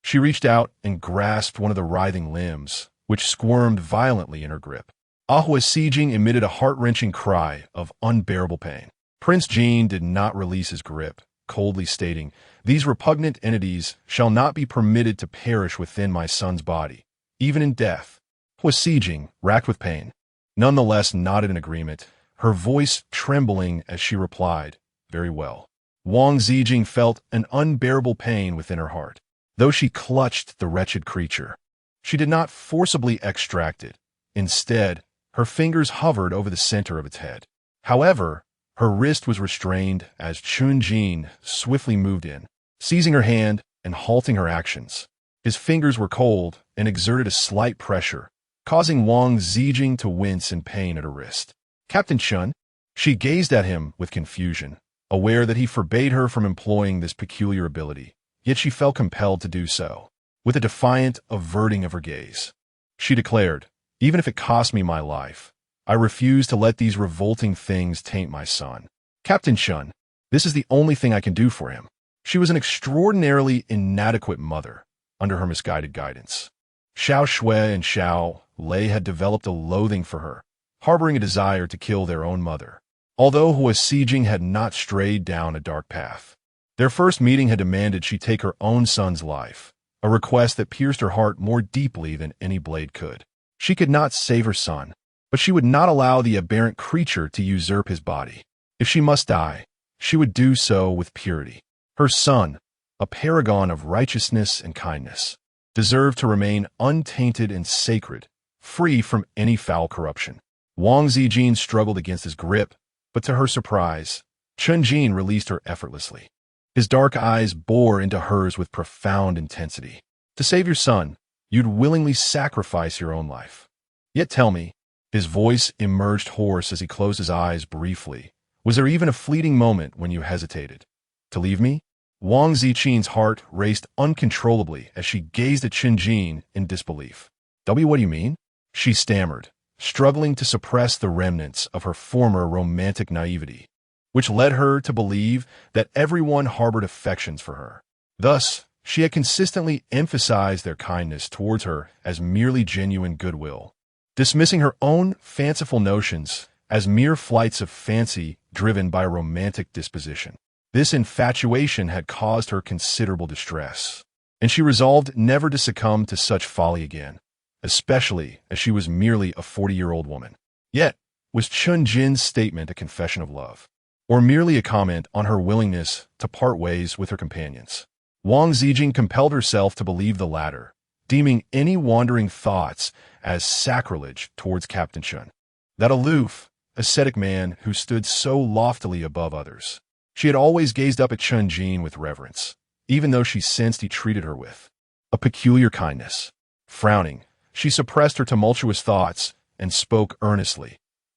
She reached out and grasped one of the writhing limbs, which squirmed violently in her grip. Huasijing emitted a heart-wrenching cry of unbearable pain. Prince Jin did not release his grip, coldly stating, "These repugnant entities shall not be permitted to perish within my son's body, even in death." Huasijing, racked with pain, nonetheless nodded in agreement, her voice trembling as she replied, "Very well." Wang Ziqin felt an unbearable pain within her heart. Though she clutched the wretched creature, she did not forcibly extract it. Instead, her fingers hovered over the center of its head. However, her wrist was restrained as Chun Jin swiftly moved in, seizing her hand and halting her actions. His fingers were cold and exerted a slight pressure, causing Wang Ziqin to wince in pain at her wrist. "Captain Chun?" She gazed at him with confusion, aware that he forbade her from employing this peculiar ability, yet she felt compelled to do so. With a defiant averting of her gaze, she declared, "Even if it cost me my life, I refuse to let these revolting things taint my son. Captain Chun, this is the only thing I can do for him." She was an extraordinarily inadequate mother under her misguided guidance. Xiao Shui and Xiao Lei had developed a loathing for her, harboring a desire to kill their own mother. Although Huasijing had not strayed down a dark path, their first meeting had demanded she take her own son's life, a request that pierced her heart more deeply than any blade could. She could not save her son, but she would not allow the aberrant creature to usurp his body. If she must die, she would do so with purity. Her son, a paragon of righteousness and kindness, deserved to remain untainted and sacred, free from any foul corruption. Wang Ziqin struggled against his grip, but to her surprise, Chun Jin released her effortlessly. His dark eyes bore into hers with profound intensity. "To save your son, you'd willingly sacrifice your own life. Yet tell me," his voice emerged hoarse as he closed his eyes briefly, "was there even a fleeting moment when you hesitated? To leave me?" Wang Ziqin's heart raced uncontrollably as she gazed at Chun Jin in disbelief. What do you mean?" she stammered, struggling to suppress the remnants of her former romantic naivety, which led her to believe that everyone harbored affections for her. Thus, she had consistently emphasized their kindness towards her as merely genuine goodwill, dismissing her own fanciful notions as mere flights of fancy driven by a romantic disposition. This infatuation had caused her considerable distress, and she resolved never to succumb to such folly again, especially as she was merely a 40-year-old woman. Yet, was Chun Jin's statement a confession of love, or merely a comment on her willingness to part ways with her companions? Wang Ziqin compelled herself to believe the latter, deeming any wandering thoughts as sacrilege towards Captain Chun, that aloof, ascetic man who stood so loftily above others. She had always gazed up at Chun Jin with reverence, even though she sensed he treated her with a peculiar kindness. Frowning, she suppressed her tumultuous thoughts and spoke earnestly.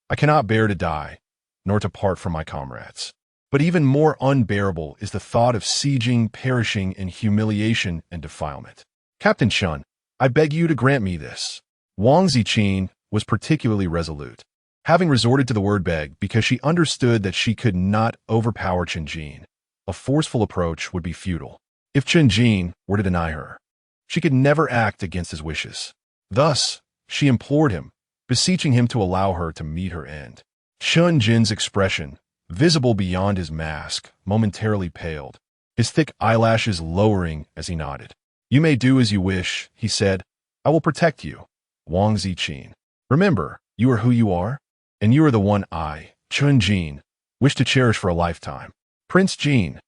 "I cannot bear to die, nor to part from my comrades. But even more unbearable is the thought of sieging, perishing in humiliation and defilement. Captain Chun, I beg you to grant me this." Wang Ziqin was particularly resolute, having resorted to the word beg because she understood that she could not overpower Chun Jin. A forceful approach would be futile. If Chun Jin were to deny her, she could never act against his wishes. Thus, she implored him, beseeching him to allow her to meet her end. Chun Jin's expression, visible beyond his mask, momentarily paled, his thick eyelashes lowering as he nodded. "You may do as you wish," he said. "I will protect you, Wang Ziqin. Remember, you are who you are, and you are the one I, Chun Jin, wish to cherish for a lifetime." Prince Jin.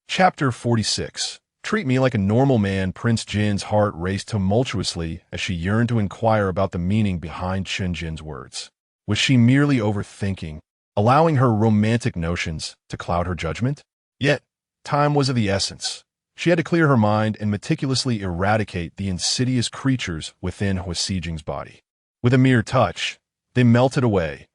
Chapter 46. Treat me like a normal man. Prince Jin's heart raced tumultuously as she yearned to inquire about the meaning behind Chun Jin's words. Was she merely overthinking, allowing her romantic notions to cloud her judgment? Yet, time was of the essence. She had to clear her mind and meticulously eradicate the insidious creatures within Huasijing's body. With a mere touch, they melted away,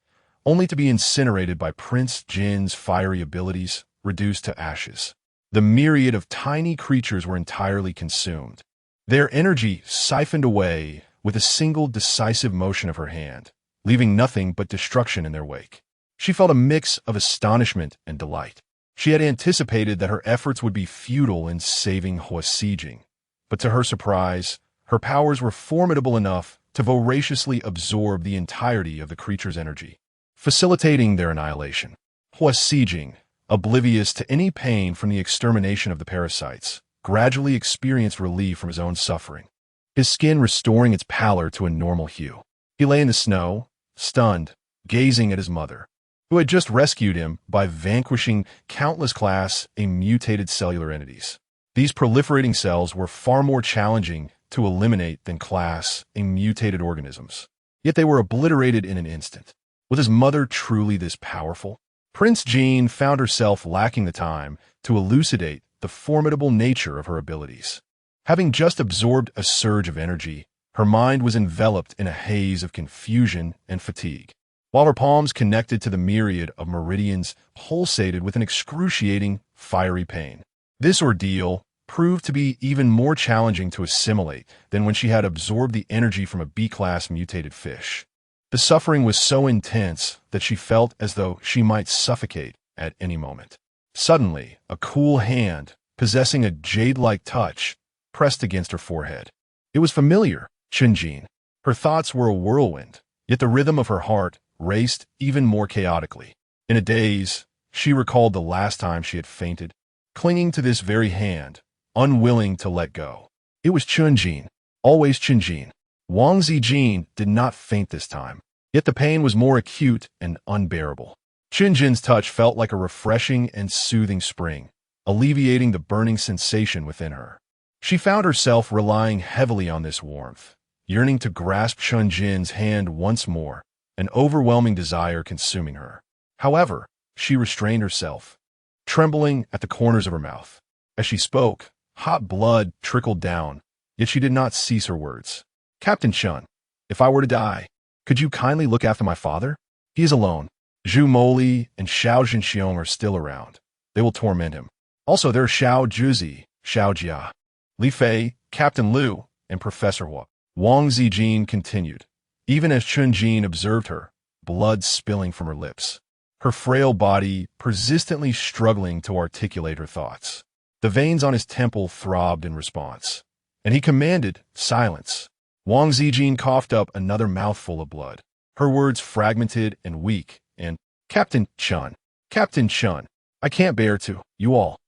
only to be incinerated by Prince Jin's fiery abilities, reduced to ashes. The myriad of tiny creatures were entirely consumed, their energy siphoned away with a single decisive motion of her hand, leaving nothing but destruction in their wake. She felt a mix of astonishment and delight. She had anticipated that her efforts would be futile in saving Huasijing, but to her surprise, her powers were formidable enough to voraciously absorb the entirety of the creature's energy, facilitating their annihilation. Huasijing, oblivious to any pain from the extermination of the parasites, gradually experienced relief from his own suffering, his skin restoring its pallor to a normal hue. He lay in the snow, stunned, gazing at his mother, who had just rescued him by vanquishing countless class A mutated cellular entities. These proliferating cells were far more challenging to eliminate than class A mutated organisms. Yet they were obliterated in an instant. Was his mother truly this powerful? Prince Jin found herself lacking the time to elucidate the formidable nature of her abilities. Having just absorbed a surge of energy, her mind was enveloped in a haze of confusion and fatigue, while her palms connected to the myriad of meridians pulsated with an excruciating, fiery pain. This ordeal proved to be even more challenging to assimilate than when she had absorbed the energy from a B-class mutated fish. The suffering was so intense that she felt as though she might suffocate at any moment. Suddenly, a cool hand, possessing a jade-like touch, pressed against her forehead. It was familiar, Chunjin. Her thoughts were a whirlwind, yet the rhythm of her heart raced even more chaotically. In a daze, she recalled the last time she had fainted, clinging to this very hand, unwilling to let go. It was Chunjin, always Chunjin. Wang Ziqin did not faint this time, yet the pain was more acute and unbearable. Chunjin's touch felt like a refreshing and soothing spring, alleviating the burning sensation within her. She found herself relying heavily on this warmth, yearning to grasp Chunjin's hand once more, an overwhelming desire consuming her. However, she restrained herself, trembling at the corners of her mouth. As she spoke, hot blood trickled down, yet she did not cease her words. Captain Chun, if I were to die, could you kindly look after my father? He is alone. Zhu Moli and Xiao Zhenxiong are still around. They will torment him. Also, there are Xiao Juzi, Xiao Jia, Li Fei, Captain Liu, and Professor Hua. Wang Ziqin continued, even as Chunjin observed her, blood spilling from her lips, her frail body persistently struggling to articulate her thoughts. The veins on his temple throbbed in response, and he commanded silence. Wang Ziqin coughed up another mouthful of blood, her words fragmented and weak, and, Captain Chun, I can't bear to, you all.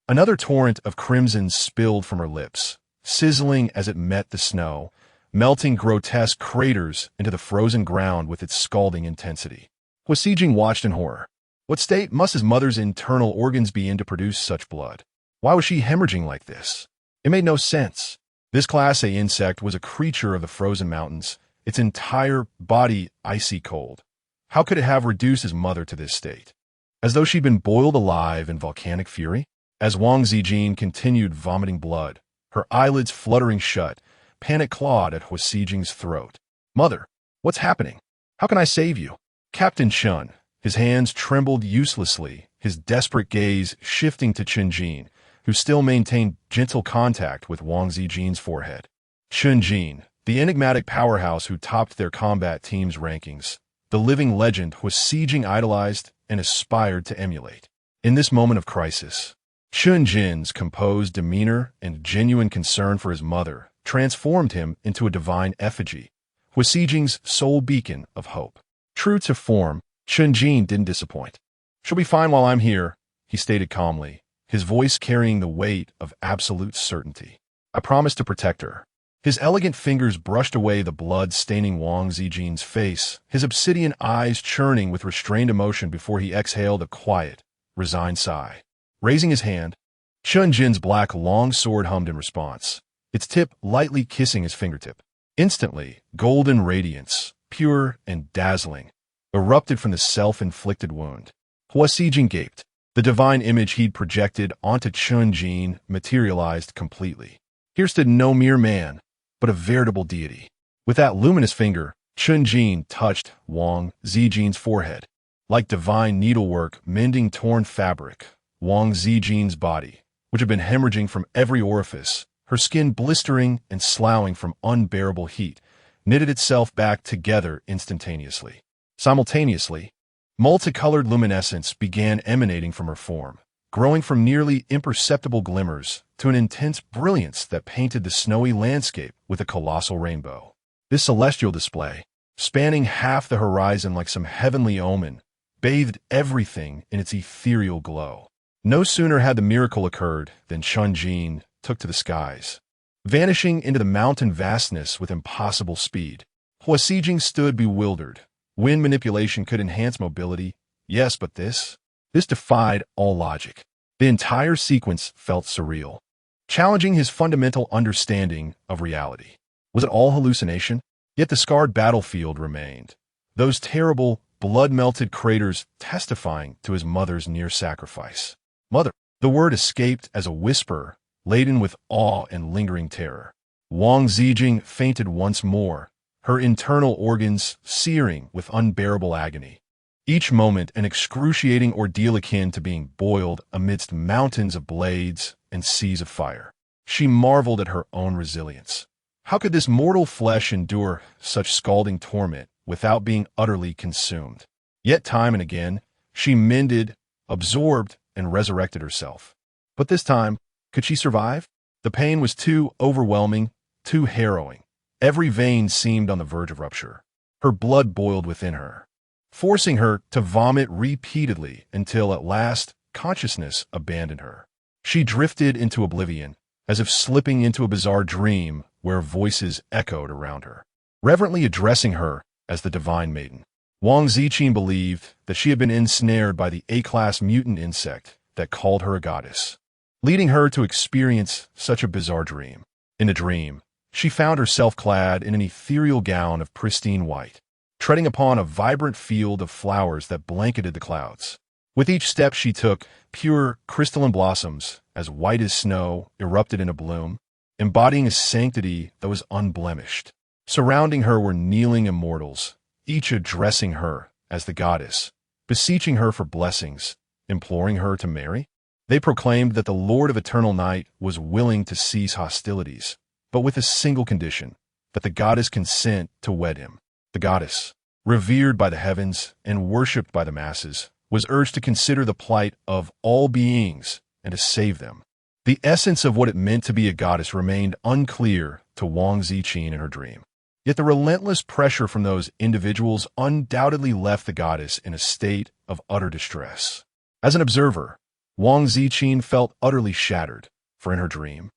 Another torrent of crimson spilled from her lips, sizzling as it met the snow, melting grotesque craters into the frozen ground with its scalding intensity. Huasijing watched in horror. What state must his mother's internal organs be in to produce such blood? Why was she hemorrhaging like this? It made no sense. This Class A insect was a creature of the frozen mountains, its entire body icy cold. How could it have reduced his mother to this state? As though she'd been boiled alive in volcanic fury? As Wang Ziqin continued vomiting blood, her eyelids fluttering shut, panic clawed at Huasijing's throat. Mother, what's happening? How can I save you? Captain Chun, his hands trembled uselessly, his desperate gaze shifting to Chunjin, who still maintained gentle contact with Wang Ziqin's forehead. Chunjin, the enigmatic powerhouse who topped their combat team's rankings, the living legend Huasijing idolized and aspired to emulate. In this moment of crisis, Chunjin's composed demeanor and genuine concern for his mother transformed him into a divine effigy, Huasijing's sole beacon of hope. True to form, Chunjin didn't disappoint. She'll be fine while I'm here, he stated calmly, his voice carrying the weight of absolute certainty. I promise to protect her. His elegant fingers brushed away the blood staining Wang Ziqin's face, his obsidian eyes churning with restrained emotion before he exhaled a quiet, resigned sigh. Raising his hand, Chunjin's black long sword hummed in response, its tip lightly kissing his fingertip. Instantly, golden radiance, pure and dazzling, erupted from the self-inflicted wound. Huasijing gaped. The divine image he'd projected onto Chunjin materialized completely. Here stood no mere man, but a veritable deity. With that luminous finger, Chun-Jin touched Wang Ziqin's forehead. Like divine needlework mending torn fabric, Wang Ziqin's body, which had been hemorrhaging from every orifice, her skin blistering and sloughing from unbearable heat, knitted itself back together instantaneously. Simultaneously, multicolored luminescence began emanating from her form, growing from nearly imperceptible glimmers to an intense brilliance that painted the snowy landscape with a colossal rainbow. This celestial display, spanning half the horizon like some heavenly omen, bathed everything in its ethereal glow. No sooner had the miracle occurred than Chun-Jin took to the skies, vanishing into the mountain vastness with impossible speed. Hua Xijing stood bewildered. Wind manipulation could enhance mobility, yes, but this defied all logic. The entire sequence felt surreal, challenging his fundamental understanding of reality. Was it all hallucination? Yet the scarred battlefield remained. Those terrible, blood-melted craters testifying to his mother's near sacrifice. Mother! The word escaped as a whisper, laden with awe and lingering terror. Wang Ziqin fainted once more, her internal organs searing with unbearable agony. Each moment an excruciating ordeal akin to being boiled amidst mountains of blades and seas of fire. She marveled at her own resilience. How could this mortal flesh endure such scalding torment without being utterly consumed? Yet time and again, she mended, absorbed, and resurrected herself. But this time, could she survive? The pain was too overwhelming, too harrowing. Every vein seemed on the verge of rupture. Her blood boiled within her, forcing her to vomit repeatedly until at last consciousness abandoned her. She drifted into oblivion, as if slipping into a bizarre dream where voices echoed around her, reverently addressing her as the divine maiden. Wang Ziqin believed that she had been ensnared by the A-class mutant insect that called her a goddess, leading her to experience such a bizarre dream. In the dream, she found herself clad in an ethereal gown of pristine white, treading upon a vibrant field of flowers that blanketed the clouds. With each step she took, pure crystalline blossoms, as white as snow, erupted into bloom, embodying a sanctity that was unblemished. Surrounding her were kneeling immortals, each addressing her as the goddess, beseeching her for blessings, imploring her to marry. They proclaimed that the Lord of Eternal Night was willing to cease hostilities, but with a single condition, that the goddess consent to wed him. The goddess, revered by the heavens and worshipped by the masses, was urged to consider the plight of all beings and to save them. The essence of what it meant to be a goddess remained unclear to Wang Ziqin in her dream. Yet the relentless pressure from those individuals undoubtedly left the goddess in a state of utter distress. As an observer, Wang Ziqin felt utterly shattered, for in her dream,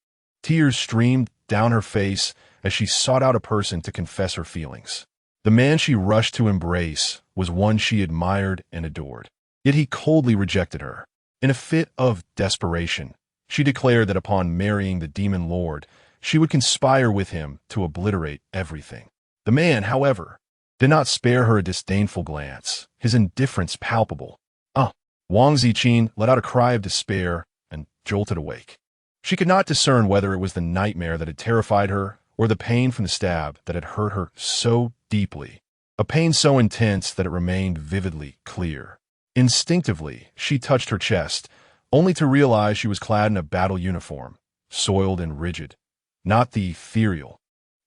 tears streamed down her face as she sought out a person to confess her feelings. The man she rushed to embrace was one she admired and adored. Yet he coldly rejected her. In a fit of desperation, she declared that upon marrying the demon lord, she would conspire with him to obliterate everything. The man, however, did not spare her a disdainful glance, his indifference palpable. Wang Ziqin let out a cry of despair and jolted awake. She could not discern whether it was the nightmare that had terrified her or the pain from the stab that had hurt her so deeply, a pain so intense that it remained vividly clear. Instinctively, she touched her chest, only to realize she was clad in a battle uniform, soiled and rigid, not the ethereal,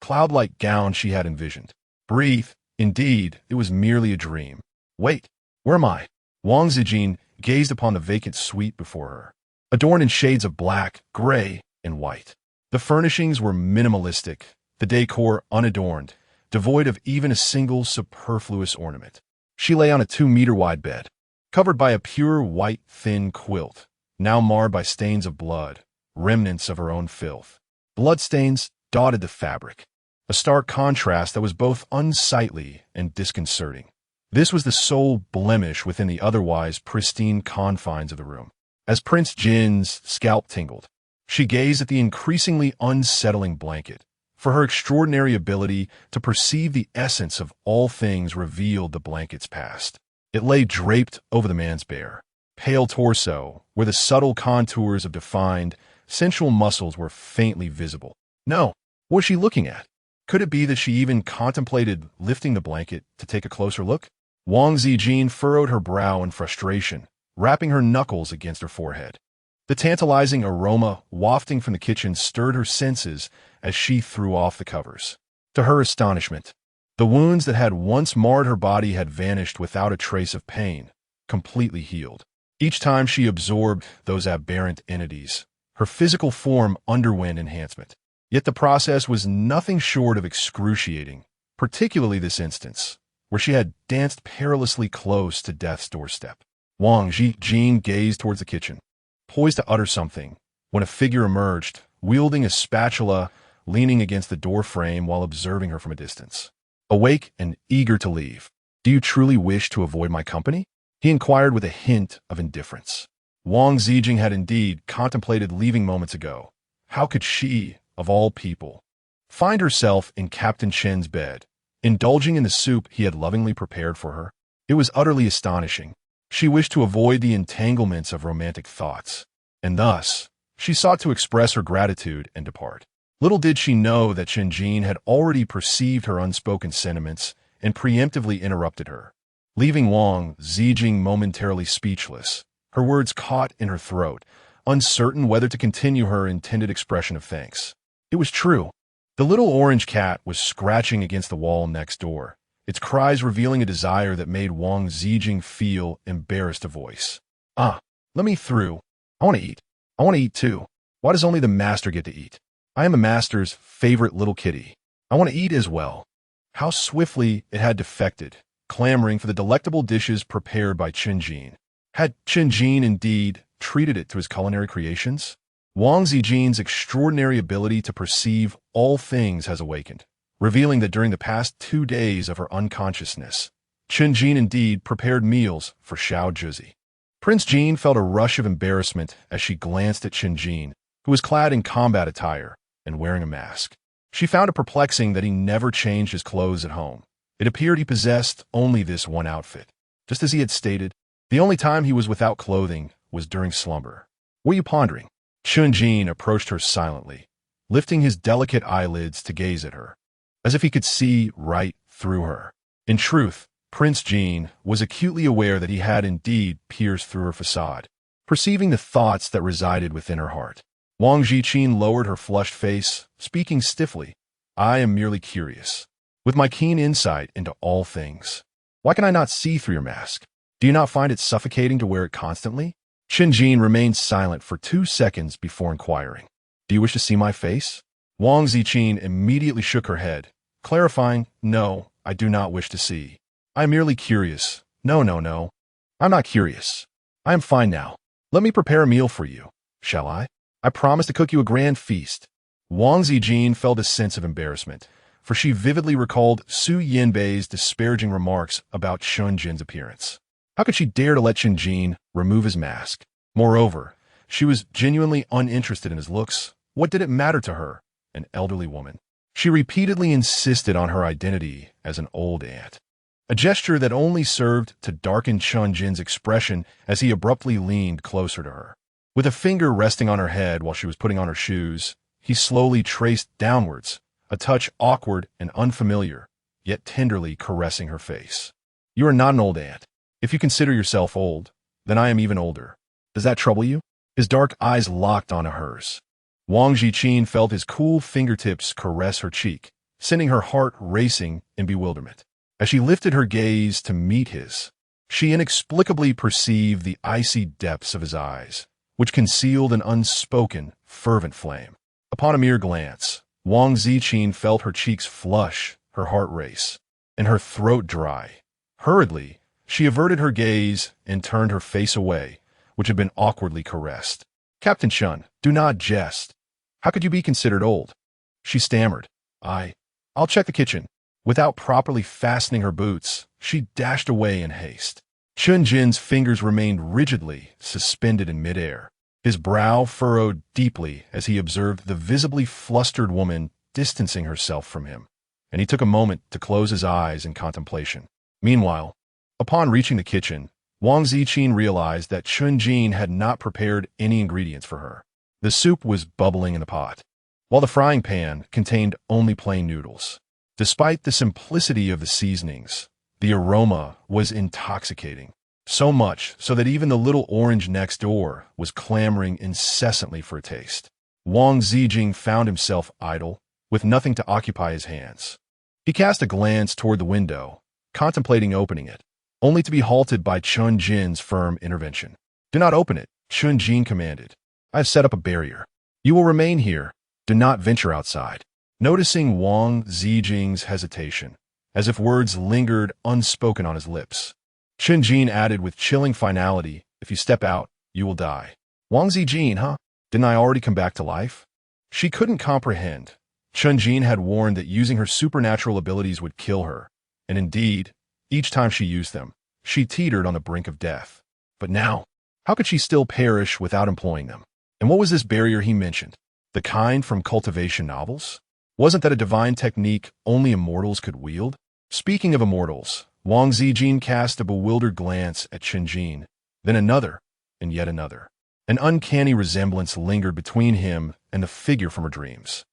cloud-like gown she had envisioned. Breathe. Indeed, it was merely a dream. Wait, where am I? Wang Ziqin gazed upon the vacant suite before her, adorned in shades of black, gray, and white. The furnishings were minimalistic, the decor unadorned, devoid of even a single superfluous ornament. She lay on a 2-meter-wide bed, covered by a pure white thin quilt, now marred by stains of blood, remnants of her own filth. Bloodstains dotted the fabric, a stark contrast that was both unsightly and disconcerting. This was the sole blemish within the otherwise pristine confines of the room. As Prince Jin's scalp tingled, she gazed at the increasingly unsettling blanket, for her extraordinary ability to perceive the essence of all things revealed the blanket's past. It lay draped over the man's bare, pale torso, where the subtle contours of defined, sensual muscles were faintly visible. No, what was she looking at? Could it be that she even contemplated lifting the blanket to take a closer look? Wang Ziqin furrowed her brow in frustration, rapping her knuckles against her forehead. The tantalizing aroma wafting from the kitchen stirred her senses as she threw off the covers. To her astonishment, the wounds that had once marred her body had vanished without a trace of pain, completely healed. Each time she absorbed those aberrant entities, her physical form underwent enhancement. Yet the process was nothing short of excruciating, particularly this instance, where she had danced perilously close to death's doorstep. Wang Ziqin gazed towards the kitchen, poised to utter something, when a figure emerged, wielding a spatula, leaning against the door frame while observing her from a distance. Awake and eager to leave. "Do you truly wish to avoid my company?" he inquired with a hint of indifference. Wang Ziqin had indeed contemplated leaving moments ago. How could she, of all people, find herself in Captain Chen's bed, indulging in the soup he had lovingly prepared for her? It was utterly astonishing. She wished to avoid the entanglements of romantic thoughts, and thus she sought to express her gratitude and depart. Little did she know that Chen Jin had already perceived her unspoken sentiments and preemptively interrupted her, leaving Wang Ziqin momentarily speechless, her words caught in her throat, uncertain whether to continue her intended expression of thanks. It was true. The little orange cat was scratching against the wall next door, its cries revealing a desire that made Wang Ziqin feel embarrassed to voice. "Ah, let me through. I want to eat. I want to eat too. Why does only the master get to eat? I am the master's favorite little kitty. I want to eat as well." How swiftly it had defected, clamoring for the delectable dishes prepared by Chen Jin. Had Chen Jin indeed treated it to his culinary creations? Wang Ziqin's extraordinary ability to perceive all things has awakened, revealing that during the past 2 days of her unconsciousness, Chen Jin indeed prepared meals for Xiao Zhizi. Prince Jin felt a rush of embarrassment as she glanced at Chen Jin, who was clad in combat attire and wearing a mask. She found it perplexing that he never changed his clothes at home. It appeared he possessed only this one outfit. Just as he had stated, the only time he was without clothing was during slumber. "What are you pondering?" Chen Jin approached her silently, lifting his delicate eyelids to gaze at her, as if he could see right through her. In truth, Prince Jin was acutely aware that he had indeed pierced through her facade, perceiving the thoughts that resided within her heart. Wang Ziqin lowered her flushed face, speaking stiffly. "I am merely curious. With my keen insight into all things, why can I not see through your mask? Do you not find it suffocating to wear it constantly?" Chen Jin remained silent for 2 seconds before inquiring. "Do you wish to see my face?" Wang Ziqin immediately shook her head, clarifying, "No, I do not wish to see. I am merely curious. No. I'm not curious. I am fine now. Let me prepare a meal for you. Shall I? I promise to cook you a grand feast." Wang Ziqin felt a sense of embarrassment, for she vividly recalled Su Yinbei's disparaging remarks about Chen Jin's appearance. How could she dare to let Chen Jin remove his mask? Moreover, she was genuinely uninterested in his looks. What did it matter to her, an elderly woman? She repeatedly insisted on her identity as an old aunt, a gesture that only served to darken Chen Jin's expression as he abruptly leaned closer to her. With a finger resting on her head while she was putting on her shoes, he slowly traced downwards, a touch awkward and unfamiliar, yet tenderly caressing her face. "You are not an old aunt. If you consider yourself old, then I am even older. Does that trouble you?" His dark eyes locked onto hers. Wang Ziqin felt his cool fingertips caress her cheek, sending her heart racing in bewilderment. As she lifted her gaze to meet his, she inexplicably perceived the icy depths of his eyes, which concealed an unspoken, fervent flame. Upon a mere glance, Wang Ziqin felt her cheeks flush, her heart race, and her throat dry. Hurriedly, she averted her gaze and turned her face away, which had been awkwardly caressed. "Captain Chen, do not jest. How could you be considered old?" She stammered. I'll check the kitchen." Without properly fastening her boots, she dashed away in haste. Chen Jin's fingers remained rigidly suspended in midair. His brow furrowed deeply as he observed the visibly flustered woman distancing herself from him, and he took a moment to close his eyes in contemplation. Meanwhile, upon reaching the kitchen, Wang Ziqin realized that Chen Jin had not prepared any ingredients for her. The soup was bubbling in the pot. while the frying pan contained only plain noodles. Despite the simplicity of the seasonings, the aroma was intoxicating. So much so that even the little orange next door was clamoring incessantly for a taste. Wang Ziqin found himself idle, with nothing to occupy his hands. He cast a glance toward the window, contemplating opening it, only to be halted by Chun Jin's firm intervention. "Do not open it," Chun Jin commanded. "I have set up a barrier. You will remain here. Do not venture outside." Noticing Wang Ziqin's hesitation, as if words lingered unspoken on his lips, Chun Jin added with chilling finality, "If you step out, you will die." "Wang Ziqin, huh? Didn't I already come back to life?" She couldn't comprehend. Chun Jin had warned that using her supernatural abilities would kill her, and indeed, each time she used them, she teetered on the brink of death. But now, how could she still perish without employing them? And what was this barrier he mentioned? The kind from cultivation novels? Wasn't that a divine technique only immortals could wield? Speaking of immortals, Wang Ziqin cast a bewildered glance at Chun Jin, then another, and yet another. An uncanny resemblance lingered between him and the figure from her dreams.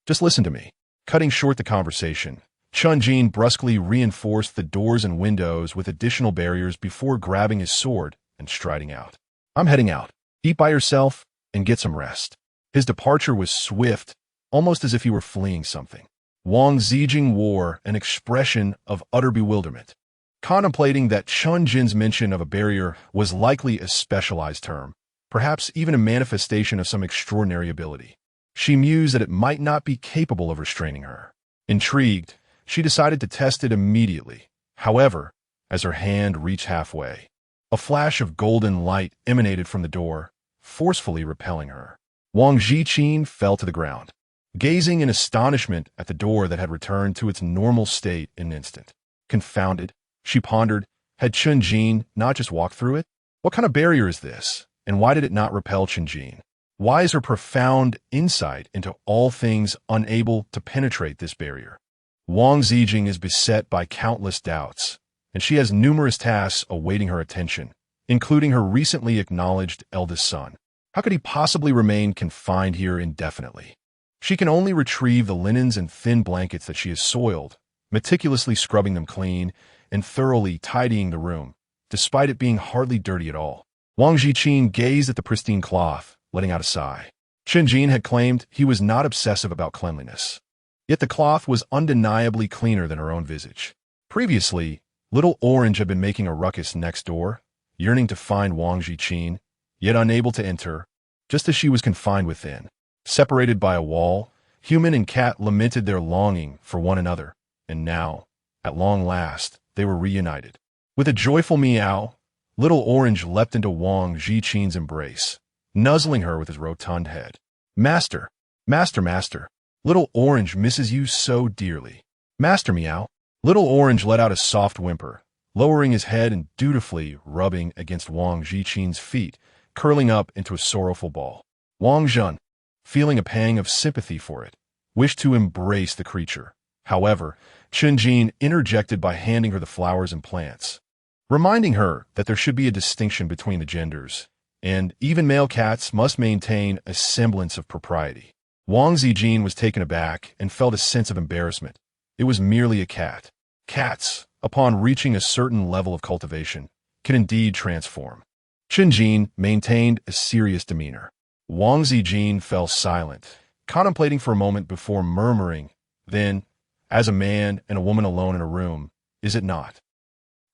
"Just listen to me." Cutting short the conversation, Chun Jin brusquely reinforced the doors and windows with additional barriers before grabbing his sword and striding out. "I'm heading out. Eat by yourself and get some rest." His departure was swift, almost as if he were fleeing something. Wang Ziqin wore an expression of utter bewilderment, contemplating that Chun Jin's mention of a barrier was likely a specialized term, perhaps even a manifestation of some extraordinary ability. She mused that it might not be capable of restraining her. Intrigued, she decided to test it immediately. However, as her hand reached halfway, a flash of golden light emanated from the door, forcefully repelling her. Wang Ziqin fell to the ground, gazing in astonishment at the door that had returned to its normal state in an instant. Confounded, she pondered, had Chun Jin not just walked through it? What kind of barrier is this, and why did it not repel Chun Jin? Why is her profound insight into all things unable to penetrate this barrier? Wang Ziqin is beset by countless doubts, and she has numerous tasks awaiting her attention, including her recently acknowledged eldest son. How could he possibly remain confined here indefinitely? She can only retrieve the linens and thin blankets that she has soiled, meticulously scrubbing them clean and thoroughly tidying the room, despite it being hardly dirty at all. Wang Ziqin gazed at the pristine cloth, letting out a sigh. Chun Jin had claimed he was not obsessive about cleanliness. Yet the cloth was undeniably cleaner than her own visage. Previously, little Orange had been making a ruckus next door, yearning to find Wang Ziqin, yet unable to enter, just as she was confined within. Separated by a wall, human and cat lamented their longing for one another, and now, at long last, they were reunited. With a joyful meow, little Orange leapt into Wang Ziqin's embrace, nuzzling her with his rotund head. "Master, master, master, little Orange misses you so dearly." "Master Meow." Little Orange let out a soft whimper, lowering his head and dutifully rubbing against Wang Ziqin's feet, curling up into a sorrowful ball. Wang Zhen, feeling a pang of sympathy for it, wished to embrace the creature. However, Chun Jin interjected by handing her the flowers and plants, reminding her that there should be a distinction between the genders, and even male cats must maintain a semblance of propriety. Wang Ziqin was taken aback and felt a sense of embarrassment. It was merely a cat. Cats, upon reaching a certain level of cultivation, can indeed transform. Chun Jin maintained a serious demeanor. Wang Ziqin fell silent, contemplating for a moment before murmuring, then, as a man and a woman alone in a room, is it not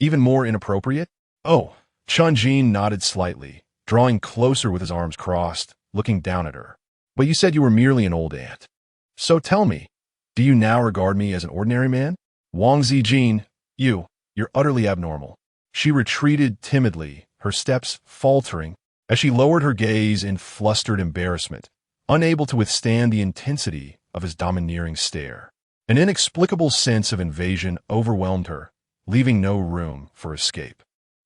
even more inappropriate? "Oh," Chun Jin nodded slightly, drawing closer with his arms crossed, looking down at her. "But you said you were merely an old ant. So tell me, do you now regard me as an ordinary man?" "Wang Ziqin, you're utterly abnormal." She retreated timidly, her steps faltering, as she lowered her gaze in flustered embarrassment, unable to withstand the intensity of his domineering stare. An inexplicable sense of invasion overwhelmed her, leaving no room for escape.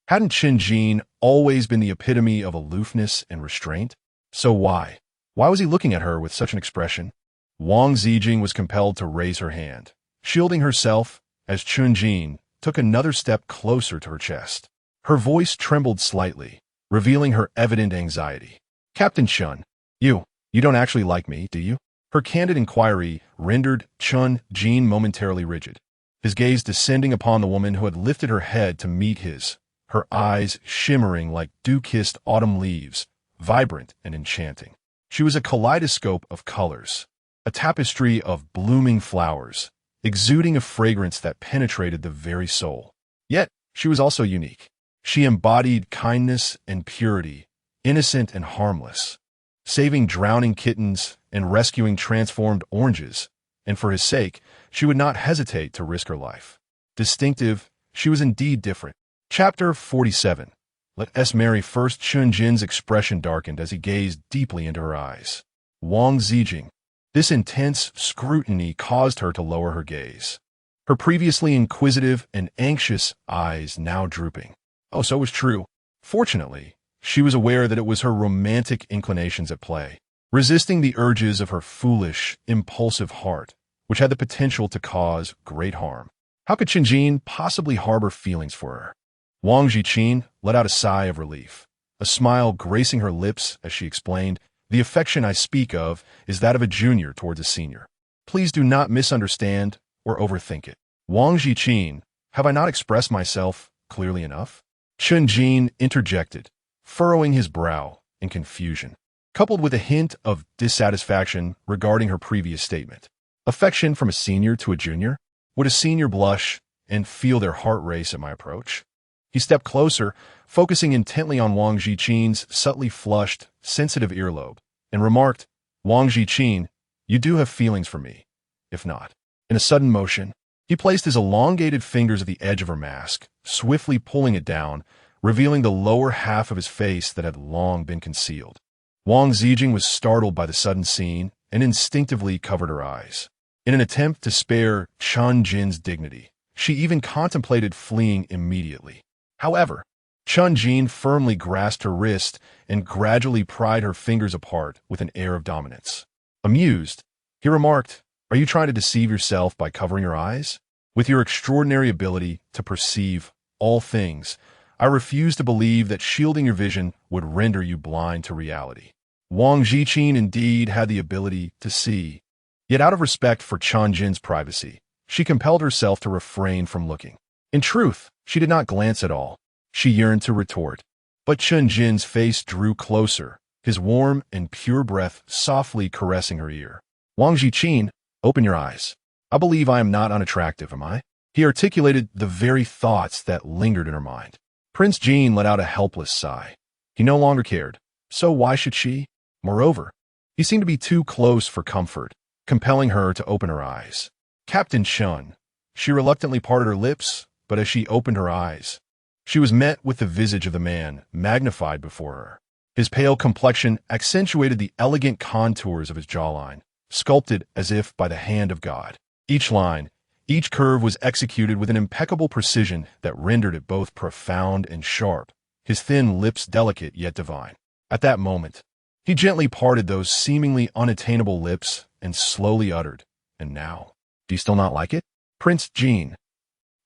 Hadn't Chun Jin always been the epitome of aloofness and restraint? So why was he looking at her with such an expression? Wang Ziqin was compelled to raise her hand, shielding herself as Chun Jin took another step closer to her chest. Her voice trembled slightly, revealing her evident anxiety. "Captain Chun, you don't actually like me, do you?" Her candid inquiry rendered Chun Jin momentarily rigid, his gaze descending upon the woman who had lifted her head to meet his, her eyes shimmering like dew-kissed autumn leaves, vibrant and enchanting. She was a kaleidoscope of colors, a tapestry of blooming flowers, exuding a fragrance that penetrated the very soul. Yet, she was also unique. She embodied kindness and purity, innocent and harmless, saving drowning kittens and rescuing transformed oranges, and for his sake, she would not hesitate to risk her life. Distinctive, she was indeed different. Chapter 47. Let us marry first. Chun Jin's expression darkened as he gazed deeply into her eyes. Wang Ziqin. This intense scrutiny caused her to lower her gaze, her previously inquisitive and anxious eyes now drooping. Oh, so it was true. Fortunately, she was aware that it was her romantic inclinations at play, resisting the urges of her foolish, impulsive heart, which had the potential to cause great harm. How could Chun Jin possibly harbor feelings for her? Wang Ziqin let out a sigh of relief, a smile gracing her lips as she explained, "The affection I speak of is that of a junior towards a senior. Please do not misunderstand or overthink it." Wang Ziqin, have I not expressed myself clearly enough? Chun Jin interjected, furrowing his brow in confusion, coupled with a hint of dissatisfaction regarding her previous statement. Affection from a senior to a junior? Would a senior blush and feel their heart race at my approach? He stepped closer, focusing intently on Wang Ziqin's subtly flushed, sensitive earlobe, and remarked, "Wang Ziqin, you do have feelings for me. If not." In a sudden motion, he placed his elongated fingers at the edge of her mask, swiftly pulling it down, revealing the lower half of his face that had long been concealed. Wang Ziqin was startled by the sudden scene and instinctively covered her eyes. In an attempt to spare Chun Jin's dignity, she even contemplated fleeing immediately. However, Chun Jin firmly grasped her wrist and gradually pried her fingers apart with an air of dominance. Amused, he remarked, "Are you trying to deceive yourself by covering your eyes? With your extraordinary ability to perceive all things, I refuse to believe that shielding your vision would render you blind to reality." Wang Ziqin indeed had the ability to see, yet out of respect for Chun Jin's privacy, she compelled herself to refrain from looking. In truth, she did not glance at all. She yearned to retort. But Chun Jin's face drew closer, his warm and pure breath softly caressing her ear. "Wang Ziqin, open your eyes. I believe I am not unattractive, am I?" He articulated the very thoughts that lingered in her mind. Prince Jin let out a helpless sigh. He no longer cared, so why should she? Moreover, he seemed to be too close for comfort, compelling her to open her eyes. "Captain Chun." She reluctantly parted her lips, but as she opened her eyes, she was met with the visage of the man magnified before her. His pale complexion accentuated the elegant contours of his jawline, sculpted as if by the hand of God. Each line, each curve was executed with an impeccable precision that rendered it both profound and sharp, his thin lips delicate yet divine. At that moment, he gently parted those seemingly unattainable lips and slowly uttered, "And now, do you still not like it?" "Prince Jin."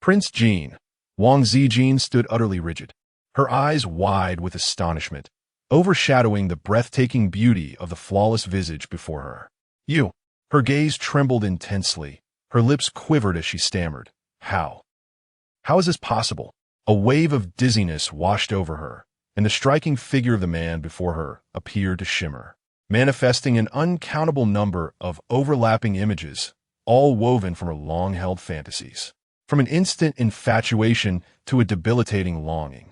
Prince Jin. Wang Ziqin stood utterly rigid, her eyes wide with astonishment, overshadowing the breathtaking beauty of the flawless visage before her. "You." Her gaze trembled intensely, her lips quivered as she stammered, "How? How is this possible?" A wave of dizziness washed over her, and the striking figure of the man before her appeared to shimmer, manifesting an uncountable number of overlapping images, all woven from her long-held fantasies. From an instant infatuation to a debilitating longing.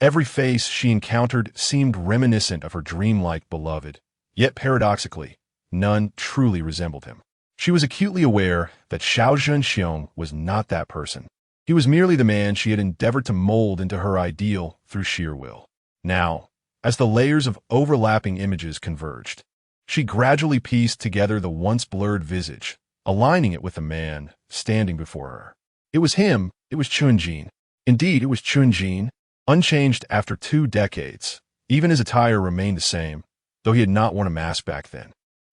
Every face she encountered seemed reminiscent of her dreamlike beloved, yet paradoxically, none truly resembled him. She was acutely aware that Xiao Zhenxiong was not that person. He was merely the man she had endeavored to mold into her ideal through sheer will. Now, as the layers of overlapping images converged, she gradually pieced together the once blurred visage, aligning it with the man standing before her. It was him, it was Chun Jin. Indeed, it was Chun Jin, unchanged after 2 decades. Even his attire remained the same, though he had not worn a mask back then.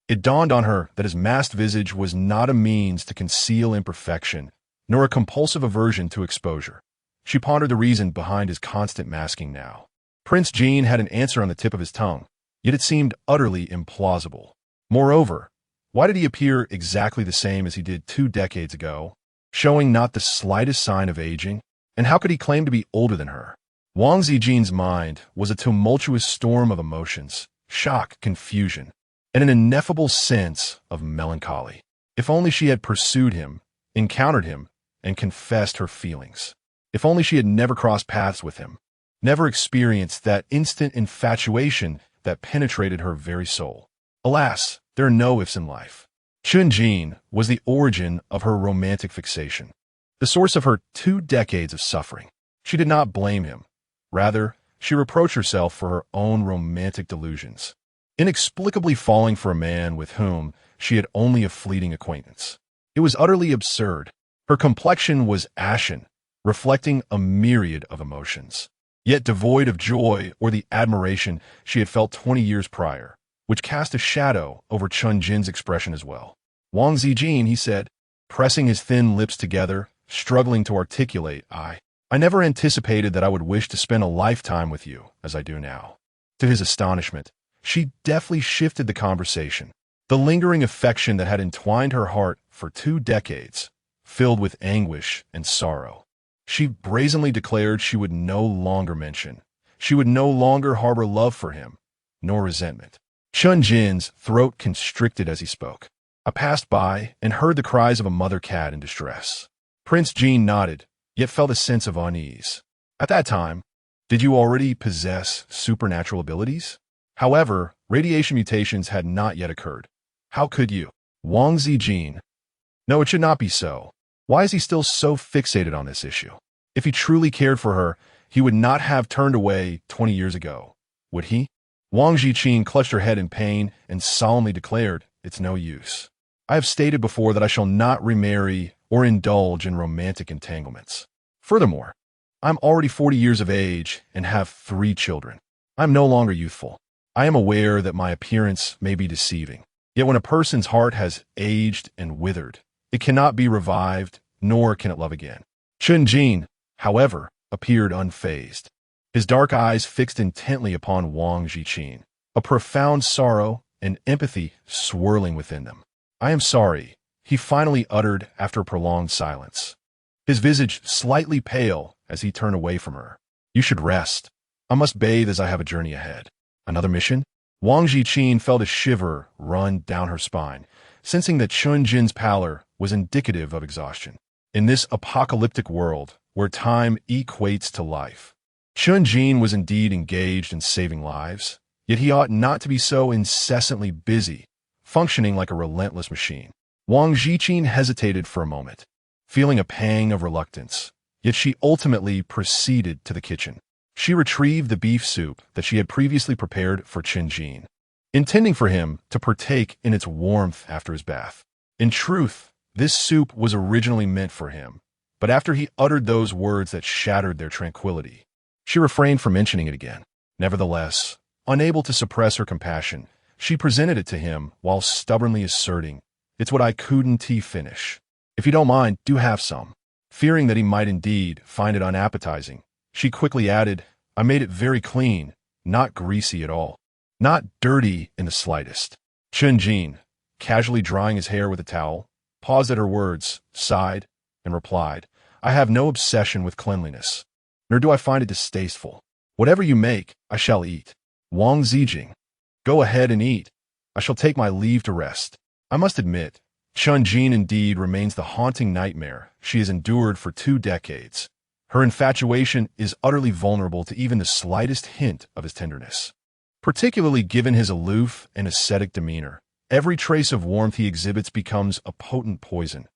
It dawned on her that his masked visage was not a means to conceal imperfection, nor a compulsive aversion to exposure. She pondered the reason behind his constant masking now. Prince Jin had an answer on the tip of his tongue, yet it seemed utterly implausible. Moreover, Why did he appear exactly the same as he did 2 decades ago, showing not the slightest sign of aging? And how could he claim to be older than her? Wang Ziqin's mind was a tumultuous storm of emotions, shock, confusion, and an ineffable sense of melancholy. If only she had pursued him, encountered him, and confessed her feelings. If only she had never crossed paths with him, never experienced that instant infatuation that penetrated her very soul. Alas, there are no ifs in life. Chen Jin was the origin of her romantic fixation, the source of her 2 decades of suffering. She did not blame him. Rather, she reproached herself for her own romantic delusions, inexplicably falling for a man with whom she had only a fleeting acquaintance. It was utterly absurd. Her complexion was ashen, reflecting a myriad of emotions, yet devoid of joy or the admiration she had felt 20 years prior, which cast a shadow over Chen Jin's expression as well. Wang Ziqin, he said, pressing his thin lips together, struggling to articulate, I never anticipated that I would wish to spend a lifetime with you as I do now. To his astonishment, she deftly shifted the conversation. The lingering affection that had entwined her heart for 2 decades, filled with anguish and sorrow. She brazenly declared she would no longer mention, she would no longer harbor love for him, nor resentment. Chen Jin's throat constricted as he spoke. I passed by and heard the cries of a mother cat in distress. Prince Jin nodded, yet felt a sense of unease. At that time, did you already possess supernatural abilities? However, radiation mutations had not yet occurred. How could you? Wang Ziqin. No, it should not be so. Why is he still so fixated on this issue? If he truly cared for her, he would not have turned away 20 years ago, would he? Wang Ziqin clutched her head in pain and solemnly declared, it's no use. I have stated before that I shall not remarry or indulge in romantic entanglements. Furthermore, I'm already 40 years of age and have 3 children. I'm no longer youthful. I am aware that my appearance may be deceiving. Yet when a person's heart has aged and withered, it cannot be revived, nor can it love again. Chen Jin, however, appeared unfazed, his dark eyes fixed intently upon Wang Ziqin, a profound sorrow and empathy swirling within them. I am sorry, he finally uttered after a prolonged silence, his visage slightly pale as he turned away from her. You should rest. I must bathe as I have a journey ahead. Another mission? Wang Ziqin felt a shiver run down her spine, sensing that Chen Jin's pallor was indicative of exhaustion. In this apocalyptic world, where time equates to life, Chen Jin was indeed engaged in saving lives, yet he ought not to be so incessantly busy, functioning like a relentless machine. Wang Ziqin hesitated for a moment, feeling a pang of reluctance, yet she ultimately proceeded to the kitchen. She retrieved the beef soup that she had previously prepared for Chen Jin, intending for him to partake in its warmth after his bath. In truth, this soup was originally meant for him, but after he uttered those words that shattered their tranquility, she refrained from mentioning it again. Nevertheless, unable to suppress her compassion, she presented it to him while stubbornly asserting, it's what I couldn't finish. If you don't mind, do have some. Fearing that he might indeed find it unappetizing, she quickly added, I made it very clean, not greasy at all, not dirty in the slightest. Chen Jin, casually drying his hair with a towel, paused at her words, sighed, and replied, I have no obsession with cleanliness, nor do I find it distasteful. Whatever you make, I shall eat. Wang Ziqin, go ahead and eat. I shall take my leave to rest. I must admit, Chen Jin indeed remains the haunting nightmare she has endured for 2 decades. Her infatuation is utterly vulnerable to even the slightest hint of his tenderness, particularly given his aloof and ascetic demeanor. Every trace of warmth he exhibits becomes a potent poison,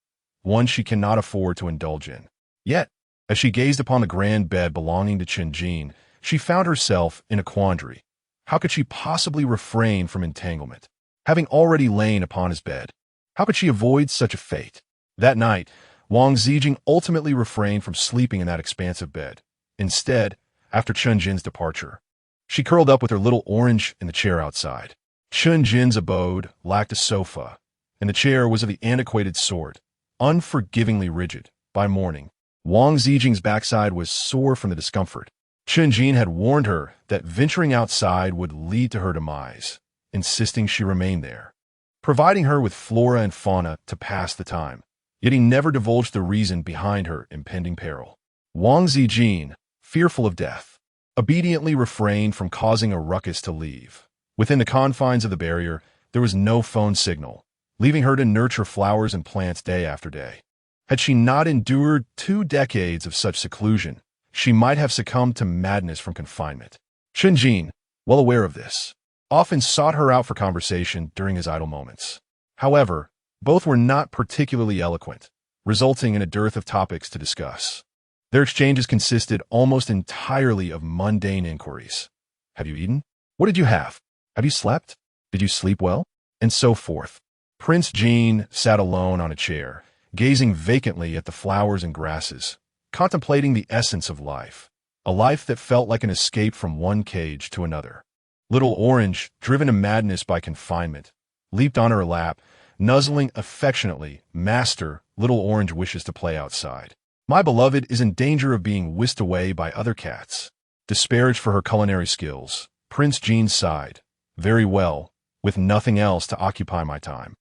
one she cannot afford to indulge in. Yet, as she gazed upon the grand bed belonging to Chen Jin, she found herself in a quandary. How could she possibly refrain from entanglement, having already lain upon his bed? How could she avoid such a fate? That night, Wang Ziqin ultimately refrained from sleeping in that expansive bed. Instead, after Chen Jin's departure, she curled up with her little orange in the chair outside. Chen Jin's abode lacked a sofa, and the chair was of the antiquated sort, unforgivingly rigid. By morning, Wang Ziqin's backside was sore from the discomfort. Chen Jin had warned her that venturing outside would lead to her demise, insisting she remain there. providing her with flora and fauna to pass the time. Yet he never divulged the reason behind her impending peril. Wang Ziqin, fearful of death, obediently refrained from causing a ruckus to leave. Within the confines of the barrier, there was no phone signal, leaving her to nurture flowers and plants day after day. Had she not endured 2 decades of such seclusion, she might have succumbed to madness from confinement. Shenjin, well aware of this, often sought her out for conversation during his idle moments. However, both were not particularly eloquent, resulting in a dearth of topics to discuss. Their exchanges consisted almost entirely of mundane inquiries. Have you eaten? What did you have? Have you slept? Did you sleep well? And so forth. Prince Jean sat alone on a chair, gazing vacantly at the flowers and grasses, contemplating the essence of life, a life that felt like an escape from one cage to another. Little Orange, driven to madness by confinement, leaped on her lap, nuzzling affectionately. Master, Little Orange wishes to play outside. My beloved is in danger of being whisked away by other cats. Disparaged for her culinary skills, Prince Jean sighed. Very well, with nothing else to occupy my time,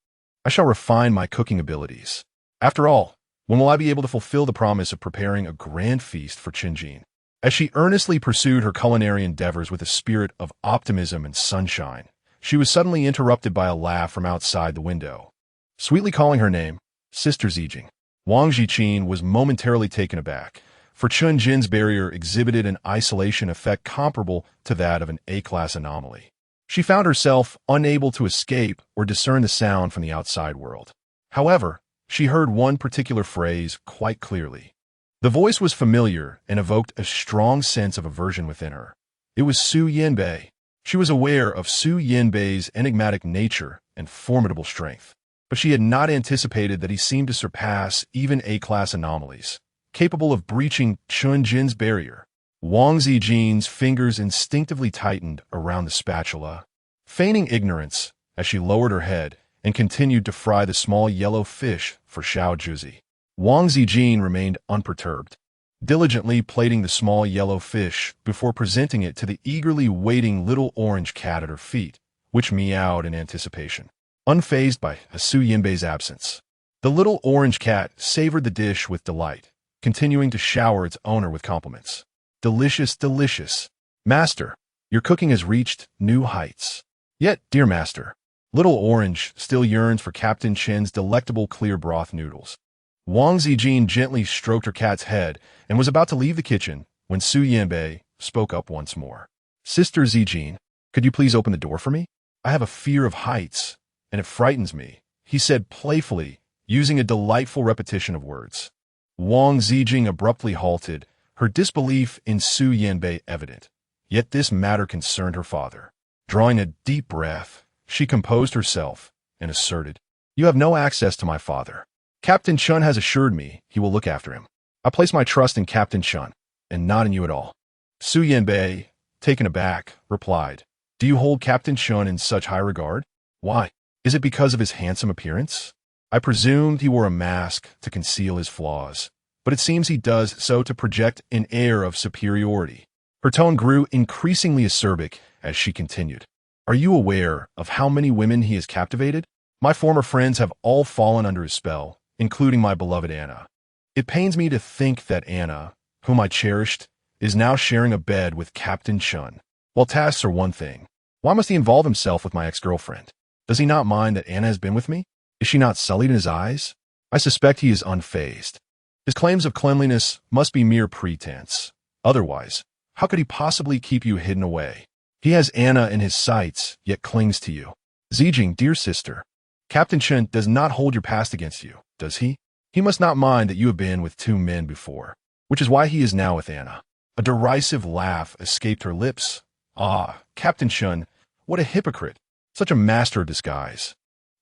I shall refine my cooking abilities. After all, when will I be able to fulfill the promise of preparing a grand feast for Qinjin? As she earnestly pursued her culinary endeavors with a spirit of optimism and sunshine, she was suddenly interrupted by a laugh from outside the window. Sweetly calling her name, Sister Ziqin, Wang Ziqin was momentarily taken aback, for Qinjin's barrier exhibited an isolation effect comparable to that of an A-class anomaly. She found herself unable to escape or discern the sound from the outside world. However, she heard one particular phrase quite clearly. The voice was familiar and evoked a strong sense of aversion within her. It was Su Yanbei. She was aware of Su Yanbei's enigmatic nature and formidable strength, but she had not anticipated that he seemed to surpass even A-class anomalies, capable of breaching Qinjin's barrier. Wang Ziqin's fingers instinctively tightened around the spatula, feigning ignorance as she lowered her head and continued to fry the small yellow fish for Xiao Juzi. Wang Ziqin remained unperturbed, diligently plating the small yellow fish before presenting it to the eagerly waiting little orange cat at her feet, which meowed in anticipation. Unfazed by Su Yanbei's absence, the little orange cat savored the dish with delight, continuing to shower its owner with compliments. Delicious, delicious. Master, your cooking has reached new heights. Yet, dear master, Little Orange still yearns for Captain Chen's delectable clear broth noodles. Wang Ziqin gently stroked her cat's head and was about to leave the kitchen when Su Yanbei spoke up once more. Sister Ziqin, could you please open the door for me? I have a fear of heights, and it frightens me, he said playfully, using a delightful repetition of words. Wang Ziqin abruptly halted, her disbelief in Su Yanbei evident. Yet this matter concerned her father. Drawing a deep breath, she composed herself and asserted, You have no access to my father. Captain Chen has assured me he will look after him. I place my trust in Captain Chen, and not in you at all. Su Yanbei, taken aback, replied, Do you hold Captain Chen in such high regard? Why? Is it because of his handsome appearance? I presumed he wore a mask to conceal his flaws, but it seems he does so to project an air of superiority. Her tone grew increasingly acerbic as she continued. Are you aware of how many women he has captivated? My former friends have all fallen under his spell, including my beloved Anna. It pains me to think that Anna, whom I cherished, is now sharing a bed with Captain Chen. While tasks are one thing, why must he involve himself with my ex-girlfriend? Does he not mind that Anna has been with me? Is she not sullied in his eyes? I suspect he is unfazed. His claims of cleanliness must be mere pretense. Otherwise, how could he possibly keep you hidden away? He has Anna in his sights, yet clings to you. Ziqin, dear sister, Captain Chen does not hold your past against you, does he? He must not mind that you have been with 2 men before, which is why he is now with Anna. A derisive laugh escaped her lips. Ah, Captain Chen, what a hypocrite, such a master of disguise.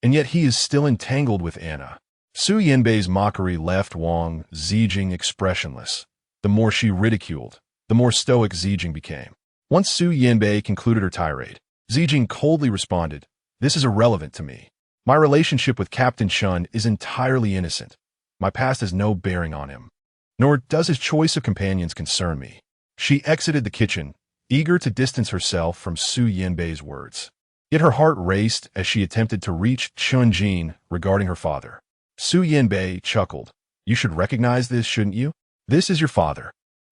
And yet he is still entangled with Anna. Su Yanbei's mockery left Wang Ziqin expressionless. The more she ridiculed, the more stoic Ziqin became. Once Su Yanbei concluded her tirade, Ziqin coldly responded, This is irrelevant to me. My relationship with Captain Chen is entirely innocent. My past has no bearing on him. Nor does his choice of companions concern me. She exited the kitchen, eager to distance herself from Su Yanbei's words. Yet her heart raced as she attempted to reach Chunjin regarding her father. Su Yanbei chuckled. You should recognize this, shouldn't you? This is your father.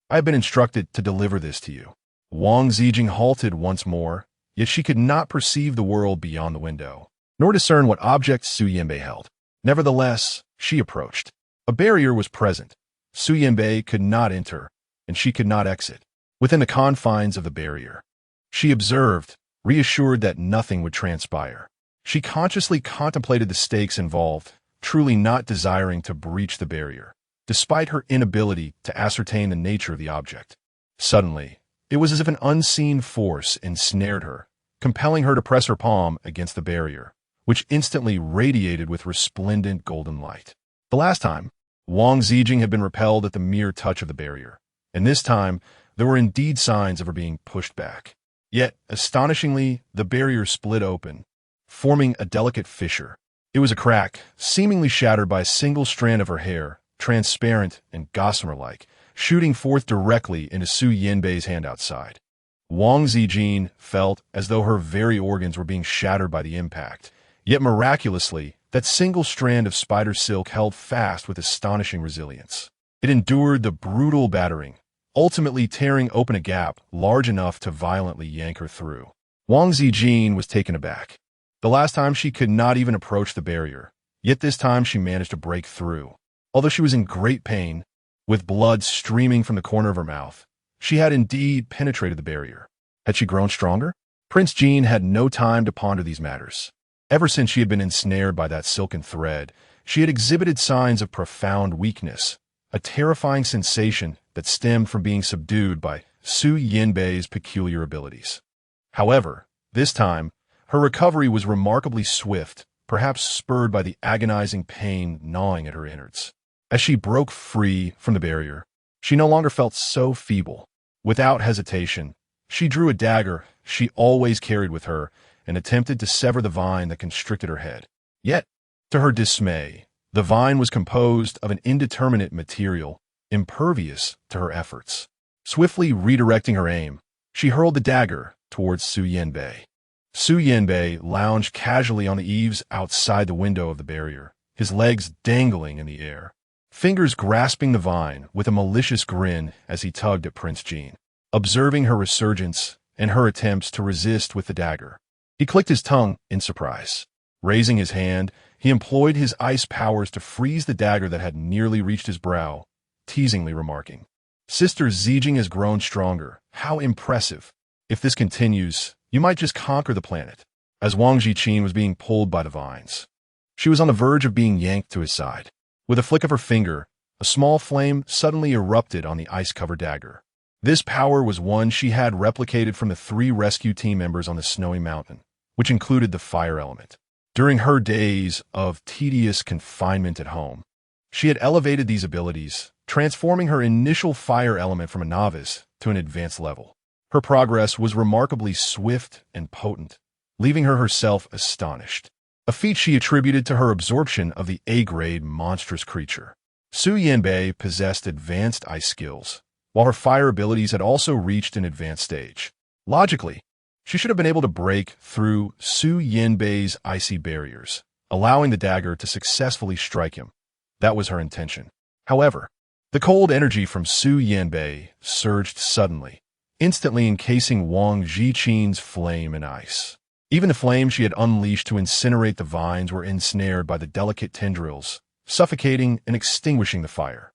I have been instructed to deliver this to you. Wang Ziqin halted once more, yet she could not perceive the world beyond the window, nor discern what objects Su Yanbei held. Nevertheless, she approached. A barrier was present. Su Yanbei could not enter, and she could not exit. Within the confines of the barrier, she observed, reassured that nothing would transpire. She consciously contemplated the stakes involved, truly not desiring to breach the barrier, despite her inability to ascertain the nature of the object. Suddenly, it was as if an unseen force ensnared her, compelling her to press her palm against the barrier, which instantly radiated with resplendent golden light. The last time, Wang Ziqin had been repelled at the mere touch of the barrier, and this time there were indeed signs of her being pushed back. Yet, astonishingly, the barrier split open, forming a delicate fissure. It was a crack, seemingly shattered by a single strand of her hair, transparent and gossamer-like, shooting forth directly into Su Yanbei's hand outside. Wang Ziqin felt as though her very organs were being shattered by the impact, yet miraculously, that single strand of spider silk held fast with astonishing resilience. It endured the brutal battering, ultimately tearing open a gap large enough to violently yank her through. Wang Ziqin was taken aback. The last time she could not even approach the barrier, yet this time she managed to break through. Although she was in great pain, with blood streaming from the corner of her mouth, she had indeed penetrated the barrier. Had she grown stronger? Prince Jean had no time to ponder these matters. Ever since she had been ensnared by that silken thread, she had exhibited signs of profound weakness, a terrifying sensation that stemmed from being subdued by Su Yanbei's peculiar abilities. However, this time, her recovery was remarkably swift, perhaps spurred by the agonizing pain gnawing at her innards. As she broke free from the barrier, she no longer felt so feeble. Without hesitation, she drew a dagger she always carried with her and attempted to sever the vine that constricted her head. Yet, to her dismay, the vine was composed of an indeterminate material, impervious to her efforts. Swiftly redirecting her aim, she hurled the dagger towards Su Yanbei. Su Yanbei lounged casually on the eaves outside the window of the barrier, his legs dangling in the air, fingers grasping the vine with a malicious grin as he tugged at Prince Jean. Observing her resurgence and her attempts to resist with the dagger, he clicked his tongue in surprise. Raising his hand, he employed his ice powers to freeze the dagger that had nearly reached his brow, teasingly remarking, Sister Ziqing has grown stronger. How impressive. If this continues, you might just conquer the planet. As Wang Ziqin was being pulled by the vines, she was on the verge of being yanked to his side. With a flick of her finger, a small flame suddenly erupted on the ice-covered dagger. This power was one she had replicated from the 3 rescue team members on the snowy mountain, which included the fire element. During her days of tedious confinement at home, she had elevated these abilities, transforming her initial fire element from a novice to an advanced level. Her progress was remarkably swift and potent, leaving her herself astonished, a feat she attributed to her absorption of the A-grade monstrous creature. Su Yanbei possessed advanced ice skills, while her fire abilities had also reached an advanced stage. Logically, she should have been able to break through Su Yanbei's icy barriers, allowing the dagger to successfully strike him. That was her intention. However, the cold energy from Su Yanbei surged suddenly, instantly encasing Wang Ziqin's flame in ice. Even the flames she had unleashed to incinerate the vines were ensnared by the delicate tendrils, suffocating and extinguishing the fire.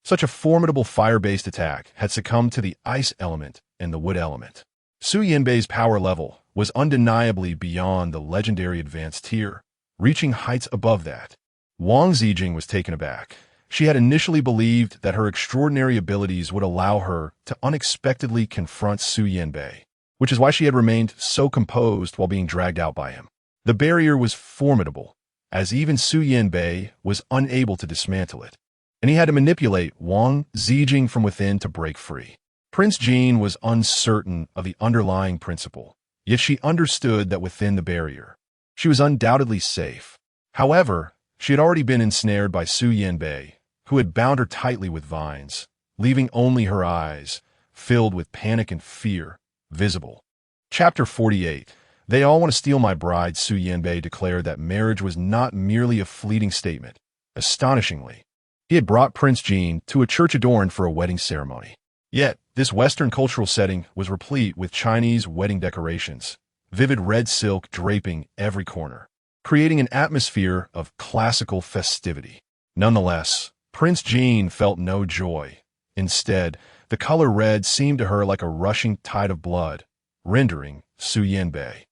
Such a formidable fire-based attack had succumbed to the ice element and the wood element. Su Yanbei's power level was undeniably beyond the legendary advanced tier, reaching heights above that. Wang Ziqin was taken aback. She had initially believed that her extraordinary abilities would allow her to unexpectedly confront Su Yanbei, which is why she had remained so composed while being dragged out by him. The barrier was formidable, as even Su Yanbei was unable to dismantle it, and he had to manipulate Wang Ziqin from within to break free. Prince Jean was uncertain of the underlying principle, yet she understood that within the barrier, she was undoubtedly safe. However, she had already been ensnared by Su Yanbei, who had bound her tightly with vines, leaving only her eyes, filled with panic and fear, visible. Chapter 48. They all want to steal my bride, Su Yanbei declared that marriage was not merely a fleeting statement. Astonishingly, he had brought Prince Jin to a church adorned for a wedding ceremony. Yet, this Western cultural setting was replete with Chinese wedding decorations, vivid red silk draping every corner, creating an atmosphere of classical festivity. Nonetheless, Prince Jin felt no joy. Instead, the color red seemed to her like a rushing tide of blood, rendering Su Yanbei,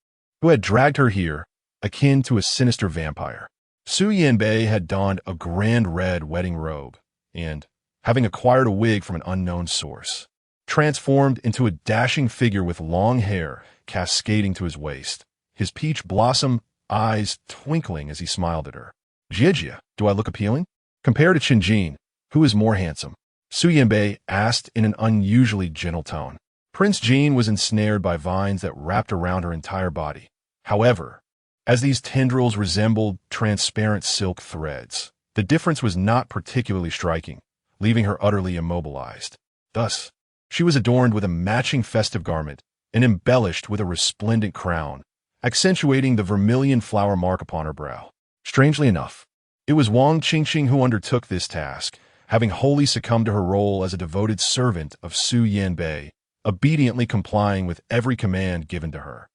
who had dragged her here, akin to a sinister vampire. Su Yanbei had donned a grand red wedding robe and, having acquired a wig from an unknown source, transformed into a dashing figure with long hair cascading to his waist, his peach blossom eyes twinkling as he smiled at her. Jia, do I look appealing? Compared to Qin Jin, who is more handsome? Su Yanbei asked in an unusually gentle tone. Prince Jin was ensnared by vines that wrapped around her entire body. However, as these tendrils resembled transparent silk threads, the difference was not particularly striking, leaving her utterly immobilized. Thus, she was adorned with a matching festive garment and embellished with a resplendent crown, accentuating the vermilion flower mark upon her brow. Strangely enough, it was Wang Ziqin who undertook this task, having wholly succumbed to her role as a devoted servant of Su Yanbei, obediently complying with every command given to her.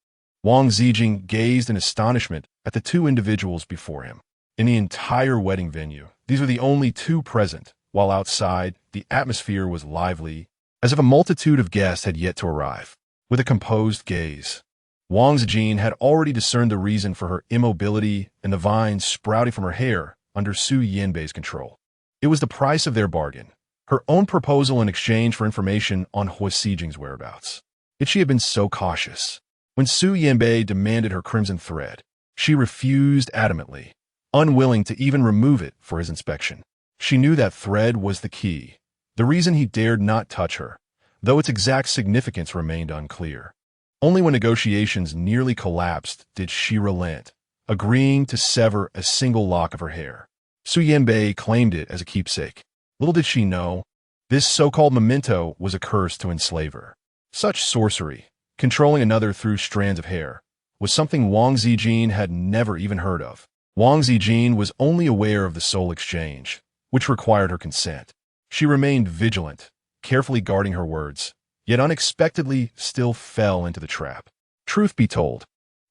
Wang Ziqin gazed in astonishment at the two individuals before him. In the entire wedding venue, these were the only two present, while outside, the atmosphere was lively, as if a multitude of guests had yet to arrive. With a composed gaze, Wang Ziqin had already discerned the reason for her immobility and the vines sprouting from her hair under Su Yanbei's control. It was the price of their bargain, her own proposal in exchange for information on Hua Xijing's whereabouts. Yet she had been so cautious. When Su Yanbei demanded her crimson thread, she refused adamantly, unwilling to even remove it for his inspection. She knew that thread was the key, the reason he dared not touch her, though its exact significance remained unclear. Only when negotiations nearly collapsed did she relent, agreeing to sever a single lock of her hair. Su Yanbei claimed it as a keepsake. Little did she know, this so-called memento was a curse to enslave her. Such sorcery, controlling another through strands of hair, was something Wang Ziqin had never even heard of. Wang Ziqin was only aware of the soul exchange, which required her consent. She remained vigilant, carefully guarding her words, yet unexpectedly still fell into the trap. Truth be told,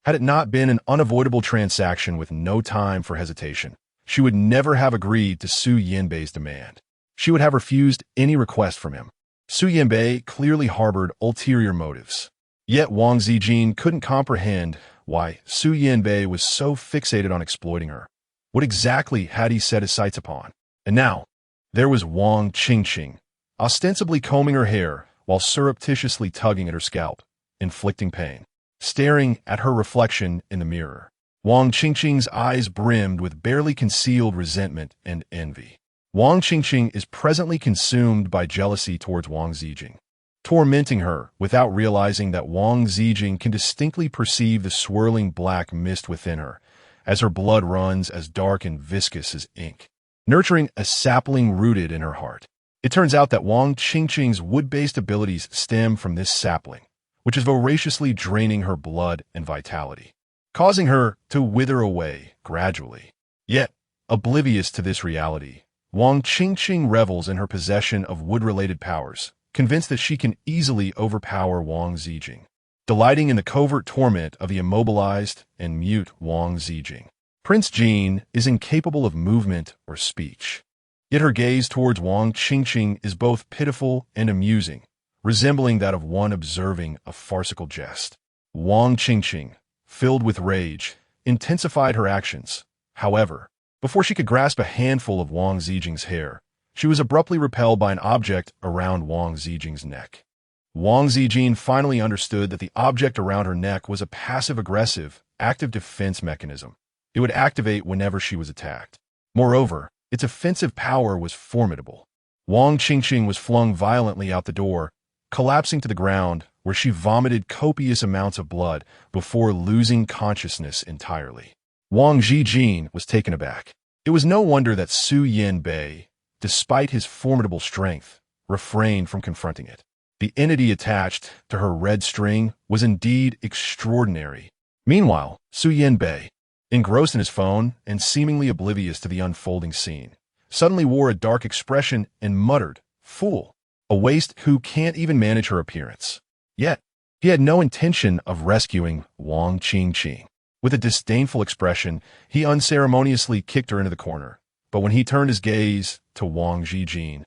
had it not been an unavoidable transaction with no time for hesitation, she would never have agreed to Su Yanbei's demand. She would have refused any request from him. Su Yanbei clearly harbored ulterior motives. Yet Wang Ziqin couldn't comprehend why Su Yanbei was so fixated on exploiting her. What exactly had he set his sights upon? And now, there was Wang Ziqin, ostensibly combing her hair while surreptitiously tugging at her scalp, inflicting pain, staring at her reflection in the mirror. Wang Ziqin's eyes brimmed with barely concealed resentment and envy. Wang Ziqin is presently consumed by jealousy towards Wang Ziqin, tormenting her without realizing that Wang Ziqin can distinctly perceive the swirling black mist within her, as her blood runs as dark and viscous as ink, nurturing a sapling rooted in her heart. It turns out that Wang Ziqin's wood-based abilities stem from this sapling, which is voraciously draining her blood and vitality, causing her to wither away gradually. Yet, oblivious to this reality, Wang Ziqin revels in her possession of wood-related powers, convinced that she can easily overpower Wang Ziqin, delighting in the covert torment of the immobilized and mute Wang Ziqin. Prince Jin is incapable of movement or speech, yet her gaze towards Wang Ziqin is both pitiful and amusing, resembling that of one observing a farcical jest. Wang Ziqin, filled with rage, intensified her actions. However, before she could grasp a handful of Wang Ziqin's hair, she was abruptly repelled by an object around Wang Ziqin's neck. Wang Ziqin finally understood that the object around her neck was a passive-aggressive, active defense mechanism. It would activate whenever she was attacked. Moreover, its offensive power was formidable. Wang Ziqin was flung violently out the door, collapsing to the ground, where she vomited copious amounts of blood before losing consciousness entirely. Wang Ziqin was taken aback. It was no wonder that Su Yanbei, despite his formidable strength, refrained from confronting it. The entity attached to her red string was indeed extraordinary, Meanwhile, Su Yanbei, engrossed in his phone and seemingly oblivious to the unfolding scene, suddenly wore a dark expression and muttered, "Fool, a waste who can't even manage her appearance." Yet, he had no intention of rescuing Wang Ziqin. With a disdainful expression, he unceremoniously kicked her into the corner. But when he turned his gaze to Wang Ziqin,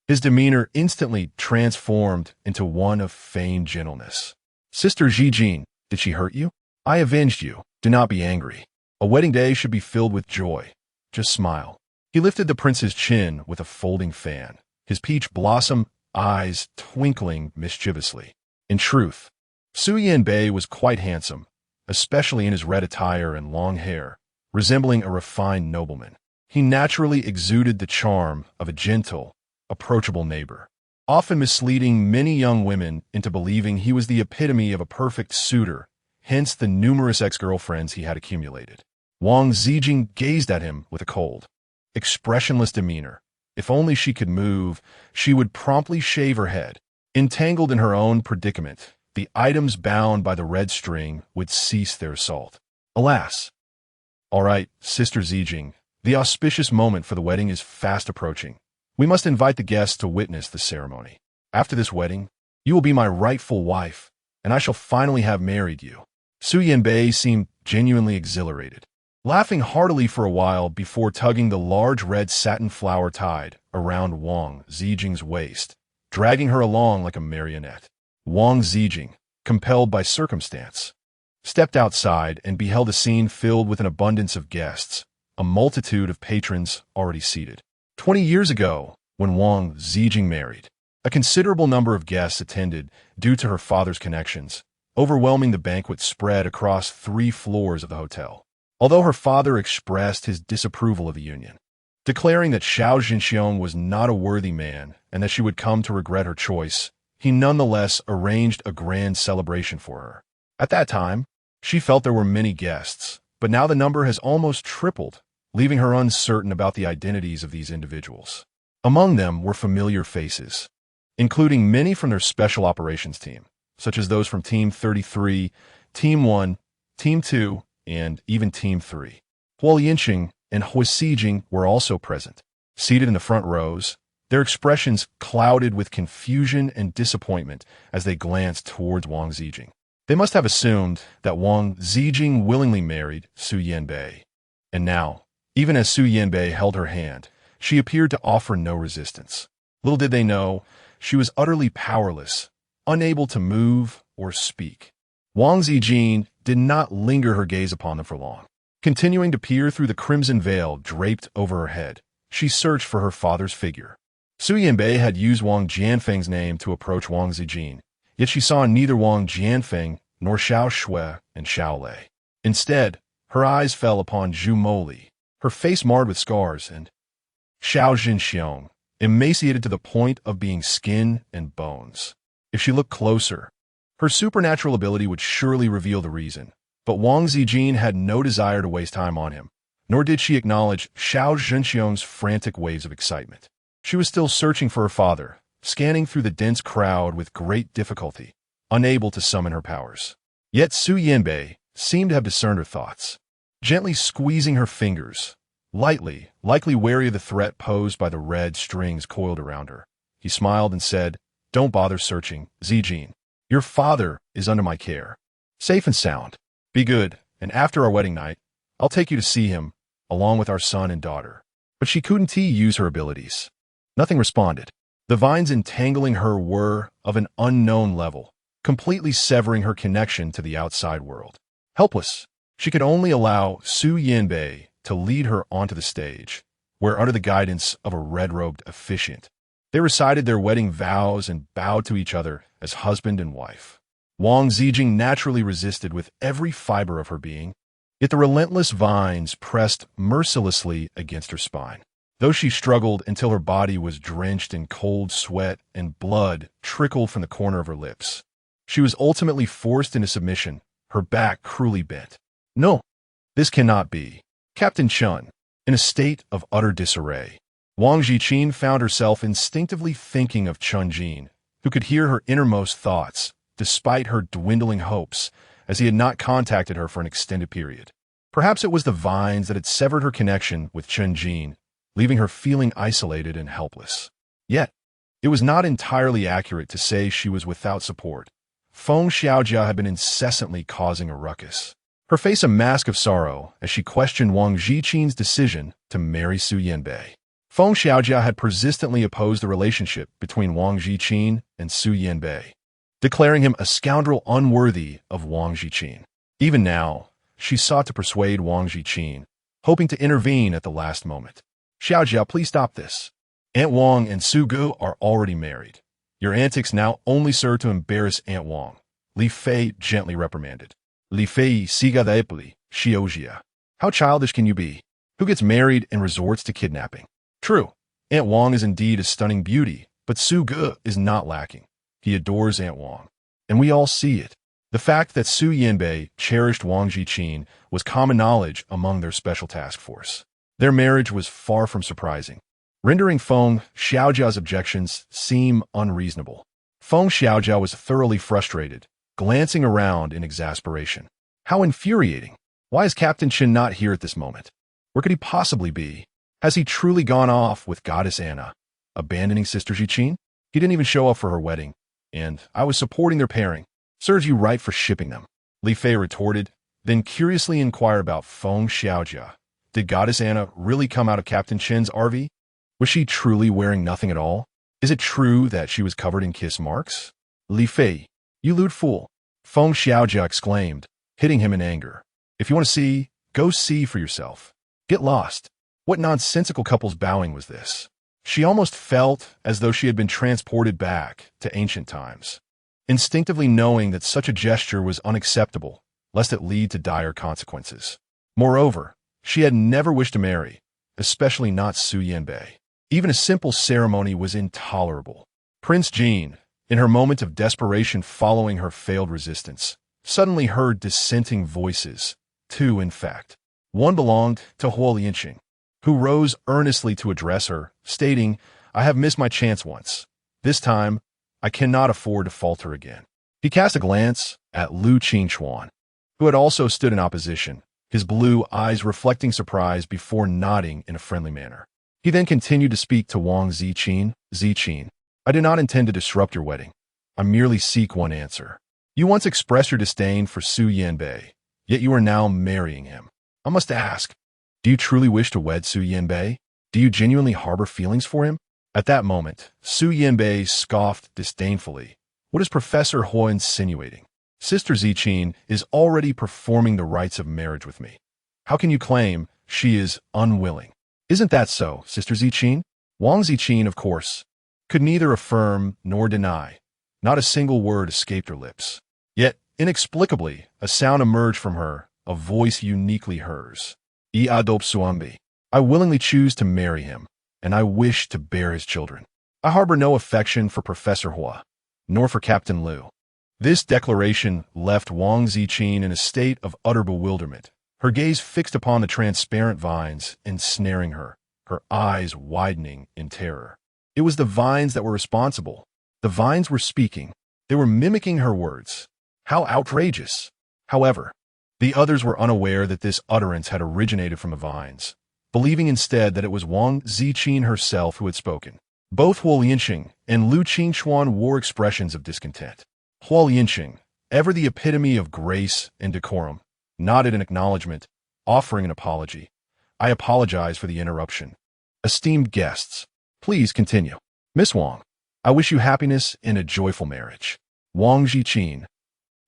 his demeanor instantly transformed into one of feigned gentleness. "Sister Ziqin, did she hurt you? I avenged you. Do not be angry. A wedding day should be filled with joy. Just smile." He lifted the prince's chin with a folding fan, his peach blossom eyes twinkling mischievously. In truth, Su Yanbei was quite handsome, especially in his red attire and long hair, resembling a refined nobleman. He naturally exuded the charm of a gentle, approachable neighbor, often misleading many young women into believing he was the epitome of a perfect suitor, hence the numerous ex-girlfriends he had accumulated. Wang Ziqin gazed at him with a cold, expressionless demeanor. If only she could move, she would promptly shave her head. Entangled in her own predicament, the items bound by the red string would cease their assault. Alas! "All right, Sister Ziqin, the auspicious moment for the wedding is fast approaching. We must invite the guests to witness the ceremony. After this wedding, you will be my rightful wife, and I shall finally have married you." Su Yanbei seemed genuinely exhilarated, laughing heartily for a while before tugging the large red satin flower tied around Wang Ziqin's waist, dragging her along like a marionette. Wang Ziqin, compelled by circumstance, stepped outside and beheld a scene filled with an abundance of guests, a multitude of patrons already seated. 20 years ago, when Wang Ziqin married, a considerable number of guests attended due to her father's connections, overwhelming the banquet spread across 3 floors of the hotel. Although her father expressed his disapproval of the union, declaring that Xiao Zhenxiong was not a worthy man and that she would come to regret her choice, he nonetheless arranged a grand celebration for her. At that time, she felt there were many guests, but now the number has almost tripled, leaving her uncertain about the identities of these individuals. Among them were familiar faces, including many from their special operations team, such as those from Team 33, Team 1, Team 2, and even Team 3. Huo Yinxing and Hui Sijing were also present. Seated in the front rows, their expressions clouded with confusion and disappointment as they glanced towards Wang Ziqin. They must have assumed that Wang Ziqin willingly married Su Yanbei. And now, even as Su Yanbei held her hand, she appeared to offer no resistance. Little did they know, she was utterly powerless, unable to move or speak. Wang Ziqin did not linger her gaze upon them for long. Continuing to peer through the crimson veil draped over her head, she searched for her father's figure. Su Yanbei had used Wang Jianfeng's name to approach Wang Ziqin, yet she saw neither Wang Jianfeng nor Xiao Shui and Xiao Lei. Instead, her eyes fell upon Zhu Moli, her face marred with scars, and Xiao Zhenxiong, emaciated to the point of being skin and bones. If she looked closer, her supernatural ability would surely reveal the reason. But Wang Ziqin had no desire to waste time on him, nor did she acknowledge Xiao Zhenxiong's frantic waves of excitement. She was still searching for her father, scanning through the dense crowd with great difficulty, unable to summon her powers. Yet Su Yanbei seemed to have discerned her thoughts. Gently squeezing her fingers, lightly, likely wary of the threat posed by the red strings coiled around her, he smiled and said, "Don't bother searching, Ziqin. Your father is under my care, safe and sound. Be good, and after our wedding night, I'll take you to see him, along with our son and daughter." But she couldn't use her abilities. Nothing responded. The vines entangling her were of an unknown level, completely severing her connection to the outside world. Helpless, she could only allow Su Yanbei to lead her onto the stage, where under the guidance of a red-robed officiant, they recited their wedding vows and bowed to each other as husband and wife. Wang Ziqin naturally resisted with every fiber of her being, yet the relentless vines pressed mercilessly against her spine. Though she struggled until her body was drenched in cold sweat and blood trickled from the corner of her lips, she was ultimately forced into submission, her back cruelly bent. "No, this cannot be." Captain Chun, in a state of utter disarray, Wang Ziqin found herself instinctively thinking of Chun Jin, who could hear her innermost thoughts, despite her dwindling hopes, as he had not contacted her for an extended period. Perhaps it was the vines that had severed her connection with Chen Jin, leaving her feeling isolated and helpless. Yet, it was not entirely accurate to say she was without support. Feng Xiaojia had been incessantly causing a ruckus, her face a mask of sorrow as she questioned Wang Ziqin's decision to marry Su Yanbei. Feng Xiaojia had persistently opposed the relationship between Wang Ziqin and Su Yanbei, declaring him a scoundrel unworthy of Wang Ziqin. Even now, she sought to persuade Wang Ziqin, hoping to intervene at the last moment. Xiaojia, please stop this. Aunt Wang and Su Gu are already married. Your antics now only serve to embarrass Aunt Wang, Li Fei gently reprimanded. Li Fei siga da epli, Xiaojia. How childish can you be? Who gets married and resorts to kidnapping? True, Aunt Wang is indeed a stunning beauty, but Su Gu is not lacking. He adores Aunt Wang, and we all see it. The fact that Su Yanbei cherished Wang Ziqin was common knowledge among their special task force. Their marriage was far from surprising, rendering Feng Xiaojia's objections seem unreasonable. Feng Xiaojia was thoroughly frustrated, glancing around in exasperation. How infuriating! Why is Captain Chen not here at this moment? Where could he possibly be? Has he truly gone off with Goddess Anna, abandoning Sister Ziqin? He didn't even show up for her wedding, and I was supporting their pairing. Serves you right for shipping them, Li Fei retorted, then curiously inquired about Feng Xiaojia. Did Goddess Anna really come out of Captain Chen's RV? Was she truly wearing nothing at all? Is it true that she was covered in kiss marks? Li Fei, you lewd fool, Feng Xiaojia exclaimed, hitting him in anger. If you want to see, go see for yourself. Get lost. What nonsensical couple's bowing was this? She almost felt as though she had been transported back to ancient times, instinctively knowing that such a gesture was unacceptable, lest it lead to dire consequences. Moreover, she had never wished to marry, especially not Su Yanbei. Even a simple ceremony was intolerable. Prince Jin, in her moment of desperation following her failed resistance, suddenly heard dissenting voices, two in fact. One belonged to Huo Lianqing, who rose earnestly to address her, stating, I have missed my chance once. This time, I cannot afford to falter again. He cast a glance at Lu Qingchuan, who had also stood in opposition, his blue eyes reflecting surprise before nodding in a friendly manner. He then continued to speak to Wang Ziqin. Ziqin, I do not intend to disrupt your wedding. I merely seek one answer. You once expressed your disdain for Su Yanbei, yet you are now marrying him. I must ask, do you truly wish to wed Su Yanbei? Do you genuinely harbor feelings for him? At that moment, Su Yanbei scoffed disdainfully. What is Professor Huo insinuating? Sister Ziqin is already performing the rites of marriage with me. How can you claim she is unwilling? Isn't that so, Sister Ziqin? Wang Ziqin, of course, could neither affirm nor deny. Not a single word escaped her lips. Yet, inexplicably, a sound emerged from her, a voice uniquely hers. I adopt Suambi. I willingly choose to marry him, and I wish to bear his children. I harbor no affection for Professor Hua, nor for Captain Liu. This declaration left Wang Ziqin in a state of utter bewilderment, her gaze fixed upon the transparent vines, ensnaring her, her eyes widening in terror. It was the vines that were responsible. The vines were speaking. They were mimicking her words. How outrageous! However, the others were unaware that this utterance had originated from the vines, believing instead that it was Wang Ziqin herself who had spoken. Both Huo Lianqing and Lu Qingchuan wore expressions of discontent. Huo Lianqing, ever the epitome of grace and decorum, nodded in acknowledgement, offering an apology. I apologize for the interruption. Esteemed guests, please continue. Miss Wang, I wish you happiness in a joyful marriage. Wang Ziqin,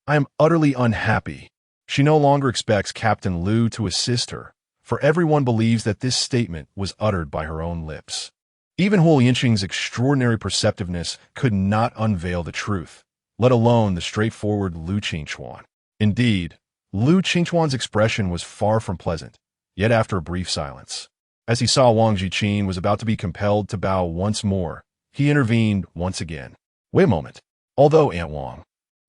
I am utterly unhappy. She no longer expects Captain Liu to assist her, for everyone believes that this statement was uttered by her own lips. Even Huo Lianqing's extraordinary perceptiveness could not unveil the truth, let alone the straightforward Lu Qingchuan. Indeed, Lu Qingchuan's expression was far from pleasant, yet after a brief silence, as he saw Wang Ziqin was about to be compelled to bow once more, he intervened once again. Wait a moment. Although, Aunt Wang,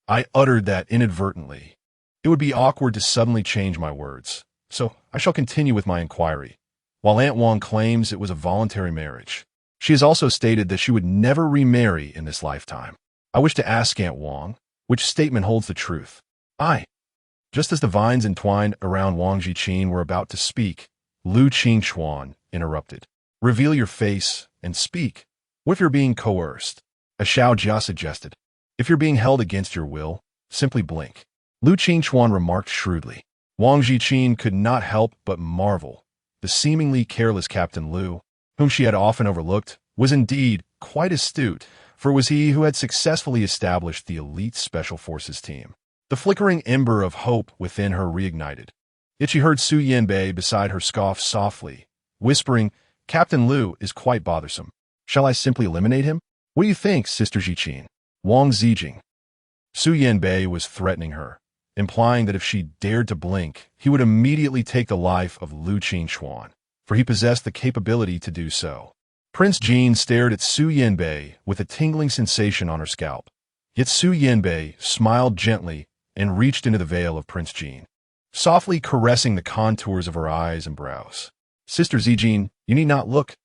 I uttered that inadvertently, it would be awkward to suddenly change my words, so I shall continue with my inquiry. While Aunt Wang claims it was a voluntary marriage, she has also stated that she would never remarry in this lifetime. I wish to ask Aunt Wang, which statement holds the truth? Just as the vines entwined around Wang Ziqin were about to speak, Lu Qingchuan interrupted. Reveal your face and speak. What if you're being coerced? As Xiao Jia suggested. If you're being held against your will, simply blink. Lu Qingchuan remarked shrewdly. Wang Ziqin could not help but marvel. The seemingly careless Captain Lu, whom she had often overlooked, was indeed quite astute, for it was he who had successfully established the elite Special Forces team. The flickering ember of hope within her reignited. Yet she heard Su Yanbei beside her scoff softly, whispering, Captain Lu is quite bothersome. Shall I simply eliminate him? What do you think, Sister Ziqin? Wang Ziqin. Su Yanbei was threatening her, implying that if she dared to blink, he would immediately take the life of Lu Qingchuan, for he possessed the capability to do so. Prince Jin stared at Su Yanbei with a tingling sensation on her scalp. Yet Su Yanbei smiled gently and reached into the veil of Prince Jin, softly caressing the contours of her eyes and brows. Sister Ziqin, you need not look.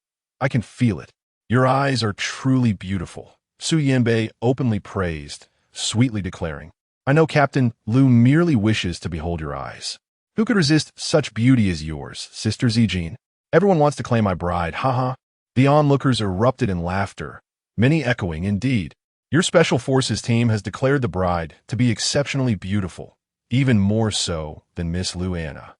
I can feel it. Your eyes are truly beautiful, Su Yanbei openly praised, sweetly declaring. I know Captain Lu merely wishes to behold your eyes. Who could resist such beauty as yours, Sister Ziqin? Everyone wants to claim my bride, haha. The onlookers erupted in laughter, many echoing, indeed. Your Special Forces team has declared the bride to be exceptionally beautiful, even more so than Miss Lu Anna.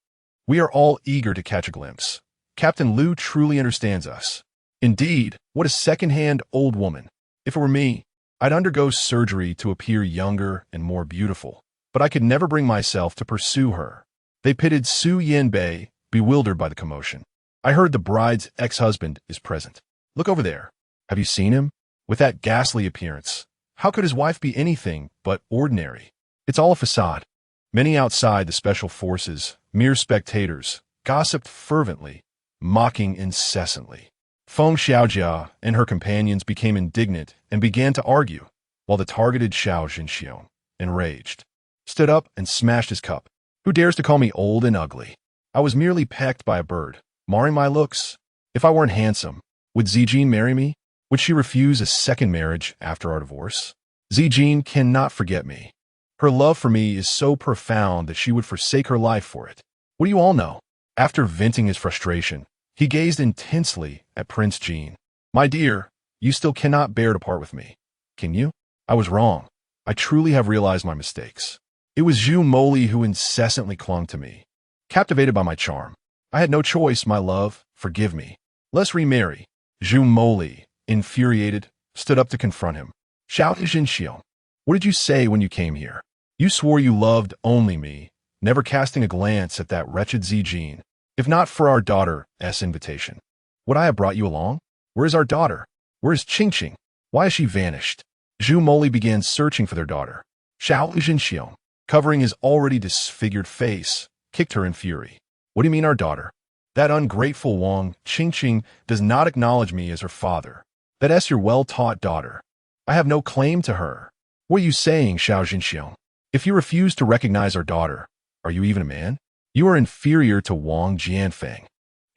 We are all eager to catch a glimpse. Captain Lu truly understands us. Indeed, what a second-hand old woman. If it were me, I'd undergo surgery to appear younger and more beautiful, but I could never bring myself to pursue her. They pitted Su Yanbei, bewildered by the commotion. I heard the bride's ex-husband is present. Look over there. Have you seen him? With that ghastly appearance, how could his wife be anything but ordinary? It's all a facade. Many outside the Special Forces, mere spectators, gossiped fervently, mocking incessantly. Feng Xiaojia and her companions became indignant and began to argue, while the targeted Xiao Zhenxiong, enraged, stood up and smashed his cup. Who dares to call me old and ugly? I was merely pecked by a bird, marring my looks. If I weren't handsome, would Ziqin marry me? Would she refuse a second marriage after our divorce? Ziqin cannot forget me. Her love for me is so profound that she would forsake her life for it. What do you all know? After venting his frustration, he gazed intensely at Prince Jin. My dear, you still cannot bear to part with me. Can you? I was wrong. I truly have realized my mistakes. It was Zhu Moli who incessantly clung to me. Captivated by my charm. I had no choice, my love. Forgive me. Let's remarry. Zhu Moli, infuriated, stood up to confront him. Xiao Zhenxiong, what did you say when you came here? You swore you loved only me, never casting a glance at that wretched Ziqin. If not for our daughter's invitation, would I have brought you along? Where is our daughter? Where is Qingqing? Why has she vanished? Zhu Moli began searching for their daughter. Xiao Zhenxiong, covering his already disfigured face, kicked her in fury. What do you mean our daughter? That ungrateful Wang Qingqing does not acknowledge me as her father. That's your well-taught daughter. I have no claim to her. What are you saying, Xiao Zhenxiong? If you refuse to recognize our daughter, are you even a man? You are inferior to Wang Jianfeng.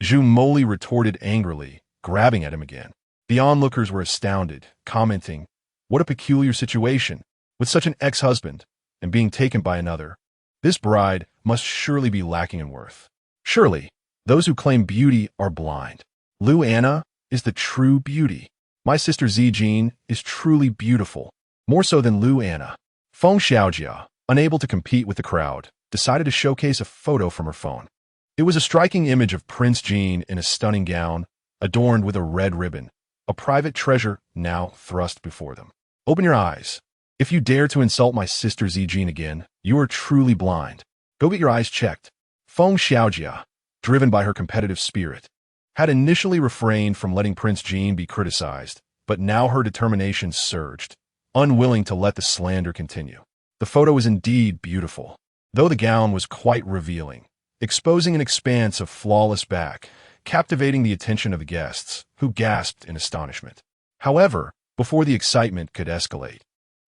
Zhu Moli retorted angrily, grabbing at him again. The onlookers were astounded, commenting, what a peculiar situation, with such an ex-husband, and being taken by another. This bride must surely be lacking in worth. Surely, those who claim beauty are blind. Lu Anna is the true beauty. My sister Ziqin is truly beautiful, more so than Lu Anna. Feng Xiaojia, unable to compete with the crowd, decided to showcase a photo from her phone. It was a striking image of Prince Jin in a stunning gown, adorned with a red ribbon, a private treasure now thrust before them. Open your eyes. If you dare to insult my sister Ziqin again, you are truly blind. Go get your eyes checked. Feng Xiaojia, driven by her competitive spirit, had initially refrained from letting Prince Jin be criticized, but now her determination surged, unwilling to let the slander continue. The photo was indeed beautiful, though the gown was quite revealing, exposing an expanse of flawless back, captivating the attention of the guests, who gasped in astonishment. However, before the excitement could escalate,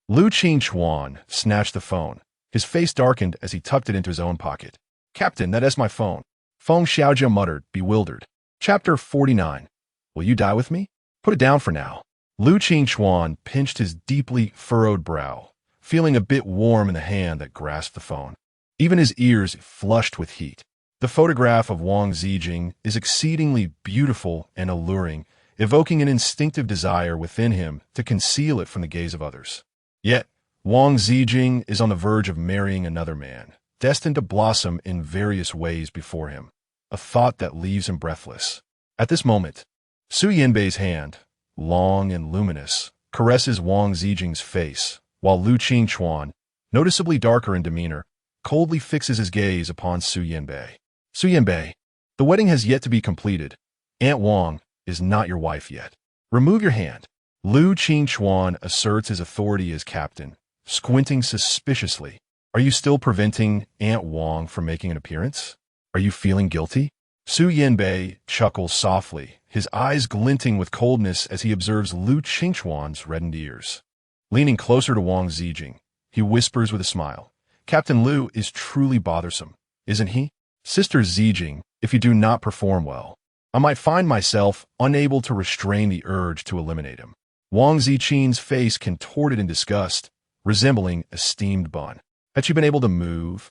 Lu Qingchuan snatched the phone. His face darkened as he tucked it into his own pocket. Captain, that is my phone. Feng Xiaojia muttered, bewildered. Chapter 49. Will you die with me? Put it down for now. Lu Qingchuan pinched his deeply furrowed brow, feeling a bit warm in the hand that grasped the phone. even his ears flushed with heat. The photograph of Wang Ziqin is exceedingly beautiful and alluring, evoking an instinctive desire within him to conceal it from the gaze of others. Yet, Wang Ziqin is on the verge of marrying another man, destined to blossom in various ways before him, a thought that leaves him breathless. At this moment, Su Yanbei's hand, long and luminous, caresses Wang Ziqin's face, while Lu Qingchuan, noticeably darker in demeanor, coldly fixes his gaze upon Su Yanbei. Su Yanbei, the wedding has yet to be completed. Aunt Wang is not your wife yet. Remove your hand. Lu Qingchuan asserts his authority as captain, squinting suspiciously. Are you still preventing Aunt Wang from making an appearance? Are you feeling guilty? Su Yanbei chuckles softly, his eyes glinting with coldness as he observes Lu Qingchuan's reddened ears. Leaning closer to Wang Ziqin, he whispers with a smile, Captain Lu is truly bothersome, isn't he? Sister Ziqin, if you do not perform well, I might find myself unable to restrain the urge to eliminate him. Wang Ziqin's face contorted in disgust, resembling a steamed bun. Had she been able to move,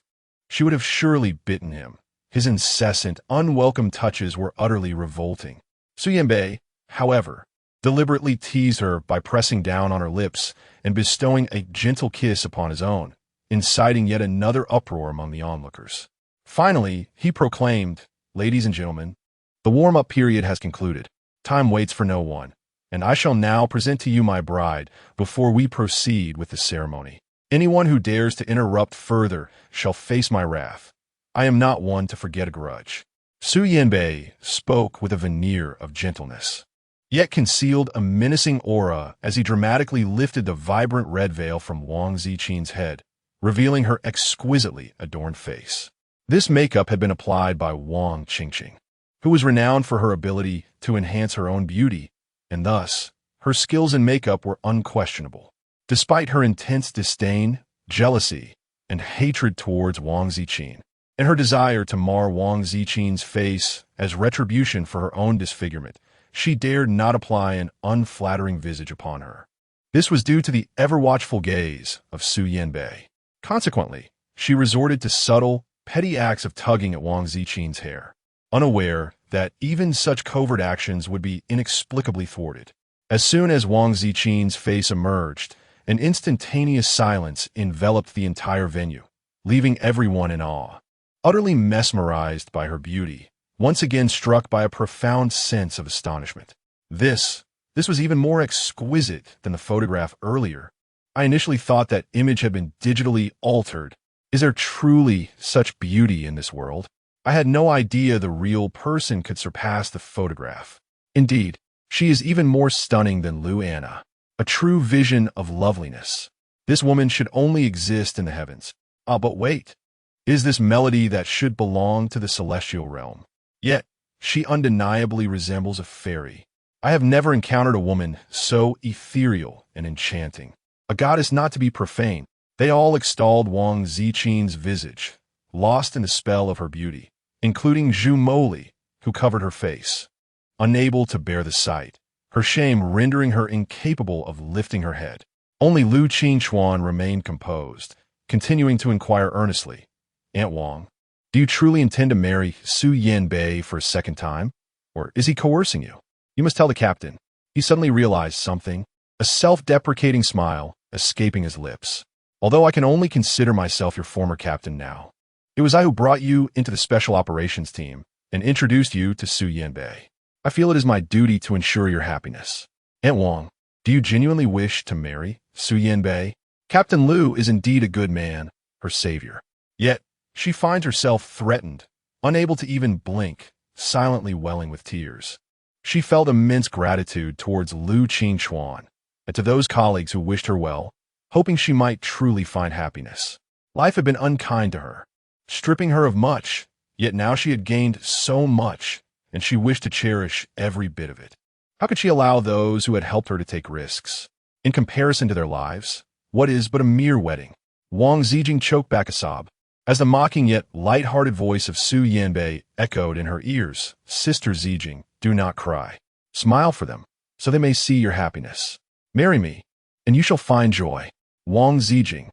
she would have surely bitten him. His incessant, unwelcome touches were utterly revolting. Su Yanbei, however, deliberately teased her by pressing down on her lips and bestowing a gentle kiss upon his own, inciting yet another uproar among the onlookers. Finally, he proclaimed, Ladies and gentlemen, the warm-up period has concluded. Time waits for no one, and I shall now present to you my bride before we proceed with the ceremony. Anyone who dares to interrupt further shall face my wrath. I am not one to forget a grudge. Su Yanbei spoke with a veneer of gentleness, yet concealed a menacing aura as he dramatically lifted the vibrant red veil from Wang Ziqin's head, revealing her exquisitely adorned face. This makeup had been applied by Wang Qingqing, who was renowned for her ability to enhance her own beauty, and thus, her skills in makeup were unquestionable. Despite her intense disdain, jealousy, and hatred towards Wang Ziqin, and her desire to mar Wang Ziqin's face as retribution for her own disfigurement, she dared not apply an unflattering visage upon her. This was due to the ever-watchful gaze of Su Yanbei. Consequently, she resorted to subtle, petty acts of tugging at Wang Ziqin's hair, unaware that even such covert actions would be inexplicably thwarted. As soon as Wang Ziqin's face emerged, an instantaneous silence enveloped the entire venue, leaving everyone in awe. Utterly mesmerized by her beauty, once again struck by a profound sense of astonishment. This was even more exquisite than the photograph earlier. I initially thought that image had been digitally altered. Is there truly such beauty in this world? I had no idea the real person could surpass the photograph. Indeed, she is even more stunning than Lu Anna, a true vision of loveliness. This woman should only exist in the heavens. But wait, is this melody that should belong to the celestial realm? Yet, she undeniably resembles a fairy. I have never encountered a woman so ethereal and enchanting. A goddess not to be profaned. They all extolled Wang Ziqin's visage, lost in the spell of her beauty, including Zhu Moli, who covered her face, unable to bear the sight, her shame rendering her incapable of lifting her head. Only Lu Qingchuan remained composed, continuing to inquire earnestly, Aunt Wang, do you truly intend to marry Su Yanbei for a second time? Or is he coercing you? You must tell the captain. He suddenly realized something, a self-deprecating smile escaping his lips. Although I can only consider myself your former captain now, it was I who brought you into the special operations team and introduced you to Su Yanbei. I feel it is my duty to ensure your happiness. Aunt Wang, do you genuinely wish to marry Su Yanbei? Captain Lu is indeed a good man, her savior. Yet, she finds herself threatened, unable to even blink, silently welling with tears. She felt immense gratitude towards Lu Qingchuan and to those colleagues who wished her well, hoping she might truly find happiness. Life had been unkind to her, stripping her of much, yet now she had gained so much, and she wished to cherish every bit of it. How could she allow those who had helped her to take risks? In comparison to their lives, what is but a mere wedding? Wang Ziqin choked back a sob, as the mocking yet light-hearted voice of Su Yanbei echoed in her ears. Sister Ziqin, do not cry. Smile for them, so they may see your happiness. Marry me, and you shall find joy. Wang Ziqin.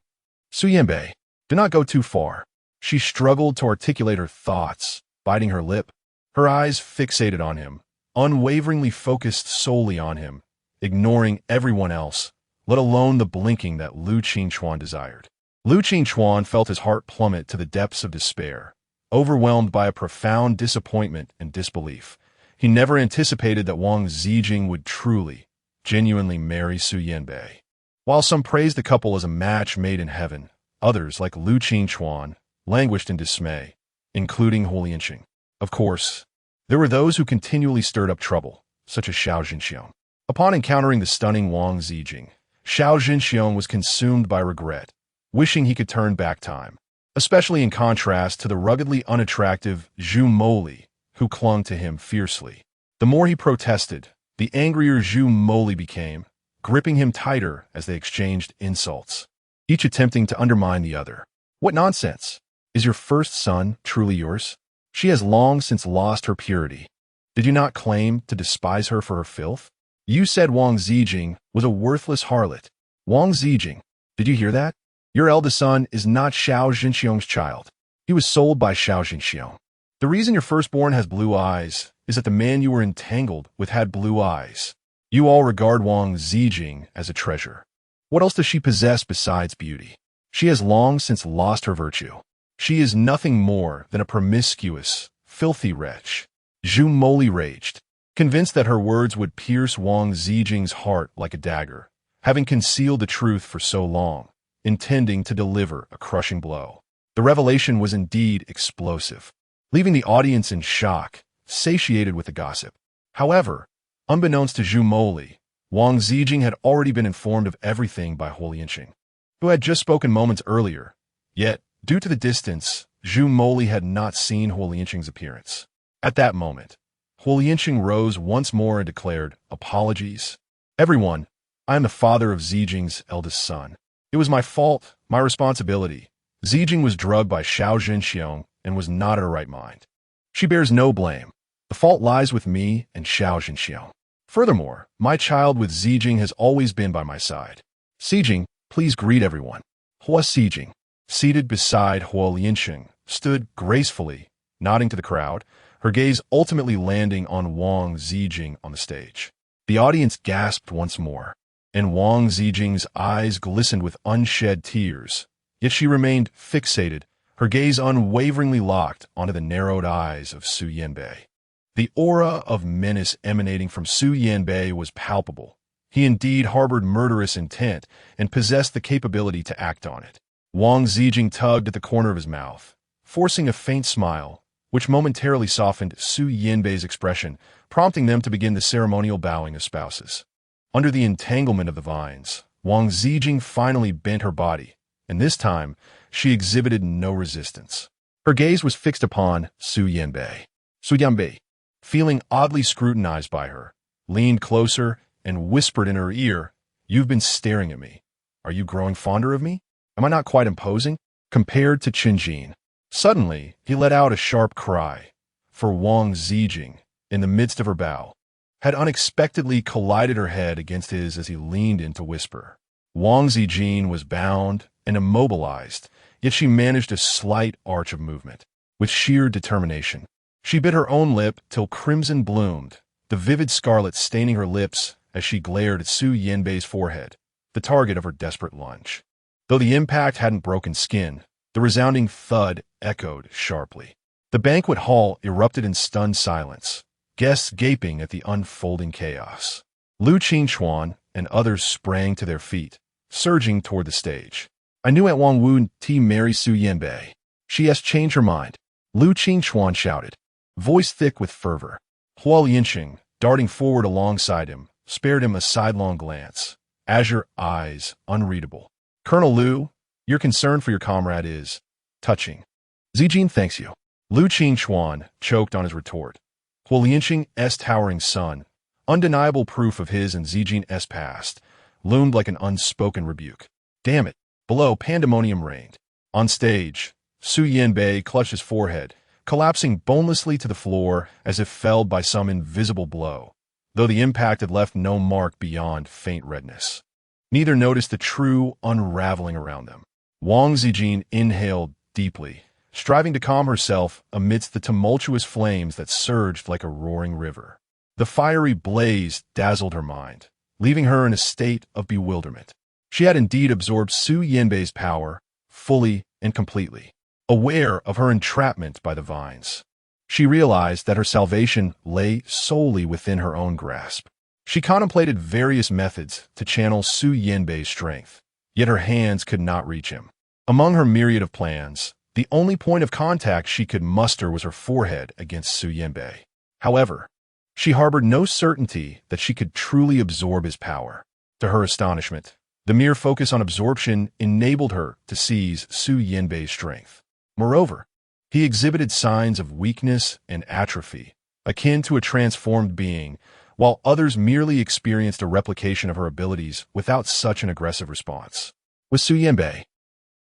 Su Yanbei, do not go too far. She struggled to articulate her thoughts, biting her lip, her eyes fixated on him, unwaveringly focused solely on him, ignoring everyone else, let alone the blinking that Lu Qingchuan desired. Lu Qingchuan felt his heart plummet to the depths of despair, overwhelmed by a profound disappointment and disbelief. He never anticipated that Wang Ziqin would truly, genuinely marry Su Yanbei. While some praised the couple as a match made in heaven, others, like Lu Qingchuan, languished in dismay, including Hu Lianqing. Of course, there were those who continually stirred up trouble, such as Xiao Zhenxiong. Upon encountering the stunning Wang Ziqin, Xiao Zhenxiong was consumed by regret, wishing he could turn back time, especially in contrast to the ruggedly unattractive Zhu Moli, who clung to him fiercely. The more he protested, the angrier Zhu Moli became, gripping him tighter as they exchanged insults, each attempting to undermine the other. What nonsense! Is your first son truly yours? She has long since lost her purity. Did you not claim to despise her for her filth? You said Wang Ziqin was a worthless harlot. Wang Ziqin, did you hear that? Your eldest son is not Xiao Zhenxiong's child. He was sold by Xiao Zhenxiong. The reason your firstborn has blue eyes is that the man you were entangled with had blue eyes. You all regard Wang Ziqin as a treasure. What else does she possess besides beauty? She has long since lost her virtue. She is nothing more than a promiscuous, filthy wretch. Zhu Moli raged, convinced that her words would pierce Wang Ziqin's heart like a dagger, having concealed the truth for so long, intending to deliver a crushing blow. The revelation was indeed explosive, leaving the audience in shock, satiated with the gossip. However, unbeknownst to Zhu Moli, Wang Ziqin had already been informed of everything by Hu Lianqing, who had just spoken moments earlier. Yet, due to the distance, Zhu Moli had not seen Hu Lianqing's appearance. At that moment, Hu Lianqing rose once more and declared, "Apologies. Everyone, I am the father of Ziqing's eldest son. It was my fault, my responsibility. Ziqing was drugged by Xiao Zhenxiong and was not in her right mind. She bears no blame. The fault lies with me and Xiao Zhenxiong. Furthermore, my child with Ziqing has always been by my side. Ziqing, please greet everyone." Hua Ziqing, seated beside Hu Lianqing, stood gracefully, nodding to the crowd, her gaze ultimately landing on Wang Ziqin on the stage. The audience gasped once more, and Wang Ziqing's eyes glistened with unshed tears, yet she remained fixated, her gaze unwaveringly locked onto the narrowed eyes of Su Yanbei. The aura of menace emanating from Su Yanbei was palpable. He indeed harbored murderous intent and possessed the capability to act on it. Wang Ziqing tugged at the corner of his mouth, forcing a faint smile, which momentarily softened Su Yanbei's expression, prompting them to begin the ceremonial bowing of spouses. Under the entanglement of the vines, Wang Ziqing finally bent her body, and this time she exhibited no resistance. Her gaze was fixed upon Su Yanbei. Su Yanbei, feeling oddly scrutinized by her, leaned closer and whispered in her ear, "You've been staring at me. Are you growing fonder of me? Am I not quite imposing?" Compared to Qinjin. Suddenly, he let out a sharp cry, for Wang Ziqing, in the midst of her bow, had unexpectedly collided her head against his as he leaned in to whisper. Wang Ziqin was bound and immobilized, yet she managed a slight arch of movement. With sheer determination, she bit her own lip till crimson bloomed, the vivid scarlet staining her lips as she glared at Su Yanbei's forehead, the target of her desperate lunge. Though the impact hadn't broken skin, the resounding thud echoed sharply. The banquet hall erupted in stunned silence, guests gaping at the unfolding chaos. Lu Qingchuan and others sprang to their feet, surging toward the stage. "I knew Aunt Wang would marry Su Yanbei. She has changed her mind," Lu Qingchuan shouted, voice thick with fervor. Hua Lianqing, darting forward alongside him, spared him a sidelong glance, azure eyes unreadable. "Colonel Lu, your concern for your comrade is touching. Ziqin thanks you." Lu Qingchuan choked on his retort. Hu Lianqing's towering son, undeniable proof of his and Ziqin's past, loomed like an unspoken rebuke. Damn it! Below, pandemonium reigned. On stage, Su Yanbei clutched his forehead, collapsing bonelessly to the floor as if felled by some invisible blow, though the impact had left no mark beyond faint redness. Neither noticed the true unraveling around them. Wang Ziqin inhaled deeply, striving to calm herself amidst the tumultuous flames that surged like a roaring river. The fiery blaze dazzled her mind, leaving her in a state of bewilderment. She had indeed absorbed Su Yanbei's power, fully and completely. Aware of her entrapment by the vines, she realized that her salvation lay solely within her own grasp. She contemplated various methods to channel Su Yanbei's strength, yet her hands could not reach him. Among her myriad of plans, the only point of contact she could muster was her forehead against Su Yanbei. However, she harbored no certainty that she could truly absorb his power. To her astonishment, the mere focus on absorption enabled her to seize Su Yanbei's strength. Moreover, he exhibited signs of weakness and atrophy, akin to a transformed being, while others merely experienced a replication of her abilities without such an aggressive response. Was Su Yanbei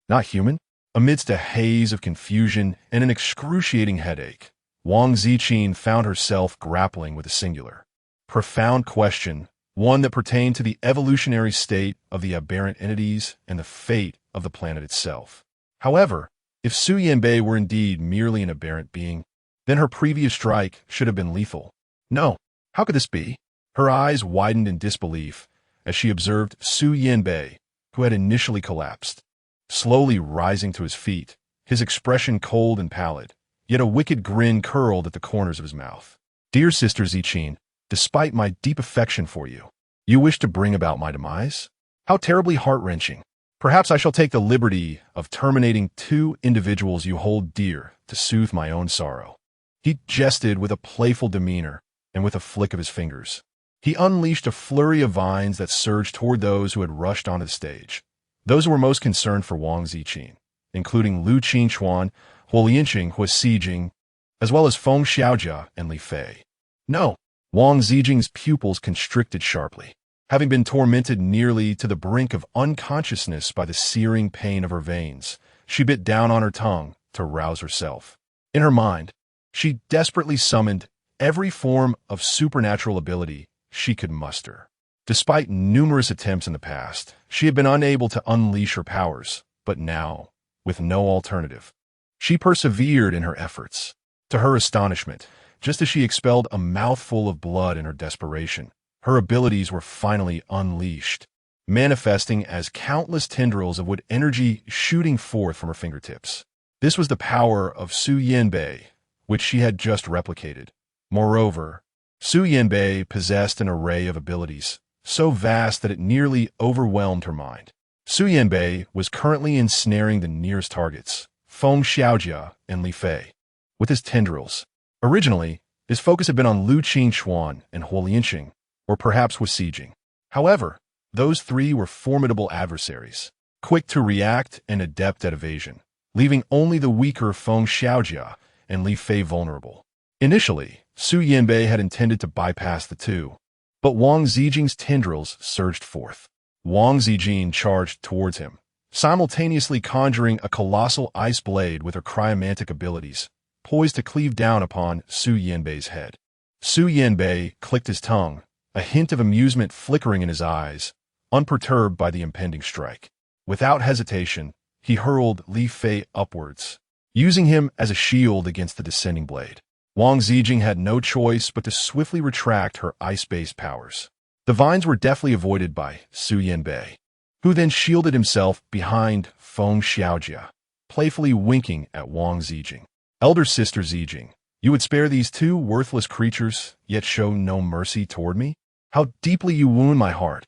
not human? Amidst a haze of confusion and an excruciating headache, Wang Ziqin found herself grappling with a singular, profound question, one that pertained to the evolutionary state of the aberrant entities and the fate of the planet itself. However, if Su Yanbei were indeed merely an aberrant being, then her previous strike should have been lethal. No, how could this be? Her eyes widened in disbelief as she observed Su Yanbei, who had initially collapsed, slowly rising to his feet, his expression cold and pallid, yet a wicked grin curled at the corners of his mouth. Dear Sister Ziqin, despite my deep affection for you, you wish to bring about my demise? How terribly heart-wrenching. Perhaps I shall take the liberty of terminating 2 individuals you hold dear to soothe my own sorrow. He jested with a playful demeanor, and with a flick of his fingers, he unleashed a flurry of vines that surged toward those who had rushed onto the stage. Those who were most concerned for Wang Ziqin, including Lu Qingchuan, Huolianqing, Huasijing, as well as Feng Xiaojia and Li Fei. No, Wang Zijing's pupils constricted sharply. Having been tormented nearly to the brink of unconsciousness by the searing pain of her veins, she bit down on her tongue to rouse herself. In her mind, she desperately summoned every form of supernatural ability she could muster. Despite numerous attempts in the past, she had been unable to unleash her powers, but now, with no alternative, she persevered in her efforts. To her astonishment, just as she expelled a mouthful of blood in her desperation, her abilities were finally unleashed, manifesting as countless tendrils of wood energy shooting forth from her fingertips. This was the power of Su Yanbei, which she had just replicated. Moreover, Su Yanbei possessed an array of abilities, so vast that it nearly overwhelmed her mind. Su Yanbei was currently ensnaring the nearest targets, Feng Xiaojia and Li Fei, with his tendrils. Originally, his focus had been on Lu Qingchuan and Huolianqing, or perhaps Huasijing. However, those 3 were formidable adversaries, quick to react and adept at evasion, leaving only the weaker Feng Xiaojia and Li Fei vulnerable. Initially, Su Yanbei had intended to bypass the 2, but Wang Zijing's tendrils surged forth. Wang Ziqin charged towards him, simultaneously conjuring a colossal ice blade with her cryomantic abilities, poised to cleave down upon Su Yanbei's head. Su Yanbei clicked his tongue, a hint of amusement flickering in his eyes, unperturbed by the impending strike. Without hesitation, he hurled Li Fei upwards, using him as a shield against the descending blade. Wang Zijing had no choice but to swiftly retract her ice-based powers. The vines were deftly avoided by Su Yanbei, who then shielded himself behind Feng Xiaojia, playfully winking at Wang Zijing. Elder Sister Zijing, you would spare these 2 worthless creatures, yet show no mercy toward me? How deeply you wound my heart.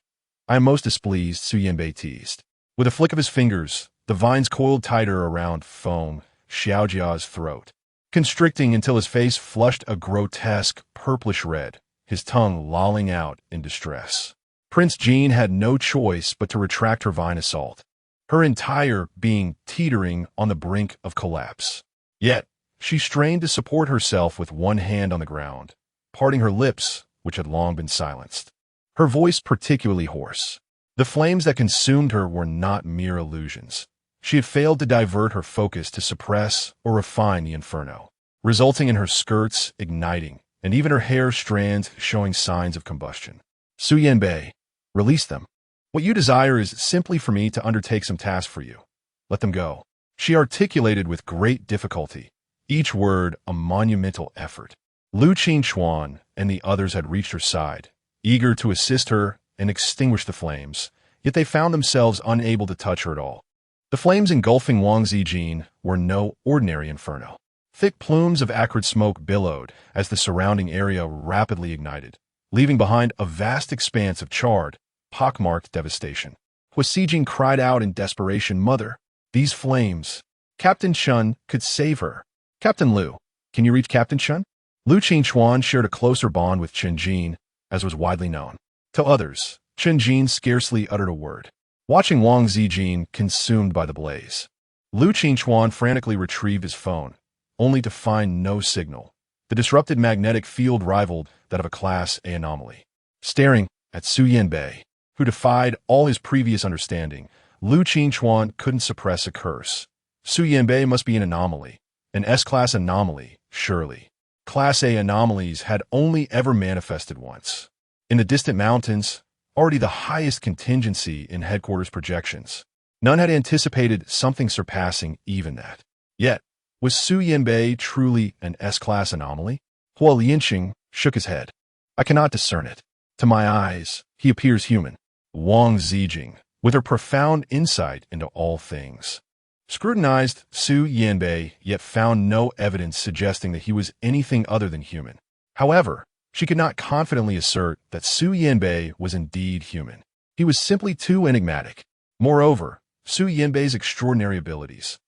I am most displeased, Su Yanbei teased. With a flick of his fingers, the vines coiled tighter around Feng Xiaojia's throat, constricting until his face flushed a grotesque purplish red, his tongue lolling out in distress. Prince Jean had no choice but to retract her vine assault, her entire being teetering on the brink of collapse. Yet, she strained to support herself with one hand on the ground, parting her lips, which had long been silenced, her voice particularly hoarse. The flames that consumed her were not mere illusions. She had failed to divert her focus to suppress or refine the inferno, resulting in her skirts igniting and even her hair strands showing signs of combustion. Su Yanbei, release them. What you desire is simply for me to undertake some task for you. Let them go. She articulated with great difficulty, each word a monumental effort. Lu Qingchuan and the others had reached her side, eager to assist her and extinguish the flames, yet they found themselves unable to touch her at all. The flames engulfing Wang Ziqin were no ordinary inferno. Thick plumes of acrid smoke billowed as the surrounding area rapidly ignited, leaving behind a vast expanse of charred, pockmarked devastation. Huasijing cried out in desperation, "Mother, these flames! Captain Chun could save her." "Captain Lu, can you reach Captain Chun?" Lu Qingchuan shared a closer bond with Chen Jin, as was widely known. To others, Chen Jin scarcely uttered a word, watching Wang Ziqin consumed by the blaze. Lu Qingchuan frantically retrieved his phone, only to find no signal. The disrupted magnetic field rivaled that of a Class A anomaly. Staring at Su Yanbei, who defied all his previous understanding, Lu Qingchuan couldn't suppress a curse. Su Yanbei must be an anomaly, an S-class anomaly, surely. Class A anomalies had only ever manifested once. In the distant mountains, already the highest contingency in headquarters projections. None had anticipated something surpassing even that. Yet, was Su Yanbei truly an S-class anomaly? Hua Lianqing shook his head. "I cannot discern it. To my eyes, he appears human." Wang Ziqin, with her profound insight into all things, scrutinized Su Yanbei, yet found no evidence suggesting that he was anything other than human. However, she could not confidently assert that Su Yanbei was indeed human. He was simply too enigmatic. Moreover, Su Yanbei's extraordinary abilities.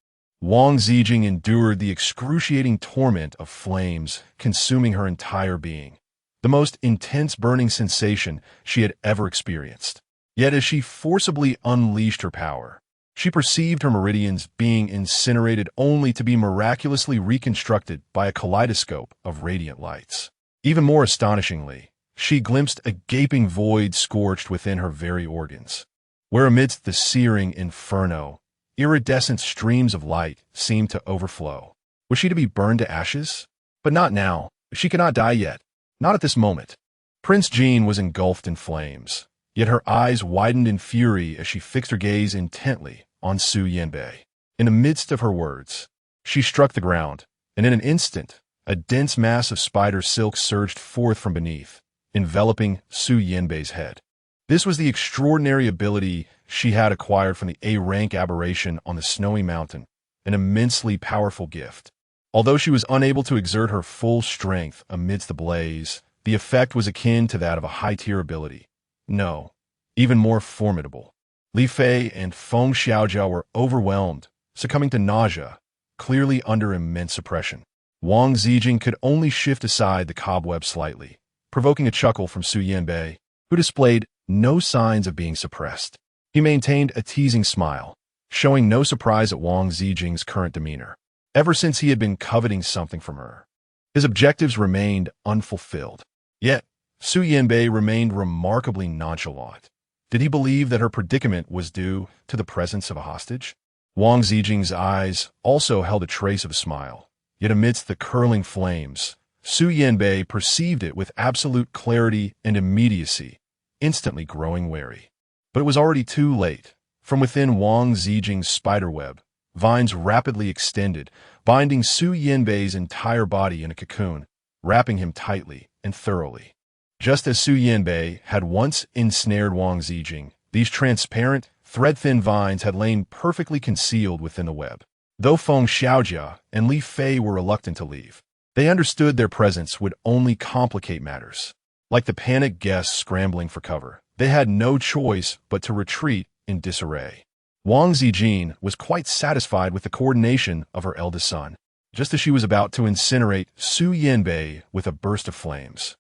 Wang Ziqin endured the excruciating torment of flames consuming her entire being, the most intense burning sensation she had ever experienced. Yet as she forcibly unleashed her power, she perceived her meridians being incinerated only to be miraculously reconstructed by a kaleidoscope of radiant lights. Even more astonishingly, she glimpsed a gaping void scorched within her very organs, where amidst the searing inferno, iridescent streams of light seemed to overflow. Was she to be burned to ashes? But not now. She could not die yet. Not at this moment. Prince Jean was engulfed in flames, yet her eyes widened in fury as she fixed her gaze intently on Su Yanbei. In the midst of her words, she struck the ground, and in an instant, a dense mass of spider silk surged forth from beneath, enveloping Su Yanbei's head. This was the extraordinary ability she had acquired from the A-rank aberration on the snowy mountain, an immensely powerful gift. Although she was unable to exert her full strength amidst the blaze, the effect was akin to that of a high-tier ability. No, even more formidable. Li Fei and Feng Xiaojiao were overwhelmed, succumbing to nausea, clearly under immense suppression. Wang Ziqin could only shift aside the cobweb slightly, provoking a chuckle from Su Yanbei, who displayed no signs of being suppressed. He maintained a teasing smile, showing no surprise at Wang Ziqing's current demeanor. Ever since he had been coveting something from her, his objectives remained unfulfilled. Yet, Su Yanbei remained remarkably nonchalant. Did he believe that her predicament was due to the presence of a hostage? Wang Ziqing's eyes also held a trace of a smile. Yet amidst the curling flames, Su Yanbei perceived it with absolute clarity and immediacy, instantly growing wary. But it was already too late. From within Wang Ziqing's spiderweb, vines rapidly extended, binding Su Yanbei's entire body in a cocoon, wrapping him tightly and thoroughly. Just as Su Yanbei had once ensnared Wang Ziqing, these transparent, thread-thin vines had lain perfectly concealed within the web. Though Feng Xiaojia and Li Fei were reluctant to leave, they understood their presence would only complicate matters. Like the panicked guests scrambling for cover, they had no choice but to retreat in disarray. Wang Ziqin was quite satisfied with the coordination of her eldest son, just as she was about to incinerate Su Yanbei with a burst of flames.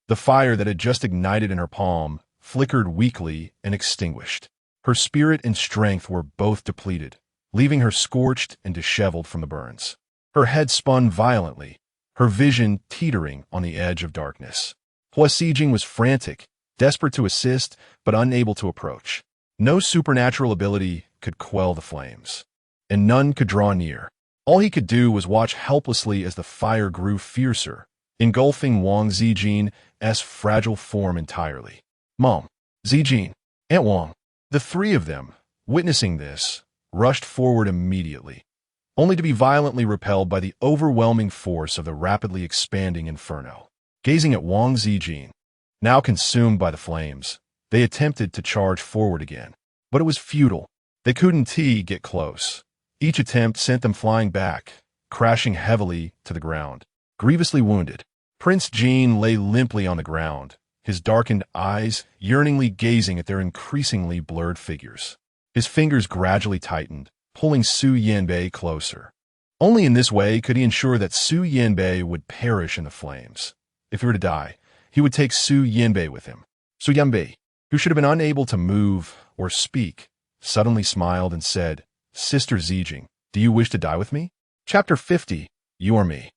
The fire that had just ignited in her palm flickered weakly and extinguished. Her spirit and strength were both depleted, leaving her scorched and disheveled from the burns. Her head spun violently, her vision teetering on the edge of darkness. Huasijing was frantic, desperate to assist, but unable to approach. No supernatural ability could quell the flames, and none could draw near. All he could do was watch helplessly as the fire grew fiercer, engulfing Wang Ziqin's fragile form entirely. Mom, Ziqin, Aunt Wang. The three of them, witnessing this, rushed forward immediately. only to be violently repelled by the overwhelming force of the rapidly expanding inferno. Gazing at Wang Ziqin, now consumed by the flames, they attempted to charge forward again. But it was futile. They couldn't get close. Each attempt sent them flying back, crashing heavily to the ground. Grievously wounded, Prince Jean lay limply on the ground, his darkened eyes yearningly gazing at their increasingly blurred figures. His fingers gradually tightened, pulling Su Yanbei closer. Only in this way could he ensure that Su Yanbei would perish in the flames. If he were to die, he would take Su Yanbei with him. Su Yanbei, who should have been unable to move or speak, suddenly smiled and said, "Sister Ziqin, do you wish to die with me?" Chapter 50. You or me?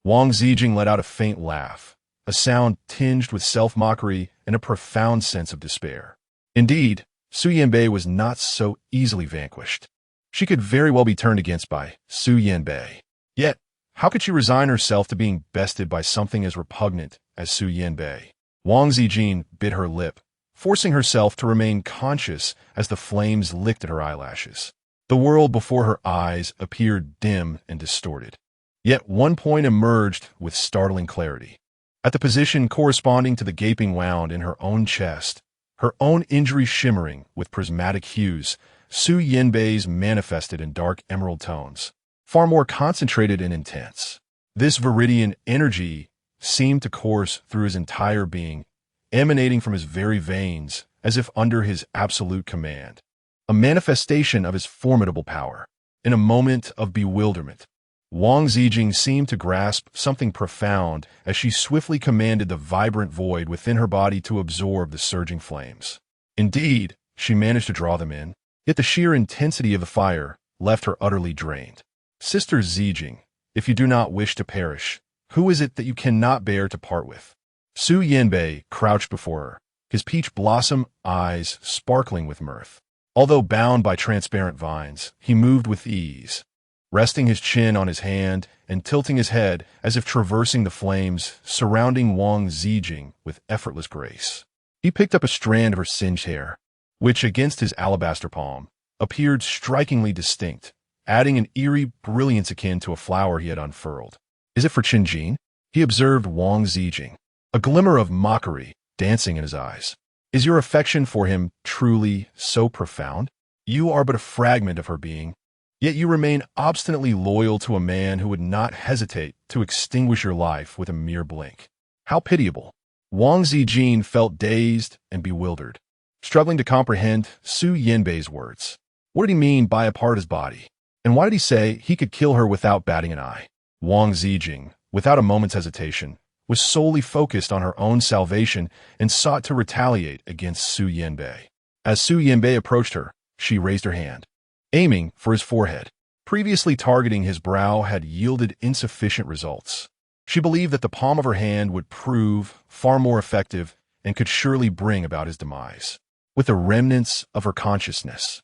Wang Ziqin let out a faint laugh, a sound tinged with self-mockery and a profound sense of despair. Indeed, Su Yanbei was not so easily vanquished. She could very well be turned against by Su Yanbei. Yet, how could she resign herself to being bested by something as repugnant as Su Yanbei? Wang Ziqin bit her lip, forcing herself to remain conscious as the flames licked at her eyelashes. The world before her eyes appeared dim and distorted. Yet one point emerged with startling clarity. At the position corresponding to the gaping wound in her own chest, her own injury shimmering with prismatic hues, Su Yanbei's manifested in dark emerald tones, far more concentrated and intense. This viridian energy seemed to course through his entire being, emanating from his very veins as if under his absolute command. A manifestation of his formidable power. In a moment of bewilderment, Wang Ziqin seemed to grasp something profound as she swiftly commanded the vibrant void within her body to absorb the surging flames. Indeed, she managed to draw them in, yet the sheer intensity of the fire left her utterly drained. Sister Ziqin, if you do not wish to perish, who is it that you cannot bear to part with? Su Yanbei crouched before her, his peach blossom eyes sparkling with mirth. Although bound by transparent vines, he moved with ease, resting his chin on his hand and tilting his head as if traversing the flames surrounding Wang Ziqin with effortless grace. He picked up a strand of her singed hair, which against his alabaster palm appeared strikingly distinct, adding an eerie brilliance akin to a flower he had unfurled. "Is it for Qinjin?" he observed Wang Ziqin, a glimmer of mockery dancing in his eyes. "Is your affection for him truly so profound? You are but a fragment of her being, yet you remain obstinately loyal to a man who would not hesitate to extinguish your life with a mere blink. How pitiable." Wang Ziqin felt dazed and bewildered, struggling to comprehend Su Yanbei's words. What did he mean by a part of his body? And why did he say he could kill her without batting an eye? Wang Ziqin, without a moment's hesitation, was solely focused on her own salvation and sought to retaliate against Su Yanbei. As Su Yanbei approached her, she raised her hand, aiming for his forehead. Previously targeting his brow had yielded insufficient results. She believed that the palm of her hand would prove far more effective and could surely bring about his demise. With the remnants of her consciousness,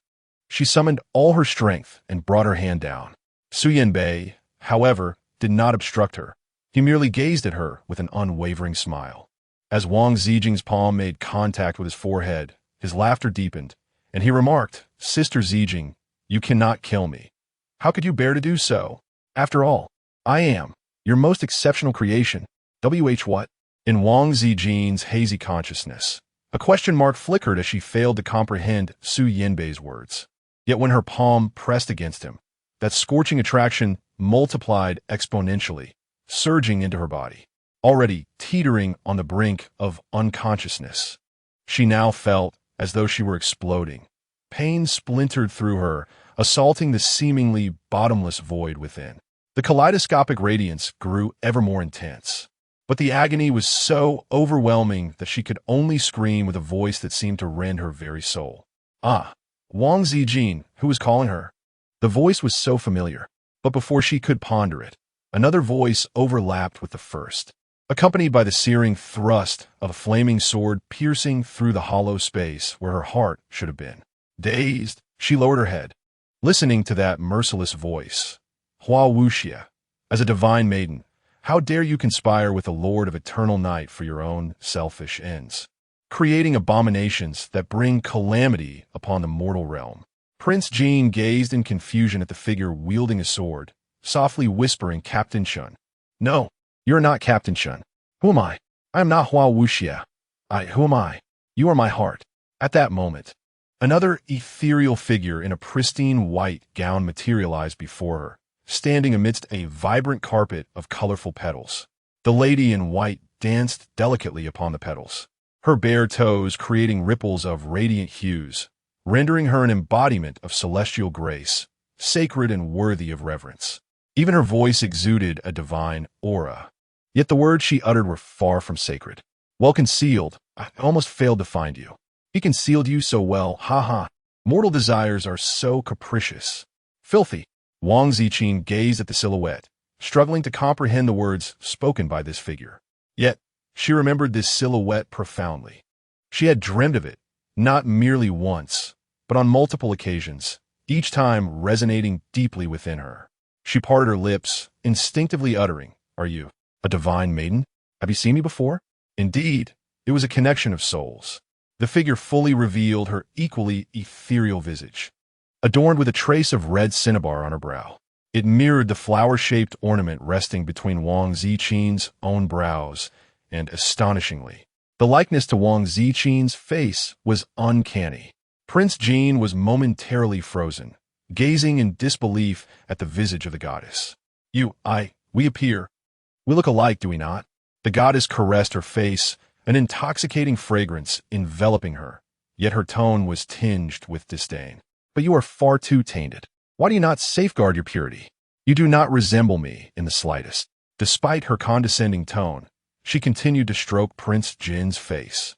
she summoned all her strength and brought her hand down. Su Yanbei, however, did not obstruct her. He merely gazed at her with an unwavering smile. As Wang Ziqin's palm made contact with his forehead, his laughter deepened, and he remarked, "Sister Ziqin, you cannot kill me. How could you bear to do so? After all, I am your most exceptional creation. What?" In Wang Ziqin's hazy consciousness, a question mark flickered as she failed to comprehend Su Yanbei's words. Yet when her palm pressed against him, that scorching attraction multiplied exponentially, surging into her body. Already teetering on the brink of unconsciousness, she now felt as though she were exploding. Pain splintered through her, assaulting the seemingly bottomless void within. The kaleidoscopic radiance grew ever more intense, but the agony was so overwhelming that she could only scream with a voice that seemed to rend her very soul. Wang Ziqin, who was calling her? The voice was so familiar, but before she could ponder it, another voice overlapped with the first, accompanied by the searing thrust of a flaming sword piercing through the hollow space where her heart should have been. Dazed, she lowered her head, listening to that merciless voice. "Hua Wuxia, as a divine maiden, how dare you conspire with the Lord of Eternal Night for your own selfish ends, creating abominations that bring calamity upon the mortal realm? Prince Jean gazed in confusion at the figure wielding a sword, softly whispering, "Captain Shun." "No, you're not Captain Shun. Who am I? I am not Hua Wuxia. Who am I? You are my heart." At that moment, another ethereal figure in a pristine white gown materialized before her, standing amidst a vibrant carpet of colorful petals. The lady in white danced delicately upon the petals, her bare toes creating ripples of radiant hues, rendering her an embodiment of celestial grace, sacred and worthy of reverence. Even her voice exuded a divine aura. Yet the words she uttered were far from sacred. "Well concealed, I almost failed to find you. He concealed you so well, ha. Mortal desires are so capricious. Filthy." Wang Ziqin gazed at the silhouette, struggling to comprehend the words spoken by this figure. Yet, she remembered this silhouette profoundly. She had dreamed of it, not merely once, but on multiple occasions, each time resonating deeply within her. She parted her lips, instinctively uttering, "Are you a divine maiden? Have you seen me before?" Indeed, it was a connection of souls. The figure fully revealed her equally ethereal visage, adorned with a trace of red cinnabar on her brow. It mirrored the flower-shaped ornament resting between Wang Ziqin's own brows, and astonishingly, the likeness to Wang Ziqin's face was uncanny. Prince Jean was momentarily frozen, gazing in disbelief at the visage of the goddess. We appear. We look alike, do we not?" The goddess caressed her face, an intoxicating fragrance enveloping her, yet her tone was tinged with disdain. "But you are far too tainted. Why do you not safeguard your purity? You do not resemble me in the slightest." Despite her condescending tone, she continued to stroke Prince Jin's face,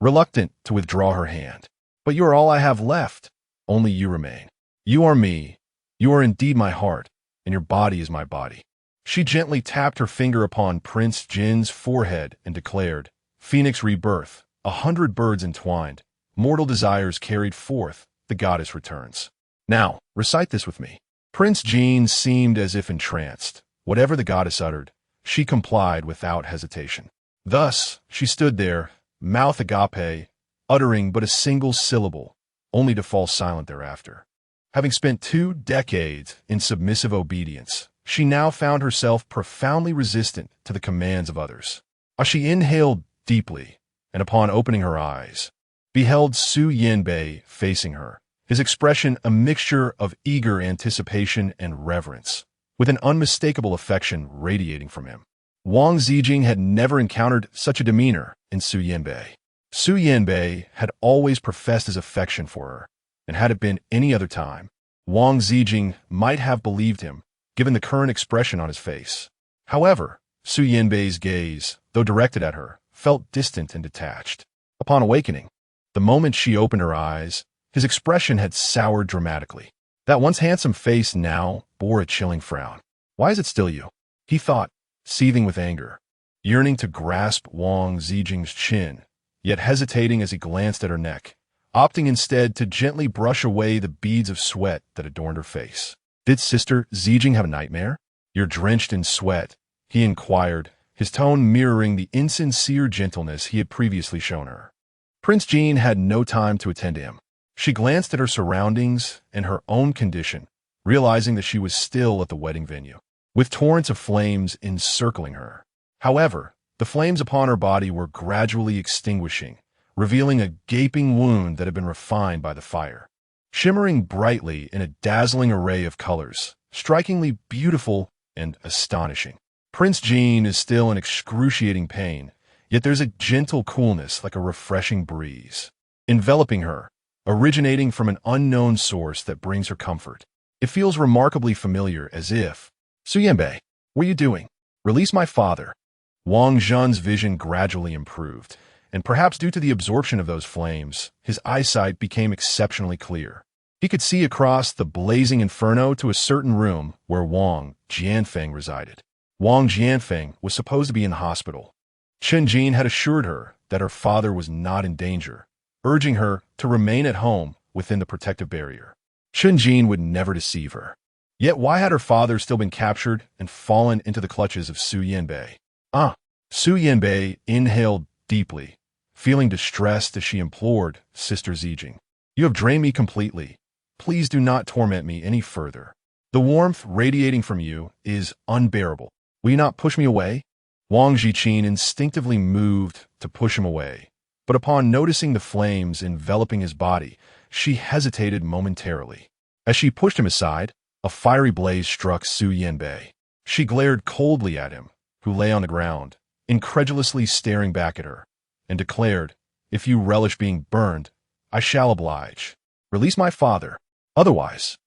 reluctant to withdraw her hand. "But you are all I have left. Only you remain. You are me. You are indeed my heart, and your body is my body." She gently tapped her finger upon Prince Jin's forehead and declared, "Phoenix rebirth, 100 birds entwined, mortal desires carried forth, the goddess returns. Now, recite this with me." Prince Jean seemed as if entranced. Whatever the goddess uttered, she complied without hesitation. Thus, she stood there, mouth agape, uttering but a single syllable, only to fall silent thereafter. Having spent 2 decades in submissive obedience, she now found herself profoundly resistant to the commands of others. As she inhaled deeply, and upon opening her eyes, beheld Su Yanbei facing her, his expression a mixture of eager anticipation and reverence, with an unmistakable affection radiating from him. Wang Ziqin had never encountered such a demeanor in Su Yanbei. Su Yanbei had always professed his affection for her, and had it been any other time, Wang Ziqin might have believed him, given the current expression on his face. However, Su Yanbei's gaze, though directed at her, felt distant and detached. Upon awakening, the moment she opened her eyes, his expression had soured dramatically. That once handsome face now bore a chilling frown. "Why is it still you?" he thought, seething with anger, yearning to grasp Wang Ziqin's chin, yet hesitating as he glanced at her neck, opting instead to gently brush away the beads of sweat that adorned her face. "Did Sister Ziqin have a nightmare? You're drenched in sweat," he inquired, his tone mirroring the insincere gentleness he had previously shown her. Prince Jean had no time to attend to him. She glanced at her surroundings and her own condition, realizing that she was still at the wedding venue, with torrents of flames encircling her. However, the flames upon her body were gradually extinguishing, revealing a gaping wound that had been refined by the fire. Shimmering brightly in a dazzling array of colors, strikingly beautiful and astonishing. Prince Jean is still in excruciating pain, yet there's a gentle coolness like a refreshing breeze, enveloping her, originating from an unknown source that brings her comfort. It feels remarkably familiar, as if, "Su Yanbei, what are you doing? Release my father." Wang Zhen's vision gradually improved, and perhaps due to the absorption of those flames, his eyesight became exceptionally clear. He could see across the blazing inferno to a certain room where Wang Jianfeng resided. Wang Jianfeng was supposed to be in the hospital. Chen Jin had assured her that her father was not in danger, urging her to remain at home within the protective barrier. Chen Jin would never deceive her. Yet why had her father still been captured and fallen into the clutches of Su Yanbei? Su Yanbei inhaled deeply, feeling distressed as she implored Sister Ziqin. "You have drained me completely. please do not torment me any further. The warmth radiating from you is unbearable. Will you not push me away?" Wang Ziqin instinctively moved to push him away, but upon noticing the flames enveloping his body, she hesitated momentarily. As she pushed him aside, a fiery blaze struck Su Yanbei. She glared coldly at him, who lay on the ground, incredulously staring back at her, and declared, "If you relish being burned, I shall oblige. Release my father, otherwise."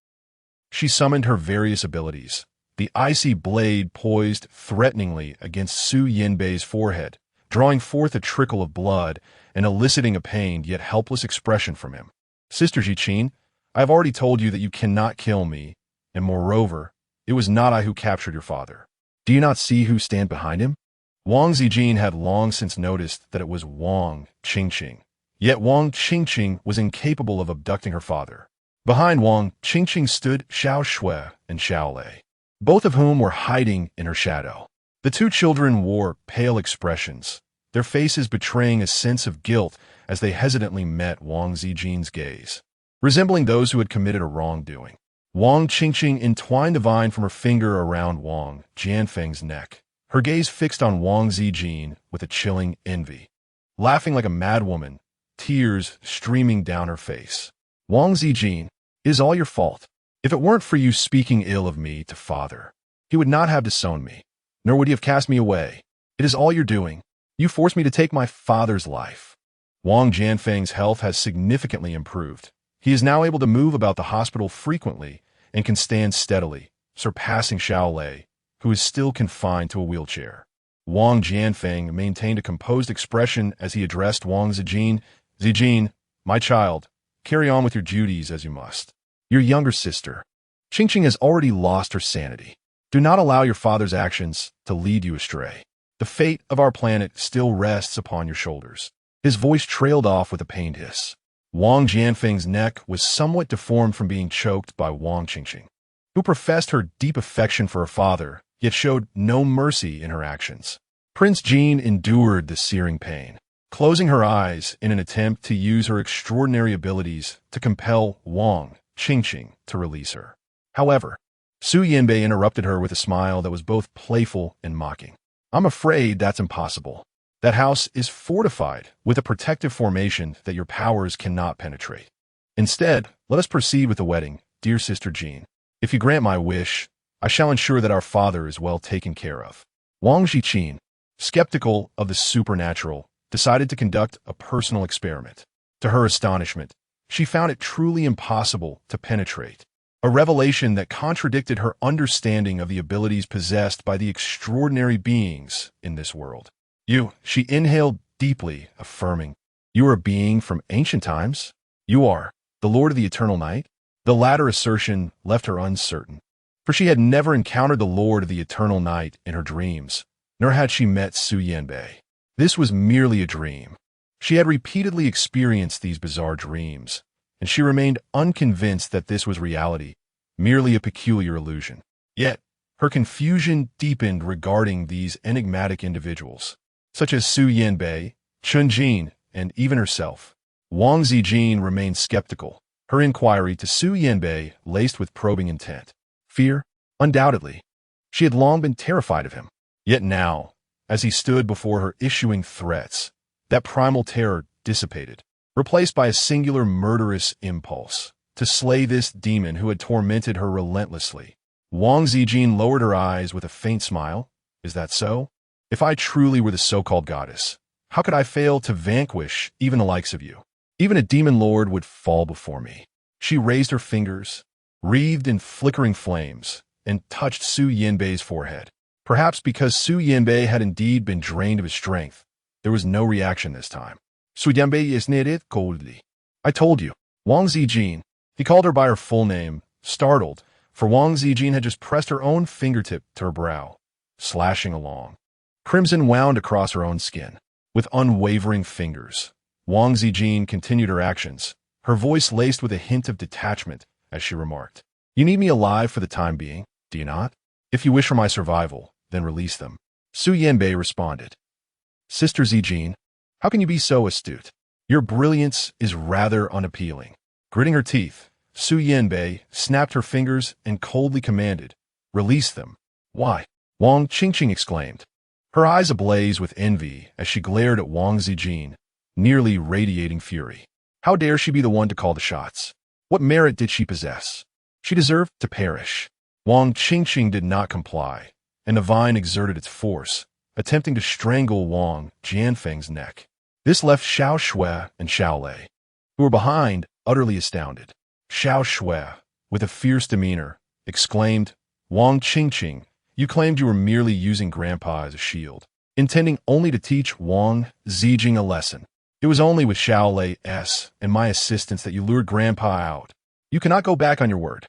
She summoned her various abilities. The icy blade poised threateningly against Su Yanbei's forehead, drawing forth a trickle of blood and eliciting a pained yet helpless expression from him. "Sister Ziqin, I have already told you that you cannot kill me, and moreover, it was not I who captured your father. Do you not see who stand behind him?" Wang Ziqin had long since noticed that it was Wang Qingqing. Yet Wang Qingqing was incapable of abducting her father. Behind Wang Qingqing stood Xiao Shui and Xiao Lei, both of whom were hiding in her shadow. The two children wore pale expressions, their faces betraying a sense of guilt as they hesitantly met Wang Ziqin's gaze, resembling those who had committed a wrongdoing. Wang Qingqing entwined the vine from her finger around Wang Jianfeng's neck, her gaze fixed on Wang Ziqin with a chilling envy. Laughing like a madwoman, tears streaming down her face. "Wang Ziqin, it is all your fault. If it weren't for you speaking ill of me to father, he would not have disowned me, nor would he have cast me away. It is all your doing. You forced me to take my father's life." Wang Jianfeng's health has significantly improved. He is now able to move about the hospital frequently and can stand steadily, surpassing Xiao Lei, who is still confined to a wheelchair. Wang Jianfeng maintained a composed expression as he addressed Wang Ziqin. "Ziqin, my child, carry on with your duties as you must. Your younger sister, Qingqing, has already lost her sanity. Do not allow your father's actions to lead you astray. The fate of our planet still rests upon your shoulders." His voice trailed off with a pained hiss. Wang Jianfeng's neck was somewhat deformed from being choked by Wang Qingqing, who professed her deep affection for her father, yet showed no mercy in her actions. Prince Jean endured the searing pain, closing her eyes in an attempt to use her extraordinary abilities to compel Wang Qingqing to release her. However, Su Yanbei interrupted her with a smile that was both playful and mocking. "I'm afraid that's impossible. That house is fortified with a protective formation that your powers cannot penetrate. Instead, let us proceed with the wedding, dear Sister Jean. If you grant my wish, I shall ensure that our father is well taken care of." Wang Ziqin, skeptical of the supernatural, decided to conduct a personal experiment. To her astonishment, she found it truly impossible to penetrate, a revelation that contradicted her understanding of the abilities possessed by the extraordinary beings in this world. She inhaled deeply, affirming, "You are a being from ancient times? You are the Lord of the Eternal Night?" The latter assertion left her uncertain, for she had never encountered the Lord of the Eternal Night in her dreams, nor had she met Su Yanbei. This was merely a dream. She had repeatedly experienced these bizarre dreams, and she remained unconvinced that this was reality, merely a peculiar illusion. Yet, her confusion deepened regarding these enigmatic individuals, such as Su Yanbei, Chun Jin, and even herself. Wang Ziqin remained skeptical, her inquiry to Su Yanbei laced with probing intent. Fear? Undoubtedly. She had long been terrified of him. Yet now, as he stood before her issuing threats, that primal terror dissipated, replaced by a singular murderous impulse to slay this demon who had tormented her relentlessly. Wang Ziqin lowered her eyes with a faint smile. "Is that so? If I truly were the so-called goddess, how could I fail to vanquish even the likes of you? Even a demon lord would fall before me." She raised her fingers, wreathed in flickering flames, and touched Su Yanbei's forehead. Perhaps because Su Yanbei had indeed been drained of his strength, there was no reaction this time. "Su Yanbei is knitted coldly. I told you." Wang Ziqin, he called her by her full name, startled, for Wang Ziqin had just pressed her own fingertip to her brow, slashing along. Crimson wound across her own skin. With unwavering fingers, Wang Ziqin continued her actions, her voice laced with a hint of detachment as she remarked, "You need me alive for the time being, do you not? If you wish for my survival, then release them." Su Yanbei responded, "Sister Ziqin, how can you be so astute? Your brilliance is rather unappealing." Gritting her teeth, Su Yanbei snapped her fingers and coldly commanded, "Release them." "Why?" Wang Qingqing exclaimed, her eyes ablaze with envy as she glared at Wang Ziqin, nearly radiating fury. How dare she be the one to call the shots? What merit did she possess? She deserved to perish. Wang Qingqing did not comply, and the vine exerted its force, attempting to strangle Wang Jianfeng's neck. This left Xiao Shui and Xiao Lei, who were behind, utterly astounded. Xiao Shui, with a fierce demeanor, exclaimed, "Wang Qingqing, you claimed you were merely using Grandpa as a shield, intending only to teach Wang Ziqin a lesson. It was only with Xiao Lei's and my assistance that you lured Grandpa out. You cannot go back on your word.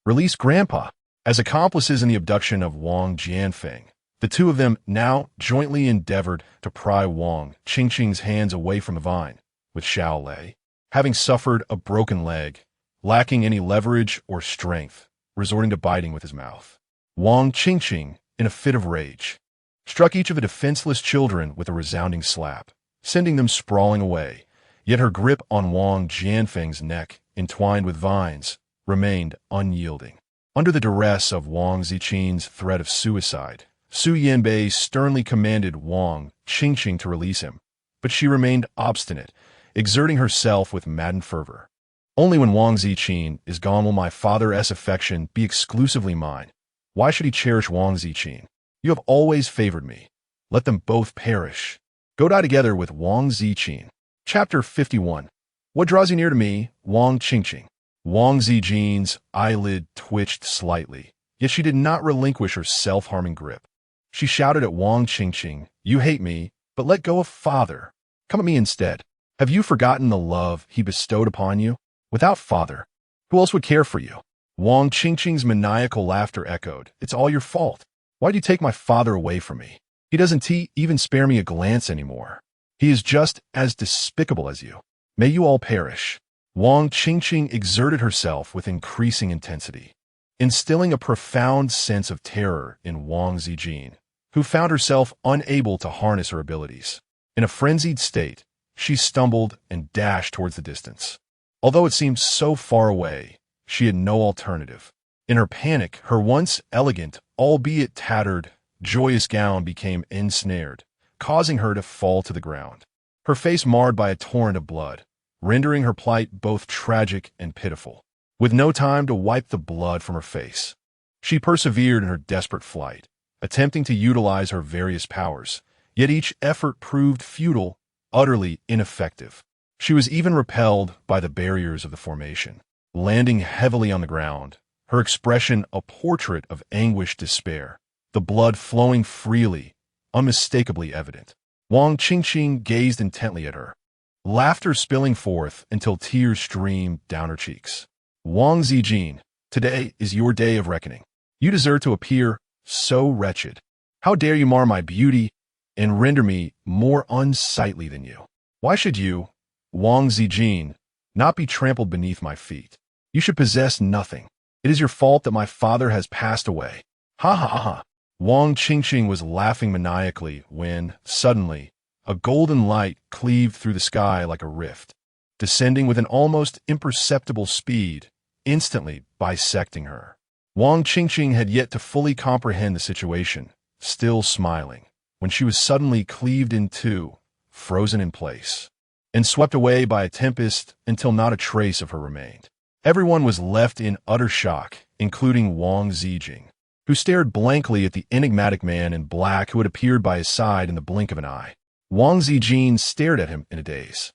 Release Grandpa." As accomplices in the abduction of Wang Jianfeng, the two of them now jointly endeavored to pry Wang Qingqing's hands away from the vine, with Xiao Lei, having suffered a broken leg, lacking any leverage or strength, resorting to biting with his mouth. Wang Qingqing, in a fit of rage, struck each of the defenseless children with a resounding slap, sending them sprawling away, yet her grip on Wang Jianfeng's neck, entwined with vines, remained unyielding. Under the duress of Wang Ziqin's threat of suicide, Su Yanbei sternly commanded Wang Qingqing to release him, but she remained obstinate, exerting herself with maddened fervor. "Only when Wang Ziqin is gone will my father's affection be exclusively mine. Why should he cherish Wang Ziqin? You have always favored me. Let them both perish. Go die together with Wang Ziqin." Chapter 51. What draws you near to me, Wang Qingqing? Wang Ziqin's eyelid twitched slightly, yet she did not relinquish her self-harming grip. She shouted at Wang Qingqing, "You hate me, but let go of Father. Come at me instead. Have you forgotten the love he bestowed upon you? Without Father, who else would care for you?" Wang Qingqing's maniacal laughter echoed, "It's all your fault. Why'd you take my father away from me? He doesn't even spare me a glance anymore. He is just as despicable as you. May you all perish." Wang Qingqing exerted herself with increasing intensity, instilling a profound sense of terror in Wang Ziqin, who found herself unable to harness her abilities. In a frenzied state, she stumbled and dashed towards the distance. Although it seemed so far away, she had no alternative. In her panic, her once elegant, albeit tattered, joyous gown became ensnared, causing her to fall to the ground, her face marred by a torrent of blood, rendering her plight both tragic and pitiful. With no time to wipe the blood from her face, she persevered in her desperate flight, attempting to utilize her various powers, yet each effort proved futile, utterly ineffective. She was even repelled by the barriers of the formation. Landing heavily on the ground, her expression a portrait of anguished despair, the blood flowing freely, unmistakably evident. Wang Qingqing gazed intently at her, laughter spilling forth until tears streamed down her cheeks. "Wang Ziqin, today is your day of reckoning. You deserve to appear so wretched. How dare you mar my beauty and render me more unsightly than you? Why should you, Wang Ziqin, not be trampled beneath my feet? You should possess nothing. It is your fault that my father has passed away. Ha ha ha." Wang Qingqing was laughing maniacally when, suddenly, a golden light cleaved through the sky like a rift, descending with an almost imperceptible speed, instantly bisecting her. Wang Qingqing had yet to fully comprehend the situation, still smiling, when she was suddenly cleaved in two, frozen in place, and swept away by a tempest until not a trace of her remained. Everyone was left in utter shock, including Wang Ziqin, who stared blankly at the enigmatic man in black who had appeared by his side in the blink of an eye. Wang Ziqin stared at him in a daze.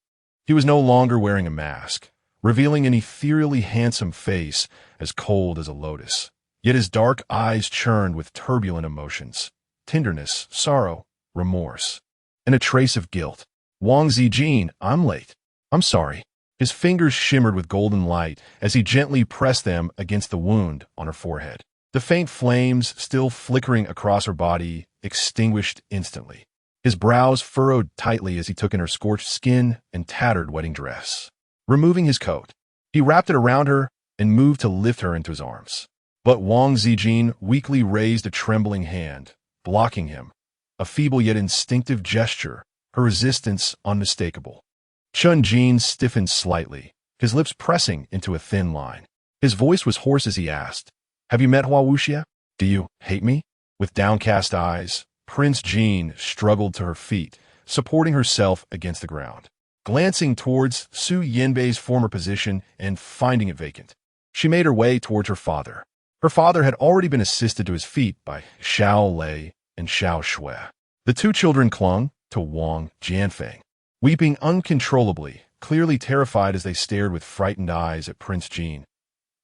He was no longer wearing a mask, revealing an ethereally handsome face as cold as a lotus. Yet his dark eyes churned with turbulent emotions, tenderness, sorrow, remorse, and a trace of guilt. "Wang Ziqin, I'm late. I'm sorry." His fingers shimmered with golden light as he gently pressed them against the wound on her forehead. The faint flames, still flickering across her body, extinguished instantly. His brows furrowed tightly as he took in her scorched skin and tattered wedding dress. Removing his coat, he wrapped it around her and moved to lift her into his arms. But Wang Ziqin weakly raised a trembling hand, blocking him, a feeble yet instinctive gesture, her resistance unmistakable. Chun Jin stiffened slightly, his lips pressing into a thin line. His voice was hoarse as he asked, "Have you met Hua Wuxia? Do you hate me?" With downcast eyes, Prince Jean struggled to her feet, supporting herself against the ground. Glancing towards Su Yanbei's former position and finding it vacant, she made her way towards her father. Her father had already been assisted to his feet by Xiao Lei and Xiao Shui. The two children clung to Wang Jianfeng, weeping uncontrollably, clearly terrified as they stared with frightened eyes at Prince Jean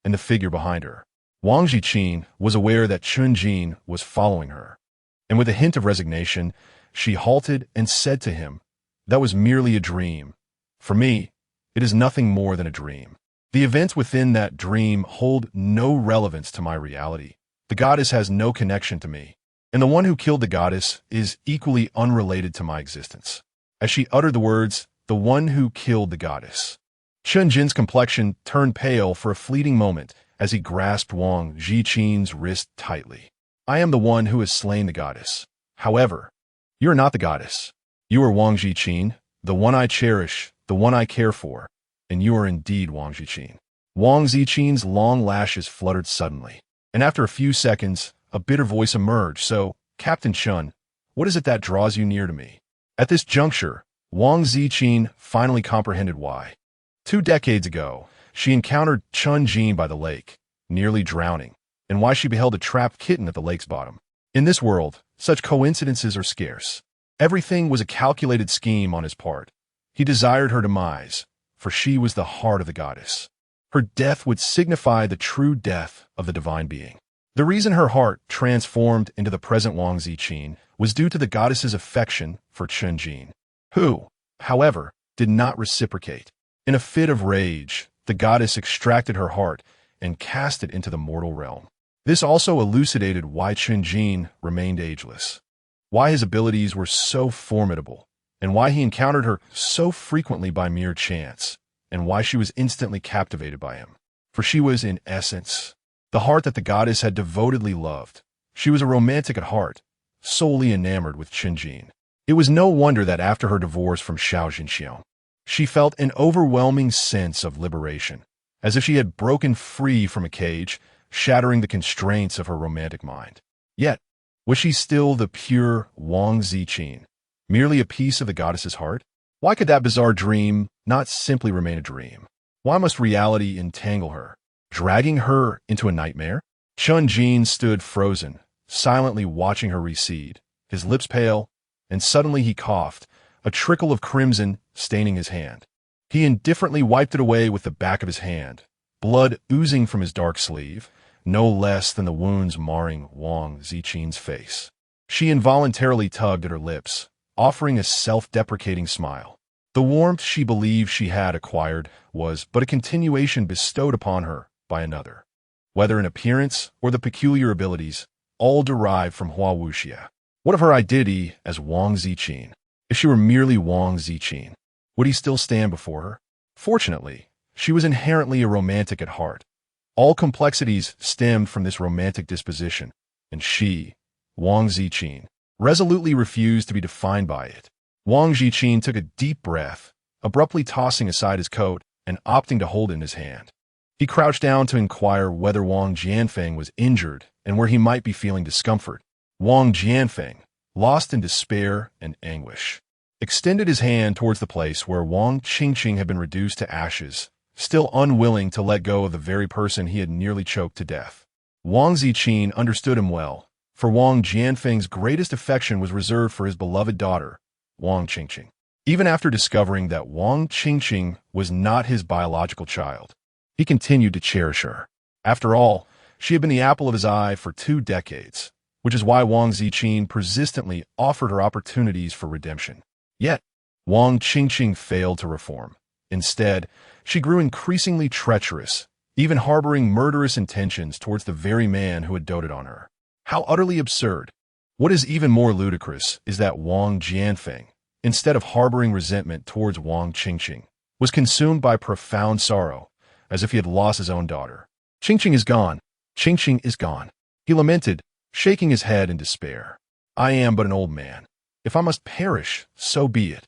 and the figure behind her. Wang Ziqin was aware that Chun Jin was following her, and with a hint of resignation, she halted and said to him, "That was merely a dream. For me, it is nothing more than a dream. The events within that dream hold no relevance to my reality. The goddess has no connection to me, and the one who killed the goddess is equally unrelated to my existence." As she uttered the words, "the one who killed the goddess," Chun Jin's complexion turned pale for a fleeting moment as he grasped Wang Ziqin's wrist tightly. "I am the one who has slain the goddess. However, you are not the goddess. You are Wang Ziqin, the one I cherish, the one I care for, and you are indeed Wang Ziqin." Wang Ziqin's long lashes fluttered suddenly, and after a few seconds, a bitter voice emerged. "So, Captain Chun, what is it that draws you near to me?" At this juncture, Wang Ziqin finally comprehended why. 2 decades ago, she encountered Chun Jin by the lake, nearly drowning, and why she beheld a trapped kitten at the lake's bottom. In this world, such coincidences are scarce. Everything was a calculated scheme on his part. He desired her demise, for she was the heart of the goddess. Her death would signify the true death of the divine being. The reason her heart transformed into the present Wang Ziqin was due to the goddess's affection for Chun Jin, who, however, did not reciprocate. In a fit of rage, the goddess extracted her heart and cast it into the mortal realm. This also elucidated why Chun Jin remained ageless, why his abilities were so formidable, and why he encountered her so frequently by mere chance, and why she was instantly captivated by him. For she was, in essence, the heart that the goddess had devotedly loved. She was a romantic at heart, solely enamored with Chun Jin. It was no wonder that after her divorce from Xiao Jinxiang, she felt an overwhelming sense of liberation, as if she had broken free from a cage, shattering the constraints of her romantic mind. Yet, was she still the pure Wang Ziqin, merely a piece of the goddess's heart? Why could that bizarre dream not simply remain a dream? Why must reality entangle her, dragging her into a nightmare? Chun Jin stood frozen, silently watching her recede, his lips pale, and suddenly he coughed, a trickle of crimson staining his hand. He indifferently wiped it away with the back of his hand, blood oozing from his dark sleeve, no less than the wounds marring Wang Ziqin's face. She involuntarily tugged at her lips, offering a self-deprecating smile. The warmth she believed she had acquired was but a continuation bestowed upon her by another, whether in appearance or the peculiar abilities, all derived from Hua Wuxia. What of her identity as Wang Ziqin? If she were merely Wang Ziqin, would he still stand before her? Fortunately, she was inherently a romantic at heart. All complexities stemmed from this romantic disposition, and she, Wang Ziqin, resolutely refused to be defined by it. Wang Ziqin took a deep breath, abruptly tossing aside his coat and opting to hold it in his hand. He crouched down to inquire whether Wang Jianfeng was injured and where he might be feeling discomfort. Wang Jianfeng, lost in despair and anguish, extended his hand towards the place where Wang Qingqing had been reduced to ashes, still unwilling to let go of the very person he had nearly choked to death. Wang Ziqin understood him well, for Wang Jianfeng's greatest affection was reserved for his beloved daughter, Wang Qingqing. Even after discovering that Wang Qingqing was not his biological child, he continued to cherish her. After all, she had been the apple of his eye for 2 decades, which is why Wang Ziqin persistently offered her opportunities for redemption. Yet, Wang Qingqing failed to reform. Instead, she grew increasingly treacherous, even harboring murderous intentions towards the very man who had doted on her. How utterly absurd! What is even more ludicrous is that Wang Jianfeng, instead of harboring resentment towards Wang Qingqing, was consumed by profound sorrow, as if he had lost his own daughter. "Qingqing is gone. Qingqing is gone," he lamented, shaking his head in despair. "I am but an old man. If I must perish, so be it.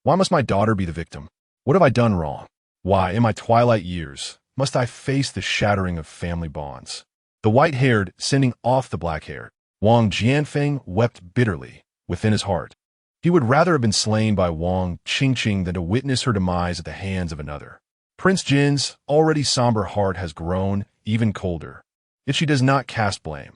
Why must my daughter be the victim? What have I done wrong? Why, in my twilight years, must I face the shattering of family bonds. The white-haired sending off the black-haired. Wang Jianfeng wept bitterly within his heart. He would rather have been slain by Wang Qingqing than to witness her demise at the hands of another. Prince Jin's already somber heart has grown even colder. Yet she does not cast blame.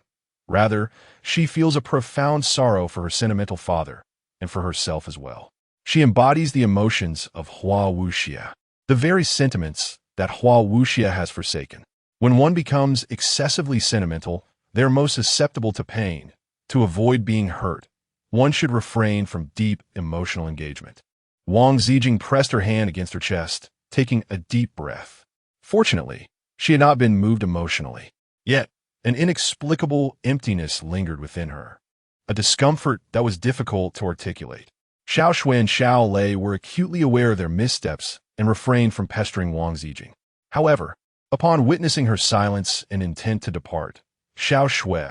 Rather, she feels a profound sorrow for her sentimental father and for herself as well. She embodies the emotions of Hua Wuxia, the very sentiments that Hua Wuxia has forsaken. When one becomes excessively sentimental, they are most susceptible to pain. To avoid being hurt, one should refrain from deep emotional engagement. Wang Ziqin pressed her hand against her chest, taking a deep breath. Fortunately, she had not been moved emotionally. Yet, an inexplicable emptiness lingered within her, a discomfort that was difficult to articulate. Xiao Shui and Xiao Lei were acutely aware of their missteps and refrained from pestering Wang Ziqin. However, upon witnessing her silence and intent to depart, Xiao Shui,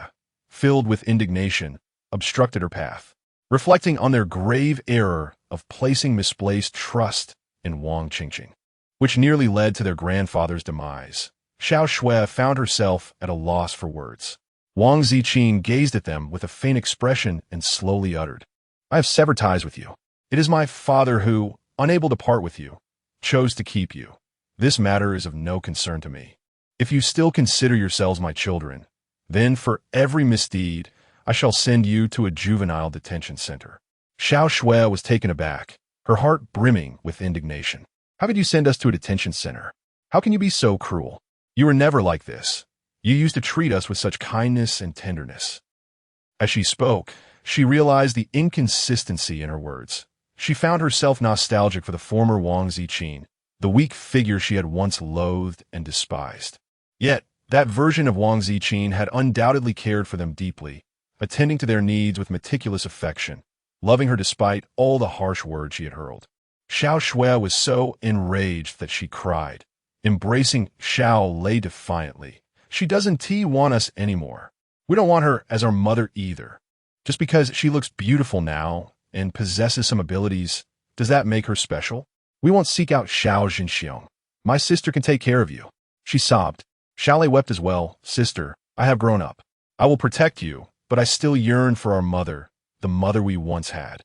filled with indignation, obstructed her path, reflecting on their grave error of placing misplaced trust in Wang Qingqing, which nearly led to their grandfather's demise. Xiao Shui found herself at a loss for words. Wang Ziqin gazed at them with a faint expression and slowly uttered, "I have severed ties with you. It is my father who, unable to part with you, chose to keep you. This matter is of no concern to me. If you still consider yourselves my children, then for every misdeed, I shall send you to a juvenile detention center." Xiao Shui was taken aback, her heart brimming with indignation. "How could you send us to a detention center? How can you be so cruel? You were never like this. You used to treat us with such kindness and tenderness." As she spoke, she realized the inconsistency in her words. She found herself nostalgic for the former Wang Ziqin, the weak figure she had once loathed and despised. Yet, that version of Wang Ziqin had undoubtedly cared for them deeply, attending to their needs with meticulous affection, loving her despite all the harsh words she had hurled. Xiao Shui was so enraged that she cried, embracing Xiao Lei defiantly. "She doesn't want us anymore. We don't want her as our mother either. Just because she looks beautiful now and possesses some abilities, does that make her special? We won't seek out Xiao Zhenxiong. My sister can take care of you." She sobbed. Xiao Lei wept as well. "Sister, I have grown up. I will protect you, but I still yearn for our mother, the mother we once had."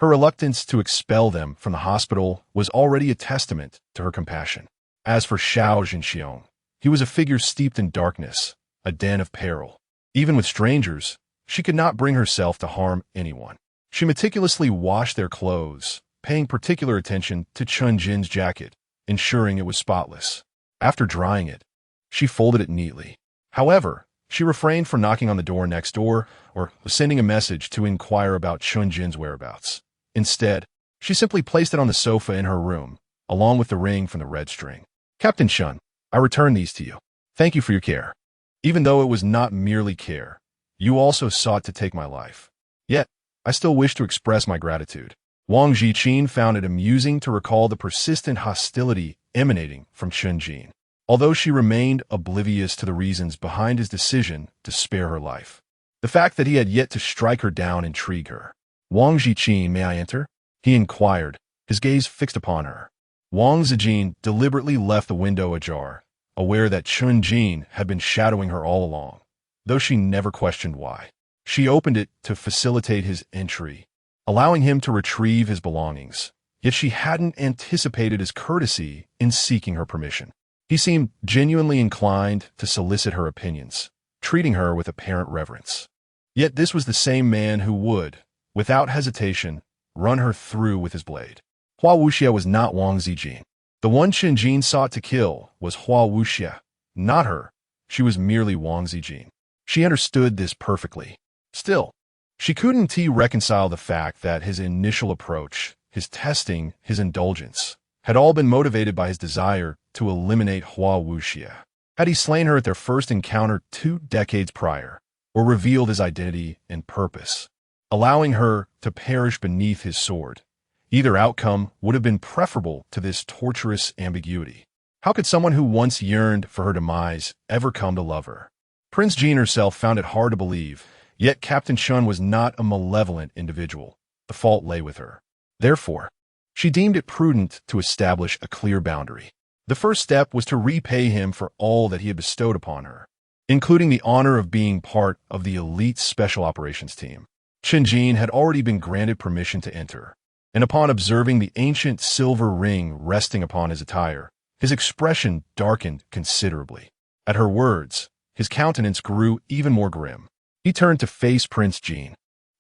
Her reluctance to expel them from the hospital was already a testament to her compassion. As for Xiao Zhenxiong, he was a figure steeped in darkness, a den of peril. Even with strangers, she could not bring herself to harm anyone. She meticulously washed their clothes, paying particular attention to Chun Jin's jacket, ensuring it was spotless. After drying it, she folded it neatly. However, she refrained from knocking on the door next door or sending a message to inquire about Chun Jin's whereabouts. Instead, she simply placed it on the sofa in her room, along with the ring from the red string. "Captain Chun, I return these to you. Thank you for your care. Even though it was not merely care, you also sought to take my life. Yet, I still wish to express my gratitude." Wang Ziqin found it amusing to recall the persistent hostility emanating from Chun Jin, although she remained oblivious to the reasons behind his decision to spare her life. The fact that he had yet to strike her down intrigued her. "Wang Ziqin, may I enter?" he inquired, his gaze fixed upon her. Wang Ziqin deliberately left the window ajar, aware that Chun Jin had been shadowing her all along, though she never questioned why. She opened it to facilitate his entry, allowing him to retrieve his belongings, yet she hadn't anticipated his courtesy in seeking her permission. He seemed genuinely inclined to solicit her opinions, treating her with apparent reverence. Yet this was the same man who would, without hesitation, run her through with his blade. Hua Wuxia was not Wang Ziqin. The one Chun Jin sought to kill was Hua Wuxia, not her. She was merely Wang Ziqin. She understood this perfectly. Still, she couldn't reconcile the fact that his initial approach, his testing, his indulgence, had all been motivated by his desire to eliminate Hua Wuxia. Had he slain her at their first encounter 2 decades prior, or revealed his identity and purpose, allowing her to perish beneath his sword, either outcome would have been preferable to this torturous ambiguity. How could someone who once yearned for her demise ever come to love her? Prince Jean herself found it hard to believe, yet Captain Chun was not a malevolent individual. The fault lay with her. Therefore, she deemed it prudent to establish a clear boundary. The first step was to repay him for all that he had bestowed upon her, including the honor of being part of the elite special operations team. Qin Jin had already been granted permission to enter, and upon observing the ancient silver ring resting upon his attire, his expression darkened considerably. At her words, his countenance grew even more grim. He turned to face Prince Jin,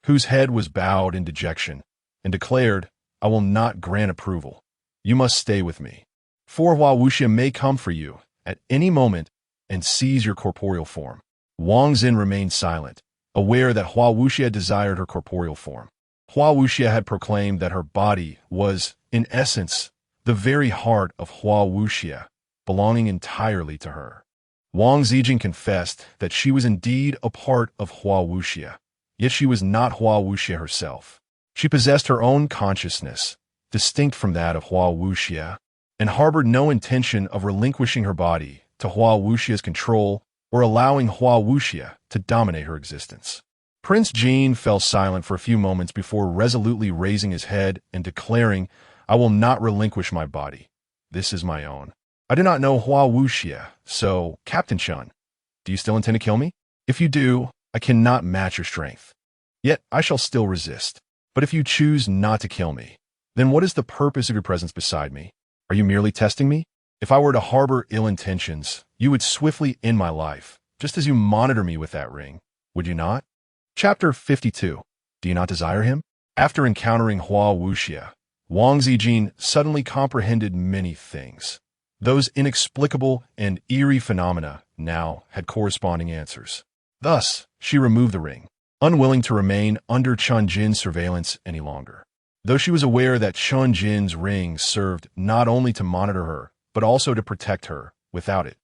whose head was bowed in dejection, and declared, "I will not grant approval. You must stay with me. For Hua Wuxia may come for you at any moment and seize your corporeal form." Wang Ziqin remained silent, aware that Hua Wuxia desired her corporeal form. Hua Wuxia had proclaimed that her body was, in essence, the very heart of Hua Wuxia, belonging entirely to her. Wang Ziqin confessed that she was indeed a part of Hua Wuxia, yet she was not Hua Wuxia herself. She possessed her own consciousness, distinct from that of Hua Wuxia, and harbored no intention of relinquishing her body to Hua Wuxia's control or allowing Hua Wuxia to dominate her existence. Prince Jin fell silent for a few moments before resolutely raising his head and declaring, "I will not relinquish my body. This is my own. I do not know Hua Wuxia, so, Captain Chun, do you still intend to kill me? If you do, I cannot match your strength. Yet I shall still resist. But if you choose not to kill me, then what is the purpose of your presence beside me? Are you merely testing me? If I were to harbor ill intentions, you would swiftly end my life, just as you monitor me with that ring, would you not?" Chapter 52. Do you not desire him? After encountering Hua Wuxia, Wang Ziqin suddenly comprehended many things. Those inexplicable and eerie phenomena now had corresponding answers. Thus, she removed the ring, unwilling to remain under Chun Jin's surveillance any longer. Though she was aware that Chun Jin's ring served not only to monitor her, but also to protect her, without it,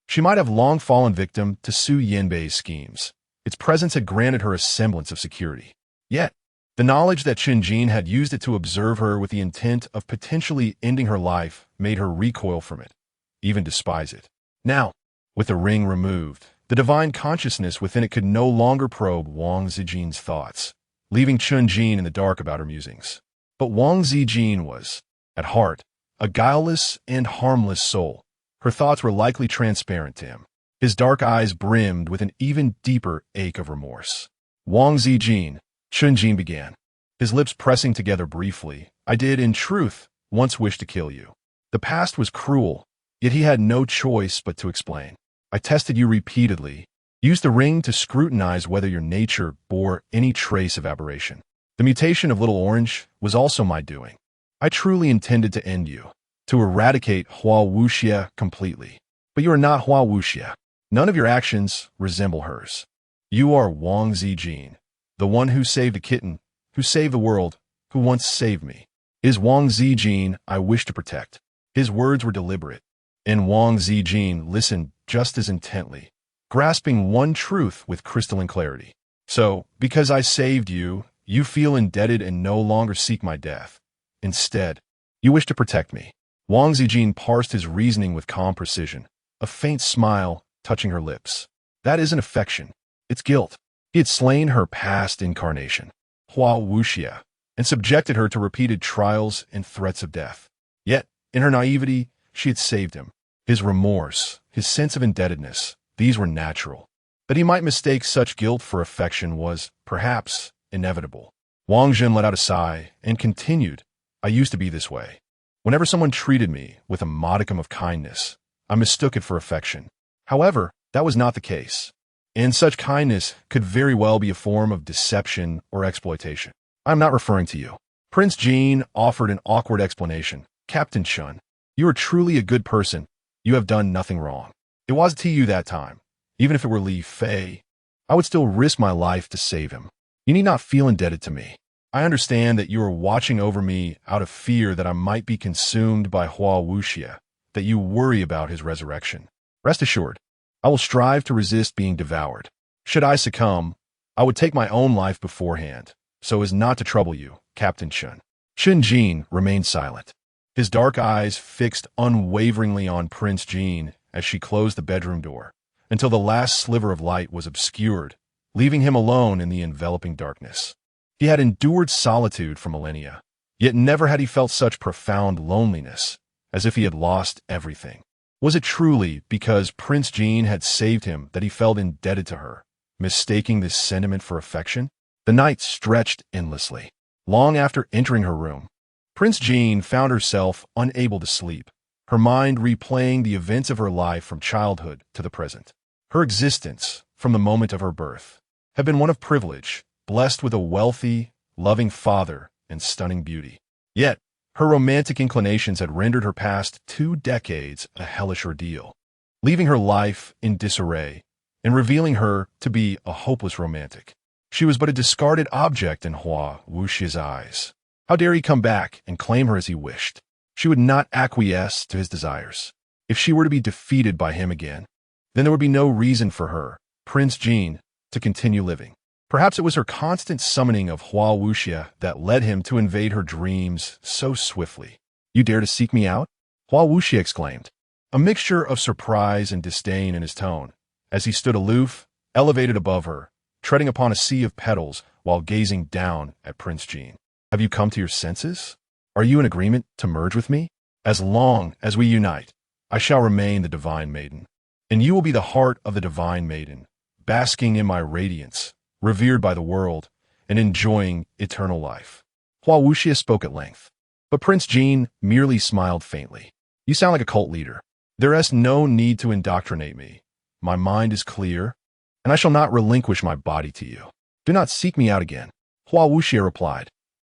she might have long fallen victim to Su Yanbei's schemes. Its presence had granted her a semblance of security. Yet, the knowledge that Qin Jin had used it to observe her with the intent of potentially ending her life made her recoil from it, even despise it. Now, with the ring removed, the divine consciousness within it could no longer probe Wang Ziqin's thoughts, leaving Qin Jin in the dark about her musings. But Wang Ziqin was, at heart, a guileless and harmless soul. Her thoughts were likely transparent to him. His dark eyes brimmed with an even deeper ache of remorse. "Wang Ziqin," Qin Jin began, his lips pressing together briefly, "I did, in truth, once wish to kill you. The past was cruel, yet he had no choice but to explain. I tested you repeatedly, used the ring to scrutinize whether your nature bore any trace of aberration. The mutation of Little Orange was also my doing. I truly intended to end you, to eradicate Hua Wuxia completely. But you are not Hua Wuxia. None of your actions resemble hers. You are Wang Ziqin, the one who saved a kitten, who saved the world, who once saved me. It is Wang Ziqin I wish to protect." His words were deliberate, and Wang Ziqin listened just as intently, grasping one truth with crystalline clarity. "So, because I saved you, you feel indebted and no longer seek my death. Instead, you wish to protect me." Wang Ziqin parsed his reasoning with calm precision, a faint smile touching her lips. "That isn't affection. It's guilt." He had slain her past incarnation, Hua Wuxia, and subjected her to repeated trials and threats of death. Yet, in her naivety, she had saved him. His remorse, his sense of indebtedness, these were natural. That he might mistake such guilt for affection was, perhaps, inevitable. Wang Zhen let out a sigh and continued, "I used to be this way. Whenever someone treated me with a modicum of kindness, I mistook it for affection. However, that was not the case. And such kindness could very well be a form of deception or exploitation. I am not referring to you." Prince Jin offered an awkward explanation. "Captain Chun, you are truly a good person. You have done nothing wrong. It was to you that time. Even if it were Li Fei, I would still risk my life to save him. You need not feel indebted to me. I understand that you are watching over me out of fear that I might be consumed by Hua Wuxia, that you worry about his resurrection. Rest assured, I will strive to resist being devoured. Should I succumb, I would take my own life beforehand, so as not to trouble you, Captain Chun." Qin Jin remained silent, his dark eyes fixed unwaveringly on Prince Jin as she closed the bedroom door, until the last sliver of light was obscured, leaving him alone in the enveloping darkness. He had endured solitude for millennia, yet never had he felt such profound loneliness as if he had lost everything. Was it truly because Prince Jean had saved him that he felt indebted to her, mistaking this sentiment for affection? The night stretched endlessly. Long after entering her room, Prince Jean found herself unable to sleep, her mind replaying the events of her life from childhood to the present. Her existence, from the moment of her birth, had been one of privilege, blessed with a wealthy, loving father and stunning beauty. Yet, her romantic inclinations had rendered her past 2 decades a hellish ordeal, leaving her life in disarray and revealing her to be a hopeless romantic. She was but a discarded object in Hua Wuxia's eyes. How dare he come back and claim her as he wished? She would not acquiesce to his desires. If she were to be defeated by him again, then there would be no reason for her, Prince Jean, to continue living. Perhaps it was her constant summoning of Hua Wuxia that led him to invade her dreams so swiftly. "You dare to seek me out?" Hua Wuxia exclaimed, a mixture of surprise and disdain in his tone, as he stood aloof, elevated above her, treading upon a sea of petals while gazing down at Prince Jean. "Have you come to your senses? Are you in agreement to merge with me? As long as we unite, I shall remain the Divine Maiden, and you will be the heart of the Divine Maiden, basking in my radiance, revered by the world, and enjoying eternal life." Hua Wuxia spoke at length, but Prince Jean merely smiled faintly. "You sound like a cult leader. There is no need to indoctrinate me. My mind is clear, and I shall not relinquish my body to you. Do not seek me out again." Hua Wuxia replied,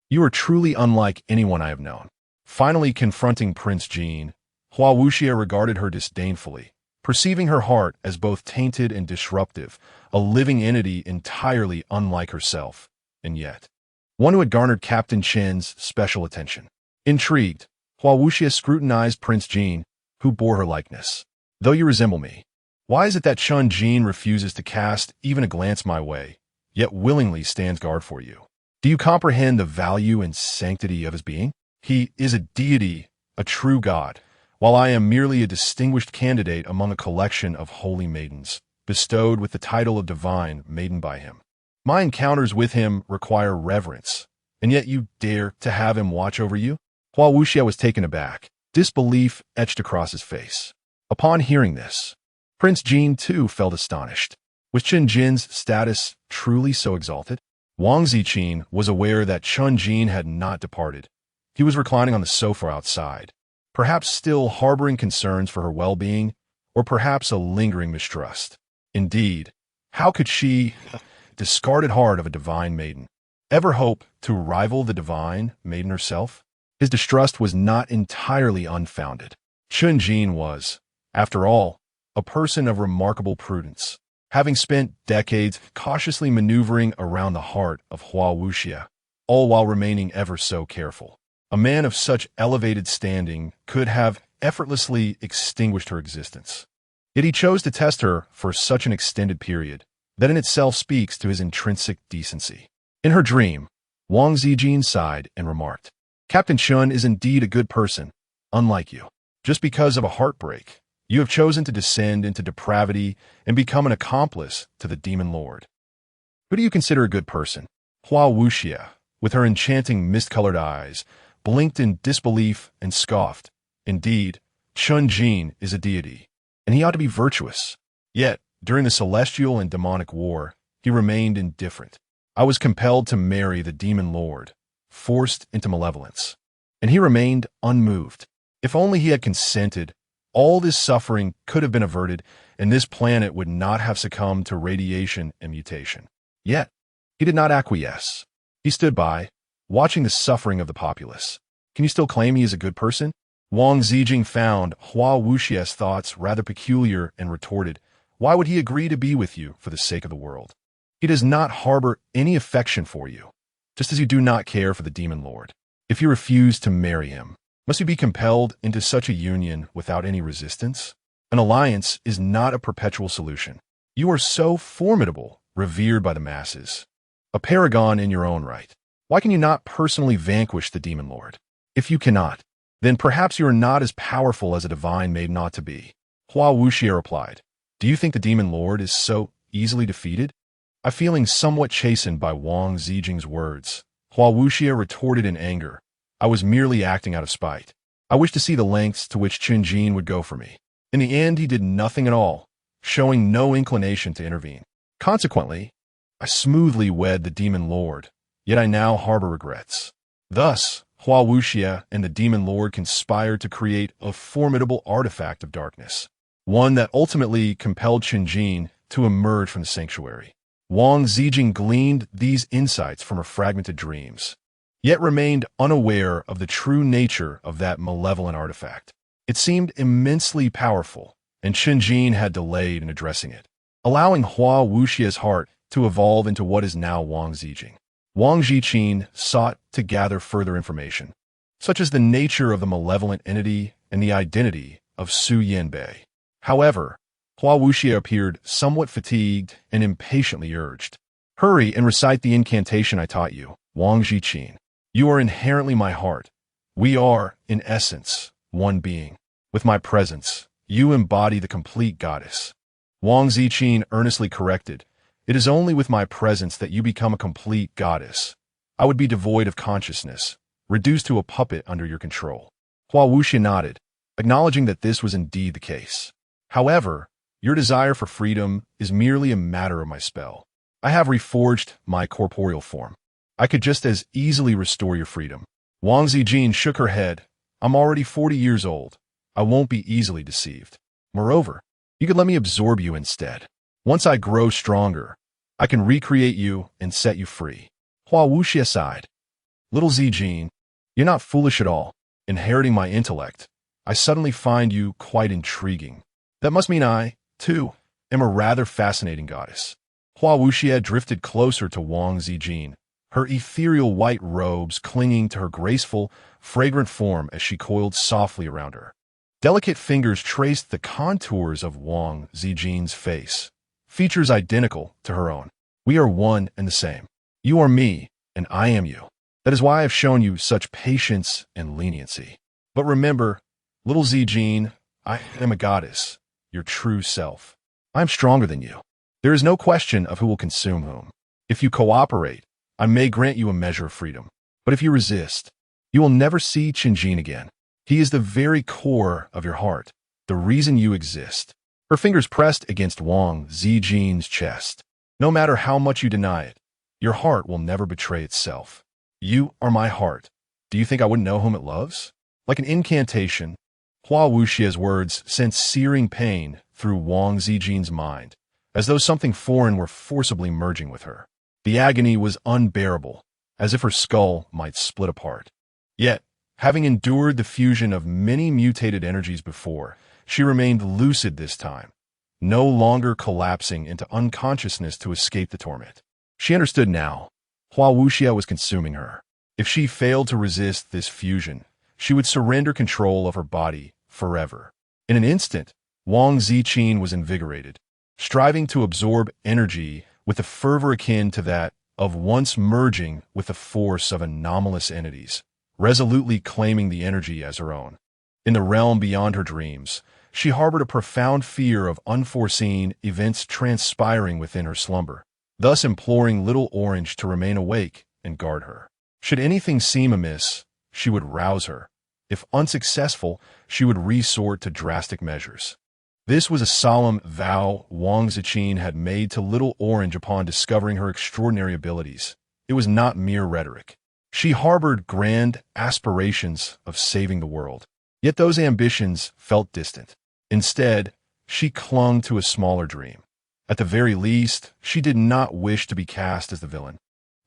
"You are truly unlike anyone I have known." Finally confronting Prince Jean, Hua Wuxia regarded her disdainfully, perceiving her heart as both tainted and disruptive, a living entity entirely unlike herself, and yet one who had garnered Captain Chen's special attention. Intrigued, Hua Wuxia scrutinized Prince Jean, who bore her likeness. "Though you resemble me, why is it that Chun Jean refuses to cast even a glance my way, yet willingly stands guard for you? Do you comprehend the value and sanctity of his being? He is a deity, a true god, while I am merely a distinguished candidate among a collection of holy maidens, bestowed with the title of Divine Maiden by him. My encounters with him require reverence, and yet you dare to have him watch over you?" Hua Wuxia was taken aback, disbelief etched across his face. Upon hearing this, Prince Jean too felt astonished. Was Chun Jin's status truly so exalted? Wang Ziqin was aware that Chun Jin had not departed. He was reclining on the sofa outside, perhaps still harboring concerns for her well-being, or perhaps a lingering mistrust. Indeed, how could she, discarded heart of a divine maiden, ever hope to rival the divine maiden herself? His distrust was not entirely unfounded. Chun Jin was, after all, a person of remarkable prudence, having spent decades cautiously maneuvering around the heart of Hua Wuxia, all while remaining ever so careful. A man of such elevated standing could have effortlessly extinguished her existence. Yet he chose to test her for such an extended period that in itself speaks to his intrinsic decency. In her dream, Wang Ziqin sighed and remarked, "Captain Chun is indeed a good person, unlike you. Just because of a heartbreak, you have chosen to descend into depravity and become an accomplice to the demon lord. Who do you consider a good person?" Hua Wuxia, with her enchanting mist-colored eyes, blinked in disbelief and scoffed. "Indeed, Chun Jin is a deity, and he ought to be virtuous. Yet, during the celestial and demonic war, he remained indifferent. I was compelled to marry the demon lord, forced into malevolence, and he remained unmoved. If only he had consented, all this suffering could have been averted, and this planet would not have succumbed to radiation and mutation. Yet, he did not acquiesce. He stood by, watching the suffering of the populace. Can you still claim he is a good person?" Wang Ziqin found Hua Wuxia's thoughts rather peculiar and retorted, "Why would he agree to be with you for the sake of the world? He does not harbor any affection for you, just as you do not care for the demon lord. If you refuse to marry him, must you be compelled into such a union without any resistance? An alliance is not a perpetual solution. You are so formidable, revered by the masses, a paragon in your own right. Why can you not personally vanquish the demon lord? If you cannot, then perhaps you are not as powerful as a divine maiden ought to be." Hua Wuxia replied, "Do you think the demon lord is so easily defeated?" Feeling somewhat chastened by Wang Ziqin's words, Hua Wuxia retorted in anger, "I was merely acting out of spite. I wished to see the lengths to which Qin would go for me. In the end, he did nothing at all, showing no inclination to intervene. Consequently, I smoothly wed the demon lord, yet I now harbor regrets. Thus, Hua Wuxia and the demon lord conspired to create a formidable artifact of darkness, one that ultimately compelled Qin to emerge from the sanctuary. Wang Ziqin gleaned these insights from her fragmented dreams, yet remained unaware of the true nature of that malevolent artifact. It seemed immensely powerful, and Qin had delayed in addressing it, allowing Hua Wuxia's heart to evolve into what is now Wang Ziqin. Wang Ziqin sought to gather further information, such as the nature of the malevolent entity and the identity of Su Yanbei. However, Hua Wuxia appeared somewhat fatigued and impatiently urged, "Hurry and recite the incantation I taught you, Wang Ziqin. You are inherently my heart. We are, in essence, one being. With my presence, you embody the complete goddess." Wang Ziqin earnestly corrected, "It is only with my presence that you become a complete goddess. I would be devoid of consciousness, reduced to a puppet under your control." Hua Wuxia nodded, acknowledging that this was indeed the case. "However, your desire for freedom is merely a matter of my spell. I have reforged my corporeal form. I could just as easily restore your freedom." Wang Ziqin shook her head. "I'm already 40 years old. I won't be easily deceived. Moreover, you could let me absorb you instead. Once I grow stronger, I can recreate you and set you free." Hua Wuxia sighed. "Little Ziqin, you're not foolish at all. Inheriting my intellect, I suddenly find you quite intriguing. That must mean I, too, am a rather fascinating goddess." Hua Wuxia drifted closer to Wang Ziqin, her ethereal white robes clinging to her graceful, fragrant form as she coiled softly around her. Delicate fingers traced the contours of Wang Ziqin's face, features identical to her own. "We are one and the same. You are me, and I am you. That is why I have shown you such patience and leniency. But remember, little Ziqin, I am a goddess, your true self. I am stronger than you. There is no question of who will consume whom. If you cooperate, I may grant you a measure of freedom. But if you resist, you will never see Qin again. He is the very core of your heart, the reason you exist." Her fingers pressed against Wang Ziqin's chest. "No matter how much you deny it, your heart will never betray itself. You are my heart. Do you think I wouldn't know whom it loves?" Like an incantation, Hua Wuxia's words sent searing pain through Wang Ziqin's mind, as though something foreign were forcibly merging with her. The agony was unbearable, as if her skull might split apart. Yet, having endured the fusion of many mutated energies before, she remained lucid this time, no longer collapsing into unconsciousness to escape the torment. She understood now. Hua Wuxia was consuming her. If she failed to resist this fusion, she would surrender control of her body forever. In an instant, Wang Ziqin was invigorated, striving to absorb energy with a fervor akin to that of once merging with the force of anomalous entities, resolutely claiming the energy as her own. In the realm beyond her dreams, she harbored a profound fear of unforeseen events transpiring within her slumber, thus imploring Little Orange to remain awake and guard her. Should anything seem amiss, she would rouse her. If unsuccessful, she would resort to drastic measures. This was a solemn vow Wang Ziqin had made to Little Orange upon discovering her extraordinary abilities. It was not mere rhetoric. She harbored grand aspirations of saving the world, yet those ambitions felt distant. Instead, she clung to a smaller dream. At the very least, she did not wish to be cast as the villain,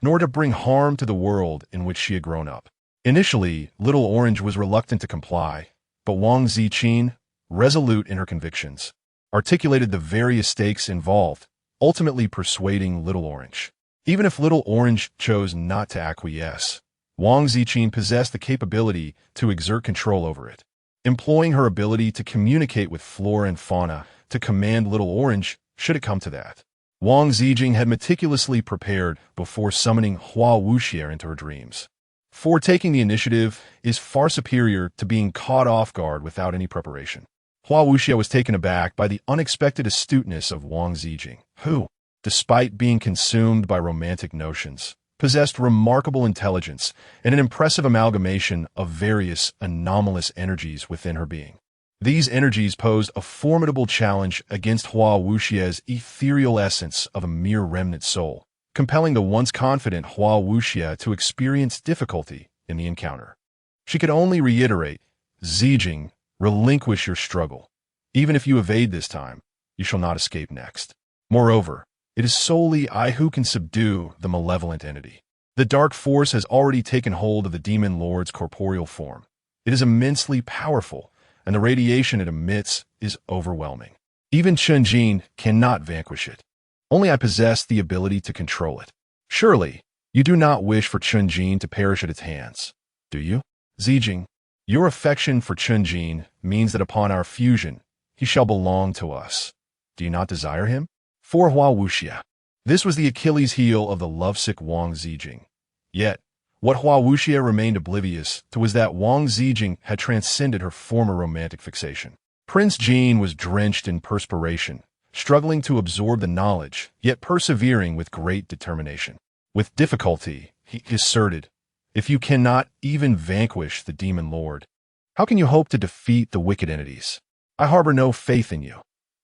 nor to bring harm to the world in which she had grown up. Initially, Little Orange was reluctant to comply, but Wang Ziqin, resolute in her convictions, articulated the various stakes involved, ultimately persuading Little Orange. Even if Little Orange chose not to acquiesce, Wang Ziqin possessed the capability to exert control over it, employing her ability to communicate with flora and fauna to command Little Orange should it come to that. Wang Ziqin had meticulously prepared before summoning Hua Wuxia into her dreams. For taking the initiative is far superior to being caught off guard without any preparation. Hua Wuxia was taken aback by the unexpected astuteness of Wang Ziqin, who, despite being consumed by romantic notions, possessed remarkable intelligence and an impressive amalgamation of various anomalous energies within her being. These energies posed a formidable challenge against Hua Wuxia's ethereal essence of a mere remnant soul, compelling the once confident Hua Wuxia to experience difficulty in the encounter. She could only reiterate, "Ziqin, relinquish your struggle. Even if you evade this time, you shall not escape next. Moreover, it is solely I who can subdue the malevolent entity. The dark force has already taken hold of the demon lord's corporeal form. It is immensely powerful, and the radiation it emits is overwhelming. Even Chunjin cannot vanquish it. Only I possess the ability to control it. Surely, you do not wish for Chunjin to perish at its hands, do you? Ziqin, your affection for Chunjin means that upon our fusion, he shall belong to us. Do you not desire him?" For Hua Wuxia, this was the Achilles heel of the lovesick Wang Ziqin. Yet, what Hua Wuxia remained oblivious to was that Wang Ziqin had transcended her former romantic fixation. Prince Jin was drenched in perspiration, struggling to absorb the knowledge, yet persevering with great determination. With difficulty, he asserted, "If you cannot even vanquish the demon lord, how can you hope to defeat the wicked entities? I harbor no faith in you.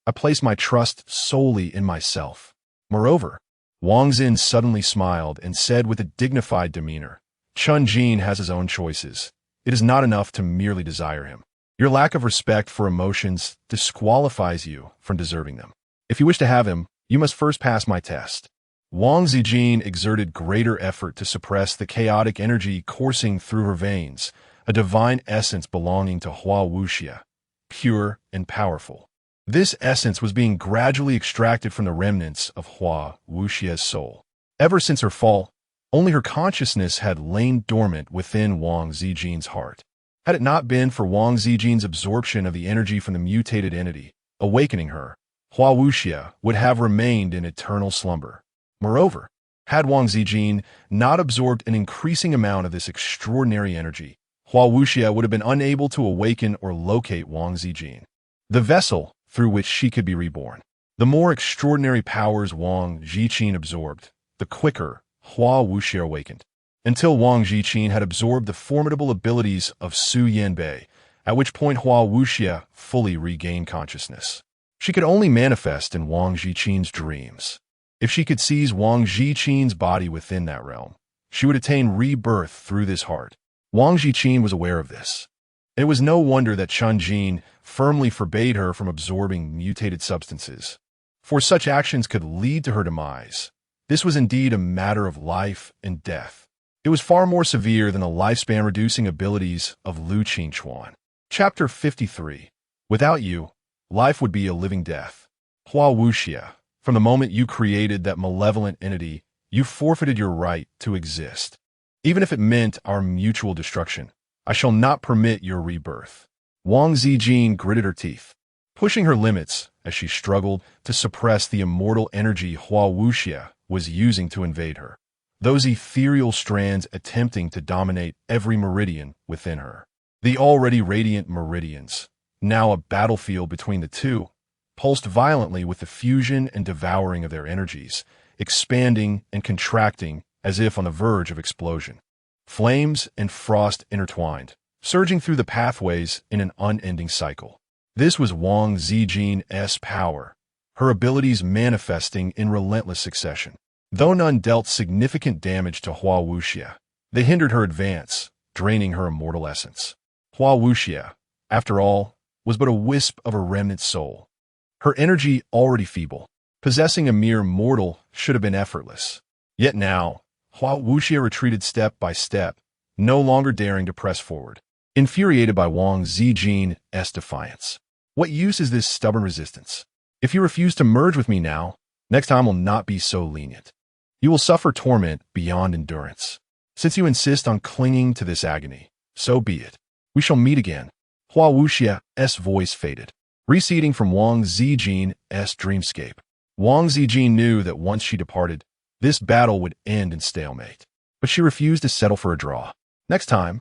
I place my trust solely in myself." Moreover, Wang Ziqin suddenly smiled and said with a dignified demeanor, "Chunjin has his own choices. It is not enough to merely desire him. Your lack of respect for emotions disqualifies you from deserving them. If you wish to have him, you must first pass my test." Wang Ziqin exerted greater effort to suppress the chaotic energy coursing through her veins, a divine essence belonging to Hua Wuxia, pure and powerful. This essence was being gradually extracted from the remnants of Hua Wuxia's soul. Ever since her fall, only her consciousness had lain dormant within Wang Ziqin's heart. Had it not been for Wang Ziqin's absorption of the energy from the mutated entity, awakening her, Hua Wuxia would have remained in eternal slumber. Moreover, had Wang Ziqin not absorbed an increasing amount of this extraordinary energy, Hua Wuxia would have been unable to awaken or locate Wang Ziqin, the vessel through which she could be reborn. The more extraordinary powers Wang Ziqin absorbed, the quicker Hua Wuxia awakened, until Wang Ziqin had absorbed the formidable abilities of Su Yanbei, at which point Hua Wuxia fully regained consciousness. She could only manifest in Wang Ziqin's dreams. If she could seize Wang Ziqin's body within that realm, she would attain rebirth through this heart. Wang Ziqin was aware of this. It was no wonder that Chunjin firmly forbade her from absorbing mutated substances, for such actions could lead to her demise. This was indeed a matter of life and death. It was far more severe than the lifespan-reducing abilities of Lu Qingchuan. Chapter 53. Without you, life would be a living death. Hua Wuxia, from the moment you created that malevolent entity, you forfeited your right to exist. Even if it meant our mutual destruction, I shall not permit your rebirth. Wang Ziqin gritted her teeth, pushing her limits as she struggled to suppress the immortal energy Hua Wuxia was using to invade her, those ethereal strands attempting to dominate every meridian within her. The already radiant meridians, now a battlefield between the two, pulsed violently with the fusion and devouring of their energies, expanding and contracting as if on the verge of explosion. Flames and frost intertwined, surging through the pathways in an unending cycle. This was Wang Ziqin's power, her abilities manifesting in relentless succession. Though none dealt significant damage to Hua Wuxia, they hindered her advance, draining her immortal essence. Hua Wuxia, after all, was but a wisp of a remnant soul. Her energy already feeble, possessing a mere mortal should have been effortless. Yet now, Hua Wuxia retreated step by step, no longer daring to press forward. Infuriated by Wang Ziqin's defiance. What use is this stubborn resistance? If you refuse to merge with me now, next time will not be so lenient. You will suffer torment beyond endurance. Since you insist on clinging to this agony, so be it. We shall meet again. Hua Wuxia's voice faded, receding from Wang Ziqin's dreamscape. Wang Ziqin knew that once she departed, this battle would end in stalemate. But she refused to settle for a draw. Next time,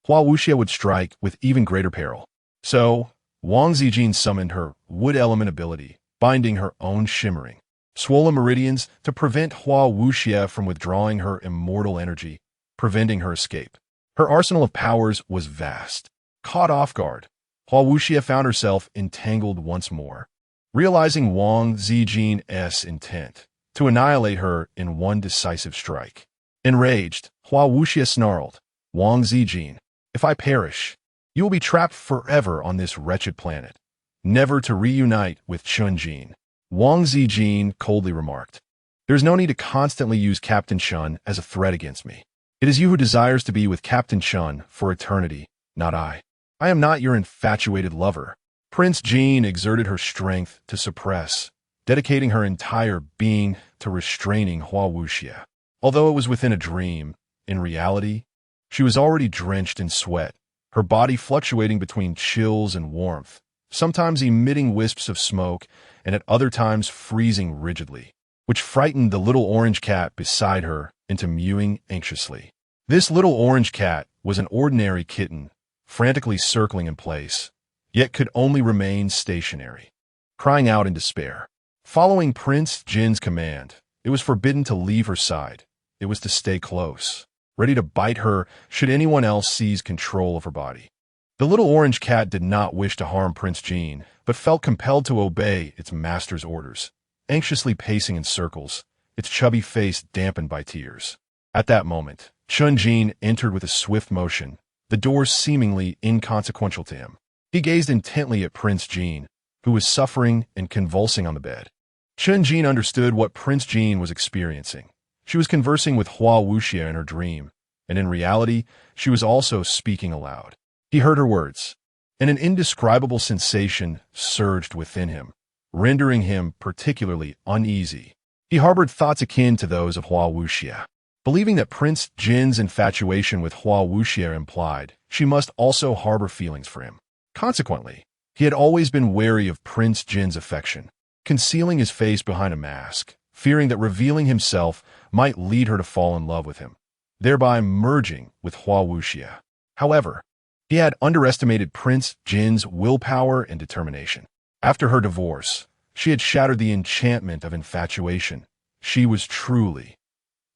Hua Wuxia would strike with even greater peril. So, Wang Ziqin summoned her wood element ability, binding her own shimmering, swollen meridians to prevent Hua Wuxia from withdrawing her immortal energy, preventing her escape. Her arsenal of powers was vast. Caught off guard, Hua Wuxia found herself entangled once more. Realizing Wang Ziqin's intent to annihilate her in one decisive strike. Enraged, Hua Wuxia snarled, "Wang Ziqin, if I perish, you will be trapped forever on this wretched planet, never to reunite with Chun-Jin." Wang Ziqin coldly remarked, "There is no need to constantly use Captain Chun as a threat against me. It is you who desires to be with Captain Chun for eternity, not I. I am not your infatuated lover." Prince Jin exerted her strength to suppress, dedicating her entire being to restraining Hua Wuxia. Although it was within a dream, in reality, she was already drenched in sweat, her body fluctuating between chills and warmth, sometimes emitting wisps of smoke and at other times freezing rigidly, which frightened the little orange cat beside her into mewing anxiously. This little orange cat was an ordinary kitten, frantically circling in place, yet could only remain stationary, crying out in despair. Following Prince Jin's command, it was forbidden to leave her side. It was to stay close, ready to bite her should anyone else seize control of her body. The little orange cat did not wish to harm Prince Jin, but felt compelled to obey its master's orders, anxiously pacing in circles, its chubby face dampened by tears. At that moment, Chun-Jin entered with a swift motion, the door seemingly inconsequential to him. He gazed intently at Prince Jin, who was suffering and convulsing on the bed. Chun-Jin understood what Prince Jin was experiencing. She was conversing with Hua Wuxia in her dream, and in reality, she was also speaking aloud. He heard her words, and an indescribable sensation surged within him, rendering him particularly uneasy. He harbored thoughts akin to those of Hua Wuxia. Believing that Prince Jin's infatuation with Hua Wuxia implied she must also harbor feelings for him. Consequently, he had always been wary of Prince Jin's affection, concealing his face behind a mask, fearing that revealing himself might lead her to fall in love with him, thereby merging with Hua Wuxia. However, he had underestimated Prince Jin's willpower and determination. After her divorce, she had shattered the enchantment of infatuation. She was truly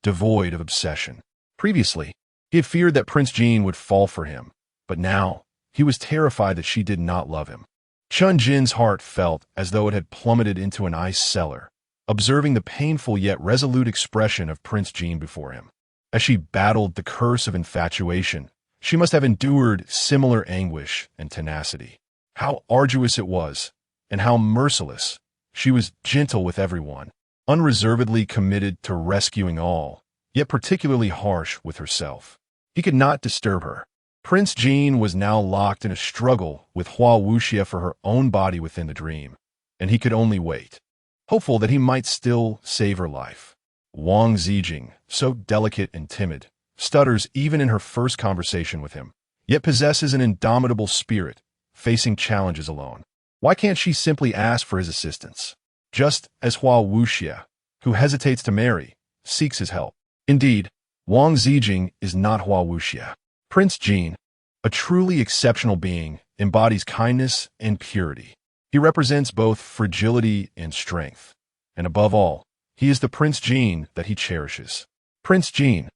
devoid of obsession. Previously, he had feared that Prince Jin would fall for him, but now he was terrified that she did not love him. Chun-Jin's heart felt as though it had plummeted into an ice cellar, observing the painful yet resolute expression of Prince Jin before him. As she battled the curse of infatuation, she must have endured similar anguish and tenacity. How arduous it was, and how merciless. She was gentle with everyone, unreservedly committed to rescuing all, yet particularly harsh with herself. He could not disturb her. Prince Jin was now locked in a struggle with Hua Wuxia for her own body within the dream, and he could only wait, hopeful that he might still save her life. Wang Ziqin, so delicate and timid, stutters even in her first conversation with him, yet possesses an indomitable spirit, facing challenges alone. Why can't she simply ask for his assistance? Just as Hua Wuxia, who hesitates to marry, seeks his help. Indeed, Wang Ziqin is not Hua Wuxia. Prince Jin, a truly exceptional being, embodies kindness and purity. He represents both fragility and strength, and above all, he is the Prince Jin that he cherishes. Prince Jin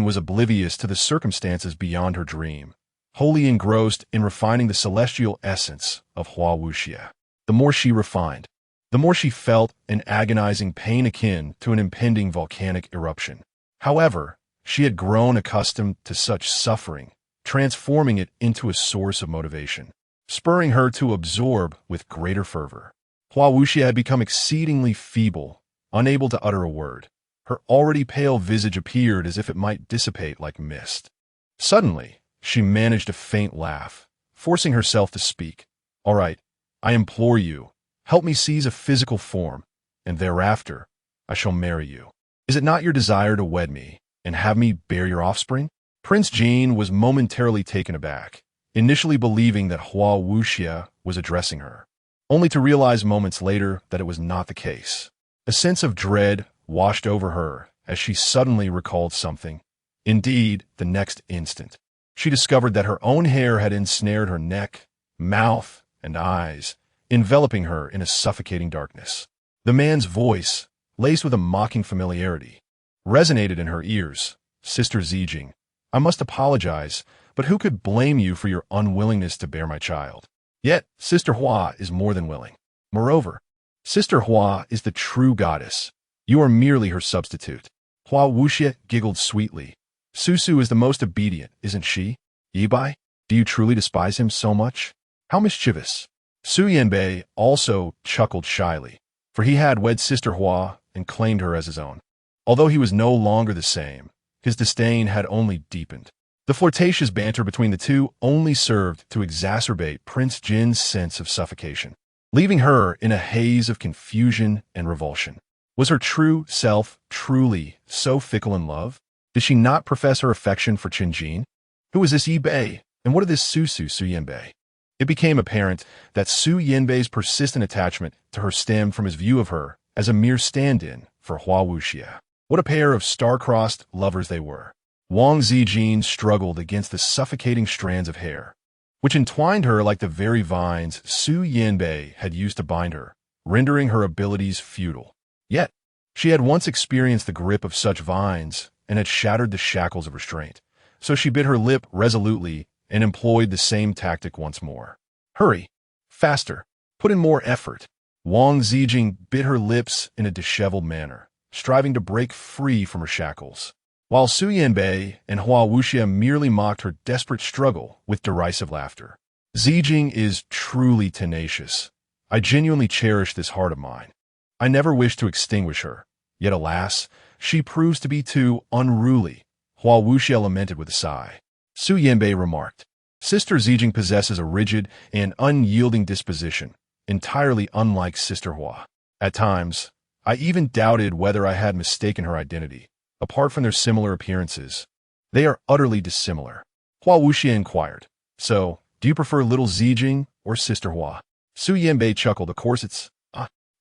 was oblivious to the circumstances beyond her dream, wholly engrossed in refining the celestial essence of Hua Wuxia. The more she refined, the more she felt an agonizing pain akin to an impending volcanic eruption. However, she had grown accustomed to such suffering, transforming it into a source of motivation, spurring her to absorb with greater fervor. Hua Wuxia had become exceedingly feeble, unable to utter a word. Her already pale visage appeared as if it might dissipate like mist. Suddenly, she managed a faint laugh, forcing herself to speak. "All right, I implore you, help me seize a physical form, and thereafter I shall marry you. Is it not your desire to wed me and have me bear your offspring?" Prince Jin was momentarily taken aback, initially believing that Hua Wuxia was addressing her, only to realize moments later that it was not the case. A sense of dread washed over her as she suddenly recalled something. Indeed, the next instant, she discovered that her own hair had ensnared her neck, mouth, and eyes, enveloping her in a suffocating darkness. The man's voice, laced with a mocking familiarity, resonated in her ears. Sister Ziqin, I must apologize, but who could blame you for your unwillingness to bear my child? Yet, Sister Hua is more than willing. Moreover, Sister Hua is the true goddess. You are merely her substitute. Hua Wuxia giggled sweetly. Susu is the most obedient, isn't she? Yibai, do you truly despise him so much? How mischievous. Su Yanbei also chuckled shyly, for he had wed Sister Hua and claimed her as his own. Although he was no longer the same, his disdain had only deepened. The flirtatious banter between the two only served to exacerbate Prince Jin's sense of suffocation, leaving her in a haze of confusion and revulsion. Was her true self truly so fickle in love? Did she not profess her affection for Qin Jin? Who was this Yi Bei, and what of this Su Yanbei? It became apparent that Su Yanbei's persistent attachment to her stemmed from his view of her as a mere stand-in for Hua Wuxia. What a pair of star-crossed lovers they were. Wang Ziqin struggled against the suffocating strands of hair, which entwined her like the very vines Su Yanbei had used to bind her, rendering her abilities futile. Yet, she had once experienced the grip of such vines and had shattered the shackles of restraint, so she bit her lip resolutely and employed the same tactic once more. Hurry, faster, put in more effort. Wang Ziqin bit her lips in a disheveled manner, striving to break free from her shackles, while Su Yanbei and Hua Wuxia merely mocked her desperate struggle with derisive laughter. Ziqin is truly tenacious. I genuinely cherish this heart of mine. I never wish to extinguish her, yet alas, she proves to be too unruly, Hua Wuxia lamented with a sigh. Su Yanbei remarked, Sister Ziqin possesses a rigid and unyielding disposition, entirely unlike Sister Hua. At times, I even doubted whether I had mistaken her identity. Apart from their similar appearances, they are utterly dissimilar. Hua Wuxia inquired, So, do you prefer little Ziqin or Sister Hua? Su Yanbei chuckled, Of course it's...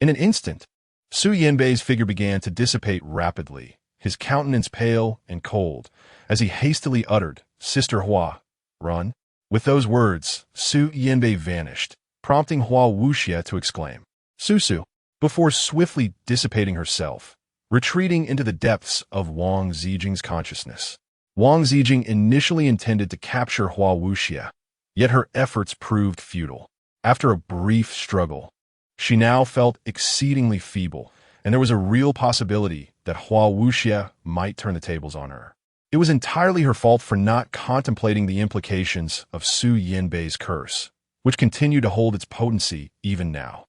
In an instant, Su Yanbei's figure began to dissipate rapidly, his countenance pale and cold, as he hastily uttered, Sister Hua, run. With those words, Su Yanbei vanished, prompting Hua Wuxia to exclaim, Susu, before swiftly dissipating herself, retreating into the depths of Wang Ziqin's consciousness. Wang Ziqin initially intended to capture Hua Wuxia, yet her efforts proved futile. After a brief struggle, she now felt exceedingly feeble, and there was a real possibility that Hua Wuxia might turn the tables on her. It was entirely her fault for not contemplating the implications of Su Yanbei's curse, which continued to hold its potency even now.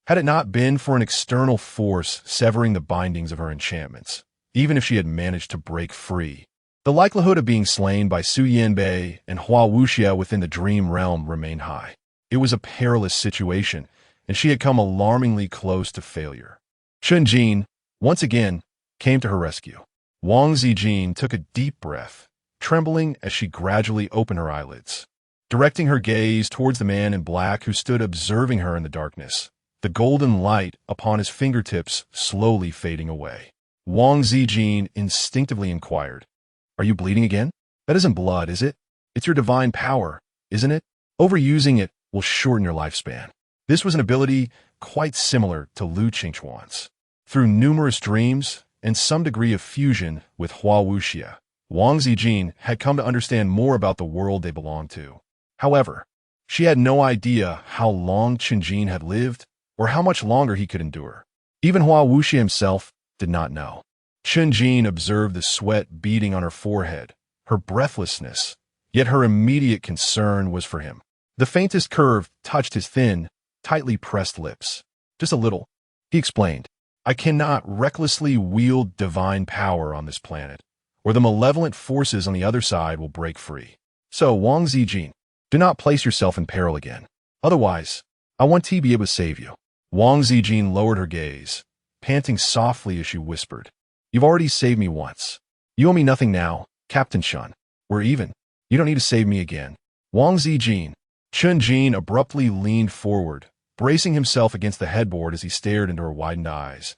Had it not been for an external force severing the bindings of her enchantments, even if she had managed to break free, the likelihood of being slain by Su Yanbei and Hua Wuxia within the dream realm remained high. It was a perilous situation, and she had come alarmingly close to failure. Qin Jin, once again, came to her rescue. Wang Ziqin took a deep breath, trembling as she gradually opened her eyelids. Directing her gaze towards the man in black who stood observing her in the darkness, the golden light upon his fingertips slowly fading away. Wang Ziqin instinctively inquired, Are you bleeding again? That isn't blood, is it? It's your divine power, isn't it? Overusing it will shorten your lifespan. This was an ability quite similar to Lu Qingquan's. Through numerous dreams and some degree of fusion with Hua Wuxia, Wang Ziqin had come to understand more about the world they belonged to. However, she had no idea how long Qin Jin had lived or how much longer he could endure. Even Hua Wuxia himself did not know. Qin Jin observed the sweat beading on her forehead, her breathlessness, yet her immediate concern was for him. The faintest curve touched his thin, tightly pressed lips. Just a little, he explained. I cannot recklessly wield divine power on this planet, or the malevolent forces on the other side will break free. So, Wang Ziqin, do not place yourself in peril again. Otherwise, I want to be able to save you. Wang Ziqin lowered her gaze, panting softly as she whispered, You've already saved me once. You owe me nothing now, Captain Shun. We're even. You don't need to save me again. Wang Ziqin. Qin Jin abruptly leaned forward, bracing himself against the headboard as he stared into her widened eyes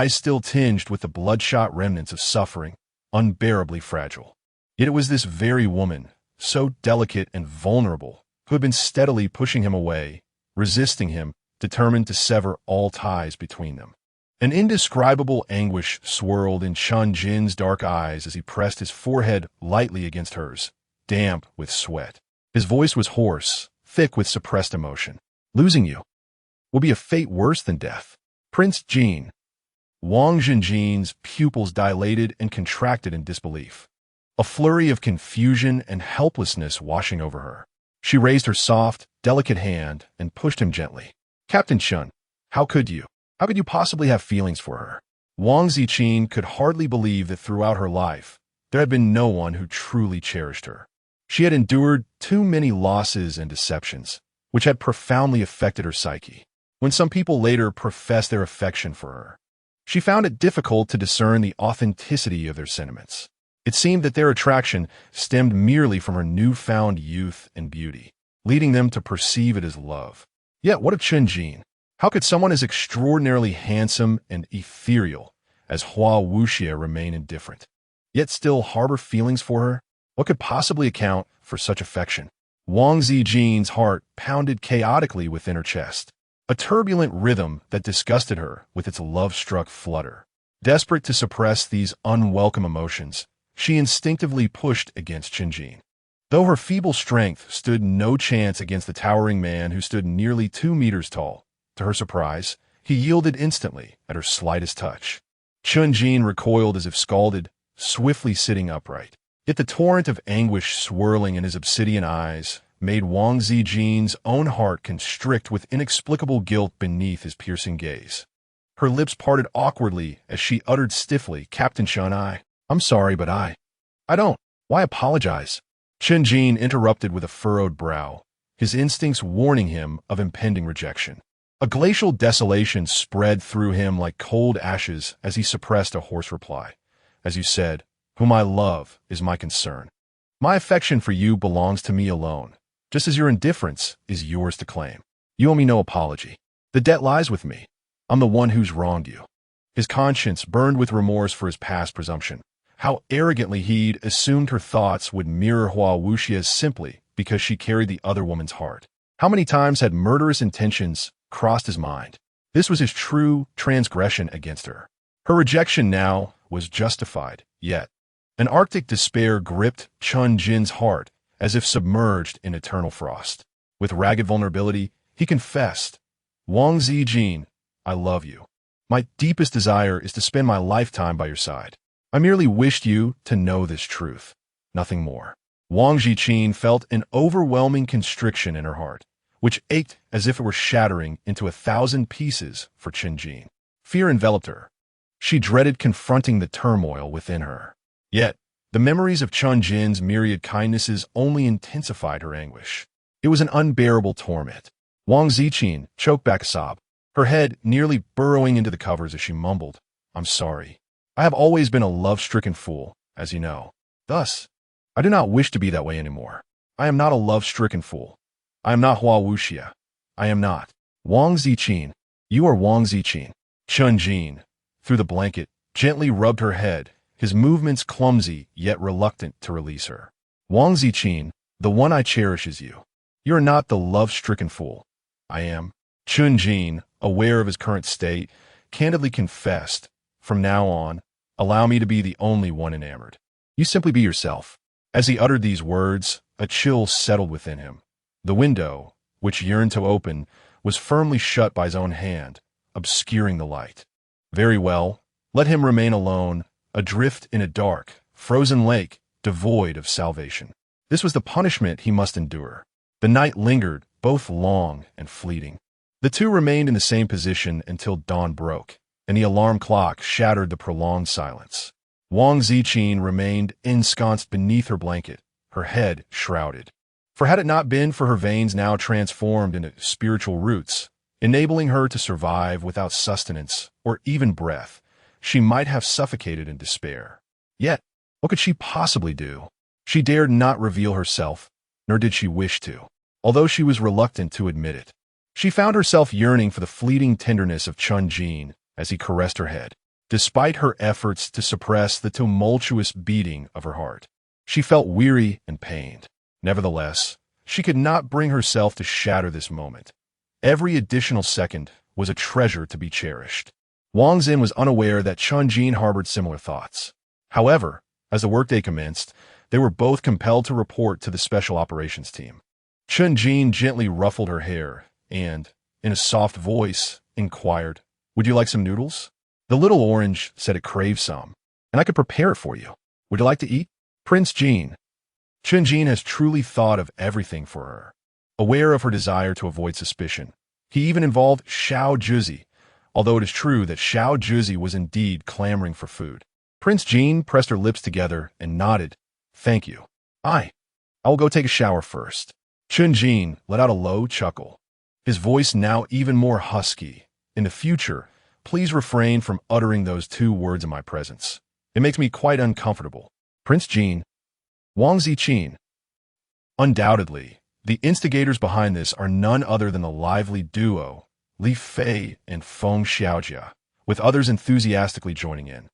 still tinged with the bloodshot remnants of suffering, unbearably fragile. Yet it was this very woman, so delicate and vulnerable, who had been steadily pushing him away, resisting him, determined to sever all ties between them. An indescribable anguish swirled in Chun Jin's dark eyes as he pressed his forehead lightly against hers, damp with sweat. His voice was hoarse, thick with suppressed emotion. Losing you will be a fate worse than death. Prince Jin. Wang Ziqin's pupils dilated and contracted in disbelief, a flurry of confusion and helplessness washing over her. She raised her soft, delicate hand and pushed him gently. Captain Chun, how could you? How could you possibly have feelings for her? Wang Ziqin could hardly believe that throughout her life, there had been no one who truly cherished her. She had endured too many losses and deceptions, which had profoundly affected her psyche. When some people later professed their affection for her, she found it difficult to discern the authenticity of their sentiments. It seemed that their attraction stemmed merely from her newfound youth and beauty, leading them to perceive it as love. Yet what of Chun Jin? How could someone as extraordinarily handsome and ethereal as Hua Wuxia remain indifferent, yet still harbor feelings for her? What could possibly account for such affection? Wang Ziqin's heart pounded chaotically within her chest, a turbulent rhythm that disgusted her with its love-struck flutter. Desperate to suppress these unwelcome emotions, she instinctively pushed against Chun Jin. Though her feeble strength stood no chance against the towering man who stood nearly 2 meters tall, to her surprise, he yielded instantly at her slightest touch. Chun Jin recoiled as if scalded, swiftly sitting upright. Yet the torrent of anguish swirling in his obsidian eyes made Wang Ziqin's own heart constrict with inexplicable guilt beneath his piercing gaze. Her lips parted awkwardly as she uttered stiffly, Captain Chun, I'm sorry, but I don't. Why apologize? Chun Jin interrupted with a furrowed brow, his instincts warning him of impending rejection. A glacial desolation spread through him like cold ashes as he suppressed a hoarse reply. As you said, whom I love is my concern. My affection for you belongs to me alone, just as your indifference is yours to claim. You owe me no apology. The debt lies with me. I'm the one who's wronged you. His conscience burned with remorse for his past presumption. How arrogantly he'd assumed her thoughts would mirror Hua Wuxia's simply because she carried the other woman's heart. How many times had murderous intentions crossed his mind? This was his true transgression against her. Her rejection now was justified, yet an arctic despair gripped Chun Jin's heart as if submerged in eternal frost. With ragged vulnerability, he confessed, Wang Ziqin, I love you. My deepest desire is to spend my lifetime by your side. I merely wished you to know this truth, nothing more. Wang Ziqin felt an overwhelming constriction in her heart, which ached as if it were shattering into 1,000 pieces for Chun Jin. Fear enveloped her. She dreaded confronting the turmoil within her. Yet, the memories of Chun Jin's myriad kindnesses only intensified her anguish. It was an unbearable torment. Wang Ziqin choked back a sob, her head nearly burrowing into the covers as she mumbled, I'm sorry. I have always been a love-stricken fool, as you know. Thus, I do not wish to be that way anymore. I am not a love-stricken fool. I am not Hua Wuxia. I am not. Wang Ziqin, you are Wang Ziqin. Chun Jin, through the blanket, gently rubbed her head, his movements clumsy yet reluctant to release her. Wang Ziqin, the one I cherish is you. You are not the love-stricken fool. I am. Chun Jin, aware of his current state, candidly confessed, from now on, allow me to be the only one enamored. You simply be yourself. As he uttered these words, a chill settled within him. The window, which yearned to open, was firmly shut by his own hand, obscuring the light. Very well, let him remain alone, adrift in a dark, frozen lake, devoid of salvation. This was the punishment he must endure. The night lingered, both long and fleeting. The two remained in the same position until dawn broke, and the alarm clock shattered the prolonged silence. Wang Ziqin remained ensconced beneath her blanket, her head shrouded. For had it not been for her veins now transformed into spiritual roots, enabling her to survive without sustenance or even breath, she might have suffocated in despair. Yet, what could she possibly do? She dared not reveal herself, nor did she wish to, although she was reluctant to admit it. She found herself yearning for the fleeting tenderness of Chun Jin as he caressed her head. Despite her efforts to suppress the tumultuous beating of her heart, she felt weary and pained. Nevertheless, she could not bring herself to shatter this moment. Every additional second was a treasure to be cherished. Wang Ziqin was unaware that Chun Jin harbored similar thoughts. However, as the workday commenced, they were both compelled to report to the special operations team. Chun Jin gently ruffled her hair and, in a soft voice, inquired, "Would you like some noodles?" The little orange said it craved some, and I could prepare it for you. Would you like to eat? Prince Jin. Chun Jin has truly thought of everything for her. Aware of her desire to avoid suspicion, he even involved Xiao Juzi, although it is true that Xiao Juzi was indeed clamoring for food. Prince Jin pressed her lips together and nodded, "Thank you. I will go take a shower first." Chun Jin let out a low chuckle, his voice now even more husky. "In the future, please refrain from uttering those two words in my presence. It makes me quite uncomfortable." Prince Jin. Wang Ziqin. Undoubtedly, the instigators behind this are none other than the lively duo, Li Fei and Feng Xiaojia, with others enthusiastically joining in.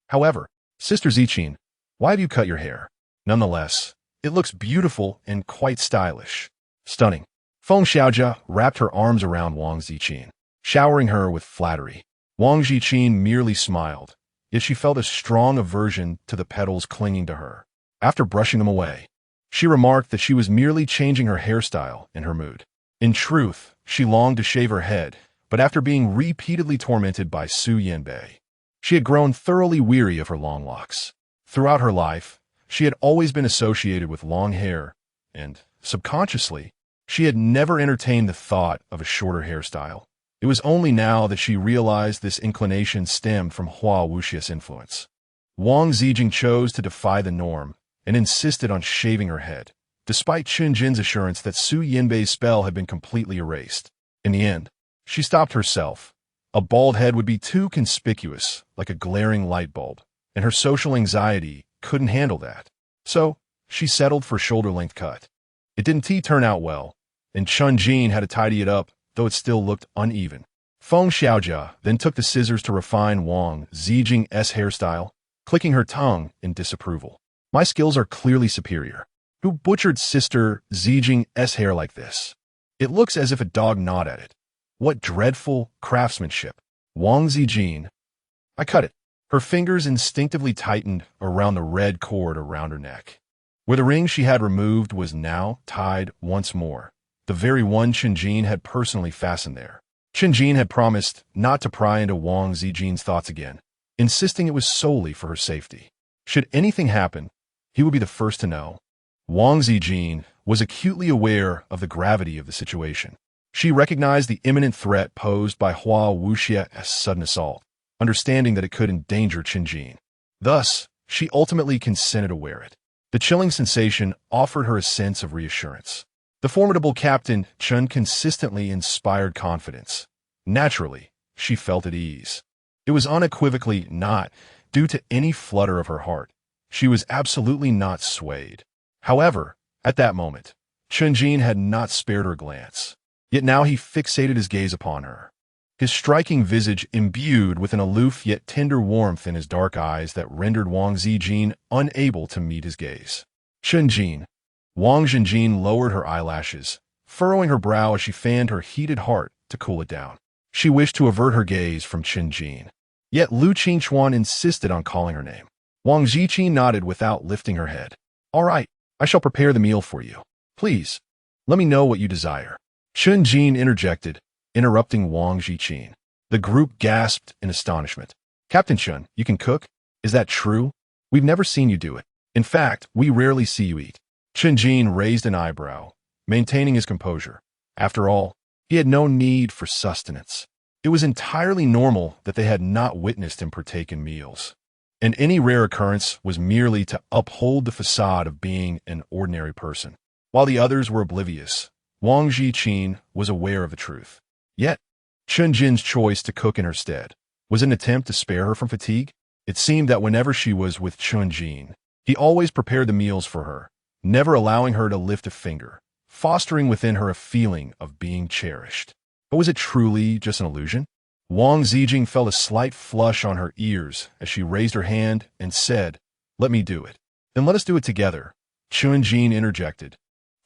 However, Sister Ziqin, why have you cut your hair? Nonetheless, it looks beautiful and quite stylish. Stunning. Feng Xiaojia wrapped her arms around Wang Ziqin, showering her with flattery. Wang Ziqin merely smiled, yet she felt a strong aversion to the petals clinging to her. After brushing them away, she remarked that she was merely changing her hairstyle in her mood. In truth, she longed to shave her head, but after being repeatedly tormented by Su Yanbei, she had grown thoroughly weary of her long locks. Throughout her life, she had always been associated with long hair, and, subconsciously, she had never entertained the thought of a shorter hairstyle. It was only now that she realized this inclination stemmed from Hua Wuxia's influence. Wang Ziqin chose to defy the norm and insisted on shaving her head, despite Chun Jin's assurance that Su Yanbei's spell had been completely erased. In the end, she stopped herself. A bald head would be too conspicuous, like a glaring light bulb, and her social anxiety couldn't handle that. So, she settled for a shoulder-length cut. It didn't turn out well, and Chun Jin had to tidy it up, though it still looked uneven. Feng Xiaojia then took the scissors to refine Wang Ziqin's hairstyle, clicking her tongue in disapproval. "My skills are clearly superior. Who butchered Sister Ziqin's hair like this? It looks as if a dog gnawed at it. What dreadful craftsmanship." Wang Ziqin. I cut it. Her fingers instinctively tightened around the red cord around her neck. Where the ring she had removed was now tied once more, the very one Chun Jin had personally fastened there. Chun Jin had promised not to pry into Wang Ziqin's thoughts again, insisting it was solely for her safety. Should anything happen, he would be the first to know. Wang Ziqin was acutely aware of the gravity of the situation. She recognized the imminent threat posed by Hua Wuxia's sudden assault, understanding that it could endanger Chun Jin. Thus, she ultimately consented to wear it. The chilling sensation offered her a sense of reassurance. The formidable Captain Chun consistently inspired confidence. Naturally, she felt at ease. It was unequivocally not due to any flutter of her heart. She was absolutely not swayed. However, at that moment, Chun Jin had not spared her glance. Yet now he fixated his gaze upon her, his striking visage imbued with an aloof yet tender warmth in his dark eyes that rendered Wang Ziqin unable to meet his gaze. Chun Jin. Wang Ziqin lowered her eyelashes, furrowing her brow as she fanned her heated heart to cool it down. She wished to avert her gaze from Chun Jin, yet Lu Qingchuan insisted on calling her name. Wang Ziqin nodded without lifting her head. "All right, I shall prepare the meal for you. Please, let me know what you desire." Chun Jin interjected, interrupting Wang Ziqin. The group gasped in astonishment. "Captain Chun, you can cook? Is that true? We've never seen you do it. In fact, we rarely see you eat." Chun Jin raised an eyebrow, maintaining his composure. After all, he had no need for sustenance. It was entirely normal that they had not witnessed him partake in meals, and any rare occurrence was merely to uphold the facade of being an ordinary person. While the others were oblivious, Wang Ziqin was aware of the truth. Yet, Chun Jin's choice to cook in her stead was an attempt to spare her from fatigue. It seemed that whenever she was with Chun Jin, he always prepared the meals for her, never allowing her to lift a finger, fostering within her a feeling of being cherished. But was it truly just an illusion? Wang Ziqin felt a slight flush on her ears as she raised her hand and said, "Let me do it." "Then let us do it together," Chun Jin interjected,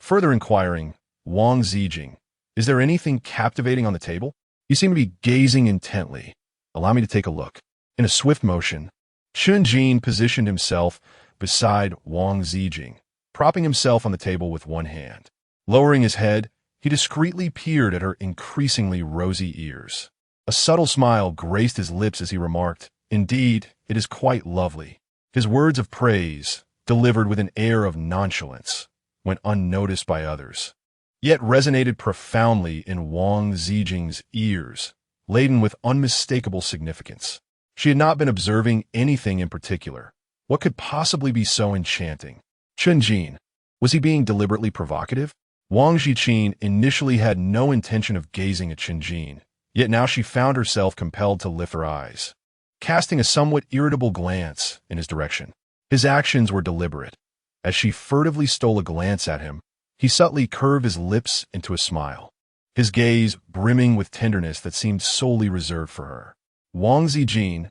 further inquiring, "Wang Ziqin, is there anything captivating on the table? You seem to be gazing intently." Allow me to take a look. In a swift motion, Chun-Jin positioned himself beside Wang Ziqin, propping himself on the table with one hand. Lowering his head, he discreetly peered at her increasingly rosy ears. A subtle smile graced his lips as he remarked, "Indeed, it is quite lovely." His words of praise, delivered with an air of nonchalance, went unnoticed by others, yet resonated profoundly in Wang Ziqin's ears, laden with unmistakable significance. She had not been observing anything in particular. What could possibly be so enchanting? Chun-Jin, was he being deliberately provocative? Wang Ziqin initially had no intention of gazing at Chun-Jin, yet now she found herself compelled to lift her eyes, casting a somewhat irritable glance in his direction. His actions were deliberate. As she furtively stole a glance at him, he subtly curved his lips into a smile, his gaze brimming with tenderness that seemed solely reserved for her. Wang Ziqin,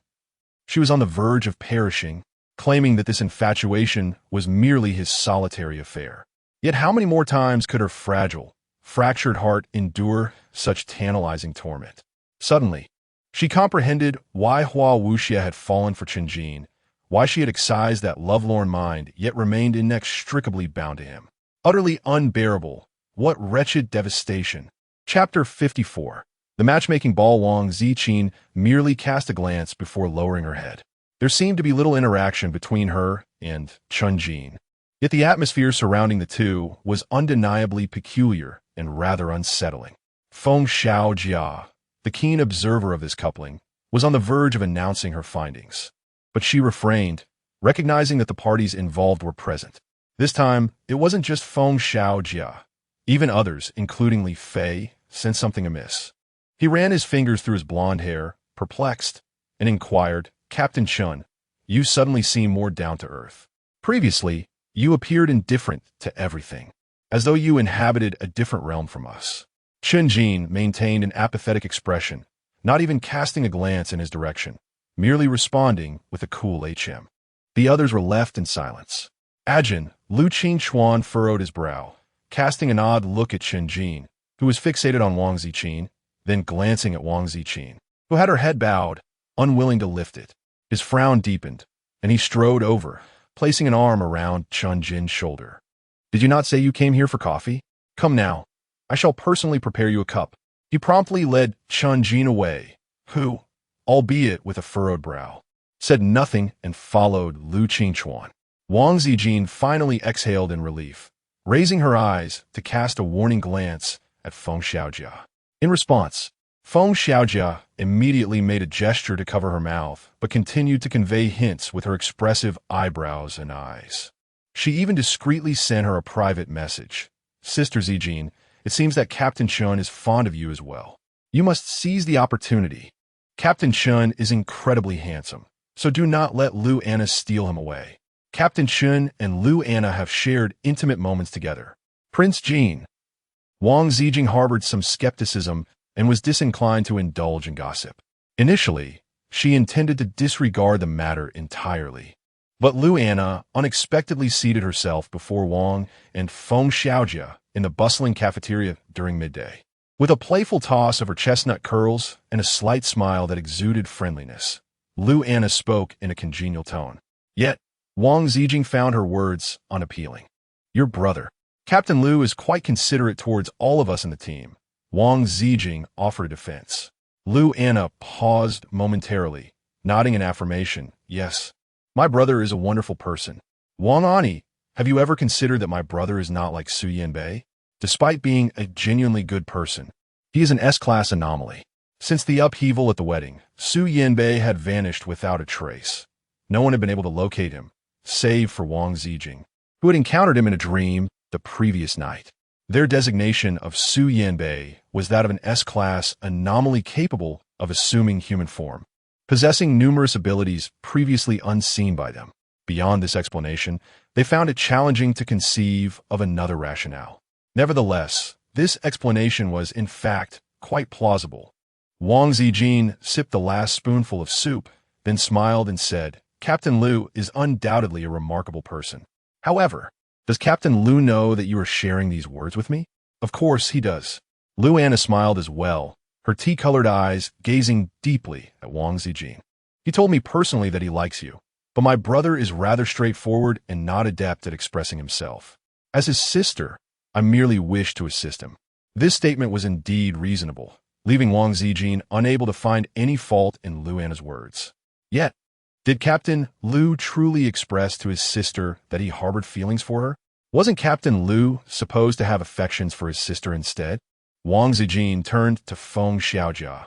she was on the verge of perishing, claiming that this infatuation was merely his solitary affair. Yet how many more times could her fragile, fractured heart endure such tantalizing torment? Suddenly, she comprehended why Hua Wuxia had fallen for Chun-Jin, why she had excised that lovelorn mind yet remained inextricably bound to him. Utterly unbearable. What wretched devastation. Chapter 54. The matchmaking ball. Wang Ziqin merely cast a glance before lowering her head. There seemed to be little interaction between her and Chun-Jin. Yet the atmosphere surrounding the two was undeniably peculiar and rather unsettling. Feng Xiaojia, the keen observer of this coupling, was on the verge of announcing her findings. But she refrained, recognizing that the parties involved were present. This time, it wasn't just Feng Xiaojia. Even others, including Li Fei, sensed something amiss. He ran his fingers through his blonde hair, perplexed, and inquired, "Captain Chun, you suddenly seem more down to earth. Previously, you appeared indifferent to everything, as though you inhabited a different realm from us." Chun-Jin maintained an apathetic expression, not even casting a glance in his direction, merely responding with a cool HM. The others were left in silence. Ajin, Lu Qingchuan furrowed his brow, casting an odd look at Chun-Jin, who was fixated on Wang Ziqin, then glancing at Wang Ziqin, who had her head bowed, unwilling to lift it. His frown deepened, and he strode over, placing an arm around Chun-Jin's shoulder. "Did you not say you came here for coffee? Come now. I shall personally prepare you a cup." He promptly led Chun-Jin away, who, albeit with a furrowed brow, said nothing and followed Lu Qingchuan. Wang Ziqin finally exhaled in relief, raising her eyes to cast a warning glance at Feng Xiaojia. In response, Feng Xiaojia immediately made a gesture to cover her mouth, but continued to convey hints with her expressive eyebrows and eyes. She even discreetly sent her a private message. "Sister Ziqin, it seems that Captain Chun is fond of you as well. You must seize the opportunity. Captain Chun is incredibly handsome, so do not let Lu Anna steal him away. Captain Chun and Lu Anna have shared intimate moments together." Prince Jin. Wang Ziqin harbored some skepticism and was disinclined to indulge in gossip. Initially, she intended to disregard the matter entirely. But Lu Anna unexpectedly seated herself before Wang and Feng Xiaojia in the bustling cafeteria during midday. With a playful toss of her chestnut curls and a slight smile that exuded friendliness, Lu Anna spoke in a congenial tone. Yet, Wang Ziqin found her words unappealing. "Your brother, Captain Lu, is quite considerate towards all of us in the team." Wang Ziqin offered a defense. Lu Anna paused momentarily, nodding in affirmation. "Yes, my brother is a wonderful person." "Wang Ani, have you ever considered that my brother is not like Su Yanbei? Despite being a genuinely good person, he is an S-class anomaly. Since the upheaval at the wedding, Su Yanbei had vanished without a trace. No one had been able to locate him, save for Wang Ziqin, who had encountered him in a dream the previous night. Their designation of Su Yanbei was that of an S-class anomaly capable of assuming human form, possessing numerous abilities previously unseen by them. Beyond this explanation, they found it challenging to conceive of another rationale. Nevertheless, this explanation was, in fact, quite plausible. Wang Ziqin sipped the last spoonful of soup, then smiled and said, "Captain Lu is undoubtedly a remarkable person. However, does Captain Lu know that you are sharing these words with me?" "Of course he does." Lu Anna smiled as well, her tea-colored eyes gazing deeply at Wang Ziqin. He told me personally that he likes you, but my brother is rather straightforward and not adept at expressing himself. As his sister, I merely wish to assist him. This statement was indeed reasonable, leaving Wang Ziqin unable to find any fault in Luana's words. Yet, did Captain Lu truly express to his sister that he harbored feelings for her? Wasn't Captain Lu supposed to have affections for his sister instead? Wang Ziqin turned to Feng Xiaojia,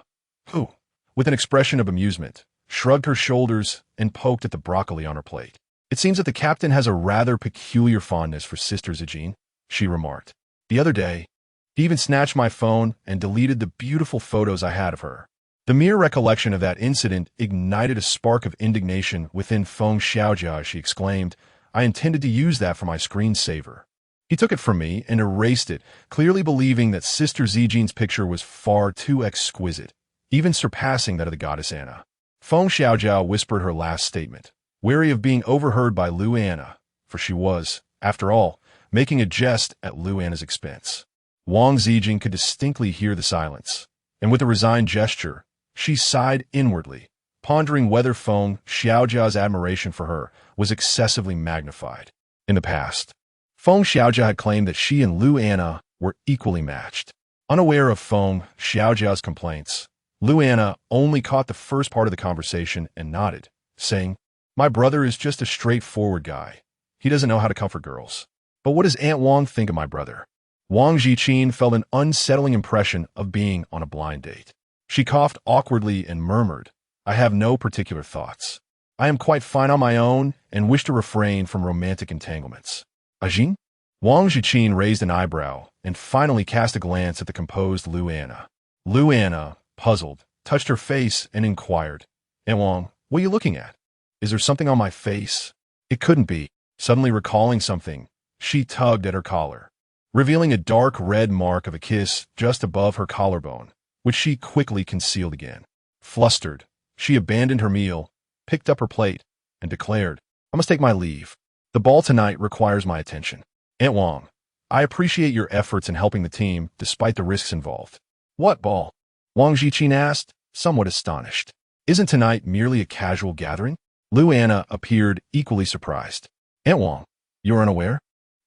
who, with an expression of amusement, shrugged her shoulders and poked at the broccoli on her plate. It seems that the captain has a rather peculiar fondness for Sister Ziqin, she remarked. The other day, he even snatched my phone and deleted the beautiful photos I had of her. The mere recollection of that incident ignited a spark of indignation within Feng Xiaojia as she exclaimed, I intended to use that for my screensaver. He took it from me and erased it, clearly believing that Sister Ziqin's picture was far too exquisite, even surpassing that of the goddess Anna. Feng Xiaojia whispered her last statement, wary of being overheard by Luana, for she was, after all, making a jest at Luana's expense. Wang Ziqin could distinctly hear the silence, and with a resigned gesture, she sighed inwardly, pondering whether Feng Xiaojia's admiration for her was excessively magnified. In the past, Feng Xiaojia had claimed that she and Luana were equally matched. Unaware of Feng Xiaojia's complaints, Luana only caught the first part of the conversation and nodded, saying, My brother is just a straightforward guy. He doesn't know how to comfort girls. But what does Aunt Wang think of my brother? Wang Ziqin felt an unsettling impression of being on a blind date. She coughed awkwardly and murmured, I have no particular thoughts. I am quite fine on my own and wish to refrain from romantic entanglements. Ajin? Wang Ziqin raised an eyebrow and finally cast a glance at the composed Luana. Luana, puzzled, touched her face and inquired, Aunt Wang, what are you looking at? Is there something on my face? It couldn't be. Suddenly recalling something, she tugged at her collar, revealing a dark red mark of a kiss just above her collarbone, which she quickly concealed again. Flustered, she abandoned her meal, picked up her plate, and declared, I must take my leave. The ball tonight requires my attention. Aunt Wang, I appreciate your efforts in helping the team despite the risks involved. What ball? Wang Ziqin asked, somewhat astonished. Isn't tonight merely a casual gathering? Luana appeared equally surprised. Aunt Wang, you're unaware?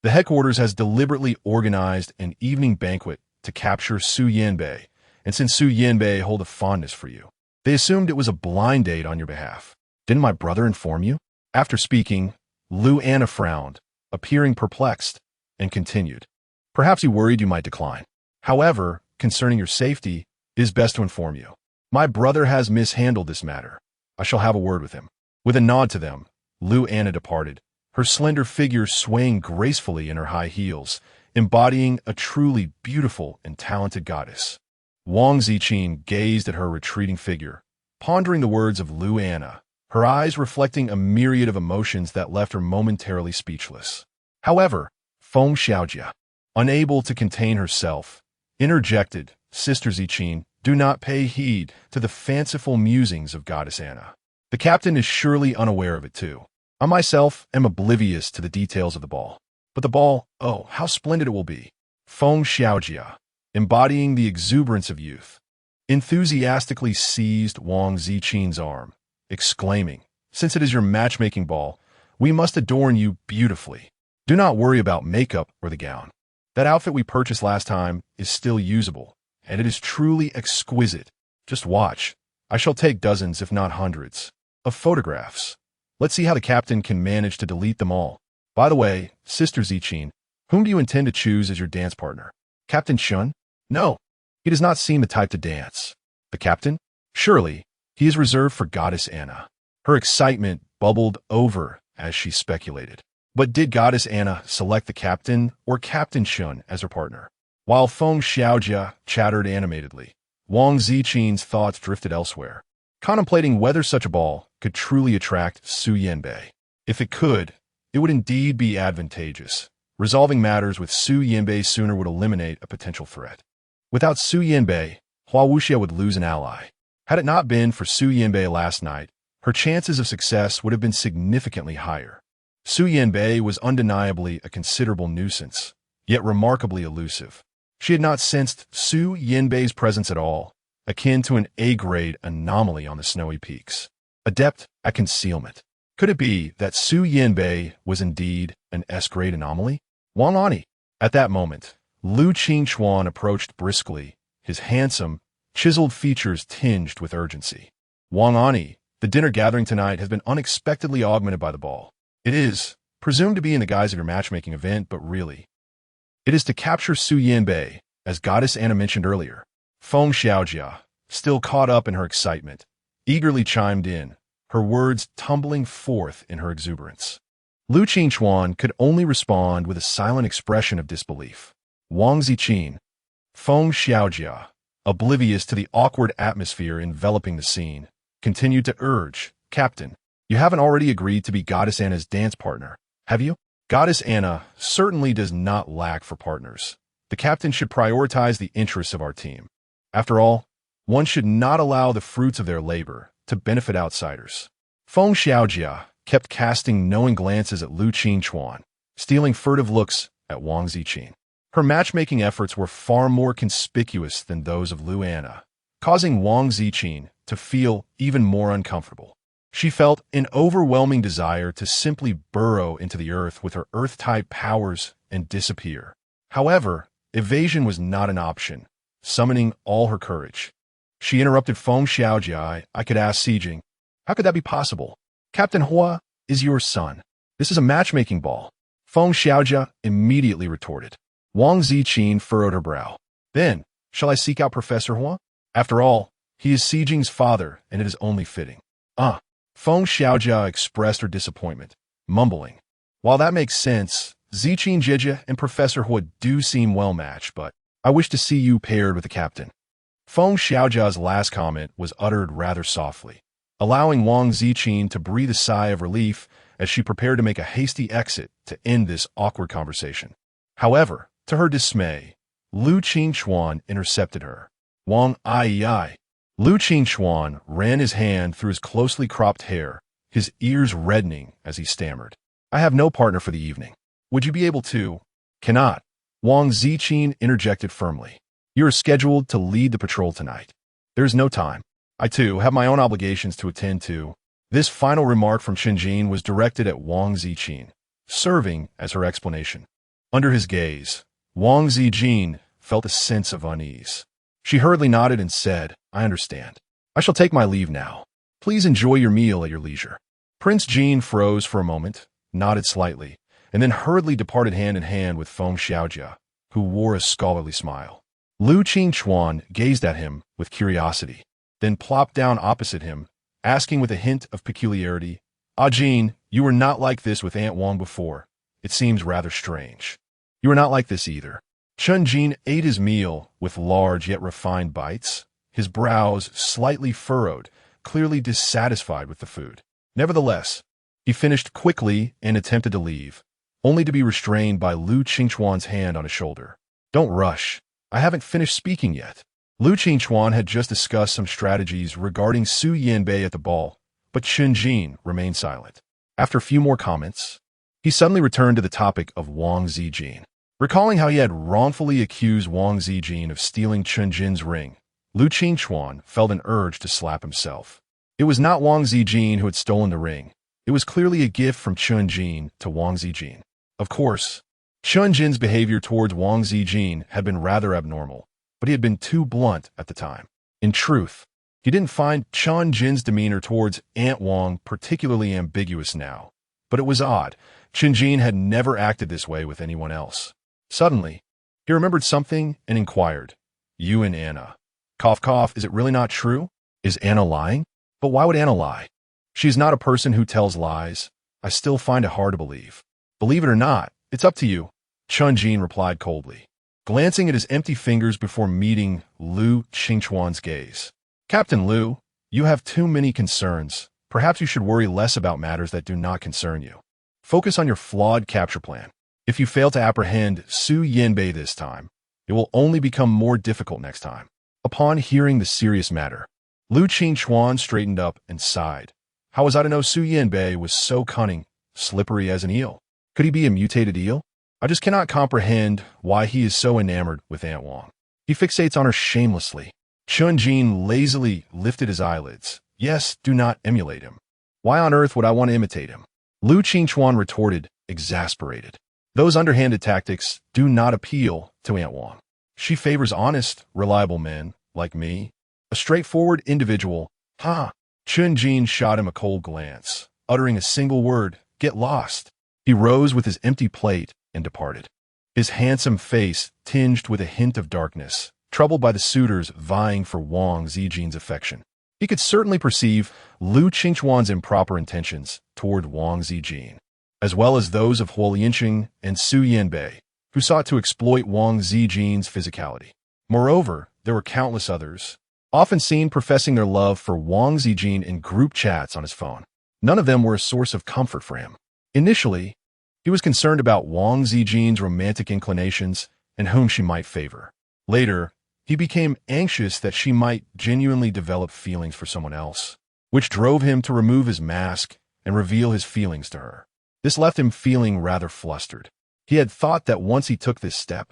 The headquarters has deliberately organized an evening banquet to capture Su Yanbei, and since Su Yanbei hold a fondness for you, they assumed it was a blind date on your behalf. Didn't my brother inform you? After speaking, Luana frowned, appearing perplexed, and continued. Perhaps he worried you might decline. However, concerning your safety, it is best to inform you. My brother has mishandled this matter. I shall have a word with him. With a nod to them, Luana departed, her slender figure swaying gracefully in her high heels, embodying a truly beautiful and talented goddess. Wang Ziqin gazed at her retreating figure, pondering the words of Luana, her eyes reflecting a myriad of emotions that left her momentarily speechless. However, Feng Xiaojia, unable to contain herself, interjected, Sister Ziqin, do not pay heed to the fanciful musings of Goddess Anna. The captain is surely unaware of it too. I myself am oblivious to the details of the ball. But the ball, oh, how splendid it will be. Feng Xiaojia, embodying the exuberance of youth, enthusiastically seized Wang Ziqin's arm, exclaiming, since it is your matchmaking ball, we must adorn you beautifully. Do not worry about makeup or the gown. That outfit we purchased last time is still usable, and it is truly exquisite. Just watch. I shall take dozens, if not hundreds, of photographs. Let's see how the captain can manage to delete them all. By the way, Sister Ziqin, whom do you intend to choose as your dance partner? Captain Shun? No, he does not seem the type to dance. The captain? Surely, he is reserved for Goddess Anna. Her excitement bubbled over as she speculated. But did Goddess Anna select the captain or Captain Shun as her partner? While Feng Xiaojia chattered animatedly, Wang Ziqin's thoughts drifted elsewhere, contemplating whether such a ball could truly attract Su Yanbei. If it could, it would indeed be advantageous. Resolving matters with Su Yanbei sooner would eliminate a potential threat. Without Su Yanbei, Hua Wuxia would lose an ally. Had it not been for Su Yanbei last night, her chances of success would have been significantly higher. Su Yanbei was undeniably a considerable nuisance, yet remarkably elusive. She had not sensed Su Yanbei's presence at all, akin to an A-grade anomaly on the snowy peaks. Adept at concealment. Could it be that Su Yanbei was indeed an S-grade anomaly? Wang Ani. At that moment, Lu Qingchuan approached briskly, his handsome, chiseled features tinged with urgency. Wang Ani, the dinner gathering tonight has been unexpectedly augmented by the ball. It is presumed to be in the guise of your matchmaking event, but really, it is to capture Su Yanbei, as Goddess Anna mentioned earlier. Feng Xiaojia, still caught up in her excitement, eagerly chimed in, her words tumbling forth in her exuberance. Lu Qingchuan could only respond with a silent expression of disbelief. Wang Ziqin, Feng Xiaojia, oblivious to the awkward atmosphere enveloping the scene, continued to urge, Captain, you haven't already agreed to be Goddess Anna's dance partner, have you? Goddess Anna certainly does not lack for partners. The captain should prioritize the interests of our team. After all, one should not allow the fruits of their labor to benefit outsiders. Feng Xiaojia kept casting knowing glances at Lu Qingchuan, stealing furtive looks at Wang Ziqin. Her matchmaking efforts were far more conspicuous than those of Lu Anna, causing Wang Ziqin to feel even more uncomfortable. She felt an overwhelming desire to simply burrow into the earth with her earth-type powers and disappear. However, evasion was not an option, summoning all her courage. She interrupted Feng Xiaojia. I could ask Sijing, how could that be possible? Captain Hua is your son. This is a matchmaking ball. Feng Xiaojia immediately retorted. Wang Ziqin furrowed her brow. Then, shall I seek out Professor Hua? After all, he is Sijing's father, and it is only fitting. Feng Xiaojia expressed her disappointment, mumbling. While that makes sense, Ziqin Jijia and Professor Hua do seem well matched, but I wish to see you paired with the captain. Feng Xiaojia's last comment was uttered rather softly, allowing Wang Ziqin to breathe a sigh of relief as she prepared to make a hasty exit to end this awkward conversation. However, to her dismay, Lu Qingchuan intercepted her. Wang Ai. Lu Qingchuan ran his hand through his closely cropped hair, his ears reddening as he stammered. I have no partner for the evening. Would you be able to? Cannot. Wang Ziqin interjected firmly. You are scheduled to lead the patrol tonight. There is no time. I, too, have my own obligations to attend to. This final remark from Shenjin was directed at Wang Ziqin, serving as her explanation. Under his gaze, Wang Ziqin felt a sense of unease. She hurriedly nodded and said, I understand. I shall take my leave now. Please enjoy your meal at your leisure. Prince Jin froze for a moment, nodded slightly, and then hurriedly departed hand in hand with Feng Xiaojia, who wore a scholarly smile. Lu Qingchuan gazed at him with curiosity, then plopped down opposite him, asking with a hint of peculiarity, Jin, you were not like this with Aunt Wang before. It seems rather strange. You are not like this either. Chun Jin ate his meal with large yet refined bites, his brows slightly furrowed, clearly dissatisfied with the food. Nevertheless, he finished quickly and attempted to leave, only to be restrained by Lu Qingchuan's hand on his shoulder. Don't rush. I haven't finished speaking yet. Lu Qingchuan had just discussed some strategies regarding Su Yanbei at the ball, but Chun Jin remained silent. After a few more comments, he suddenly returned to the topic of Wang Ziqin. Recalling how he had wrongfully accused Wang Ziqin of stealing Chun Jin's ring, Lu Qingchuan felt an urge to slap himself. It was not Wang Ziqin who had stolen the ring. It was clearly a gift from Chun Jin to Wang Ziqin. Of course, Chun Jin's behavior towards Wang Ziqin had been rather abnormal, but he had been too blunt at the time. In truth, he didn't find Chun Jin's demeanor towards Aunt Wang particularly ambiguous now, but it was odd. Chun Jin had never acted this way with anyone else. Suddenly, he remembered something and inquired, You and Anna. Cough, cough, is it really not true? Is Anna lying? But why would Anna lie? She is not a person who tells lies. I still find it hard to believe. Believe it or not, it's up to you, Chun Jin replied coldly, glancing at his empty fingers before meeting Lu Qingchuan's gaze. Captain Lu, you have too many concerns. Perhaps you should worry less about matters that do not concern you. Focus on your flawed capture plan. If you fail to apprehend Su Yanbei this time, it will only become more difficult next time. Upon hearing the serious matter, Lu Qingchuan straightened up and sighed. How was I to know Su Yanbei was so cunning, slippery as an eel? Could he be a mutated eel? I just cannot comprehend why he is so enamored with Aunt Wang. He fixates on her shamelessly. Chun Jin lazily lifted his eyelids. Yes, do not emulate him. Why on earth would I want to imitate him? Lu Qingchuan retorted, exasperated. Those underhanded tactics do not appeal to Aunt Wang. She favors honest, reliable men, like me. A straightforward individual. Ha! Chun Jin shot him a cold glance, uttering a single word, get lost. He rose with his empty plate and departed. His handsome face tinged with a hint of darkness, troubled by the suitors vying for Wang Ziqin's affection. He could certainly perceive Lu Qingchuan's improper intentions toward Wang Ziqin, as well as those of Huo Lianqing and Su Yanbei, who sought to exploit Wang Ziqin's physicality. Moreover, there were countless others, often seen professing their love for Wang Ziqin in group chats on his phone. None of them were a source of comfort for him. Initially, he was concerned about Wang Ziqin's romantic inclinations and whom she might favor. Later, he became anxious that she might genuinely develop feelings for someone else, which drove him to remove his mask and reveal his feelings to her. This left him feeling rather flustered. He had thought that once he took this step,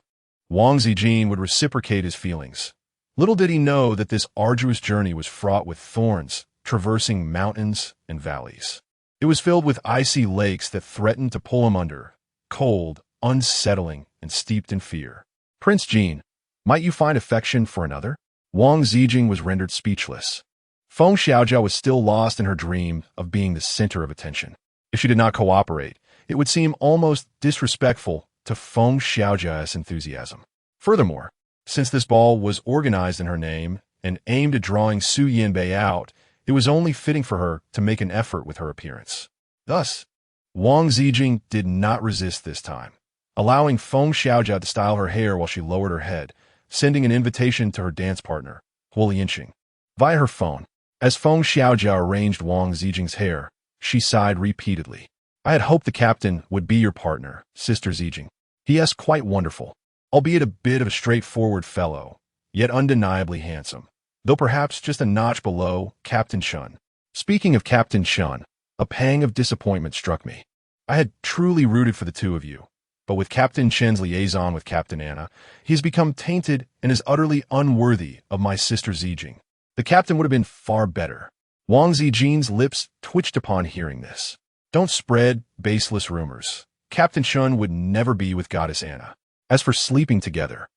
Wang Ziqin would reciprocate his feelings. Little did he know that this arduous journey was fraught with thorns, traversing mountains and valleys. It was filled with icy lakes that threatened to pull him under, cold, unsettling, and steeped in fear. Prince Jin, might you find affection for another? Wang Ziqin was rendered speechless. Feng Xiaojia was still lost in her dream of being the center of attention. If she did not cooperate, it would seem almost disrespectful to Feng Xiaojia's enthusiasm. Furthermore, since this ball was organized in her name and aimed at drawing Su Yanbei out, it was only fitting for her to make an effort with her appearance. Thus, Wang Ziqin did not resist this time, allowing Feng Xiaojia to style her hair while she lowered her head, sending an invitation to her dance partner, Huo Lianqing, via her phone. As Feng Xiaojia arranged Wang Ziqin's hair, she sighed repeatedly. I had hoped the captain would be your partner, Sister Ziqing. He is quite wonderful, albeit a bit of a straightforward fellow, yet undeniably handsome, though perhaps just a notch below Captain Chun. Speaking of Captain Chun, a pang of disappointment struck me. I had truly rooted for the two of you, but with Captain Chen's liaison with Captain Anna, he has become tainted and is utterly unworthy of my sister Ziqing. The captain would have been far better. Wang Ziqin's lips twitched upon hearing this. Don't spread baseless rumors. Captain Chun would never be with Goddess Anna. As for sleeping together,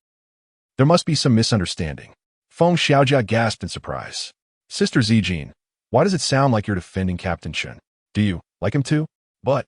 there must be some misunderstanding. Feng Xiaojia gasped in surprise. Sister Ziqing, why does it sound like you're defending Captain Chun? Do you like him too? But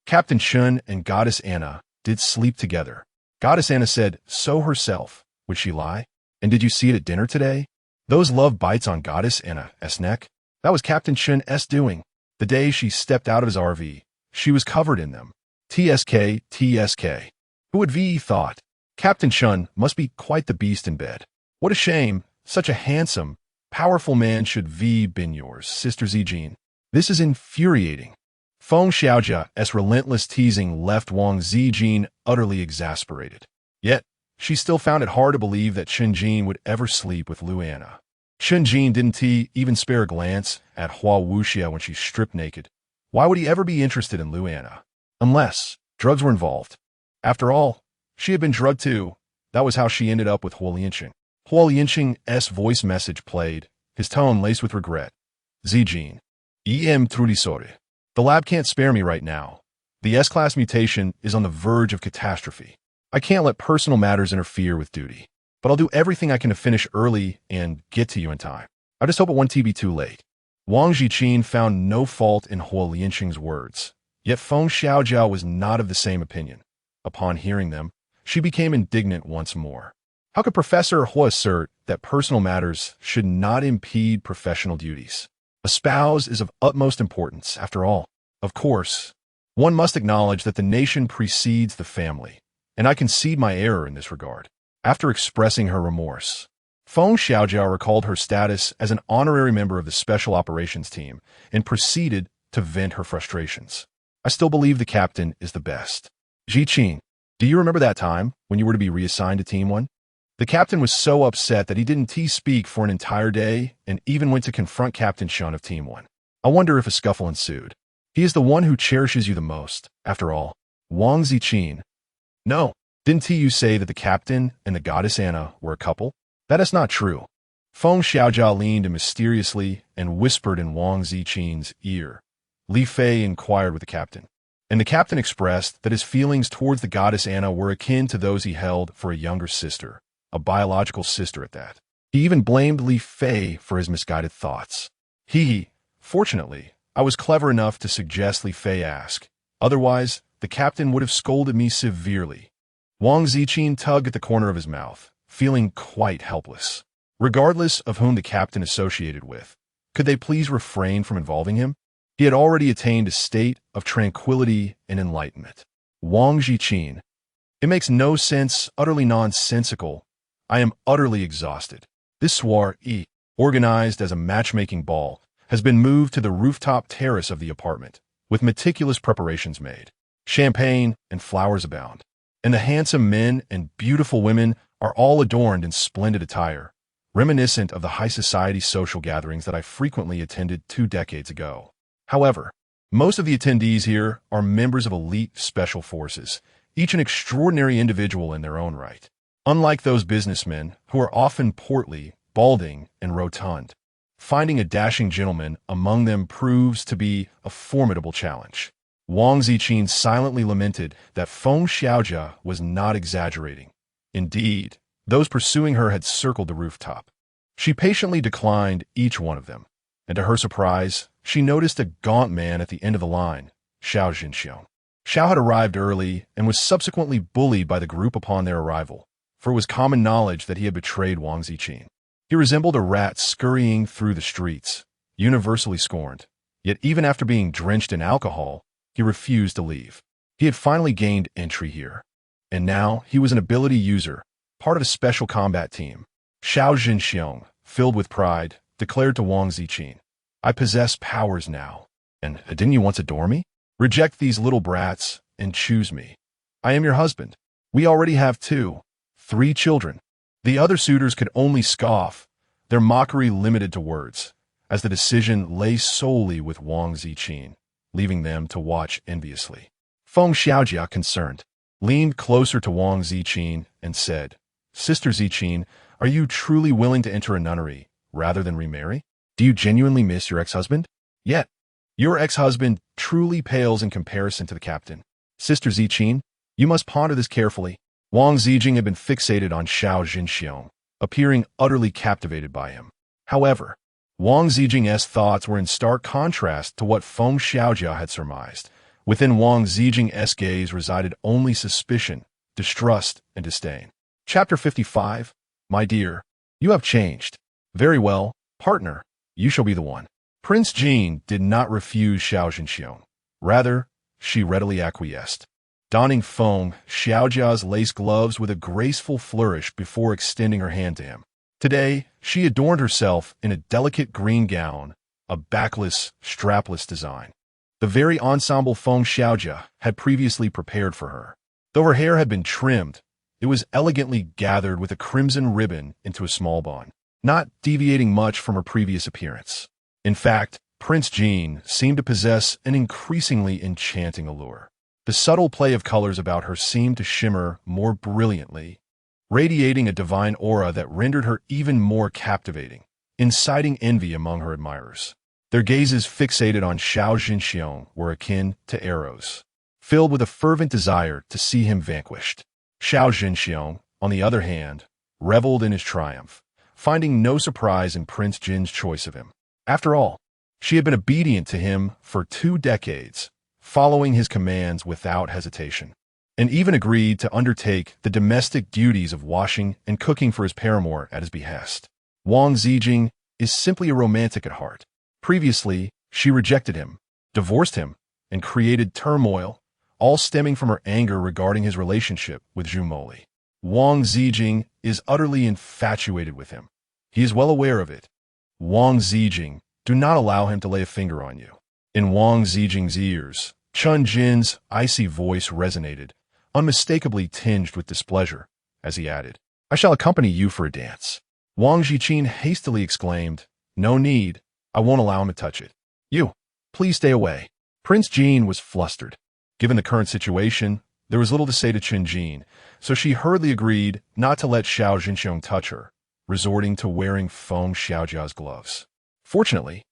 Captain Chun and Goddess Anna did sleep together. Goddess Anna said so herself. Would she lie? And did you see it at dinner today? Those love bites on Goddess Anna's neck? That was Captain Chun's doing. The day she stepped out of his RV, she was covered in them. TSK, TSK. Who would V thought? Captain Chun must be quite the beast in bed. What a shame, such a handsome, powerful man should V been yours, Sister Ziqing. This is infuriating. Feng Xiaojia's relentless teasing left Wang Ziqin utterly exasperated. Yet, she still found it hard to believe that Chun Jin would ever sleep with Lu Anna. Chun Jin didn't even spare a glance at Hua Wuxia when she stripped naked. Why would he ever be interested in Lu Anna? Unless drugs were involved. After all, she had been drugged too. That was how she ended up with Huo Lianqing. Huo Lianqing's voice message played, his tone laced with regret. Ziqing. Trudisore. The lab can't spare me right now. The S-class mutation is on the verge of catastrophe. I can't let personal matters interfere with duty. But I'll do everything I can to finish early and get to you in time. I just hope it won't be too late. Wang Ziqin found no fault in Huo Lianqing's words, yet Feng Xiaojia was not of the same opinion. Upon hearing them, she became indignant once more. How could Professor Huo assert that personal matters should not impede professional duties? A spouse is of utmost importance, after all. Of course, one must acknowledge that the nation precedes the family, and I concede my error in this regard. After expressing her remorse, Feng Xiaojia recalled her status as an honorary member of the Special Operations Team and proceeded to vent her frustrations. I still believe the captain is the best. Ziqing, do you remember that time when you were to be reassigned to Team 1? The captain was so upset that he didn't speak for an entire day and even went to confront Captain Chun of Team 1. I wonder if a scuffle ensued. He is the one who cherishes you the most, after all. Wang Ziqin. No. Didn't you say that the captain and the goddess Anna were a couple? That is not true. Feng Xiaojia leaned mysteriously and whispered in Wang Ziqin's ear. Li Fei inquired with the captain, and the captain expressed that his feelings towards the goddess Anna were akin to those he held for a younger sister, a biological sister at that. He even blamed Li Fei for his misguided thoughts. Fortunately, I was clever enough to suggest Li Fei ask. Otherwise, the captain would have scolded me severely. Wang Ziqin tugged at the corner of his mouth, feeling quite helpless. Regardless of whom the captain associated with, could they please refrain from involving him? He had already attained a state of tranquility and enlightenment. Wang Ziqin. It makes no sense, utterly nonsensical. I am utterly exhausted. This soiree, organized as a matchmaking ball, has been moved to the rooftop terrace of the apartment, with meticulous preparations made. Champagne and flowers abound, and the handsome men and beautiful women are all adorned in splendid attire, reminiscent of the high society social gatherings that I frequently attended 2 decades ago. However, most of the attendees here are members of elite special forces, each an extraordinary individual in their own right. Unlike those businessmen who are often portly, balding, and rotund, finding a dashing gentleman among them proves to be a formidable challenge. Wang Ziqin silently lamented that Feng Xiaojia was not exaggerating. Indeed, those pursuing her had circled the rooftop. She patiently declined each one of them, and to her surprise, she noticed a gaunt man at the end of the line, Xiao Jinxiong. Xiao had arrived early and was subsequently bullied by the group upon their arrival, for it was common knowledge that he had betrayed Wang Ziqin. He resembled a rat scurrying through the streets, universally scorned, yet even after being drenched in alcohol, he refused to leave. He had finally gained entry here, and now he was an ability user, part of a special combat team. Xiao Jinxiong, filled with pride, declared to Wang Ziqin, I possess powers now, and didn't you once adore me? Reject these little brats and choose me. I am your husband. We already have 3 children. The other suitors could only scoff, their mockery limited to words, as the decision lay solely with Wang Ziqin, leaving them to watch enviously. Feng Xiaojia, concerned, leaned closer to Wang Ziqin and said, Sister Ziqin, are you truly willing to enter a nunnery rather than remarry? Do you genuinely miss your ex-husband? Yet, your ex-husband truly pales in comparison to the captain. Sister Ziqin, you must ponder this carefully. Wang Ziqin had been fixated on Xiao Jinxiong, appearing utterly captivated by him. However, Wang Ziqing's thoughts were in stark contrast to what Feng Xiaojia had surmised. Within Wang Ziqing's gaze resided only suspicion, distrust, and disdain. Chapter 55. My dear, you have changed. Very well, partner, you shall be the one. Prince Jin did not refuse Xiao Jinxiong. Rather, she readily acquiesced, donning Feng Xiaojia's lace gloves with a graceful flourish before extending her hand to him. Today, she adorned herself in a delicate green gown, a backless, strapless design. The very ensemble Feng Xiaojia had previously prepared for her. Though her hair had been trimmed, it was elegantly gathered with a crimson ribbon into a small bun, not deviating much from her previous appearance. In fact, Prince Jin seemed to possess an increasingly enchanting allure. The subtle play of colors about her seemed to shimmer more brilliantly, radiating a divine aura that rendered her even more captivating, inciting envy among her admirers. Their gazes fixated on Xiao Jinxiong were akin to arrows, filled with a fervent desire to see him vanquished. Xiao Jinxiong, on the other hand, reveled in his triumph, finding no surprise in Prince Jin's choice of him. After all, she had been obedient to him for 2 decades, following his commands without hesitation, and even agreed to undertake the domestic duties of washing and cooking for his paramour at his behest. Wang Ziqin is simply a romantic at heart. Previously, she rejected him, divorced him, and created turmoil, all stemming from her anger regarding his relationship with Zhu Moli. Wang Ziqin is utterly infatuated with him. He is well aware of it. Wang Ziqin, do not allow him to lay a finger on you. In Wang Ziqing's ears, Chun Jin's icy voice resonated, unmistakably tinged with displeasure, as he added, I shall accompany you for a dance. Wang Ziqin hastily exclaimed, No need, I won't allow him to touch it. You, please stay away. Prince Jin was flustered. Given the current situation, there was little to say to Chun Jin, so she hurriedly agreed not to let Xiao Jinxiong touch her, resorting to wearing Feng Xiaojia's gloves. Fortunately,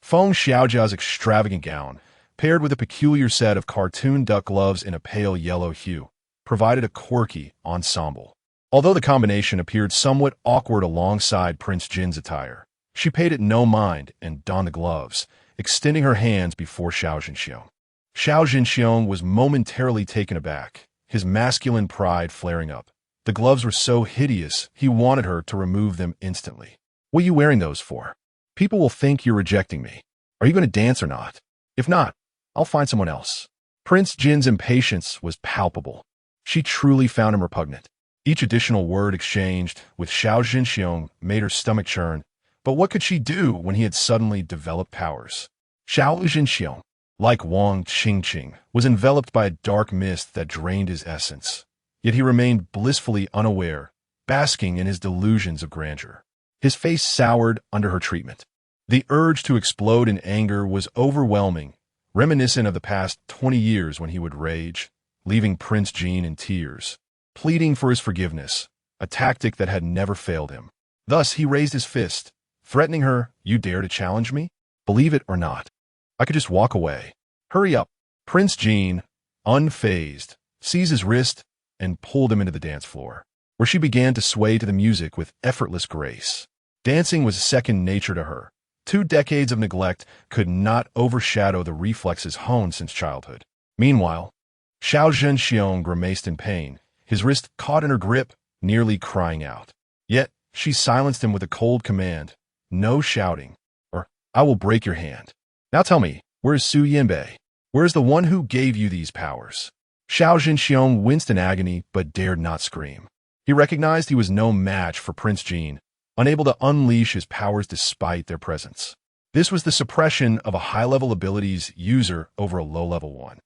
Feng Xiaojia's extravagant gown, paired with a peculiar set of cartoon duck gloves in a pale yellow hue, provided a quirky ensemble. Although the combination appeared somewhat awkward alongside Prince Jin's attire, she paid it no mind and donned the gloves, extending her hands before Xiao Zhenxiong. Xiao Zhenxiong was momentarily taken aback, his masculine pride flaring up. The gloves were so hideous, he wanted her to remove them instantly. "What are you wearing those for? People will think you're rejecting me. Are you going to dance or not? If not, I'll find someone else." Prince Jin's impatience was palpable. She truly found him repugnant. Each additional word exchanged with Xiao Zhenxiong made her stomach churn, but what could she do when he had suddenly developed powers? Xiao Zhenxiong, like Wang Ziqin, was enveloped by a dark mist that drained his essence. Yet he remained blissfully unaware, basking in his delusions of grandeur. His face soured under her treatment. The urge to explode in anger was overwhelming, reminiscent of the past 20 years when he would rage, leaving Prince Jin in tears, pleading for his forgiveness, a tactic that had never failed him. Thus he raised his fist, threatening her, "You dare to challenge me? Believe it or not, I could just walk away. Hurry up." Prince Jin, unfazed, seized his wrist and pulled him into the dance floor, where she began to sway to the music with effortless grace. Dancing was second nature to her. 2 decades of neglect could not overshadow the reflexes honed since childhood. Meanwhile, Xiao Zhenxiong grimaced in pain, his wrist caught in her grip, nearly crying out. Yet she silenced him with a cold command, "No shouting, or I will break your hand. Now tell me, where is Su Yanbei? Where is the one who gave you these powers?" Xiao Zhenxiong winced in agony but dared not scream. He recognized he was no match for Prince Jin, unable to unleash his powers despite their presence. This was the suppression of a high-level abilities user over a low-level one,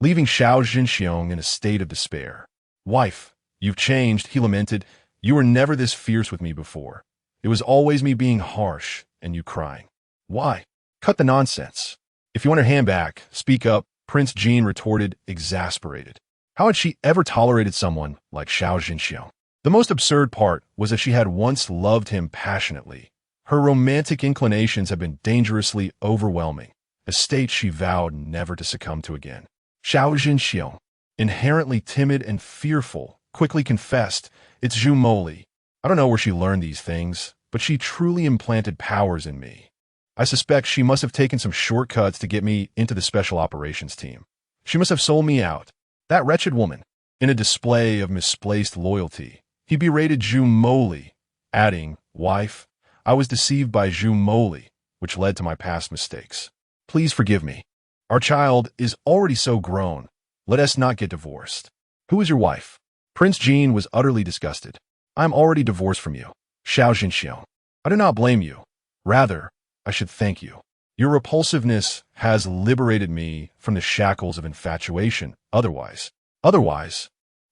leaving Xiao Zhenxiong in a state of despair. "Wife, you've changed," he lamented. "You were never this fierce with me before. It was always me being harsh and you crying. Why? Cut the nonsense. If you want her hand back, speak up," Prince Jin retorted, exasperated. How had she ever tolerated someone like Xiao Zhenxiong? The most absurd part was that she had once loved him passionately. Her romantic inclinations had been dangerously overwhelming, a state she vowed never to succumb to again. Xiao Zhenxiong, inherently timid and fearful, quickly confessed, "It's Zhu Moli. I don't know where she learned these things, but she truly implanted powers in me. I suspect she must have taken some shortcuts to get me into the special operations team. She must have sold me out. That wretched woman." In a display of misplaced loyalty, he berated Zhu Moli, adding, "Wife, I was deceived by Zhu Moli, which led to my past mistakes. Please forgive me. Our child is already so grown. Let us not get divorced." "Who is your wife?" Prince Jin was utterly disgusted. "I am already divorced from you, Xiao Zhenxiong. I do not blame you. Rather, I should thank you. Your repulsiveness has liberated me from the shackles of infatuation. Otherwise,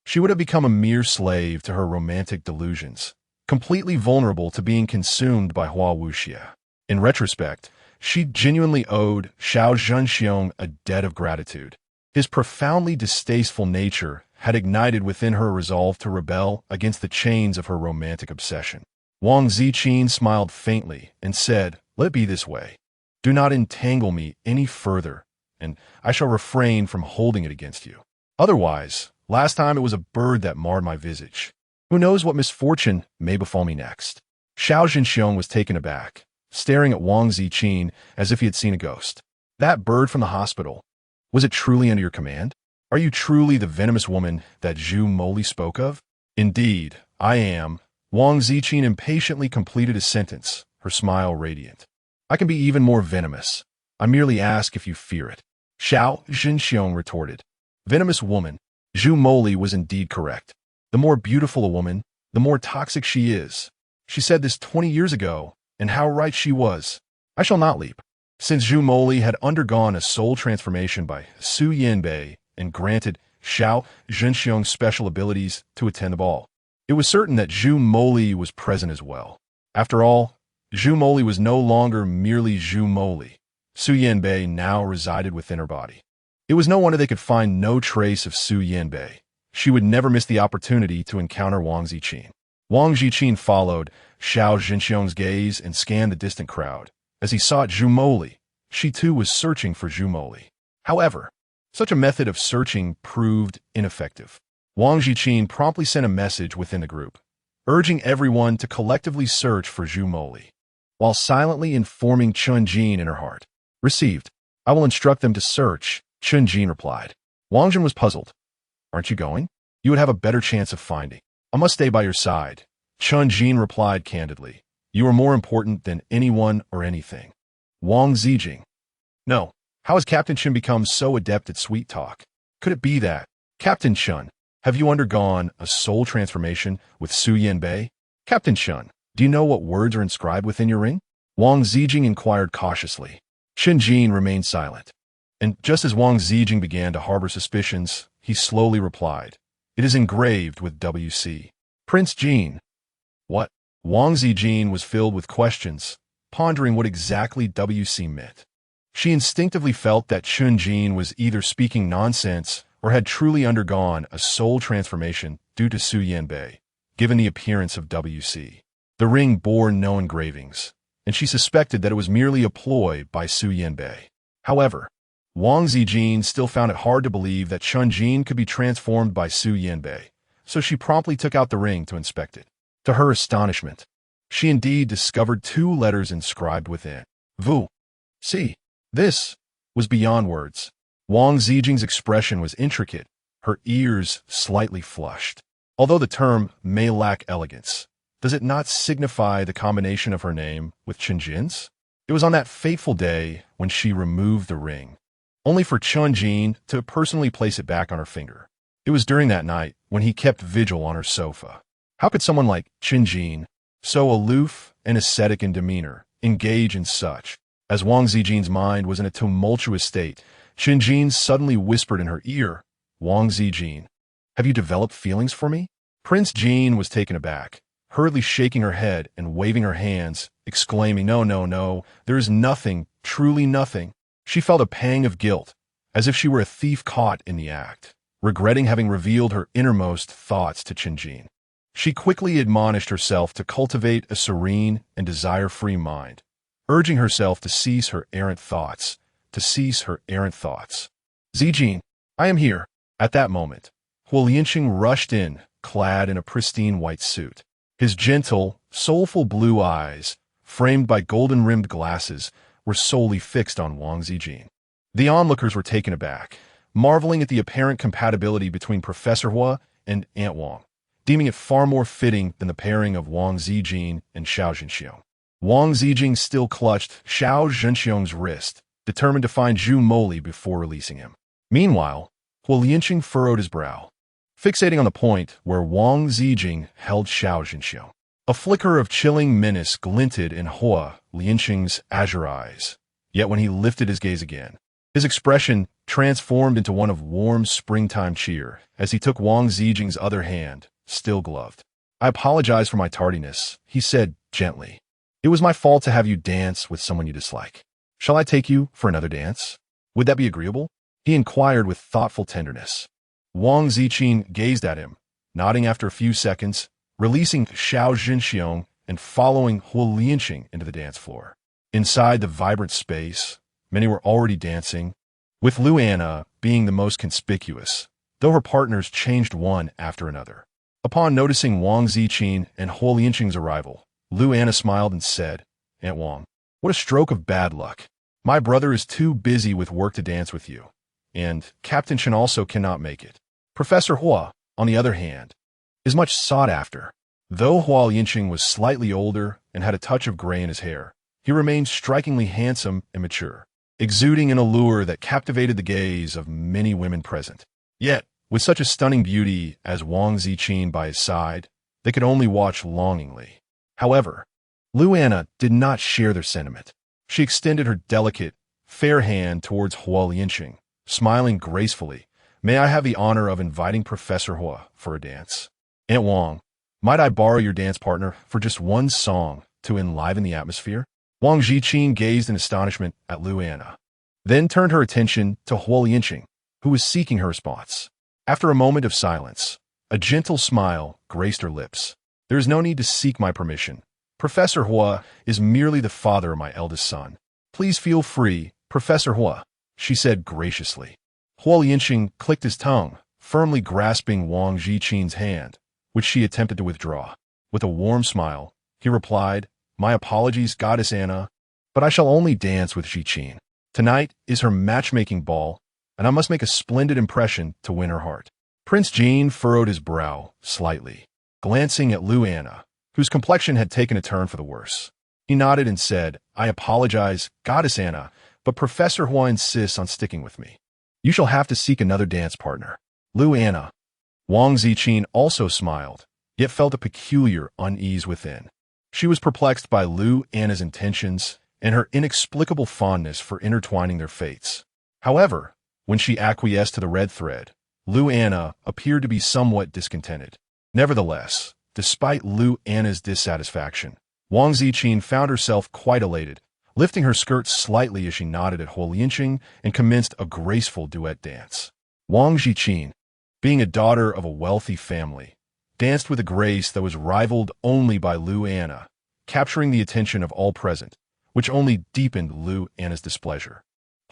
she would have become a mere slave to her romantic delusions, completely vulnerable to being consumed by Hua Wuxia." In retrospect, she genuinely owed Xiao Zhenxiong a debt of gratitude. His profoundly distasteful nature had ignited within her a resolve to rebel against the chains of her romantic obsession. Wang Ziqin smiled faintly and said, "Let it be this way. Do not entangle me any further, and I shall refrain from holding it against you. Otherwise, last time it was a bird that marred my visage. Who knows what misfortune may befall me next?" Xiao Zhenxiong was taken aback, staring at Wang Ziqin as if he had seen a ghost. "That bird from the hospital, was it truly under your command? Are you truly the venomous woman that Zhu Moli spoke of?" "Indeed, I am." Wang Ziqin impatiently completed his sentence, her smile radiant. "I can be even more venomous. I merely ask if you fear it." Xiao Zhenxiong retorted. Venomous woman. Zhu Moli was indeed correct. The more beautiful a woman, the more toxic she is. She said this 20 years ago, and how right she was. I shall not leap. Since Zhu Moli had undergone a soul transformation by Su Yanbei and granted Xiao Zhenxiong special abilities to attend the ball, it was certain that Zhu Moli was present as well. After all, Zhu Moli was no longer merely Zhu Moli. Su Yanbei now resided within her body. It was no wonder they could find no trace of Su Yanbei. She would never miss the opportunity to encounter Wang Ziqin. Wang Ziqin followed Xiao Zhenxiong's gaze and scanned the distant crowd. As he sought Zhu Moli, she too was searching for Zhu Moli. However, such a method of searching proved ineffective. Wang Ziqin promptly sent a message within the group, urging everyone to collectively search for Zhu Moli, while silently informing Chun Jin in her heart. Received. I will instruct them to search, Chun Jin replied. Wang Jin was puzzled. Aren't you going? You would have a better chance of finding. I must stay by your side. Chun Jin replied candidly. You are more important than anyone or anything. Wang Ziqin. No. How has Captain Chun become so adept at sweet talk? Could it be that, Captain Chun, have you undergone a soul transformation with Su Yanbei? Captain Chun, do you know what words are inscribed within your ring? Wang Ziqin inquired cautiously. Chun Jin remained silent. And just as Wang Ziqin began to harbor suspicions, he slowly replied, It is engraved with WC. Prince Jin. What? Wang Ziqin was filled with questions, pondering what exactly WC meant. She instinctively felt that Chun Jin was either speaking nonsense or had truly undergone a soul transformation due to Su Yanbei, given the appearance of WC. The ring bore no engravings, and she suspected that it was merely a ploy by Su Yanbei. However, Wang Ziqin still found it hard to believe that Chun Jin could be transformed by Su Yanbei, so she promptly took out the ring to inspect it. To her astonishment, she indeed discovered 2 letters inscribed within. Vu. See. This was beyond words. Wang Ziqin's expression was intricate, her ears slightly flushed. Although the term may lack elegance, does it not signify the combination of her name with Chun Jin's? It was on that fateful day when she removed the ring, only for Chun Jin to personally place it back on her finger. It was during that night when he kept vigil on her sofa. How could someone like Chun Jin, so aloof and ascetic in demeanor, engage in such? As Wang Ziqin's mind was in a tumultuous state, Chun Jin suddenly whispered in her ear, Wang Ziqin, have you developed feelings for me? Prince Jin was taken aback, hurriedly shaking her head and waving her hands, exclaiming, No, there is nothing, truly nothing. She felt a pang of guilt, as if she were a thief caught in the act, regretting having revealed her innermost thoughts to Chun Jin. She quickly admonished herself to cultivate a serene and desire-free mind, urging herself to cease her errant thoughts, Ziqin, I am here. At that moment, Huolianqing rushed in, clad in a pristine white suit. His gentle, soulful blue eyes, framed by golden-rimmed glasses, were solely fixed on Wang Ziqin. The onlookers were taken aback, marveling at the apparent compatibility between Professor Hua and Aunt Wang, deeming it far more fitting than the pairing of Wang Ziqin and Xiao Zhenxiong. Wang Ziqin still clutched Xiao Zhenxiong's wrist, determined to find Zhu Moli before releasing him. Meanwhile, Huolianqing furrowed his brow, fixating on the point where Wang Ziqin held Xiao Zhenxiong. A flicker of chilling menace glinted in Hua Lianqing's azure eyes, yet when he lifted his gaze again, his expression transformed into one of warm springtime cheer as he took Wang Ziqing's other hand, still gloved. I apologize for my tardiness, he said gently. It was my fault to have you dance with someone you dislike. Shall I take you for another dance? Would that be agreeable? He inquired with thoughtful tenderness. Wang Ziqin gazed at him, nodding after a few seconds, releasing Xiao Zhenxiong and following Huolianqing into the dance floor. Inside the vibrant space, many were already dancing, with Luana being the most conspicuous, though her partners changed one after another. Upon noticing Wang Ziqin and Huolianqing's arrival, Luana smiled and said, Aunt Wang, what a stroke of bad luck. My brother is too busy with work to dance with you, and Captain Chen also cannot make it. Professor Hua, on the other hand, is much sought after. Though Huolianqing was slightly older and had a touch of gray in his hair, he remained strikingly handsome and mature, exuding an allure that captivated the gaze of many women present. Yet, with such a stunning beauty as Wang Ziqin by his side, they could only watch longingly. However, Luana did not share their sentiment. She extended her delicate, fair hand towards Huolianqing, smiling gracefully. May I have the honor of inviting Professor Hua for a dance? Aunt Wang, might I borrow your dance partner for just one song to enliven the atmosphere? Wang Ziqin gazed in astonishment at Luana, then turned her attention to Huolianqing, who was seeking her response. After a moment of silence, a gentle smile graced her lips. There is no need to seek my permission. Professor Hua is merely the father of my eldest son. Please feel free, Professor Hua, she said graciously. Hua Lianqing clicked his tongue, firmly grasping Wang Ziqin's hand, which she attempted to withdraw. With a warm smile, he replied, "My apologies, Goddess Anna, but I shall only dance with Ziqin. Tonight is her matchmaking ball, and I must make a splendid impression to win her heart." Prince Jean furrowed his brow slightly, glancing at Lu Anna, whose complexion had taken a turn for the worse. He nodded and said, "I apologize, Goddess Anna, but Professor Hua insists on sticking with me. You shall have to seek another dance partner." Lu Anna. Wang Ziqin also smiled, yet felt a peculiar unease within. She was perplexed by Lu Anna's intentions and her inexplicable fondness for intertwining their fates. However, when she acquiesced to the red thread, Lu Anna appeared to be somewhat discontented. Nevertheless, despite Lu Anna's dissatisfaction, Wang Ziqin found herself quite elated, lifting her skirt slightly as she nodded at Hua Lianqing and commenced a graceful duet dance. Wang Ziqin, being a daughter of a wealthy family, danced with a grace that was rivaled only by Lu Anna, capturing the attention of all present, which only deepened Lu Anna's displeasure.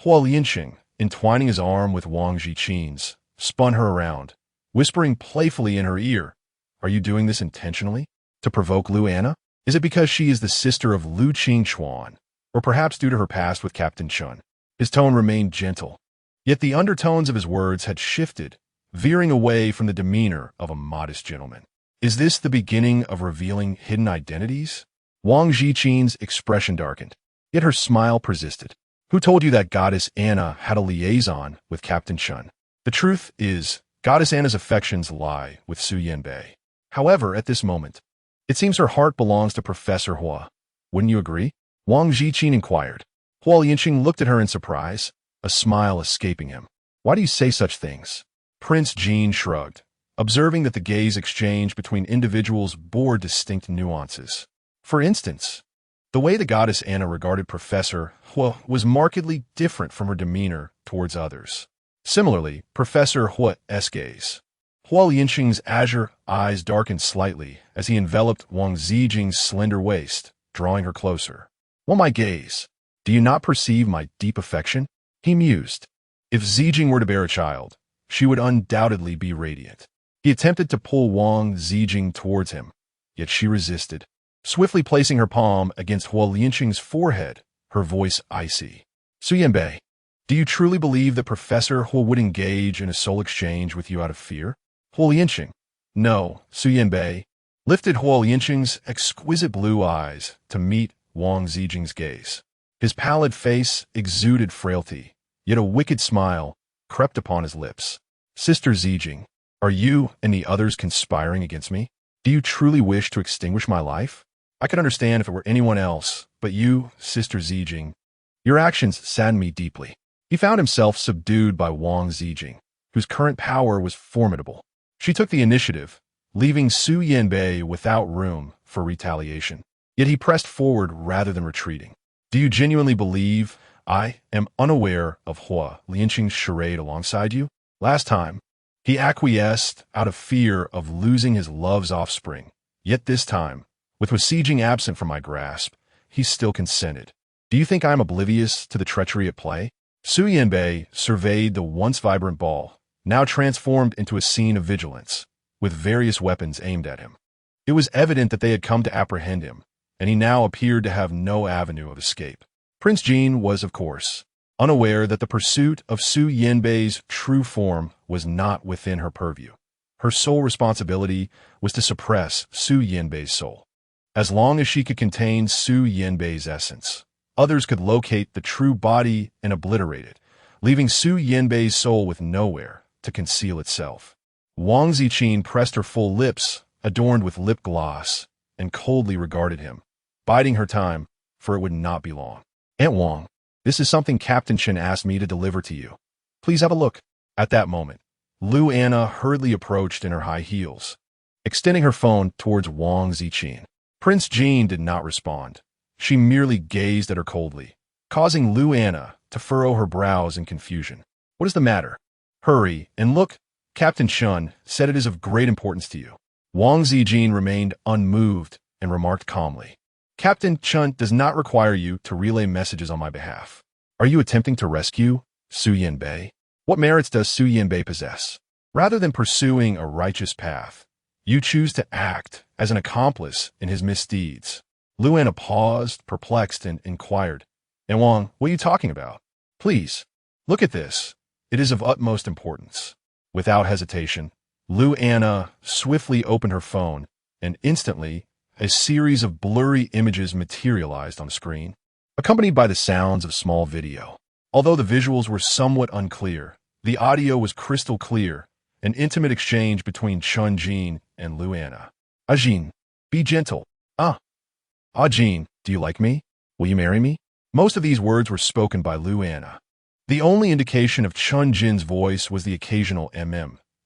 Hua Lianqing, entwining his arm with Wang Ziqin's, spun her around, whispering playfully in her ear, "Are you doing this intentionally? To provoke Lu Anna? Is it because she is the sister of Lu Qingchuan, or perhaps due to her past with Captain Chun?" His tone remained gentle, yet the undertones of his words had shifted, veering away from the demeanor of a modest gentleman. Is this the beginning of revealing hidden identities? Wang Ziqin's expression darkened, yet her smile persisted. "Who told you that Goddess Anna had a liaison with Captain Chun? The truth is, Goddess Anna's affections lie with Su Yanbei. However, at this moment, it seems her heart belongs to Professor Hua. Wouldn't you agree?" Wang Ziqin inquired. Hua Lianqing looked at her in surprise, a smile escaping him. "Why do you say such things?" Prince Jean shrugged, observing that the gaze exchange between individuals bore distinct nuances. For instance, the way the Goddess Anna regarded Professor Hua was markedly different from her demeanor towards others. Similarly, Professor Hua's gaze. Hua Lianqing's azure eyes darkened slightly as he enveloped Wang Ziqing's slender waist, drawing her closer. "Well, my gaze, do you not perceive my deep affection?" He mused. If Ziqing were to bear a child, she would undoubtedly be radiant. He attempted to pull Wang Ziqing towards him, yet she resisted, swiftly placing her palm against Hua Lianqing's forehead, her voice icy. "Su Yanbei, do you truly believe that Professor Hua would engage in a soul exchange with you out of fear?" Hua Lianqing. "No," Su Yanbei lifted Hua Lianqing's exquisite blue eyes to meet Wang Ziqing's gaze. His pallid face exuded frailty, yet a wicked smile crept upon his lips. "Sister Ziqing, are you and the others conspiring against me? Do you truly wish to extinguish my life? I could understand if it were anyone else, but you, Sister Ziqing, your actions sadden me deeply." He found himself subdued by Wang Ziqing, whose current power was formidable. She took the initiative, leaving Su Yanbei without room for retaliation. Yet he pressed forward rather than retreating. "Do you genuinely believe I am unaware of Hua Lianqing's charade alongside you? Last time, he acquiesced out of fear of losing his love's offspring. Yet this time, with Ziqing absent from my grasp, he still consented. Do you think I am oblivious to the treachery at play?" Su Yanbei surveyed the once vibrant ball, now transformed into a scene of vigilance, with various weapons aimed at him. It was evident that they had come to apprehend him, and he now appeared to have no avenue of escape. Prince Jean was, of course, unaware that the pursuit of Su Yanbei's true form was not within her purview. Her sole responsibility was to suppress Su Yanbei's soul. As long as she could contain Su Yanbei's essence, others could locate the true body and obliterate it, leaving Su Yanbei's soul with nowhere to conceal itself. Wang Ziqin pressed her full lips, adorned with lip gloss, and coldly regarded him, biding her time, for it would not be long. "Aunt Wang, this is something Captain Chen asked me to deliver to you. Please have a look." At that moment, Lu Anna hurriedly approached in her high heels, extending her phone towards Wang Ziqin. Prince Jean did not respond. She merely gazed at her coldly, causing Lu Anna to furrow her brows in confusion. "What is the matter? Hurry and look. Captain Chun said it is of great importance to you." Wang Ziqin remained unmoved and remarked calmly, Captain Chun does not require you to relay messages on my behalf. Are you attempting to rescue Su Yanbei? What merits does Su Yanbei possess? Rather than pursuing a righteous path, you choose to act as an accomplice in his misdeeds. Luana paused, perplexed, and inquired, And Wang, what are you talking about? Please, look at this. It is of utmost importance. Without hesitation, Luana swiftly opened her phone, and instantly, a series of blurry images materialized on the screen, accompanied by the sounds of small video. Although the visuals were somewhat unclear, the audio was crystal clear, an intimate exchange between Chun Jin and Luana. Jin, be gentle. Jin, do you like me? Will you marry me? Most of these words were spoken by Luana. The only indication of Chun Jin's voice was the occasional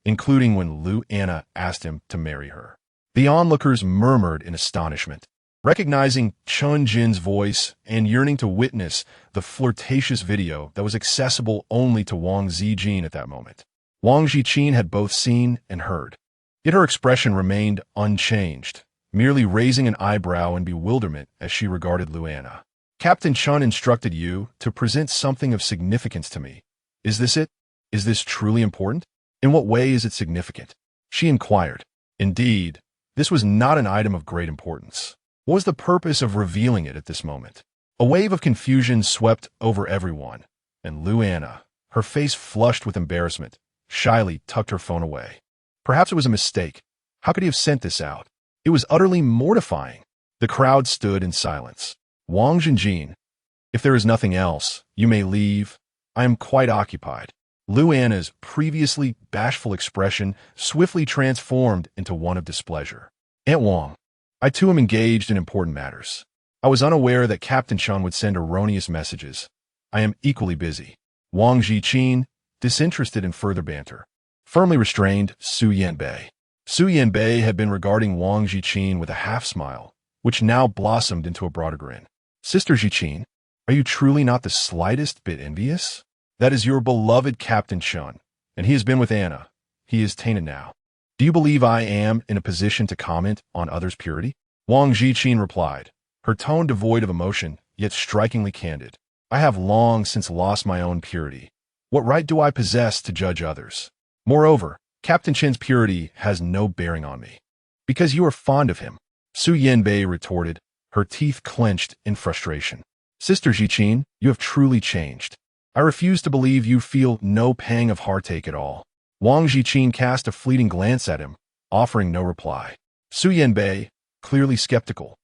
including when Luana asked him to marry her. The onlookers murmured in astonishment, recognizing Chun Jin's voice and yearning to witness the flirtatious video that was accessible only to Wang Ziqin at that moment. Wang Ziqin had both seen and heard, yet her expression remained unchanged, merely raising an eyebrow in bewilderment as she regarded Luana. Captain Chun instructed you to present something of significance to me. Is this it? Is this truly important? In what way is it significant? She inquired. Indeed, this was not an item of great importance. What was the purpose of revealing it at this moment? A wave of confusion swept over everyone, and Luana, her face flushed with embarrassment, shyly tucked her phone away. Perhaps it was a mistake. How could he have sent this out? It was utterly mortifying. The crowd stood in silence. Wang Ziqin, if there is nothing else, you may leave. I am quite occupied. Luana's previously bashful expression swiftly transformed into one of displeasure. Aunt Wang, I too am engaged in important matters. I was unaware that Captain Chun would send erroneous messages. I am equally busy. Wang Ziqin, disinterested in further banter, firmly restrained Su Yanbei. Su Yanbei had been regarding Wang Ziqin with a half-smile, which now blossomed into a broader grin. Sister Ziqin, are you truly not the slightest bit envious? That is your beloved Captain Chun, and he has been with Anna. He is tainted now. Do you believe I am in a position to comment on others' purity? Wang Ziqin replied, her tone devoid of emotion, yet strikingly candid. I have long since lost my own purity. What right do I possess to judge others? Moreover, Captain Chen's purity has no bearing on me. Because you are fond of him, Su Yanbei retorted, her teeth clenched in frustration. Sister Ziqin, you have truly changed. I refuse to believe you feel no pang of heartache at all. Wang Ziqin cast a fleeting glance at him, offering no reply. Su Yanbei, clearly skeptical,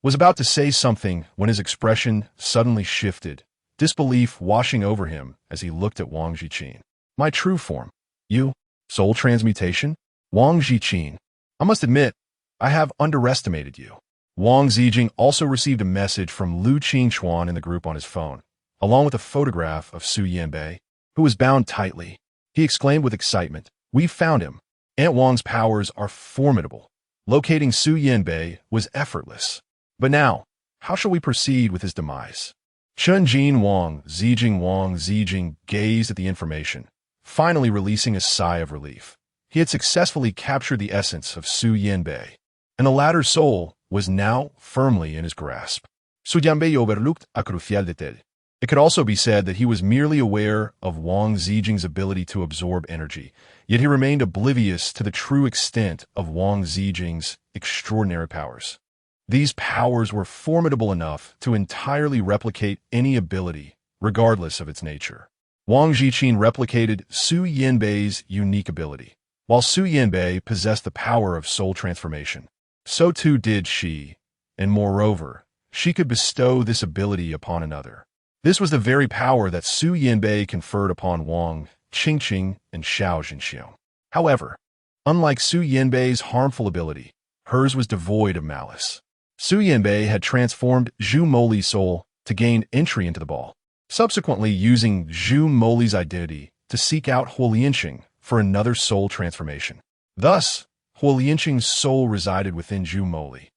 was about to say something when his expression suddenly shifted, disbelief washing over him as he looked at Wang Ziqin. My true form. You? Soul transmutation? Wang Ziqin, I must admit, I have underestimated you. Wang Ziqin also received a message from Lu Qingchuan in the group on his phone, along with a photograph of Su Yanbei, who was bound tightly. He exclaimed with excitement, We've found him. Aunt Wang's powers are formidable. Locating Su Yanbei was effortless. But now, how shall we proceed with his demise? Chun Jin Wang Ziqin gazed at the information, finally releasing a sigh of relief. He had successfully captured the essence of Su Yanbei, and the latter's soul was now firmly in his grasp. Su Yanbei overlooked a crucial detail. It could also be said that he was merely aware of Wang Ziqin's ability to absorb energy, yet he remained oblivious to the true extent of Wang Ziqin's extraordinary powers. These powers were formidable enough to entirely replicate any ability, regardless of its nature. Wang Ziqin replicated Su Yanbei's unique ability. While Su Yanbei possessed the power of soul transformation, so too did she, and moreover, she could bestow this ability upon another. This was the very power that Su Yanbei conferred upon Wang Qingqing and Xiao Zhenxiong. However, unlike Su Yanbei's harmful ability, hers was devoid of malice. Su Yanbei had transformed Zhu Moli's soul to gain entry into the ball, subsequently using Zhu Moli's identity to seek out Huolianqing for another soul transformation. Thus, Huolianqing's soul resided within Zhu Moli,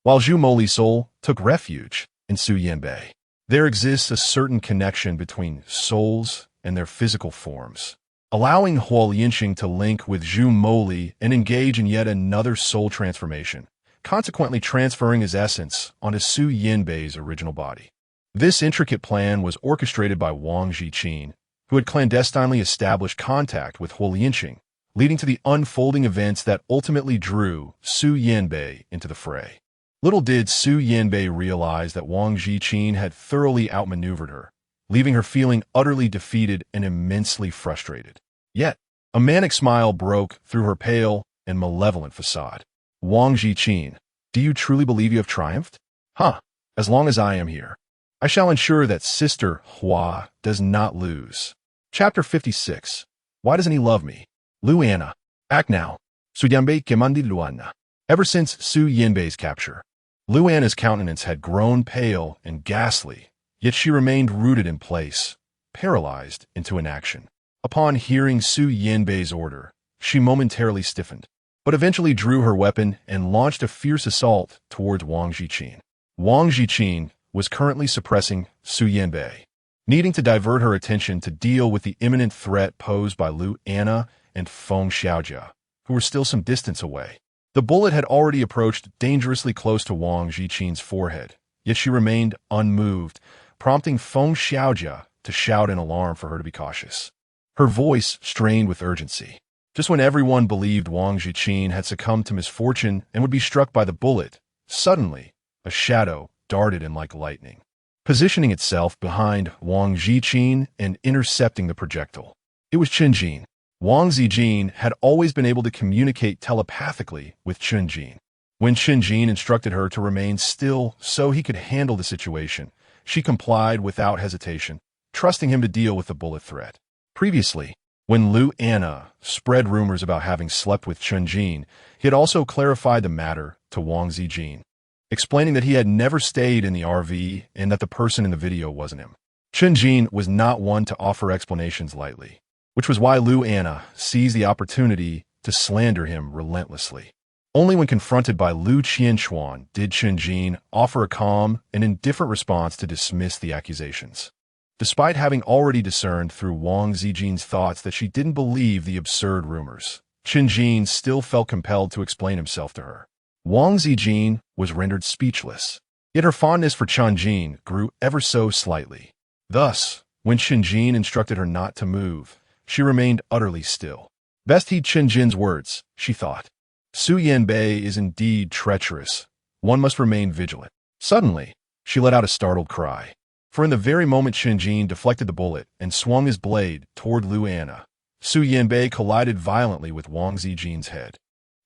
while Zhu Moli's soul took refuge in Su Yanbei. There exists a certain connection between souls and their physical forms. allowing Huo Lianxing to link with Zhu Moli and engage in yet another soul transformation, consequently transferring his essence onto Su Yanbei's original body. This intricate plan was orchestrated by Wang Ziqin, who had clandestinely established contact with Huo Lianxing, leading to the unfolding events that ultimately drew Su Yanbei into the fray. Little did Su Yanbei realize that Wang Ziqin had thoroughly outmaneuvered her, leaving her feeling utterly defeated and immensely frustrated. Yet, a manic smile broke through her pale and malevolent facade. Wang Ziqin, do you truly believe you have triumphed? Huh, as long as I am here, I shall ensure that Sister Hua does not lose. Chapter 56. Why doesn't he love me? Lu Anna. Act now. Su Yanbei Kemandi Luana. Ever since Su Yanbei's capture, Lu Anna's countenance had grown pale and ghastly, yet she remained rooted in place, paralyzed into inaction. Upon hearing Su Yanbei's order, she momentarily stiffened, but eventually drew her weapon and launched a fierce assault towards Wang Ziqin. Wang Ziqin was currently suppressing Su Yanbei, needing to divert her attention to deal with the imminent threat posed by Lu Anna and Feng Xiaojia, who were still some distance away. The bullet had already approached dangerously close to Wang Ziqin's forehead, yet she remained unmoved, prompting Feng Xiaojia to shout in alarm for her to be cautious. Her voice strained with urgency. Just when everyone believed Wang Ziqin had succumbed to misfortune and would be struck by the bullet, suddenly, a shadow darted in like lightning, positioning itself behind Wang Ziqin and intercepting the projectile. It was Qinjin. Wang Ziqin had always been able to communicate telepathically with Qinjin. When Qinjin instructed her to remain still so he could handle the situation, she complied without hesitation, trusting him to deal with the bullet threat. Previously, when Lu Anna spread rumors about having slept with Qinjin, he had also clarified the matter to Wang Ziqin, explaining that he had never stayed in the RV and that the person in the video wasn't him. Qinjin was not one to offer explanations lightly, which was why Lu Anna seized the opportunity to slander him relentlessly. Only when confronted by Lu Qianquan did Qinjin offer a calm and indifferent response to dismiss the accusations. Despite having already discerned through Wang Ziqin's thoughts that she didn't believe the absurd rumors, Qinjin still felt compelled to explain himself to her. Wang Ziqin was rendered speechless, yet her fondness for Qinjin grew ever so slightly. Thus, when Qinjin instructed her not to move, she remained utterly still. Best heed Qinjin's words, she thought. Su Yanbei is indeed treacherous. One must remain vigilant. Suddenly, she let out a startled cry. For in the very moment Qinjin deflected the bullet and swung his blade toward Lu Anna, Su Yanbei collided violently with Wang Ziqin's head.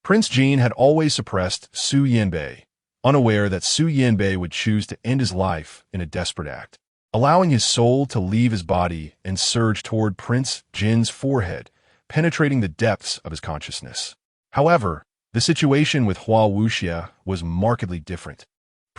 Prince Jin had always suppressed Su Yanbei, unaware that Su Yanbei would choose to end his life in a desperate act, allowing his soul to leave his body and surge toward Prince Jin's forehead, penetrating the depths of his consciousness. However, the situation with Hua Wuxia was markedly different.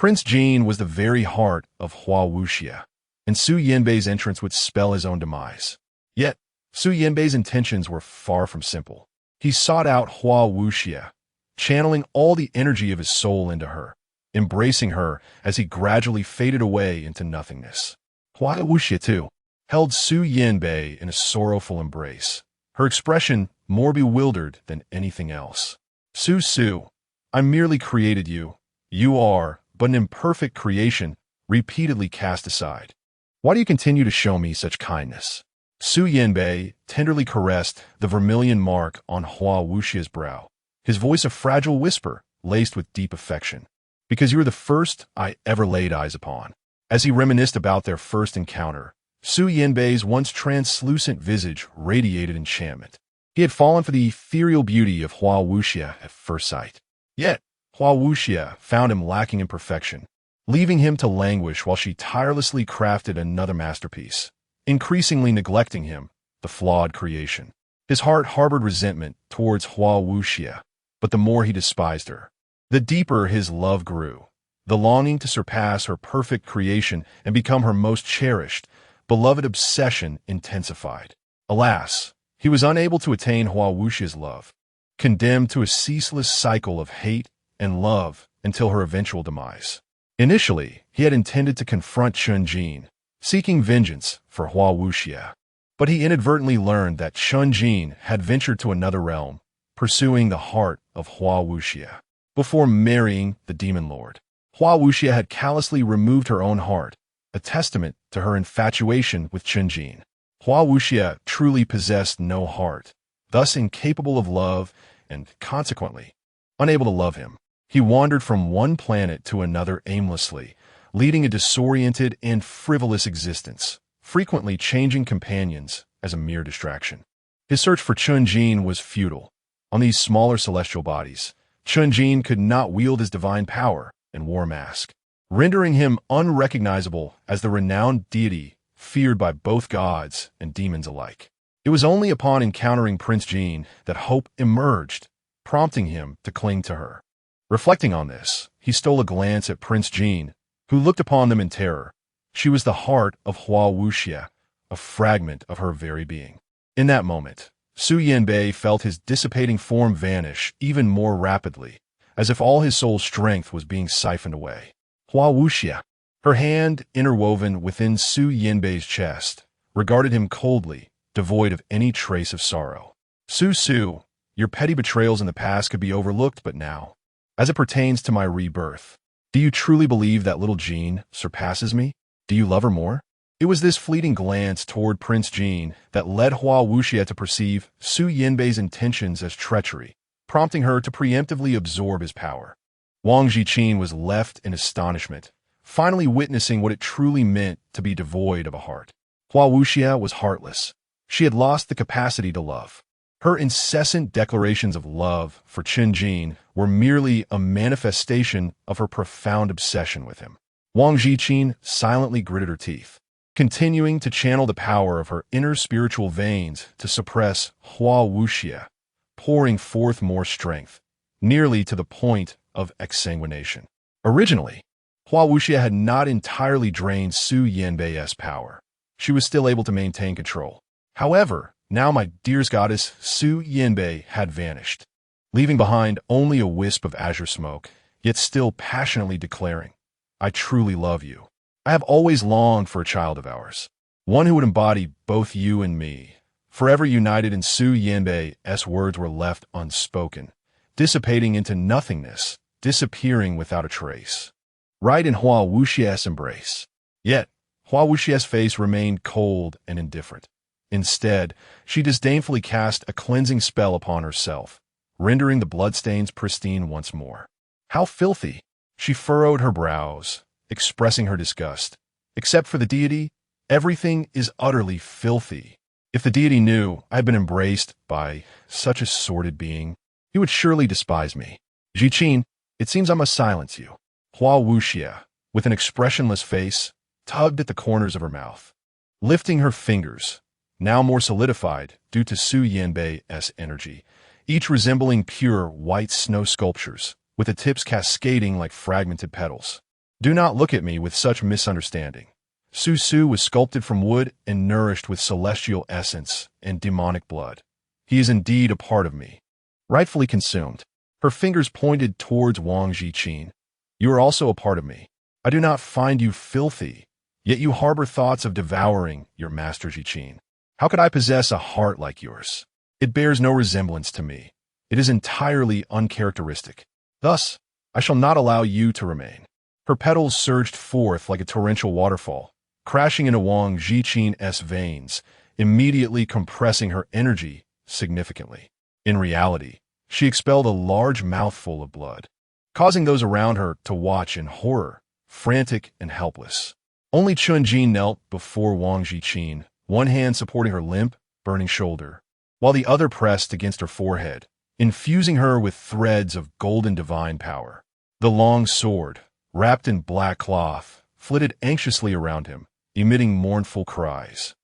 Prince Jin was the very heart of Hua Wuxia, and Su Yanbei's entrance would spell his own demise. Yet, Su Yanbei's intentions were far from simple. He sought out Hua Wuxia, channeling all the energy of his soul into her, embracing her as he gradually faded away into nothingness. Hua Wuxia, too, held Su Yanbei in a sorrowful embrace, her expression more bewildered than anything else. Su, I merely created you. You are but an imperfect creation, repeatedly cast aside. Why do you continue to show me such kindness? Su Yanbei tenderly caressed the vermilion mark on Hua Wuxia's brow, his voice a fragile whisper laced with deep affection. Because you were the first I ever laid eyes upon. As he reminisced about their first encounter, Su Yanbei's once translucent visage radiated enchantment. He had fallen for the ethereal beauty of Hua Wuxia at first sight. Yet, Hua Wuxia found him lacking in perfection, leaving him to languish while she tirelessly crafted another masterpiece, increasingly neglecting him, the flawed creation. His heart harbored resentment towards Hua Wuxia, but the more he despised her, the deeper his love grew. The longing to surpass her perfect creation and become her most cherished, beloved obsession intensified. Alas, he was unable to attain Hua Wuxia's love, condemned to a ceaseless cycle of hate and love until her eventual demise. Initially, he had intended to confront Qinjin, seeking vengeance for Hua Wuxia. But he inadvertently learned that Chun Jin had ventured to another realm, pursuing the heart of Hua Wuxia. Before marrying the demon lord, Hua Wuxia had callously removed her own heart, a testament to her infatuation with Chun Jin. Hua Wuxia truly possessed no heart, thus incapable of love and, consequently, unable to love him. He wandered from one planet to another aimlessly, leading a disoriented and frivolous existence, frequently changing companions as a mere distraction. His search for Chun Jin was futile. On these smaller celestial bodies, Chun Jin could not wield his divine power and wore a mask, rendering him unrecognizable as the renowned deity feared by both gods and demons alike. It was only upon encountering Prince Jin that hope emerged, prompting him to cling to her. Reflecting on this, he stole a glance at Prince Jin, who looked upon them in terror. She was the heart of Hua Wuxia, a fragment of her very being. In that moment, Su Yanbei felt his dissipating form vanish even more rapidly, as if all his soul's strength was being siphoned away. Hua Wuxia, her hand interwoven within Su Yanbei's chest, regarded him coldly, devoid of any trace of sorrow. Su, your petty betrayals in the past could be overlooked, but now, as it pertains to my rebirth, do you truly believe that little Jin surpasses me? Do you love her more? It was this fleeting glance toward Prince Jin that led Hua Wuxia to perceive Su Yanbei's intentions as treachery, prompting her to preemptively absorb his power. Wang Ziqin was left in astonishment, finally witnessing what it truly meant to be devoid of a heart. Hua Wuxia was heartless. She had lost the capacity to love. Her incessant declarations of love for Chun Jin were merely a manifestation of her profound obsession with him. Wang Ziqin silently gritted her teeth, continuing to channel the power of her inner spiritual veins to suppress Hua Wuxia, pouring forth more strength, nearly to the point of exsanguination. Originally, Hua Wuxia had not entirely drained Su Yanbei's power. She was still able to maintain control. However, now my dearest goddess Su Yanbei had vanished, leaving behind only a wisp of azure smoke, yet still passionately declaring, I truly love you. I have always longed for a child of ours, one who would embody both you and me. Forever united, in Su Yanbei's words were left unspoken, dissipating into nothingness, disappearing without a trace. Right in Hua Wuxia's embrace. Yet, Hua Wuxia's face remained cold and indifferent. Instead, she disdainfully cast a cleansing spell upon herself, rendering the bloodstains pristine once more. How filthy! She furrowed her brows, expressing her disgust. Except for the deity, everything is utterly filthy. If the deity knew I had been embraced by such a sordid being, he would surely despise me. Ziqin, it seems I must silence you. Hua Wuxia, with an expressionless face, tugged at the corners of her mouth. Lifting her fingers, now more solidified due to Su Yanbei's energy, each resembling pure white snow sculptures, with the tips cascading like fragmented petals. Do not look at me with such misunderstanding. Su was sculpted from wood and nourished with celestial essence and demonic blood. He is indeed a part of me, rightfully consumed. Her fingers pointed towards Wang Ziqin. You are also a part of me. I do not find you filthy, yet you harbor thoughts of devouring your master Ziqin. How could I possess a heart like yours? It bears no resemblance to me. It is entirely uncharacteristic. Thus, I shall not allow you to remain. Her petals surged forth like a torrential waterfall, crashing into Wang Ziqin's veins, immediately compressing her energy significantly. In reality, she expelled a large mouthful of blood, causing those around her to watch in horror, frantic and helpless. Only Chun Jin knelt before Wang Ziqin, one hand supporting her limp, burning shoulder, while the other pressed against her forehead, infusing her with threads of golden divine power. The long sword, wrapped in black cloth, flitted anxiously around him, emitting mournful cries.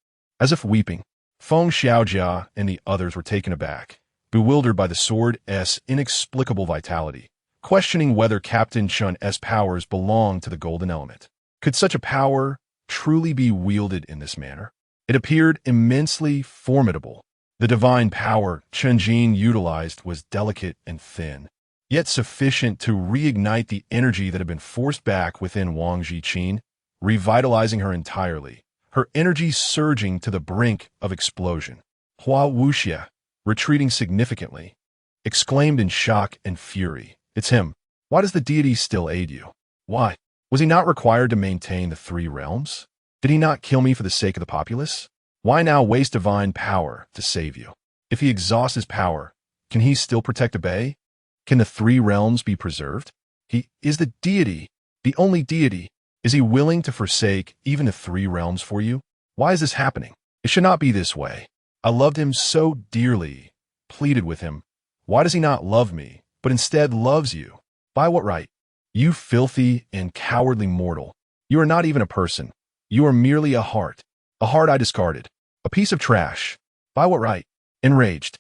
As if weeping, Feng Xiaojia and the others were taken aback, bewildered by the sword's inexplicable vitality, questioning whether Captain Chun's powers belonged to the golden element. Could such a power truly be wielded in this manner? It appeared immensely formidable. The divine power Chun Jin utilized was delicate and thin, yet sufficient to reignite the energy that had been forced back within Wang Ziqin, revitalizing her entirely. her energy surging to the brink of explosion. Hua Wuxia, retreating significantly, exclaimed in shock and fury, "It's him. Why does the deity still aid you? Why? Was he not required to maintain the three realms? Did he not kill me for the sake of the populace? Why now waste divine power to save you? If he exhausts his power, can he still protect a bay? Can the three realms be preserved? He is the deity, the only deity. Is he willing to forsake even the three realms for you? Why is this happening? It should not be this way. I loved him so dearly, pleaded with him. Why does he not love me, but instead loves you? By what right? You filthy and cowardly mortal. You are not even a person. You are merely a heart I discarded, a piece of trash. By what right? Enraged,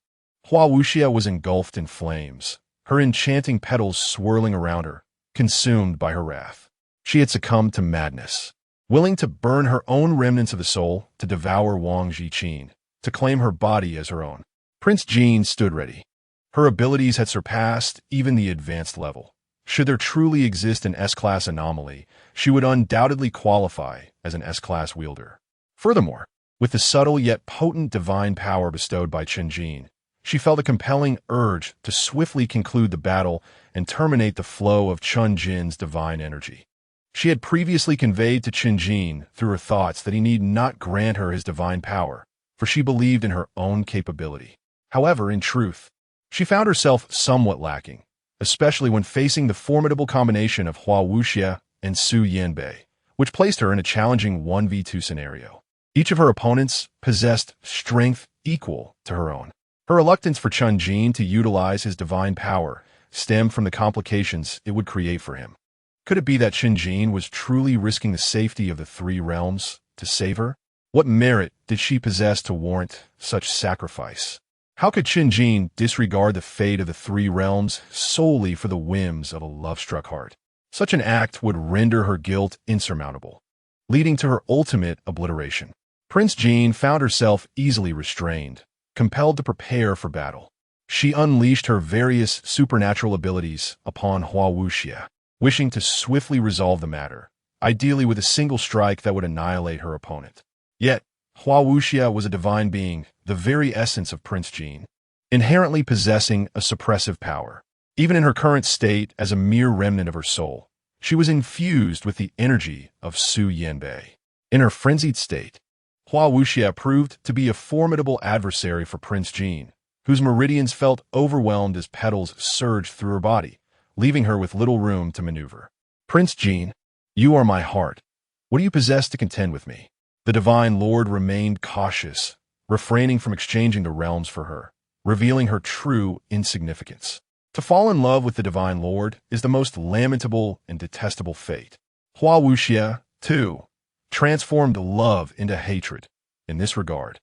Hua Wuxia was engulfed in flames, her enchanting petals swirling around her, consumed by her wrath. She had succumbed to madness, willing to burn her own remnants of the soul, to devour Wang Ziqin, to claim her body as her own. Prince Jin stood ready. Her abilities had surpassed even the advanced level. Should there truly exist an S-class anomaly, she would undoubtedly qualify as an S-class wielder. Furthermore, with the subtle yet potent divine power bestowed by Chen Jin, she felt a compelling urge to swiftly conclude the battle and terminate the flow of Chen Jin's divine energy. She had previously conveyed to Chen Jin through her thoughts that he need not grant her his divine power, for she believed in her own capability. However, in truth, she found herself somewhat lacking, especially when facing the formidable combination of Hua Wuxia and Su Yanbei, which placed her in a challenging 1v2 scenario. Each of her opponents possessed strength equal to her own. Her reluctance for Chen Jin to utilize his divine power stemmed from the complications it would create for him. Could it be that Chen Jin was truly risking the safety of the three realms to save her? What merit did she possess to warrant such sacrifice? How could Chen Jin disregard the fate of the three realms solely for the whims of a love-struck heart? Such an act would render her guilt insurmountable, leading to her ultimate obliteration. Prince Jin found herself easily restrained, compelled to prepare for battle. She unleashed her various supernatural abilities upon Hua Wuxia, wishing to swiftly resolve the matter, ideally with a single strike that would annihilate her opponent. Yet, Hua Wuxia was a divine being, the very essence of Prince Jin, inherently possessing a suppressive power. Even in her current state as a mere remnant of her soul, she was infused with the energy of Su Yanbei. In her frenzied state, Hua Wuxia proved to be a formidable adversary for Prince Jin, whose meridians felt overwhelmed as petals surged through her body, leaving her with little room to maneuver. Prince Jin, you are my heart. What do you possess to contend with me? The divine lord remained cautious, refraining from exchanging the realms for her, revealing her true insignificance. To fall in love with the divine lord is the most lamentable and detestable fate. Hua Wuxia, too, transformed love into hatred. In this regard,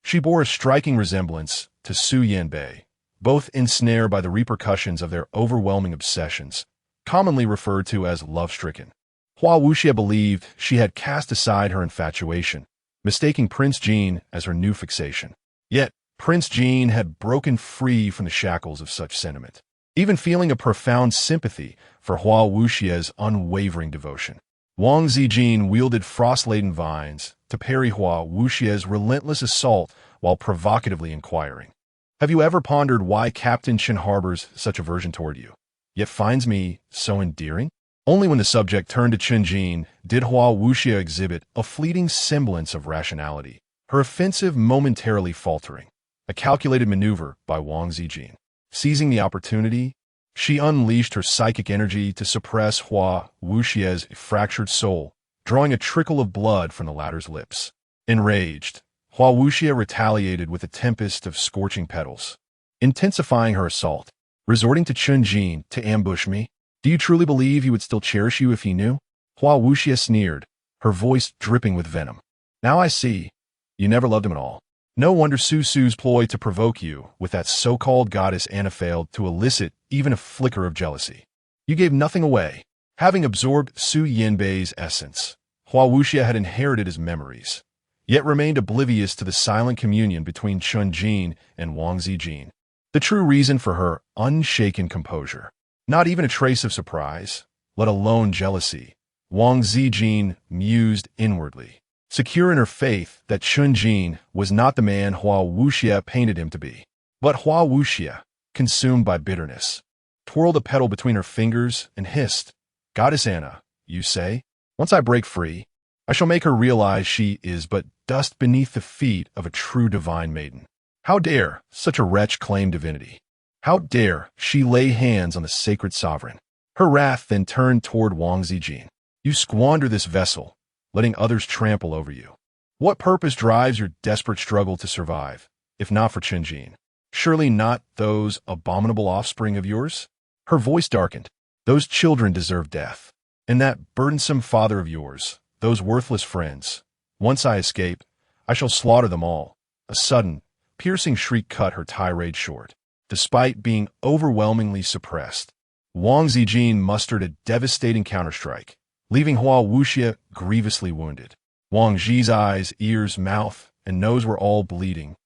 she bore a striking resemblance to Su Yanbei, both ensnared by the repercussions of their overwhelming obsessions, commonly referred to as love-stricken. Hua Wuxia believed she had cast aside her infatuation, mistaking Prince Jin as her new fixation. Yet, Prince Jin had broken free from the shackles of such sentiment, even feeling a profound sympathy for Hua Wuxia's unwavering devotion. Wang Ziqin wielded frost-laden vines to parry Hua Wuxia's relentless assault while provocatively inquiring, "Have you ever pondered why Captain Chen harbors such aversion toward you, yet finds me so endearing?" Only when the subject turned to Chen Jin did Hua Wuxia exhibit a fleeting semblance of rationality, her offensive momentarily faltering, a calculated maneuver by Wang Ziqin. Seizing the opportunity, she unleashed her psychic energy to suppress Hua Wuxia's fractured soul, drawing a trickle of blood from the latter's lips. Enraged, Hua Wuxia retaliated with a tempest of scorching petals, intensifying her assault. "Resorting to Chen Jin to ambush me? Do you truly believe he would still cherish you if he knew?" Hua Wuxia sneered, her voice dripping with venom. "Now I see. You never loved him at all. No wonder Su's ploy to provoke you with that so-called goddess Anna failed to elicit even a flicker of jealousy. You gave nothing away. Having absorbed Su Yanbei's essence, Hua Wuxia had inherited his memories, yet remained oblivious to the silent communion between Chen Jin and Wang Ziqin. The true reason for her unshaken composure. Not even a trace of surprise, let alone jealousy. Wang Ziqin mused inwardly. secure in her faith that Chun Jin was not the man Hua Wuxia painted him to be. But Hua Wuxia, consumed by bitterness, twirled a petal between her fingers and hissed, "Goddess Anna, you say? Once I break free, I shall make her realize she is but dust beneath the feet of a true divine maiden. How dare such a wretch claim divinity? How dare she lay hands on the sacred sovereign?" Her wrath then turned toward Wang Ziqin. "You squander this vessel, letting others trample over you. What purpose drives your desperate struggle to survive, if not for Chun Jin? Surely not those abominable offspring of yours?" Her voice darkened. "Those children deserve death. And that burdensome father of yours, those worthless friends. Once I escape, I shall slaughter them all." A sudden, piercing shriek cut her tirade short. Despite being overwhelmingly suppressed, Wang Ziqin mustered a devastating counterstrike, leaving Hua Wuxia grievously wounded. Wang Zi's eyes, ears, mouth, and nose were all bleeding,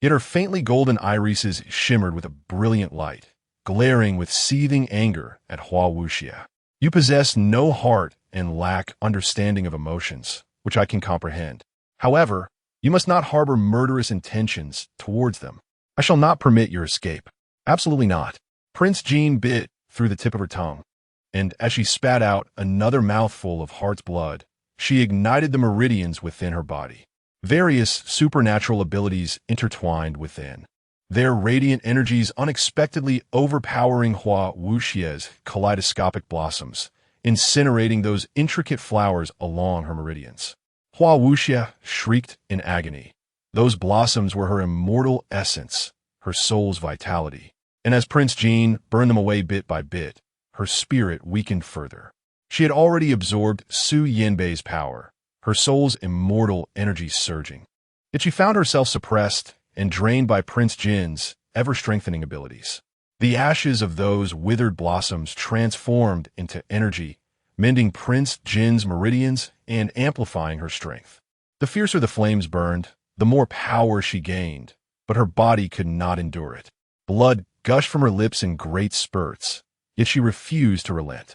yet her faintly golden irises shimmered with a brilliant light, glaring with seething anger at Hua Wuxia. "You possess no heart and lack understanding of emotions, which I can comprehend. However, you must not harbor murderous intentions towards them. I shall not permit your escape. Absolutely not." Prince Jin bit through the tip of her tongue, and as she spat out another mouthful of heart's blood, she ignited the meridians within her body. Various supernatural abilities intertwined within, their radiant energies unexpectedly overpowering Hua Wuxia's kaleidoscopic blossoms, incinerating those intricate flowers along her meridians. Hua Wuxia shrieked in agony. Those blossoms were her immortal essence, her soul's vitality. And as Prince Jin burned them away bit by bit, her spirit weakened further. She had already absorbed Su Yinbei's power, her soul's immortal energy surging. Yet she found herself suppressed and drained by Prince Jin's ever-strengthening abilities. The ashes of those withered blossoms transformed into energy, mending Prince Jin's meridians and amplifying her strength. The fiercer the flames burned, the more power she gained, but her body could not endure it. Blood gushed from her lips in great spurts, yet she refused to relent.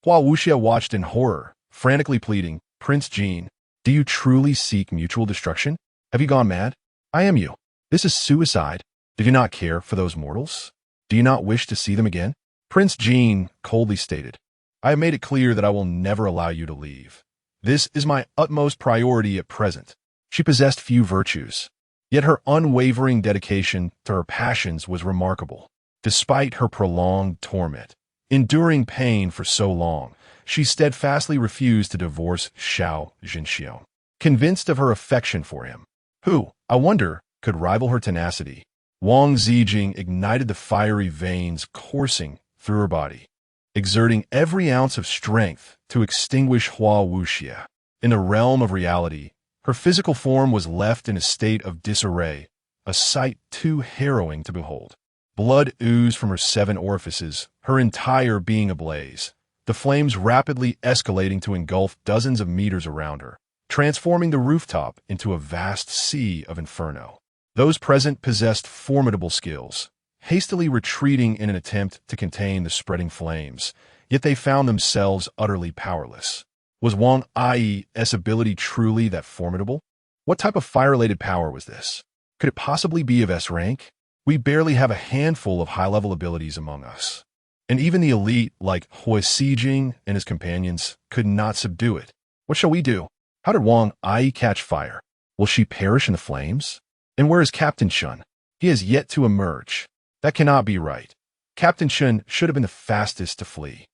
Hua Wuxia watched in horror, frantically pleading, "Prince Jin, do you truly seek mutual destruction? Have you gone mad? I am you. This is suicide. Do you not care for those mortals? Do you not wish to see them again?" Prince Jin coldly stated, "I have made it clear that I will never allow you to leave. This is my utmost priority at present." She possessed few virtues, yet her unwavering dedication to her passions was remarkable. Despite her prolonged torment, enduring pain for so long, she steadfastly refused to divorce Xiao Jinxiong, convinced of her affection for him, who, I wonder, could rival her tenacity. Wang Ziqin ignited the fiery veins coursing through her body, exerting every ounce of strength to extinguish Hua Wuxia. In the realm of reality, her physical form was left in a state of disarray, a sight too harrowing to behold. Blood oozed from her 7 orifices, her entire being ablaze, the flames rapidly escalating to engulf dozens of meters around her, transforming the rooftop into a vast sea of inferno. Those present possessed formidable skills, hastily retreating in an attempt to contain the spreading flames, yet they found themselves utterly powerless. Was Wang Zi's ability truly that formidable? What type of fire-related power was this? Could it possibly be of S rank? We barely have a handful of high-level abilities among us, and even the elite like Hua Sijing and his companions could not subdue it. What shall we do? How did Wang Zi catch fire? Will she perish in the flames? And where is Captain Chun? He has yet to emerge. That cannot be right. Captain Chun should have been the fastest to flee.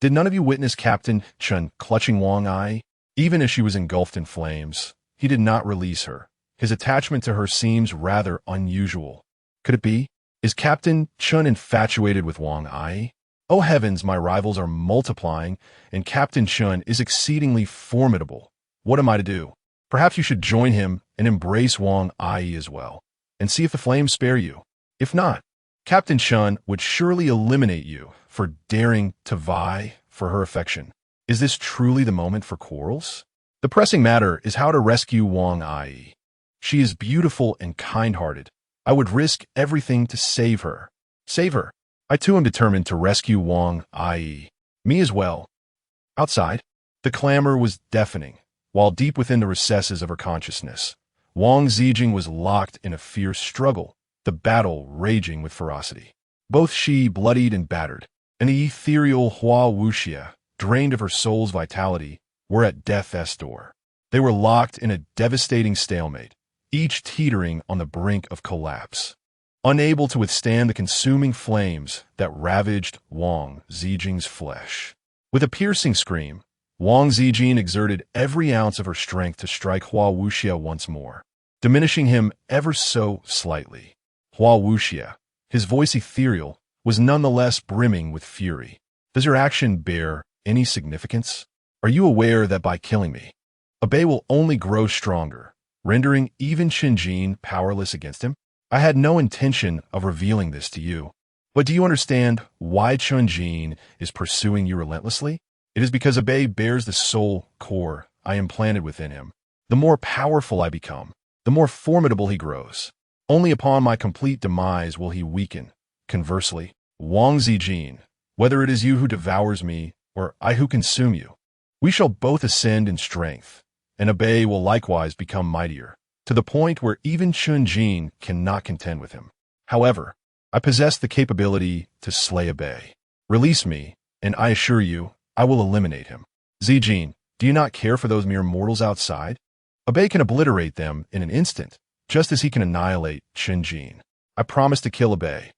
Did none of you witness Captain Chun clutching Wang Zi? Even as she was engulfed in flames, he did not release her. His attachment to her seems rather unusual. Could it be? Is Captain Chun infatuated with Wang Zi? Oh heavens, my rivals are multiplying, and Captain Chun is exceedingly formidable. What am I to do? Perhaps you should join him and embrace Wang Zi as well, and see if the flames spare you. If not, Captain Chun would surely eliminate you for daring to vie for her affection. Is this truly the moment for quarrels? The pressing matter is how to rescue Wang Zi. She is beautiful and kind-hearted. I would risk everything to save her. Save her. I too am determined to rescue Wang Zi. Me as well. Outside, the clamor was deafening. while deep within the recesses of her consciousness, Wang Ziqin was locked in a fierce struggle, the battle raging with ferocity. Both she, bloodied and battered, and the ethereal Hua Wuxia, drained of her soul's vitality, were at death's door. They were locked in a devastating stalemate, each teetering on the brink of collapse. Unable to withstand the consuming flames that ravaged Wang Ziqin's flesh. With a piercing scream, Wang Ziqin exerted every ounce of her strength to strike Hua Wuxia once more, diminishing him ever so slightly. Hua Wuxia, his voice ethereal, was nonetheless brimming with fury. Does your action bear any significance? Are you aware that by killing me, Abe will only grow stronger, rendering even Qinjin powerless against him? I had no intention of revealing this to you. But do you understand why Qinjin is pursuing you relentlessly? It is because Abe bears the soul core I implanted within him. The more powerful I become, the more formidable he grows. Only upon my complete demise will he weaken. Conversely, Wang Ziqin, whether it is you who devours me or I who consume you, we shall both ascend in strength, and Abe will likewise become mightier, to the point where even Qinjin cannot contend with him. However, I possess the capability to slay Abe. Release me, and I assure you, I will eliminate him. Ziqin, do you not care for those mere mortals outside? Abe can obliterate them in an instant, just as he can annihilate Qinjin. I promise to kill Abe.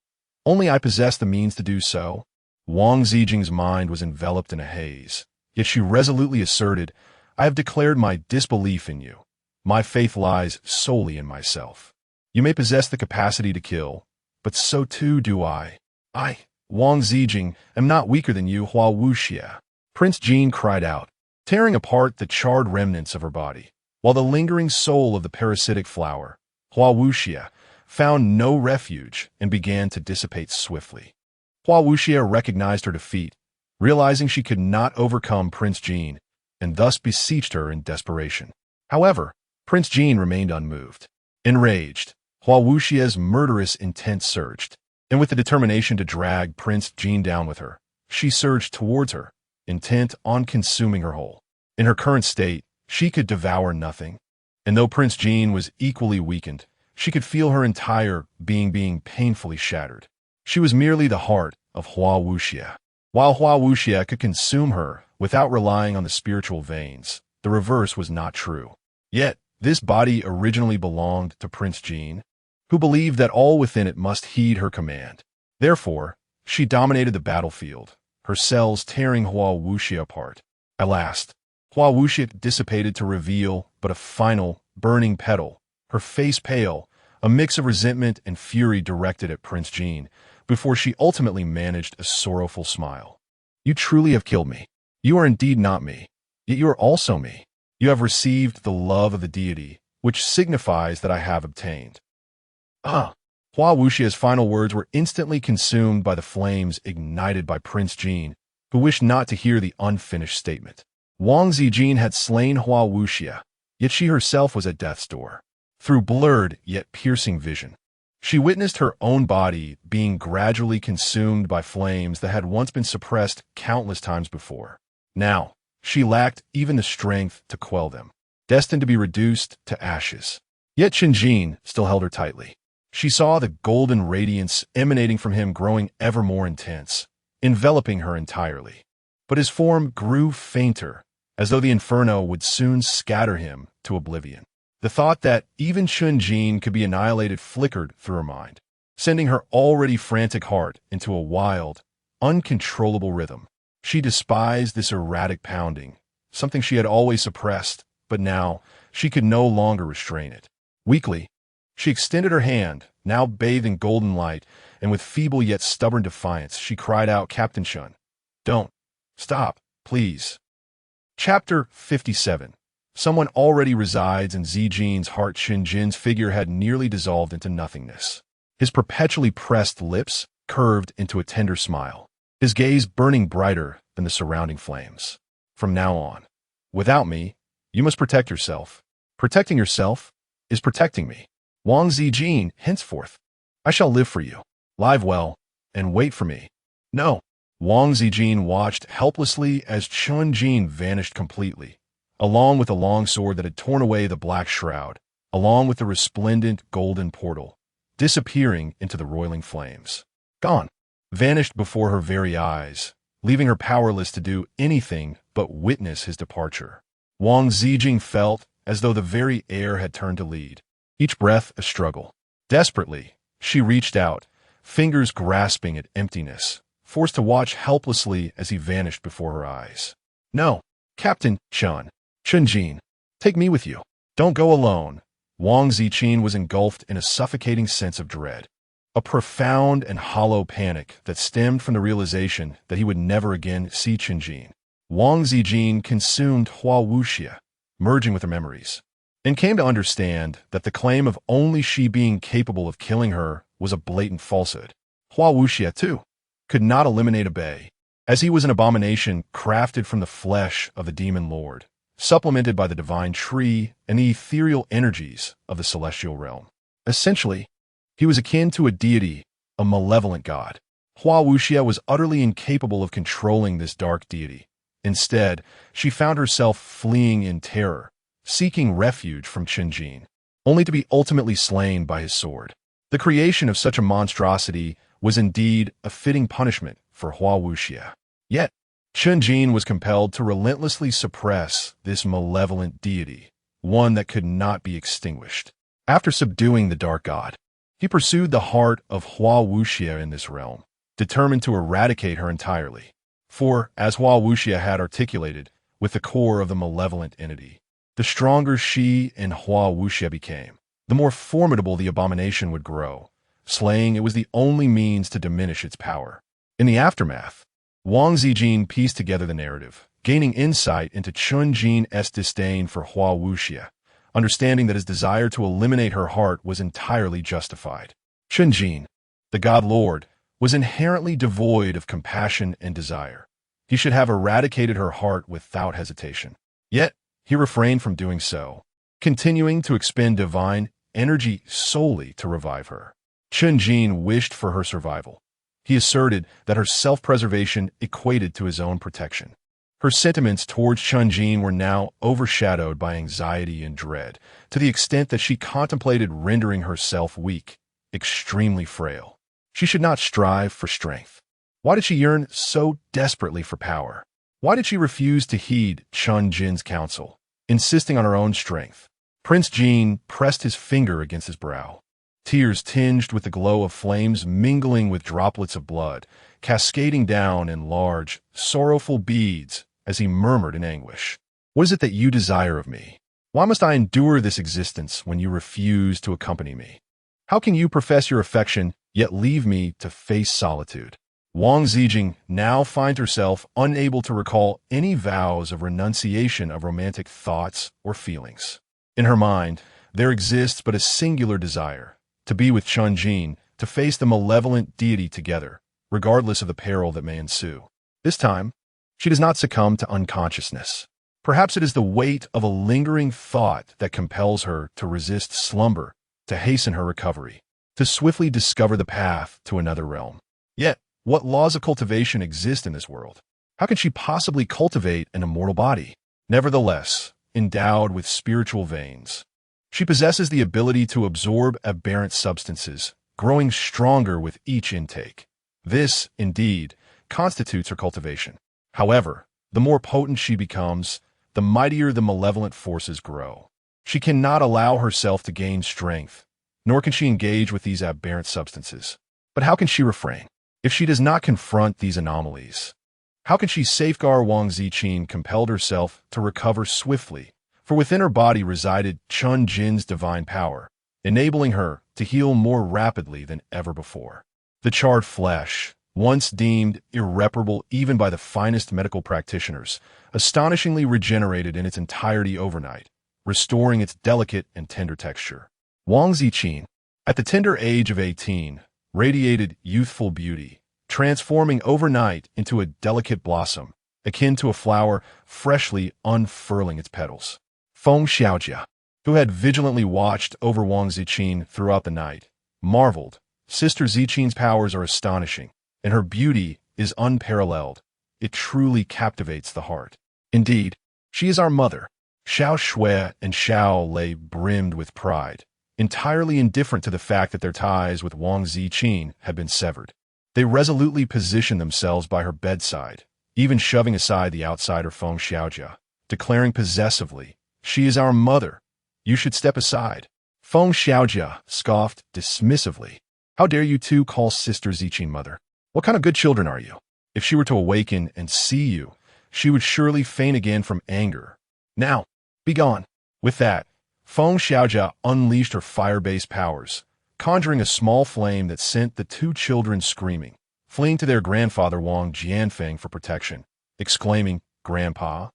Only I possess the means to do so. Wang Ziqin's mind was enveloped in a haze, yet she resolutely asserted, I have declared my disbelief in you. My faith lies solely in myself. You may possess the capacity to kill, but so too do I. I, Wang Ziqin, am not weaker than you, Hua Wuxia. Prince Jin cried out, tearing apart the charred remnants of her body, while the lingering soul of the parasitic flower, Hua Wuxia, found no refuge and began to dissipate swiftly. Hua Wuxia recognized her defeat, realizing she could not overcome Prince Jin, and thus beseeched her in desperation. However, Prince Jin remained unmoved. Enraged, Hua Wuxia's murderous intent surged, and with the determination to drag Prince Jin down with her, she surged towards her, intent on consuming her whole. In her current state, she could devour nothing, and though Prince Jin was equally weakened, she could feel her entire being painfully shattered. She was merely the heart of Hua Wuxia. While Hua Wuxia could consume her without relying on the spiritual veins, the reverse was not true. Yet, this body originally belonged to Prince Jin, who believed that all within it must heed her command. Therefore, she dominated the battlefield, her cells tearing Hua Wuxia apart. At last, Hua Wuxia dissipated to reveal but a final, burning petal, her face pale, a mix of resentment and fury directed at Prince Jin, before she ultimately managed a sorrowful smile. You truly have killed me. You are indeed not me, yet you are also me. You have received the love of the deity, which signifies that I have obtained. Hua Wuxia's final words were instantly consumed by the flames ignited by Prince Jin, who wished not to hear the unfinished statement. Wang Ziqin had slain Hua Wuxia, yet she herself was at death's door. Through blurred yet piercing vision, she witnessed her own body being gradually consumed by flames that had once been suppressed countless times before. Now, she lacked even the strength to quell them, destined to be reduced to ashes. Yet Qinjin still held her tightly. She saw the golden radiance emanating from him growing ever more intense, enveloping her entirely. But his form grew fainter, as though the inferno would soon scatter him to oblivion. The thought that even Qinjin could be annihilated flickered through her mind, sending her already frantic heart into a wild, uncontrollable rhythm. She despised this erratic pounding, something she had always suppressed, but now she could no longer restrain it. Weakly, she extended her hand, now bathed in golden light, and with feeble yet stubborn defiance, she cried out, Captain Shun, don't. Stop, please. Chapter 57. Someone already resides in Ziqin's heart. Qinjin's figure had nearly dissolved into nothingness. His perpetually pressed lips curved into a tender smile, his gaze burning brighter than the surrounding flames. From now on, without me, you must protect yourself. Protecting yourself is protecting me. Wang Ziqin, henceforth, I shall live for you. Live well, and wait for me. No. Wang Ziqin watched helplessly as Qinjin vanished completely, along with the long sword that had torn away the black shroud, along with the resplendent golden portal, disappearing into the roiling flames. Gone. Vanished before her very eyes, leaving her powerless to do anything but witness his departure. Wang Ziqin felt as though the very air had turned to lead, each breath a struggle. Desperately, she reached out, fingers grasping at emptiness, forced to watch helplessly as he vanished before her eyes. No, Captain Chunjin, take me with you. Don't go alone. Wang Ziqin was engulfed in a suffocating sense of dread, a profound and hollow panic that stemmed from the realization that he would never again see Chunjin. Wang Ziqin consumed Hua Wuxia, merging with her memories, and came to understand that the claim of only she being capable of killing her was a blatant falsehood. Hua Wuxia, too, could not eliminate a Bei, as he was an abomination crafted from the flesh of the demon lord, supplemented by the divine tree and the ethereal energies of the celestial realm. Essentially, he was akin to a deity, a malevolent god. Hua Wuxia was utterly incapable of controlling this dark deity. Instead, she found herself fleeing in terror, seeking refuge from Chunjin, only to be ultimately slain by his sword. The creation of such a monstrosity was indeed a fitting punishment for Hua Wuxia. Yet, Chunjin was compelled to relentlessly suppress this malevolent deity, one that could not be extinguished. After subduing the dark god, he pursued the heart of Hua Wuxia in this realm, determined to eradicate her entirely. For, as Hua Wuxia had articulated, with the core of the malevolent entity, the stronger she and Hua Wuxia became, the more formidable the abomination would grow. Slaying it was the only means to diminish its power. In the aftermath, Wang Ziqin pieced together the narrative, gaining insight into Chunjin's disdain for Hua Wuxia, understanding that his desire to eliminate her heart was entirely justified. Chunjin, the God Lord, was inherently devoid of compassion and desire. He should have eradicated her heart without hesitation. Yet, he refrained from doing so, continuing to expend divine energy solely to revive her. Chunjin wished for her survival. He asserted that her self-preservation equated to his own protection. Her sentiments towards Chunjin were now overshadowed by anxiety and dread, to the extent that she contemplated rendering herself weak, extremely frail. She should not strive for strength. Why did she yearn so desperately for power? Why did she refuse to heed Chunjin's counsel, insisting on her own strength? Prince Jin pressed his finger against his brow. Tears tinged with the glow of flames mingling with droplets of blood, cascading down in large, sorrowful beads as he murmured in anguish. What is it that you desire of me? Why must I endure this existence when you refuse to accompany me? How can you profess your affection, yet leave me to face solitude? Wang Ziqin now finds herself unable to recall any vows of renunciation of romantic thoughts or feelings. In her mind, there exists but a singular desire, to be with Chunjin, to face the malevolent deity together, regardless of the peril that may ensue. This time, she does not succumb to unconsciousness. Perhaps it is the weight of a lingering thought that compels her to resist slumber, to hasten her recovery, to swiftly discover the path to another realm. Yet, what laws of cultivation exist in this world? How can she possibly cultivate an immortal body? Nevertheless, endowed with spiritual veins, she possesses the ability to absorb aberrant substances, growing stronger with each intake. This, indeed, constitutes her cultivation. However, the more potent she becomes, the mightier the malevolent forces grow. She cannot allow herself to gain strength, nor can she engage with these aberrant substances. But how can she refrain? If she does not confront these anomalies, how can she safeguard? Wang Ziqin compelled herself to recover swiftly, for within her body resided Chunjin's divine power, enabling her to heal more rapidly than ever before. The charred flesh, once deemed irreparable even by the finest medical practitioners, astonishingly regenerated in its entirety overnight, restoring its delicate and tender texture. Wang Ziqin, at the tender age of 18, radiated youthful beauty, transforming overnight into a delicate blossom, akin to a flower freshly unfurling its petals. Feng Xiaojia, who had vigilantly watched over Wang Ziqin throughout the night, marveled. Sister Ziqin's powers are astonishing, and her beauty is unparalleled. It truly captivates the heart. Indeed, she is our mother. Xiao Shui and Xiao Lei brimmed with pride, entirely indifferent to the fact that their ties with Wang Ziqin had been severed. They resolutely positioned themselves by her bedside, even shoving aside the outsider Feng Xiaojia, declaring possessively, "She is our mother. You should step aside." Feng Xiaojia scoffed dismissively. "How dare you two call Sister Ziqin mother? What kind of good children are you? If she were to awaken and see you, she would surely faint again from anger. Now, be gone." With that, Feng Xiaojia unleashed her fire-based powers, conjuring a small flame that sent the two children screaming, fleeing to their grandfather Wang Jianfeng for protection, exclaiming, "Grandpa,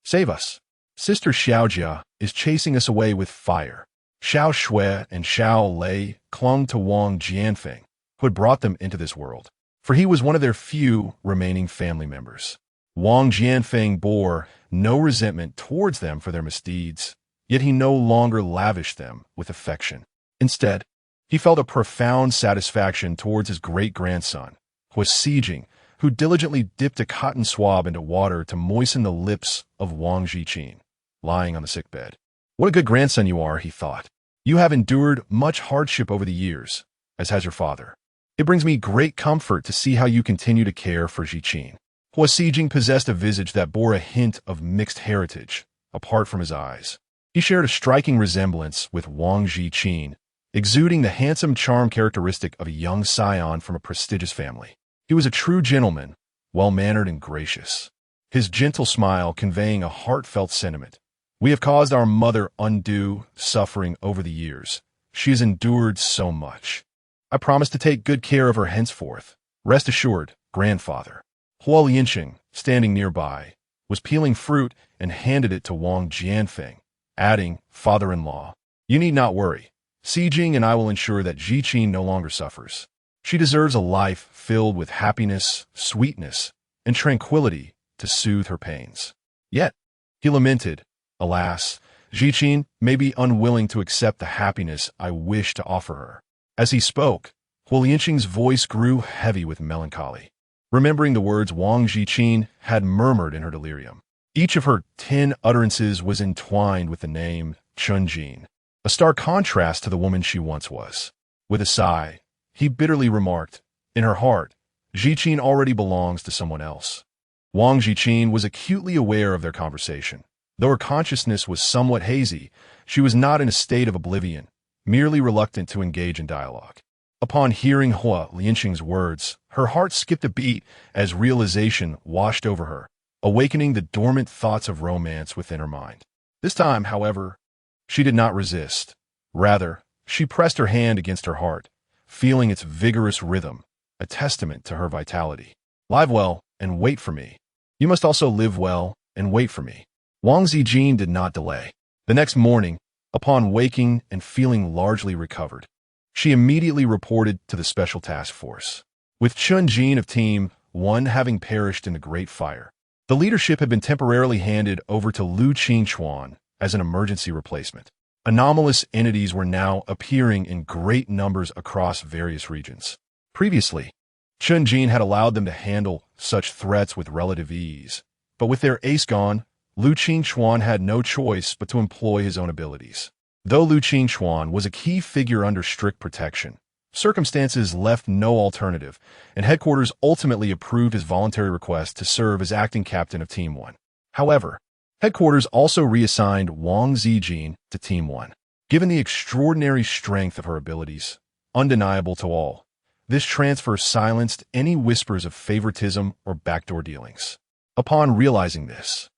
save us. Sister Xiaojia is chasing us away with fire." Xiao Shui and Xiao Lei clung to Wang Jianfeng, who had brought them into this world, for he was one of their few remaining family members. Wang Jianfeng bore no resentment towards them for their misdeeds, yet he no longer lavished them with affection. Instead, he felt a profound satisfaction towards his great-grandson, Ziqin, who diligently dipped a cotton swab into water to moisten the lips of Wang Ziqin, lying on the sickbed. "What a good grandson you are," he thought. "You have endured much hardship over the years, as has your father. It brings me great comfort to see how you continue to care for Ziqin." Ziqin possessed a visage that bore a hint of mixed heritage, apart from his eyes. He shared a striking resemblance with Wang Ziqin, exuding the handsome charm characteristic of a young scion from a prestigious family. He was a true gentleman, well-mannered and gracious, his gentle smile conveying a heartfelt sentiment. "We have caused our mother undue suffering over the years. She has endured so much. I promise to take good care of her henceforth. Rest assured, grandfather." Hua Lianqing, standing nearby, was peeling fruit and handed it to Wang Jianfeng, adding, "Father-in-law, you need not worry. Sijing and I will ensure that Ziqin no longer suffers. She deserves a life filled with happiness, sweetness, and tranquility to soothe her pains." Yet, he lamented, "Alas, Ziqin may be unwilling to accept the happiness I wish to offer her." As he spoke, Hua Lianqing's voice grew heavy with melancholy, remembering the words Wang Ziqin had murmured in her delirium. Each of her 10 utterances was entwined with the name Chunjin, a stark contrast to the woman she once was. With a sigh, he bitterly remarked, "In her heart, Ziqin already belongs to someone else." Wang Ziqin was acutely aware of their conversation. Though her consciousness was somewhat hazy, she was not in a state of oblivion, merely reluctant to engage in dialogue. Upon hearing Hua Lianqing's words, her heart skipped a beat as realization washed over her, awakening the dormant thoughts of romance within her mind. This time, however, she did not resist. Rather, she pressed her hand against her heart, feeling its vigorous rhythm, a testament to her vitality. "Live well and wait for me. You must also live well and wait for me." Wang Ziqin did not delay. The next morning, upon waking and feeling largely recovered, she immediately reported to the Special Task Force. With Chunjin of Team 1 having perished in the Great Fire, the leadership had been temporarily handed over to Lu Qingchuan as an emergency replacement. Anomalous entities were now appearing in great numbers across various regions. Previously, Chunjin had allowed them to handle such threats with relative ease, but with their ace gone, Lu Qingchuan had no choice but to employ his own abilities. Though Lu Qingchuan was a key figure under strict protection, circumstances left no alternative, and headquarters ultimately approved his voluntary request to serve as acting captain of Team 1. However, headquarters also reassigned Wang Ziqin to Team 1. Given the extraordinary strength of her abilities, undeniable to all, this transfer silenced any whispers of favoritism or backdoor dealings. Upon realizing this,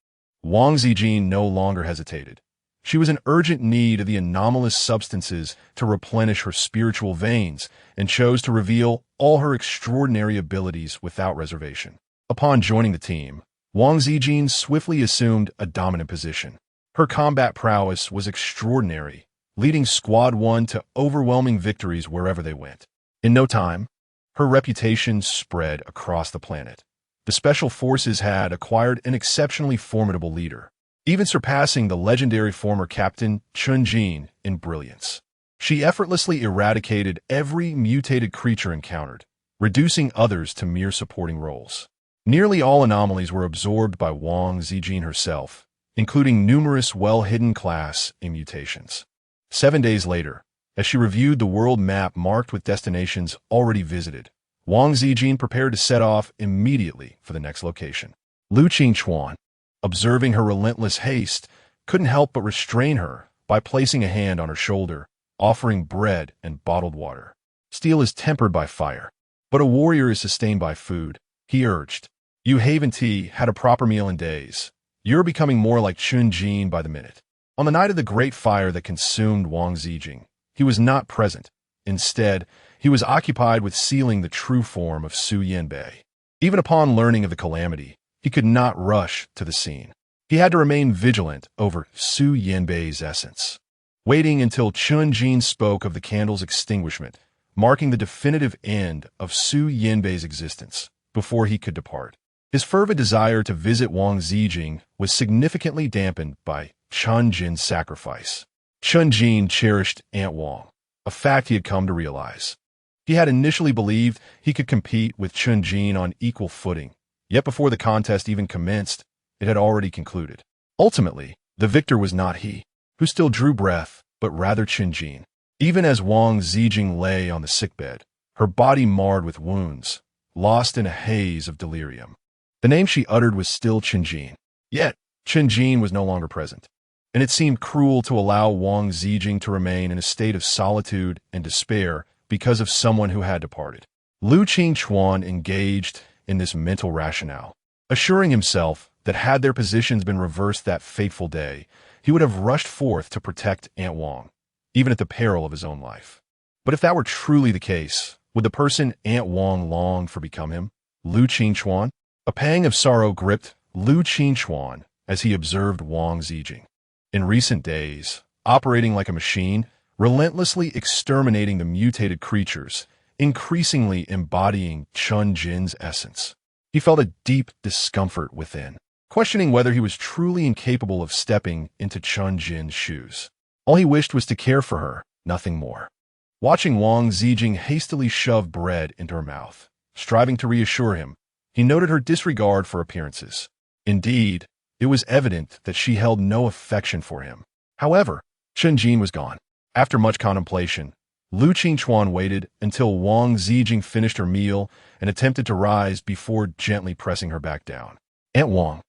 Wang Ziqin no longer hesitated. She was in urgent need of the anomalous substances to replenish her spiritual veins and chose to reveal all her extraordinary abilities without reservation. Upon joining the team, Wang Ziqin swiftly assumed a dominant position. Her combat prowess was extraordinary, leading Squad 1 to overwhelming victories wherever they went. In no time, her reputation spread across the planet. The Special Forces had acquired an exceptionally formidable leader, even surpassing the legendary former Captain Chunjin in brilliance. She effortlessly eradicated every mutated creature encountered, reducing others to mere supporting roles. Nearly all anomalies were absorbed by Wang Ziqin herself, including numerous well-hidden class mutations. 7 days later, as she reviewed the world map marked with destinations already visited, Wang Ziqin prepared to set off immediately for the next location. Lu Qingchuan, observing her relentless haste, couldn't help but restrain her by placing a hand on her shoulder, offering bread and bottled water. Steel is tempered by fire, but a warrior is sustained by food, he urged. You haven't had a proper meal in days. You're becoming more like Chun Jin by the minute. On the night of the great fire that consumed Wang Ziqin, he was not present. Instead, he was occupied with sealing the true form of Su Yanbei. Even upon learning of the calamity, he could not rush to the scene. He had to remain vigilant over Su Yanbei's essence, waiting until Chun Jin spoke of the candle's extinguishment, marking the definitive end of Su Yanbei's existence, before he could depart. His fervent desire to visit Wang Ziqin was significantly dampened by Chun Jin's sacrifice. Chun Jin cherished Aunt Wang, a fact he had come to realize. He had initially believed he could compete with Chun Jin on equal footing, yet before the contest even commenced, it had already concluded. Ultimately, the victor was not he, who still drew breath, but rather Chun Jin. Even as Wang Ziqin lay on the sickbed, her body marred with wounds, lost in a haze of delirium. The name she uttered was still Chun Jin. Yet, Chun Jin was no longer present, and it seemed cruel to allow Wang Ziqin to remain in a state of solitude and despair because of someone who had departed. Lu Qingchuan engaged in this mental rationale, assuring himself that had their positions been reversed that fateful day, he would have rushed forth to protect Aunt Wang, even at the peril of his own life. But if that were truly the case, would the person Aunt Wang longed for become him, Lu Qingchuan? A pang of sorrow gripped Lu Qingchuan as he observed Wang Ziqin. In recent days, operating like a machine, relentlessly exterminating the mutated creatures, increasingly embodying Chun Jin's essence. He felt a deep discomfort within, questioning whether he was truly incapable of stepping into Chun Jin's shoes. All he wished was to care for her, nothing more. Watching Wang Ziqin hastily shove bread into her mouth, striving to reassure him, he noted her disregard for appearances. Indeed, it was evident that she held no affection for him. However, Chun Jin was gone. After much contemplation, Lu Qingchuan waited until Wang Ziqin finished her meal and attempted to rise before gently pressing her back down. Aunt Wang,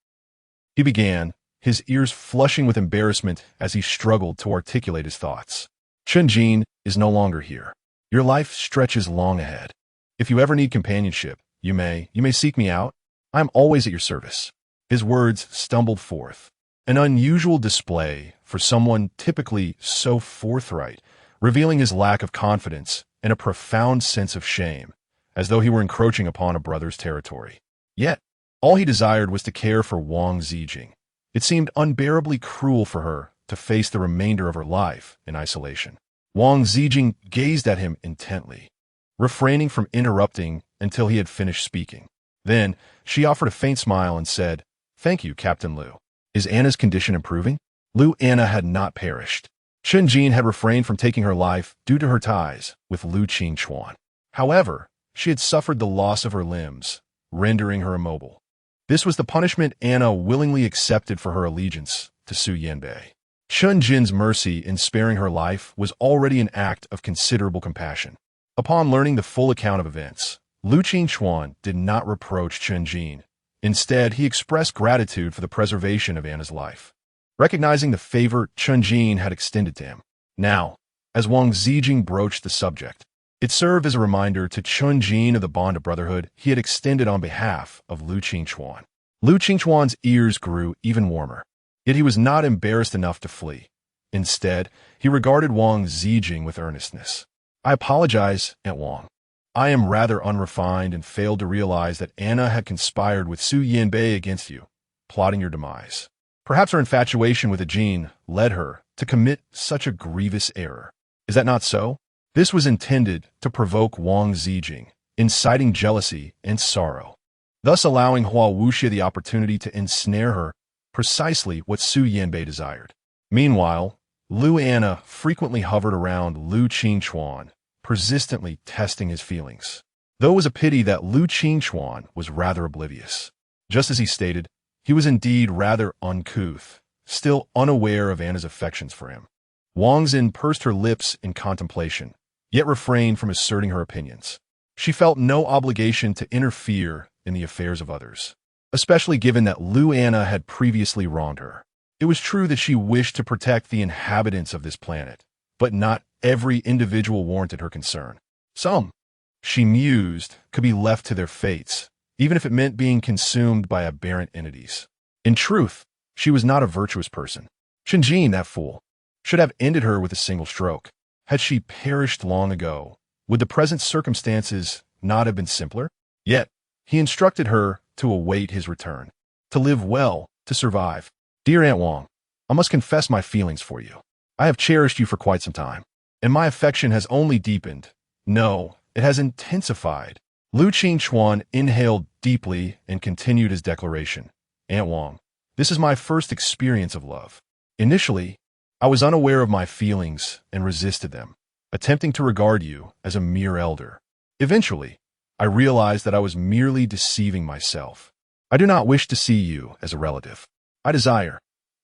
he began, his ears flushing with embarrassment as he struggled to articulate his thoughts. Chun Jin is no longer here. Your life stretches long ahead. If you ever need companionship, you may seek me out. I am always at your service. His words stumbled forth, an unusual display for someone typically so forthright, revealing his lack of confidence and a profound sense of shame, as though he were encroaching upon a brother's territory. Yet, all he desired was to care for Wang Ziqin. It seemed unbearably cruel for her to face the remainder of her life in isolation. Wang Ziqin gazed at him intently, refraining from interrupting until he had finished speaking. Then, she offered a faint smile and said, "Thank you, Captain Lu. Is Anna's condition improving?" Anna had not perished. Chun Jin had refrained from taking her life due to her ties with Lu Qingchuan. However, she had suffered the loss of her limbs, rendering her immobile. This was the punishment Anna willingly accepted for her allegiance to Su Yanbei. Chun Jin's mercy in sparing her life was already an act of considerable compassion. Upon learning the full account of events, Lu Qingchuan did not reproach Chun Jin. Instead, he expressed gratitude for the preservation of Anna's life, recognizing the favor Chun Jin had extended to him. Now, as Wang Ziqin broached the subject, it served as a reminder to Chun Jin of the bond of brotherhood he had extended on behalf of Lu Qingchuan. Lu Qingchuan's ears grew even warmer, yet he was not embarrassed enough to flee. Instead, he regarded Wang Ziqin with earnestness. "I apologize, Aunt Wang. I am rather unrefined and failed to realize that Anna had conspired with Su Yanbei against you, plotting your demise. Perhaps her infatuation with a Jin led her to commit such a grievous error. Is that not so?" This was intended to provoke Wang Ziqin, inciting jealousy and sorrow, thus allowing Hua Wuxia the opportunity to ensnare her, precisely what Su Yanbei desired. Meanwhile, Lu Anna frequently hovered around Lu Qingchuan, persistently testing his feelings. Though it was a pity that Lu Qingchuan was rather oblivious. Just as he stated, he was indeed rather uncouth, still unaware of Anna's affections for him. Wang Ziqin pursed her lips in contemplation, yet refrained from asserting her opinions. She felt no obligation to interfere in the affairs of others, especially given that Anna had previously wronged her. It was true that she wished to protect the inhabitants of this planet, but not every individual warranted her concern. Some, she mused, could be left to their fates, even if it meant being consumed by aberrant entities. In truth, she was not a virtuous person. Shinjin, that fool, should have ended her with a single stroke. Had she perished long ago, would the present circumstances not have been simpler? Yet, he instructed her to await his return, to live well, to survive. Dear Aunt Wang, I must confess my feelings for you. I have cherished you for quite some time, and my affection has only deepened. No, it has intensified. Lu Qingchuan inhaled deeply and continued his declaration. Aunt Wang, this is my first experience of love. Initially, I was unaware of my feelings and resisted them, attempting to regard you as a mere elder. Eventually, I realized that I was merely deceiving myself. I do not wish to see you as a relative. I desire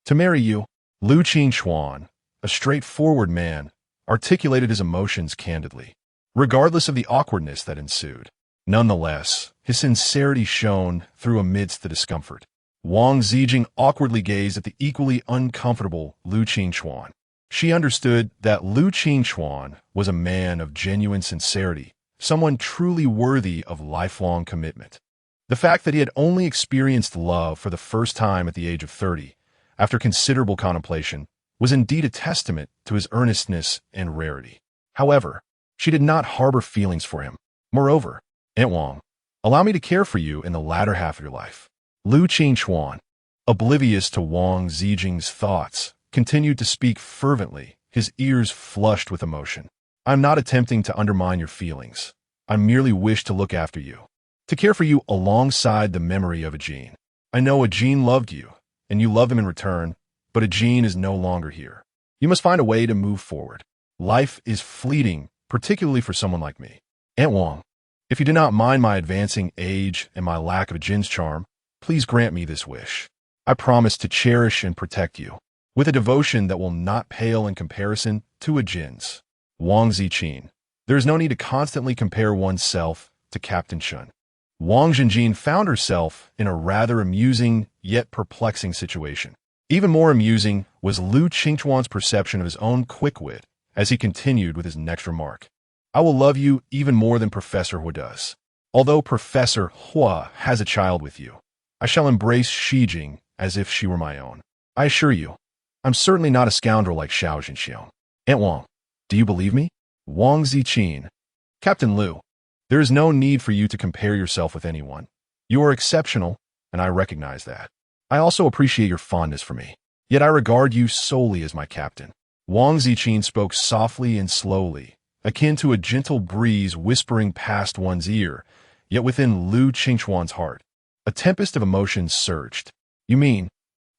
to marry you. Lu Qingchuan, a straightforward man, articulated his emotions candidly, regardless of the awkwardness that ensued. Nonetheless, his sincerity shone through amidst the discomfort. Wang Ziqin awkwardly gazed at the equally uncomfortable Lu Qingchuan. She understood that Lu Qingchuan was a man of genuine sincerity, someone truly worthy of lifelong commitment. The fact that he had only experienced love for the first time at the age of 30, after considerable contemplation, was indeed a testament to his earnestness and rarity. However, she did not harbor feelings for him. Moreover, Aunt Wang, allow me to care for you in the latter half of your life. Lu Qingchuan, oblivious to Wang Ziqin's thoughts, continued to speak fervently, his ears flushed with emotion. I am not attempting to undermine your feelings. I merely wish to look after you, to care for you alongside the memory of a Jean. I know a Jean loved you, and you loved him in return, but a Jean is no longer here. You must find a way to move forward. Life is fleeting, particularly for someone like me. Aunt Wang, if you do not mind my advancing age and my lack of a Jin's charm, please grant me this wish. I promise to cherish and protect you, with a devotion that will not pale in comparison to a Jin's. Wang Ziqin. There is no need to constantly compare oneself to Captain Shun. Wang Ziqin found herself in a rather amusing yet perplexing situation. Even more amusing was Lu Qingchuan's perception of his own quick wit as he continued with his next remark. I will love you even more than Professor Hua does. Although Professor Hua has a child with you, I shall embrace Shijing as if she were my own. I assure you, I'm certainly not a scoundrel like Xiao Zhenxiong. Aunt Wang, do you believe me? Wang Ziqin. Captain Lu, there is no need for you to compare yourself with anyone. You are exceptional, and I recognize that. I also appreciate your fondness for me, yet I regard you solely as my captain. Wang Ziqin spoke softly and slowly, akin to a gentle breeze whispering past one's ear, yet within Lu Qingchuan's heart. A tempest of emotions surged. You mean,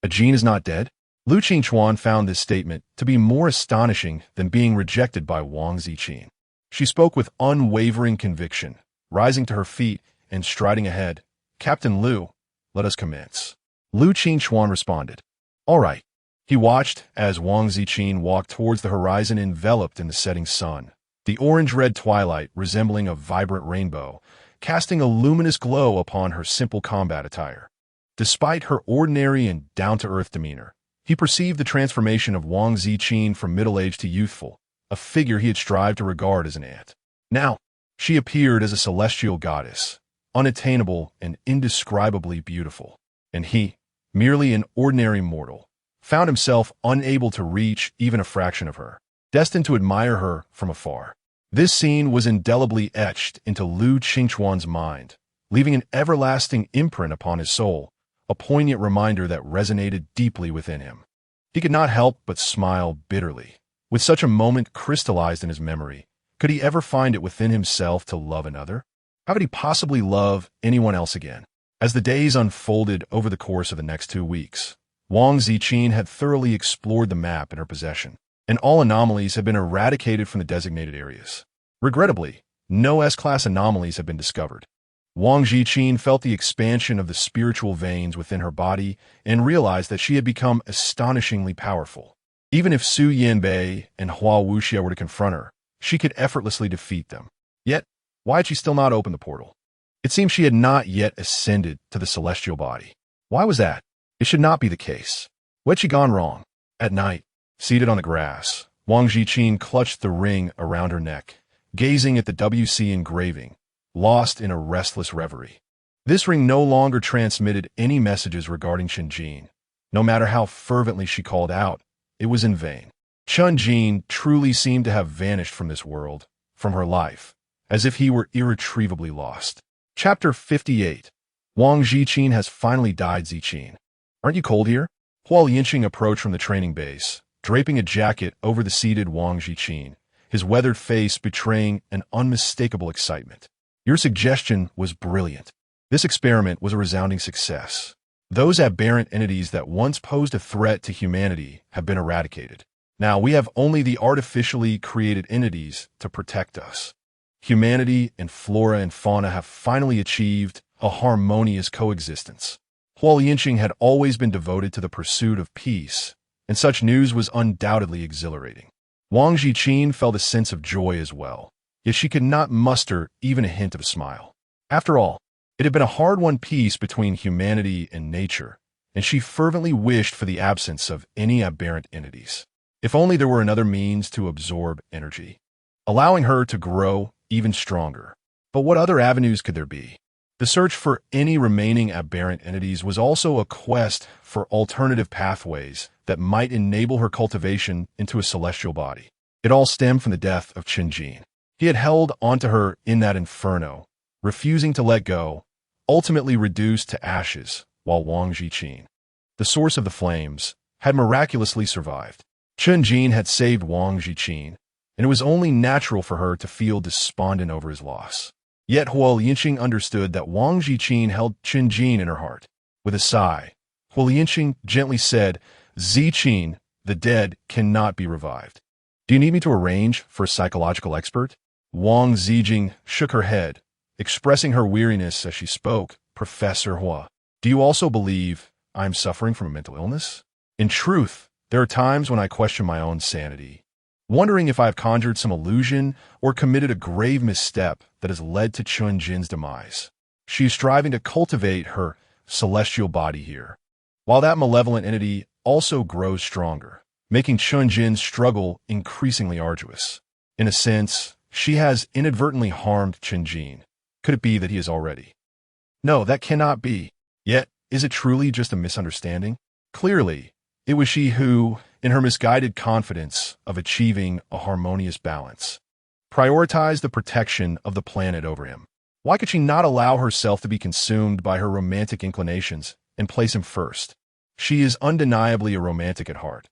a Jean is not dead? Lu Qingchuan found this statement to be more astonishing than being rejected by Wang Ziqin. She spoke with unwavering conviction, rising to her feet and striding ahead. Captain Lu, let us commence. Lu Qingchuan responded. All right. He watched as Wang Ziqin walked towards the horizon enveloped in the setting sun, the orange-red twilight resembling a vibrant rainbow, casting a luminous glow upon her simple combat attire. Despite her ordinary and down-to-earth demeanor, he perceived the transformation of Wang Ziqin from middle-aged to youthful, a figure he had strived to regard as an aunt. Now, she appeared as a celestial goddess, unattainable and indescribably beautiful, and he, merely an ordinary mortal, found himself unable to reach even a fraction of her, destined to admire her from afar. This scene was indelibly etched into Lu Qingchuan's mind, leaving an everlasting imprint upon his soul, a poignant reminder that resonated deeply within him. He could not help but smile bitterly. With such a moment crystallized in his memory, could he ever find it within himself to love another? How could he possibly love anyone else again? As the days unfolded over the course of the next 2 weeks, Wang Ziqin had thoroughly explored the map in her possession, and all anomalies had been eradicated from the designated areas. Regrettably, no S-class anomalies had been discovered. Wang Ziqin felt the expansion of the spiritual veins within her body and realized that she had become astonishingly powerful. Even if Su Yanbei and Hua Wuxia were to confront her, she could effortlessly defeat them. Yet, why had she still not opened the portal? It seemed she had not yet ascended to the celestial body. Why was that? It should not be the case. What had she gone wrong? At night, seated on the grass, Wang Ziqin clutched the ring around her neck, gazing at the WC engraving, lost in a restless reverie. This ring no longer transmitted any messages regarding Qinjin. No matter how fervently she called out, it was in vain. Qinjin truly seemed to have vanished from this world, from her life, as if he were irretrievably lost. Chapter 58. Wang Ziqin has finally died. Ziqin, aren't you cold here? Hua Yinqing approached from the training base, draping a jacket over the seated Wang Ziqin, his weathered face betraying an unmistakable excitement. Your suggestion was brilliant. This experiment was a resounding success. Those aberrant entities that once posed a threat to humanity have been eradicated. Now we have only the artificially created entities to protect us. Humanity and flora and fauna have finally achieved a harmonious coexistence. Hua Yinqing had always been devoted to the pursuit of peace, and such news was undoubtedly exhilarating. Wang Ziqin felt a sense of joy as well, yet she could not muster even a hint of a smile. After all, it had been a hard-won peace between humanity and nature, and she fervently wished for the absence of any aberrant entities. If only there were another means to absorb energy, allowing her to grow even stronger. But what other avenues could there be? The search for any remaining aberrant entities was also a quest for alternative pathways that might enable her cultivation into a celestial body. It all stemmed from the death of Qinjin. He had held onto her in that inferno, refusing to let go, ultimately reduced to ashes, while Wang Ziqin, the source of the flames, had miraculously survived. Qinjin had saved Wang Ziqin, and it was only natural for her to feel despondent over his loss. Yet Hua Yinqing understood that Wang Ziqin held Qinjin in her heart. With a sigh, Hua Yinqing gently said, Ziqin, the dead cannot be revived. Do you need me to arrange for a psychological expert? Wang Ziqin shook her head, expressing her weariness as she spoke. Professor Hua, do you also believe I am suffering from a mental illness? In truth, there are times when I question my own sanity, wondering if I have conjured some illusion or committed a grave misstep that has led to Qinjin's demise. She is striving to cultivate her celestial body here, while that malevolent entity also grows stronger, making Qinjin's struggle increasingly arduous. In a sense, she has inadvertently harmed Qinjin. Could it be that he is already? No, that cannot be. Yet, is it truly just a misunderstanding? Clearly, it was she who, in her misguided confidence of achieving a harmonious balance, prioritized the protection of the planet over him. Why could she not allow herself to be consumed by her romantic inclinations and place him first? She is undeniably a romantic at heart.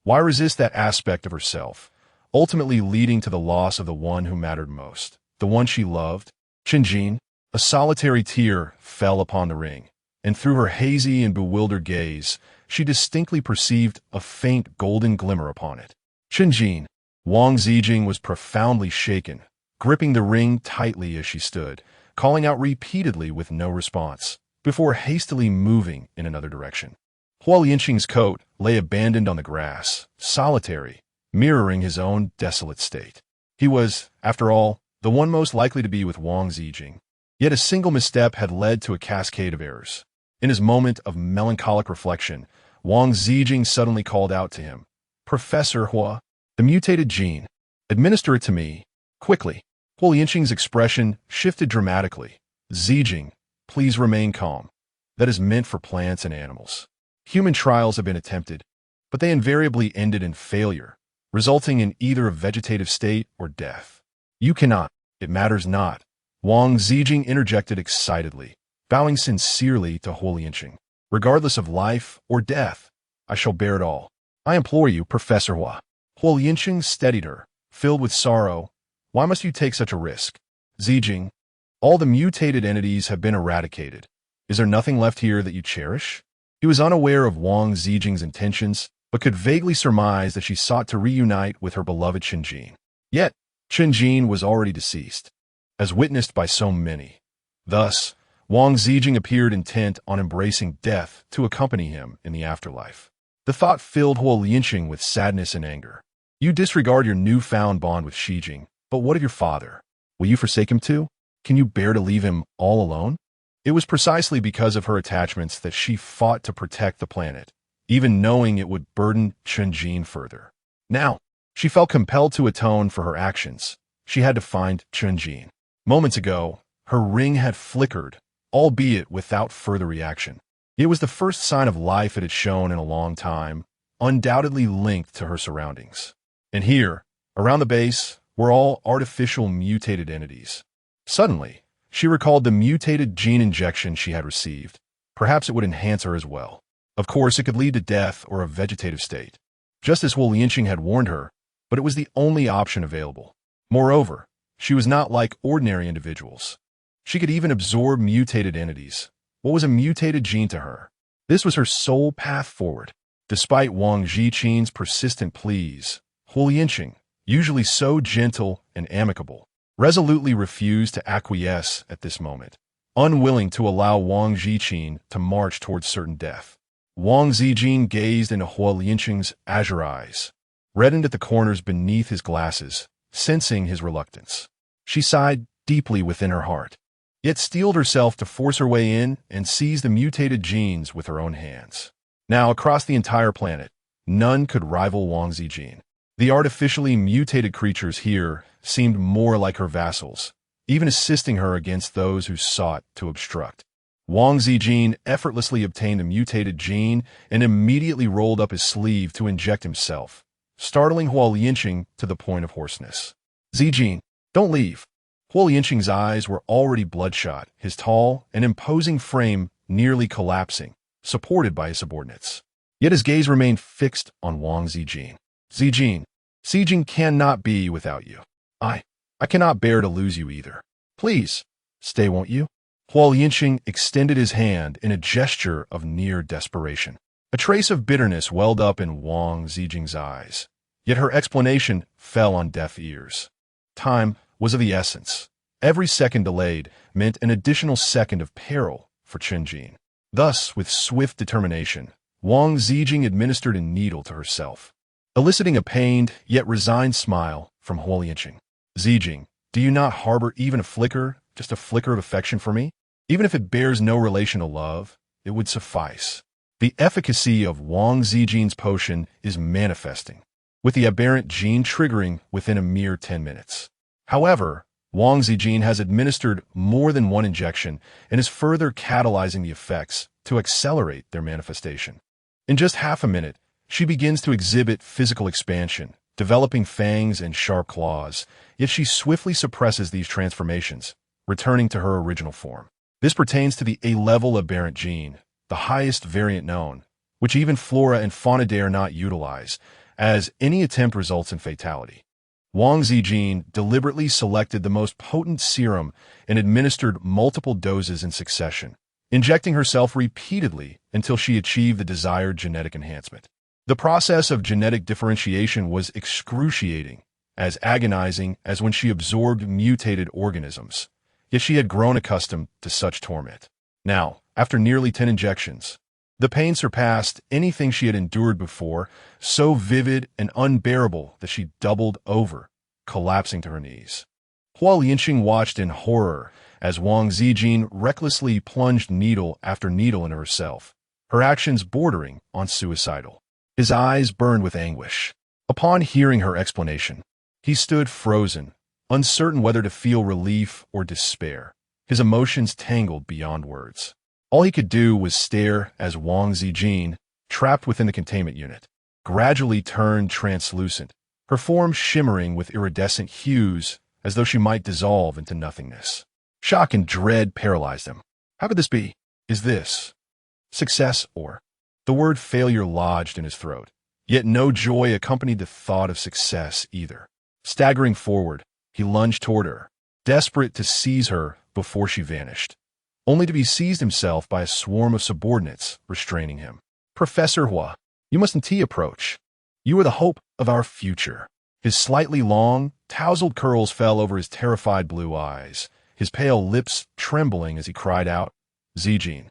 Why resist that aspect of herself, ultimately leading to the loss of the one who mattered most, the one she loved? Qinjin, a solitary tear fell upon the ring, and through her hazy and bewildered gaze, she distinctly perceived a faint golden glimmer upon it. Qinjin, Wang Ziqin was profoundly shaken, gripping the ring tightly as she stood, calling out repeatedly with no response, before hastily moving in another direction. Hua Yinqing's coat lay abandoned on the grass, solitary, mirroring his own desolate state. He was, after all, the one most likely to be with Wang Ziqin. Yet a single misstep had led to a cascade of errors. In his moment of melancholic reflection, Wang Ziqin suddenly called out to him, Professor Hua, the mutated gene. Administer it to me, quickly. Hua Yinqing's expression shifted dramatically. Ziqin, please remain calm. That is meant for plants and animals. Human trials have been attempted, but they invariably ended in failure, resulting in either a vegetative state or death. You cannot. It matters not. Wang Ziqin interjected excitedly, bowing sincerely to Hua Yinqing. Regardless of life or death, I shall bear it all. I implore you, Professor Hua. Hua Yinqing steadied her, filled with sorrow. Why must you take such a risk? Ziqin, all the mutated entities have been eradicated. Is there nothing left here that you cherish? He was unaware of Wang Ziqing's intentions, but could vaguely surmise that she sought to reunite with her beloved Qinjin. Yet, Qinjin was already deceased, as witnessed by so many. Thus, Wang Ziqin appeared intent on embracing death to accompany him in the afterlife. The thought filled Huo Lianqing with sadness and anger. You disregard your newfound bond with Xijing, but what of your father? Will you forsake him too? Can you bear to leave him all alone? It was precisely because of her attachments that she fought to protect the planet, even knowing it would burden Chunjin further. Now, she felt compelled to atone for her actions. She had to find Chunjin. Moments ago, her ring had flickered, albeit without further reaction. It was the first sign of life it had shown in a long time, undoubtedly linked to her surroundings. And here, around the base, were all artificial mutated entities. Suddenly, she recalled the mutated gene injection she had received. Perhaps it would enhance her as well. Of course, it could lead to death or a vegetative state, just as Huo Lianqing had warned her, but it was the only option available. Moreover, she was not like ordinary individuals. She could even absorb mutated entities. What was a mutated gene to her? This was her sole path forward. Despite Wang Ziqin's persistent pleas, Huo Lianqing, usually so gentle and amicable, resolutely refused to acquiesce at this moment, unwilling to allow Wang Ziqin to march towards certain death. Wang Ziqin gazed into Huo Lianqing's azure eyes, reddened at the corners beneath his glasses, sensing his reluctance. She sighed deeply within her heart, yet steeled herself to force her way in and seize the mutated genes with her own hands. Now, across the entire planet, none could rival Wang Ziqin. The artificially mutated creatures here seemed more like her vassals, even assisting her against those who sought to obstruct. Wang Ziqin effortlessly obtained a mutated gene and immediately rolled up his sleeve to inject himself, startling Huo Lianqing to the point of hoarseness. Ziqin, don't leave. Huo Lianqing's eyes were already bloodshot, his tall and imposing frame nearly collapsing, supported by his subordinates. Yet his gaze remained fixed on Wang Ziqin. Xijing cannot be without you. I cannot bear to lose you either. Please, stay, won't you? Huo Lianqing extended his hand in a gesture of near desperation. A trace of bitterness welled up in Wang Ziqing's eyes, yet her explanation fell on deaf ears. Time was of the essence. Every second delayed meant an additional second of peril for Chunjin. Thus, with swift determination, Wang Ziqing administered a needle to herself, eliciting a pained yet resigned smile from Huo Lianqing. Ziqing, do you not harbor even a flicker, just a flicker of affection for me? Even if it bears no relation to love, it would suffice. The efficacy of Wang Ziqin's potion is manifesting, with the aberrant gene triggering within a mere 10 minutes. However, Wang Ziqin has administered more than one injection and is further catalyzing the effects to accelerate their manifestation. In just half a minute, she begins to exhibit physical expansion, developing fangs and sharp claws, yet she swiftly suppresses these transformations, returning to her original form. This pertains to the A-level aberrant gene, the highest variant known, which even flora and fauna dare not utilize, as any attempt results in fatality. Wang Ziqin deliberately selected the most potent serum and administered multiple doses in succession, injecting herself repeatedly until she achieved the desired genetic enhancement. The process of genetic differentiation was excruciating, as agonizing as when she absorbed mutated organisms, yet she had grown accustomed to such torment. Now, after nearly 10 injections, the pain surpassed anything she had endured before, so vivid and unbearable that she doubled over, collapsing to her knees. Huo Lianqing watched in horror as Wang Ziqin recklessly plunged needle after needle into herself, her actions bordering on suicidal. His eyes burned with anguish. Upon hearing her explanation, he stood frozen, uncertain whether to feel relief or despair, his emotions tangled beyond words. All he could do was stare as Wang Ziqin, trapped within the containment unit, gradually turned translucent, her form shimmering with iridescent hues as though she might dissolve into nothingness. Shock and dread paralyzed him. How could this be? Is this success or? The word failure lodged in his throat, yet no joy accompanied the thought of success either. Staggering forward, he lunged toward her, desperate to seize her before she vanished, only to be seized himself by a swarm of subordinates restraining him. Professor Hua, you mustn't approach. You are the hope of our future. His slightly long, tousled curls fell over his terrified blue eyes, his pale lips trembling as he cried out, "Ziqin!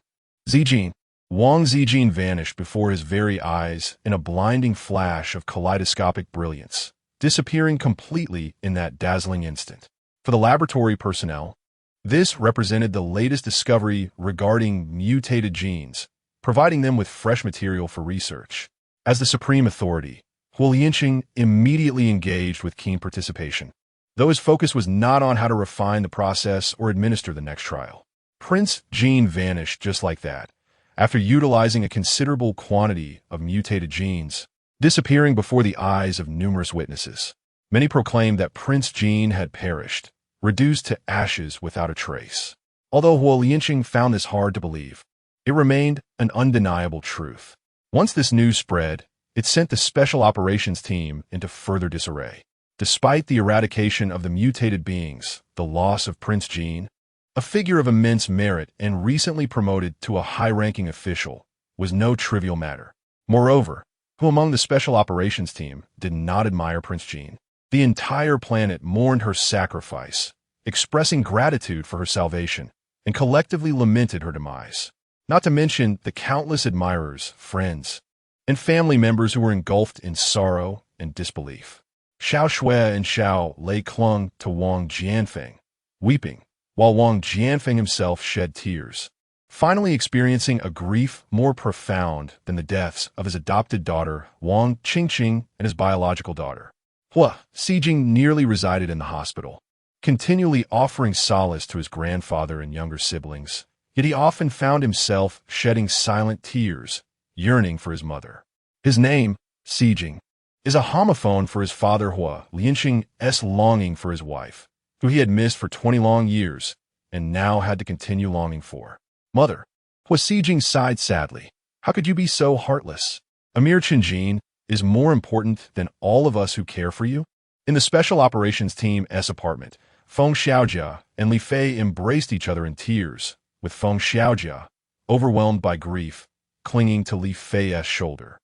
Ziqin!" Wang Ziqin vanished before his very eyes in a blinding flash of kaleidoscopic brilliance, disappearing completely in that dazzling instant. For the laboratory personnel, this represented the latest discovery regarding mutated genes, providing them with fresh material for research. As the supreme authority, Huolianqing immediately engaged with keen participation, though his focus was not on how to refine the process or administer the next trial. Prince Jean vanished just like that, after utilizing a considerable quantity of mutated genes, disappearing before the eyes of numerous witnesses. Many proclaimed that Prince Jean had perished, reduced to ashes without a trace. Although Huolianqing found this hard to believe, it remained an undeniable truth. Once this news spread, it sent the Special Operations Team into further disarray. Despite the eradication of the mutated beings, the loss of Prince Jean, a figure of immense merit and recently promoted to a high-ranking official, was no trivial matter. Moreover, who among the Special Operations Team did not admire Prince Jean? The entire planet mourned her sacrifice, expressing gratitude for her salvation, and collectively lamented her demise. Not to mention the countless admirers, friends, and family members who were engulfed in sorrow and disbelief. Xiao Shui and Xiao Lei clung to Wang Jianfeng, weeping, while Wang Jianfeng himself shed tears, finally experiencing a grief more profound than the deaths of his adopted daughter Wang Qingqing and his biological daughter. Hua Xijing nearly resided in the hospital, continually offering solace to his grandfather and younger siblings, yet he often found himself shedding silent tears, yearning for his mother. His name, Xijing, is a homophone for his father Hua Lianqing's longing for his wife, who he had missed for 20 long years and now had to continue longing for. Mother, Hua Xijing sighed sadly. How could you be so heartless? Amir Qinjin is more important than all of us who care for you? In the Special Operations Team's apartment, Feng Xiaojia and Li Fei embraced each other in tears, with Feng Xiaojia, overwhelmed by grief, clinging to Li Fei's shoulder.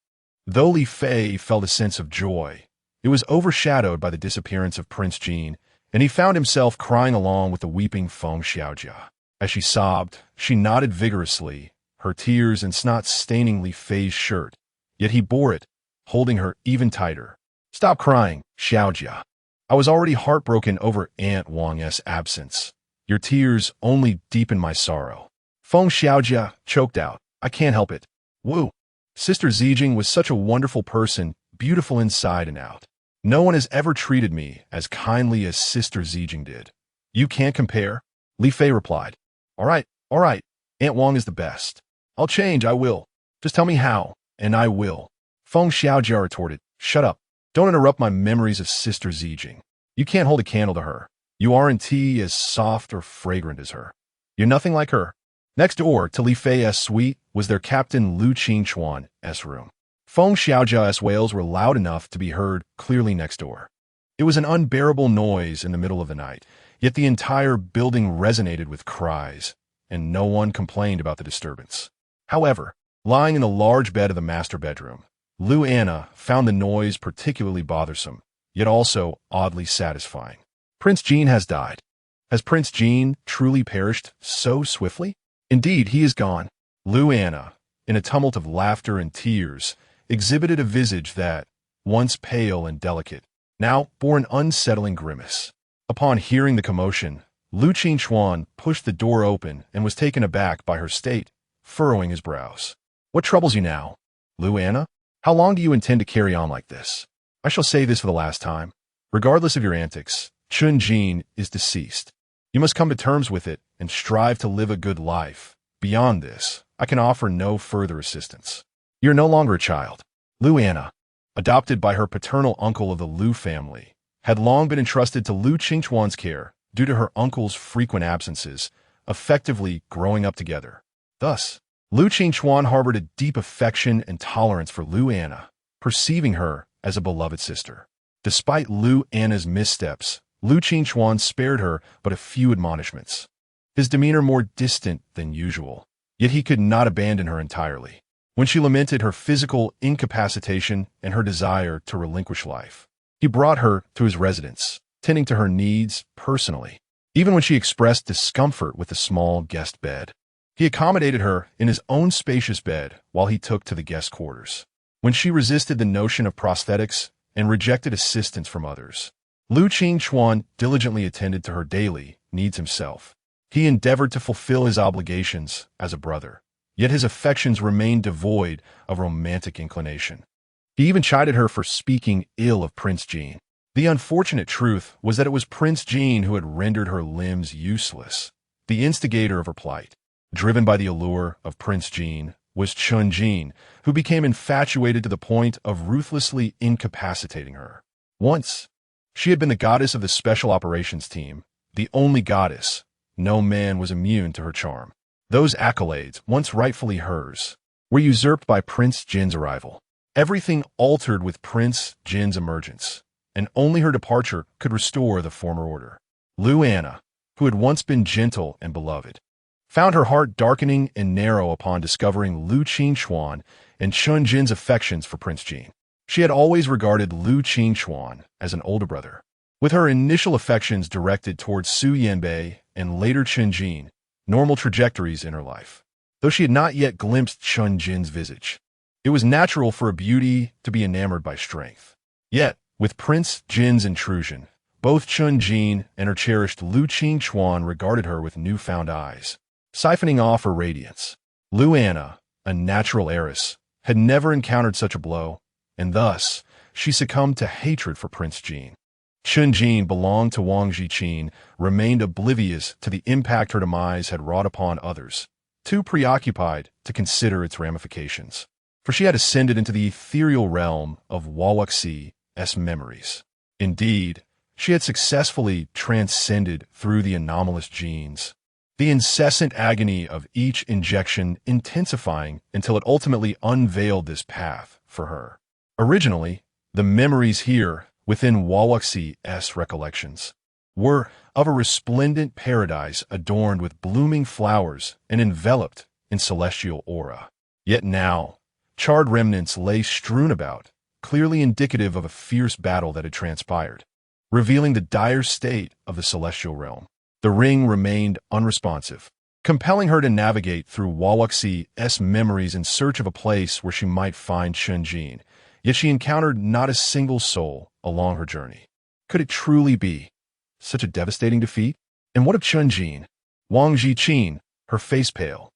Though Li Fei felt a sense of joy, it was overshadowed by the disappearance of Prince Jean, and he found himself crying along with the weeping Feng Xiaojia. As she sobbed, she nodded vigorously, her tears and snot staining Li Fei's shirt, yet he bore it, holding her even tighter. Stop crying, Xiaojia. I was already heartbroken over Aunt Wang's absence. Your tears only deepen my sorrow. Feng Xiaojia choked out. I can't help it. Woo. Sister Zijing was such a wonderful person, beautiful inside and out. No one has ever treated me as kindly as Sister Zijing did. You can't compare? Li Fei replied. All right. Aunt Wang is the best. I'll change, I will. Just tell me how, and I will. Feng Xiaojia retorted. Shut up. Don't interrupt my memories of Sister Zijing. You can't hold a candle to her. You aren't as soft or fragrant as her. You're nothing like her. Next door to Li Fei's suite was their captain Lu Qingchuan's room. Feng Xiaojia's wails were loud enough to be heard clearly next door. It was an unbearable noise in the middle of the night, yet the entire building resonated with cries, and no one complained about the disturbance. However, lying in the large bed of the master bedroom, Lu Anna found the noise particularly bothersome, yet also oddly satisfying. Prince Jean has died. Has Prince Jean truly perished so swiftly? Indeed, he is gone. Lu Anna, in a tumult of laughter and tears, exhibited a visage that, once pale and delicate, now bore an unsettling grimace. Upon hearing the commotion, Lu Qingchuan pushed the door open and was taken aback by her state, furrowing his brows. What troubles you now, Lu Anna? How long do you intend to carry on like this? I shall say this for the last time. Regardless of your antics, Chun Jin is deceased. You must come to terms with it and strive to live a good life. Beyond this, I can offer no further assistance. You're no longer a child. Lu Anna, adopted by her paternal uncle of the Lu family, had long been entrusted to Lu Qingchuan's care due to her uncle's frequent absences, effectively growing up together. Thus, Lu Qingchuan harbored a deep affection and tolerance for Lu Anna, perceiving her as a beloved sister. Despite Lu Anna's missteps, Lu Qingchuan spared her but a few admonishments. His demeanor more distant than usual, yet he could not abandon her entirely. When she lamented her physical incapacitation and her desire to relinquish life, he brought her to his residence, tending to her needs personally. even when she expressed discomfort with the small guest bed. He accommodated her in his own spacious bed while he took to the guest quarters. When she resisted the notion of prosthetics and rejected assistance from others, Lu Qingchuan diligently attended to her daily needs himself. He endeavored to fulfill his obligations as a brother, yet his affections remained devoid of romantic inclination. He even chided her for speaking ill of Prince Jin. The unfortunate truth was that it was Prince Jin who had rendered her limbs useless, the instigator of her plight. Driven by the allure of Prince Jin was Chun Jin, who became infatuated to the point of ruthlessly incapacitating her. Once, she had been the goddess of the Special Operations Team, the only goddess. No man was immune to her charm. Those accolades, once rightfully hers, were usurped by Prince Jin's arrival. Everything altered with Prince Jin's emergence, and only her departure could restore the former order. Lu Anna, who had once been gentle and beloved, found her heart darkening and narrow upon discovering Lu Qingchuan and Chun Jin's affections for Prince Jin. She had always regarded Lu Qingchuan as an older brother, with her initial affections directed towards Su Yanbei and later Chun Jin, normal trajectories in her life. Though she had not yet glimpsed Chun Jin's visage, it was natural for a beauty to be enamored by strength. Yet, with Prince Jin's intrusion, both Chun Jin and her cherished Lu Qingchuan regarded her with newfound eyes, siphoning off her radiance. Lu Anna, a natural heiress, had never encountered such a blow, and thus she succumbed to hatred for Prince Jin. Chun Jin belonged to Wang Ziqin, remained oblivious to the impact her demise had wrought upon others, too preoccupied to consider its ramifications. For she had ascended into the ethereal realm of Wawuxi's memories. Indeed, she had successfully transcended through the anomalous genes, the incessant agony of each injection intensifying until it ultimately unveiled this path for her. Originally, the memories here, within Wawuxi's recollections, were of a resplendent paradise adorned with blooming flowers and enveloped in celestial aura. Yet now, charred remnants lay strewn about, clearly indicative of a fierce battle that had transpired, revealing the dire state of the celestial realm. The ring remained unresponsive, compelling her to navigate through Wawuxi's memories in search of a place where she might find Chun Jin, yet she encountered not a single soul along her journey. Could it truly be such a devastating defeat? And what of Chun Jin? Wang Ziqin, her face pale,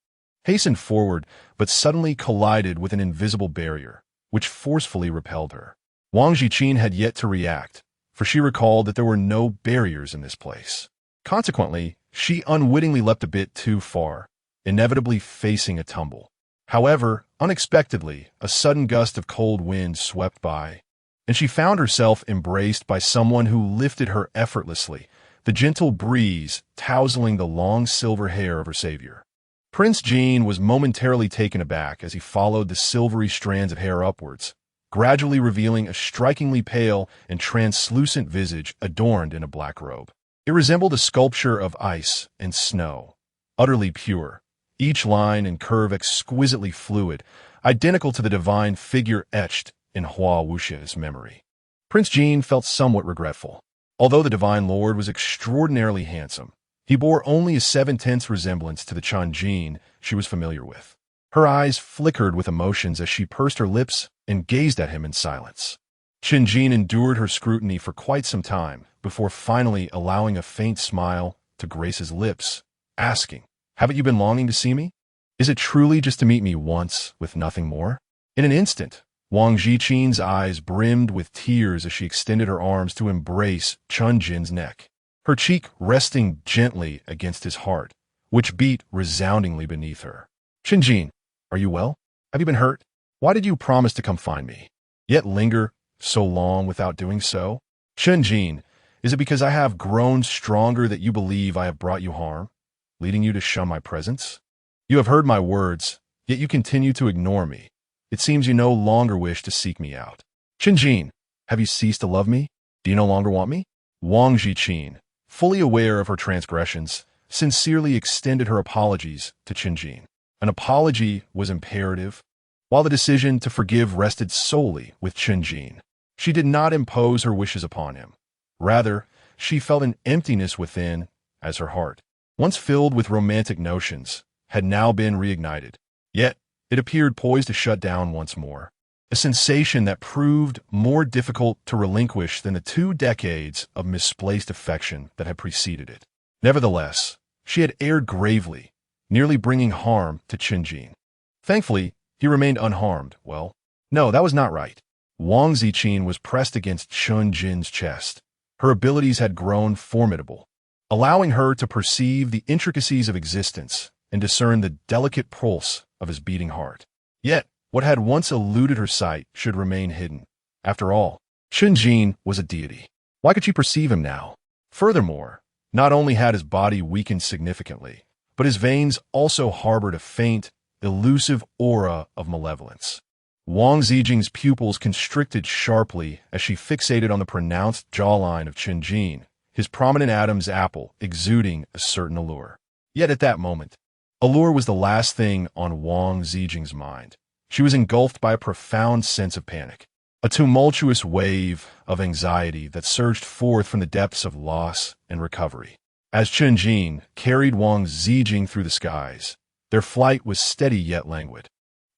hastened forward but suddenly collided with an invisible barrier, which forcefully repelled her. Wang Ziqin had yet to react, for she recalled that there were no barriers in this place. Consequently, she unwittingly leapt a bit too far, inevitably facing a tumble. However, unexpectedly, a sudden gust of cold wind swept by, and she found herself embraced by someone who lifted her effortlessly, the gentle breeze tousling the long silver hair of her savior. Prince Jin was momentarily taken aback as he followed the silvery strands of hair upwards, gradually revealing a strikingly pale and translucent visage adorned in a black robe. It resembled a sculpture of ice and snow, utterly pure, each line and curve exquisitely fluid, identical to the divine figure etched in Hua Wuxia's memory. Prince Jin felt somewhat regretful. Although the divine lord was extraordinarily handsome, he bore only a 7/10 resemblance to the Chun Jin she was familiar with. Her eyes flickered with emotions as she pursed her lips and gazed at him in silence. Chun Jin endured her scrutiny for quite some time before finally allowing a faint smile to grace his lips, asking, "Haven't you been longing to see me? Is it truly just to meet me once with nothing more?" In an instant, Wang Ziqin's eyes brimmed with tears as she extended her arms to embrace Chun Jin's neck, her cheek resting gently against his heart, which beat resoundingly beneath her. "Chun Jin, are you well? Have you been hurt? Why did you promise to come find me, yet linger so long without doing so? Chun Jin, is it because I have grown stronger that you believe I have brought you harm, leading you to shun my presence? You have heard my words, yet you continue to ignore me. It seems you no longer wish to seek me out. Chun Jin, have you ceased to love me? Do you no longer want me?" Wang Ziqin, fully aware of her transgressions, sincerely extended her apologies to Chun Jin. An apology was imperative, while the decision to forgive rested solely with Chun Jin. She did not impose her wishes upon him. Rather, she felt an emptiness within as her heart, once filled with romantic notions, had now been reignited. Yet, it appeared poised to shut down once more. A sensation that proved more difficult to relinquish than the 2 decades of misplaced affection that had preceded it. Nevertheless, she had erred gravely, nearly bringing harm to Qinjin. Thankfully, he remained unharmed. Well, no, that was not right. Wang Ziqin was pressed against Qinjin's chest. Her abilities had grown formidable, allowing her to perceive the intricacies of existence and discern the delicate pulse of his beating heart. Yet, what had once eluded her sight should remain hidden. After all, Qinjin was a deity. Why could she perceive him now? Furthermore, not only had his body weakened significantly, but his veins also harbored a faint, elusive aura of malevolence. Wang Ziqin's pupils constricted sharply as she fixated on the pronounced jawline of Qinjin, his prominent Adam's apple exuding a certain allure. Yet at that moment, allure was the last thing on Wang Ziqin's mind. She was engulfed by a profound sense of panic, a tumultuous wave of anxiety that surged forth from the depths of loss and recovery. As Qinjin carried Wang Ziqin through the skies, their flight was steady yet languid.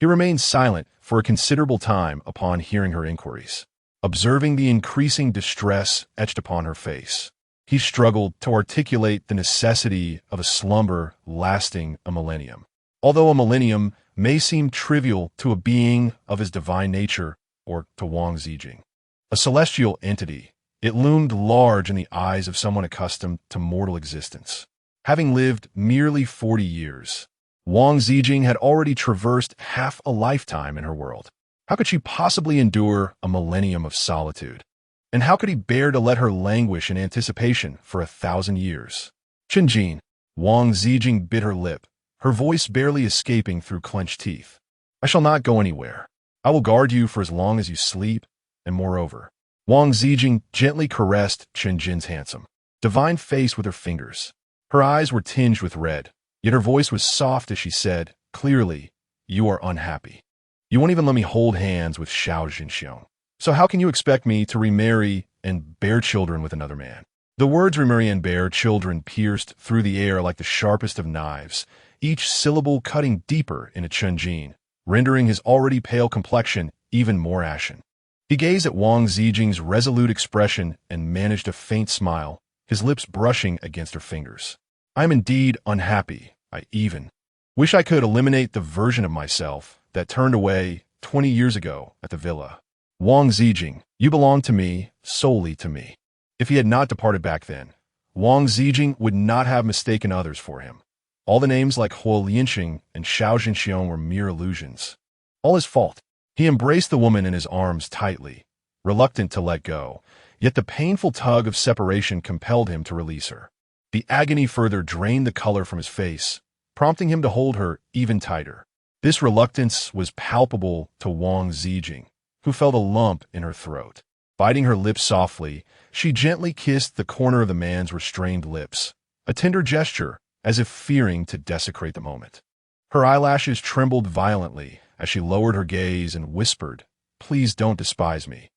He remained silent for a considerable time upon hearing her inquiries, observing the increasing distress etched upon her face. He struggled to articulate the necessity of a slumber lasting a millennium. Although a millennium may seem trivial to a being of his divine nature or to Wang Ziqin, a celestial entity, it loomed large in the eyes of someone accustomed to mortal existence. Having lived merely 40 years, Wang Ziqin had already traversed half a lifetime in her world. How could she possibly endure a millennium of solitude? And how could he bear to let her languish in anticipation for 1,000 years? Qinjin, Wang Ziqin bit her lip, her voice barely escaping through clenched teeth. I shall not go anywhere. I will guard you for as long as you sleep, and moreover. Wang Ziqin gently caressed Qinjin's handsome, divine face with her fingers. Her eyes were tinged with red, yet her voice was soft as she said, clearly, you are unhappy. You won't even let me hold hands with Xiao Jinxiong. So how can you expect me to remarry and bear children with another man? The words remarry and bear children pierced through the air like the sharpest of knives, each syllable cutting deeper into Qinjin, rendering his already pale complexion even more ashen. He gazed at Wang Ziqin's resolute expression and managed a faint smile, his lips brushing against her fingers. I am indeed unhappy. I even wish I could eliminate the version of myself that turned away 20 years ago at the villa. Wang Ziqin, you belong to me, solely to me. If he had not departed back then, Wang Ziqin would not have mistaken others for him. All the names like Huo Lianxing and Xiao Jinxiong were mere illusions. All his fault. He embraced the woman in his arms tightly, reluctant to let go, yet the painful tug of separation compelled him to release her. The agony further drained the color from his face, prompting him to hold her even tighter. This reluctance was palpable to Wang Ziqin, who felt a lump in her throat. Biting her lips softly, she gently kissed the corner of the man's restrained lips, a tender gesture as if fearing to desecrate the moment. Her eyelashes trembled violently as she lowered her gaze and whispered, please don't despise me.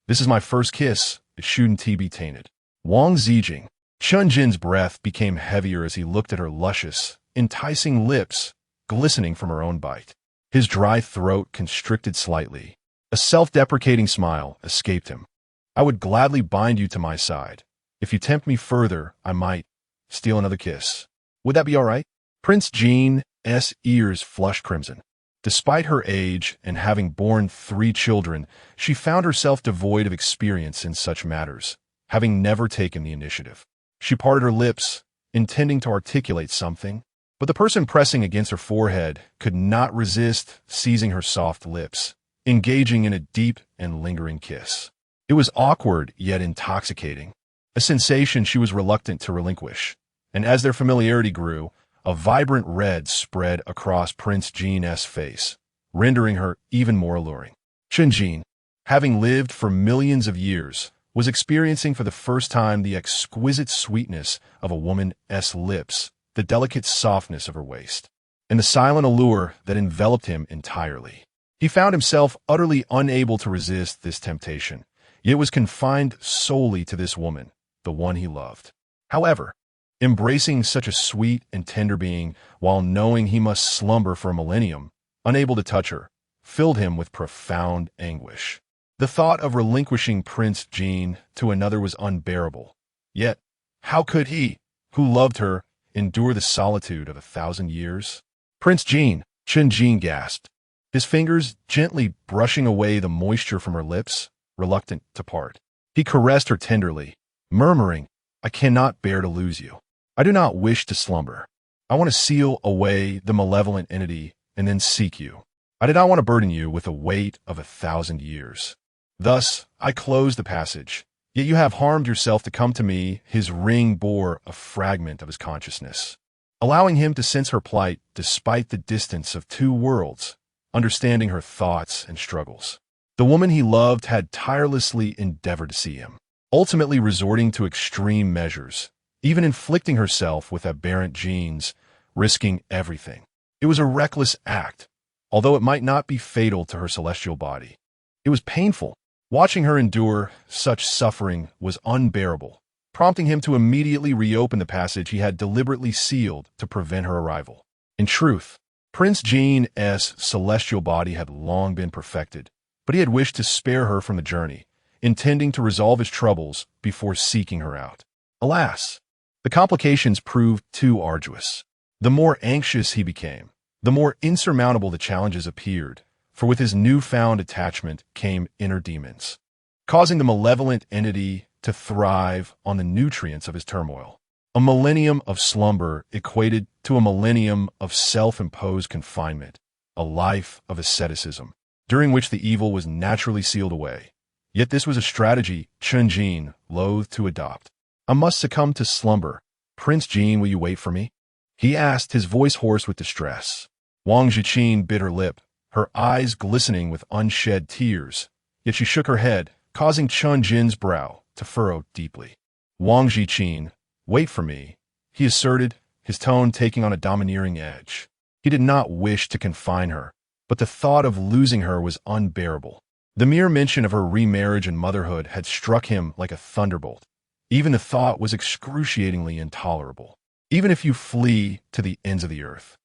This is my first kiss. It shouldn't be tainted. Wang Ziqin. Qinjin's breath became heavier as he looked at her luscious, enticing lips glistening from her own bite. His dry throat constricted slightly. A self-deprecating smile escaped him. I would gladly bind you to my side. If you tempt me further, I might steal another kiss. Would that be all right? Prince Jean's ears flushed crimson. Despite her age and having borne 3 children, she found herself devoid of experience in such matters, having never taken the initiative. She parted her lips, intending to articulate something, but the person pressing against her forehead could not resist seizing her soft lips, engaging in a deep and lingering kiss. It was awkward yet intoxicating, a sensation she was reluctant to relinquish, and as their familiarity grew, a vibrant red spread across Prince Jean's face, rendering her even more alluring. Qinjin, having lived for millions of years, was experiencing for the first time the exquisite sweetness of a woman's lips, the delicate softness of her waist, and the silent allure that enveloped him entirely. He found himself utterly unable to resist this temptation, yet was confined solely to this woman, the one he loved. However, Embracing such a sweet and tender being while knowing he must slumber for a millennium, unable to touch her, filled him with profound anguish. The thought of relinquishing Prince Jean to another was unbearable. Yet, how could he, who loved her, endure the solitude of 1,000 years? Prince Jean, Chen Jean gasped, his fingers gently brushing away the moisture from her lips, reluctant to part. He caressed her tenderly, murmuring, "I cannot bear to lose you. I do not wish to slumber. I want to seal away the malevolent entity and then seek you. I did not want to burden you with the weight of 1,000 years. Thus, I close the passage. Yet you have harmed yourself to come to me." His ring bore a fragment of his consciousness, allowing him to sense her plight despite the distance of two worlds, understanding her thoughts and struggles. The woman he loved had tirelessly endeavored to see him, ultimately resorting to extreme measures, even inflicting herself with aberrant genes, risking everything. It was a reckless act, although it might not be fatal to her celestial body. It was painful. Watching her endure such suffering was unbearable, prompting him to immediately reopen the passage he had deliberately sealed to prevent her arrival. In truth, Prince Jean's celestial body had long been perfected, but he had wished to spare her from the journey, intending to resolve his troubles before seeking her out. Alas, the complications proved too arduous. The more anxious he became, the more insurmountable the challenges appeared, for with his newfound attachment came inner demons, causing the malevolent entity to thrive on the nutrients of his turmoil. A millennium of slumber equated to a millennium of self-imposed confinement, a life of asceticism, during which the evil was naturally sealed away. Yet this was a strategy Chen Jean loathed to adopt. "I must succumb to slumber. Prince Jean, will you wait for me?" he asked, his voice hoarse with distress. Wang Ziqin bit her lip, her eyes glistening with unshed tears, yet she shook her head, causing Chen Jin's brow to furrow deeply. "Wang Ziqin, wait for me," he asserted, his tone taking on a domineering edge. He did not wish to confine her, but the thought of losing her was unbearable. The mere mention of her remarriage and motherhood had struck him like a thunderbolt. Even the thought was excruciatingly intolerable. "Even if you flee to the ends of the earth,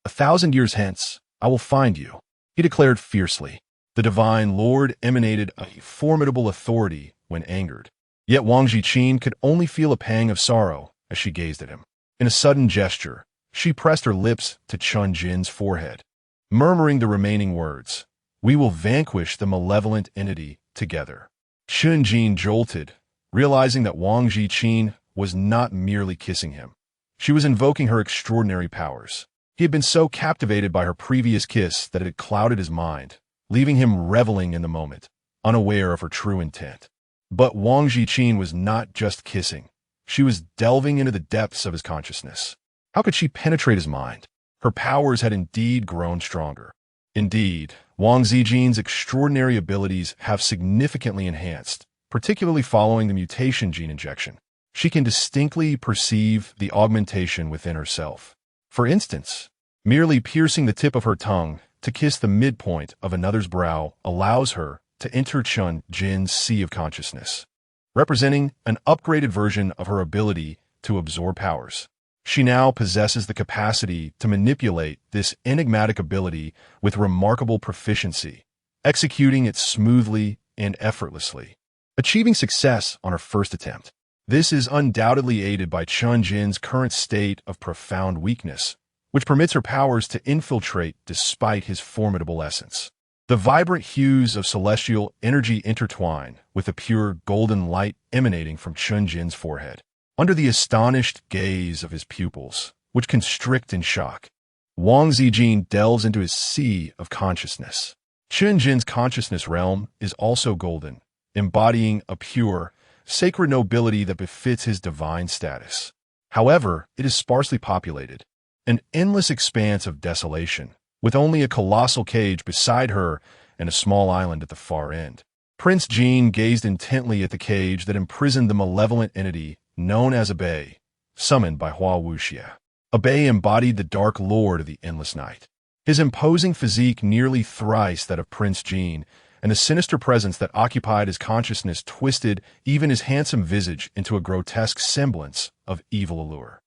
1,000 years hence, I will find you," he declared fiercely. The divine lord emanated a formidable authority when angered. Yet Wang Ziqin could only feel a pang of sorrow as she gazed at him. In a sudden gesture, she pressed her lips to Chen Jin's forehead, murmuring the remaining words, "We will vanquish the malevolent entity together." Chen Jin jolted, realizing that Wang Ziqin was not merely kissing him. She was invoking her extraordinary powers. He had been so captivated by her previous kiss that it had clouded his mind, leaving him reveling in the moment, unaware of her true intent. But Wang Ziqin was not just kissing. She was delving into the depths of his consciousness. How could she penetrate his mind? Her powers had indeed grown stronger. Indeed, Wang Ziqin's extraordinary abilities have significantly enhanced, particularly following the mutation gene injection. She can distinctly perceive the augmentation within herself. For instance, merely piercing the tip of her tongue to kiss the midpoint of another's brow allows her to enter Chen Jin's sea of consciousness, representing an upgraded version of her ability to absorb powers. She now possesses the capacity to manipulate this enigmatic ability with remarkable proficiency, executing it smoothly and effortlessly, achieving success on her first attempt. This is undoubtedly aided by Chen Jin's current state of profound weakness, which permits her powers to infiltrate despite his formidable essence. The vibrant hues of celestial energy intertwine with the pure golden light emanating from Chen Jin's forehead. Under the astonished gaze of his pupils, which constrict in shock, Wang Ziqin delves into his sea of consciousness. Chen Jin's consciousness realm is also golden, embodying a pure, sacred nobility that befits his divine status. However, it is sparsely populated, an endless expanse of desolation, with only a colossal cage beside her and a small island at the far end. Prince Jean gazed intently at the cage that imprisoned the malevolent entity known as a bay, summoned by Hua Wuxia. A bay embodied the dark lord of the endless night. His imposing physique nearly thrice that of Prince Jean, and the sinister presence that occupied his consciousness twisted even his handsome visage into a grotesque semblance of evil allure.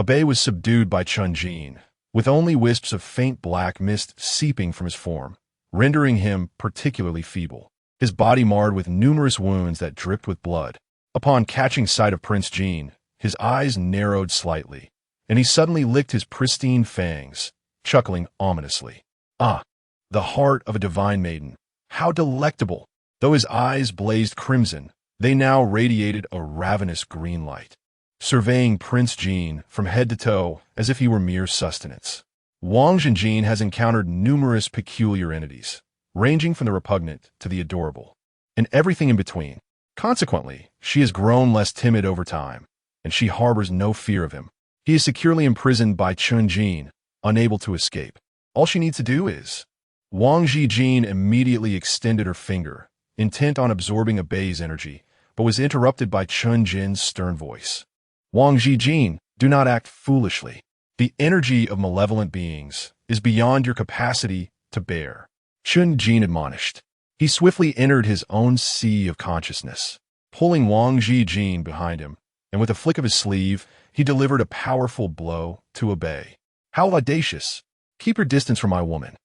Abe was subdued by Chun-Jin, with only wisps of faint black mist seeping from his form, rendering him particularly feeble, his body marred with numerous wounds that dripped with blood. Upon catching sight of Prince Jean, his eyes narrowed slightly, and he suddenly licked his pristine fangs, chuckling ominously. Ah, the heart of a divine maiden. How delectable! Though his eyes blazed crimson, they now radiated a ravenous green light, surveying Prince Jean from head to toe as if he were mere sustenance. Wang Ziqin has encountered numerous peculiar entities, ranging from the repugnant to the adorable, and everything in between. Consequently, she has grown less timid over time, and she harbors no fear of him. He is securely imprisoned by Chun-Jin, unable to escape. All she needs to do is... Wang Ziqin immediately extended her finger, intent on absorbing Abe's energy, but was interrupted by Chun-Jin's stern voice. Wang Ziqin, do not act foolishly. The energy of malevolent beings is beyond your capacity to bear. Chun-Jin admonished. He swiftly entered his own sea of consciousness, pulling Wang Ziqin behind him, and with a flick of his sleeve, he delivered a powerful blow to Abe. How audacious! Keep your distance from my woman.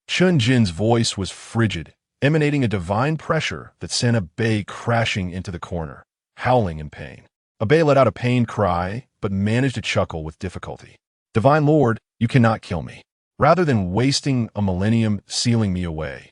Chun-Jin's voice was frigid, emanating a divine pressure that sent Abe crashing into the corner, howling in pain. Abe let out a pained cry, but managed to chuckle with difficulty. Divine Lord, you cannot kill me. Rather than wasting a millennium sealing me away,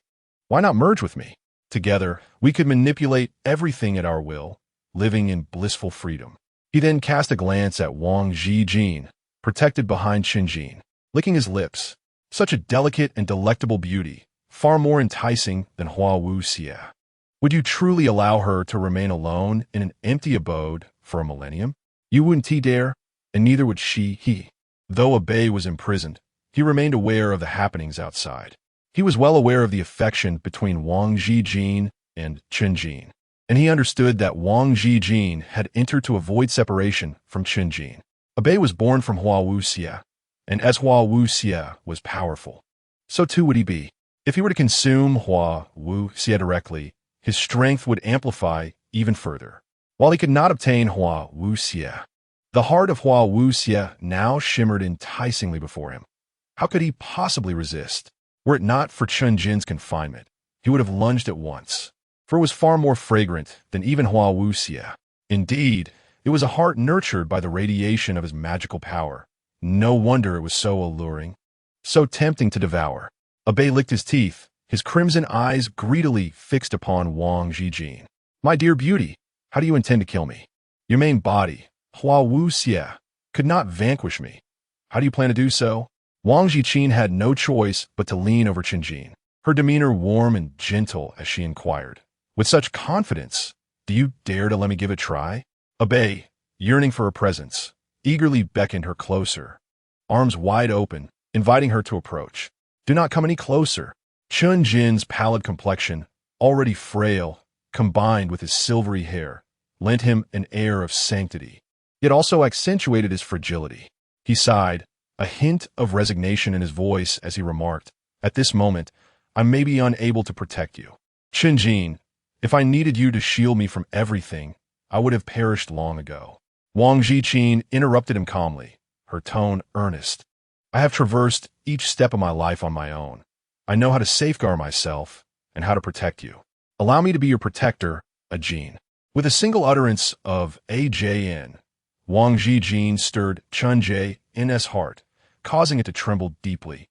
why not merge with me? Together, we could manipulate everything at our will, living in blissful freedom. He then cast a glance at Wang Ziqin, protected behind Chun-Jin, licking his lips. Such a delicate and delectable beauty, far more enticing than Hua Wuxia. Would you truly allow her to remain alone in an empty abode for a millennium? You wouldn't dare, and neither would he. Though Abe was imprisoned, he remained aware of the happenings outside. He was well aware of the affection between Wang Ziqin and Chun-Jin, and he understood that Wang Ziqin had entered to avoid separation from Chun-Jin. Abe was born from Hua Wuxia, and as Hua Wuxia was powerful, so too would he be. If he were to consume Hua Wuxia directly, his strength would amplify even further. While he could not obtain Hua Wuxia, the heart of Hua Wuxia now shimmered enticingly before him. How could he possibly resist? Were it not for Chun-Jin's confinement, he would have lunged at once, for it was far more fragrant than even Hua Wuxia. Indeed, it was a heart nurtured by the radiation of his magical power. No wonder it was so alluring, so tempting to devour. Abe licked his teeth, his crimson eyes greedily fixed upon Wang Ziqin. My dear beauty, how do you intend to kill me? Your main body, Hua Wuxia, could not vanquish me. How do you plan to do so? Wang Ziqin had no choice but to lean over Chun-Jin, her demeanor warm and gentle as she inquired. With such confidence, do you dare to let me give it a try? Abe, yearning for her presence, eagerly beckoned her closer, arms wide open, inviting her to approach. Do not come any closer. Chun-Jin's pallid complexion, already frail, combined with his silvery hair, lent him an air of sanctity, yet also accentuated his fragility. He sighed, a hint of resignation in his voice as he remarked, at this moment, I may be unable to protect you. Chun-Jin, if I needed you to shield me from everything, I would have perished long ago. Wang Ziqin interrupted him calmly, her tone earnest. I have traversed each step of my life on my own. I know how to safeguard myself and how to protect you. Allow me to be your protector, Ajin. With a single utterance of AJN, Wang Ziqin stirred Chun-Jin's heart, causing it to tremble deeply,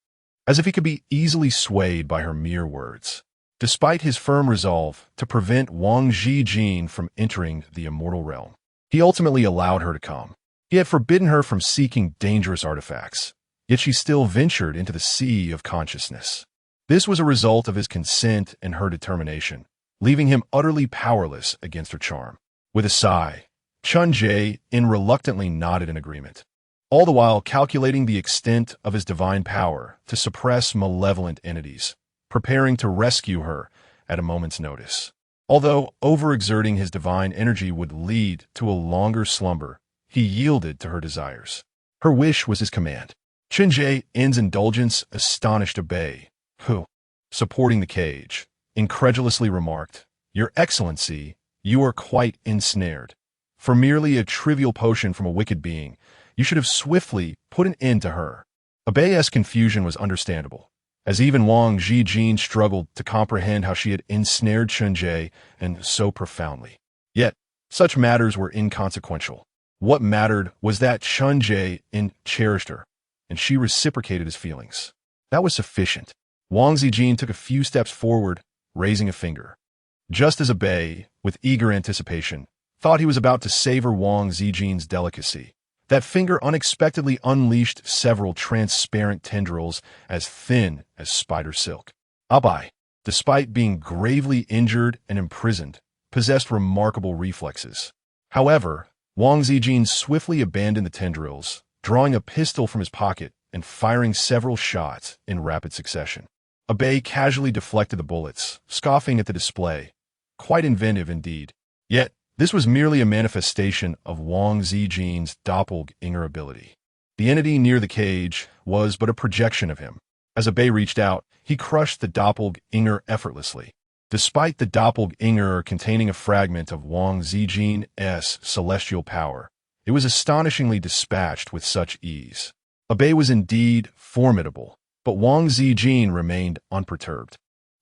as if he could be easily swayed by her mere words. Despite his firm resolve to prevent Wang Ziqin from entering the immortal realm, he ultimately allowed her to come. He had forbidden her from seeking dangerous artifacts, yet she still ventured into the sea of consciousness. This was a result of his consent and her determination, leaving him utterly powerless against her charm. With a sigh, Chun-Jin reluctantly nodded in agreement, all the while calculating the extent of his divine power to suppress malevolent entities, preparing to rescue her at a moment's notice. Although overexerting his divine energy would lead to a longer slumber, he yielded to her desires. Her wish was his command. Chun-Jin's indulgence astonished Abe, who, supporting the cage, incredulously remarked, Your Excellency, you are quite ensnared. For merely a trivial potion from a wicked being, You should have swiftly put an end to her. Abe's confusion was understandable, as even Wang Ziqin struggled to comprehend how she had ensnared Chunjie and so profoundly. Yet, such matters were inconsequential. What mattered was that Chunjie cherished her, and she reciprocated his feelings. That was sufficient. Wang Ziqin took a few steps forward, raising a finger. Just as Abe, with eager anticipation, thought he was about to savor Wang Ziqin's delicacy, that finger unexpectedly unleashed several transparent tendrils as thin as spider silk. Abe, despite being gravely injured and imprisoned, possessed remarkable reflexes. However, Wang Ziqin swiftly abandoned the tendrils, drawing a pistol from his pocket and firing several shots in rapid succession. Abe casually deflected the bullets, scoffing at the display. Quite inventive indeed. Yet, this was merely a manifestation of Wang Ziqin's doppelganger ability. The entity near the cage was but a projection of him. As Abe reached out, he crushed the doppelganger effortlessly. Despite the doppelganger containing a fragment of Wang Ziqin's celestial power, it was astonishingly dispatched with such ease. Abe was indeed formidable, but Wang Ziqin remained unperturbed.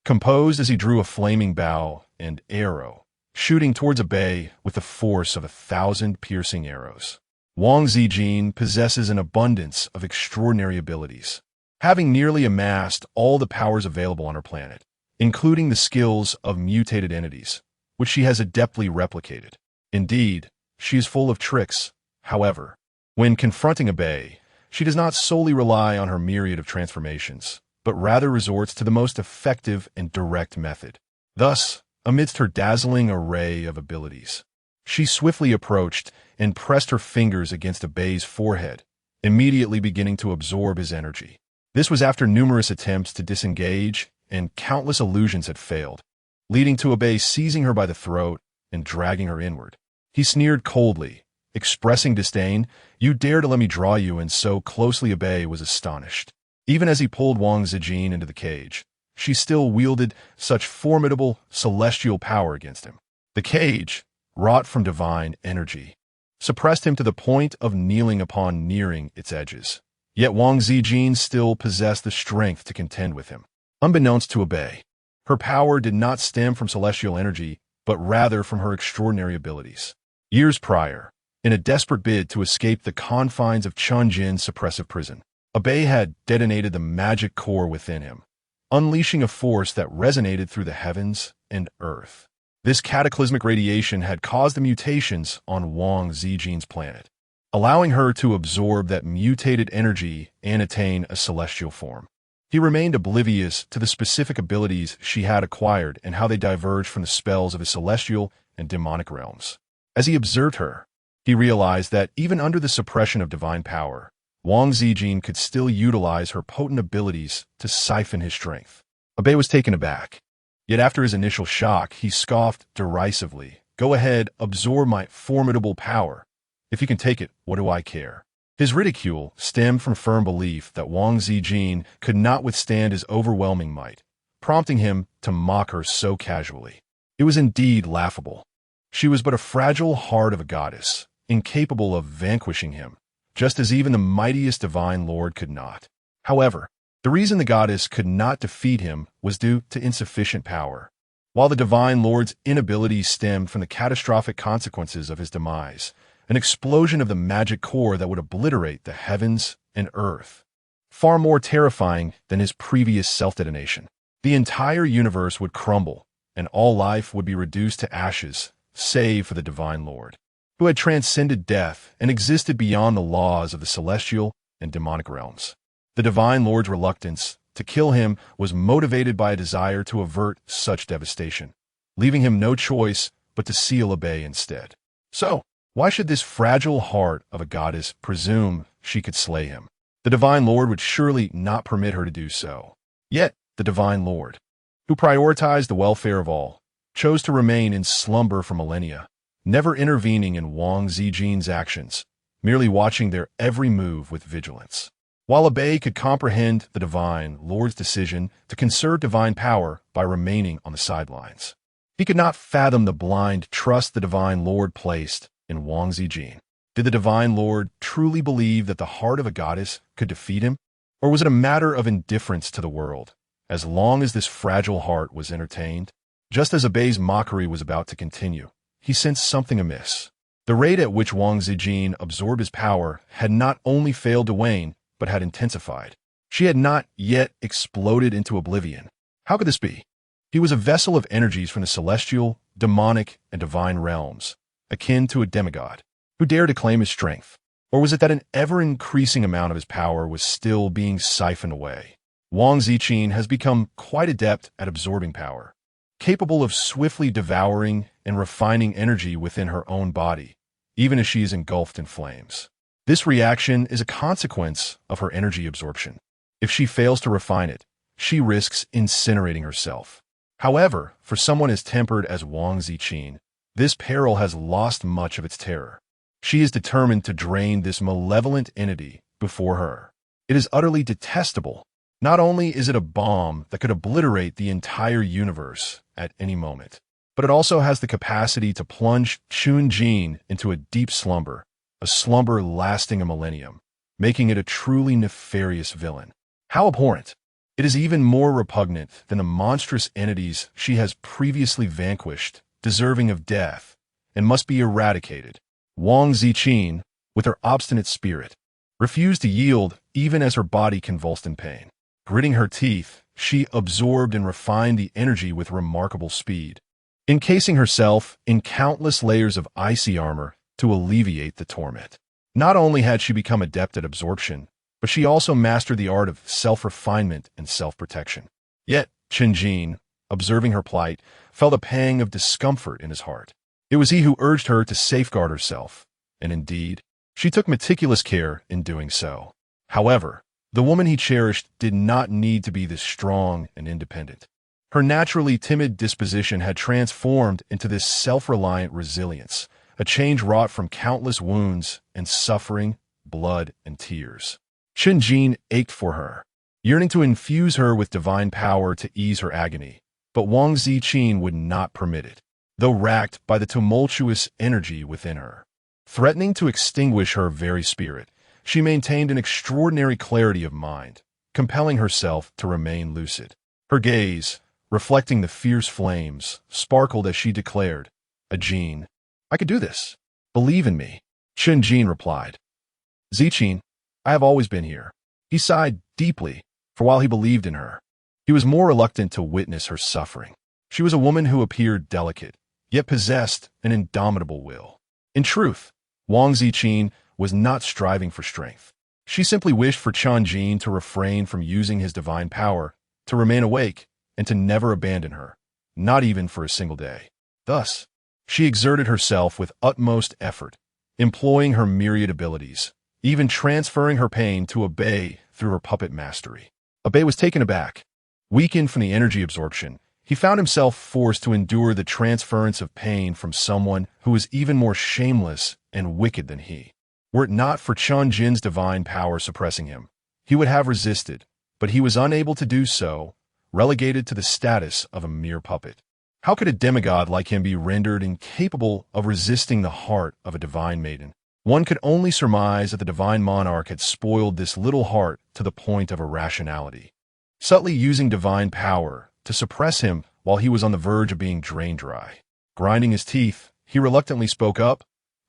Composed as he drew a flaming bow and arrow, shooting towards Abe with the force of 1,000 piercing arrows. Wang Ziqin possesses an abundance of extraordinary abilities, having nearly amassed all the powers available on her planet, including the skills of mutated entities, which she has adeptly replicated. Indeed, she is full of tricks. However, when confronting Abe, she does not solely rely on her myriad of transformations, but rather resorts to the most effective and direct method. Thus, amidst her dazzling array of abilities, she swiftly approached and pressed her fingers against Abe's forehead, immediately beginning to absorb his energy. This was after numerous attempts to disengage and countless illusions had failed, leading to Abe seizing her by the throat and dragging her inward. He sneered coldly, expressing disdain. "You dare to let me draw you in so closely?" Abe was astonished. Even as he pulled Wang Ziqin into the cage, she still wielded such formidable celestial power against him. The cage, wrought from divine energy, suppressed him to the point of kneeling upon nearing its edges. Yet Wang Ziqin still possessed the strength to contend with him. Unbeknownst to Abe, her power did not stem from celestial energy, but rather from her extraordinary abilities. Years prior, in a desperate bid to escape the confines of Chunjin's suppressive prison, Abe had detonated the magic core within him, unleashing a force that resonated through the heavens and earth. This cataclysmic radiation had caused the mutations on Wang Ziqin's planet, allowing her to absorb that mutated energy and attain a celestial form. He remained oblivious to the specific abilities she had acquired and how they diverged from the spells of his celestial and demonic realms. As he observed her, he realized that even under the suppression of divine power, Wang Ziqin could still utilize her potent abilities to siphon his strength. Abe was taken aback. Yet after his initial shock, he scoffed derisively. "Go ahead, absorb my formidable power. If you can take it, what do I care?" His ridicule stemmed from firm belief that Wang Ziqin could not withstand his overwhelming might, prompting him to mock her so casually. It was indeed laughable. She was but a fragile heart of a goddess, incapable of vanquishing him, just as even the mightiest divine lord could not. However, the reason the goddess could not defeat him was due to insufficient power, while the divine lord's inability stemmed from the catastrophic consequences of his demise, an explosion of the magic core that would obliterate the heavens and earth, far more terrifying than his previous self-detonation. The entire universe would crumble, and all life would be reduced to ashes, save for the divine lord, who had transcended death and existed beyond the laws of the celestial and demonic realms. The divine lord's reluctance to kill him was motivated by a desire to avert such devastation, leaving him no choice but to seal Abe instead. So, why should this fragile heart of a goddess presume she could slay him? The divine lord would surely not permit her to do so. Yet, the divine lord, who prioritized the welfare of all, chose to remain in slumber for millennia, never intervening in Wang Ziqin's actions, merely watching their every move with vigilance. While Abe could comprehend the divine lord's decision to conserve divine power by remaining on the sidelines, he could not fathom the blind trust the divine lord placed in Wang Ziqin. Did the Divine Lord truly believe that the heart of a goddess could defeat him? Or was it a matter of indifference to the world, as long as this fragile heart was entertained? Just as Abe's mockery was about to continue, he sensed something amiss. The rate at which Wang Ziqin absorbed his power had not only failed to wane, but had intensified. She had not yet exploded into oblivion. How could this be? He was a vessel of energies from the celestial, demonic, and divine realms, akin to a demigod, who dared to claim his strength. Or was it that an ever-increasing amount of his power was still being siphoned away? Wang Ziqin has become quite adept at absorbing power, capable of swiftly devouring and refining energy within her own body, even as she is engulfed in flames. This reaction is a consequence of her energy absorption. If she fails to refine it, she risks incinerating herself. However, for someone as tempered as Wang Ziqin, this peril has lost much of its terror. She is determined to drain this malevolent entity before her. It is utterly detestable. Not only is it a bomb that could obliterate the entire universe at any moment, but it also has the capacity to plunge Chun-Jin into a deep slumber, a slumber lasting a millennium, making it a truly nefarious villain. How abhorrent! It is even more repugnant than the monstrous entities she has previously vanquished, deserving of death, and must be eradicated. Wang Ziqin, with her obstinate spirit, refused to yield even as her body convulsed in pain. Gritting her teeth, she absorbed and refined the energy with remarkable speed, encasing herself in countless layers of icy armor to alleviate the torment. Not only had she become adept at absorption, but she also mastered the art of self-refinement and self-protection. Yet, Chun-Jin, observing her plight, felt a pang of discomfort in his heart. It was he who urged her to safeguard herself, and indeed, she took meticulous care in doing so. However, the woman he cherished did not need to be this strong and independent. Her naturally timid disposition had transformed into this self-reliant resilience, a change wrought from countless wounds and suffering, blood, and tears. Chun-Jin ached for her, yearning to infuse her with divine power to ease her agony, but Wang Ziqin would not permit it, though racked by the tumultuous energy within her. Threatening to extinguish her very spirit, she maintained an extraordinary clarity of mind, compelling herself to remain lucid. Her gaze, reflecting the fierce flames, sparkled as she declared, "Ajin, I could do this. Believe in me." Chun-Jin replied, "Ziqin, I have always been here." He sighed deeply, for while he believed in her, he was more reluctant to witness her suffering. She was a woman who appeared delicate, yet possessed an indomitable will. In truth, Wang Ziqin was not striving for strength. She simply wished for Chun-Jin to refrain from using his divine power, to remain awake, and to never abandon her, not even for a single day. Thus, she exerted herself with utmost effort, employing her myriad abilities, even transferring her pain to Abe through her puppet mastery. Abe was taken aback. Weakened from the energy absorption, he found himself forced to endure the transference of pain from someone who was even more shameless and wicked than he. Were it not for Chun-Jin's divine power suppressing him, he would have resisted, but he was unable to do so, relegated to the status of a mere puppet. How could a demigod like him be rendered incapable of resisting the heart of a divine maiden? One could only surmise that the divine monarch had spoiled this little heart to the point of irrationality, subtly using divine power to suppress him while he was on the verge of being drained dry. Grinding his teeth, he reluctantly spoke up,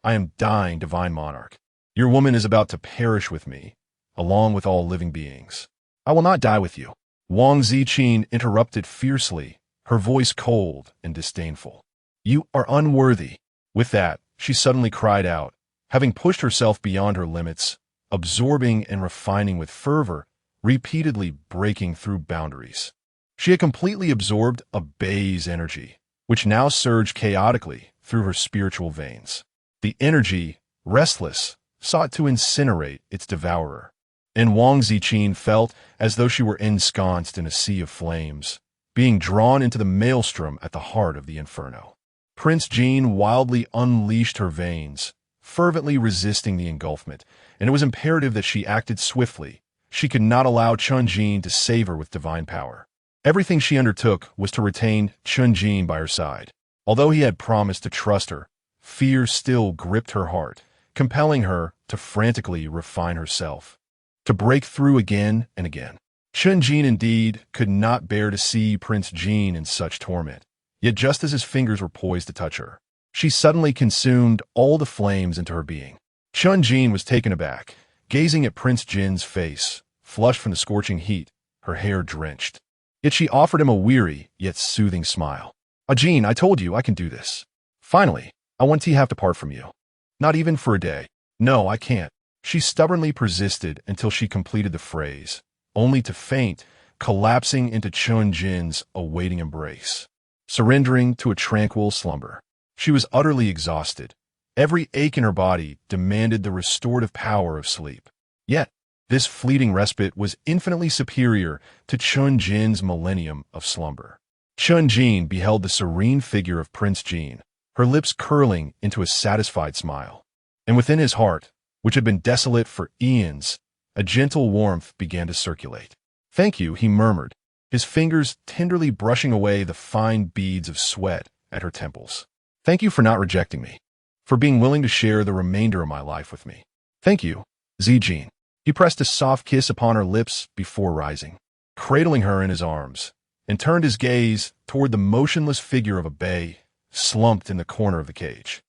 "I am dying, divine monarch. Your woman is about to perish with me, along with all living beings." "I will not die with you," Wang Ziqin interrupted fiercely, her voice cold and disdainful. "You are unworthy." With that, she suddenly cried out, having pushed herself beyond her limits, absorbing and refining with fervor, repeatedly breaking through boundaries. She had completely absorbed Abe's energy, which now surged chaotically through her spiritual veins. The energy, restless, sought to incinerate its devourer, and Wang Ziqin felt as though she were ensconced in a sea of flames, being drawn into the maelstrom at the heart of the inferno. Prince Jin wildly unleashed her veins, fervently resisting the engulfment, and it was imperative that she acted swiftly. She could not allow Chun-Jin to save her with divine power. Everything she undertook was to retain Chun-Jin by her side. Although he had promised to trust her, fear still gripped her heart, compelling her to frantically refine herself, to break through again and again. Chun Jin indeed could not bear to see Prince Jin in such torment, yet just as his fingers were poised to touch her, she suddenly consumed all the flames into her being. Chun Jin was taken aback, gazing at Prince Jin's face, flushed from the scorching heat, her hair drenched. Yet she offered him a weary yet soothing smile. Jin, I told you I can do this. Finally, I want to have to part from you. Not even for a day. No, I can't. She stubbornly persisted until she completed the phrase, only to faint, collapsing into Chun Jin's awaiting embrace, surrendering to a tranquil slumber. She was utterly exhausted. Every ache in her body demanded the restorative power of sleep. Yet, this fleeting respite was infinitely superior to Chun Jin's millennium of slumber. Chun Jin beheld the serene figure of Prince Jin, her lips curling into a satisfied smile. And within his heart, which had been desolate for eons, a gentle warmth began to circulate. Thank you, he murmured, his fingers tenderly brushing away the fine beads of sweat at her temples. Thank you for not rejecting me, for being willing to share the remainder of my life with me. Thank you, Ziqin. He pressed a soft kiss upon her lips before rising, cradling her in his arms, and turned his gaze toward the motionless figure of Bei, slumped in the corner of the cage.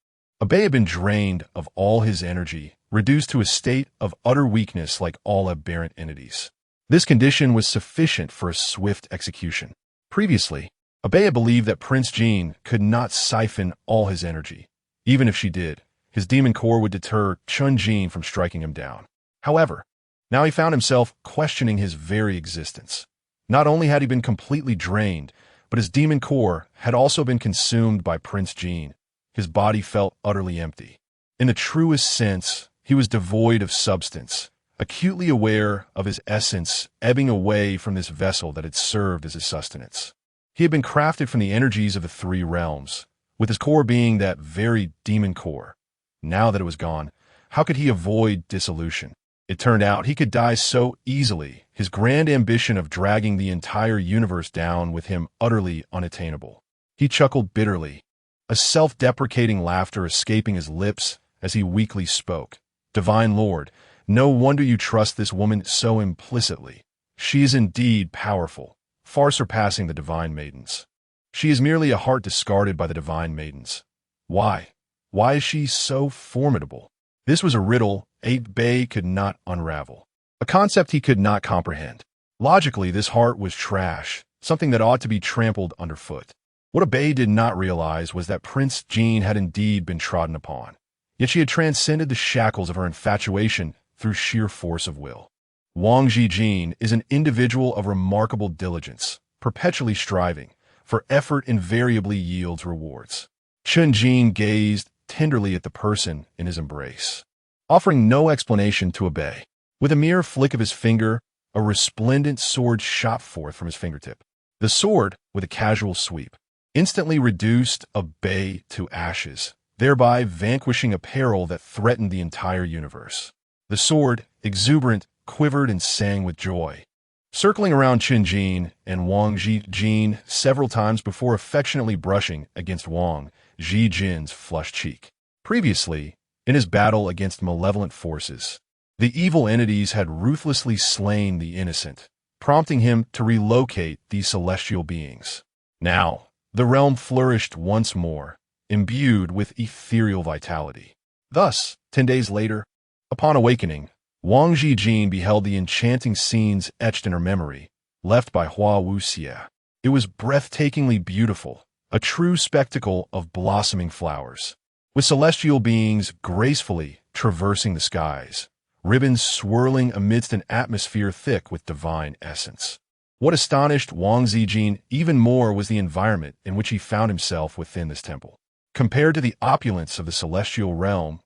Bei had been drained of all his energy, reduced to a state of utter weakness like all aberrant entities. This condition was sufficient for a swift execution. Previously, Bei had believed that Prince Jin could not siphon all his energy. Even if she did, his demon core would deter Chun Jin from striking him down. However, now he found himself questioning his very existence. Not only had he been completely drained, but his demon core had also been consumed by Prince Jin. His body felt utterly empty. In the truest sense, he was devoid of substance, acutely aware of his essence ebbing away from this vessel that had served as his sustenance. He had been crafted from the energies of the three realms, with his core being that very demon core. Now that it was gone, how could he avoid dissolution? It turned out he could die so easily, his grand ambition of dragging the entire universe down with him utterly unattainable. He chuckled bitterly, a self-deprecating laughter escaping his lips as he weakly spoke. Divine Lord, no wonder you trust this woman so implicitly. She is indeed powerful, far surpassing the divine maidens. She is merely a heart discarded by the divine maidens. Why? Why is she so formidable? This was a riddle Bei could not unravel, a concept he could not comprehend. Logically, this heart was trash, something that ought to be trampled underfoot. What Bei did not realize was that Prince Jin had indeed been trodden upon, yet she had transcended the shackles of her infatuation through sheer force of will. Wang Ziqin is an individual of remarkable diligence, perpetually striving, for effort invariably yields rewards. Chun Jin gazed tenderly at the person in his embrace, offering no explanation to Bei. With a mere flick of his finger, a resplendent sword shot forth from his fingertip. The sword, with a casual sweep, instantly reduced Bei to ashes, thereby vanquishing a peril that threatened the entire universe. The sword, exuberant, quivered and sang with joy, circling around Chun Jin and Wang Ziqin several times before affectionately brushing against Wang Ziqin's flushed cheek. Previously, in his battle against malevolent forces, the evil entities had ruthlessly slain the innocent, prompting him to relocate these celestial beings. Now, the realm flourished once more, imbued with ethereal vitality. Thus, 10 days later, upon awakening, Wang Ziqin beheld the enchanting scenes etched in her memory, left by Hua Wuxia. It was breathtakingly beautiful, a true spectacle of blossoming flowers, with celestial beings gracefully traversing the skies, ribbons swirling amidst an atmosphere thick with divine essence. What astonished Wang Ziqin even more was the environment in which he found himself within this temple. Compared to the opulence of the celestial realm,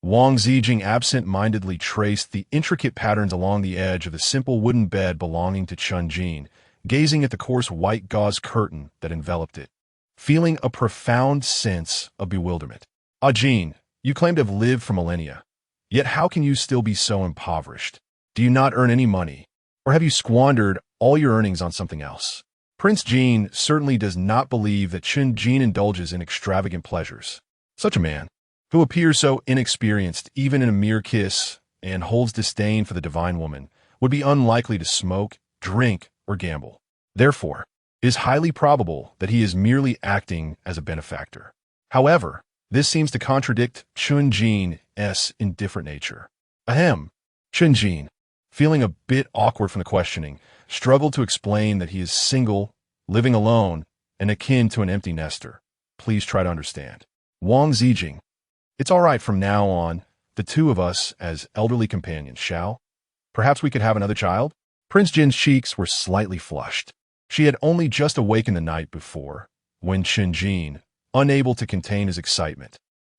Wang Ziqin absent-mindedly traced the intricate patterns along the edge of the simple wooden bed belonging to Chun Jin, gazing at the coarse white gauze curtain that enveloped it, feeling a profound sense of bewilderment. Jin, you claim to have lived for millennia, yet how can you still be so impoverished? Do you not earn any money, or have you squandered all your earnings on something else? Prince Jin certainly does not believe that Chun Jin indulges in extravagant pleasures. Such a man, who appears so inexperienced even in a mere kiss and holds disdain for the divine woman, would be unlikely to smoke, drink, or gamble. Therefore, it is highly probable that he is merely acting as a benefactor. However, this seems to contradict Chun Jin's indifferent nature. Ahem. Chun Jin, feeling a bit awkward from the questioning, struggled to explain that he is single, living alone, and akin to an empty nester. Please try to understand. Wang Ziqin. It's all right from now on, the two of us as elderly companions, shall? Perhaps we could have another child? Prince Jin's cheeks were slightly flushed. She had only just awakened the night before, when Chun Jin, unable to contain his excitement,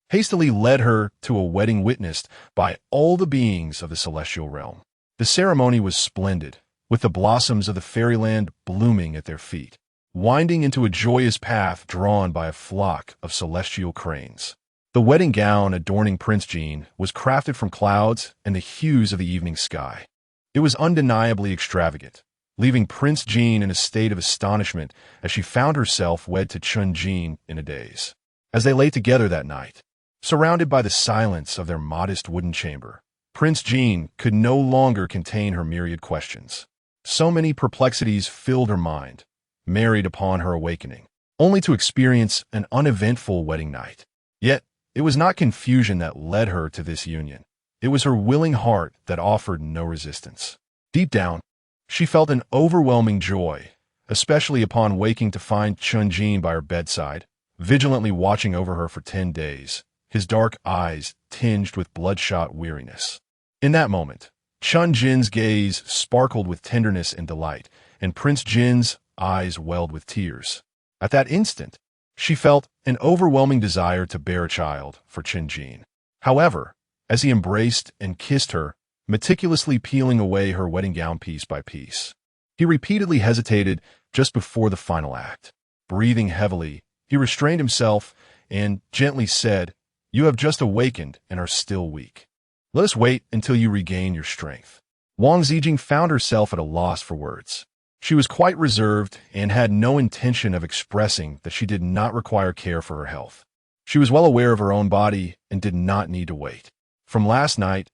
hastily led her to a wedding witnessed by all the beings of the celestial realm. The ceremony was splendid, with the blossoms of the fairyland blooming at their feet, winding into a joyous path drawn by a flock of celestial cranes. The wedding gown adorning Prince Jin was crafted from clouds and the hues of the evening sky. It was undeniably extravagant, leaving Prince Jin in a state of astonishment as she found herself wed to Chun Jin in a daze. As they lay together that night, surrounded by the silence of their modest wooden chamber, Prince Jin could no longer contain her myriad questions. So many perplexities filled her mind, married upon her awakening, only to experience an uneventful wedding night. Yet, it was not confusion that led her to this union. It was her willing heart that offered no resistance. Deep down, she felt an overwhelming joy, especially upon waking to find Chun Jin by her bedside, vigilantly watching over her for 10 days, his dark eyes tinged with bloodshot weariness. In that moment, Chun Jin's gaze sparkled with tenderness and delight, and Prince Jin's eyes welled with tears. At that instant, she felt an overwhelming desire to bear a child for Chun Jin. However, as he embraced and kissed her, meticulously peeling away her wedding gown piece by piece, he repeatedly hesitated just before the final act. Breathing heavily, he restrained himself and gently said, "You have just awakened and are still weak. Let us wait until you regain your strength." Wang Ziqin found herself at a loss for words. She was quite reserved and had no intention of expressing that she did not require care for her health. She was well aware of her own body and did not need to wait. From last night's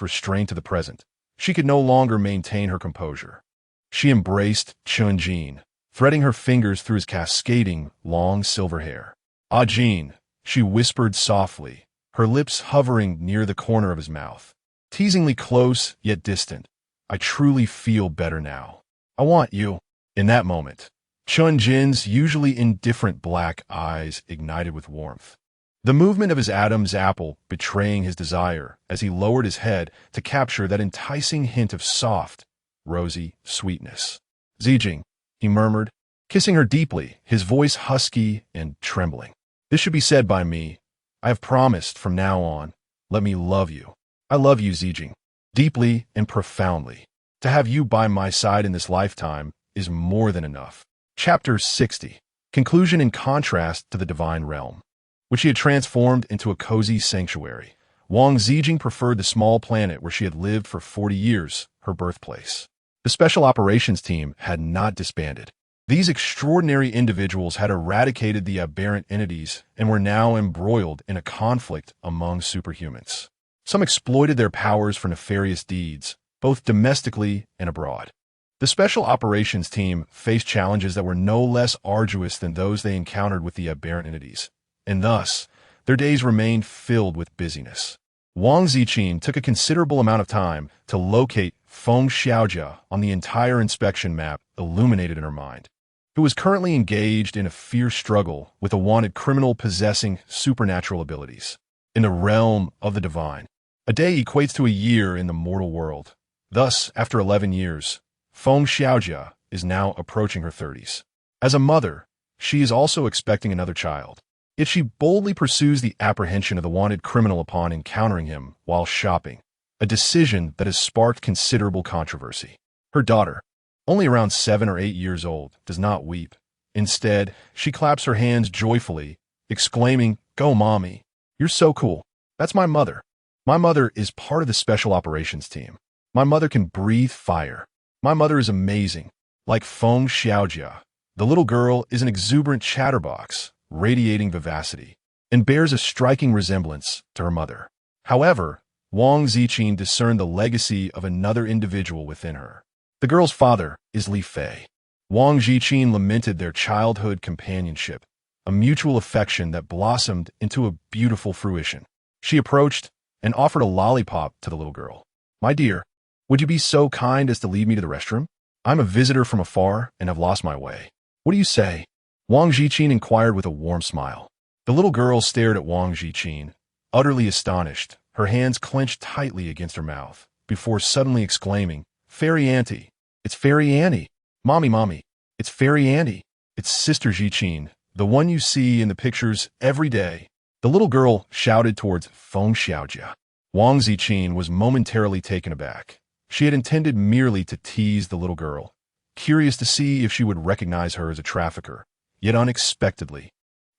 restraint to the present, she could no longer maintain her composure. She embraced Chun Jin, threading her fingers through his cascading, long silver hair. "Ah, Jin," she whispered softly, her lips hovering near the corner of his mouth. Teasingly close yet distant, "I truly feel better now. I want you." In that moment, Chun Jin's usually indifferent black eyes ignited with warmth, the movement of his Adam's apple betraying his desire as he lowered his head to capture that enticing hint of soft, rosy sweetness. "Ziqin," he murmured, kissing her deeply, his voice husky and trembling. "This should be said by me. I have promised from now on, let me love you. I love you, Ziqin, deeply and profoundly. To have you by my side in this lifetime is more than enough." Chapter 60. Conclusion in contrast to the divine realm, which she had transformed into a cozy sanctuary. Wang Ziqin preferred the small planet where she had lived for 40 years, her birthplace. The Special Operations Team had not disbanded. These extraordinary individuals had eradicated the aberrant entities and were now embroiled in a conflict among superhumans. Some exploited their powers for nefarious deeds, both domestically and abroad. The Special Operations Team faced challenges that were no less arduous than those they encountered with the aberrant entities, and thus, their days remained filled with busyness. Wang Ziqin took a considerable amount of time to locate Feng Xiaojia on the entire inspection map illuminated in her mind, who was currently engaged in a fierce struggle with a wanted criminal possessing supernatural abilities. In the realm of the divine, a day equates to a year in the mortal world. Thus, after 11 years, Feng Xiaojia is now approaching her 30s. As a mother, she is also expecting another child. Yet she boldly pursues the apprehension of the wanted criminal upon encountering him while shopping, a decision that has sparked considerable controversy. Her daughter, only around 7 or 8 years old, does not weep. Instead, she claps her hands joyfully, exclaiming, "Go, Mommy. You're so cool. That's my mother. My mother is part of the Special Operations Team. My mother can breathe fire. My mother is amazing." Like Feng Xiaojia, the little girl is an exuberant chatterbox, radiating vivacity. and bears a striking resemblance to her mother. However, Wang Ziqin discerned the legacy of another individual within her. The girl's father is Li Fei. Wang Ziqin lamented their childhood companionship, a mutual affection that blossomed into a beautiful fruition. She approached and offered a lollipop to the little girl. "My dear, would you be so kind as to lead me to the restroom? I'm a visitor from afar and have lost my way. What do you say?" Wang Ziqin inquired with a warm smile. The little girl stared at Wang Ziqin, utterly astonished, her hands clenched tightly against her mouth, before suddenly exclaiming, "Fairy Auntie! It's Fairy Annie! Mommy! It's Fairy Annie! It's Sister Ziqin, the one you see in the pictures every day." The little girl shouted towards Feng Xiaojia. Wang Ziqin was momentarily taken aback. She had intended merely to tease the little girl, curious to see if she would recognize her as a trafficker, yet unexpectedly,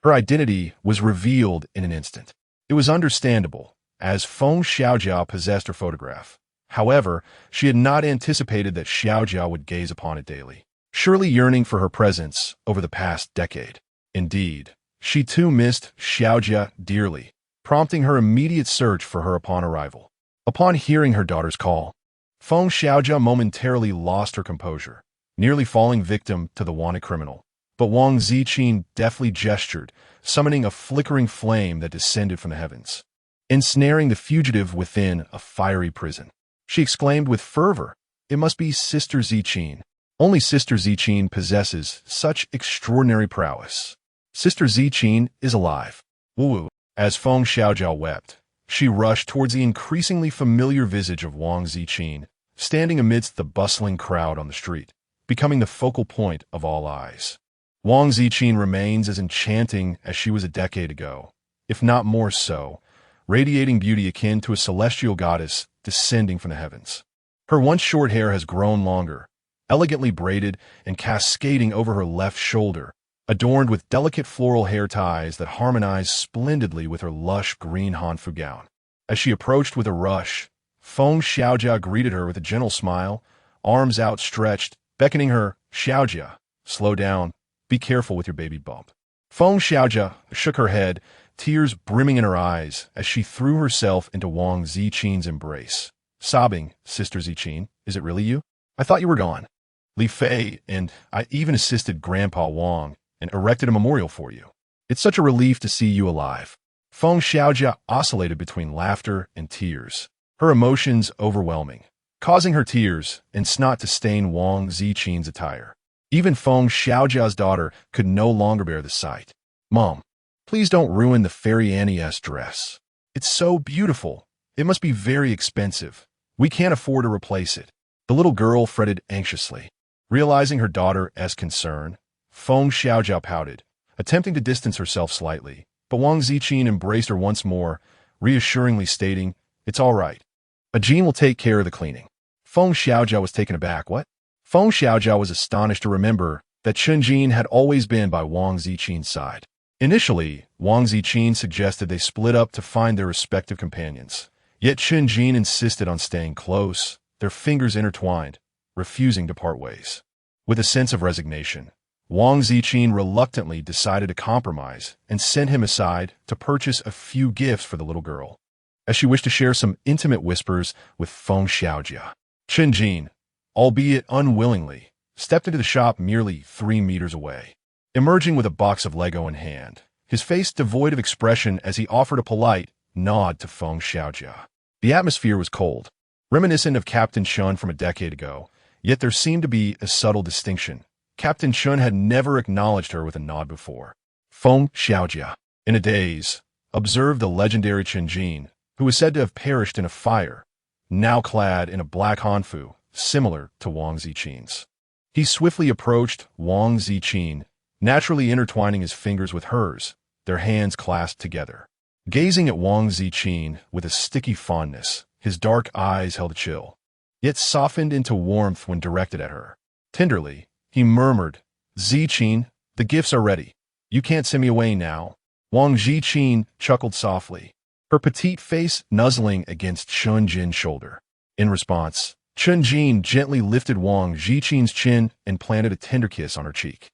her identity was revealed in an instant. It was understandable, as Feng Xiaojia possessed her photograph. However, she had not anticipated that Xiaojia would gaze upon it daily, surely yearning for her presence over the past decade. Indeed, she too missed Xiaojia dearly, prompting her immediate search for her upon arrival. Upon hearing her daughter's call, Feng Xiaojia momentarily lost her composure, nearly falling victim to the wanted criminal. But Wang Ziqin deftly gestured, summoning a flickering flame that descended from the heavens, ensnaring the fugitive within a fiery prison. She exclaimed with fervor, "It must be Sister Ziqin. Only Sister Ziqin possesses such extraordinary prowess. Sister Ziqin is alive." Woo-woo. As Feng Xiaojia wept, she rushed towards the increasingly familiar visage of Wang Ziqin, standing amidst the bustling crowd on the street, becoming the focal point of all eyes. Wang Ziqin remains as enchanting as she was a decade ago, if not more so, radiating beauty akin to a celestial goddess descending from the heavens. Her once short hair has grown longer, elegantly braided and cascading over her left shoulder, adorned with delicate floral hair ties that harmonize splendidly with her lush green hanfu gown. As she approached with a rush, Feng Xiaojia greeted her with a gentle smile, arms outstretched, beckoning her, "Xiaojia, slow down. Be careful with your baby bump." Feng Xiaojia shook her head, tears brimming in her eyes, as she threw herself into Wang Ziqin's embrace, sobbing, "Sister Ziqin, is it really you? I thought you were gone. Li Fei and I even assisted Grandpa Wang and erected a memorial for you. It's such a relief to see you alive." Feng Xiaojia oscillated between laughter and tears, her emotions overwhelming, causing her tears and snot to stain Wang Ziqin's attire. Even Feng Xiaojia's daughter could no longer bear the sight. "Mom, please don't ruin the Fairy Annie's dress. It's so beautiful. It must be very expensive. We can't afford to replace it." The little girl fretted anxiously. Realizing her daughter's concern, Feng Xiaojia pouted, attempting to distance herself slightly, but Wang Ziqin embraced her once more, reassuringly stating, "It's all right. Ajin will take care of the cleaning." Feng Xiaojia was taken aback. What? Feng Xiaojia was astonished to remember that Chunjin had always been by Wang Ziqin's side. Initially, Wang Ziqin suggested they split up to find their respective companions. Yet Chunjin insisted on staying close, their fingers intertwined, refusing to part ways. With a sense of resignation, Wang Ziqin reluctantly decided to compromise and sent him aside to purchase a few gifts for the little girl, as she wished to share some intimate whispers with Feng Xiaojia. Chunjin, albeit unwillingly, stepped into the shop merely 3 meters away, emerging with a box of Lego in hand, his face devoid of expression as he offered a polite nod to Feng Xiaojia. The atmosphere was cold, reminiscent of Captain Chun from a decade ago, yet there seemed to be a subtle distinction. Captain Chun had never acknowledged her with a nod before. Feng Xiaojia, in a daze, observed the legendary Chunjin, who was said to have perished in a fire, now clad in a black hanfu, similar to Wang Ziqin's. He swiftly approached Wang Ziqin, naturally intertwining his fingers with hers, their hands clasped together. Gazing at Wang Ziqin with a sticky fondness, his dark eyes held a chill, yet softened into warmth when directed at her. Tenderly, he murmured, "Ziqin, the gifts are ready. You can't send me away now." Wang Ziqin chuckled softly, her petite face nuzzling against Chunjin's shoulder. In response, Chunjin gently lifted Wang Ziqin's chin and planted a tender kiss on her cheek.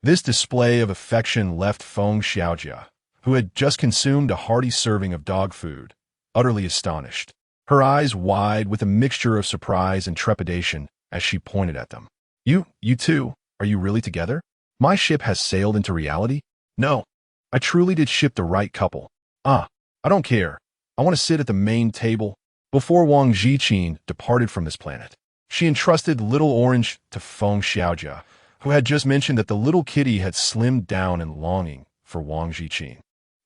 This display of affection left Feng Xiaojia, who had just consumed a hearty serving of dog food, utterly astonished, her eyes wide with a mixture of surprise and trepidation as she pointed at them. You two, are you really together? My ship has sailed into reality? No, I truly did ship the right couple. I don't care. I want to sit at the main table. Before Wang Ziqin departed from this planet, she entrusted Little Orange to Feng Xiaojia, who had just mentioned that the little kitty had slimmed down in longing for Wang Ziqin.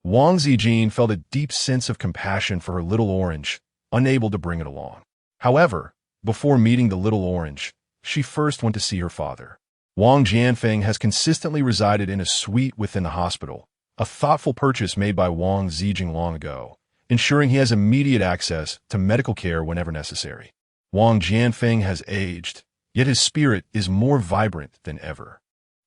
Wang Ziqin felt a deep sense of compassion for her Little Orange, unable to bring it along. However, before meeting the Little Orange, she first went to see her father. Wang Jianfeng has consistently resided in a suite within the hospital, a thoughtful purchase made by Wang Ziqin long ago, ensuring he has immediate access to medical care whenever necessary. Wang Jianfeng has aged, yet his spirit is more vibrant than ever.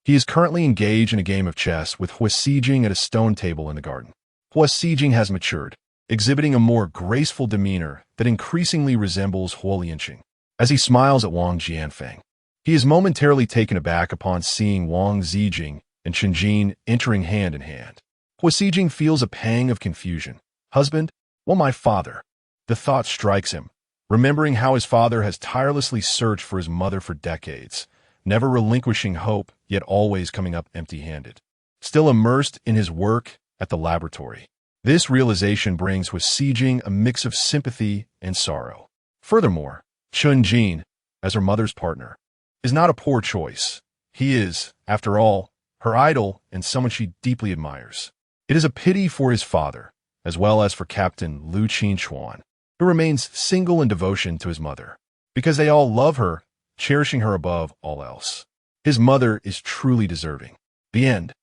He is currently engaged in a game of chess with Hua Xijing at a stone table in the garden. Hua Xijing has matured, exhibiting a more graceful demeanor that increasingly resembles Hua Lianqing. As he smiles at Wang Jianfeng, he is momentarily taken aback upon seeing Wang Ziqin and Chenjin entering hand in hand. Hua Xijing feels a pang of confusion. Husband? Well, my father. The thought strikes him, remembering how his father has tirelessly searched for his mother for decades, never relinquishing hope, yet always coming up empty-handed. Still immersed in his work at the laboratory, this realization brings Hua Xijing a mix of sympathy and sorrow. Furthermore, Chenjin, as her mother's partner, is not a poor choice. He is, after all, her idol and someone she deeply admires. It is a pity for his father, as well as for Captain Lu Qinchuan, who remains single in devotion to his mother, because they all love her, cherishing her above all else. His mother is truly deserving. The end.